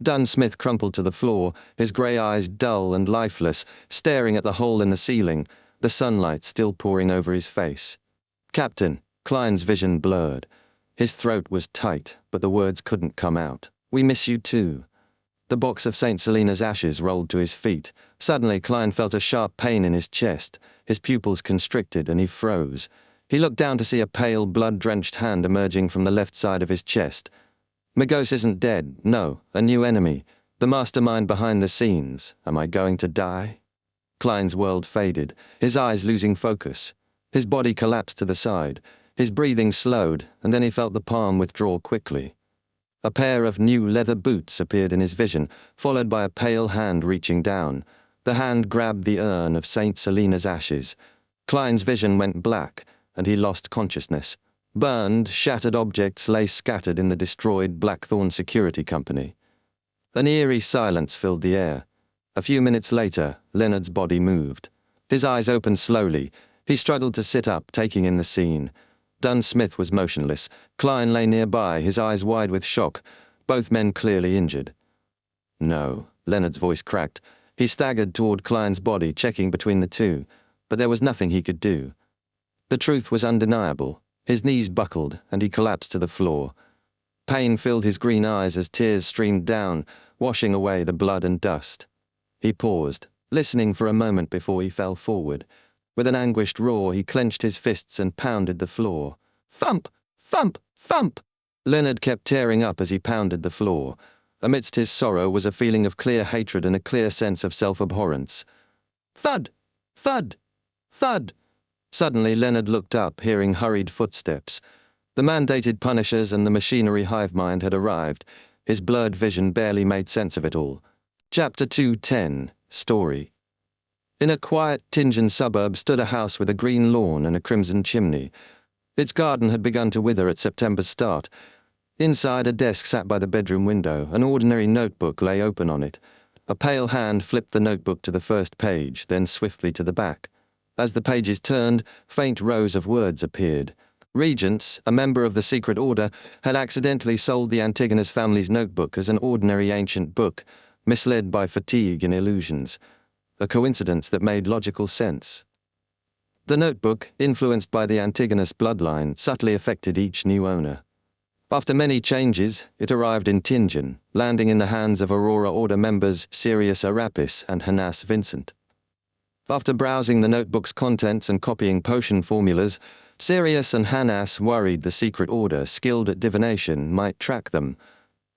Dunn Smith crumpled to the floor, his grey eyes dull and lifeless, staring at the hole in the ceiling, the sunlight still pouring over his face. "Captain," Klein's vision blurred. His throat was tight, but the words couldn't come out. "We miss you too." The box of St. Selena's ashes rolled to his feet. Suddenly, Klein felt a sharp pain in his chest. His pupils constricted and he froze. He looked down to see a pale, blood-drenched hand emerging from the left side of his chest. Megos isn't dead, no, a new enemy. The mastermind behind the scenes. Am I going to die? Klein's world faded, his eyes losing focus. His body collapsed to the side. His breathing slowed, and then he felt the palm withdraw quickly. A pair of new leather boots appeared in his vision, followed by a pale hand reaching down. The hand grabbed the urn of St. Selena's ashes. Klein's vision went black, and he lost consciousness. Burned, shattered objects lay scattered in the destroyed Blackthorn Security Company. An eerie silence filled the air. A few minutes later, Leonard's body moved. His eyes opened slowly. He struggled to sit up, taking in the scene. Dunn Smith was motionless. Klein lay nearby, his eyes wide with shock, both men clearly injured. "No," Leonard's voice cracked. He staggered toward Klein's body, checking between the two, but there was nothing he could do. The truth was undeniable. His knees buckled, and he collapsed to the floor. Pain filled his green eyes as tears streamed down, washing away the blood and dust. He paused, listening for a moment before he fell forward. With an anguished roar, he clenched his fists and pounded the floor. Thump! Thump! Thump! Leonard kept tearing up as he pounded the floor. Amidst his sorrow was a feeling of clear hatred and a clear sense of self-abhorrence. Thud! Thud! Thud! Suddenly Leonard looked up, hearing hurried footsteps. The mandated punishers and the machinery hive mind had arrived. His blurred vision barely made sense of it all. Chapter 2:10, Story. In a quiet Tingen suburb stood a house with a green lawn and a crimson chimney. Its garden had begun to wither at September's start. Inside, a desk sat by the bedroom window. An ordinary notebook lay open on it. A pale hand flipped the notebook to the first page, then swiftly to the back. As the pages turned, faint rows of words appeared. Regent, a member of the secret order, had accidentally sold the Antigonus family's notebook as an ordinary ancient book, misled by fatigue and illusions. A coincidence that made logical sense. The notebook, influenced by the Antigonus bloodline, subtly affected each new owner. After many changes, it arrived in Tingen, landing in the hands of Aurora Order members Sirius Arapis and Hanas Vincent. After browsing the notebook's contents and copying potion formulas, Sirius and Hanas worried the secret order skilled at divination might track them.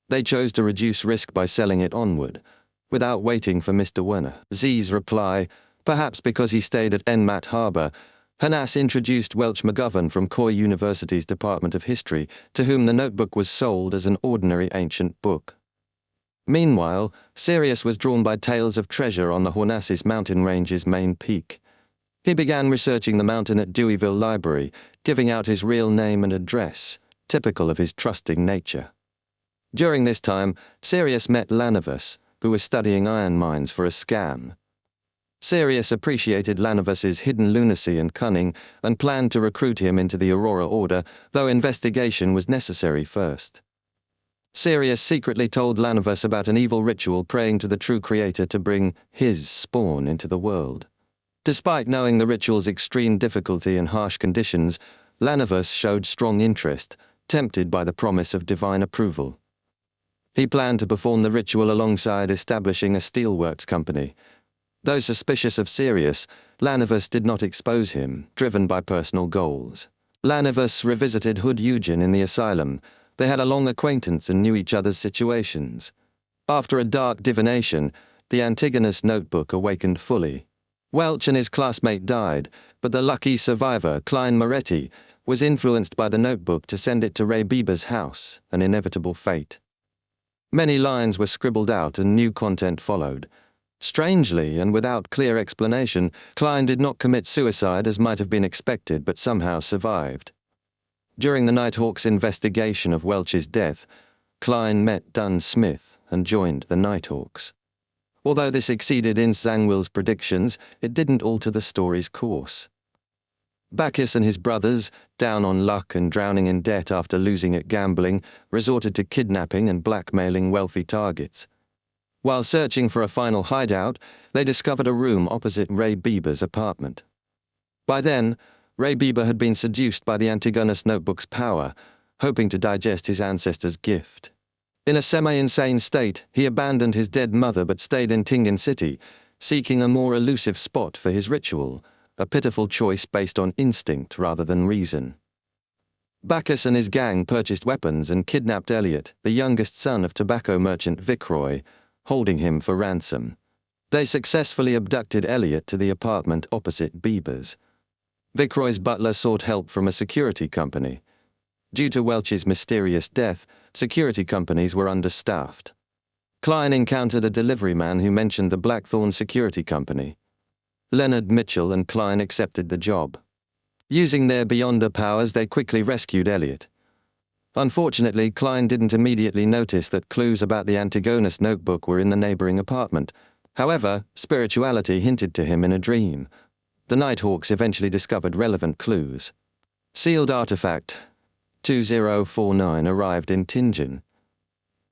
They chose to reduce risk by selling it onward, without waiting for Mr. Werner Z's reply. Perhaps because he stayed at Enmat Harbor, Hanas introduced Welch McGovern from Coy University's Department of History, to whom the notebook was sold as an ordinary ancient book. Meanwhile, Sirius was drawn by tales of treasure on the Hornassus mountain range's main peak. He began researching the mountain at Deweyville Library, giving out his real name and address, typical of his trusting nature. During this time, Sirius met Lanavus, who was studying iron mines for a scam. Sirius appreciated Lanavus's hidden lunacy and cunning and planned to recruit him into the Aurora Order, though investigation was necessary first. Sirius secretly told Lanavus about an evil ritual praying to the true creator to bring his spawn into the world. Despite knowing the ritual's extreme difficulty and harsh conditions, Lanavus showed strong interest, tempted by the promise of divine approval. He planned to perform the ritual alongside establishing a steelworks company. Though suspicious of Sirius, Lanavus did not expose him, driven by personal goals. Lanavus revisited Hood Eugen in the asylum. They had a long acquaintance and knew each other's situations. After a dark divination, the Antigonus notebook awakened fully. Welch and his classmate died, but the lucky survivor, Klein Moretti, was influenced by the notebook to send it to Ray Bieber's house, an inevitable fate. Many lines were scribbled out and new content followed. Strangely, and without clear explanation, Klein did not commit suicide as might have been expected, but somehow survived. During the Nighthawks' investigation of Welch's death, Klein met Dunn Smith and joined the Nighthawks. Although this exceeded Ince Zangwill's predictions, it didn't alter the story's course. Bacchus and his brothers, down on luck and drowning in debt after losing at gambling, resorted to kidnapping and blackmailing wealthy targets. While searching for a final hideout, they discovered a room opposite Ray Bieber's apartment. By then, Ray Bieber had been seduced by the Antigonus notebook's power, hoping to digest his ancestor's gift. In a semi-insane state, he abandoned his dead mother but stayed in Tingen City, seeking a more elusive spot for his ritual, a pitiful choice based on instinct rather than reason. Bacchus and his gang purchased weapons and kidnapped Elliot, the youngest son of tobacco merchant Vicroy, holding him for ransom. They successfully abducted Elliot to the apartment opposite Bieber's. Vicroy's butler sought help from a security company. Due to Welch's mysterious death, security companies were understaffed. Klein encountered a delivery man who mentioned the Blackthorn Security Company. Leonard Mitchell and Klein accepted the job. Using their Beyonder powers, they quickly rescued Elliot. Unfortunately, Klein didn't immediately notice that clues about the Antigonus notebook were in the neighboring apartment. However, spirituality hinted to him in a dream. The Nighthawks eventually discovered relevant clues. Sealed artifact 2049 arrived in Tingen.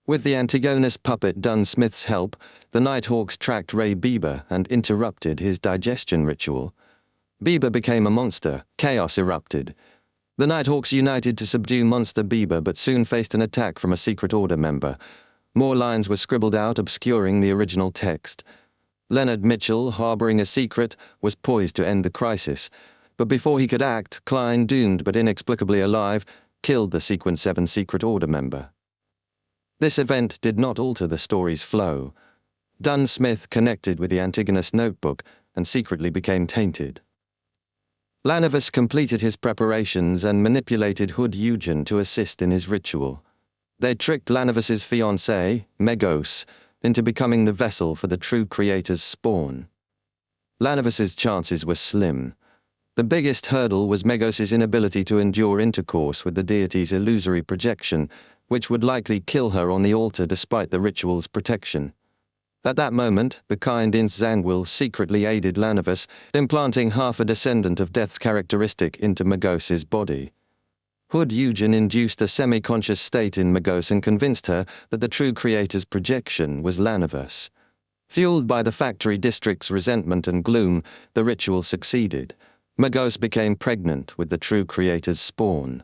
With the Antigonus puppet Dunn Smith's help, the Nighthawks tracked Ray Bieber and interrupted his digestion ritual. Bieber became a monster, chaos erupted. The Nighthawks united to subdue Monster Bieber but soon faced an attack from a Secret Order member. More lines were scribbled out obscuring the original text. Leonard Mitchell, harboring a secret, was poised to end the crisis, but before he could act, Klein, doomed but inexplicably alive, killed the Sequence 7 Secret Order member. This event did not alter the story's flow. Dunn Smith connected with the Antigonus notebook and secretly became tainted. Lanavus completed his preparations and manipulated Hood Eugen to assist in his ritual. They tricked Lanavus's fiancée, Megos, into becoming the vessel for the true creator's spawn. Lanavus's chances were slim. The biggest hurdle was Megos's inability to endure intercourse with the deity's illusory projection, which would likely kill her on the altar despite the ritual's protection. At that moment, the kind Ince Zangwill secretly aided Lanavus, implanting half a descendant of Death's characteristic into Megos's body. Hood Eugen induced a semi-conscious state in Megos and convinced her that the true creator's projection was Lanavus. Fueled by the factory district's resentment and gloom, the ritual succeeded. Megos became pregnant with the true creator's spawn.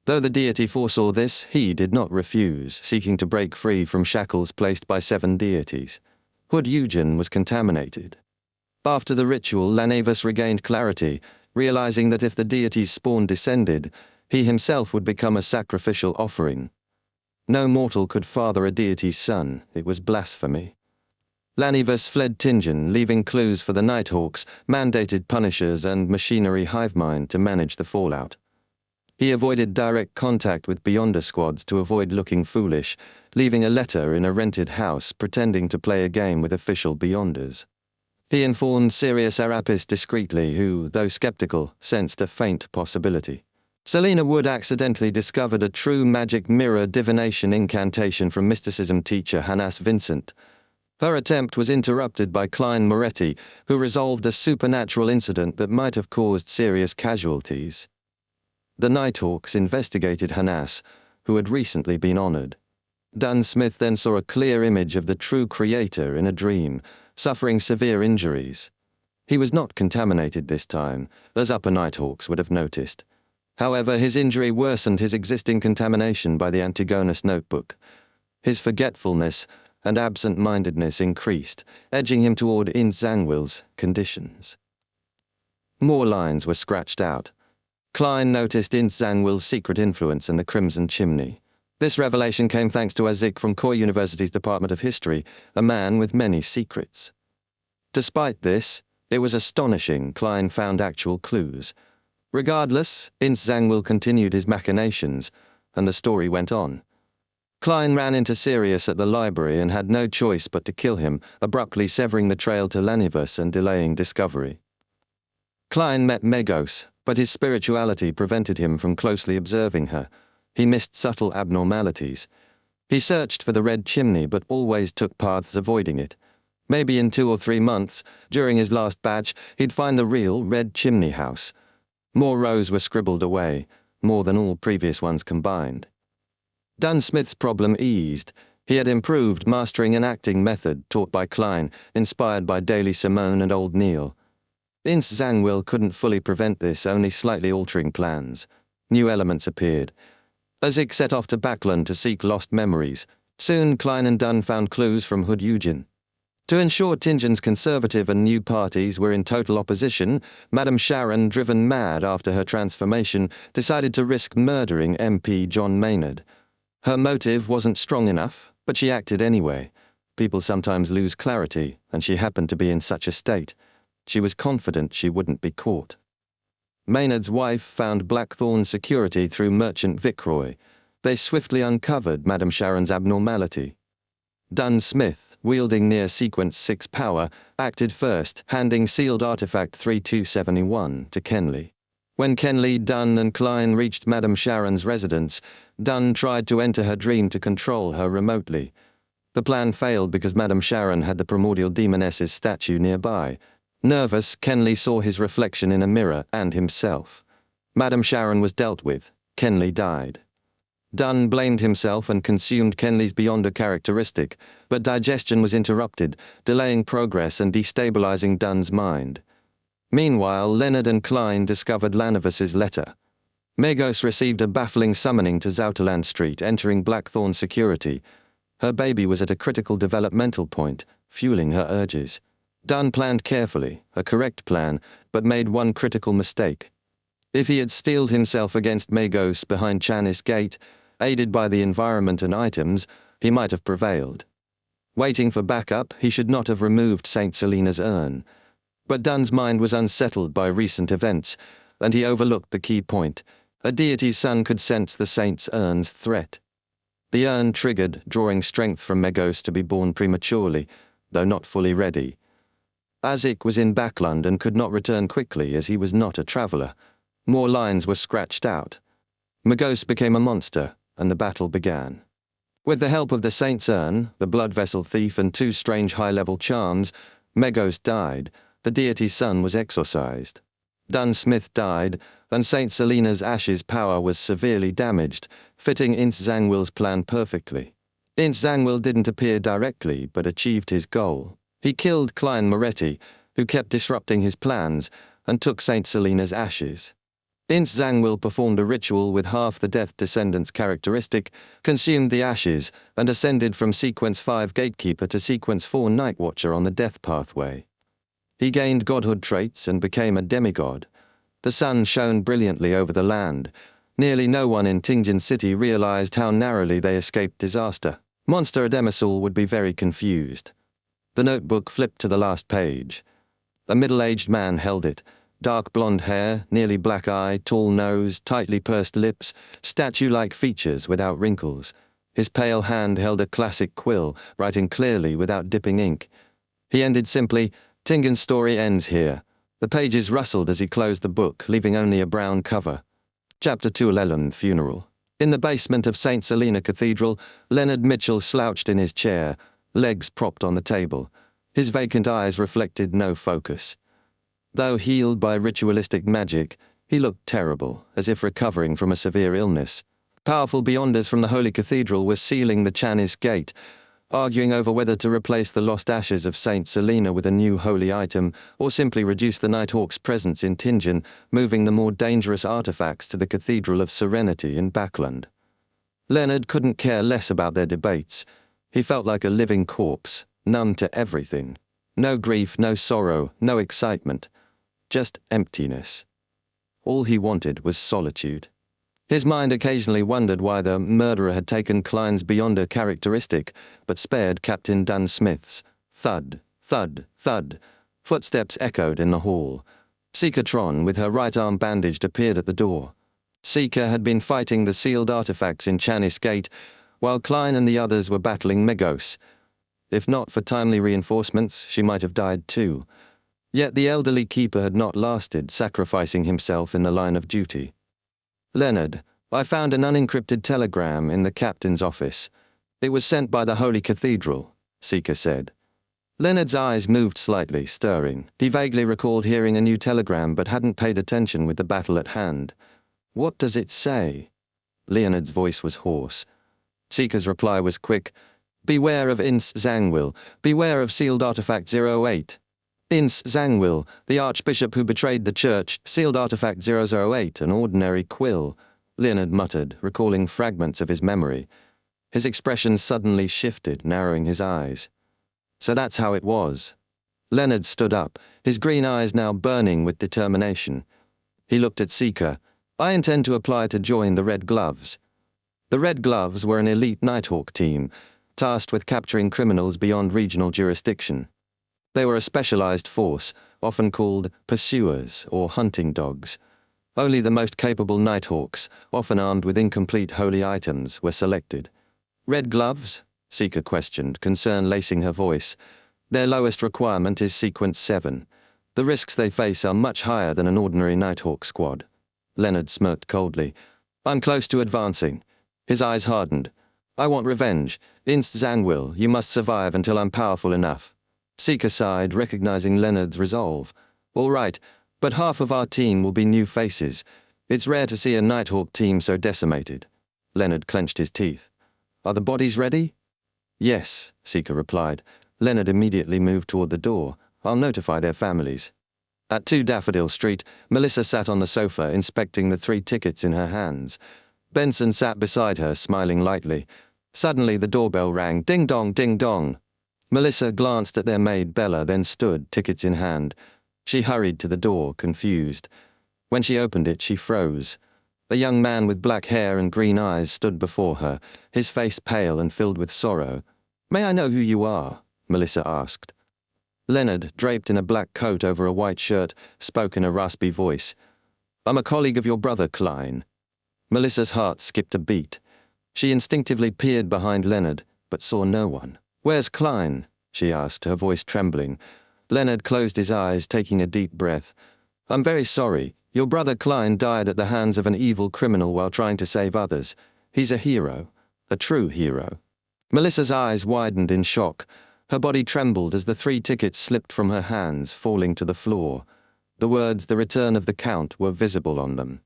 Though the deity foresaw this, he did not refuse, seeking to break free from shackles placed by 7 deities. Hood Eugen was contaminated. After the ritual, Lanavus regained clarity, realizing that if the deity's spawn descended, he himself would become a sacrificial offering. No mortal could father a deity's son, it was blasphemy. Lanavus fled Tingen, leaving clues for the Nighthawks, mandated punishers and machinery hivemind to manage the fallout. He avoided direct contact with Beyonder squads to avoid looking foolish, leaving a letter in a rented house pretending to play a game with official Beyonders. He informed Sirius Arapis discreetly, who, though skeptical, sensed a faint possibility. Selena Wood accidentally discovered a true magic mirror divination incantation from mysticism teacher Hannas Vincent. Her attempt was interrupted by Klein Moretti, who resolved a supernatural incident that might have caused serious casualties. The Nighthawks investigated Hannas, who had recently been honored. Dunn Smith then saw a clear image of the true creator in a dream, suffering severe injuries. He was not contaminated this time, as upper Nighthawks would have noticed. However, his injury worsened his existing contamination by the Antigonus notebook. His forgetfulness and absent-mindedness increased, edging him toward Zangwill's conditions. More lines were scratched out. Klein noticed Zangwill's secret influence in the Crimson Chimney. This revelation came thanks to Azik from Koy University's Department of History, a man with many secrets. Despite this, it was astonishing Klein found actual clues. Regardless, Zangwill continued his machinations, and the story went on. Klein ran into Sirius at the library and had no choice but to kill him, abruptly severing the trail to Lanivus and delaying discovery. Klein met Megos, but his spirituality prevented him from closely observing her. He missed subtle abnormalities. He searched for the red chimney but always took paths avoiding it. Maybe in 2 or 3 months, during his last batch, he'd find the real red chimney house. More rows were scribbled away, more than all previous ones combined. Dunn Smith's problem eased. He had improved, mastering an acting method taught by Klein, inspired by Daily Simone and Old Neil. Zangwill couldn't fully prevent this, only slightly altering plans. New elements appeared. Azik set off to Backland to seek lost memories. Soon, Klein and Dunn found clues from Hood Eugen. To ensure Tingen's conservative and new parties were in total opposition, Madame Sharon, driven mad after her transformation, decided to risk murdering MP John Maynard. Her motive wasn't strong enough, but she acted anyway. People sometimes lose clarity, and she happened to be in such a state. She was confident she wouldn't be caught. Maynard's wife found Blackthorn's security through merchant Viceroy. They swiftly uncovered Madame Sharon's abnormality. Dunn Smith, wielding near Sequence 6 power, acted first, handing sealed artifact 3271 to Kenley. When Kenley, Dunn, and Klein reached Madame Sharon's residence, Dunn tried to enter her dream to control her remotely. The plan failed because Madame Sharon had the primordial demoness's statue nearby. Nervous, Kenley saw his reflection in a mirror and himself. Madame Sharon was dealt with. Kenley died. Dunn blamed himself and consumed Kenley's Beyonder characteristic, but digestion was interrupted, delaying progress and destabilizing Dunn's mind. Meanwhile, Leonard and Klein discovered Lanivus's letter. Megos received a baffling summoning to Zouterland Street, entering Blackthorn's security. Her baby was at a critical developmental point, fueling her urges. Dunn planned carefully, a correct plan, but made one critical mistake. If he had steeled himself against Megos behind Chanis Gate, aided by the environment and items, he might have prevailed. Waiting for backup, he should not have removed St. Selena's urn. But Dunn's mind was unsettled by recent events, and he overlooked the key point. A deity's son could sense the saint's urn's threat. The urn triggered, drawing strength from Megos to be born prematurely, though not fully ready. Azik was in Backland and could not return quickly as he was not a traveler. More lines were scratched out. Megos became a monster, and the battle began. With the help of the saint's urn, the blood vessel thief, and 2 strange high-level charms, Megos died. The deity's son was exorcised. Dunn Smith died, and St. Selena's ashes power was severely damaged, fitting Zangwill's plan perfectly. Zangwill didn't appear directly, but achieved his goal. He killed Klein Moretti, who kept disrupting his plans, and took St. Selena's ashes. Zangwill performed a ritual with half the Death Descendant's characteristic, consumed the ashes, and ascended from Sequence 5 Gatekeeper to Sequence 4 Nightwatcher on the Death Pathway. He gained godhood traits and became a demigod. The sun shone brilliantly over the land. Nearly no one in Tingjin City realized how narrowly they escaped disaster. Monster Ademasul would be very confused. The notebook flipped to the last page. A middle-aged man held it. Dark blonde hair, nearly black eye, tall nose, tightly pursed lips, statue-like features without wrinkles. His pale hand held a classic quill, writing clearly without dipping ink. He ended simply, "Tingin's story ends here." The pages rustled as he closed the book, leaving only a brown cover. Chapter 2: Funeral. In the basement of St. Selena Cathedral, Leonard Mitchell slouched in his chair, legs propped on the table. His vacant eyes reflected no focus. Though healed by ritualistic magic, he looked terrible, as if recovering from a severe illness. Powerful beyonders from the Holy Cathedral were sealing the Chinese gate, arguing over whether to replace the lost ashes of St. Selena with a new holy item, or simply reduce the Nighthawk's presence in Tingjin, moving the more dangerous artifacts to the Cathedral of Serenity in Backland. Leonard couldn't care less about their debates. He felt like a living corpse, numb to everything. No grief, no sorrow, no excitement. Just emptiness. All he wanted was solitude. His mind occasionally wondered why the murderer had taken Klein's Beyonder characteristic, but spared Captain Dunn Smith's. Thud, thud, thud. Footsteps echoed in the hall. Seeker Tron, with her right arm bandaged, appeared at the door. Seeker had been fighting the sealed artifacts in Chanis Gate, while Klein and the others were battling Megos. If not for timely reinforcements, she might have died too. Yet the elderly keeper had not lasted, sacrificing himself in the line of duty. "Leonard, I found an unencrypted telegram in the captain's office. It was sent by the Holy Cathedral," Seeker said. Leonard's eyes moved slightly, stirring. He vaguely recalled hearing a new telegram but hadn't paid attention with the battle at hand. "What does it say?" Leonard's voice was hoarse. Seeker's reply was quick. "Beware of Ince Zangwill. Beware of sealed artifact 08. Ince Zangwill, the archbishop who betrayed the church, sealed artifact 008, an ordinary quill," Leonard muttered, recalling fragments of his memory. His expression suddenly shifted, narrowing his eyes. So that's how it was. Leonard stood up, his green eyes now burning with determination. He looked at Seeker. "I intend to apply to join the Red Gloves." The Red Gloves were an elite Nighthawk team, tasked with capturing criminals beyond regional jurisdiction. They were a specialized force, often called pursuers or hunting dogs. Only the most capable Nighthawks, often armed with incomplete holy items, were selected. "Red Gloves?" Seeker questioned, concern lacing her voice. "Their lowest requirement is Sequence 7. The risks they face are much higher than an ordinary Nighthawk squad." Leonard smirked coldly. "I'm close to advancing." His eyes hardened. "I want revenge. Inst Zangwill, you must survive until I'm powerful enough." Seeker sighed, recognizing Leonard's resolve. "All right, but half of our team will be new faces. It's rare to see a Nighthawk team so decimated." Leonard clenched his teeth. "Are the bodies ready?" "Yes," Seeker replied. Leonard immediately moved toward the door. "I'll notify their families." At 2 Daffodil Street, Melissa sat on the sofa, inspecting the 3 tickets in her hands. Benson sat beside her, smiling lightly. Suddenly the doorbell rang. Ding dong, ding dong. Melissa glanced at their maid Bella, then stood, tickets in hand. She hurried to the door, confused. When she opened it, she froze. A young man with black hair and green eyes stood before her, his face pale and filled with sorrow. "May I know who you are?" Melissa asked. Leonard, draped in a black coat over a white shirt, spoke in a raspy voice. "I'm a colleague of your brother, Klein." Melissa's heart skipped a beat. She instinctively peered behind Leonard, but saw no one. "Where's Klein?" she asked, her voice trembling. Leonard closed his eyes, taking a deep breath. "I'm very sorry. Your brother Klein died at the hands of an evil criminal while trying to save others. He's a hero. A true hero." Melissa's eyes widened in shock. Her body trembled as the 3 tickets slipped from her hands, falling to the floor. The words "The Return of the Count" were visible on them.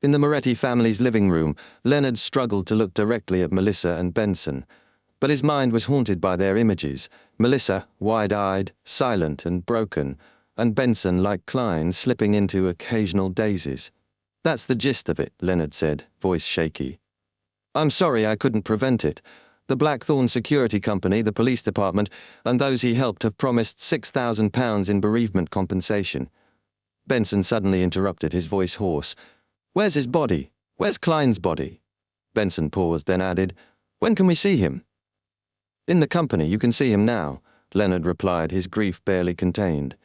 In the Moretti family's living room, Leonard struggled to look directly at Melissa and Benson. But his mind was haunted by their images. Melissa, wide-eyed, silent and broken, and Benson, like Klein, slipping into occasional dazes. "That's the gist of it," Leonard said, voice shaky. "I'm sorry I couldn't prevent it. The Blackthorn Security Company, the police department, and those he helped have promised £6,000 in bereavement compensation. Benson suddenly interrupted, his voice hoarse. "Where's his body? Where's Klein's body?" Benson paused, then added, "When can we see him?" "In the company, you can see him now," Leonard replied, his grief barely contained.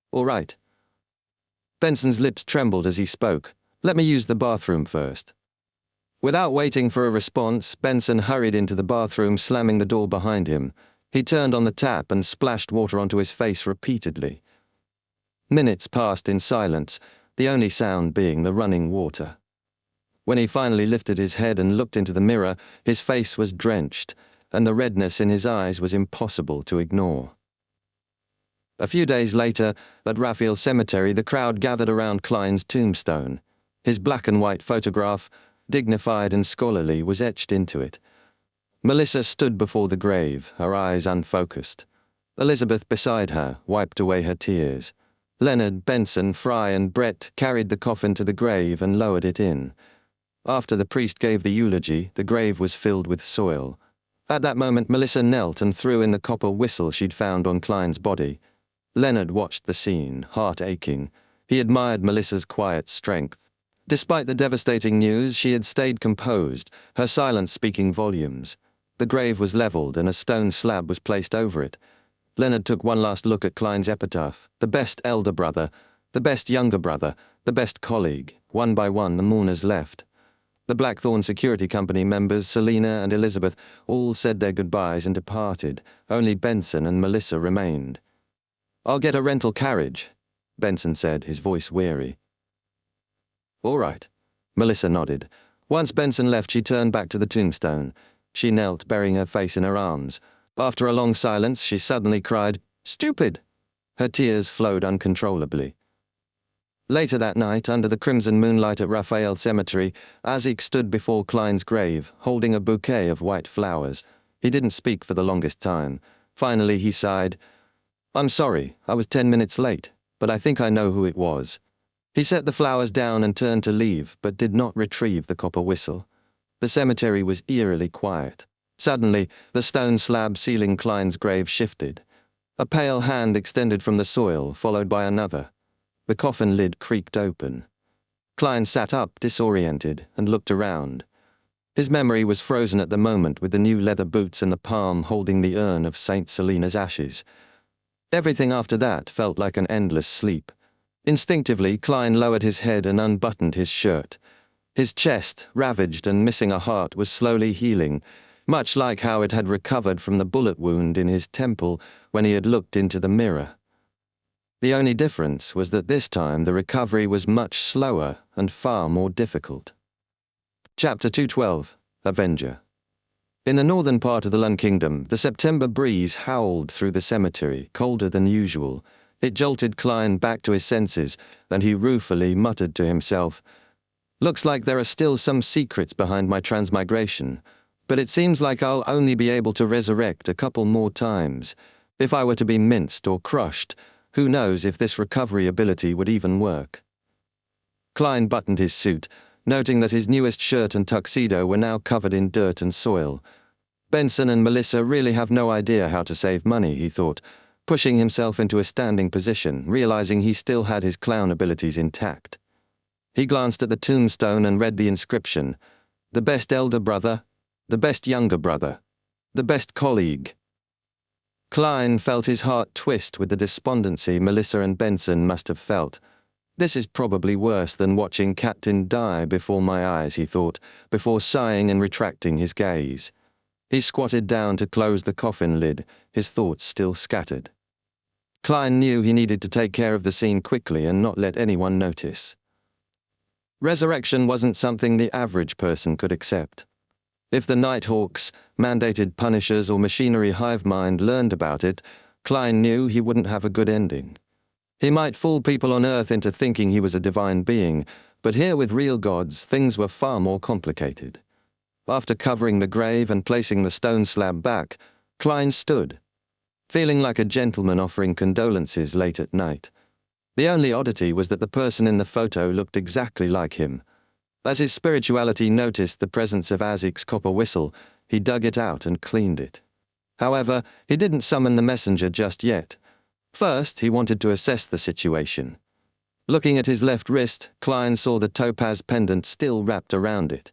"All right." Benson's lips trembled as he spoke. "Let me use the bathroom first." Without waiting for a response, Benson hurried into the bathroom, slamming the door behind him. He turned on the tap and splashed water onto his face repeatedly. Minutes passed in silence, the only sound being the running water. When he finally lifted his head and looked into the mirror, his face was drenched, and the redness in his eyes was impossible to ignore. A few days later, at Raphael Cemetery, the crowd gathered around Klein's tombstone. His black and white photograph, dignified and scholarly, was etched into it. Melissa stood before the grave, her eyes unfocused. Elizabeth beside her wiped away her tears. Leonard, Benson, Fry, and Brett carried the coffin to the grave and lowered it in. After the priest gave the eulogy, the grave was filled with soil. At that moment, Melissa knelt and threw in the copper whistle she'd found on Klein's body. Leonard watched the scene, heart aching. He admired Melissa's quiet strength. Despite the devastating news, she had stayed composed, her silence speaking volumes. The grave was leveled and a stone slab was placed over it. Leonard took one last look at Klein's epitaph. The best elder brother, the best younger brother, the best colleague. One by one, the mourners left. The Blackthorn Security Company members, Selina and Elizabeth, all said their goodbyes and departed. Only Benson and Melissa remained. "I'll get a rental carriage," Benson said, his voice weary. "All right," Melissa nodded. Once Benson left, she turned back to the tombstone. She knelt, burying her face in her arms. After a long silence, she suddenly cried, "Stupid!" Her tears flowed uncontrollably. Later that night, under the crimson moonlight at Raphael Cemetery, Azik stood before Klein's grave, holding a bouquet of white flowers. He didn't speak for the longest time. Finally, he sighed. "I'm sorry, I was 10 minutes late, but I think I know who it was." He set the flowers down and turned to leave, but did not retrieve the copper whistle. The cemetery was eerily quiet. Suddenly, the stone slab sealing Klein's grave shifted. A pale hand extended from the soil, followed by another. The coffin lid creaked open. Klein sat up, disoriented, and looked around. His memory was frozen at the moment, with the new leather boots and the palm holding the urn of Saint Selina's ashes. Everything after that felt like an endless sleep. Instinctively, Klein lowered his head and unbuttoned his shirt. His chest, ravaged and missing a heart, was slowly healing, much like how it had recovered from the bullet wound in his temple when he had looked into the mirror. The only difference was that this time the recovery was much slower and far more difficult. Chapter 212, Avenger. In the northern part of the Lund Kingdom, the September breeze howled through the cemetery, colder than usual. It jolted Klein back to his senses, and he ruefully muttered to himself, "Looks like there are still some secrets behind my transmigration, but it seems like I'll only be able to resurrect a couple more times. If I were to be minced or crushed, who knows if this recovery ability would even work." Klein buttoned his suit, noting that his newest shirt and tuxedo were now covered in dirt and soil. Benson and Melissa really have no idea how to save money, he thought, pushing himself into a standing position, realizing he still had his clown abilities intact. He glanced at the tombstone and read the inscription, "The best elder brother, the best younger brother, the best colleague." Klein felt his heart twist with the despondency Melissa and Benson must have felt. "This is probably worse than watching Captain die before my eyes," he thought, before sighing and retracting his gaze. He squatted down to close the coffin lid, his thoughts still scattered. Klein knew he needed to take care of the scene quickly and not let anyone notice. Resurrection wasn't something the average person could accept. If the Nighthawks, mandated punishers, or machinery hive mind learned about it, Klein knew he wouldn't have a good ending. He might fool people on Earth into thinking he was a divine being, but here with real gods, things were far more complicated. After covering the grave and placing the stone slab back, Klein stood, feeling like a gentleman offering condolences late at night. The only oddity was that the person in the photo looked exactly like him. As his spirituality noticed the presence of Azik's copper whistle, he dug it out and cleaned it. However, he didn't summon the messenger just yet. First, he wanted to assess the situation. Looking at his left wrist, Klein saw the topaz pendant still wrapped around it.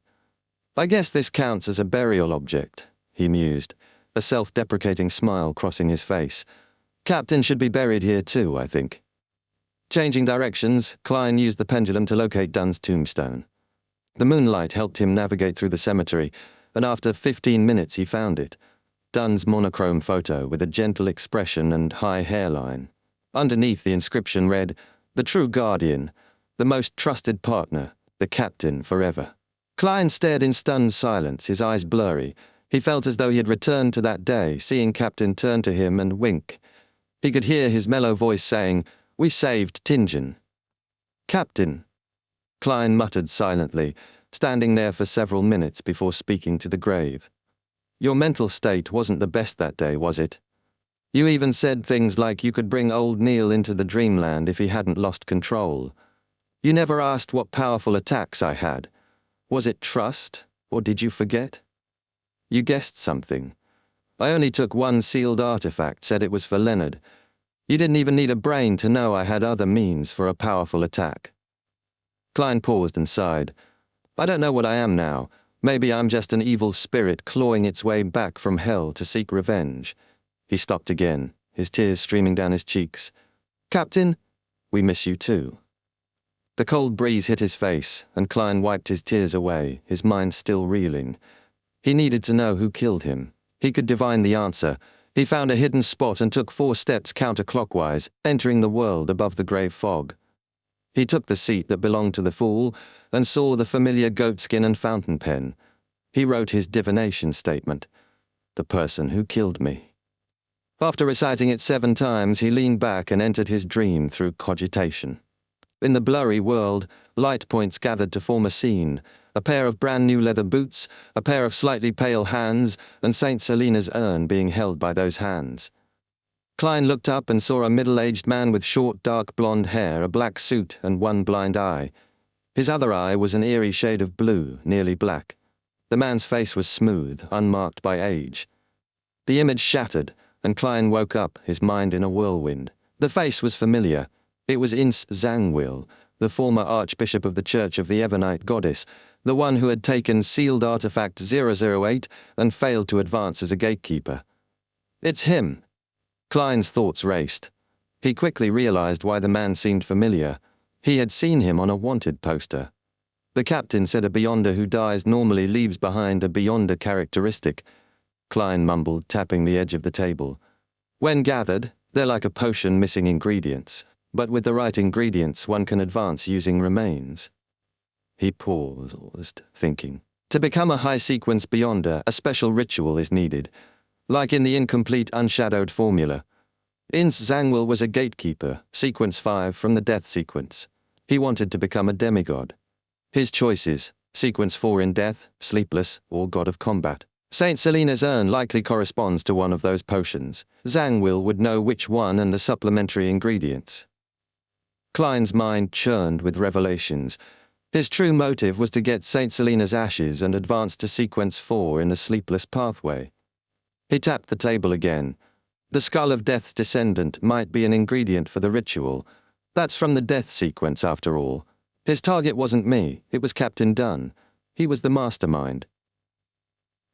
"I guess this counts as a burial object," he mused, a self-deprecating smile crossing his face. "Captain should be buried here too, I think." Changing directions, Klein used the pendulum to locate Dunn's tombstone. The moonlight helped him navigate through the cemetery, and after 15 minutes he found it. Dunn's monochrome photo with a gentle expression and high hairline. Underneath the inscription read, "The true guardian, the most trusted partner, the captain forever." Klein stared in stunned silence, his eyes blurry. He felt as though he had returned to that day, seeing Captain turn to him and wink. He could hear his mellow voice saying, "We saved Tingen." "Captain," Klein muttered silently, standing there for several minutes before speaking to the grave. "Your mental state wasn't the best that day, was it? You even said things like you could bring old Neil into the dreamland if he hadn't lost control. You never asked what powerful attacks I had. Was it trust, or did you forget? You guessed something. I only took one sealed artifact, said it was for Leonard. You didn't even need a brain to know I had other means for a powerful attack." Klein paused and sighed. "I don't know what I am now. Maybe I'm just an evil spirit clawing its way back from hell to seek revenge." He stopped again, his tears streaming down his cheeks. "Captain, we miss you too." The cold breeze hit his face, and Klein wiped his tears away, his mind still reeling. He needed to know who killed him. He could divine the answer. He found a hidden spot and took 4 steps counterclockwise, entering the world above the grey fog. He took the seat that belonged to the fool and saw the familiar goatskin and fountain pen. He wrote his divination statement. "The person who killed me." After reciting it 7 times, he leaned back and entered his dream through cogitation. In the blurry world, light points gathered to form a scene: a pair of brand-new leather boots, a pair of slightly pale hands, and St. Selena's urn being held by those hands. Klein looked up and saw a middle-aged man with short, dark blonde hair, a black suit, and one blind eye. His other eye was an eerie shade of blue, nearly black. The man's face was smooth, unmarked by age. The image shattered, and Klein woke up, his mind in a whirlwind. The face was familiar. It was Ince Zangwill, the former Archbishop of the Church of the Evernite Goddess, the one who had taken sealed artifact 008 and failed to advance as a gatekeeper. "It's him." Klein's thoughts raced. He quickly realized why the man seemed familiar. He had seen him on a wanted poster. The captain said a Beyonder who dies normally leaves behind a Beyonder characteristic. Klein mumbled, tapping the edge of the table. "When gathered, they're like a potion missing ingredients. But with the right ingredients, one can advance using remains." He paused, thinking. To become a high-sequence Beyonder, a special ritual is needed, like in the incomplete unshadowed formula. Ince Zangwill was a gatekeeper, sequence 5 from the death sequence. He wanted to become a demigod. His choices: sequence 4 in death, sleepless, or god of combat. St. Selena's urn likely corresponds to one of those potions. Zangwill would know which one and the supplementary ingredients. Klein's mind churned with revelations. His true motive was to get St. Selena's ashes and advance to sequence 4 in the sleepless pathway. He tapped the table again. The skull of Death's descendant might be an ingredient for the ritual. That's from the death sequence, after all. His target wasn't me, it was Captain Dunn. He was the mastermind.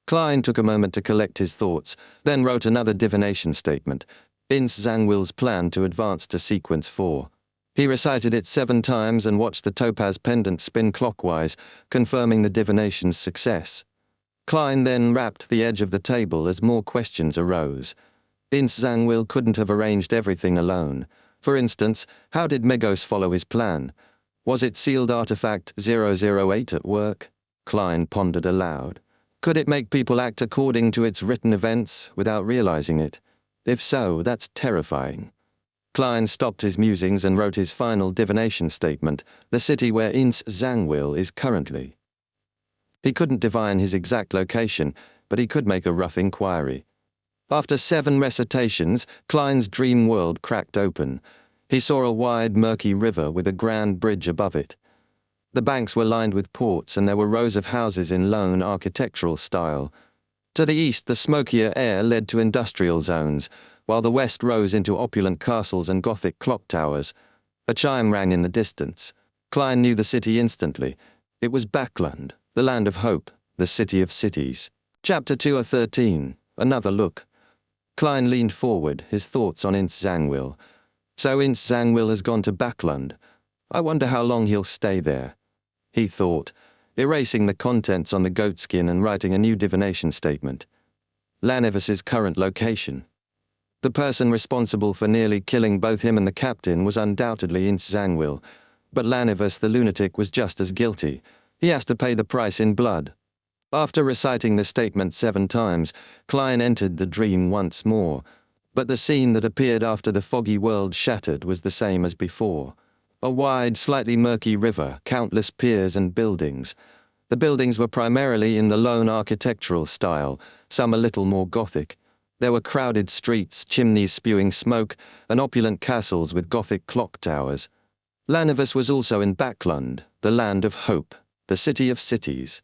Klein took a moment to collect his thoughts, then wrote another divination statement, Ince Zangwill's plan to advance to sequence 4. He recited it 7 times and watched the topaz pendant spin clockwise, confirming the divination's success. Klein then rapped the edge of the table as more questions arose. Ince Zangwill couldn't have arranged everything alone. For instance, how did Megos follow his plan? Was it sealed artifact 008 at work? Klein pondered aloud. Could it make people act according to its written events without realizing it? If so, that's terrifying. Klein stopped his musings and wrote his final divination statement, the city where Ince Zangwill is currently. He couldn't divine his exact location, but he could make a rough inquiry. After 7 recitations, Klein's dream world cracked open. He saw a wide, murky river with a grand bridge above it. The banks were lined with ports, and there were rows of houses in lone architectural style. To the east, the smokier air led to industrial zones, while the west rose into opulent castles and Gothic clock towers. A chime rang in the distance. Klein knew the city instantly. It was Backland, the land of hope, the city of cities. Chapter 2:13. Another look. Klein leaned forward, his thoughts on Ince Zangwill. So Ince Zangwill has gone to Backland. I wonder how long he'll stay there. He thought, erasing the contents on the goatskin and writing a new divination statement. Lanivus's current location. The person responsible for nearly killing both him and the captain was undoubtedly Ince Zangwill, but Lanivus the lunatic was just as guilty. He has to pay the price in blood. After reciting the statement 7 times, Klein entered the dream once more, but the scene that appeared after the foggy world shattered was the same as before. A wide, slightly murky river, countless piers and buildings. The buildings were primarily in the lone architectural style, some a little more Gothic. There were crowded streets, chimneys spewing smoke, and opulent castles with Gothic clock towers. Lanivus was also in Backland, the land of hope, the city of cities.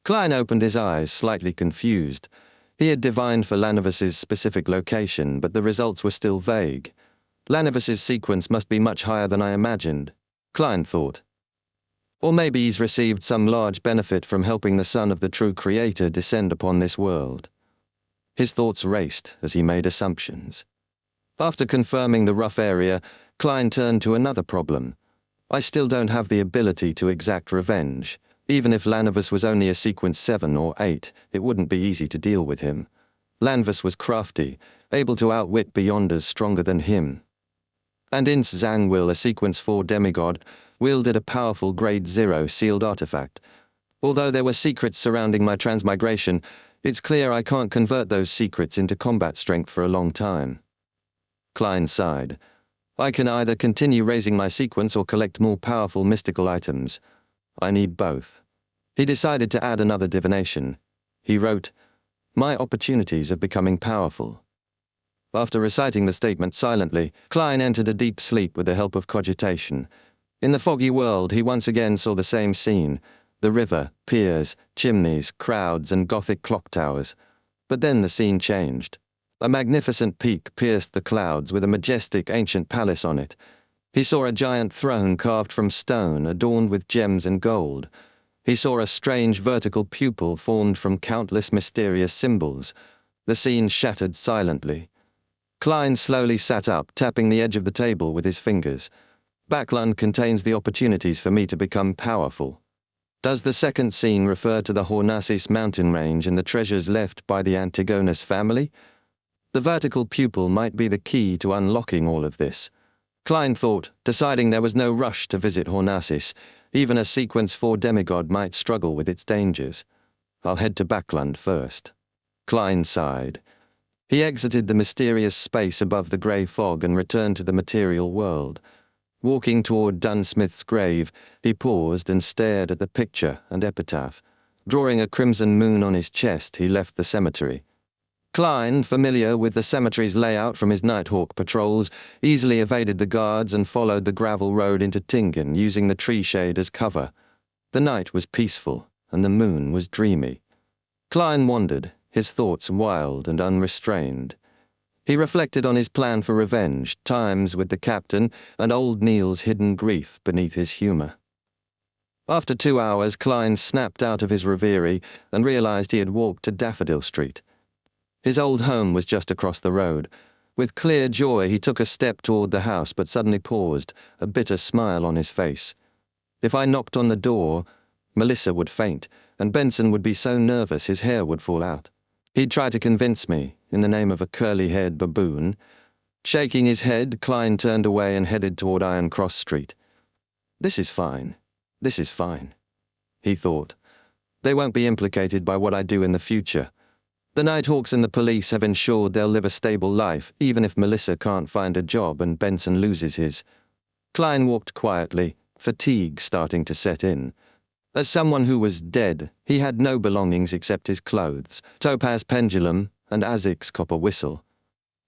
Klein opened his eyes, slightly confused. He had divined for Lanivus's specific location, but the results were still vague. Lanivus's sequence must be much higher than I imagined, Klein thought. Or maybe he's received some large benefit from helping the son of the true creator descend upon this world. His thoughts raced as he made assumptions. After confirming the rough area, Klein turned to another problem. I still don't have the ability to exact revenge. Even if Lanivus was only a sequence 7 or 8, it wouldn't be easy to deal with him. Lanivus was crafty, able to outwit beyonders stronger than him. And Ince Zangwill, a sequence 4 demigod, wielded a powerful Grade 0 sealed artifact. Although there were secrets surrounding my transmigration, it's clear I can't convert those secrets into combat strength for a long time. Klein sighed. I can either continue raising my sequence or collect more powerful mystical items. I need both. He decided to add another divination. He wrote, "My opportunities of becoming powerful." After reciting the statement silently, Klein entered a deep sleep with the help of cogitation. In the foggy world, he once again saw the same scene: the river, piers, chimneys, crowds, and Gothic clock towers. But then the scene changed. A magnificent peak pierced the clouds with a majestic ancient palace on it. He saw a giant throne carved from stone, adorned with gems and gold. He saw a strange vertical pupil formed from countless mysterious symbols. The scene shattered silently. Klein slowly sat up, tapping the edge of the table with his fingers. Backland contains the opportunities for me to become powerful. Does the second scene refer to the Hornacis mountain range and the treasures left by the Antigonus family? The vertical pupil might be the key to unlocking all of this. Klein thought, deciding there was no rush to visit Hornacis. Even a sequence 4 demigod might struggle with its dangers. I'll head to Backland first. Klein sighed. He exited the mysterious space above the grey fog and returned to the material world. Walking toward Dunsmith's grave, he paused and stared at the picture and epitaph. Drawing a crimson moon on his chest, he left the cemetery. Klein, familiar with the cemetery's layout from his Nighthawk patrols, easily evaded the guards and followed the gravel road into Tingen, using the tree shade as cover. The night was peaceful, and the moon was dreamy. Klein wandered, his thoughts wild and unrestrained. He reflected on his plan for revenge, times with the captain, and old Neil's hidden grief beneath his humor. After 2 hours, Klein snapped out of his reverie and realized he had walked to Daffodil Street. His old home was just across the road. With clear joy, he took a step toward the house, but suddenly paused, a bitter smile on his face. If I knocked on the door, Melissa would faint, and Benson would be so nervous his hair would fall out. He'd try to convince me, in the name of a curly-haired baboon. Shaking his head, Klein turned away and headed toward Iron Cross Street. This is fine, he thought. They won't be implicated by what I do in the future. The Nighthawks and the police have ensured they'll live a stable life, even if Melissa can't find a job and Benson loses his. Klein walked quietly, fatigue starting to set in. As someone who was dead, he had no belongings except his clothes, Topaz pendulum, and Azik's copper whistle.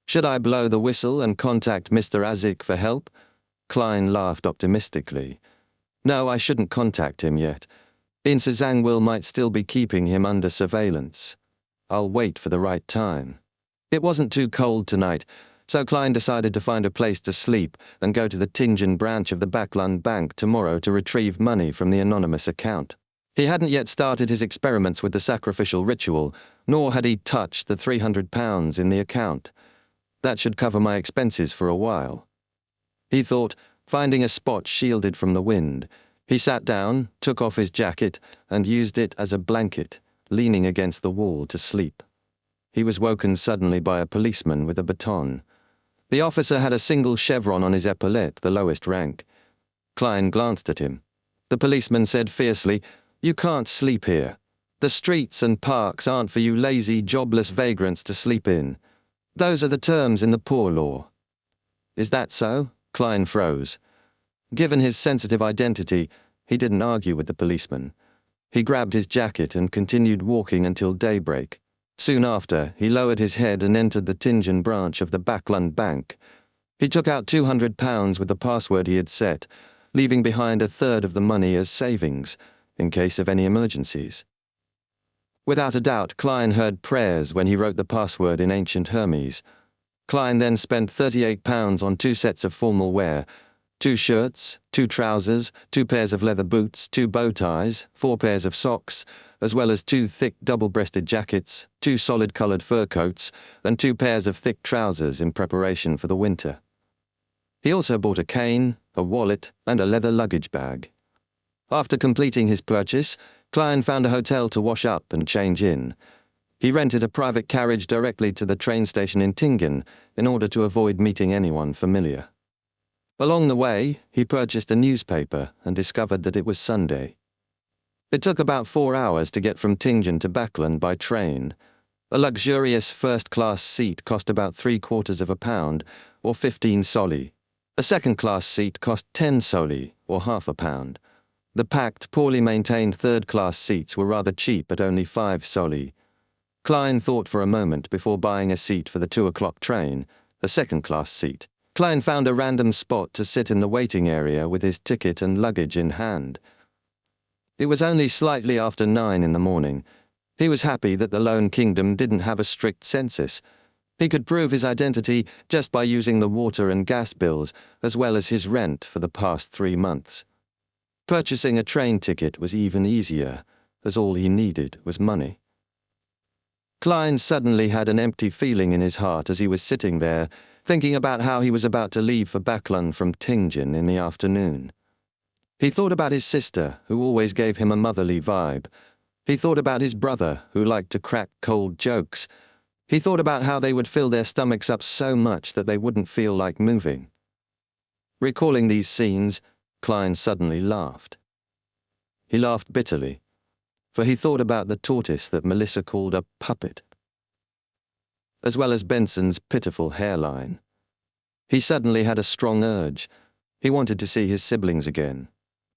Should I blow the whistle and contact Mr. Azik for help? Klein laughed optimistically. No, I shouldn't contact him yet. Ince Zangwill might still be keeping him under surveillance. I'll wait for the right time. It wasn't too cold tonight, so Klein decided to find a place to sleep and go to the Tingen branch of the Backlund Bank tomorrow to retrieve money from the anonymous account. He hadn't yet started his experiments with the sacrificial ritual, nor had he touched the £300 in the account. That should cover my expenses for a while. He thought, finding a spot shielded from the wind. He sat down, took off his jacket, and used it as a blanket, leaning against the wall to sleep. He was woken suddenly by a policeman with a baton. The officer had a single chevron on his epaulette, the lowest rank. Klein glanced at him. The policeman said fiercely, "You can't sleep here. The streets and parks aren't for you lazy, jobless vagrants to sleep in. Those are the terms in the poor law." "Is that so?" Klein froze. Given his sensitive identity, he didn't argue with the policeman. He grabbed his jacket and continued walking until daybreak. Soon after, he lowered his head and entered the Tingen branch of the Backlund Bank. He took out £200 with the password he had set, leaving behind a third of the money as savings, in case of any emergencies. Without a doubt, Klein heard prayers when he wrote the password in ancient Hermes. Klein then spent £38 on 2 sets of formal wear, 2 shirts, 2 trousers, 2 pairs of leather boots, 2 bow ties, 4 pairs of socks, as well as 2 thick double-breasted jackets, 2 solid-coloured fur coats, and 2 pairs of thick trousers in preparation for the winter. He also bought a cane, a wallet, and a leather luggage bag. After completing his purchase, Klein found a hotel to wash up and change in. He rented a private carriage directly to the train station in Tingen in order to avoid meeting anyone familiar. Along the way, he purchased a newspaper and discovered that it was Sunday. It took about 4 hours to get from Tingen to Backlund by train. A luxurious first-class seat cost about £0.75, or 15 soldi. A second-class seat cost 10 soldi, or £0.50. The packed, poorly maintained third-class seats were rather cheap at only 5 soldi. Klein thought for a moment before buying a seat for the 2 o'clock train, a second-class seat. Klein found a random spot to sit in the waiting area with his ticket and luggage in hand. It was only slightly after 9 in the morning. He was happy that the Lone Kingdom didn't have a strict census. He could prove his identity just by using the water and gas bills, as well as his rent for the past 3 months. Purchasing a train ticket was even easier, as all he needed was money. Klein suddenly had an empty feeling in his heart as he was sitting there, thinking about how he was about to leave for Backlund from Tingen in the afternoon. He thought about his sister, who always gave him a motherly vibe. He thought about his brother, who liked to crack cold jokes. He thought about how they would fill their stomachs up so much that they wouldn't feel like moving. Recalling these scenes, Klein suddenly laughed. He laughed bitterly, for he thought about the tortoise that Melissa called a puppet, as well as Benson's pitiful hairline. He suddenly had a strong urge. He wanted to see his siblings again.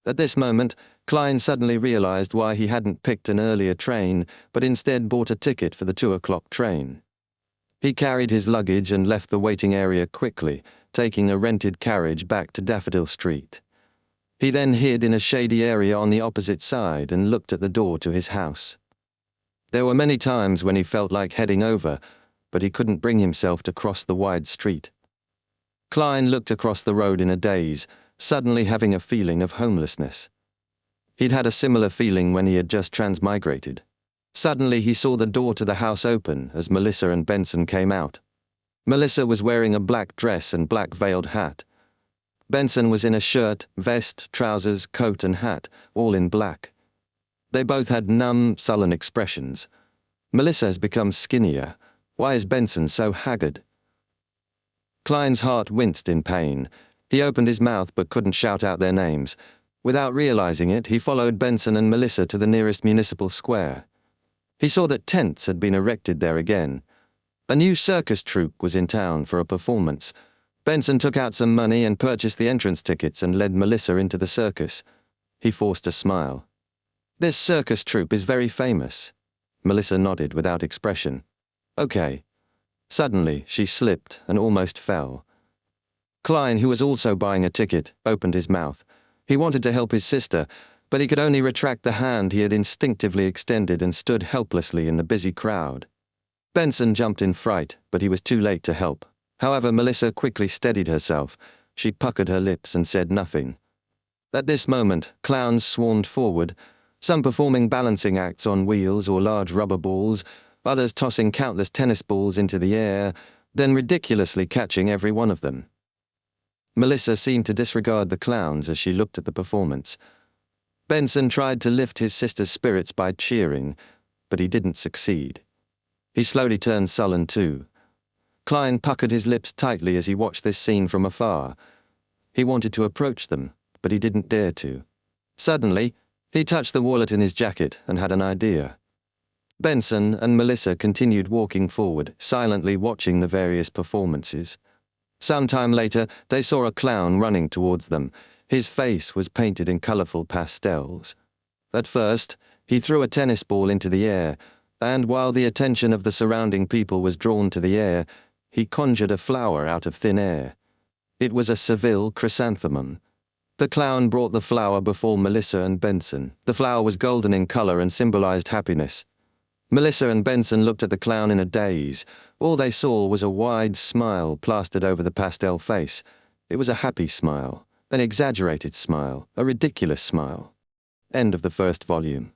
At this moment, Klein suddenly realized why he hadn't picked an earlier train, but instead bought a ticket for the 2 o'clock train. He carried his luggage and left the waiting area quickly, taking a rented carriage back to Daffodil Street. He then hid in a shady area on the opposite side and looked at the door to his house. There were many times when he felt like heading over, but he couldn't bring himself to cross the wide street. Klein looked across the road in a daze, suddenly having a feeling of homelessness. He'd had a similar feeling when he had just transmigrated. Suddenly he saw the door to the house open as Melissa and Benson came out. Melissa was wearing a black dress and black veiled hat. Benson was in a shirt, vest, trousers, coat and hat, all in black. They both had numb, sullen expressions. Melissa has become skinnier. Why is Benson so haggard? Klein's heart winced in pain. He opened his mouth but couldn't shout out their names. Without realizing it, he followed Benson and Melissa to the nearest municipal square. He saw that tents had been erected there again. A new circus troupe was in town for a performance. Benson took out some money and purchased the entrance tickets and led Melissa into the circus. He forced a smile. "This circus troupe is very famous." Melissa nodded without expression. "Okay." Suddenly, she slipped and almost fell. Klein, who was also buying a ticket, opened his mouth. He wanted to help his sister, but he could only retract the hand he had instinctively extended and stood helplessly in the busy crowd. Benson jumped in fright, but he was too late to help. However, Melissa quickly steadied herself. She puckered her lips and said nothing. At this moment, clowns swarmed forward, some performing balancing acts on wheels or large rubber balls, others tossing countless tennis balls into the air, then ridiculously catching every one of them. Melissa seemed to disregard the clowns as she looked at the performance. Benson tried to lift his sister's spirits by cheering, but he didn't succeed. He slowly turned sullen too. Klein puckered his lips tightly as he watched this scene from afar. He wanted to approach them, but he didn't dare to. Suddenly, he touched the wallet in his jacket and had an idea. Benson and Melissa continued walking forward, silently watching the various performances. Some time later, they saw a clown running towards them. His face was painted in colorful pastels. At first, he threw a tennis ball into the air, and while the attention of the surrounding people was drawn to the air, he conjured a flower out of thin air. It was a Seville chrysanthemum. The clown brought the flower before Melissa and Benson. The flower was golden in color and symbolized happiness. Melissa and Benson looked at the clown in a daze. All they saw was a wide smile plastered over the pastel face. It was a happy smile, an exaggerated smile, a ridiculous smile. End of the first volume.